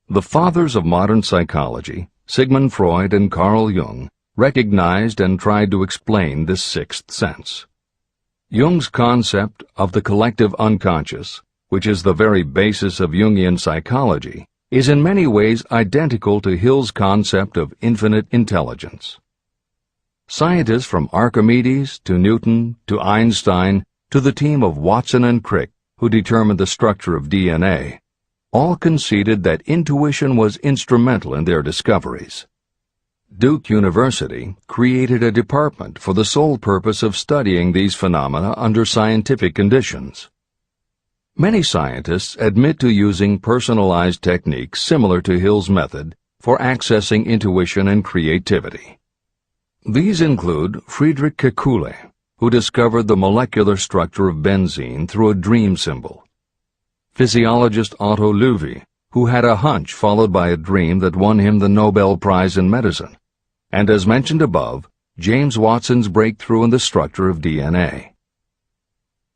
The fathers of modern psychology, Sigmund Freud and Carl Jung, recognized and tried to explain this sixth sense. Jung's concept of the collective unconscious, which is the very basis of Jungian psychology, is in many ways identical to Hill's concept of infinite intelligence. Scientists from Archimedes to Newton to Einstein to the team of Watson and Crick, who determined the structure of DNA, all conceded that intuition was instrumental in their discoveries. Duke University created a department for the sole purpose of studying these phenomena under scientific conditions. Many scientists admit to using personalized techniques similar to Hill's method for accessing intuition and creativity. These include Friedrich Kekule, who discovered the molecular structure of benzene through a dream symbol; physiologist Otto Loewi, who had a hunch followed by a dream that won him the Nobel Prize in Medicine; and as mentioned above, James Watson's breakthrough in the structure of DNA.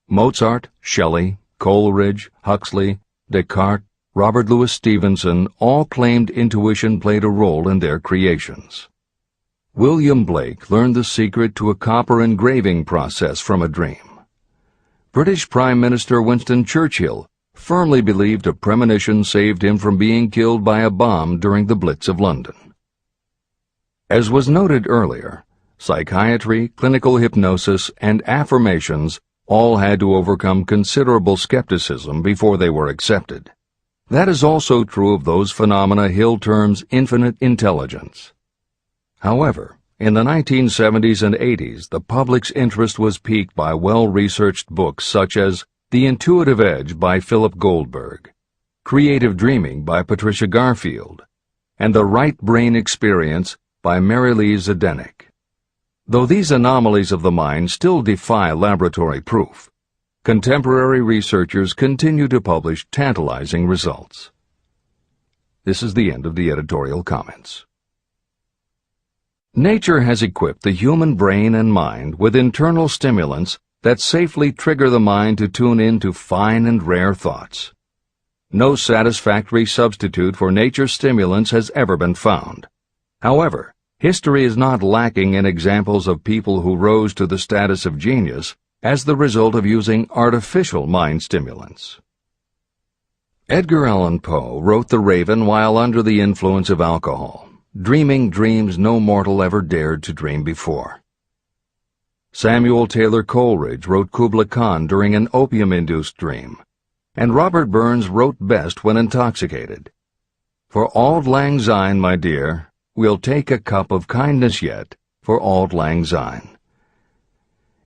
Mozart, Shelley, Coleridge, Huxley, Descartes, Robert Louis Stevenson all claimed intuition played a role in their creations. William Blake learned the secret to a copper engraving process from a dream. British Prime Minister Winston Churchill firmly believed a premonition saved him from being killed by a bomb during the Blitz of London. As was noted earlier, psychiatry, clinical hypnosis, and affirmations all had to overcome considerable skepticism before they were accepted. That is also true of those phenomena Hill terms infinite intelligence. However, in the 1970s and 80s, the public's interest was piqued by well-researched books such as The Intuitive Edge by Philip Goldberg, Creative Dreaming by Patricia Garfield, and The Right Brain Experience by Mary Lee Zdenek. Though these anomalies of the mind still defy laboratory proof, contemporary researchers continue to publish tantalizing results. This is the end of the editorial comments. Nature has equipped the human brain and mind with internal stimulants that safely trigger the mind to tune in to fine and rare thoughts. No satisfactory substitute for nature's stimulants has ever been found. However, history is not lacking in examples of people who rose to the status of genius as the result of using artificial mind stimulants. Edgar Allan Poe wrote The Raven while under the influence of alcohol, dreaming dreams no mortal ever dared to dream before. Samuel Taylor Coleridge wrote Kubla Khan during an opium-induced dream, and Robert Burns wrote best when intoxicated. For auld lang syne, my dear, we'll take a cup of kindness yet for auld lang syne.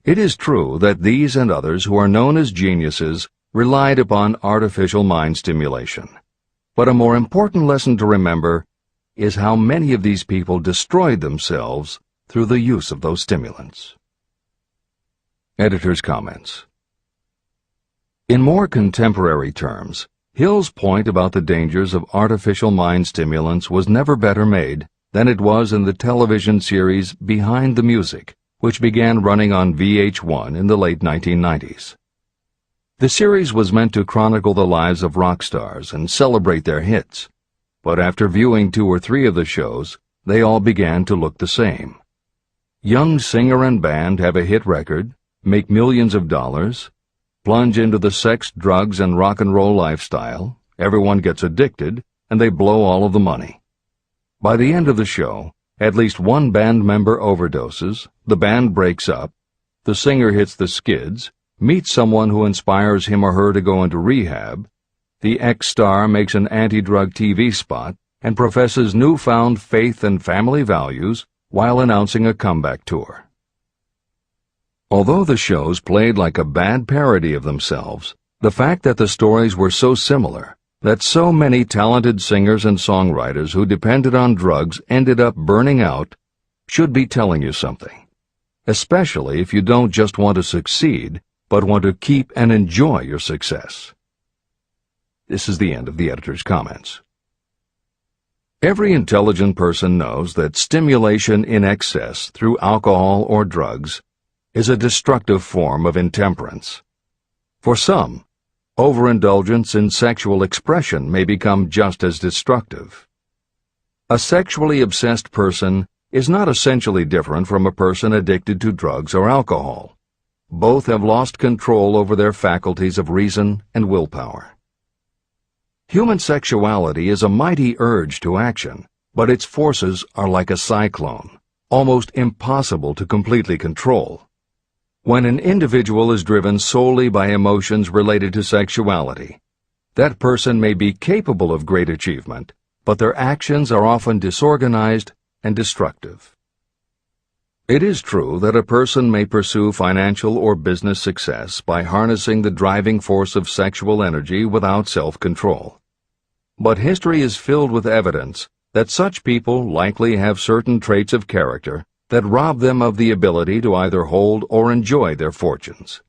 It is true that these and others who are known as geniuses relied upon artificial mind stimulation. But a more important lesson to remember is how many of these people destroyed themselves through the use of those stimulants. Editor's comments. In more contemporary terms, Hill's point about the dangers of artificial mind stimulants was never better made than it was in the television series Behind the Music, which began running on VH1 in the late 1990s. The series was meant to chronicle the lives of rock stars and celebrate their hits, but after viewing 2 or 3 of the shows, they all began to look the same. Young singer and band have a hit record, make millions of dollars, plunge into the sex, drugs, and rock and roll lifestyle, everyone gets addicted, and they blow all of the money. By the end of the show, at least one band member overdoses, the band breaks up, the singer hits the skids, meets someone who inspires him or her to go into rehab, the ex-star makes an anti-drug TV spot and professes newfound faith and family values while announcing a comeback tour. Although the shows played like a bad parody of themselves, the fact that the stories were so similar, that so many talented singers and songwriters who depended on drugs ended up burning out, should be telling you something, especially if you don't just want to succeed, but want to keep and enjoy your success. This is the end of the editor's comments. Every intelligent person knows that stimulation in excess through alcohol or drugs is a destructive form of intemperance. For some, overindulgence in sexual expression may become just as destructive. A sexually obsessed person is not essentially different from a person addicted to drugs or alcohol. Both have lost control over their faculties of reason and willpower. Human sexuality is a mighty urge to action, but its forces are like a cyclone, almost impossible to completely control. When an individual is driven solely by emotions related to sexuality, that person may be capable of great achievement, but their actions are often disorganized and destructive. It is true that a person may pursue financial or business success by harnessing the driving force of sexual energy without self-control. But history is filled with evidence that such people likely have certain traits of character that rob them of the ability to either hold or enjoy their fortunes.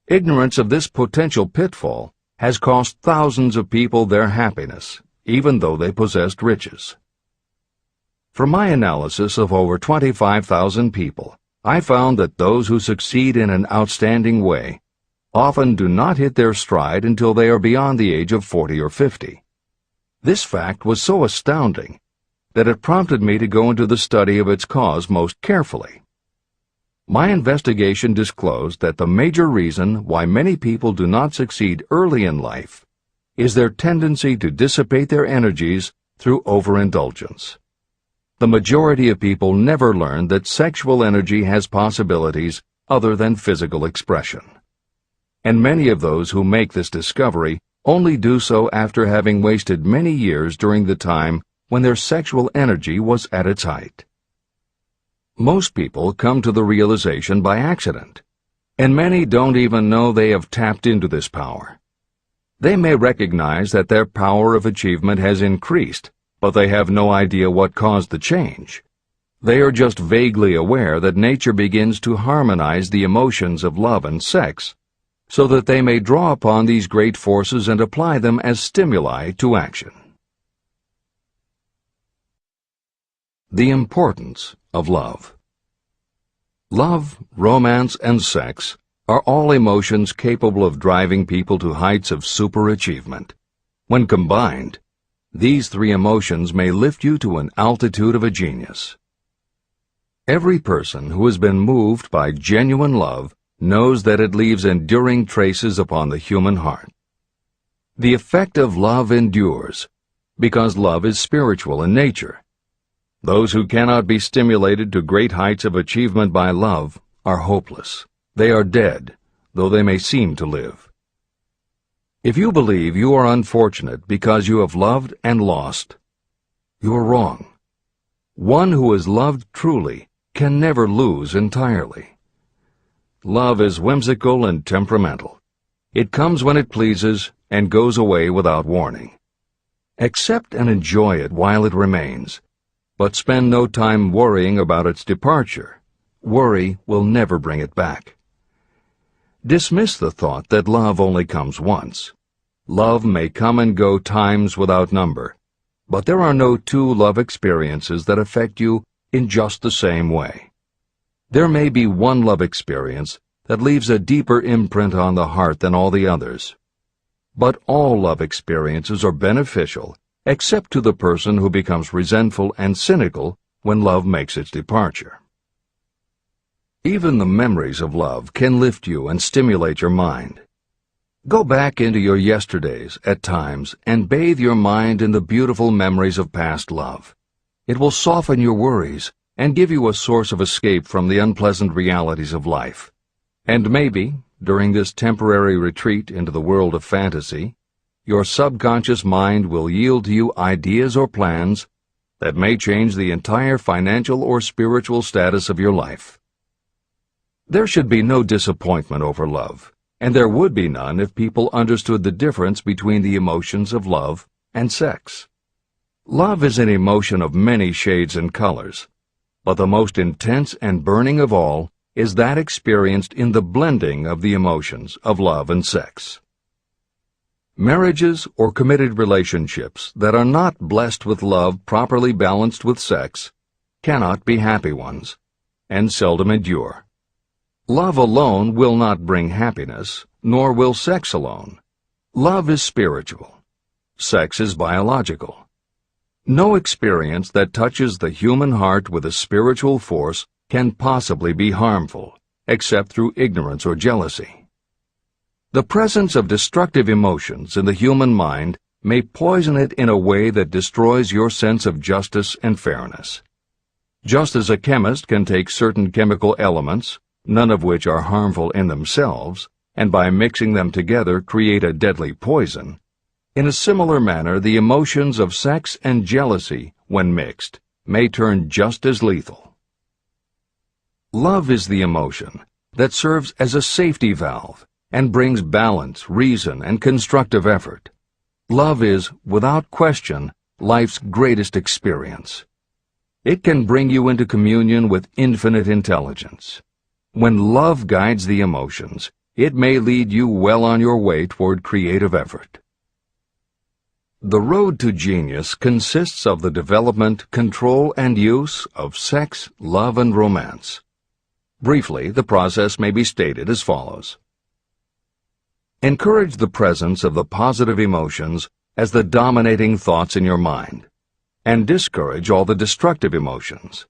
Ignorance of this potential pitfall has cost thousands of people their happiness, even though they possessed riches. From my analysis of over 25,000 people, I found that those who succeed in an outstanding way often do not hit their stride until they are beyond the age of 40 or 50. This fact was so astounding that it prompted me to go into the study of its cause most carefully. My investigation disclosed that the major reason why many people do not succeed early in life is their tendency to dissipate their energies through overindulgence. The majority of people never learn that sexual energy has possibilities other than physical expression. And many of those who make this discovery only do so after having wasted many years during the time when their sexual energy was at its height. Most people come to the realization by accident, and many don't even know they have tapped into this power. They may recognize that their power of achievement has increased, but they have no idea what caused the change. They are just vaguely aware that nature begins to harmonize the emotions of love and sex, so that they may draw upon these great forces and apply them as stimuli to action. The importance of love. Love, romance, and sex are all emotions capable of driving people to heights of superachievement. When combined, these three emotions may lift you to an altitude of a genius. Every person who has been moved by genuine love knows that it leaves enduring traces upon the human heart. The effect of love endures, because love is spiritual in nature. Those who cannot be stimulated to great heights of achievement by love are hopeless. They are dead, though they may seem to live. If you believe you are unfortunate because you have loved and lost, you are wrong. One who has loved truly can never lose entirely. Love is whimsical and temperamental. It comes when it pleases and goes away without warning. Accept and enjoy it while it remains, but spend no time worrying about its departure. Worry will never bring it back. Dismiss the thought that love only comes once. Love may come and go times without number, but there are no two love experiences that affect you in just the same way. There may be one love experience that leaves a deeper imprint on the heart than all the others. But all love experiences are beneficial, except to the person who becomes resentful and cynical when love makes its departure. Even the memories of love can lift you and stimulate your mind. Go back into your yesterdays at times and bathe your mind in the beautiful memories of past love. It will soften your worries and give you a source of escape from the unpleasant realities of life. And maybe, during this temporary retreat into the world of fantasy, your subconscious mind will yield to you ideas or plans that may change the entire financial or spiritual status of your life. There should be no disappointment over love, and there would be none if people understood the difference between the emotions of love and sex. Love is an emotion of many shades and colors, but the most intense and burning of all is that experienced in the blending of the emotions of love and sex. Marriages or committed relationships that are not blessed with love properly balanced with sex cannot be happy ones, and seldom endure. Love alone will not bring happiness, nor will sex alone. Love is spiritual. Sex is biological. No experience that touches the human heart with a spiritual force can possibly be harmful, except through ignorance or jealousy. The presence of destructive emotions in the human mind may poison it in a way that destroys your sense of justice and fairness. Just as a chemist can take certain chemical elements, none of which are harmful in themselves, and by mixing them together create a deadly poison, in a similar manner the emotions of sex and jealousy, when mixed, may turn just as lethal. Love is the emotion that serves as a safety valve and brings balance, reason, and constructive effort. Love is, without question, life's greatest experience. It can bring you into communion with infinite intelligence. When love guides the emotions, it may lead you well on your way toward creative effort. The road to genius consists of the development, control, and use of sex, love, and romance. Briefly, the process may be stated as follows. Encourage the presence of the positive emotions as the dominating thoughts in your mind, and discourage all the destructive emotions.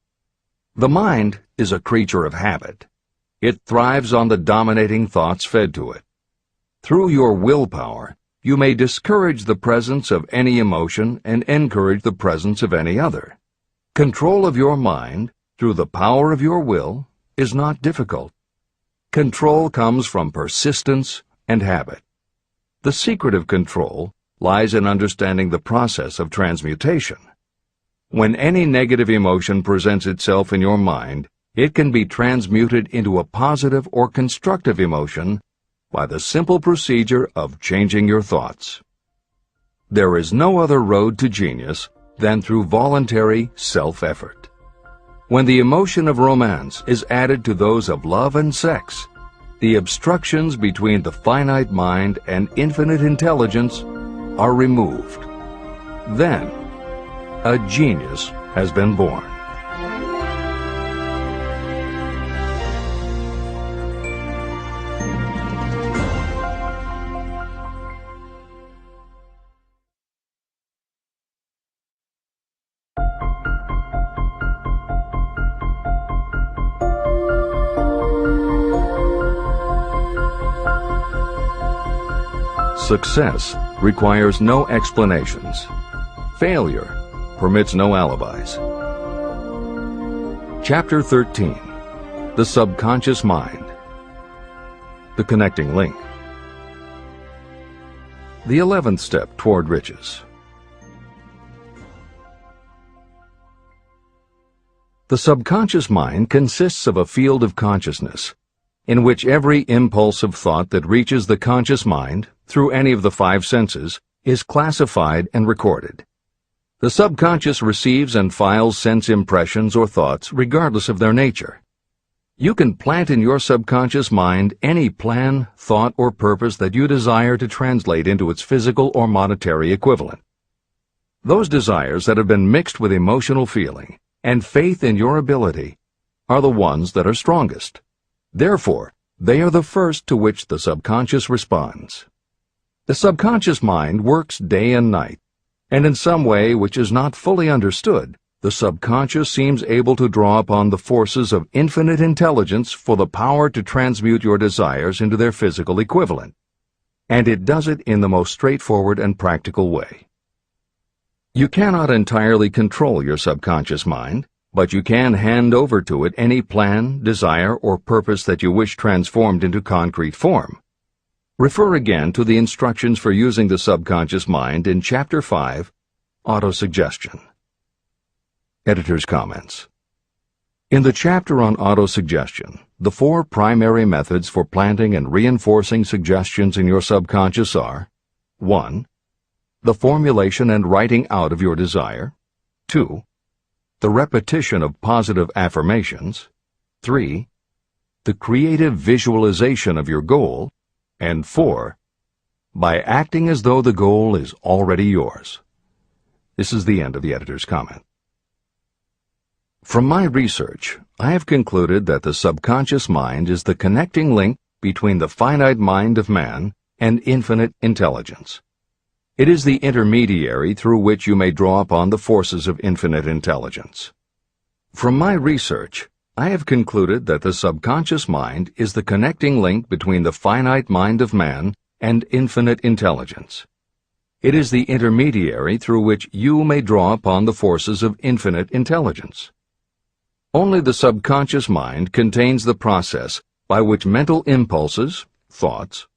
The mind is a creature of habit. It thrives on the dominating thoughts fed to it. Through your willpower, you may discourage the presence of any emotion and encourage the presence of any other. Control of your mind, through the power of your will, is not difficult. Control comes from persistence and habit. The secret of control lies in understanding the process of transmutation. When any negative emotion presents itself in your mind, it can be transmuted into a positive or constructive emotion by the simple procedure of changing your thoughts. There is no other road to genius than through voluntary self-effort. When the emotion of romance is added to those of love and sex, the obstructions between the finite mind and infinite intelligence are removed. Then, a genius has been born. Success requires no explanations. Failure permits no alibis. Chapter 13. The Subconscious Mind. The Connecting Link. The 11th Step Toward Riches. The subconscious mind consists of a field of consciousness, in which every impulse of thought that reaches the conscious mind, through any of the five senses, is classified and recorded. The subconscious receives and files sense impressions or thoughts regardless of their nature. You can plant in your subconscious mind any plan, thought, or purpose that you desire to translate into its physical or monetary equivalent. Those desires that have been mixed with emotional feeling and faith in your ability are the ones that are strongest. Therefore, they are the first to which the subconscious responds. The subconscious mind works day and night, and in some way which is not fully understood, the subconscious seems able to draw upon the forces of infinite intelligence for the power to transmute your desires into their physical equivalent. And it does it in the most straightforward and practical way. You cannot entirely control your subconscious mind, but you can hand over to it any plan, desire, or purpose that you wish transformed into concrete form. Refer again to the instructions for using the subconscious mind in Chapter 5, Autosuggestion. Editor's comments. In the chapter on autosuggestion, the four primary methods for planting and reinforcing suggestions in your subconscious are: 1. The formulation and writing out of your desire. 2. The repetition of positive affirmations. 3. The creative visualization of your goal. And 4. By acting as though the goal is already yours. This is the end of the editor's comment. From my research, I have concluded that the subconscious mind is the connecting link between the finite mind of man and infinite intelligence. It is the intermediary through which you may draw upon the forces of infinite intelligence. From my research, I have concluded that the subconscious mind is the connecting link between the finite mind of man and infinite intelligence. It is the intermediary through which you may draw upon the forces of infinite intelligence. Only the subconscious mind contains the process by which mental impulses, thoughts,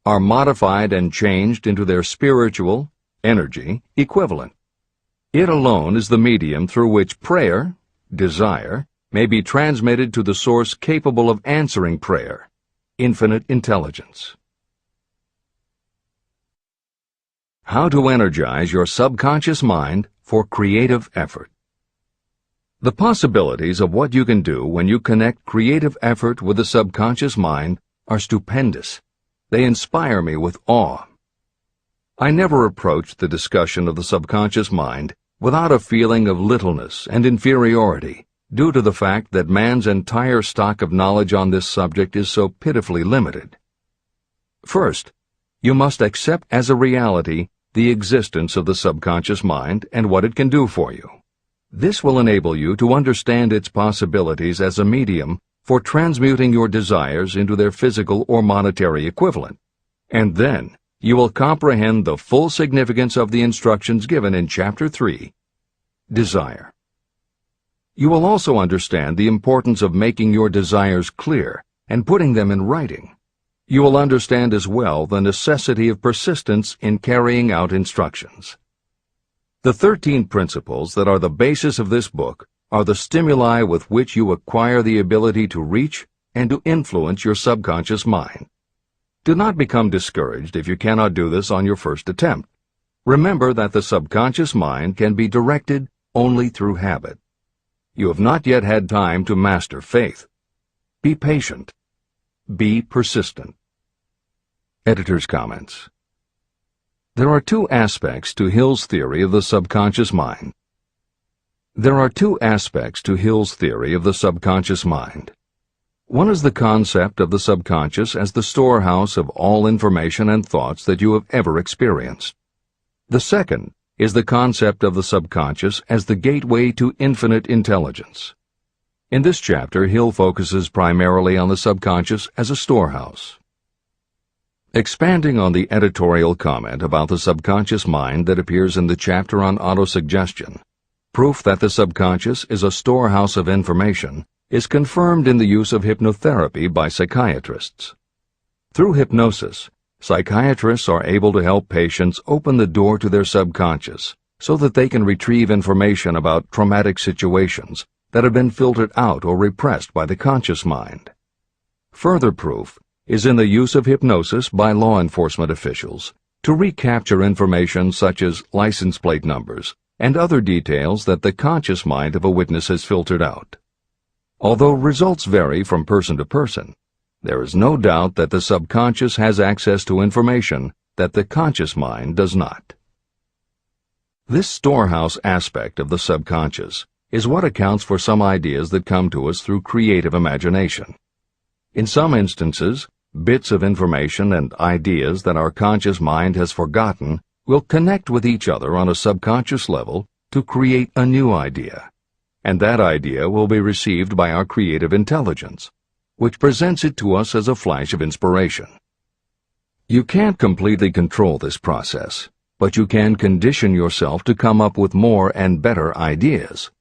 are modified and changed into their spiritual, energy, equivalent. It alone is the medium through which prayer, desire, may be transmitted to the source capable of answering prayer, infinite intelligence. How to energize your subconscious mind for creative effort. The possibilities of what you can do when you connect creative effort with the subconscious mind are stupendous. They inspire me with awe. I never approach the discussion of the subconscious mind without a feeling of littleness and inferiority, due to the fact that man's entire stock of knowledge on this subject is so pitifully limited. First, you must accept as a reality the existence of the subconscious mind and what it can do for you. This will enable you to understand its possibilities as a medium for transmuting your desires into their physical or monetary equivalent, and then you will comprehend the full significance of the instructions given in Chapter 3, Desire. You will also understand the importance of making your desires clear and putting them in writing. You will understand as well the necessity of persistence in carrying out instructions. The 13 principles that are the basis of this book are the stimuli with which you acquire the ability to reach and to influence your subconscious mind. Do not become discouraged if you cannot do this on your first attempt. Remember that the subconscious mind can be directed only through habit. You have not yet had time to master faith. Be patient. Be persistent. Editor's comments. There are two aspects to Hill's theory of the subconscious mind. There are two aspects to Hill's theory of the subconscious mind. One is the concept of the subconscious as the storehouse of all information and thoughts that you have ever experienced. The second is the concept of the subconscious as the gateway to infinite intelligence. In this chapter, Hill focuses primarily on the subconscious as a storehouse. Expanding on the editorial comment about the subconscious mind that appears in the chapter on autosuggestion, proof that the subconscious is a storehouse of information is confirmed in the use of hypnotherapy by psychiatrists. Through hypnosis, psychiatrists are able to help patients open the door to their subconscious so that they can retrieve information about traumatic situations that have been filtered out or repressed by the conscious mind. Further proof is in the use of hypnosis by law enforcement officials to recapture information such as license plate numbers and other details that the conscious mind of a witness has filtered out. Although results vary from person to person, there is no doubt that the subconscious has access to information that the conscious mind does not. This storehouse aspect of the subconscious is what accounts for some ideas that come to us through creative imagination. In some instances, bits of information and ideas that our conscious mind has forgotten will connect with each other on a subconscious level to create a new idea, and that idea will be received by our creative intelligence, which presents it to us as a flash of inspiration. You can't completely control this process, but you can condition yourself to come up with more and better ideas.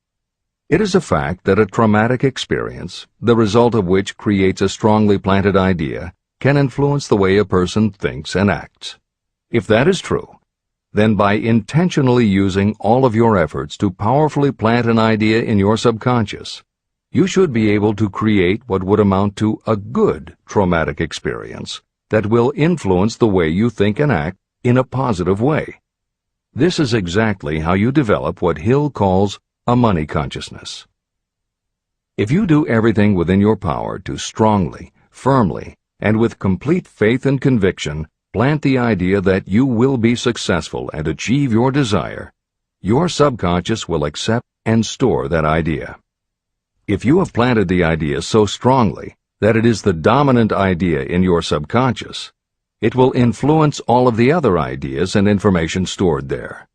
It is a fact that a traumatic experience, the result of which creates a strongly planted idea, can influence the way a person thinks and acts. If that is true, then by intentionally using all of your efforts to powerfully plant an idea in your subconscious, you should be able to create what would amount to a good traumatic experience that will influence the way you think and act in a positive way. This is exactly how you develop what Hill calls a money consciousness. If you do everything within your power to strongly, firmly, and with complete faith and conviction plant the idea that you will be successful and achieve your desire, your subconscious will accept and store that idea. If you have planted the idea so strongly that it is the dominant idea in your subconscious, it will influence all of the other ideas and information stored there.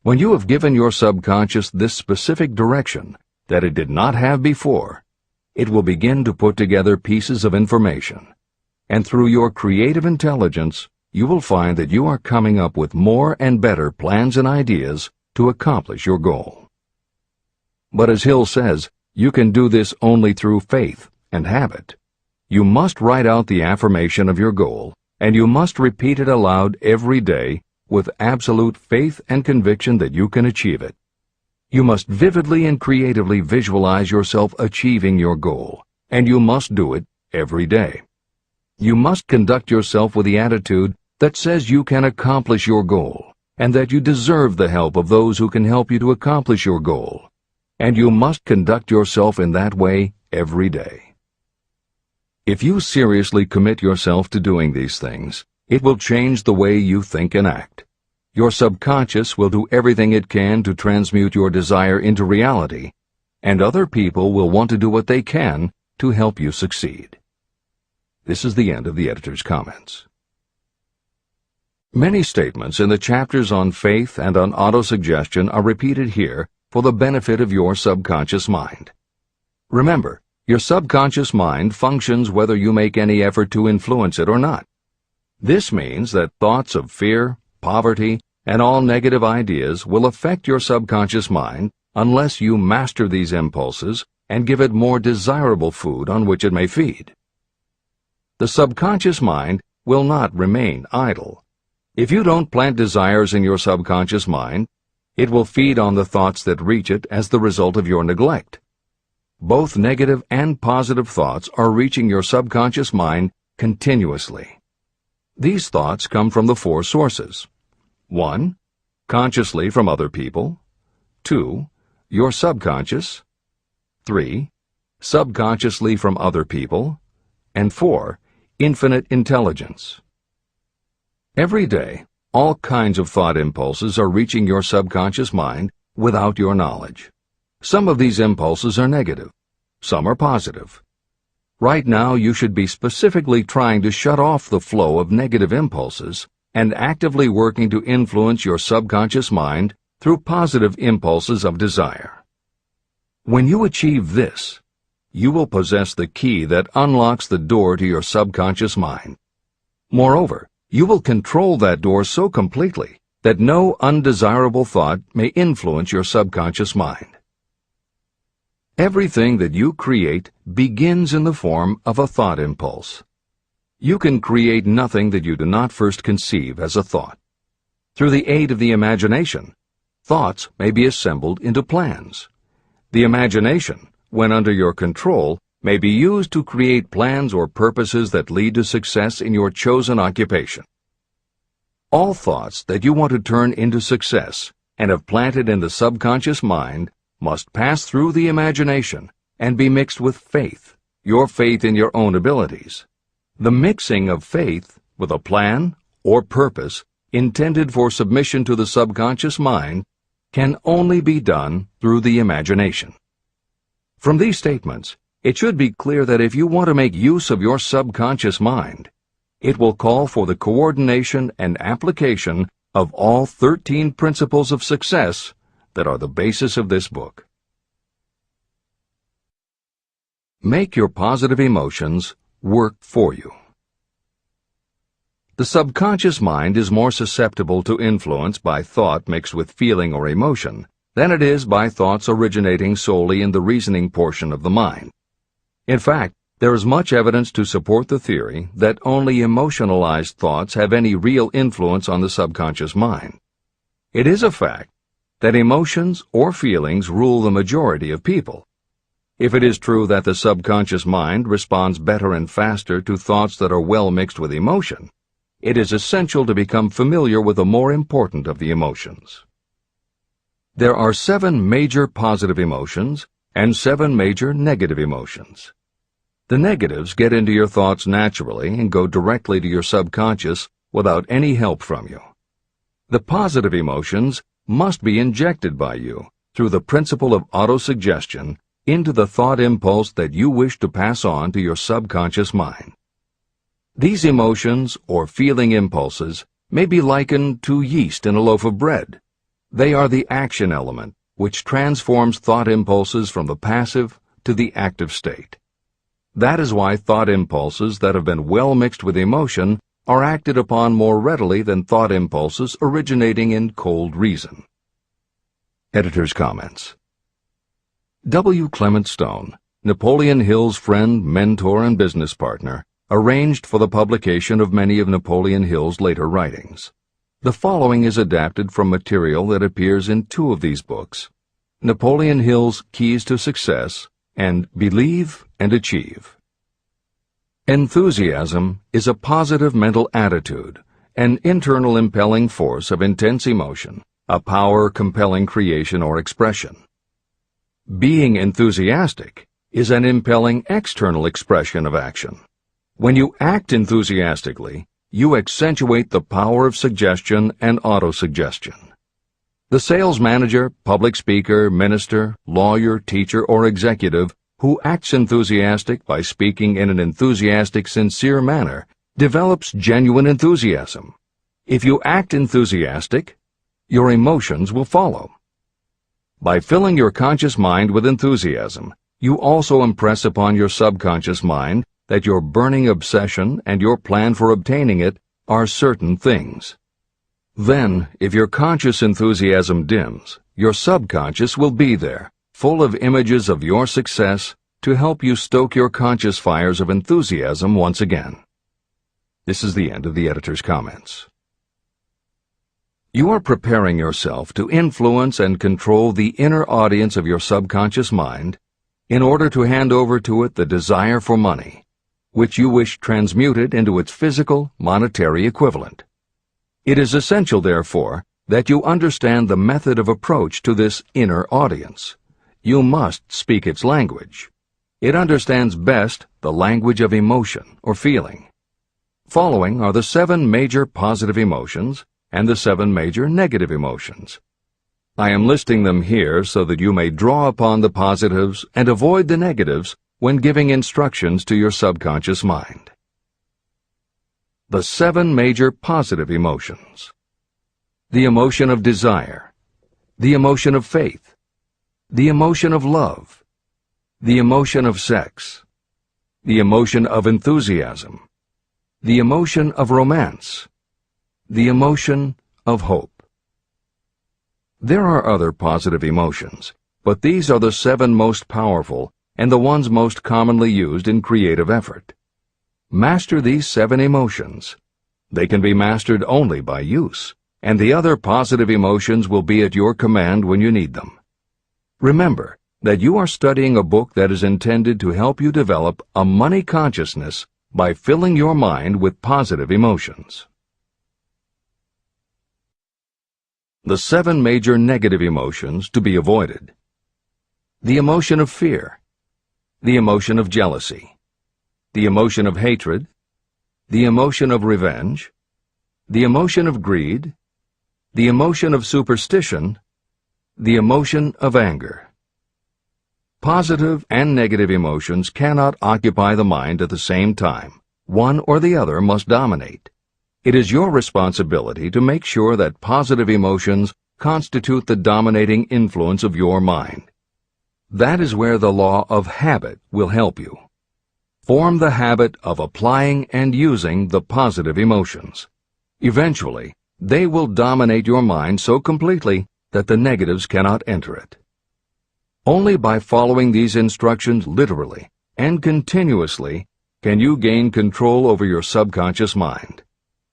When you have given your subconscious this specific direction that it did not have before, it will begin to put together pieces of information, and through your creative intelligence, you will find that you are coming up with more and better plans and ideas to accomplish your goal. But as Hill says, you can do this only through faith and habit. You must write out the affirmation of your goal, and you must repeat it aloud every day with absolute faith and conviction that you can achieve it. You must vividly and creatively visualize yourself achieving your goal, and you must do it every day. You must conduct yourself with the attitude that says you can accomplish your goal, and that you deserve the help of those who can help you to accomplish your goal. And you must conduct yourself in that way every day. If you seriously commit yourself to doing these things, it will change the way you think and act. Your subconscious will do everything it can to transmute your desire into reality, and other people will want to do what they can to help you succeed. This is the end of the editor's comments. Many statements in the chapters on faith and on autosuggestion are repeated here for the benefit of your subconscious mind. Remember, your subconscious mind functions whether you make any effort to influence it or not. This means that thoughts of fear, poverty, and all negative ideas will affect your subconscious mind unless you master these impulses and give it more desirable food on which it may feed. the subconscious mind will not remain idle. If you don't plant desires in your subconscious mind, it will feed on the thoughts that reach it as the result of your neglect. Both negative and positive thoughts are reaching your subconscious mind continuously. These thoughts come from the four sources. 1. Consciously from other people. 2. Your subconscious. 3. Subconsciously from other people. And 4. Infinite intelligence. Every day, all kinds of thought impulses are reaching your subconscious mind without your knowledge. Some of these impulses are negative. Some are positive. Right now, you should be specifically trying to shut off the flow of negative impulses and actively working to influence your subconscious mind through positive impulses of desire. When you achieve this, you will possess the key that unlocks the door to your subconscious mind. Moreover, you will control that door so completely that no undesirable thought may influence your subconscious mind. Everything that you create begins in the form of a thought impulse. You can create nothing that you do not first conceive as a thought. Through the aid of the imagination, thoughts may be assembled into plans. The imagination, when under your control, may be used to create plans or purposes that lead to success in your chosen occupation. All thoughts that you want to turn into success and have planted in the subconscious mind must pass through the imagination and be mixed with faith, your faith in your own abilities. The mixing of faith with a plan or purpose intended for submission to the subconscious mind can only be done through the imagination. From these statements, it should be clear that if you want to make use of your subconscious mind, it will call for the coordination and application of all 13 principles of success that are the basis of this book. Make your positive emotions work for you. The subconscious mind is more susceptible to influence by thought mixed with feeling or emotion than it is by thoughts originating solely in the reasoning portion of the mind. In fact, there is much evidence to support the theory that only emotionalized thoughts have any real influence on the subconscious mind. It is a fact that emotions or feelings rule the majority of people. If it is true that the subconscious mind responds better and faster to thoughts that are well mixed with emotion, it is essential to become familiar with the more important of the emotions. There are 7 major positive emotions and 7 major negative emotions. The negatives get into your thoughts naturally and go directly to your subconscious without any help from you. The positive emotions must be injected by you through the principle of autosuggestion into the thought impulse that you wish to pass on to your subconscious mind. These emotions or feeling impulses may be likened to yeast in a loaf of bread. They are the action element which transforms thought impulses from the passive to the active state. That is why thought impulses that have been well mixed with emotion are acted upon more readily than thought impulses originating in cold reason. Editor's comments. W. Clement Stone, Napoleon Hill's friend, mentor, and business partner, arranged for the publication of many of Napoleon Hill's later writings. The following is adapted from material that appears in 2 of these books, Napoleon Hill's Keys to Success and Believe and Achieve. Enthusiasm is a positive mental attitude, an internal impelling force of intense emotion, a power compelling creation or expression. Being enthusiastic is an impelling external expression of action. When you act enthusiastically, you accentuate the power of suggestion and autosuggestion. The sales manager, public speaker, minister, lawyer, teacher, or executive who acts enthusiastic by speaking in an enthusiastic, sincere manner develops genuine enthusiasm. If you act enthusiastic, your emotions will follow. By filling your conscious mind with enthusiasm, you also impress upon your subconscious mind that your burning obsession and your plan for obtaining it are certain things. Then, if your conscious enthusiasm dims, your subconscious will be there, full of images of your success, to help you stoke your conscious fires of enthusiasm once again. This is the end of the editor's comments. You are preparing yourself to influence and control the inner audience of your subconscious mind in order to hand over to it the desire for money, which you wish transmuted into its physical, monetary equivalent. It is essential, therefore, that you understand the method of approach to this inner audience. You must speak its language. It understands best the language of emotion or feeling. Following are the 7 major positive emotions and the 7 major negative emotions. I am listing them here so that you may draw upon the positives and avoid the negatives when giving instructions to your subconscious mind. The 7 major positive emotions. The emotion of desire, the emotion of faith, the emotion of love, the emotion of sex, the emotion of enthusiasm, the emotion of romance, the emotion of hope. There are other positive emotions, but these are the 7 most powerful and the ones most commonly used in creative effort. Master these 7 emotions. They can be mastered only by use, and the other positive emotions will be at your command when you need them. Remember that you are studying a book that is intended to help you develop a money consciousness by filling your mind with positive emotions. The 7 major negative emotions to be avoided. The emotion of fear, the emotion of jealousy, the emotion of hatred, the emotion of revenge, the emotion of greed, the emotion of superstition, the emotion of anger. Positive and negative emotions cannot occupy the mind at the same time. One or the other must dominate. It is your responsibility to make sure that positive emotions constitute the dominating influence of your mind. That is where the law of habit will help you. Form the habit of applying and using the positive emotions. Eventually, they will dominate your mind so completely that the negatives cannot enter it. Only by following these instructions literally and continuously can you gain control over your subconscious mind.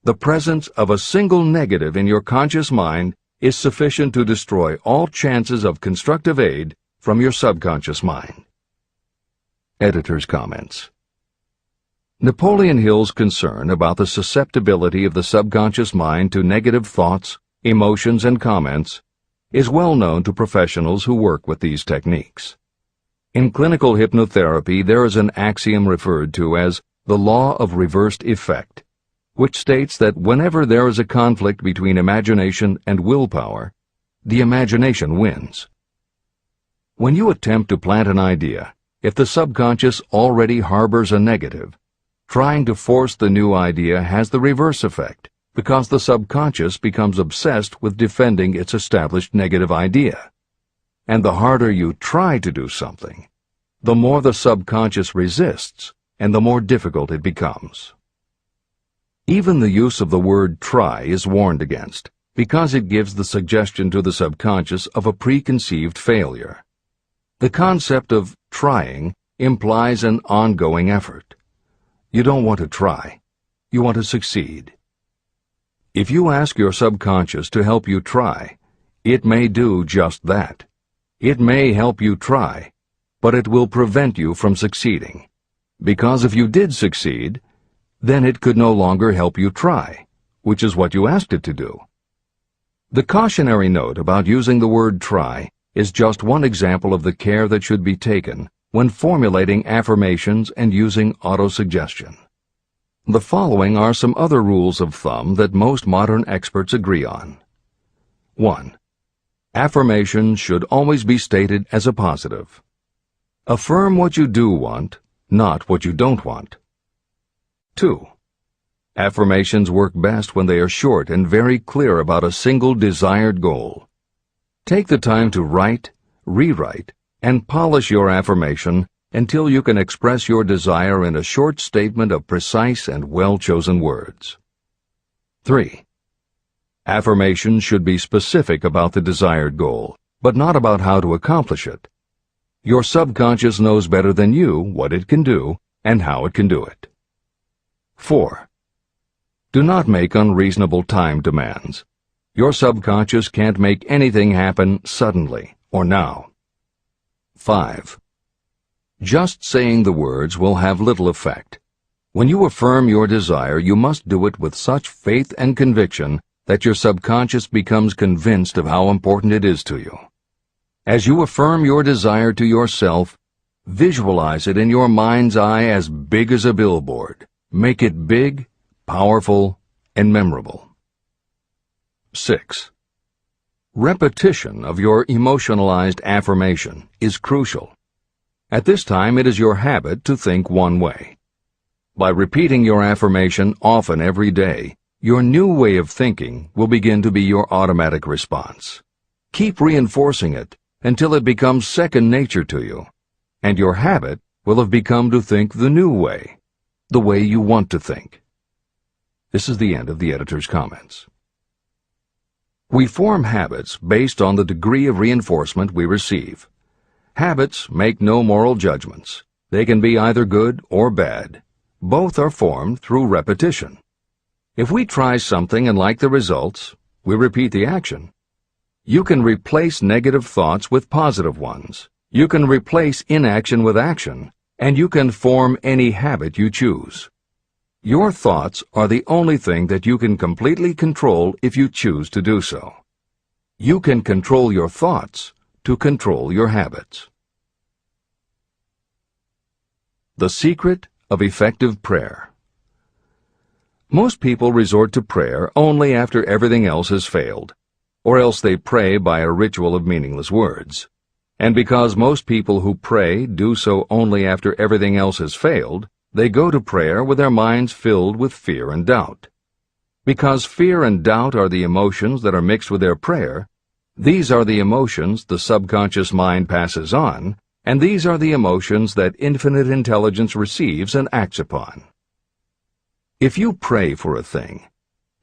The presence of a single negative in your conscious mind is sufficient to destroy all chances of constructive aid from your subconscious mind. Editor's comments. Napoleon Hill's concern about the susceptibility of the subconscious mind to negative thoughts, emotions, and comments is well known to professionals who work with these techniques. In clinical hypnotherapy, there is an axiom referred to as the law of reversed effect, which states that whenever there is a conflict between imagination and willpower, the imagination wins. When you attempt to plant an idea, if the subconscious already harbors a negative, trying to force the new idea has the reverse effect, because the subconscious becomes obsessed with defending its established negative idea. And the harder you try to do something, the more the subconscious resists, and the more difficult it becomes. Even the use of the word try is warned against, because it gives the suggestion to the subconscious of a preconceived failure. The concept of trying implies an ongoing effort. You don't want to try. You want to succeed. If you ask your subconscious to help you try, it may do just that. It may help you try, but it will prevent you from succeeding. Because if you did succeed, then it could no longer help you try, which is what you asked it to do. The cautionary note about using the word try is just one example of the care that should be taken when formulating affirmations and using autosuggestion. The following are some other rules of thumb that most modern experts agree on. 1. Affirmations should always be stated as a positive. Affirm what you do want, not what you don't want. 2. Affirmations work best when they are short and very clear about a single desired goal. Take the time to write, rewrite, and polish your affirmation until you can express your desire in a short statement of precise and well-chosen words. 3. Affirmations should be specific about the desired goal, but not about how to accomplish it. Your subconscious knows better than you what it can do and how it can do it. 4. Do not make unreasonable time demands. Your subconscious can't make anything happen suddenly or now. 5. Just saying the words will have little effect. When you affirm your desire, you must do it with such faith and conviction that your subconscious becomes convinced of how important it is to you. As you affirm your desire to yourself, visualize it in your mind's eye as big as a billboard. Make it big, powerful, and memorable. 6. Repetition of your emotionalized affirmation is crucial. At this time, it is your habit to think one way. By repeating your affirmation often every day, your new way of thinking will begin to be your automatic response. Keep reinforcing it until it becomes second nature to you, and your habit will have become to think the new way, the way you want to think. This is the end of the editor's comments. We form habits based on the degree of reinforcement we receive. Habits make no moral judgments. They can be either good or bad. Both are formed through repetition. If we try something and like the results, we repeat the action. You can replace negative thoughts with positive ones. You can replace inaction with action, and you can form any habit you choose. Your thoughts are the only thing that you can completely control if you choose to do so. You can control your thoughts to control your habits. The secret of effective prayer. Most people resort to prayer only after everything else has failed, or else they pray by a ritual of meaningless words. And because most people who pray do so only after everything else has failed, they go to prayer with their minds filled with fear and doubt. Because fear and doubt are the emotions that are mixed with their prayer, these are the emotions the subconscious mind passes on, and these are the emotions that infinite intelligence receives and acts upon. If you pray for a thing,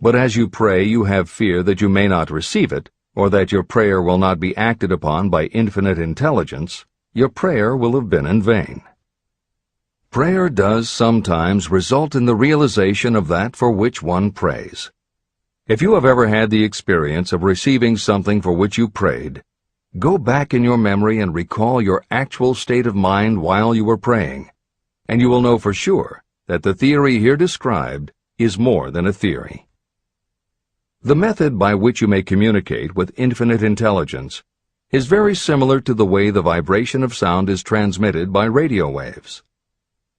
but as you pray you have fear that you may not receive it, or that your prayer will not be acted upon by infinite intelligence, your prayer will have been in vain. Prayer does sometimes result in the realization of that for which one prays. If you have ever had the experience of receiving something for which you prayed, go back in your memory and recall your actual state of mind while you were praying, and you will know for sure that the theory here described is more than a theory. The method by which you may communicate with infinite intelligence is very similar to the way the vibration of sound is transmitted by radio waves.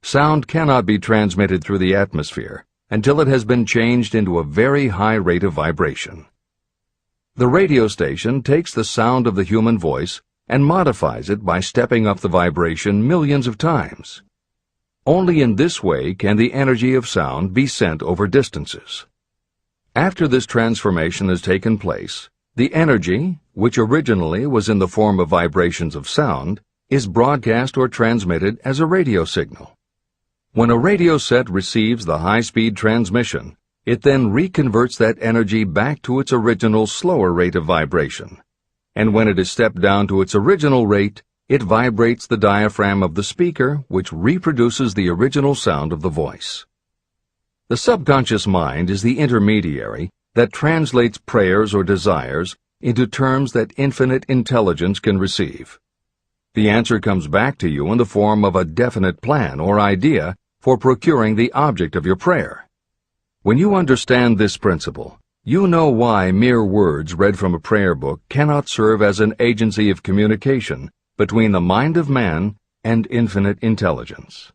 Sound cannot be transmitted through the atmosphere until it has been changed into a very high rate of vibration. The radio station takes the sound of the human voice and modifies it by stepping up the vibration millions of times. Only in this way can the energy of sound be sent over distances. After this transformation has taken place, the energy, which originally was in the form of vibrations of sound, is broadcast or transmitted as a radio signal. When a radio set receives the high-speed transmission, it then reconverts that energy back to its original slower rate of vibration. And when it is stepped down to its original rate, it vibrates the diaphragm of the speaker, which reproduces the original sound of the voice. The subconscious mind is the intermediary that translates prayers or desires into terms that infinite intelligence can receive. The answer comes back to you in the form of a definite plan or idea for procuring the object of your prayer. When you understand this principle, you know why mere words read from a prayer book cannot serve as an agency of communication between the mind of man and infinite intelligence.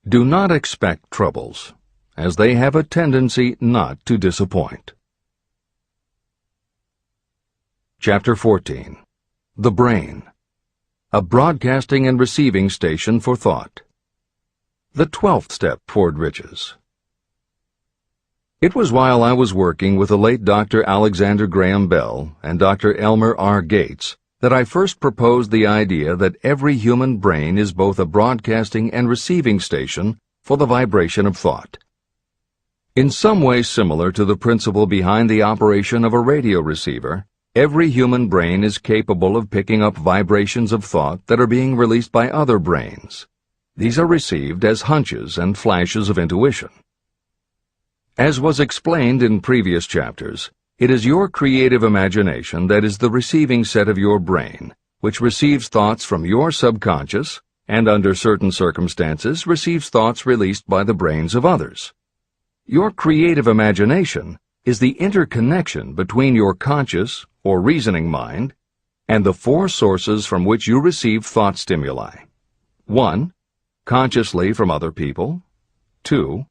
Do not expect troubles, as they have a tendency not to disappoint. Chapter 14. The Brain. A broadcasting and receiving station for thought. The 12th step toward riches. It was while I was working with the late Dr. Alexander Graham Bell and Dr. Elmer R. Gates that I first proposed the idea that every human brain is both a broadcasting and receiving station for the vibration of thought. In some way similar to the principle behind the operation of a radio receiver, every human brain is capable of picking up vibrations of thought that are being released by other brains. These are received as hunches and flashes of intuition. As was explained in previous chapters, it is your creative imagination that is the receiving set of your brain, which receives thoughts from your subconscious and, under certain circumstances, receives thoughts released by the brains of others. Your creative imagination is the interconnection between your conscious or reasoning mind and the four sources from which you receive thought stimuli. 1. Consciously from other people. 2.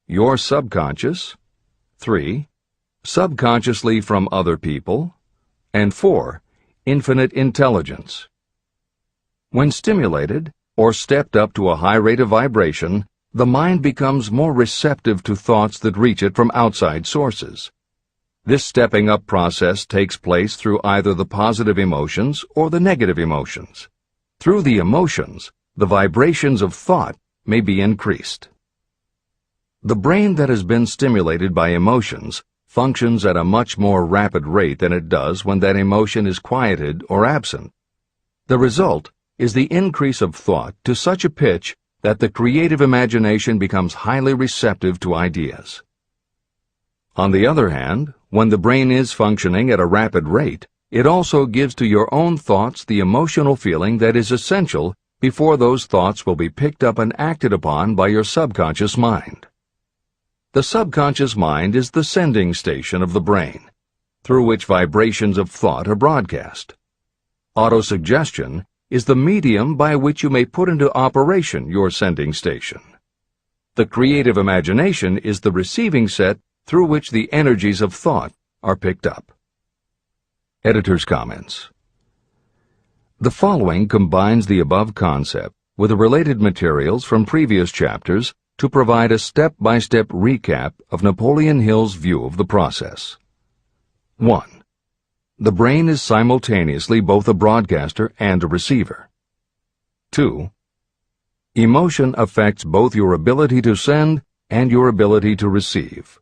Your subconscious. 3. Subconsciously from other people. And 4. Infinite intelligence. When stimulated, or stepped up to a high rate of vibration, the mind becomes more receptive to thoughts that reach it from outside sources. This stepping up process takes place through either the positive emotions or the negative emotions. Through the emotions, the vibrations of thought may be increased. The brain that has been stimulated by emotions functions at a much more rapid rate than it does when that emotion is quieted or absent. The result is the increase of thought to such a pitch that the creative imagination becomes highly receptive to ideas. On the other hand, when the brain is functioning at a rapid rate, it also gives to your own thoughts the emotional feeling that is essential before those thoughts will be picked up and acted upon by your subconscious mind. The subconscious mind is the sending station of the brain, through which vibrations of thought are broadcast. Autosuggestion is the medium by which you may put into operation your sending station. The creative imagination is the receiving set through which the energies of thought are picked up. Editor's comments. The following combines the above concept with the related materials from previous chapters to provide a step-by-step recap of Napoleon Hill's view of the process. 1. The brain is simultaneously both a broadcaster and a receiver. 2. Emotion affects both your ability to send and your ability to receive.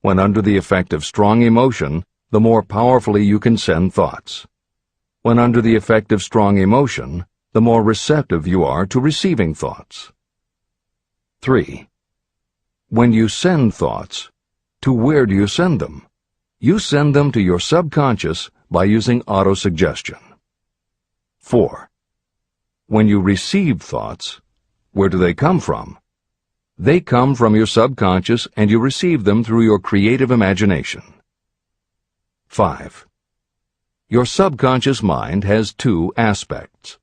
When under the effect of strong emotion, the more powerfully you can send thoughts. When under the effect of strong emotion, the more receptive you are to receiving thoughts. 3. When you send thoughts, to where do you send them? You send them to your subconscious by using autosuggestion. 4. When you receive thoughts, where do they come from? They come from your subconscious and you receive them through your creative imagination. 5. Your subconscious mind has two aspects.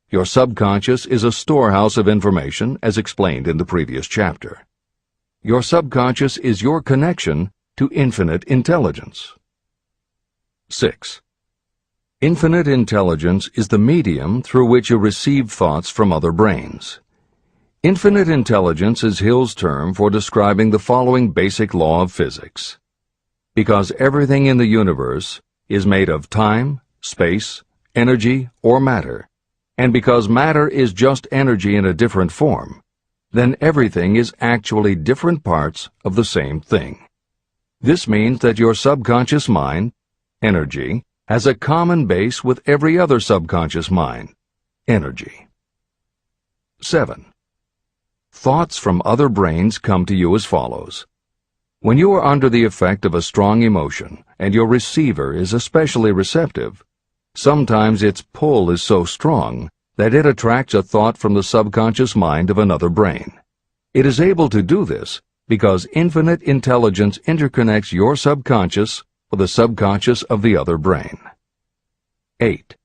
Your subconscious is a storehouse of information, as explained in the previous chapter. Your subconscious is your connection to infinite intelligence. 6. Infinite intelligence is the medium through which you receive thoughts from other brains. Infinite intelligence is Hill's term for describing the following basic law of physics. Because everything in the universe is made of time, space, energy, or matter, and because matter is just energy in a different form, then everything is actually different parts of the same thing. This means that your subconscious mind, energy, has a common base with every other subconscious mind, energy. 7. Thoughts from other brains come to you as follows. When you are under the effect of a strong emotion and your receiver is especially receptive, sometimes its pull is so strong that it attracts a thought from the subconscious mind of another brain. It is able to do this because infinite intelligence interconnects your subconscious with the subconscious of the other brain. 8.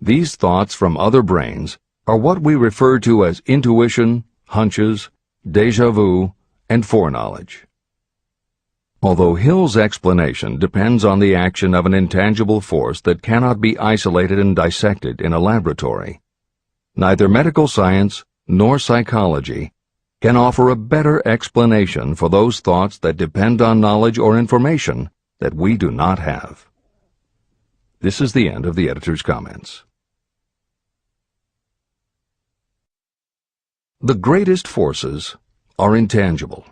These thoughts from other brains are what we refer to as intuition, hunches, déjà vu, and foreknowledge. Although Hill's explanation depends on the action of an intangible force that cannot be isolated and dissected in a laboratory, neither medical science nor psychology can offer a better explanation for those thoughts that depend on knowledge or information that we do not have. This is the end of the editor's comments. The greatest forces are intangible.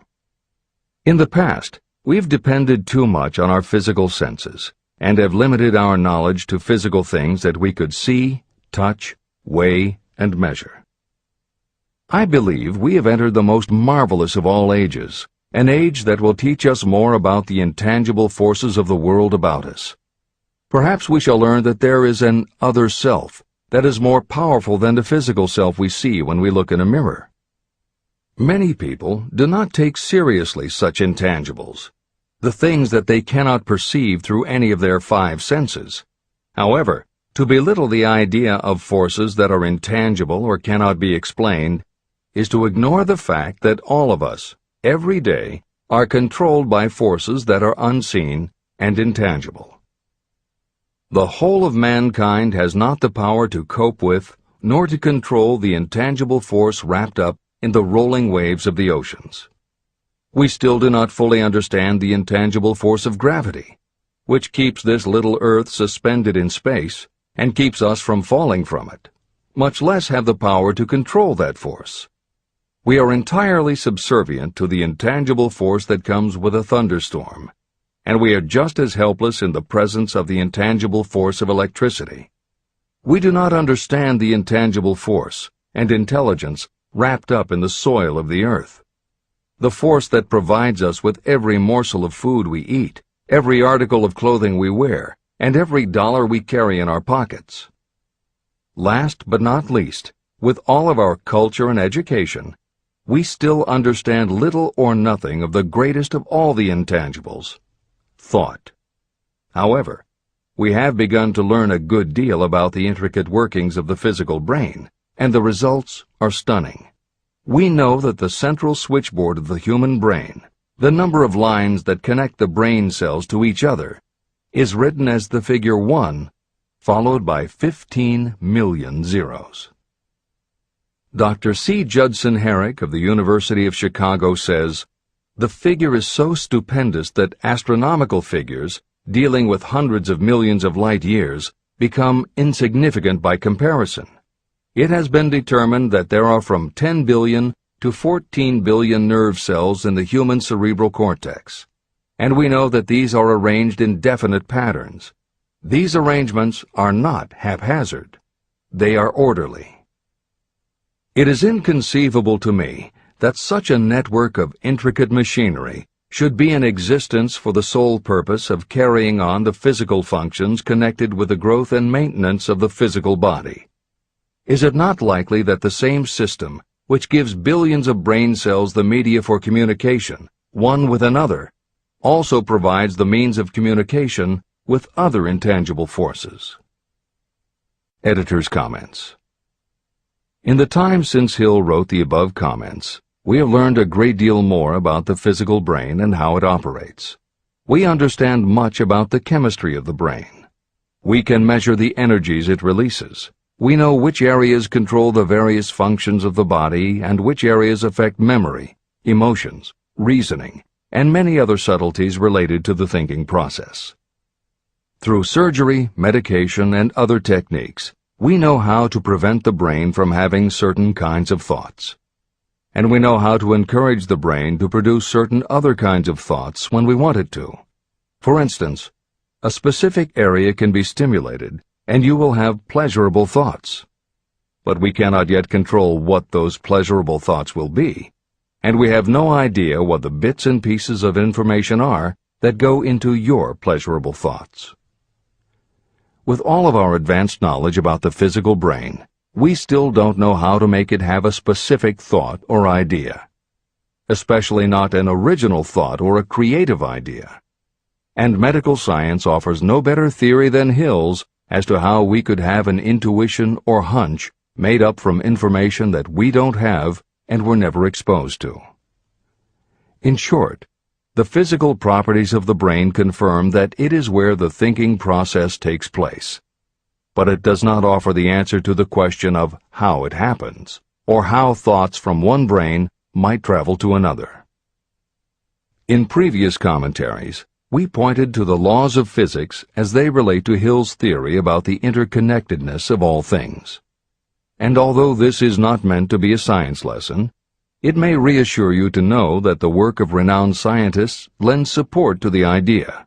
In the past, we've depended too much on our physical senses and have limited our knowledge to physical things that we could see, touch, weigh, and measure. I believe we have entered the most marvelous of all ages, an age that will teach us more about the intangible forces of the world about us. Perhaps we shall learn that there is an other self that is more powerful than the physical self we see when we look in a mirror. Many people do not take seriously such intangibles, the things that they cannot perceive through any of their five senses. However, to belittle the idea of forces that are intangible or cannot be explained is to ignore the fact that all of us, every day, are controlled by forces that are unseen and intangible. The whole of mankind has not the power to cope with nor to control the intangible force wrapped up in the rolling waves of the oceans. We still do not fully understand the intangible force of gravity, which keeps this little Earth suspended in space and keeps us from falling from it, much less have the power to control that force. We are entirely subservient to the intangible force that comes with a thunderstorm, and we are just as helpless in the presence of the intangible force of electricity. We do not understand the intangible force and intelligence wrapped up in the soil of the earth, the force that provides us with every morsel of food we eat, every article of clothing we wear, and every dollar we carry in our pockets. Last but not least, with all of our culture and education, we still understand little or nothing of the greatest of all the intangibles, thought. However, we have begun to learn a good deal about the intricate workings of the physical brain, and the results are stunning. We know that the central switchboard of the human brain, the number of lines that connect the brain cells to each other, is written as the figure 1, followed by 15 million zeros. Dr. C. Judson Herrick of the University of Chicago says, "The figure is so stupendous that astronomical figures, dealing with hundreds of millions of light years, become insignificant by comparison. It has been determined that there are from 10 billion to 14 billion nerve cells in the human cerebral cortex, and we know that these are arranged in definite patterns. These arrangements are not haphazard. They are orderly. It is inconceivable to me that such a network of intricate machinery should be in existence for the sole purpose of carrying on the physical functions connected with the growth and maintenance of the physical body. Is it not likely that the same system, which gives billions of brain cells the media for communication, one with another, also provides the means of communication with other intangible forces?" Editor's comments. In the time since Hill wrote the above comments, we have learned a great deal more about the physical brain and how it operates. We understand much about the chemistry of the brain. We can measure the energies it releases. We know which areas control the various functions of the body and which areas affect memory, emotions, reasoning, and many other subtleties related to the thinking process. Through surgery, medication, and other techniques, we know how to prevent the brain from having certain kinds of thoughts. And we know how to encourage the brain to produce certain other kinds of thoughts when we want it to. For instance, a specific area can be stimulated, and you will have pleasurable thoughts. But we cannot yet control what those pleasurable thoughts will be, and we have no idea what the bits and pieces of information are that go into your pleasurable thoughts. With all of our advanced knowledge about the physical brain, we still don't know how to make it have a specific thought or idea, especially not an original thought or a creative idea. And medical science offers no better theory than Hill's as to how we could have an intuition or hunch made up from information that we don't have and were never exposed to. In short, the physical properties of the brain confirm that it is where the thinking process takes place. But it does not offer the answer to the question of how it happens, or how thoughts from one brain might travel to another. In previous commentaries, we pointed to the laws of physics as they relate to Hill's theory about the interconnectedness of all things. And although this is not meant to be a science lesson, it may reassure you to know that the work of renowned scientists lends support to the idea.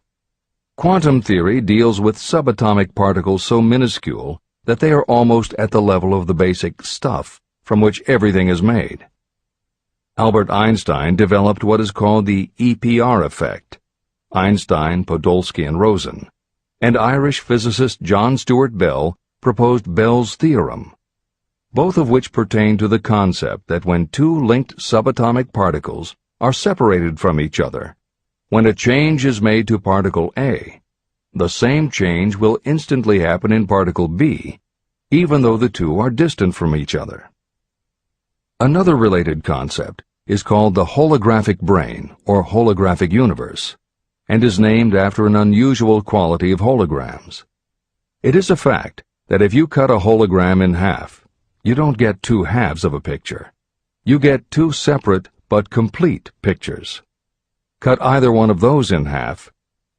Quantum theory deals with subatomic particles so minuscule that they are almost at the level of the basic stuff from which everything is made. Albert Einstein developed what is called the EPR effect. Einstein, Podolsky, and Rosen, and Irish physicist John Stuart Bell proposed Bell's theorem, both of which pertain to the concept that when two linked subatomic particles are separated from each other, when a change is made to particle A, the same change will instantly happen in particle B, even though the two are distant from each other. Another related concept is called the holographic brain or holographic universe, and is named after an unusual quality of holograms. It is a fact that if you cut a hologram in half, you don't get two halves of a picture. You get two separate but complete pictures. Cut either one of those in half,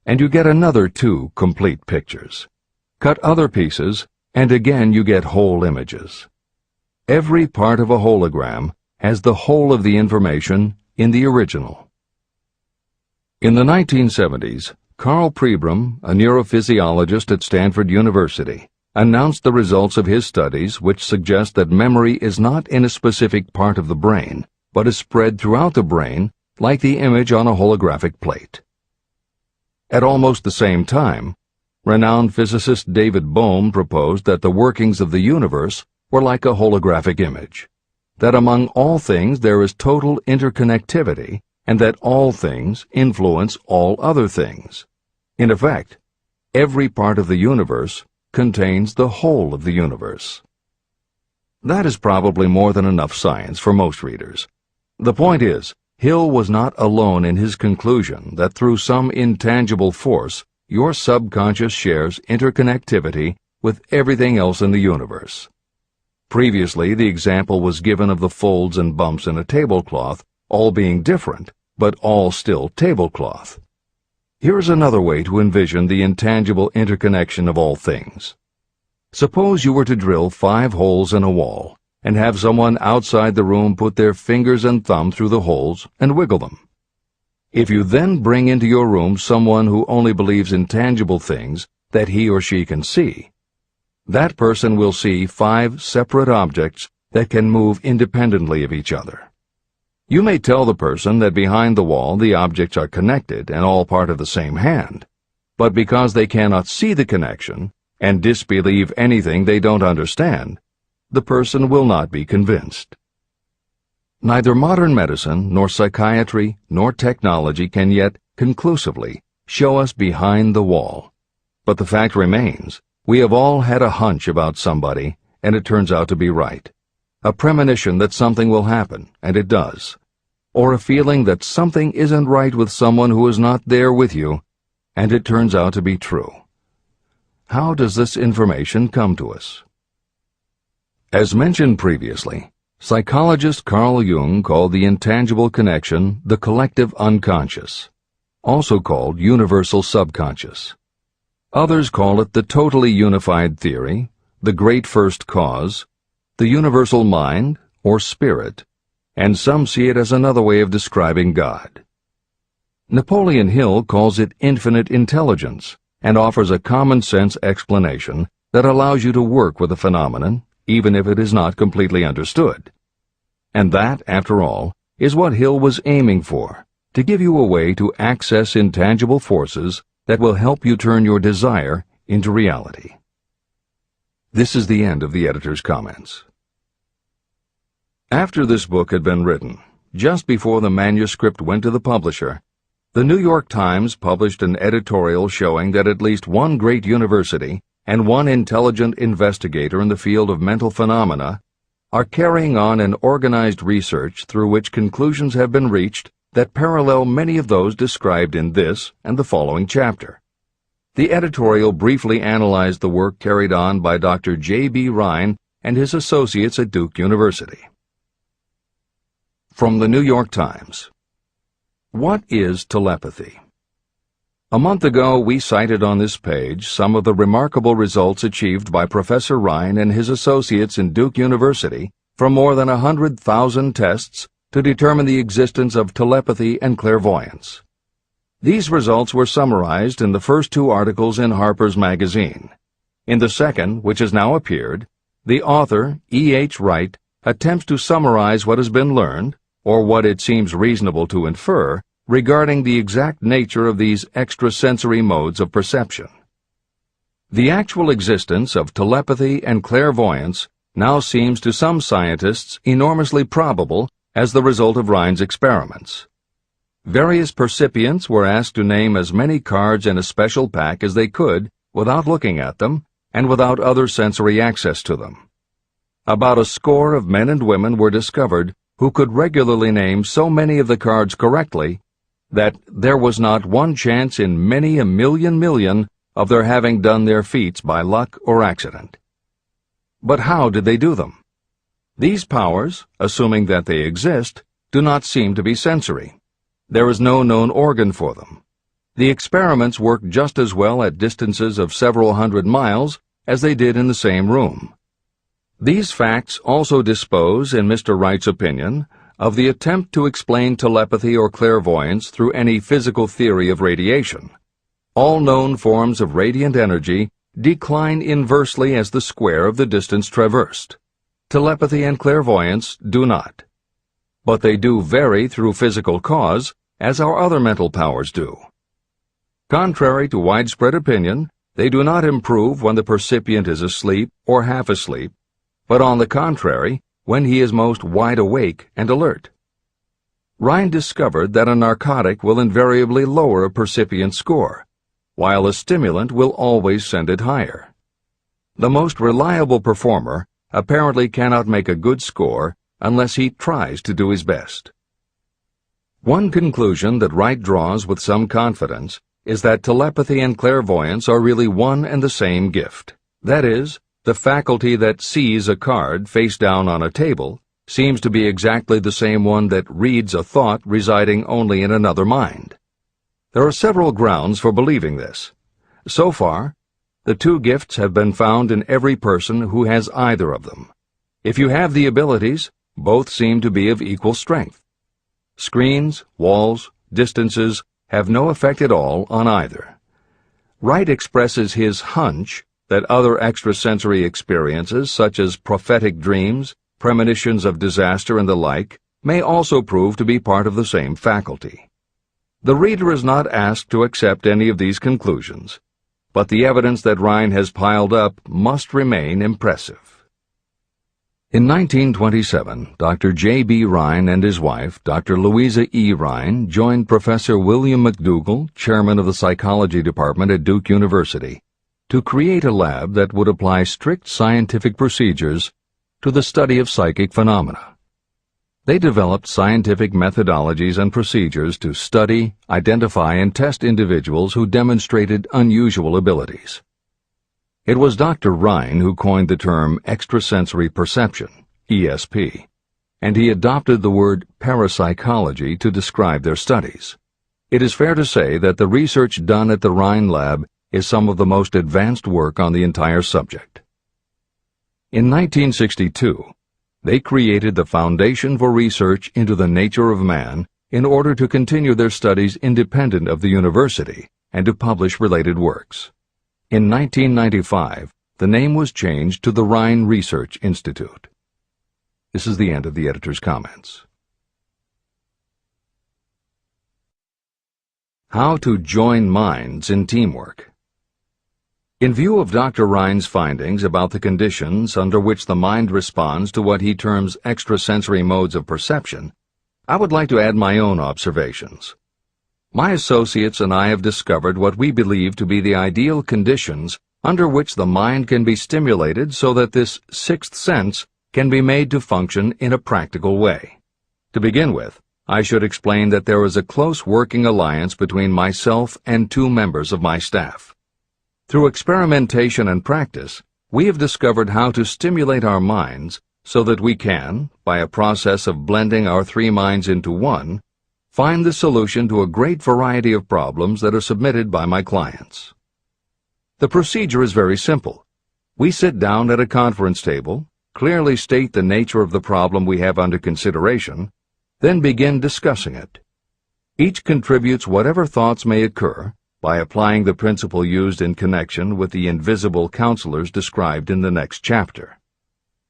and you get another two complete pictures. Cut other pieces, and again you get whole images. Every part of a hologram has the whole of the information in the original. In the 1970s, Carl Pribram, a neurophysiologist at Stanford University, announced the results of his studies which suggest that memory is not in a specific part of the brain, but is spread throughout the brain like the image on a holographic plate. At almost the same time, renowned physicist David Bohm proposed that the workings of the universe were like a holographic image, that among all things there is total interconnectivity, and that all things influence all other things. In effect, every part of the universe contains the whole of the universe. That is probably more than enough science for most readers. The point is, Hill was not alone in his conclusion that through some intangible force, your subconscious shares interconnectivity with everything else in the universe. Previously, the example was given of the folds and bumps in a tablecloth, all being different, but all still tablecloth. Here is another way to envision the intangible interconnection of all things. Suppose you were to drill 5 holes in a wall, and have someone outside the room put their fingers and thumb through the holes and wiggle them. If you then bring into your room someone who only believes in tangible things that he or she can see, that person will see 5 separate objects that can move independently of each other. You may tell the person that behind the wall the objects are connected and all part of the same hand, but because they cannot see the connection and disbelieve anything they don't understand, the person will not be convinced. Neither modern medicine, nor psychiatry, nor technology can yet conclusively show us behind the wall. But the fact remains, we have all had a hunch about somebody, and it turns out to be right. A premonition that something will happen, and it does. Or a feeling that something isn't right with someone who is not there with you, and it turns out to be true. How does this information come to us? As mentioned previously, psychologist Carl Jung called the intangible connection the collective unconscious, also called universal subconscious. Others call it the totally unified theory, the great first cause, the universal mind, or spirit, and some see it as another way of describing God. Napoleon Hill calls it infinite intelligence and offers a common-sense explanation that allows you to work with a phenomenon, even if it is not completely understood. And that, after all, is what Hill was aiming for, to give you a way to access intangible forces that will help you turn your desire into reality. This is the end of the editor's comments. After this book had been written, just before the manuscript went to the publisher, the New York Times published an editorial showing that at least one great university and one intelligent investigator in the field of mental phenomena are carrying on an organized research through which conclusions have been reached that parallel many of those described in this and the following chapter. The editorial briefly analyzed the work carried on by Dr. J.B. Rhine and his associates at Duke University. From the New York Times. What is telepathy? A month ago, we cited on this page some of the remarkable results achieved by Professor Rhine and his associates in Duke University from more than 100,000 tests to determine the existence of telepathy and clairvoyance. These results were summarized in the first 2 articles in Harper's Magazine. In the second, which has now appeared, the author, E.H. Wright, attempts to summarize what has been learned, or what it seems reasonable to infer, regarding the exact nature of these extrasensory modes of perception. The actual existence of telepathy and clairvoyance now seems to some scientists enormously probable as the result of Rhine's experiments. Various percipients were asked to name as many cards in a special pack as they could without looking at them and without other sensory access to them. About a score of men and women were discovered who could regularly name so many of the cards correctly that there was not one chance in many a million of their having done their feats by luck or accident. But how did they do them? These powers, assuming that they exist, do not seem to be sensory. There is no known organ for them. The experiments work just as well at distances of several hundred miles as they did in the same room. These facts also dispose, in Mr. Wright's opinion, of the attempt to explain telepathy or clairvoyance through any physical theory of radiation. All known forms of radiant energy decline inversely as the square of the distance traversed. Telepathy and clairvoyance do not. But they do vary through physical cause, as our other mental powers do. Contrary to widespread opinion, they do not improve when the percipient is asleep or half asleep, but on the contrary, when he is most wide awake and alert. Rhine discovered that a narcotic will invariably lower a percipient score, while a stimulant will always send it higher. The most reliable performer apparently cannot make a good score unless he tries to do his best. One conclusion that Wright draws with some confidence is that telepathy and clairvoyance are really one and the same gift. That is, the faculty that sees a card face down on a table seems to be exactly the same one that reads a thought residing only in another mind. There are several grounds for believing this. So far, the two gifts have been found in every person who has either of them. If you have the abilities, both seem to be of equal strength. Screens, walls, distances have no effect at all on either. Wright expresses his hunch that other extrasensory experiences, such as prophetic dreams, premonitions of disaster, and the like, may also prove to be part of the same faculty. The reader is not asked to accept any of these conclusions, but the evidence that Rhine has piled up must remain impressive. In 1927, Dr. J.B. Rhine and his wife, Dr. Louisa E. Rhine, joined Professor William McDougall, chairman of the psychology department at Duke University, to create a lab that would apply strict scientific procedures to the study of psychic phenomena. They developed scientific methodologies and procedures to study, identify, and test individuals who demonstrated unusual abilities. It was Dr. Rhine who coined the term extrasensory perception, ESP, and he adopted the word parapsychology to describe their studies. It is fair to say that the research done at the Rhine lab is some of the most advanced work on the entire subject. In 1962, they created the Foundation for Research into the Nature of Man in order to continue their studies independent of the university and to publish related works. In 1995, the name was changed to the Rhine Research Institute. This is the end of the editor's comments. How to join minds in teamwork. In view of Dr. Rhine's findings about the conditions under which the mind responds to what he terms extrasensory modes of perception, I would like to add my own observations. My associates and I have discovered what we believe to be the ideal conditions under which the mind can be stimulated so that this sixth sense can be made to function in a practical way. To begin with, I should explain that there is a close working alliance between myself and two members of my staff. Through experimentation and practice, we have discovered how to stimulate our minds so that we can, by a process of blending our three minds into one, find the solution to a great variety of problems that are submitted by my clients. The procedure is very simple. We sit down at a conference table, clearly state the nature of the problem we have under consideration, then begin discussing it. Each contributes whatever thoughts may occur by applying the principle used in connection with the invisible counselors described in the next chapter.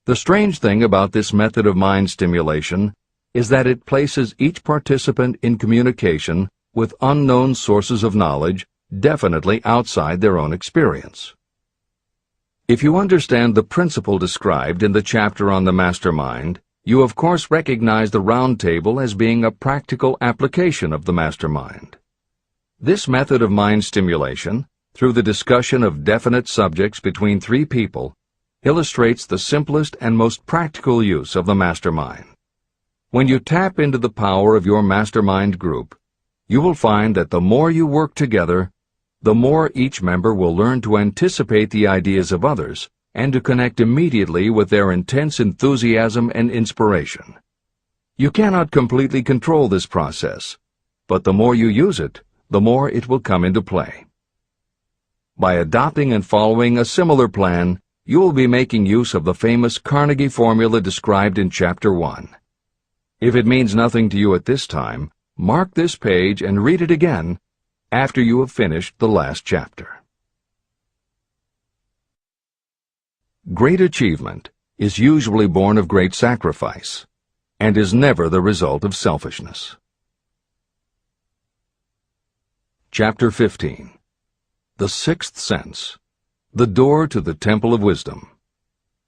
The strange thing about this method of mind stimulation is that it places each participant in communication with unknown sources of knowledge definitely outside their own experience. If you understand the principle described in the chapter on the Mastermind, you of course recognize the round table as being a practical application of the Mastermind. This method of mind stimulation, through the discussion of definite subjects between three people, illustrates the simplest and most practical use of the Mastermind. When you tap into the power of your Mastermind group, you will find that the more you work together, the more each member will learn to anticipate the ideas of others and to connect immediately with their intense enthusiasm and inspiration. You cannot completely control this process, but the more you use it, the more it will come into play. By adopting and following a similar plan, you will be making use of the famous Carnegie formula described in Chapter 1. If it means nothing to you at this time, mark this page and read it again after you have finished the last chapter. Great achievement is usually born of great sacrifice and is never the result of selfishness. Chapter 15. The Sixth Sense. The Door to the Temple of Wisdom.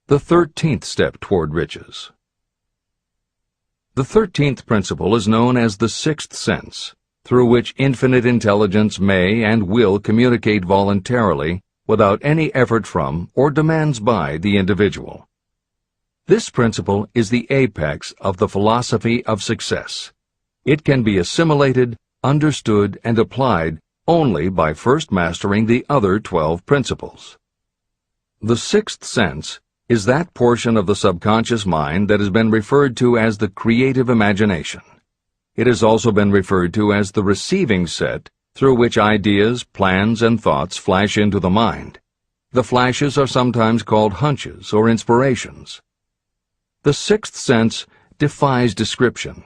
The 13th Step Toward Riches. The 13th principle is known as the Sixth Sense, through which infinite intelligence may and will communicate voluntarily without any effort from or demands by the individual. This principle is the apex of the philosophy of success. It can be assimilated, understood, and applied only by first mastering the other 12 principles. The sixth sense is that portion of the subconscious mind that has been referred to as the creative imagination. It has also been referred to as the receiving set through which ideas, plans, and thoughts flash into the mind. The flashes are sometimes called hunches or inspirations. The sixth sense defies description.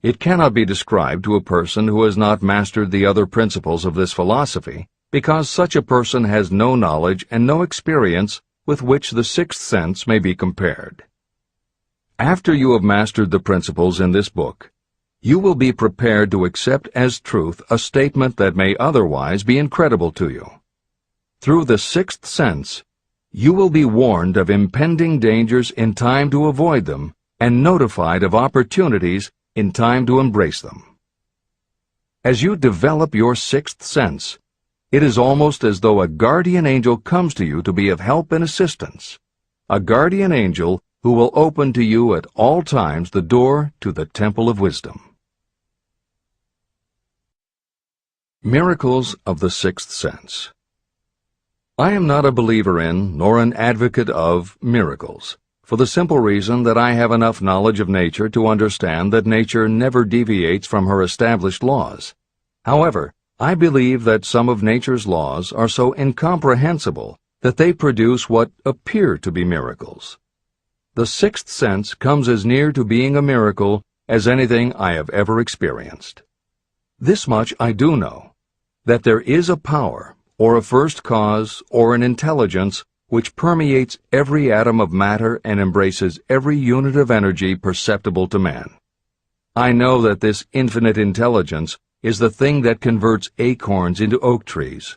It cannot be described to a person who has not mastered the other principles of this philosophy, because such a person has no knowledge and no experience with which the sixth sense may be compared. After you have mastered the principles in this book, you will be prepared to accept as truth a statement that may otherwise be incredible to you. Through the sixth sense, you will be warned of impending dangers in time to avoid them and notified of opportunities in time to embrace them. As you develop your sixth sense, it is almost as though a guardian angel comes to you to be of help and assistance, a guardian angel who will open to you at all times the door to the Temple of Wisdom. Miracles of the Sixth Sense. I am not a believer in, nor an advocate of, miracles, for the simple reason that I have enough knowledge of nature to understand that nature never deviates from her established laws. However, I believe that some of nature's laws are so incomprehensible that they produce what appear to be miracles. The sixth sense comes as near to being a miracle as anything I have ever experienced. This much I do know, that there is a power, or a first cause, or an intelligence which permeates every atom of matter and embraces every unit of energy perceptible to man. I know that this infinite intelligence is the thing that converts acorns into oak trees,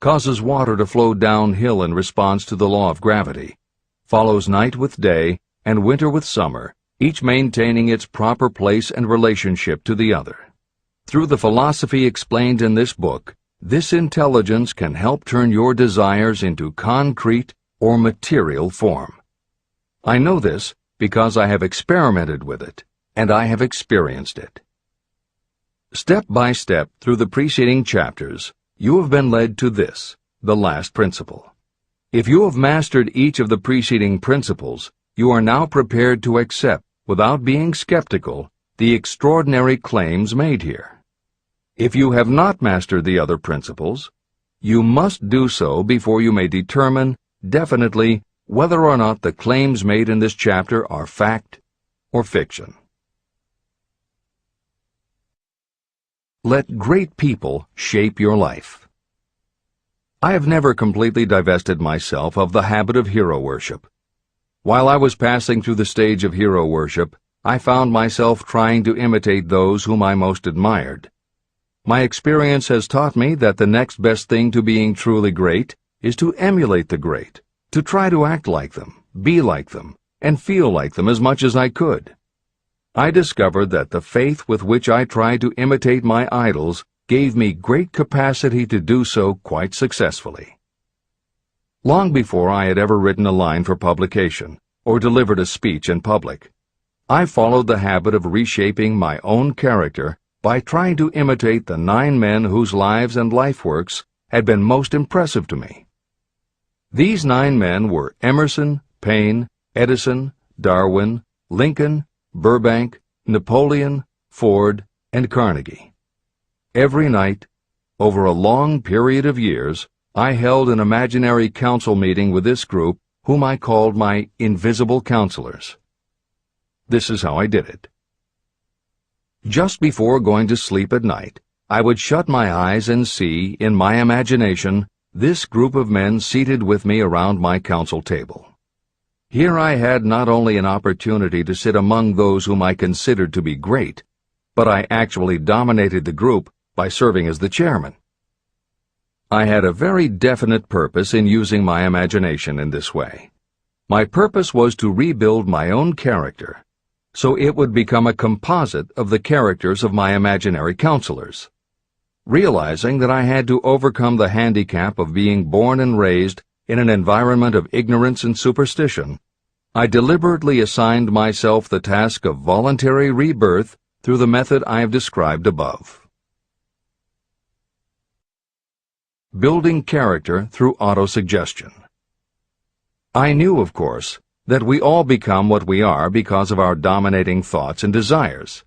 causes water to flow downhill in response to the law of gravity, follows night with day and winter with summer, each maintaining its proper place and relationship to the other. Through the philosophy explained in this book, this intelligence can help turn your desires into concrete or material form. I know this because I have experimented with it, and I have experienced it. Step by step through the preceding chapters, you have been led to this, the last principle. If you have mastered each of the preceding principles, you are now prepared to accept, without being skeptical, the extraordinary claims made here. If you have not mastered the other principles, you must do so before you may determine definitely whether or not the claims made in this chapter are fact or fiction. Let great people shape your life. I have never completely divested myself of the habit of hero worship. While I was passing through the stage of hero worship, I found myself trying to imitate those whom I most admired. My experience has taught me that the next best thing to being truly great is to emulate the great, to try to act like them, be like them, and feel like them as much as I could. I discovered that the faith with which I tried to imitate my idols gave me great capacity to do so quite successfully. Long before I had ever written a line for publication or delivered a speech in public, I followed the habit of reshaping my own character by trying to imitate the 9 men whose lives and life works had been most impressive to me. These 9 men were Emerson, Paine, Edison, Darwin, Lincoln, Burbank, Napoleon, Ford, and Carnegie. Every night, over a long period of years, I held an imaginary council meeting with this group, whom I called my invisible counselors. This is how I did it. Just before going to sleep at night, I would shut my eyes and see, in my imagination, this group of men seated with me around my council table. Here I had not only an opportunity to sit among those whom I considered to be great, but I actually dominated the group by serving as the chairman. I had a very definite purpose in using my imagination in this way. My purpose was to rebuild my own character, so it would become a composite of the characters of my imaginary counselors. Realizing that I had to overcome the handicap of being born and raised in an environment of ignorance and superstition, I deliberately assigned myself the task of voluntary rebirth through the method I have described above. Building character through autosuggestion. I knew, of course, that we all become what we are because of our dominating thoughts and desires.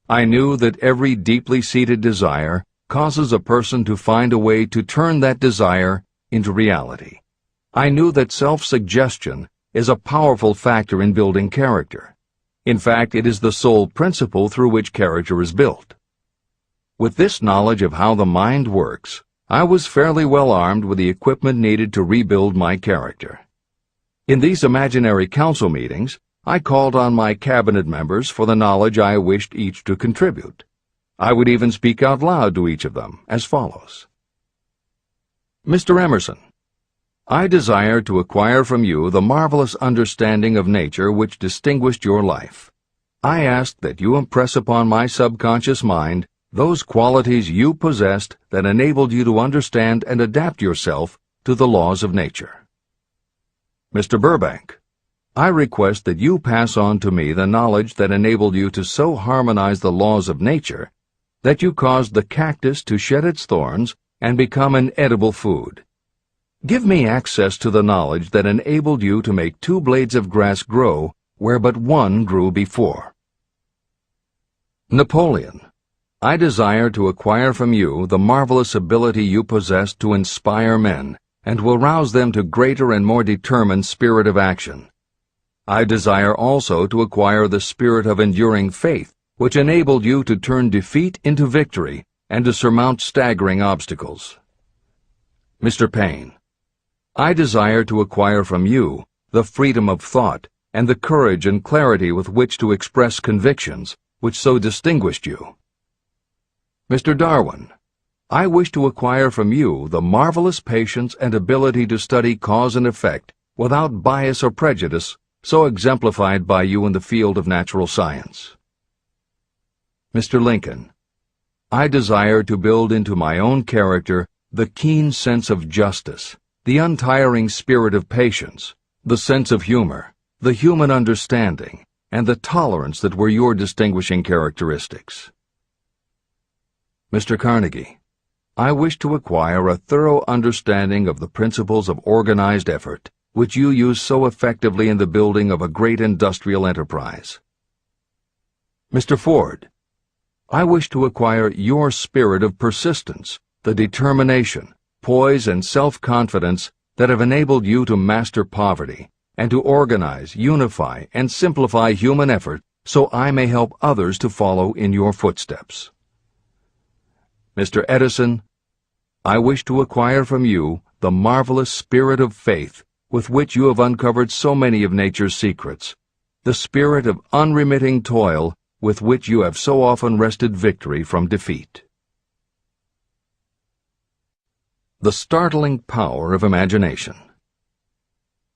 I knew that every deeply seated desire causes a person to find a way to turn that desire into reality. I knew that self-suggestion is a powerful factor in building character. In fact, it is the sole principle through which character is built. With this knowledge of how the mind works, I was fairly well armed with the equipment needed to rebuild my character. In these imaginary council meetings, I called on my cabinet members for the knowledge I wished each to contribute. I would even speak out loud to each of them as follows. Mr. Emerson, I desire to acquire from you the marvelous understanding of nature which distinguished your life. I ask that you impress upon my subconscious mind those qualities you possessed that enabled you to understand and adapt yourself to the laws of nature. Mr. Burbank, I request that you pass on to me the knowledge that enabled you to so harmonize the laws of nature that you caused the cactus to shed its thorns and become an edible food. Give me access to the knowledge that enabled you to make 2 blades of grass grow where but 1 grew before. Napoleon, I desire to acquire from you the marvelous ability you possess to inspire men and will rouse them to greater and more determined spirit of action. I desire also to acquire the spirit of enduring faith, which enabled you to turn defeat into victory and to surmount staggering obstacles. Mr. Paine, I desire to acquire from you the freedom of thought and the courage and clarity with which to express convictions which so distinguished you. Mr. Darwin, I wish to acquire from you the marvelous patience and ability to study cause and effect without bias or prejudice, so exemplified by you in the field of natural science. Mr. Lincoln, I desire to build into my own character the keen sense of justice, the untiring spirit of patience, the sense of humor, the human understanding, and the tolerance that were your distinguishing characteristics. Mr. Carnegie, I wish to acquire a thorough understanding of the principles of organized effort, which you use so effectively in the building of a great industrial enterprise. Mr. Ford, I wish to acquire your spirit of persistence, the determination, poise, and self-confidence that have enabled you to master poverty and to organize, unify, and simplify human effort so I may help others to follow in your footsteps. Mr. Edison, I wish to acquire from you the marvelous spirit of faith with which you have uncovered so many of nature's secrets, the spirit of unremitting toil with which you have so often wrested victory from defeat. The startling power of imagination.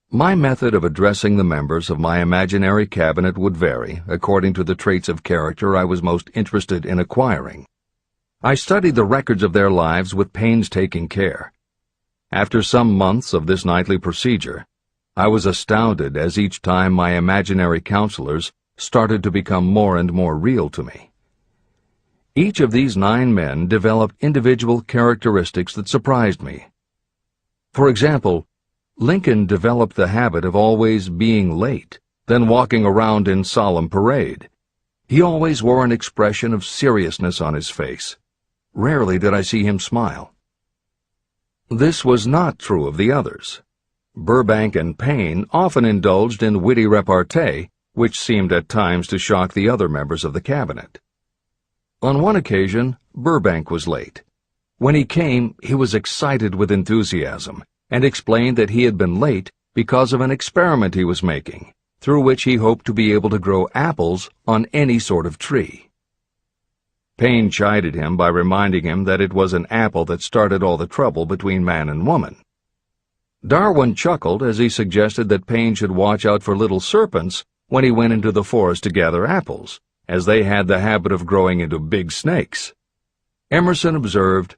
My method of addressing the members of my imaginary cabinet would vary according to the traits of character I was most interested in acquiring. I studied the records of their lives with painstaking care. After some months of this nightly procedure, I was astounded as each time my imaginary counselors started to become more and more real to me. Each of these 9 men developed individual characteristics that surprised me. For example, Lincoln developed the habit of always being late, then walking around in solemn parade. He always wore an expression of seriousness on his face. Rarely did I see him smile. This was not true of the others. Burbank and Payne often indulged in witty repartee, which seemed at times to shock the other members of the cabinet. On one occasion, Burbank was late. When he came, he was excited with enthusiasm, and explained that he had been late because of an experiment he was making, through which he hoped to be able to grow apples on any sort of tree. Payne chided him by reminding him that it was an apple that started all the trouble between man and woman. Darwin chuckled as he suggested that Payne should watch out for little serpents when he went into the forest to gather apples, as they had the habit of growing into big snakes. Emerson observed,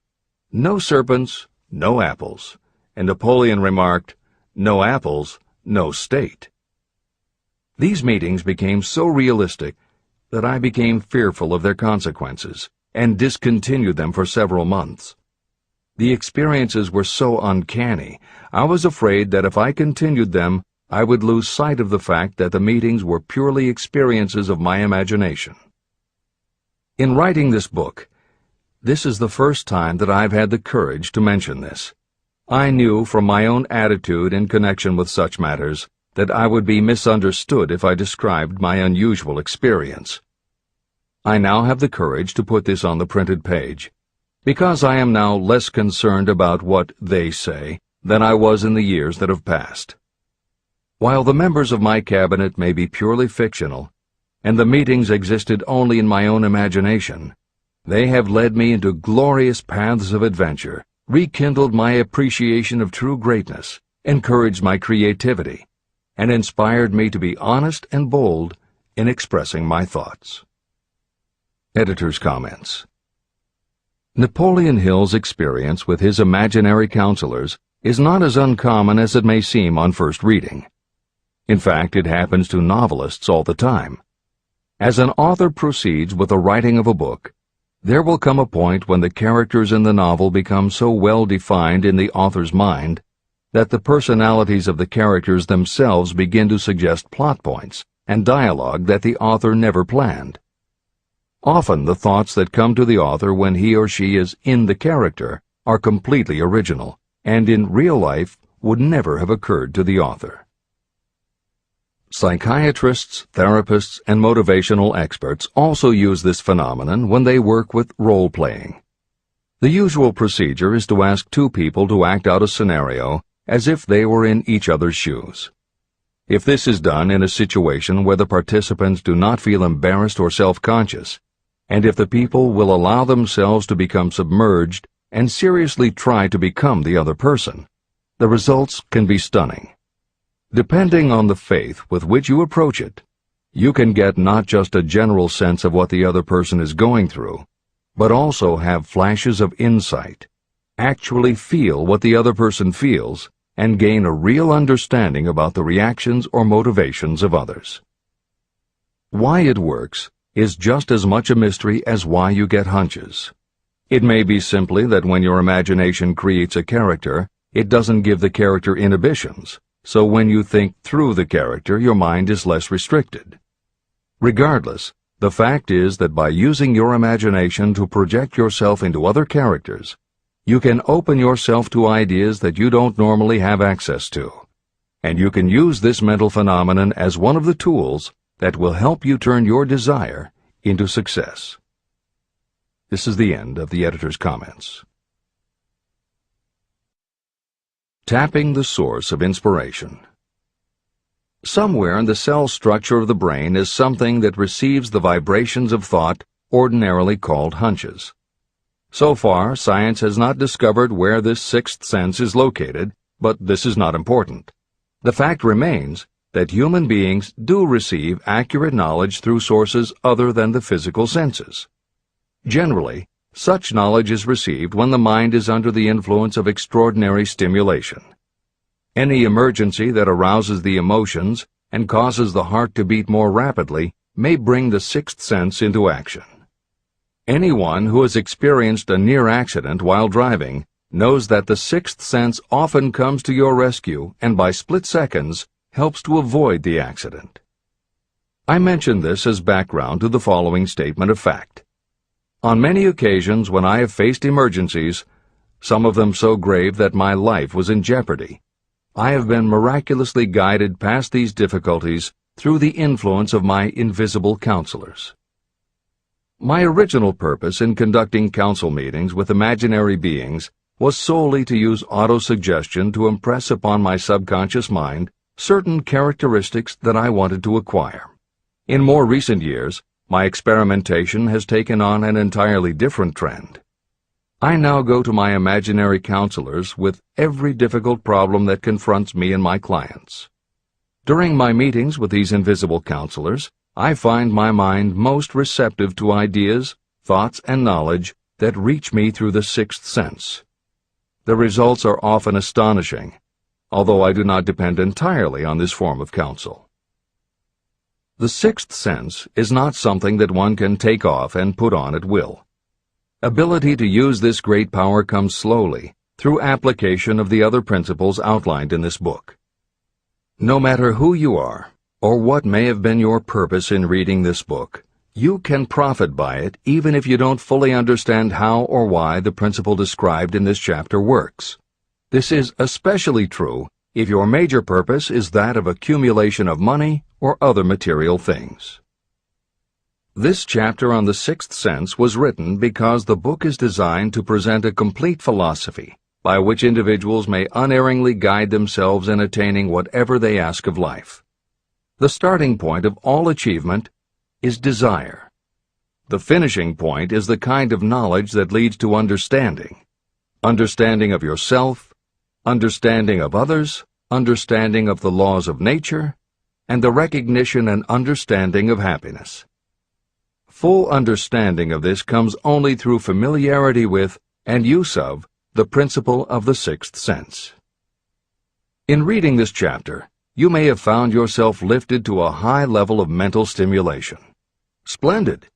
"No serpents, no apples," and Napoleon remarked, "No apples, no state." These meetings became so realistic that I became fearful of their consequences and discontinued them for several months. The experiences were so uncanny, I was afraid that if I continued them, I would lose sight of the fact that the meetings were purely experiences of my imagination. In writing this book, this is the first time that I've had the courage to mention this. I knew from my own attitude in connection with such matters that I would be misunderstood if I described my unusual experience. I now have the courage to put this on the printed page, because I am now less concerned about what they say than I was in the years that have passed. While the members of my cabinet may be purely fictional, and the meetings existed only in my own imagination, they have led me into glorious paths of adventure, rekindled my appreciation of true greatness, encouraged my creativity, and inspired me to be honest and bold in expressing my thoughts. Editor's comments. Napoleon Hill's experience with his imaginary counselors is not as uncommon as it may seem on first reading. In fact, it happens to novelists all the time. As an author proceeds with the writing of a book, there will come a point when the characters in the novel become so well defined in the author's mind that the personalities of the characters themselves begin to suggest plot points and dialogue that the author never planned. Often the thoughts that come to the author when he or she is in the character are completely original, and in real life would never have occurred to the author. Psychiatrists, therapists, and motivational experts also use this phenomenon when they work with role-playing. The usual procedure is to ask 2 people to act out a scenario as if they were in each other's shoes. If this is done in a situation where the participants do not feel embarrassed or self-conscious, and if the people will allow themselves to become submerged and seriously try to become the other person, the results can be stunning. Depending on the faith with which you approach it, you can get not just a general sense of what the other person is going through, but also have flashes of insight, actually feel what the other person feels, and gain a real understanding about the reactions or motivations of others. Why it works is just as much a mystery as why you get hunches. It may be simply that when your imagination creates a character, it doesn't give the character inhibitions. So when you think through the character, your mind is less restricted. Regardless, the fact is that by using your imagination to project yourself into other characters, you can open yourself to ideas that you don't normally have access to, and you can use this mental phenomenon as one of the tools that will help you turn your desire into success. This is the end of the editor's comments. Tapping the source of inspiration. Somewhere in the cell structure of the brain is something that receives the vibrations of thought ordinarily called hunches. So far, science has not discovered where this sixth sense is located, but this is not important. The fact remains that human beings do receive accurate knowledge through sources other than the physical senses. Generally, such knowledge is received when the mind is under the influence of extraordinary stimulation. Any emergency that arouses the emotions and causes the heart to beat more rapidly may bring the sixth sense into action. Anyone who has experienced a near accident while driving knows that the sixth sense often comes to your rescue and by split seconds helps to avoid the accident. I mention this as background to the following statement of fact. On many occasions when I have faced emergencies, some of them so grave that my life was in jeopardy, I have been miraculously guided past these difficulties through the influence of my invisible counselors. My original purpose in conducting council meetings with imaginary beings was solely to use autosuggestion to impress upon my subconscious mind certain characteristics that I wanted to acquire. In more recent years, my experimentation has taken on an entirely different trend. I now go to my imaginary counselors with every difficult problem that confronts me and my clients. During my meetings with these invisible counselors, I find my mind most receptive to ideas, thoughts, and knowledge that reach me through the sixth sense. The results are often astonishing, although I do not depend entirely on this form of counsel. The sixth sense is not something that one can take off and put on at will. Ability to use this great power comes slowly, through application of the other principles outlined in this book. No matter who you are, or what may have been your purpose in reading this book, you can profit by it even if you don't fully understand how or why the principle described in this chapter works. This is especially true if your major purpose is that of accumulation of money or other material things. This chapter on the sixth sense was written because the book is designed to present a complete philosophy by which individuals may unerringly guide themselves in attaining whatever they ask of life. The starting point of all achievement is desire. The finishing point is the kind of knowledge that leads to understanding. Understanding of yourself, understanding of others, understanding of the laws of nature, and the recognition and understanding of happiness. Full understanding of this comes only through familiarity with and use of the principle of the sixth sense. In reading this chapter, you may have found yourself lifted to a high level of mental stimulation. Splendid!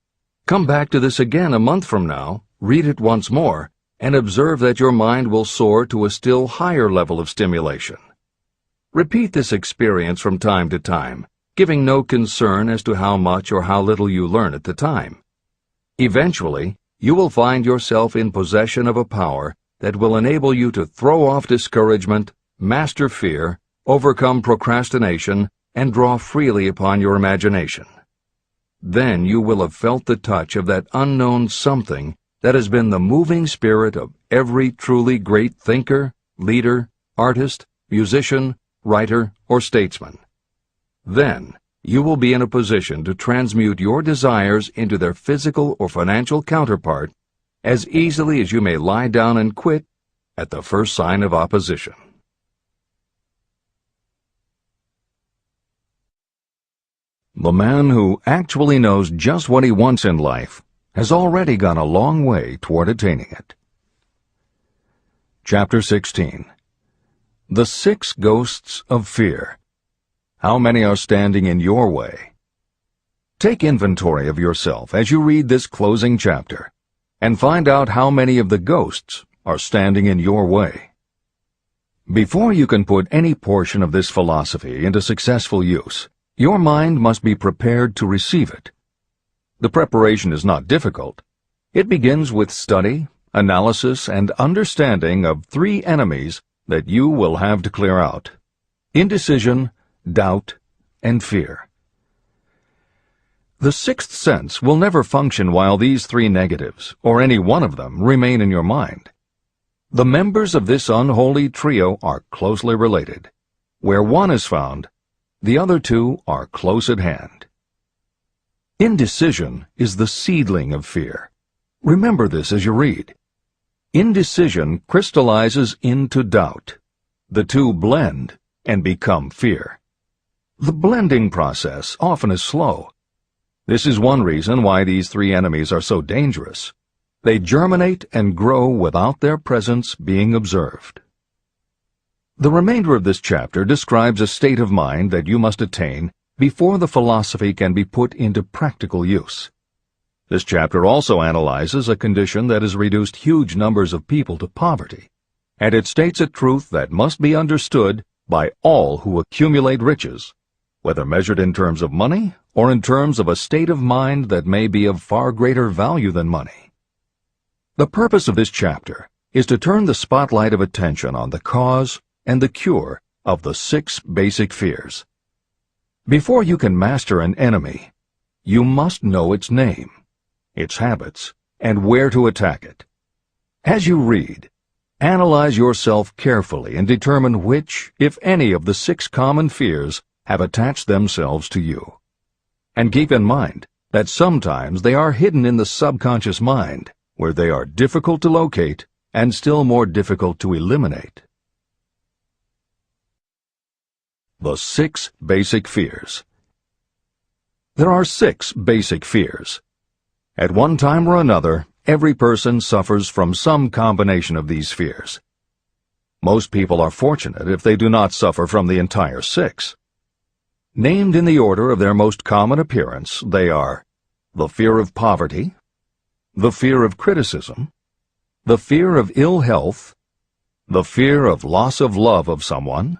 Come back to this again a month from now, read it once more, and observe that your mind will soar to a still higher level of stimulation. Repeat this experience from time to time, giving no concern as to how much or how little you learn at the time. Eventually, you will find yourself in possession of a power that will enable you to throw off discouragement, master fear, overcome procrastination, and draw freely upon your imagination. Then you will have felt the touch of that unknown something that has been the moving spirit of every truly great thinker, leader, artist, musician, writer, or statesman. Then you will be in a position to transmute your desires into their physical or financial counterpart as easily as you may lie down and quit at the first sign of opposition. The man who actually knows just what he wants in life has already gone a long way toward attaining it. Chapter 16. The Six Ghosts of Fear. How many are standing in your way? Take inventory of yourself as you read this closing chapter, and find out how many of the ghosts are standing in your way. Before you can put any portion of this philosophy into successful use, your mind must be prepared to receive it. The preparation is not difficult. It begins with study, analysis, and understanding of three enemies that you will have to clear out: indecision, doubt, and fear. The sixth sense will never function while these three negatives, or any one of them, remain in your mind. The members of this unholy trio are closely related. Where one is found, the other two are close at hand. Indecision is the seedling of fear. Remember this as you read. Indecision crystallizes into doubt. The two blend and become fear. The blending process often is slow. This is one reason why these three enemies are so dangerous. They germinate and grow without their presence being observed. The remainder of this chapter describes a state of mind that you must attain before the philosophy can be put into practical use. This chapter also analyzes a condition that has reduced huge numbers of people to poverty, and it states a truth that must be understood by all who accumulate riches, whether measured in terms of money or in terms of a state of mind that may be of far greater value than money. The purpose of this chapter is to turn the spotlight of attention on the cause and the cure of the 6 basic fears. Before you can master an enemy, you must know its name, its habits, and where to attack it. As you read, analyze yourself carefully and determine which, if any, of the 6 common fears have attached themselves to you. And keep in mind that sometimes they are hidden in the subconscious mind, where they are difficult to locate and still more difficult to eliminate. The 6 basic fears. There are 6 basic fears. At one time or another, every person suffers from some combination of these fears. Most people are fortunate if they do not suffer from the entire 6. Named in the order of their most common appearance, they are the fear of poverty, the fear of criticism, the fear of ill health, the fear of loss of love of someone,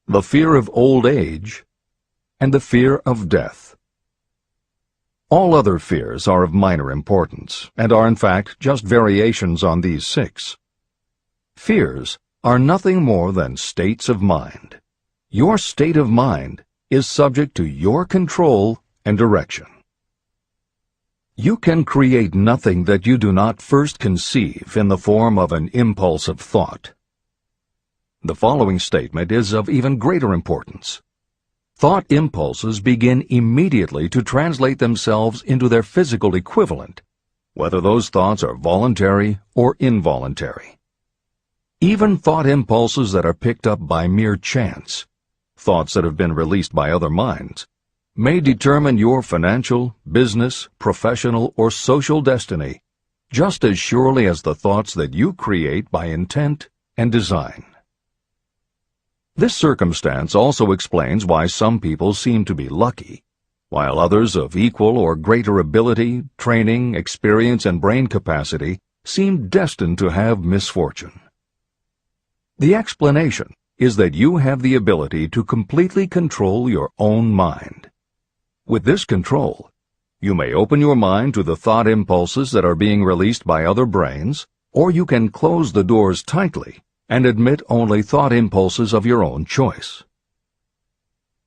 the fear of old age, and the fear of death. All other fears are of minor importance, and are in fact just variations on these 6. Fears are nothing more than states of mind. Your state of mind is subject to your control and direction. You can create nothing that you do not first conceive in the form of an impulse of thought. The following statement is of even greater importance. Thought impulses begin immediately to translate themselves into their physical equivalent, whether those thoughts are voluntary or involuntary. Even thought impulses that are picked up by mere chance, thoughts that have been released by other minds, may determine your financial, business, professional, or social destiny just as surely as the thoughts that you create by intent and design. This circumstance also explains why some people seem to be lucky, while others of equal or greater ability, training, experience, and brain capacity seem destined to have misfortune. The explanation is that you have the ability to completely control your own mind. With this control, you may open your mind to the thought impulses that are being released by other brains, or you can close the doors tightly and admit only thought impulses of your own choice.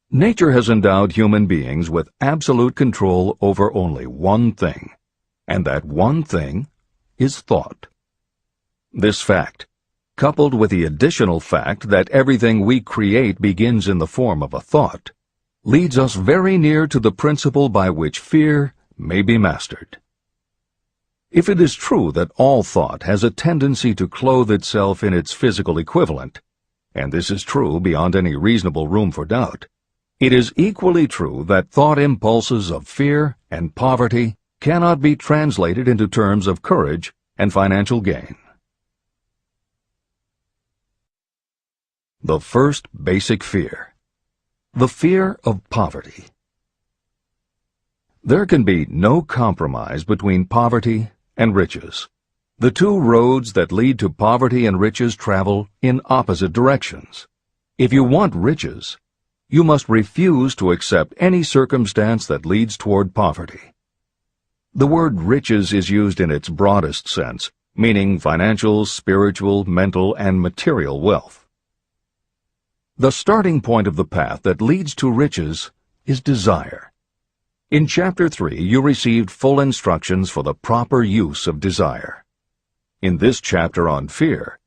Nature has endowed human beings with absolute control over only one thing, and that one thing is thought. This fact, coupled with the additional fact that everything we create begins in the form of a thought, leads us very near to the principle by which fear may be mastered. If it is true that all thought has a tendency to clothe itself in its physical equivalent, and this is true beyond any reasonable room for doubt, it is equally true that thought impulses of fear and poverty cannot be translated into terms of courage and financial gain. The first basic fear. The fear of poverty. There can be no compromise between poverty and riches. The two roads that lead to poverty and riches travel in opposite directions. If you want riches, you must refuse to accept any circumstance that leads toward poverty. The word riches is used in its broadest sense, meaning financial, spiritual, mental, and material wealth. The starting point of the path that leads to riches is desire. In Chapter 3, you received full instructions for the proper use of desire. In this chapter on fear,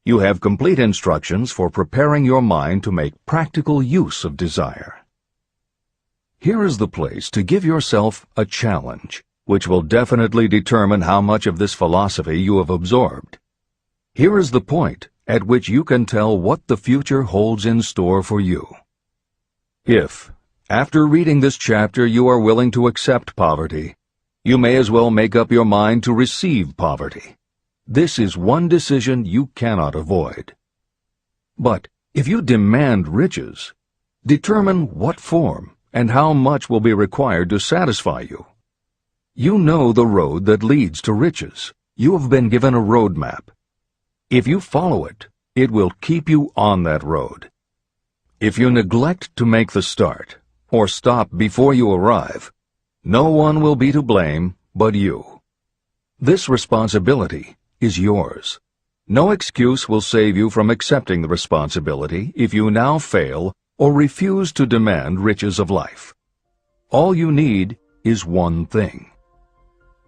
You have complete instructions for preparing your mind to make practical use of desire. Here is the place to give yourself a challenge, which will definitely determine how much of this philosophy you have absorbed. Here is the point at which you can tell what the future holds in store for you. If, after reading this chapter, you are willing to accept poverty, you may as well make up your mind to receive poverty. This is one decision you cannot avoid. But if you demand riches, determine what form and how much will be required to satisfy you. You know the road that leads to riches. You have been given a roadmap. If you follow it, it will keep you on that road. If you neglect to make the start, or stop before you arrive, no one will be to blame but you. This responsibility is yours. No excuse will save you from accepting the responsibility if you now fail or refuse to demand riches of life. All you need is one thing.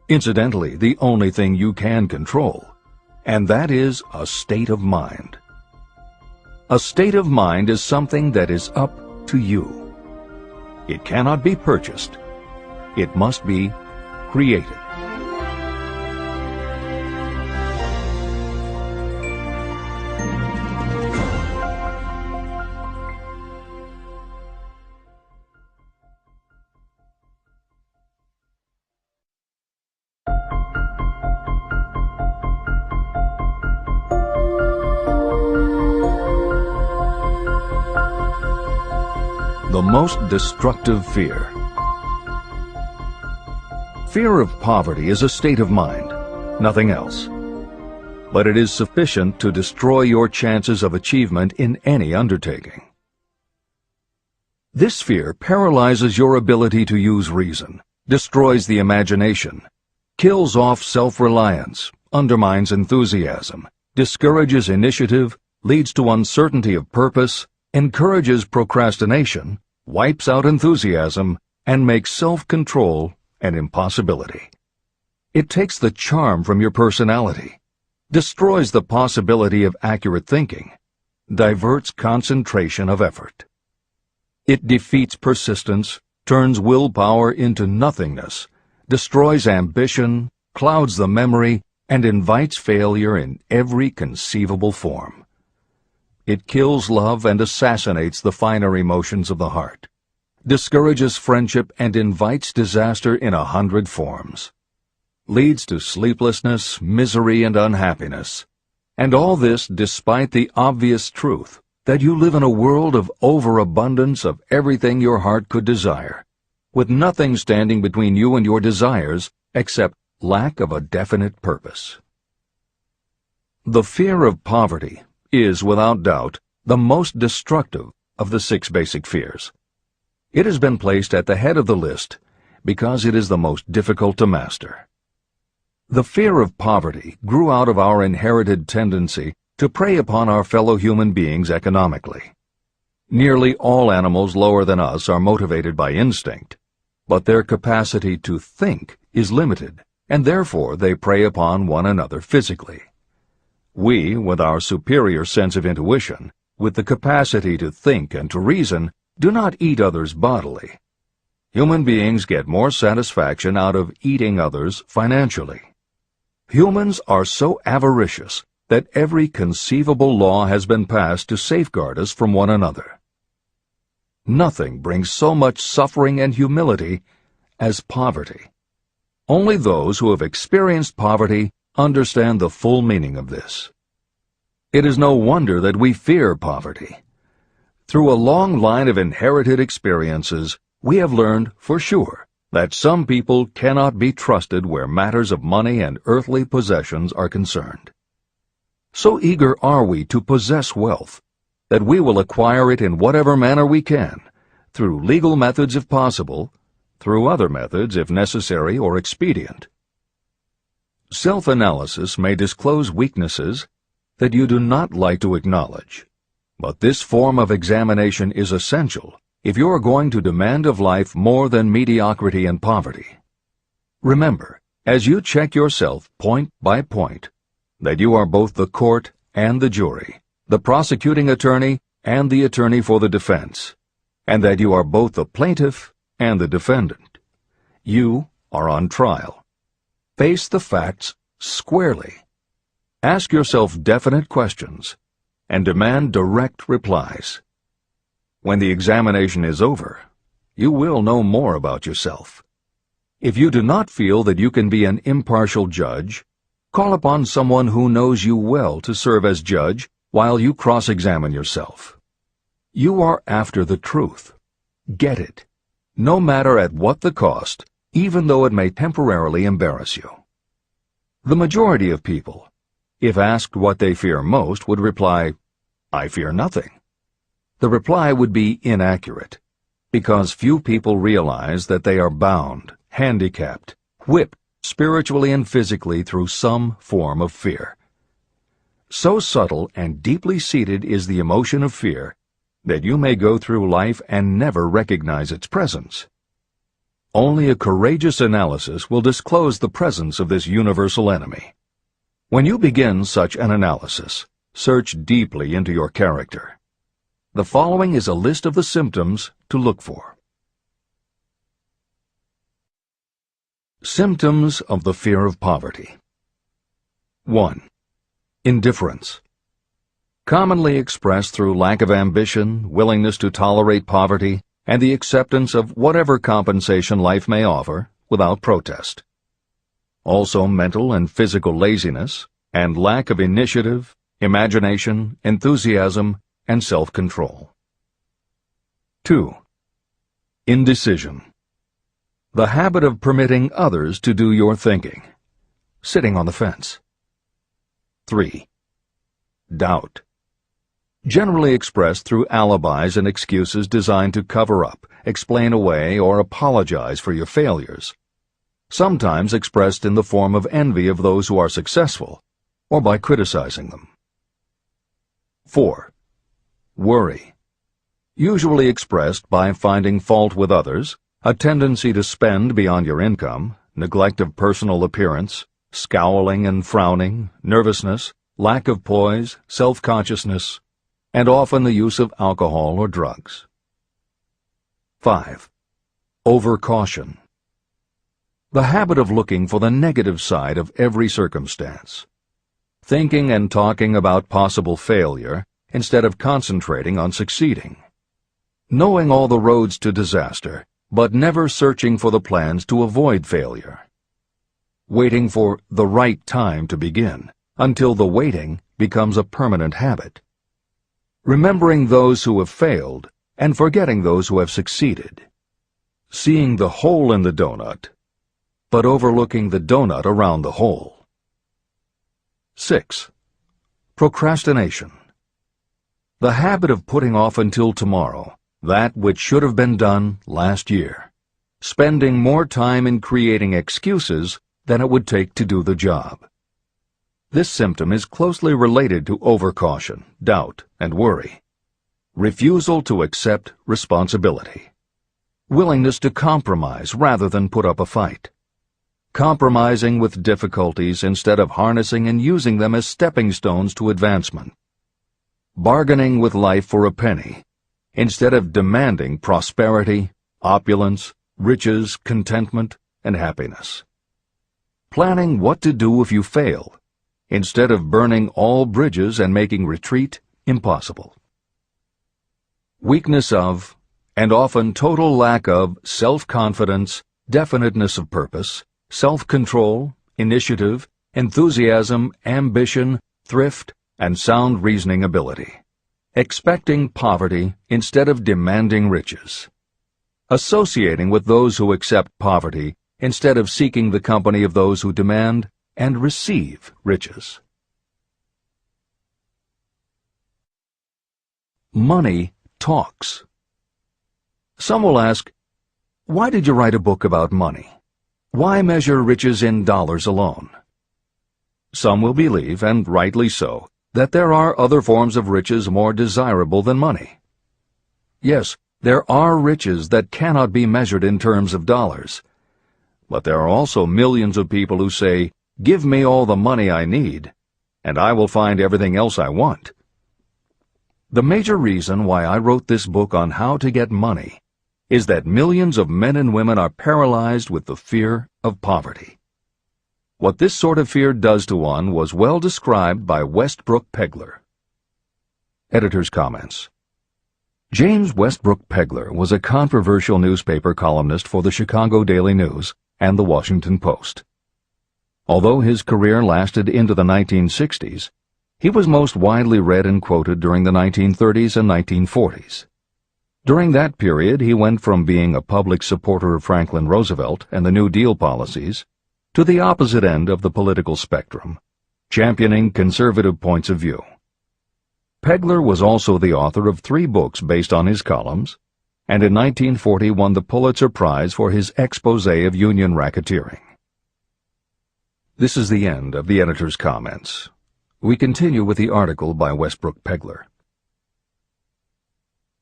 Incidentally, the only thing you can control, and that is a state of mind. A state of mind is something that is up to you. It cannot be purchased. It must be created. The most destructive fear. Fear of poverty is a state of mind, nothing else. But it is sufficient to destroy your chances of achievement in any undertaking. This fear paralyzes your ability to use reason, destroys the imagination, kills off self-reliance, undermines enthusiasm, discourages initiative, leads to uncertainty of purpose, encourages procrastination, wipes out enthusiasm, and makes self-control an impossibility. It takes the charm from your personality, destroys the possibility of accurate thinking, diverts concentration of effort. It defeats persistence, turns willpower into nothingness, destroys ambition, clouds the memory, and invites failure in every conceivable form. It kills love and assassinates the finer emotions of the heart, discourages friendship and invites disaster in 100 forms, leads to sleeplessness, misery, and unhappiness, and all this despite the obvious truth that you live in a world of overabundance of everything your heart could desire, with nothing standing between you and your desires except lack of a definite purpose. The fear of poverty is, without doubt, the most destructive of the 6 basic fears. It has been placed at the head of the list because it is the most difficult to master. The fear of poverty grew out of our inherited tendency to prey upon our fellow human beings economically. Nearly all animals lower than us are motivated by instinct, but their capacity to think is limited, and therefore they prey upon one another physically. We, with our superior sense of intuition, with the capacity to think and to reason, do not eat others bodily. Human beings get more satisfaction out of eating others financially. Humans are so avaricious that every conceivable law has been passed to safeguard us from one another. Nothing brings so much suffering and humility as poverty. Only those who have experienced poverty understand the full meaning of this. It is no wonder that we fear poverty. Through a long line of inherited experiences, we have learned for sure that some people cannot be trusted where matters of money and earthly possessions are concerned. So eager are we to possess wealth that we will acquire it in whatever manner we can, through legal methods if possible, through other methods if necessary or expedient. Self-analysis may disclose weaknesses that you do not like to acknowledge, but this form of examination is essential if you are going to demand of life more than mediocrity and poverty. Remember, as you check yourself point by point, that you are both the court and the jury, the prosecuting attorney and the attorney for the defense, and that you are both the plaintiff and the defendant. You are on trial. Face the facts squarely. Ask yourself definite questions and demand direct replies. When the examination is over, you will know more about yourself. If you do not feel that you can be an impartial judge, call upon someone who knows you well to serve as judge while you cross-examine yourself. You are after the truth. Get it, no matter at what the cost, even though it may temporarily embarrass you. The majority of people, if asked what they fear most, would reply, "I fear nothing." The reply would be inaccurate, because few people realize that they are bound, handicapped, whipped spiritually and physically through some form of fear. So subtle and deeply seated is the emotion of fear that you may go through life and never recognize its presence. Only a courageous analysis will disclose the presence of this universal enemy. When you begin such an analysis, search deeply into your character. The following is a list of the symptoms to look for. Symptoms of the fear of poverty. 1. Indifference. Commonly expressed through lack of ambition, willingness to tolerate poverty, and the acceptance of whatever compensation life may offer without protest. Also mental and physical laziness, and lack of initiative, imagination, enthusiasm, and self-control. 2. Indecision. The habit of permitting others to do your thinking. Sitting on the fence. 3. Doubt. Generally expressed through alibis and excuses designed to cover up, explain away, or apologize for your failures. Sometimes expressed in the form of envy of those who are successful, or by criticizing them. 4. Worry. Usually expressed by finding fault with others, a tendency to spend beyond your income, neglect of personal appearance, scowling and frowning, nervousness, lack of poise, self-consciousness, and often the use of alcohol or drugs. 5. Overcaution. The habit of looking for the negative side of every circumstance. Thinking and talking about possible failure instead of concentrating on succeeding. Knowing all the roads to disaster, but never searching for the plans to avoid failure. Waiting for the right time to begin, until the waiting becomes a permanent habit. Remembering those who have failed and forgetting those who have succeeded. Seeing the hole in the donut, but overlooking the donut around the hole. 6. Procrastination. The habit of putting off until tomorrow that which should have been done last year, spending more time in creating excuses than it would take to do the job. This symptom is closely related to overcaution, doubt, and worry. Refusal to accept responsibility. Willingness to compromise rather than put up a fight. Compromising with difficulties instead of harnessing and using them as stepping stones to advancement. Bargaining with life for a penny instead of demanding prosperity, opulence, riches, contentment, and happiness. Planning what to do if you fail, instead of burning all bridges and making retreat impossible. Weakness of, and often total lack of, self-confidence, definiteness of purpose, self-control, initiative, enthusiasm, ambition, thrift, and sound reasoning ability. Expecting poverty instead of demanding riches. Associating with those who accept poverty instead of seeking the company of those who demand and receive riches. Money talks. Some will ask, why did you write a book about money? Why measure riches in dollars alone? Some will believe, and rightly so, that there are other forms of riches more desirable than money. Yes, there are riches that cannot be measured in terms of dollars. But there are also millions of people who say, "Give me all the money I need," and I will find everything else I want. The major reason why I wrote this book on how to get money is that millions of men and women are paralyzed with the fear of poverty. What this sort of fear does to one was well described by Westbrook Pegler. Editor's comments. James Westbrook Pegler was a controversial newspaper columnist for the Chicago Daily News and the Washington Post. Although his career lasted into the 1960s, he was most widely read and quoted during the 1930s and 1940s. During that period, he went from being a public supporter of Franklin Roosevelt and the New Deal policies to the opposite end of the political spectrum, championing conservative points of view. Pegler was also the author of 3 books based on his columns, and in 1940 won the Pulitzer Prize for his exposé of union racketeering. This is the end of the editor's comments. We continue with the article by Westbrook Pegler.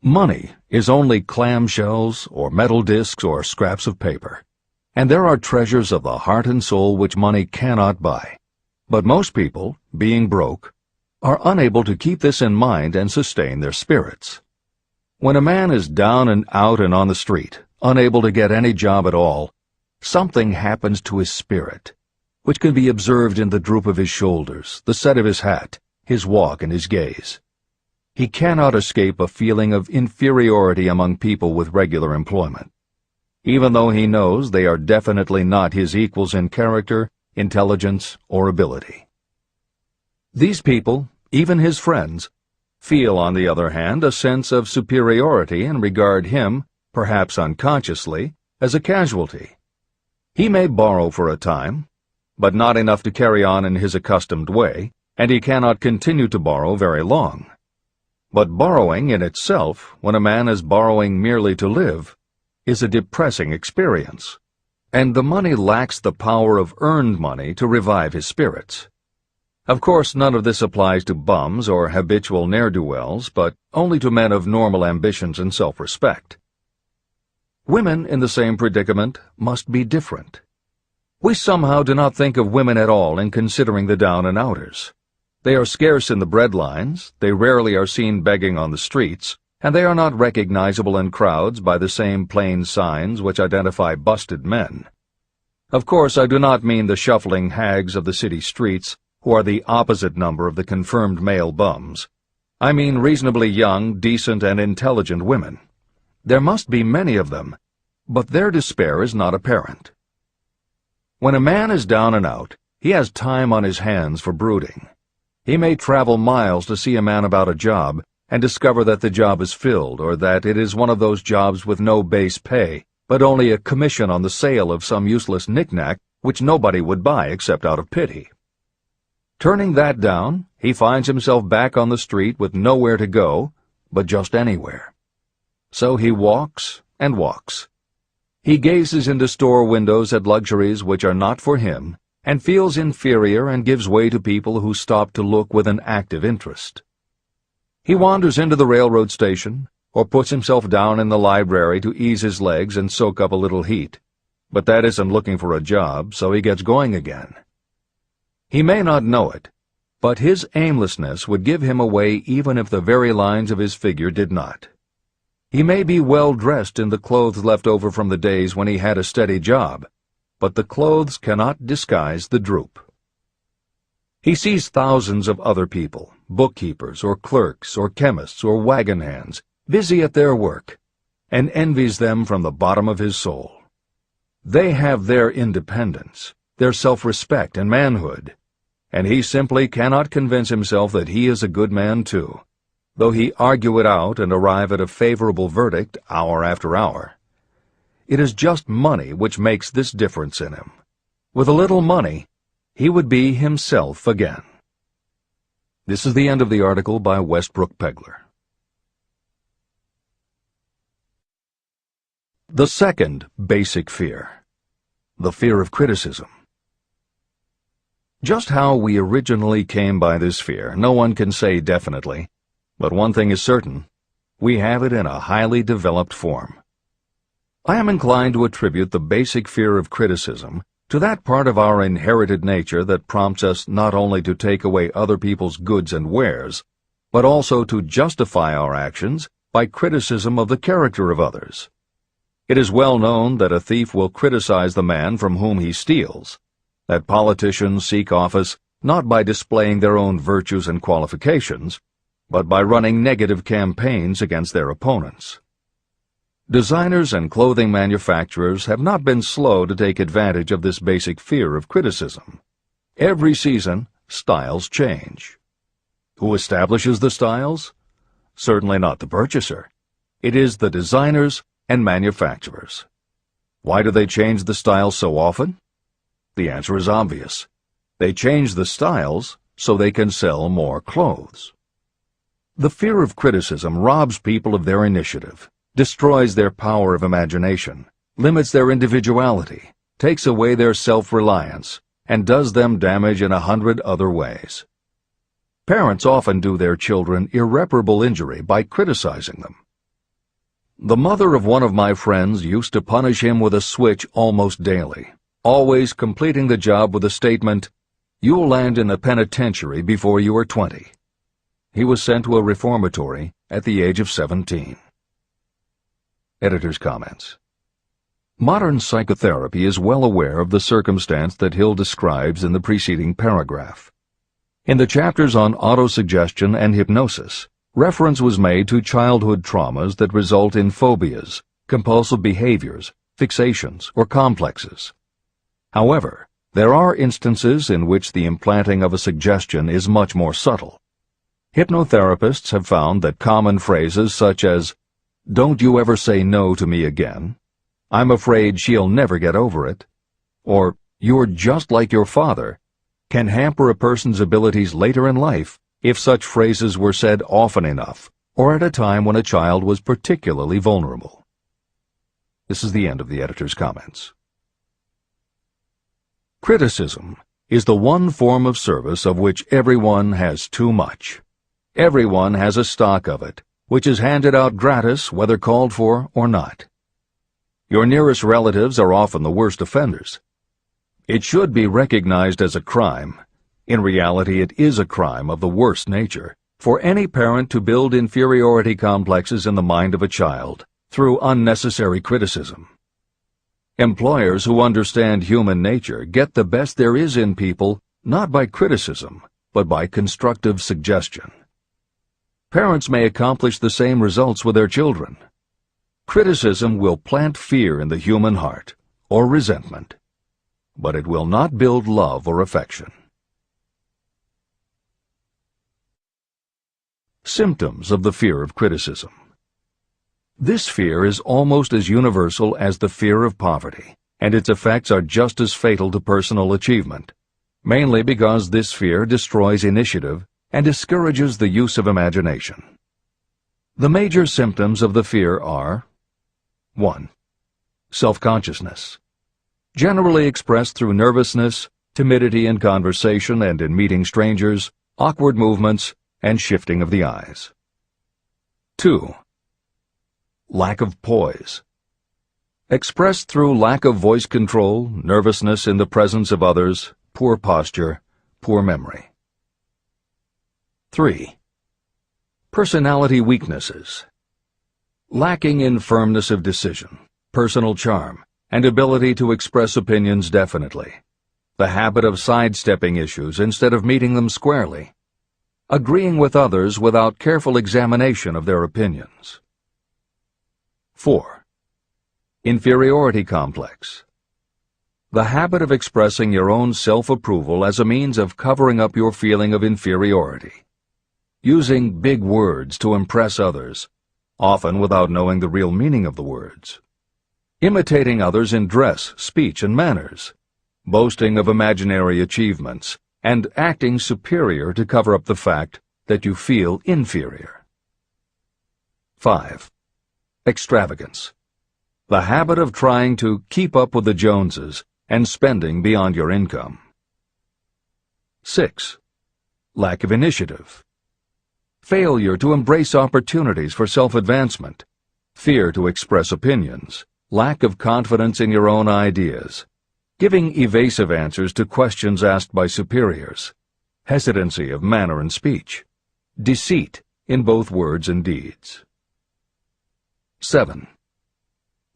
Money is only clamshells or metal discs or scraps of paper, and there are treasures of the heart and soul which money cannot buy. But most people, being broke, are unable to keep this in mind and sustain their spirits. When a man is down and out and on the street, unable to get any job at all, something happens to his spirit, which can be observed in the droop of his shoulders, the set of his hat, his walk, and his gaze. He cannot escape a feeling of inferiority among people with regular employment, even though he knows they are definitely not his equals in character, intelligence, or ability. These people, even his friends, feel, on the other hand, a sense of superiority and regard him, perhaps unconsciously, as a casualty. He may borrow for a time, but not enough to carry on in his accustomed way, and he cannot continue to borrow very long. But borrowing in itself, when a man is borrowing merely to live, is a depressing experience, and the money lacks the power of earned money to revive his spirits. Of course, none of this applies to bums or habitual ne'er-do-wells, but only to men of normal ambitions and self-respect. Women in the same predicament must be different. We somehow do not think of women at all in considering the down-and-outers. They are scarce in the breadlines, they rarely are seen begging on the streets, and they are not recognizable in crowds by the same plain signs which identify busted men. Of course, I do not mean the shuffling hags of the city streets, who are the opposite number of the confirmed male bums. I mean reasonably young, decent, and intelligent women. There must be many of them, but their despair is not apparent. When a man is down and out, he has time on his hands for brooding. He may travel miles to see a man about a job and discover that the job is filled, or that it is one of those jobs with no base pay, but only a commission on the sale of some useless knick-knack which nobody would buy except out of pity. Turning that down, he finds himself back on the street with nowhere to go, but just anywhere. So he walks and walks. He gazes into store windows at luxuries which are not for him, and feels inferior and gives way to people who stop to look with an active interest. He wanders into the railroad station, or puts himself down in the library to ease his legs and soak up a little heat, but that isn't looking for a job, so he gets going again. He may not know it, but his aimlessness would give him away even if the very lines of his figure did not. He may be well dressed in the clothes left over from the days when he had a steady job, but the clothes cannot disguise the droop. He sees thousands of other people, bookkeepers or clerks or chemists or wagon hands, busy at their work, and envies them from the bottom of his soul. They have their independence, their self-respect and manhood, and he simply cannot convince himself that he is a good man too, though he argue it out and arrive at a favorable verdict hour after hour. It is just money which makes this difference in him. With a little money, he would be himself again. This is the end of the article by Westbrook Pegler. The second basic fear, the fear of criticism. Just how we originally came by this fear, no one can say definitely, but one thing is certain: we have it in a highly developed form. I am inclined to attribute the basic fear of criticism to that part of our inherited nature that prompts us not only to take away other people's goods and wares, but also to justify our actions by criticism of the character of others. It is well known that a thief will criticize the man from whom he steals, that politicians seek office not by displaying their own virtues and qualifications, but by running negative campaigns against their opponents. Designers and clothing manufacturers have not been slow to take advantage of this basic fear of criticism. Every season, styles change. Who establishes the styles? Certainly not the purchaser. It is the designers and manufacturers. Why do they change the styles so often? The answer is obvious. They change the styles so they can sell more clothes. The fear of criticism robs people of their initiative, destroys their power of imagination, limits their individuality, takes away their self-reliance, and does them damage in 100 other ways. Parents often do their children irreparable injury by criticizing them. The mother of one of my friends used to punish him with a switch almost daily, always completing the job with the statement, "You'll land in a penitentiary before you are 20. He was sent to a reformatory at the age of 17. Editor's comments. Modern psychotherapy is well aware of the circumstance that Hill describes in the preceding paragraph. In the chapters on autosuggestion and hypnosis, reference was made to childhood traumas that result in phobias, compulsive behaviors, fixations, or complexes. However, there are instances in which the implanting of a suggestion is much more subtle. Hypnotherapists have found that common phrases such as, "Don't you ever say no to me again," "I'm afraid she'll never get over it," or "You're just like your father," can hamper a person's abilities later in life if such phrases were said often enough, or at a time when a child was particularly vulnerable. This is the end of the editor's comments. Criticism is the one form of service of which everyone has too much. Everyone has a stock of it, which is handed out gratis whether called for or not. Your nearest relatives are often the worst offenders. It should be recognized as a crime. In reality, it is a crime of the worst nature for any parent to build inferiority complexes in the mind of a child through unnecessary criticism. Employers who understand human nature get the best there is in people not by criticism, but by constructive suggestion. Parents may accomplish the same results with their children. Criticism will plant fear in the human heart, or resentment, but it will not build love or affection. Symptoms of the fear of criticism. This fear is almost as universal as the fear of poverty, and its effects are just as fatal to personal achievement, mainly because this fear destroys initiative and discourages the use of imagination. The major symptoms of the fear are 1. Self-consciousness, generally expressed through nervousness, timidity in conversation and in meeting strangers, awkward movements, and shifting of the eyes. 2. Lack of poise, expressed through lack of voice control, nervousness in the presence of others, poor posture, poor memory. 3. Personality weaknesses, lacking in firmness of decision, personal charm, and ability to express opinions definitely, the habit of sidestepping issues instead of meeting them squarely, agreeing with others without careful examination of their opinions. 4. Inferiority complex, the habit of expressing your own self-approval as a means of covering up your feeling of inferiority, using big words to impress others, often without knowing the real meaning of the words, imitating others in dress, speech, and manners, boasting of imaginary achievements, and acting superior to cover up the fact that you feel inferior. 5. Extravagance, the habit of trying to keep up with the Joneses and spending beyond your income. 6. Lack of initiative, failure to embrace opportunities for self-advancement, fear to express opinions, lack of confidence in your own ideas, giving evasive answers to questions asked by superiors, hesitancy of manner and speech, deceit in both words and deeds. 7.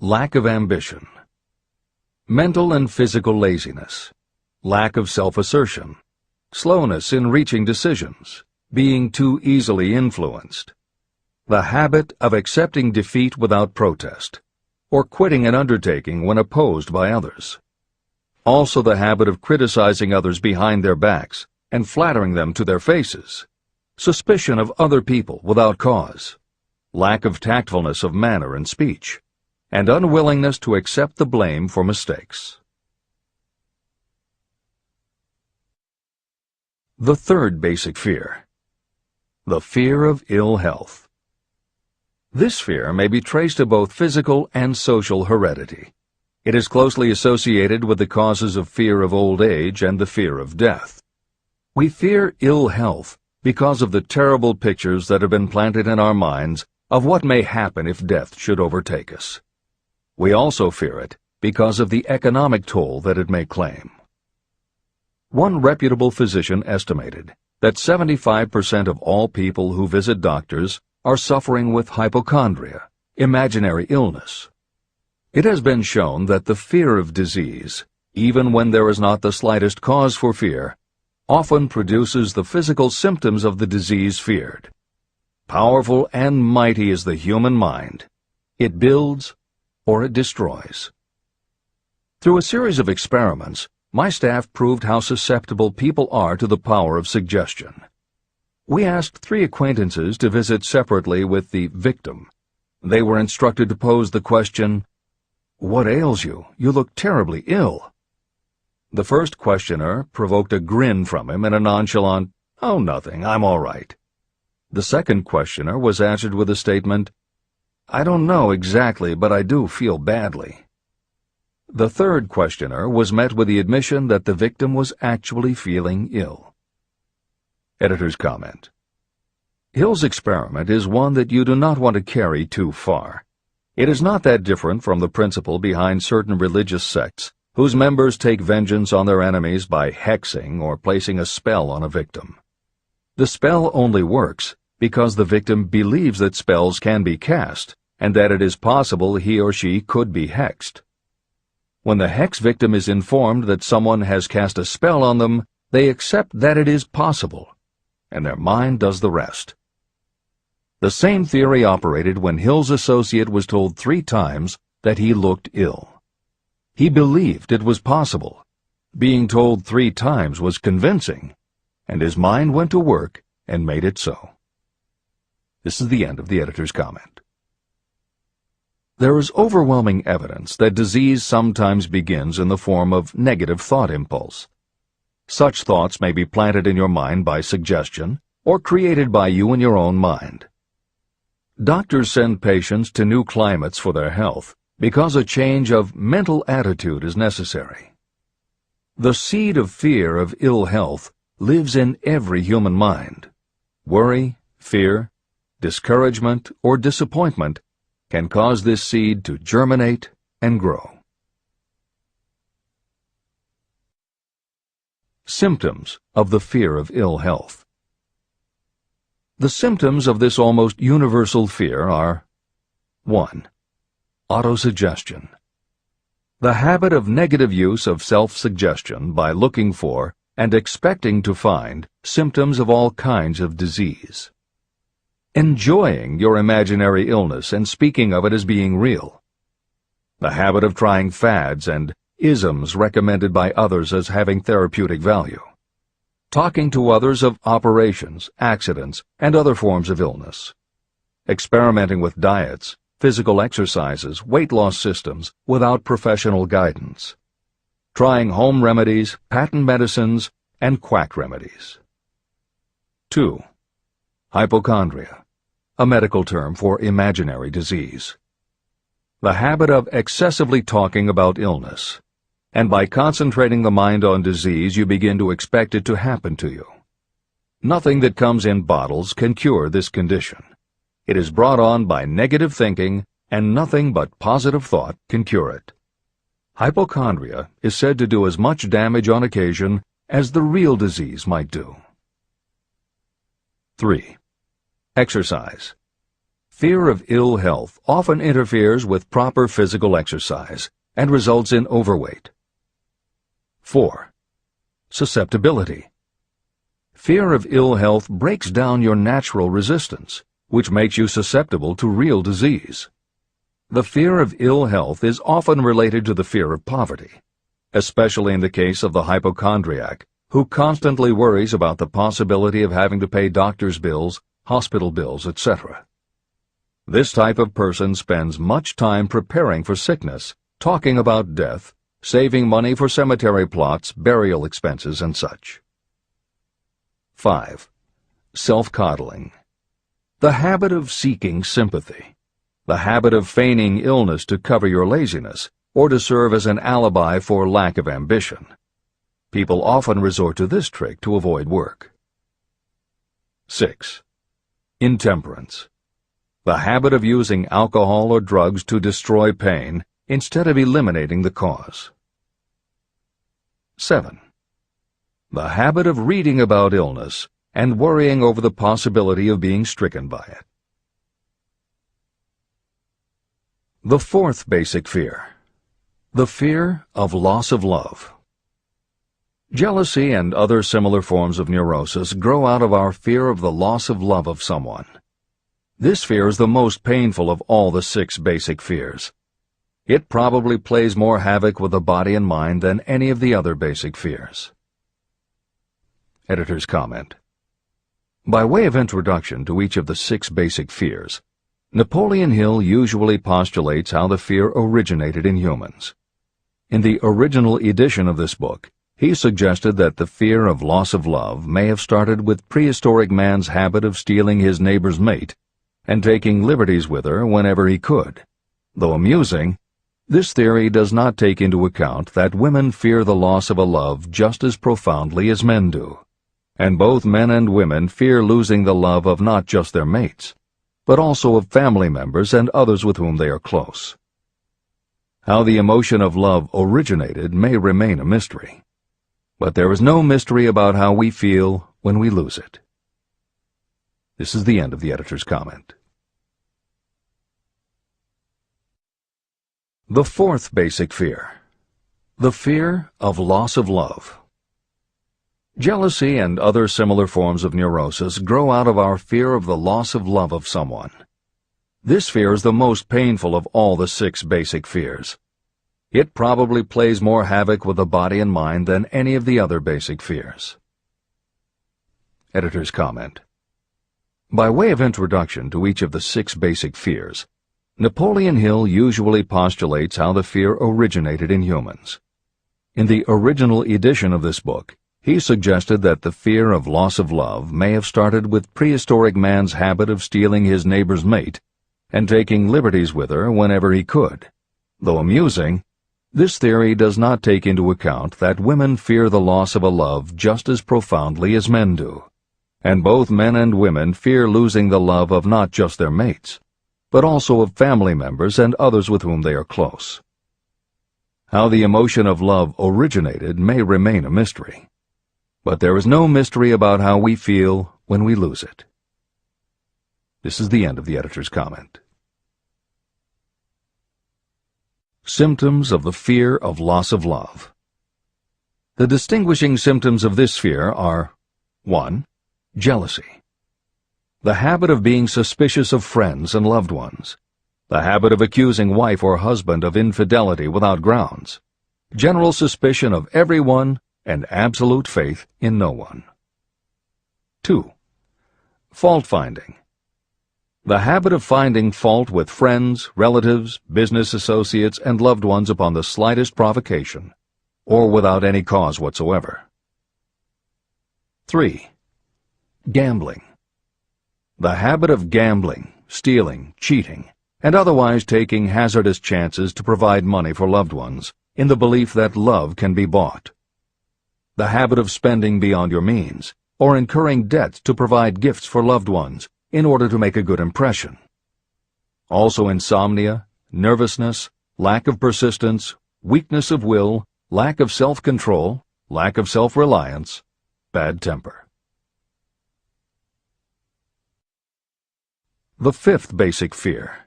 Lack of ambition. Mental and physical laziness, lack of self-assertion, slowness in reaching decisions, being too easily influenced, the habit of accepting defeat without protest, or quitting an undertaking when opposed by others. Also the habit of criticizing others behind their backs and flattering them to their faces, suspicion of other people without cause, lack of tactfulness of manner and speech, and unwillingness to accept the blame for mistakes. The third basic fear, the fear of ill health. This fear may be traced to both physical and social heredity. It is closely associated with the causes of fear of old age and the fear of death. We fear ill health because of the terrible pictures that have been planted in our minds of what may happen if death should overtake us. We also fear it because of the economic toll that it may claim. One reputable physician estimated that 75% of all people who visit doctors are suffering with hypochondria, imaginary illness. It has been shown that the fear of disease, even when there is not the slightest cause for fear, often produces the physical symptoms of the disease feared. Powerful and mighty is the human mind. It builds or it destroys. Through a series of experiments, my staff proved how susceptible people are to the power of suggestion. We asked 3 acquaintances to visit separately with the victim. They were instructed to pose the question, "What ails you? You look terribly ill." The first questioner provoked a grin from him and a nonchalant, "Oh, nothing, I'm all right." The second questioner was answered with a statement, "I don't know exactly, but I do feel badly." The third questioner was met with the admission that the victim was actually feeling ill. Editor's comment. Hill's experiment is one that you do not want to carry too far. It is not that different from the principle behind certain religious sects whose members take vengeance on their enemies by hexing or placing a spell on a victim. The spell only works because the victim believes that spells can be cast and that it is possible he or she could be hexed. When the hex victim is informed that someone has cast a spell on them, they accept that it is possible, and their mind does the rest. The same theory operated when Hill's associate was told 3 times that he looked ill. He believed it was possible. Being told 3 times was convincing, and his mind went to work and made it so. This is the end of the editor's comment. There is overwhelming evidence that disease sometimes begins in the form of negative thought impulse. Such thoughts may be planted in your mind by suggestion or created by you in your own mind. Doctors send patients to new climates for their health because a change of mental attitude is necessary. The seed of fear of ill health lives in every human mind. Worry, fear, discouragement, or disappointment can cause this seed to germinate and grow. Symptoms of the fear of ill health. The symptoms of this almost universal fear are 1. Autosuggestion. The habit of negative use of self-suggestion by looking for and expecting to find symptoms of all kinds of disease. Enjoying your imaginary illness and speaking of it as being real. The habit of trying fads and isms recommended by others as having therapeutic value. Talking to others of operations, accidents, and other forms of illness. Experimenting with diets, physical exercises, weight loss systems without professional guidance. Trying home remedies, patent medicines, and quack remedies. 2. Hypochondria, a medical term for imaginary disease. The habit of excessively talking about illness, and by concentrating the mind on disease you begin to expect it to happen to you. Nothing that comes in bottles can cure this condition. It is brought on by negative thinking, and nothing but positive thought can cure it. Hypochondria is said to do as much damage on occasion as the real disease might do. 3. Exercise. Fear of ill health often interferes with proper physical exercise and results in overweight. 4. Susceptibility. Fear of ill health breaks down your natural resistance, which makes you susceptible to real disease. The fear of ill health is often related to the fear of poverty, especially in the case of the hypochondriac, who constantly worries about the possibility of having to pay doctor's bills, hospital bills, etc. This type of person spends much time preparing for sickness, talking about death, saving money for cemetery plots, burial expenses, and such. 5. Self-coddling. The habit of seeking sympathy. The habit of feigning illness to cover your laziness or to serve as an alibi for lack of ambition. People often resort to this trick to avoid work. 6. Intemperance. The habit of using alcohol or drugs to destroy pain instead of eliminating the cause. 7. The habit of reading about illness and worrying over the possibility of being stricken by it. The fourth basic fear. The fear of loss of love. Jealousy and other similar forms of neurosis grow out of our fear of the loss of love of someone. This fear is the most painful of all the 6 basic fears. It probably plays more havoc with the body and mind than any of the other basic fears. Editor's comment. By way of introduction to each of the 6 basic fears, Napoleon Hill usually postulates how the fear originated in humans. In the original edition of this book, he suggested that the fear of loss of love may have started with prehistoric man's habit of stealing his neighbor's mate and taking liberties with her whenever he could. Though amusing, this theory does not take into account that women fear the loss of a love just as profoundly as men do, and both men and women fear losing the love of not just their mates, but also of family members and others with whom they are close. How the emotion of love originated may remain a mystery, but there is no mystery about how we feel when we lose it. This is the end of the editor's comment. The fourth basic fear. The fear of loss of love. Jealousy and other similar forms of neurosis grow out of our fear of the loss of love of someone. This fear is the most painful of all the 6 basic fears. It probably plays more havoc with the body and mind than any of the other basic fears. Editor's comment. By way of introduction to each of the 6 basic fears, Napoleon Hill usually postulates how the fear originated in humans. In the original edition of this book, he suggested that the fear of loss of love may have started with prehistoric man's habit of stealing his neighbor's mate and taking liberties with her whenever he could. Though amusing, this theory does not take into account that women fear the loss of a love just as profoundly as men do, and both men and women fear losing the love of not just their mates, but also of family members and others with whom they are close. How the emotion of love originated may remain a mystery, but there is no mystery about how we feel when we lose it. This is the end of the editor's comment. Symptoms of the fear of loss of love. The distinguishing symptoms of this fear are 1. Jealousy. The habit of being suspicious of friends and loved ones. The habit of accusing wife or husband of infidelity without grounds. General suspicion of everyone and absolute faith in no one. 2. Fault-finding. The habit of finding fault with friends, relatives, business associates, and loved ones upon the slightest provocation, or without any cause whatsoever. 3. Gambling. The habit of gambling, stealing, cheating, and otherwise taking hazardous chances to provide money for loved ones, in the belief that love can be bought. The habit of spending beyond your means, or incurring debts to provide gifts for loved ones, in order to make a good impression. Also insomnia, nervousness, lack of persistence, weakness of will, lack of self-control, lack of self-reliance, bad temper. The fifth basic fear: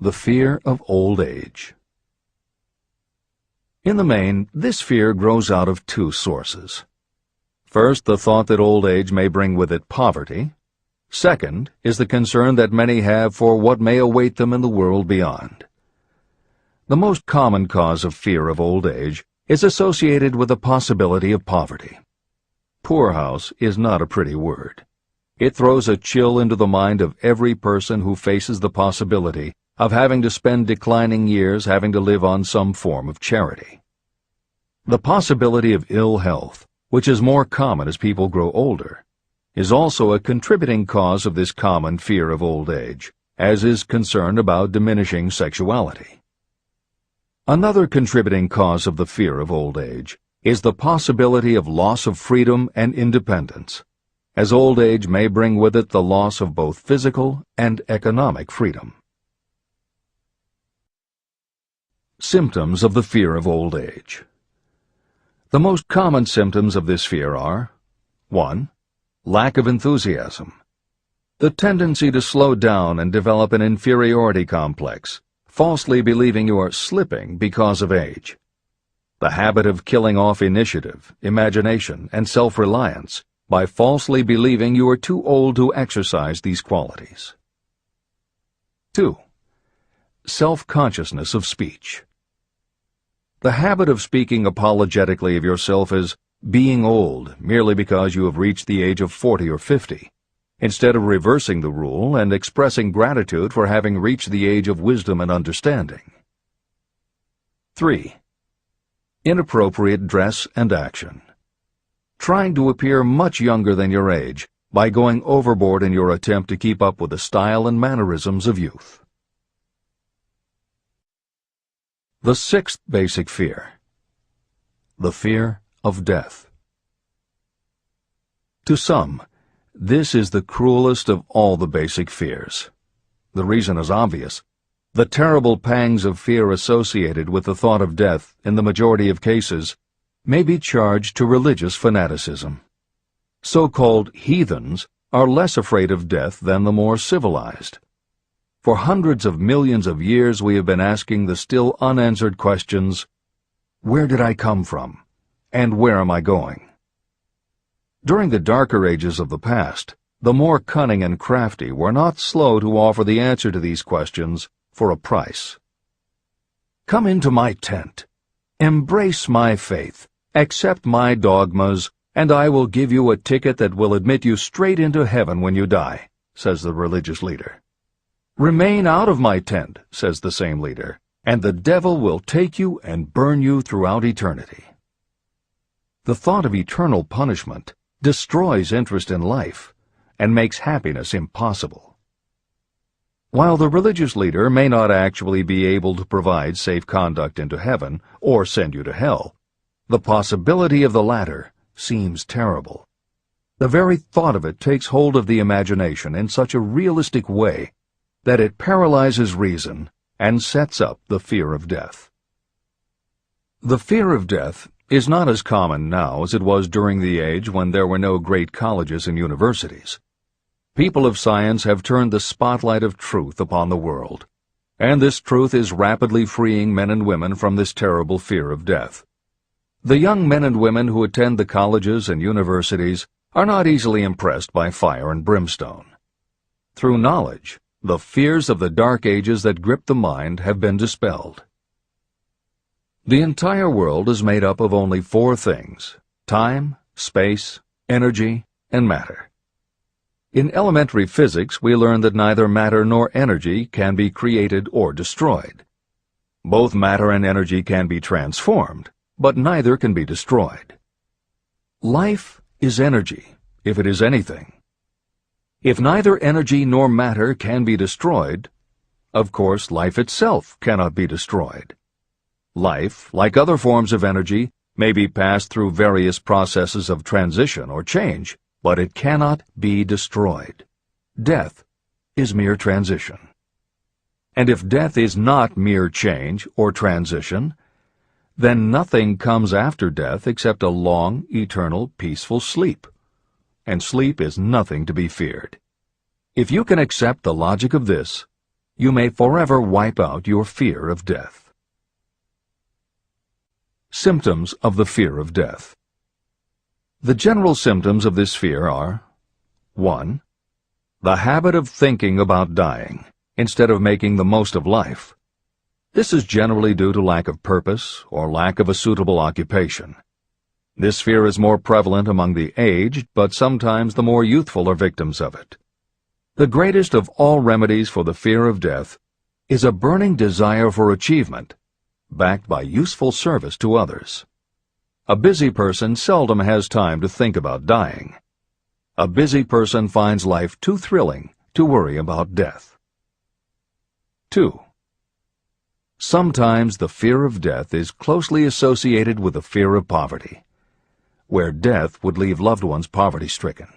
the fear of old age. In the main, this fear grows out of two sources. First, the thought that old age may bring with it poverty. Second is the concern that many have for what may await them in the world beyond. The most common cause of fear of old age is associated with the possibility of poverty. Poorhouse is not a pretty word. It throws a chill into the mind of every person who faces the possibility of having to spend declining years having to live on some form of charity. The possibility of ill health, which is more common as people grow older, is also a contributing cause of this common fear of old age, as is concern about diminishing sexuality. Another contributing cause of the fear of old age is the possibility of loss of freedom and independence, as old age may bring with it the loss of both physical and economic freedom. Symptoms of the fear of old age. The most common symptoms of this fear are: 1. Lack of enthusiasm. The tendency to slow down and develop an inferiority complex, falsely believing you are slipping because of age. The habit of killing off initiative, imagination, and self-reliance by falsely believing you are too old to exercise these qualities. 2. Self-consciousness of speech. The habit of speaking apologetically of yourself as being old merely because you have reached the age of 40 or 50, instead of reversing the rule and expressing gratitude for having reached the age of wisdom and understanding. 3. Inappropriate dress and action. Trying to appear much younger than your age by going overboard in your attempt to keep up with the style and mannerisms of youth. The sixth basic fear: the fear of death. To some, this is the cruelest of all the basic fears. The reason is obvious. The terrible pangs of fear associated with the thought of death, in the majority of cases, may be charged to religious fanaticism. So-called heathens are less afraid of death than the more civilized. For hundreds of millions of years we have been asking the still unanswered questions: where did I come from? And where am I going? During the darker ages of the past, the more cunning and crafty were not slow to offer the answer to these questions for a price. Come into my tent, embrace my faith, accept my dogmas, and I will give you a ticket that will admit you straight into heaven when you die, says the religious leader. Remain out of my tent, says the same leader, and the devil will take you and burn you throughout eternity. The thought of eternal punishment destroys interest in life and makes happiness impossible. While the religious leader may not actually be able to provide safe conduct into heaven or send you to hell, the possibility of the latter seems terrible. The very thought of it takes hold of the imagination in such a realistic way that it paralyzes reason and sets up the fear of death. The fear of death is not as common now as it was during the age when there were no great colleges and universities. People of science have turned the spotlight of truth upon the world, and this truth is rapidly freeing men and women from this terrible fear of death. The young men and women who attend the colleges and universities are not easily impressed by fire and brimstone. Through knowledge, the fears of the dark ages that grip the mind have been dispelled. The entire world is made up of only four things: time, space, energy, and matter. In elementary physics, we learn that neither matter nor energy can be created or destroyed. Both matter and energy can be transformed, but neither can be destroyed. Life is energy, if it is anything. If neither energy nor matter can be destroyed, of course life itself cannot be destroyed. Life, like other forms of energy, may be passed through various processes of transition or change, but it cannot be destroyed. Death is mere transition. And if death is not mere change or transition, then nothing comes after death except a long, eternal, peaceful sleep. And sleep is nothing to be feared. If you can accept the logic of this, you may forever wipe out your fear of death. Symptoms of the fear of death. The general symptoms of this fear are: 1. The habit of thinking about dying, instead of making the most of life. This is generally due to lack of purpose or lack of a suitable occupation. This fear is more prevalent among the aged, but sometimes the more youthful are victims of it. The greatest of all remedies for the fear of death is a burning desire for achievement, backed by useful service to others. A busy person seldom has time to think about dying. A busy person finds life too thrilling to worry about death. 2. Sometimes the fear of death is closely associated with the fear of poverty, where death would leave loved ones poverty-stricken.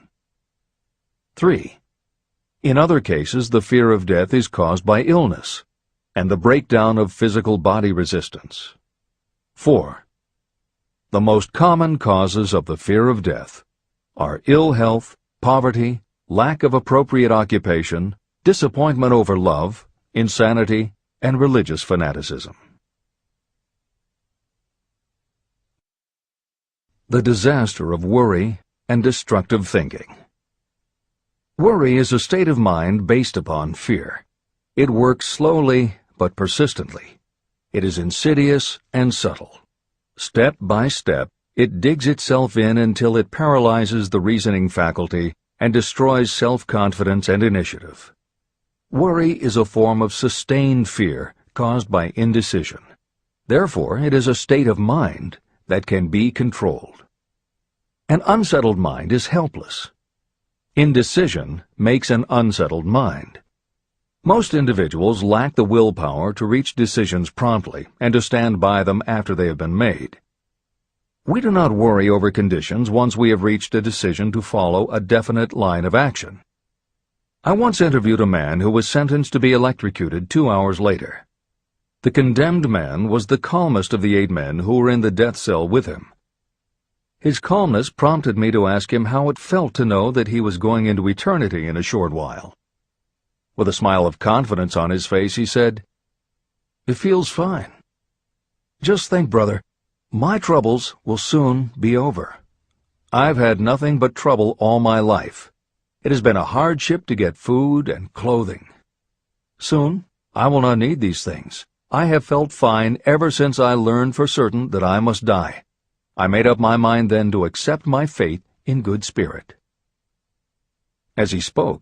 3. In other cases, the fear of death is caused by illness and the breakdown of physical body resistance. 4. The most common causes of the fear of death are ill health, poverty, lack of appropriate occupation, disappointment over love, insanity, and religious fanaticism. The disaster of worry and destructive thinking. Worry is a state of mind based upon fear. It works slowly but persistently. It is insidious and subtle. Step by step, it digs itself in until it paralyzes the reasoning faculty and destroys self-confidence and initiative. Worry is a form of sustained fear caused by indecision. Therefore, it is a state of mind that can be controlled. An unsettled mind is helpless. Indecision makes an unsettled mind. Most individuals lack the willpower to reach decisions promptly and to stand by them after they have been made. We do not worry over conditions once we have reached a decision to follow a definite line of action. I once interviewed a man who was sentenced to be electrocuted 2 hours later. The condemned man was the calmest of the 8 men who were in the death cell with him. His calmness prompted me to ask him how it felt to know that he was going into eternity in a short while. With a smile of confidence on his face, he said, "It feels fine. Just think, brother, my troubles will soon be over. I've had nothing but trouble all my life. It has been a hardship to get food and clothing. Soon, I will not need these things. I have felt fine ever since I learned for certain that I must die. I made up my mind then to accept my fate in good spirit." As he spoke,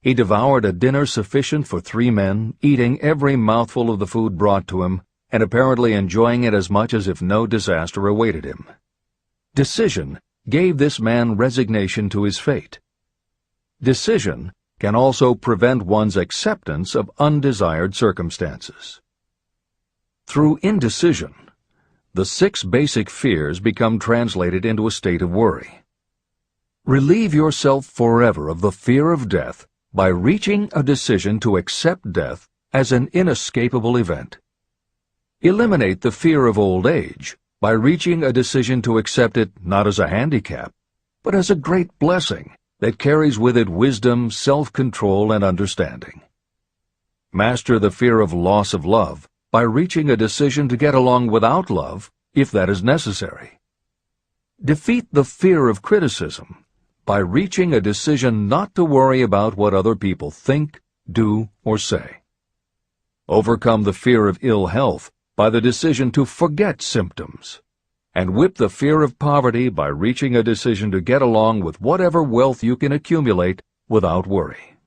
he devoured a dinner sufficient for 3 men, eating every mouthful of the food brought to him, and apparently enjoying it as much as if no disaster awaited him. Decision gave this man resignation to his fate. Decision can also prevent one's acceptance of undesired circumstances. Through indecision, the 6 basic fears become translated into a state of worry. Relieve yourself forever of the fear of death by reaching a decision to accept death as an inescapable event. Eliminate the fear of old age by reaching a decision to accept it not as a handicap, but as a great blessing that carries with it wisdom, self-control, and understanding. Master the fear of loss of love by reaching a decision to get along without love, if that is necessary. Defeat the fear of criticism by reaching a decision not to worry about what other people think, do, or say. Overcome the fear of ill health by the decision to forget symptoms, and whip the fear of poverty by reaching a decision to get along with whatever wealth you can accumulate without worry.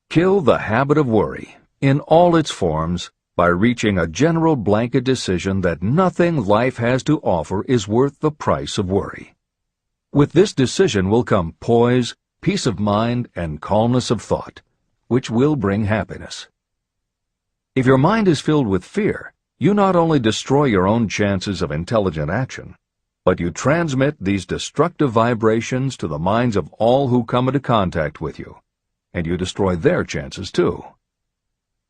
Kill the habit of worry in all its forms by reaching a general blanket decision that nothing life has to offer is worth the price of worry. With this decision will come poise, peace of mind, and calmness of thought, which will bring happiness. If your mind is filled with fear, you not only destroy your own chances of intelligent action, but you transmit these destructive vibrations to the minds of all who come into contact with you, and you destroy their chances too.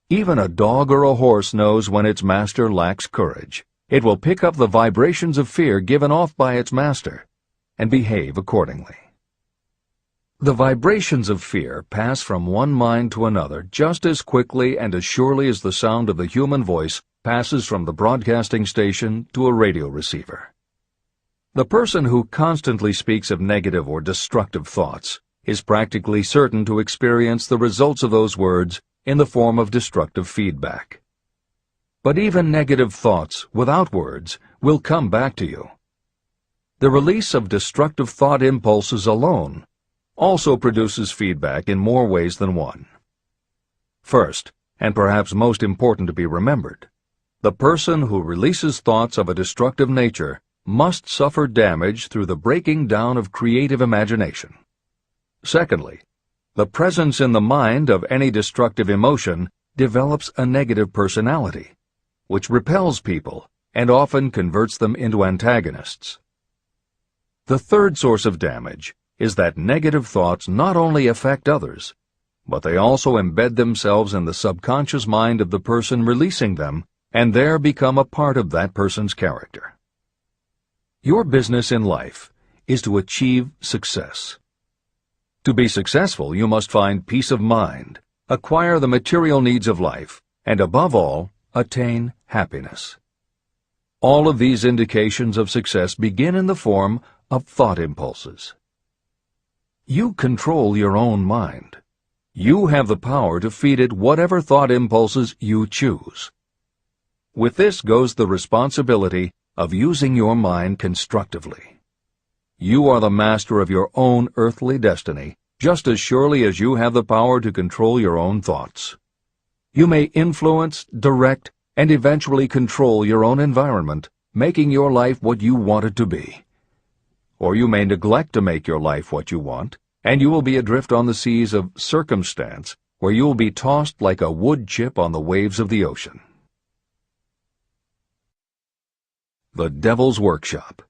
Even a dog or a horse knows when its master lacks courage, It will pick up the vibrations of fear given off by its master and behave accordingly. The vibrations of fear pass from one mind to another just as quickly and as surely as the sound of the human voice passes from the broadcasting station to a radio receiver. The person who constantly speaks of negative or destructive thoughts is practically certain to experience the results of those words in the form of destructive feedback. But even negative thoughts without words will come back to you. The release of destructive thought impulses alone also produces feedback in more ways than one. First, and perhaps most important to be remembered, the person who releases thoughts of a destructive nature must suffer damage through the breaking down of creative imagination. Secondly, the presence in the mind of any destructive emotion develops a negative personality, which repels people and often converts them into antagonists. The third source of damage is that negative thoughts not only affect others, but they also embed themselves in the subconscious mind of the person releasing them and there become a part of that person's character. Your business in life is to achieve success. To be successful, you must find peace of mind, acquire the material needs of life, and above all, attain happiness. All of these indications of success begin in the form of thought impulses. You control your own mind. You have the power to feed it whatever thought impulses you choose. With this goes the responsibility of using your mind constructively. You are the master of your own earthly destiny, just as surely as you have the power to control your own thoughts. You may influence, direct, and eventually control your own environment, making your life what you want it to be. Or you may neglect to make your life what you want, and you will be adrift on the seas of circumstance, where you will be tossed like a wood chip on the waves of the ocean. The Devil's Workshop.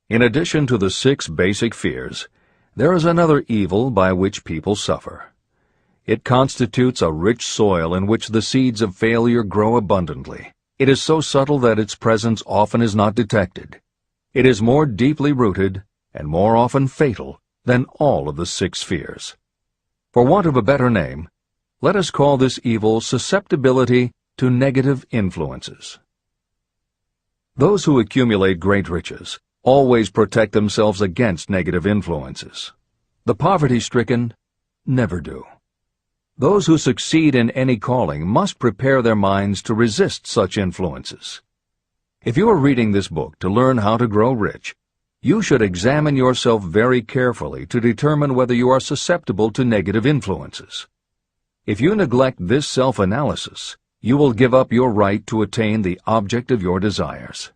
In addition to the 6 basic fears, there is another evil by which people suffer. It constitutes a rich soil in which the seeds of failure grow abundantly. It is so subtle that its presence often is not detected. It is more deeply rooted and more often fatal than all of the 6 fears. For want of a better name, let us call this evil susceptibility to negative influences. Those who accumulate great riches always protect themselves against negative influences. The poverty-stricken never do. Those who succeed in any calling must prepare their minds to resist such influences. If you are reading this book to learn how to grow rich, you should examine yourself very carefully to determine whether you are susceptible to negative influences. If you neglect this self-analysis, you will give up your right to attain the object of your desires.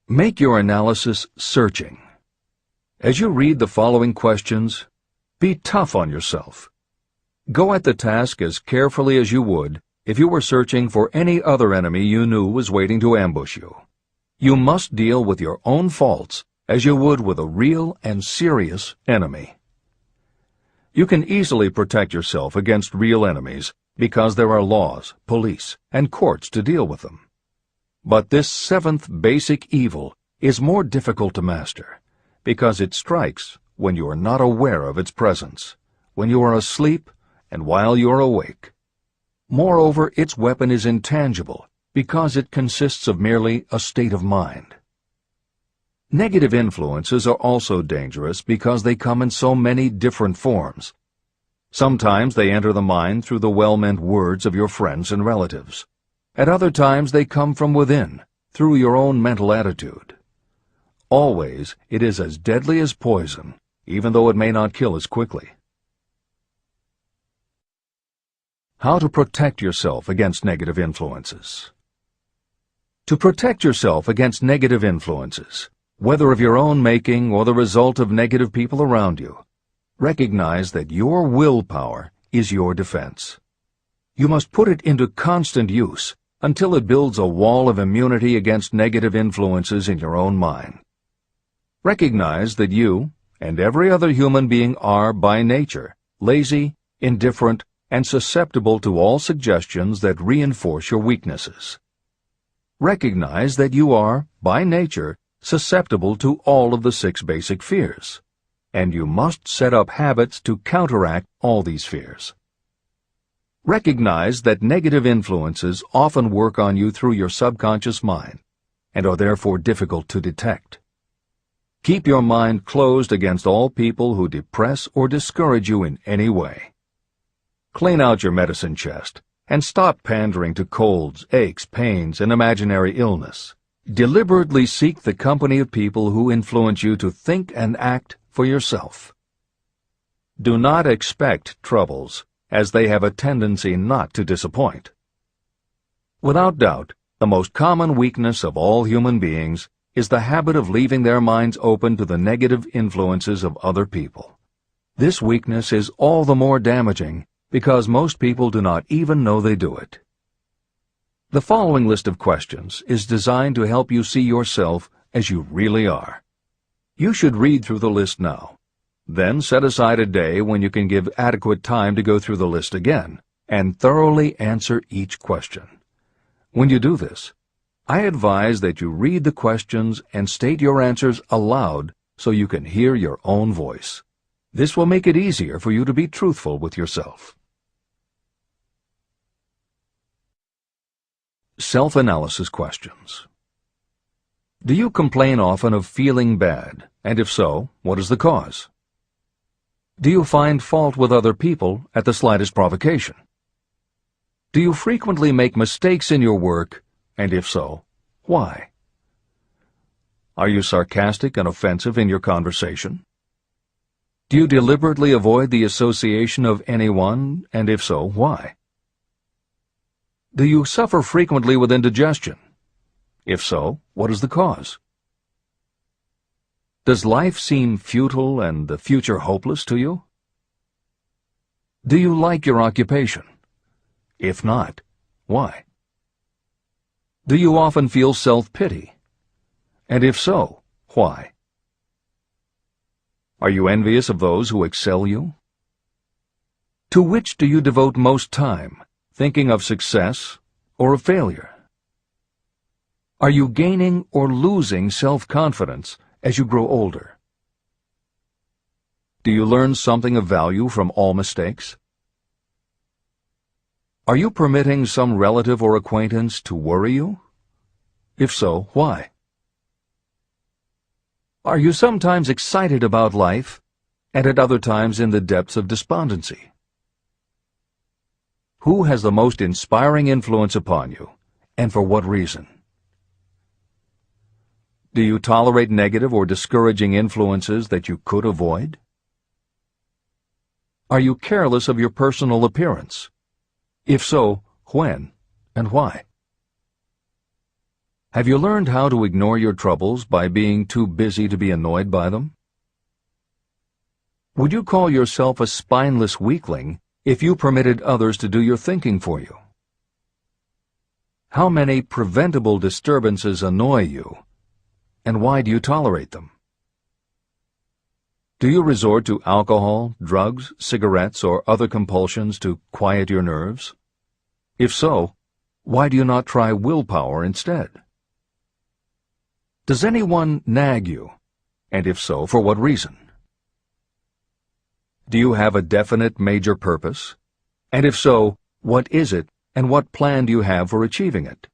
Make your analysis searching. As you read the following questions, be tough on yourself. Go at the task as carefully as you would if you were searching for any other enemy you knew was waiting to ambush you. You must deal with your own faults as you would with a real and serious enemy. You can easily protect yourself against real enemies because there are laws, police, and courts to deal with them. But this 7th basic evil is more difficult to master because it strikes when you are not aware of its presence, when you are asleep and while you are awake. Moreover, its weapon is intangible because it consists of merely a state of mind. Negative influences are also dangerous because they come in so many different forms. Sometimes they enter the mind through the well-meant words of your friends and relatives. At other times they come from within, through your own mental attitude. Always it is as deadly as poison, even though it may not kill as quickly. How to protect yourself against negative influences. To protect yourself against negative influences, whether of your own making or the result of negative people around you, recognize that your willpower is your defense. You must put it into constant use until it builds a wall of immunity against negative influences in your own mind. Recognize that you and every other human being are, by nature, lazy, indifferent, and susceptible to all suggestions that reinforce your weaknesses. Recognize that you are, by nature, susceptible to all of the 6 basic fears, and you must set up habits to counteract all these fears. Recognize that negative influences often work on you through your subconscious mind and are therefore difficult to detect. Keep your mind closed against all people who depress or discourage you in any way. Clean out your medicine chest and stop pandering to colds, aches, pains, and imaginary illness. Deliberately seek the company of people who influence you to think and act for yourself. Do not expect troubles, as they have a tendency not to disappoint. Without doubt, the most common weakness of all human beings is the habit of leaving their minds open to the negative influences of other people. This weakness is all the more damaging because most people do not even know they do it. The following list of questions is designed to help you see yourself as you really are. You should read through the list now. Then set aside a day when you can give adequate time to go through the list again and thoroughly answer each question. When you do this, I advise that you read the questions and state your answers aloud so you can hear your own voice. This will make it easier for you to be truthful with yourself. Self-analysis questions. Do you complain often of feeling bad, and if so, what is the cause? Do you find fault with other people at the slightest provocation? Do you frequently make mistakes in your work, and if so, why? Are you sarcastic and offensive in your conversation? Do you deliberately avoid the association of anyone, and if so, why? Do you suffer frequently with indigestion? If so, what is the cause? Does life seem futile and the future hopeless to you? Do you like your occupation? If not, why? Do you often feel self-pity? And if so, why? Are you envious of those who excel you? To which do you devote most time, thinking of success or of failure? Are you gaining or losing self-confidence as you grow older? Do you learn something of value from all mistakes? Are you permitting some relative or acquaintance to worry you? If so, why? Are you sometimes excited about life, and at other times in the depths of despondency? Who has the most inspiring influence upon you, and for what reason? Do you tolerate negative or discouraging influences that you could avoid? Are you careless of your personal appearance? If so, when and why? Have you learned how to ignore your troubles by being too busy to be annoyed by them? Would you call yourself a spineless weakling if you permitted others to do your thinking for you? How many preventable disturbances annoy you, and why do you tolerate them? Do you resort to alcohol, drugs, cigarettes, or other compulsions to quiet your nerves? If so, why do you not try willpower instead? Does anyone nag you, and if so, for what reason? Do you have a definite major purpose? And if so, what is it, and what plan do you have for achieving it?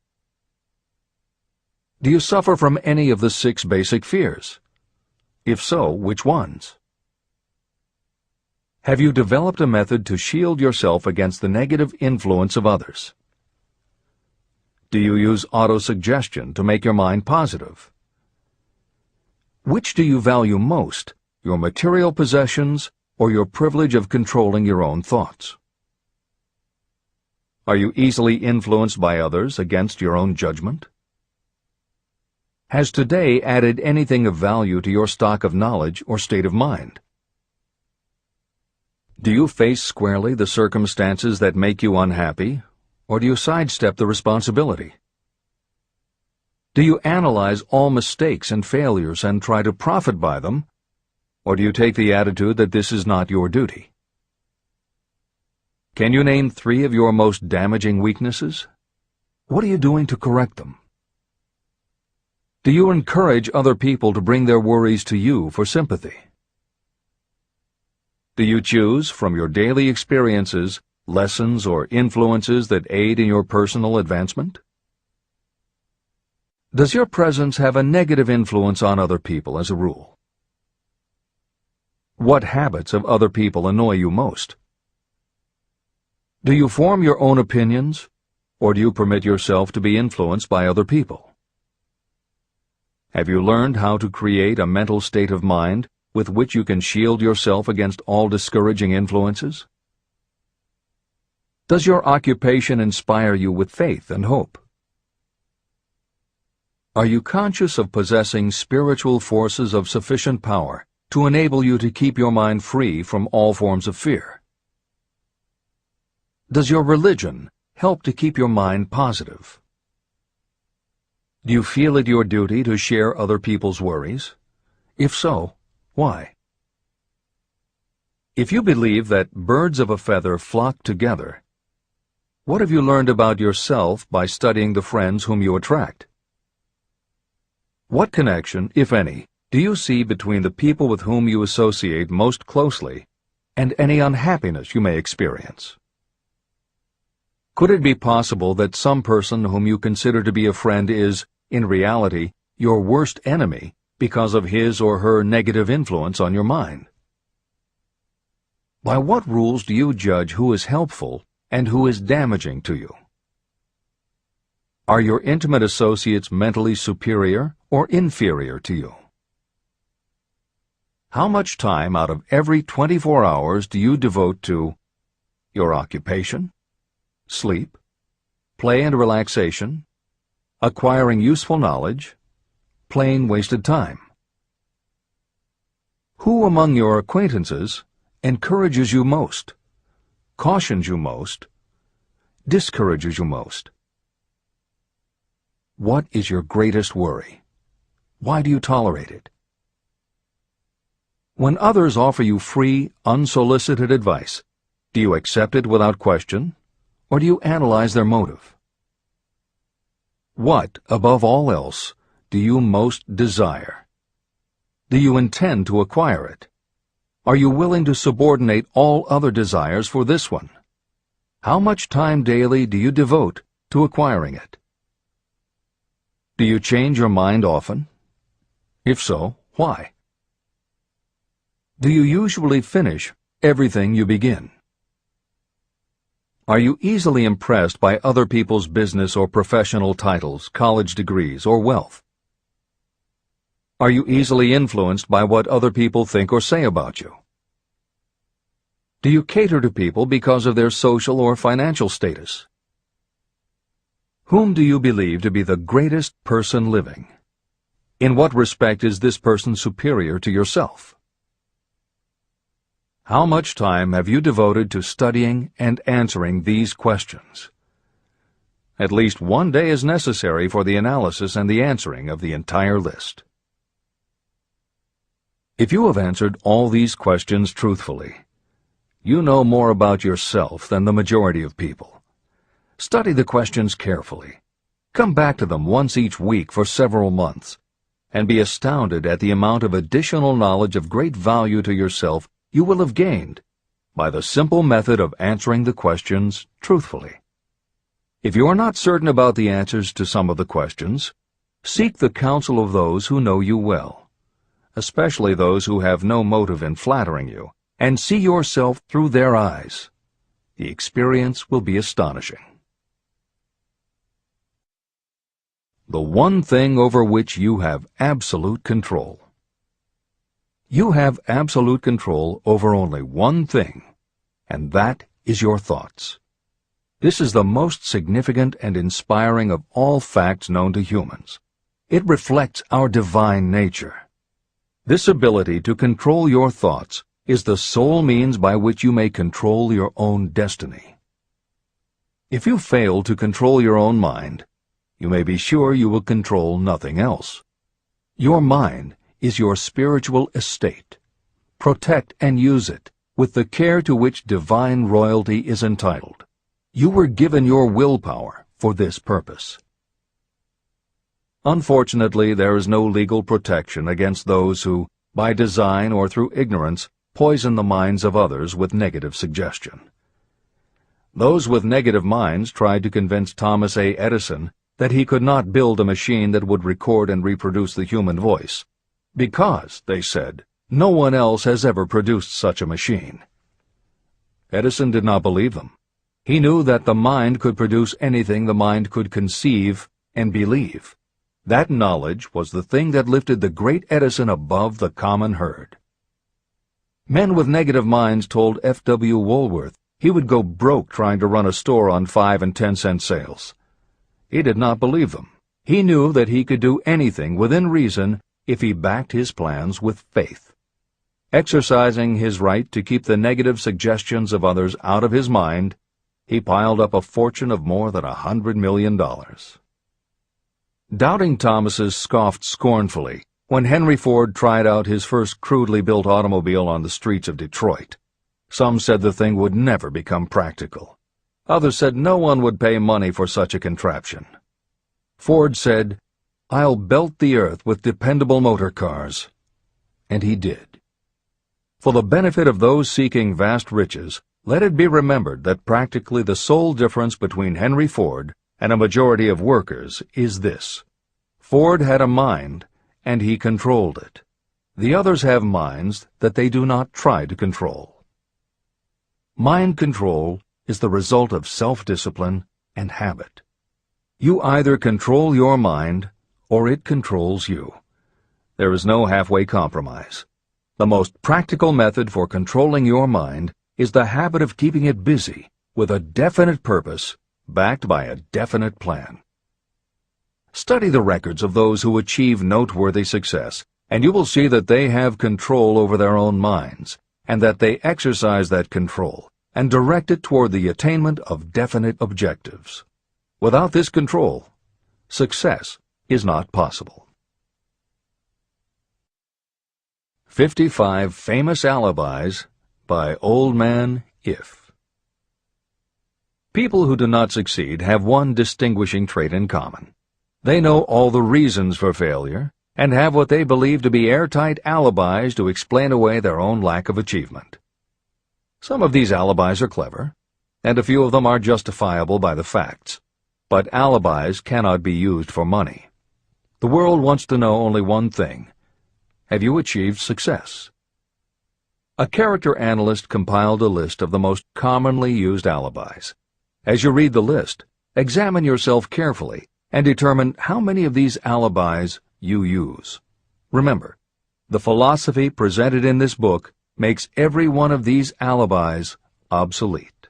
Do you suffer from any of the 6 basic fears? If so, which ones? Have you developed a method to shield yourself against the negative influence of others? Do you use autosuggestion to make your mind positive? Which do you value most, your material possessions or your privilege of controlling your own thoughts? Are you easily influenced by others against your own judgment? Has today added anything of value to your stock of knowledge or state of mind? Do you face squarely the circumstances that make you unhappy, or do you sidestep the responsibility? Do you analyze all mistakes and failures and try to profit by them, or do you take the attitude that this is not your duty? Can you name 3 of your most damaging weaknesses? What are you doing to correct them? Do you encourage other people to bring their worries to you for sympathy? Do you choose from your daily experiences lessons or influences that aid in your personal advancement? Does your presence have a negative influence on other people as a rule? What habits of other people annoy you most? Do you form your own opinions, or do you permit yourself to be influenced by other people? Have you learned how to create a mental state of mind with which you can shield yourself against all discouraging influences? Does your occupation inspire you with faith and hope? Are you conscious of possessing spiritual forces of sufficient power to enable you to keep your mind free from all forms of fear? Does your religion help to keep your mind positive? Do you feel it your duty to share other people's worries? If so, why? If you believe that birds of a feather flock together, what have you learned about yourself by studying the friends whom you attract? What connection, if any, do you see between the people with whom you associate most closely and any unhappiness you may experience? Could it be possible that some person whom you consider to be a friend is, in reality, your worst enemy because of his or her negative influence on your mind? By what rules do you judge who is helpful and who is damaging to you? Are your intimate associates mentally superior or inferior to you? How much time out of every 24 hours do you devote to your occupation, sleep, play and relaxation, acquiring useful knowledge, plain wasted time? Who among your acquaintances encourages you most, cautions you most, discourages you most? What is your greatest worry? Why do you tolerate it? When others offer you free, unsolicited advice, do you accept it without question, or do you analyze their motive? What, above all else, do you most desire? Do you intend to acquire it? Are you willing to subordinate all other desires for this one? How much time daily do you devote to acquiring it? Do you change your mind often? If so, why? Do you usually finish everything you begin? Are you easily impressed by other people's business or professional titles, college degrees, or wealth? Are you easily influenced by what other people think or say about you? Do you cater to people because of their social or financial status? Whom do you believe to be the greatest person living? In what respect is this person superior to yourself? How much time have you devoted to studying and answering these questions? At least one day is necessary for the analysis and the answering of the entire list. If you have answered all these questions truthfully, you know more about yourself than the majority of people. Study the questions carefully. Come back to them once each week for several months, and be astounded at the amount of additional knowledge of great value to yourself you will have gained by the simple method of answering the questions truthfully. If you are not certain about the answers to some of the questions, seek the counsel of those who know you well, especially those who have no motive in flattering you, and see yourself through their eyes. The experience will be astonishing. The one thing over which you have absolute control. You have absolute control over only one thing, and that is your thoughts. This is the most significant and inspiring of all facts known to humans. It reflects our divine nature. This ability to control your thoughts is the sole means by which you may control your own destiny. If you fail to control your own mind, you may be sure you will control nothing else. Your mind is your spiritual estate. Protect and use it with the care to which divine royalty is entitled. You were given your willpower for this purpose. Unfortunately, there is no legal protection against those who, by design or through ignorance, poison the minds of others with negative suggestion. Those with negative minds tried to convince Thomas A. Edison that he could not build a machine that would record and reproduce the human voice, because, they said, no one else has ever produced such a machine. Edison did not believe them. He knew that the mind could produce anything the mind could conceive and believe. That knowledge was the thing that lifted the great Edison above the common herd. Men with negative minds told F.W. Woolworth he would go broke trying to run a store on 5 and 10-cent sales. He did not believe them. He knew that he could do anything within reason if he backed his plans with faith. Exercising his right to keep the negative suggestions of others out of his mind, he piled up a fortune of more than $100 million. Doubting Thomases scoffed scornfully when Henry Ford tried out his first crudely built automobile on the streets of Detroit. Some said the thing would never become practical. Others said no one would pay money for such a contraption. Ford said, "I'll belt the earth with dependable motor cars." And he did. For the benefit of those seeking vast riches, let it be remembered that practically the sole difference between Henry Ford and a majority of workers is this: Ford had a mind, and he controlled it. The others have minds that they do not try to control. Mind control is the result of self-discipline and habit. You either control your mind, or it controls you. There is no halfway compromise. The most practical method for controlling your mind is the habit of keeping it busy with a definite purpose, backed by a definite plan. Study the records of those who achieve noteworthy success, and you will see that they have control over their own minds, and that they exercise that control and direct it toward the attainment of definite objectives. Without this control, success is not possible. 55 Famous Alibis by Old Man If. People who do not succeed have one distinguishing trait in common. They know all the reasons for failure and have what they believe to be airtight alibis to explain away their own lack of achievement. Some of these alibis are clever, and a few of them are justifiable by the facts, but alibis cannot be used for money. The world wants to know only one thing: have you achieved success? A character analyst compiled a list of the most commonly used alibis. As you read the list, examine yourself carefully and determine how many of these alibis you use. Remember, the philosophy presented in this book makes every one of these alibis obsolete.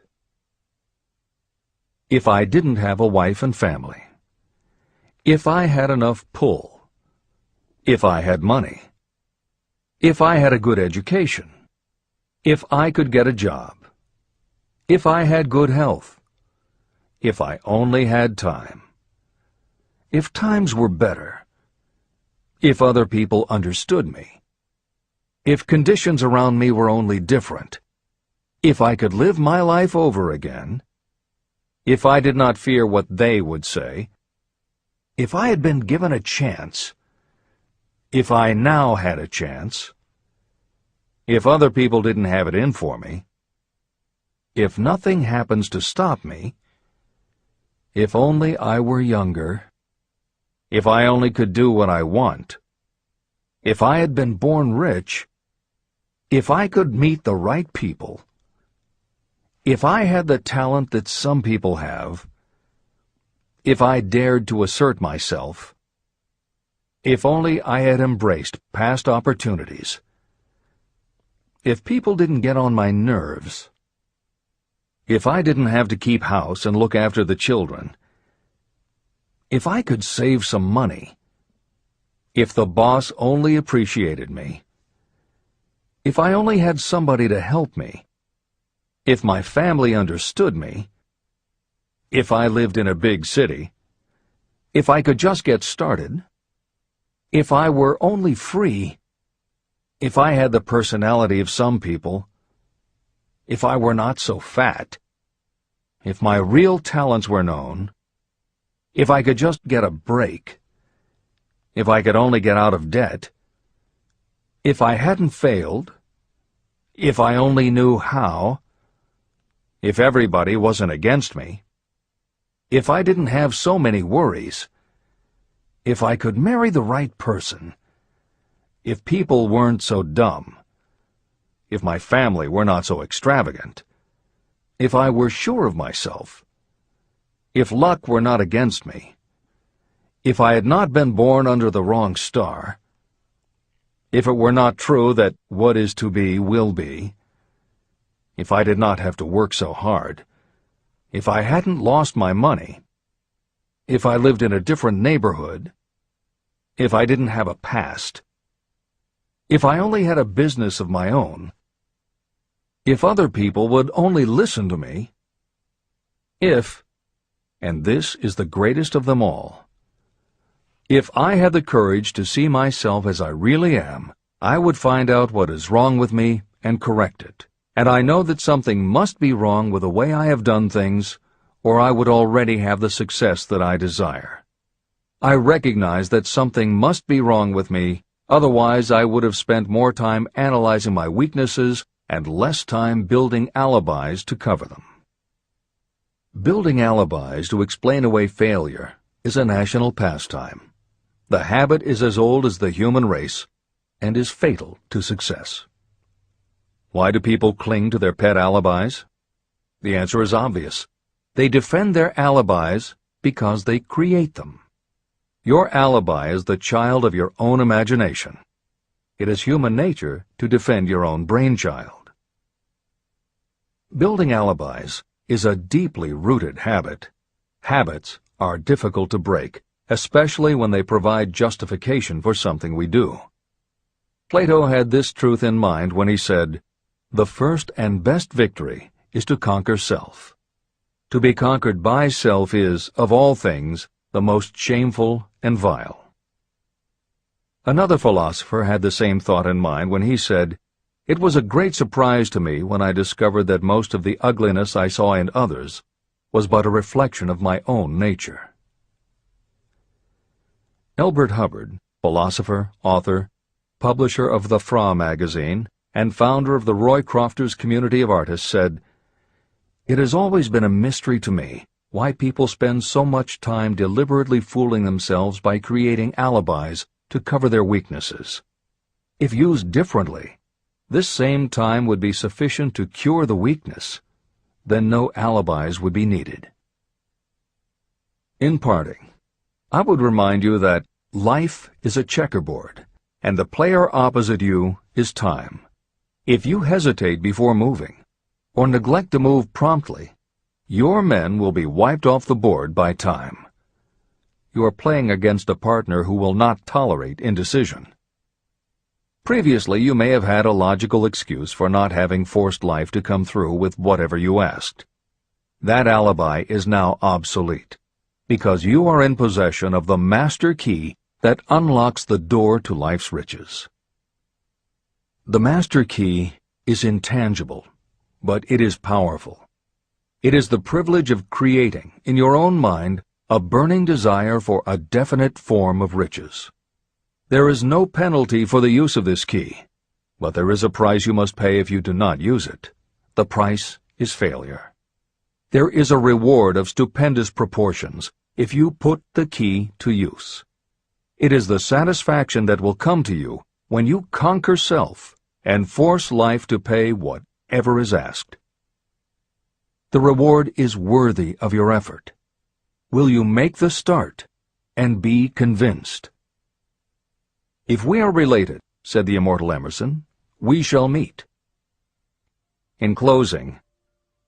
If I didn't have a wife and family. If I had enough pull. If I had money. If I had a good education. If I could get a job. If I had good health. If I only had time. If times were better. If other people understood me. If conditions around me were only different. If I could live my life over again. If I did not fear what they would say. If I had been given a chance. If I now had a chance. If other people didn't have it in for me. If nothing happens to stop me. If only I were younger. If I only could do what I want. If I had been born rich. If I could meet the right people. If I had the talent that some people have. If I dared to assert myself. If only I had embraced past opportunities. If people didn't get on my nerves. If I didn't have to keep house and look after the children. If I could save some money. If the boss only appreciated me. If I only had somebody to help me. If my family understood me. If I lived in a big city. If I could just get started. If I were only free. If I had the personality of some people. If I were not so fat. If my real talents were known. If I could just get a break. if I could only get out of debt, if I hadn't failed, if I only knew how, if everybody wasn't against me, if I didn't have so many worries, if I could marry the right person, if people weren't so dumb, if my family were not so extravagant, if I were sure of myself, if luck were not against me, if I had not been born under the wrong star, if it were not true that what is to be will be, if I did not have to work so hard, if I hadn't lost my money, if I lived in a different neighborhood, if I didn't have a past, if I only had a business of my own, if other people would only listen to me, if, and this is the greatest of them all, if I had the courage to see myself as I really am, I would find out what is wrong with me and correct it. And I know that something must be wrong with the way I have done things, or I would already have the success that I desire. I recognize that something must be wrong with me, otherwise I would have spent more time analyzing my weaknesses and less time building alibis to cover them. Building alibis to explain away failure is a national pastime. The habit is as old as the human race and is fatal to success. Why do people cling to their pet alibis? The answer is obvious. They defend their alibis because they create them. Your alibi is the child of your own imagination. It is human nature to defend your own brainchild. Building alibis is a deeply rooted habit. Habits are difficult to break, especially when they provide justification for something we do. Plato had this truth in mind when he said, "The first and best victory is to conquer self. To be conquered by self is, of all things, the most shameful and vile." Another philosopher had the same thought in mind when he said, "It was a great surprise to me when I discovered that most of the ugliness I saw in others was but a reflection of my own nature." Elbert Hubbard, philosopher, author, publisher of the Fra magazine, and founder of the Roycrofters community of artists, said, "It has always been a mystery to me why people spend so much time deliberately fooling themselves by creating alibis to cover their weaknesses. If used differently, this same time would be sufficient to cure the weakness. Then no alibis would be needed." In parting, I would remind you that life is a checkerboard, and the player opposite you is time. If you hesitate before moving, or neglect to move promptly, your men will be wiped off the board by time. You are playing against a partner who will not tolerate indecision. Previously, you may have had a logical excuse for not having forced life to come through with whatever you asked. That alibi is now obsolete, because you are in possession of the master key that unlocks the door to life's riches. The master key is intangible, but it is powerful. It is the privilege of creating, in your own mind, a burning desire for a definite form of riches. There is no penalty for the use of this key, but there is a price you must pay if you do not use it. The price is failure. There is a reward of stupendous proportions if you put the key to use. It is the satisfaction that will come to you when you conquer self and force life to pay whatever is asked. The reward is worthy of your effort. Will you make the start and be convinced? "If we are related," said the immortal Emerson, "we shall meet." In closing,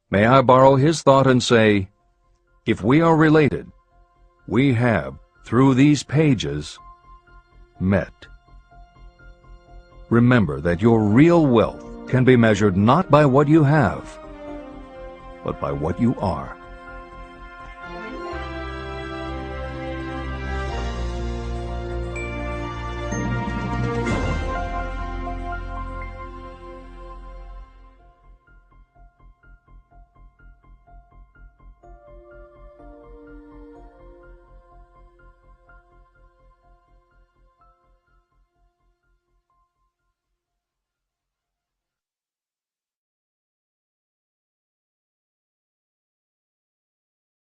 may I borrow his thought and say, if we are related, we have, through these pages, met. Remember that your real wealth can be measured not by what you have, but by what you are.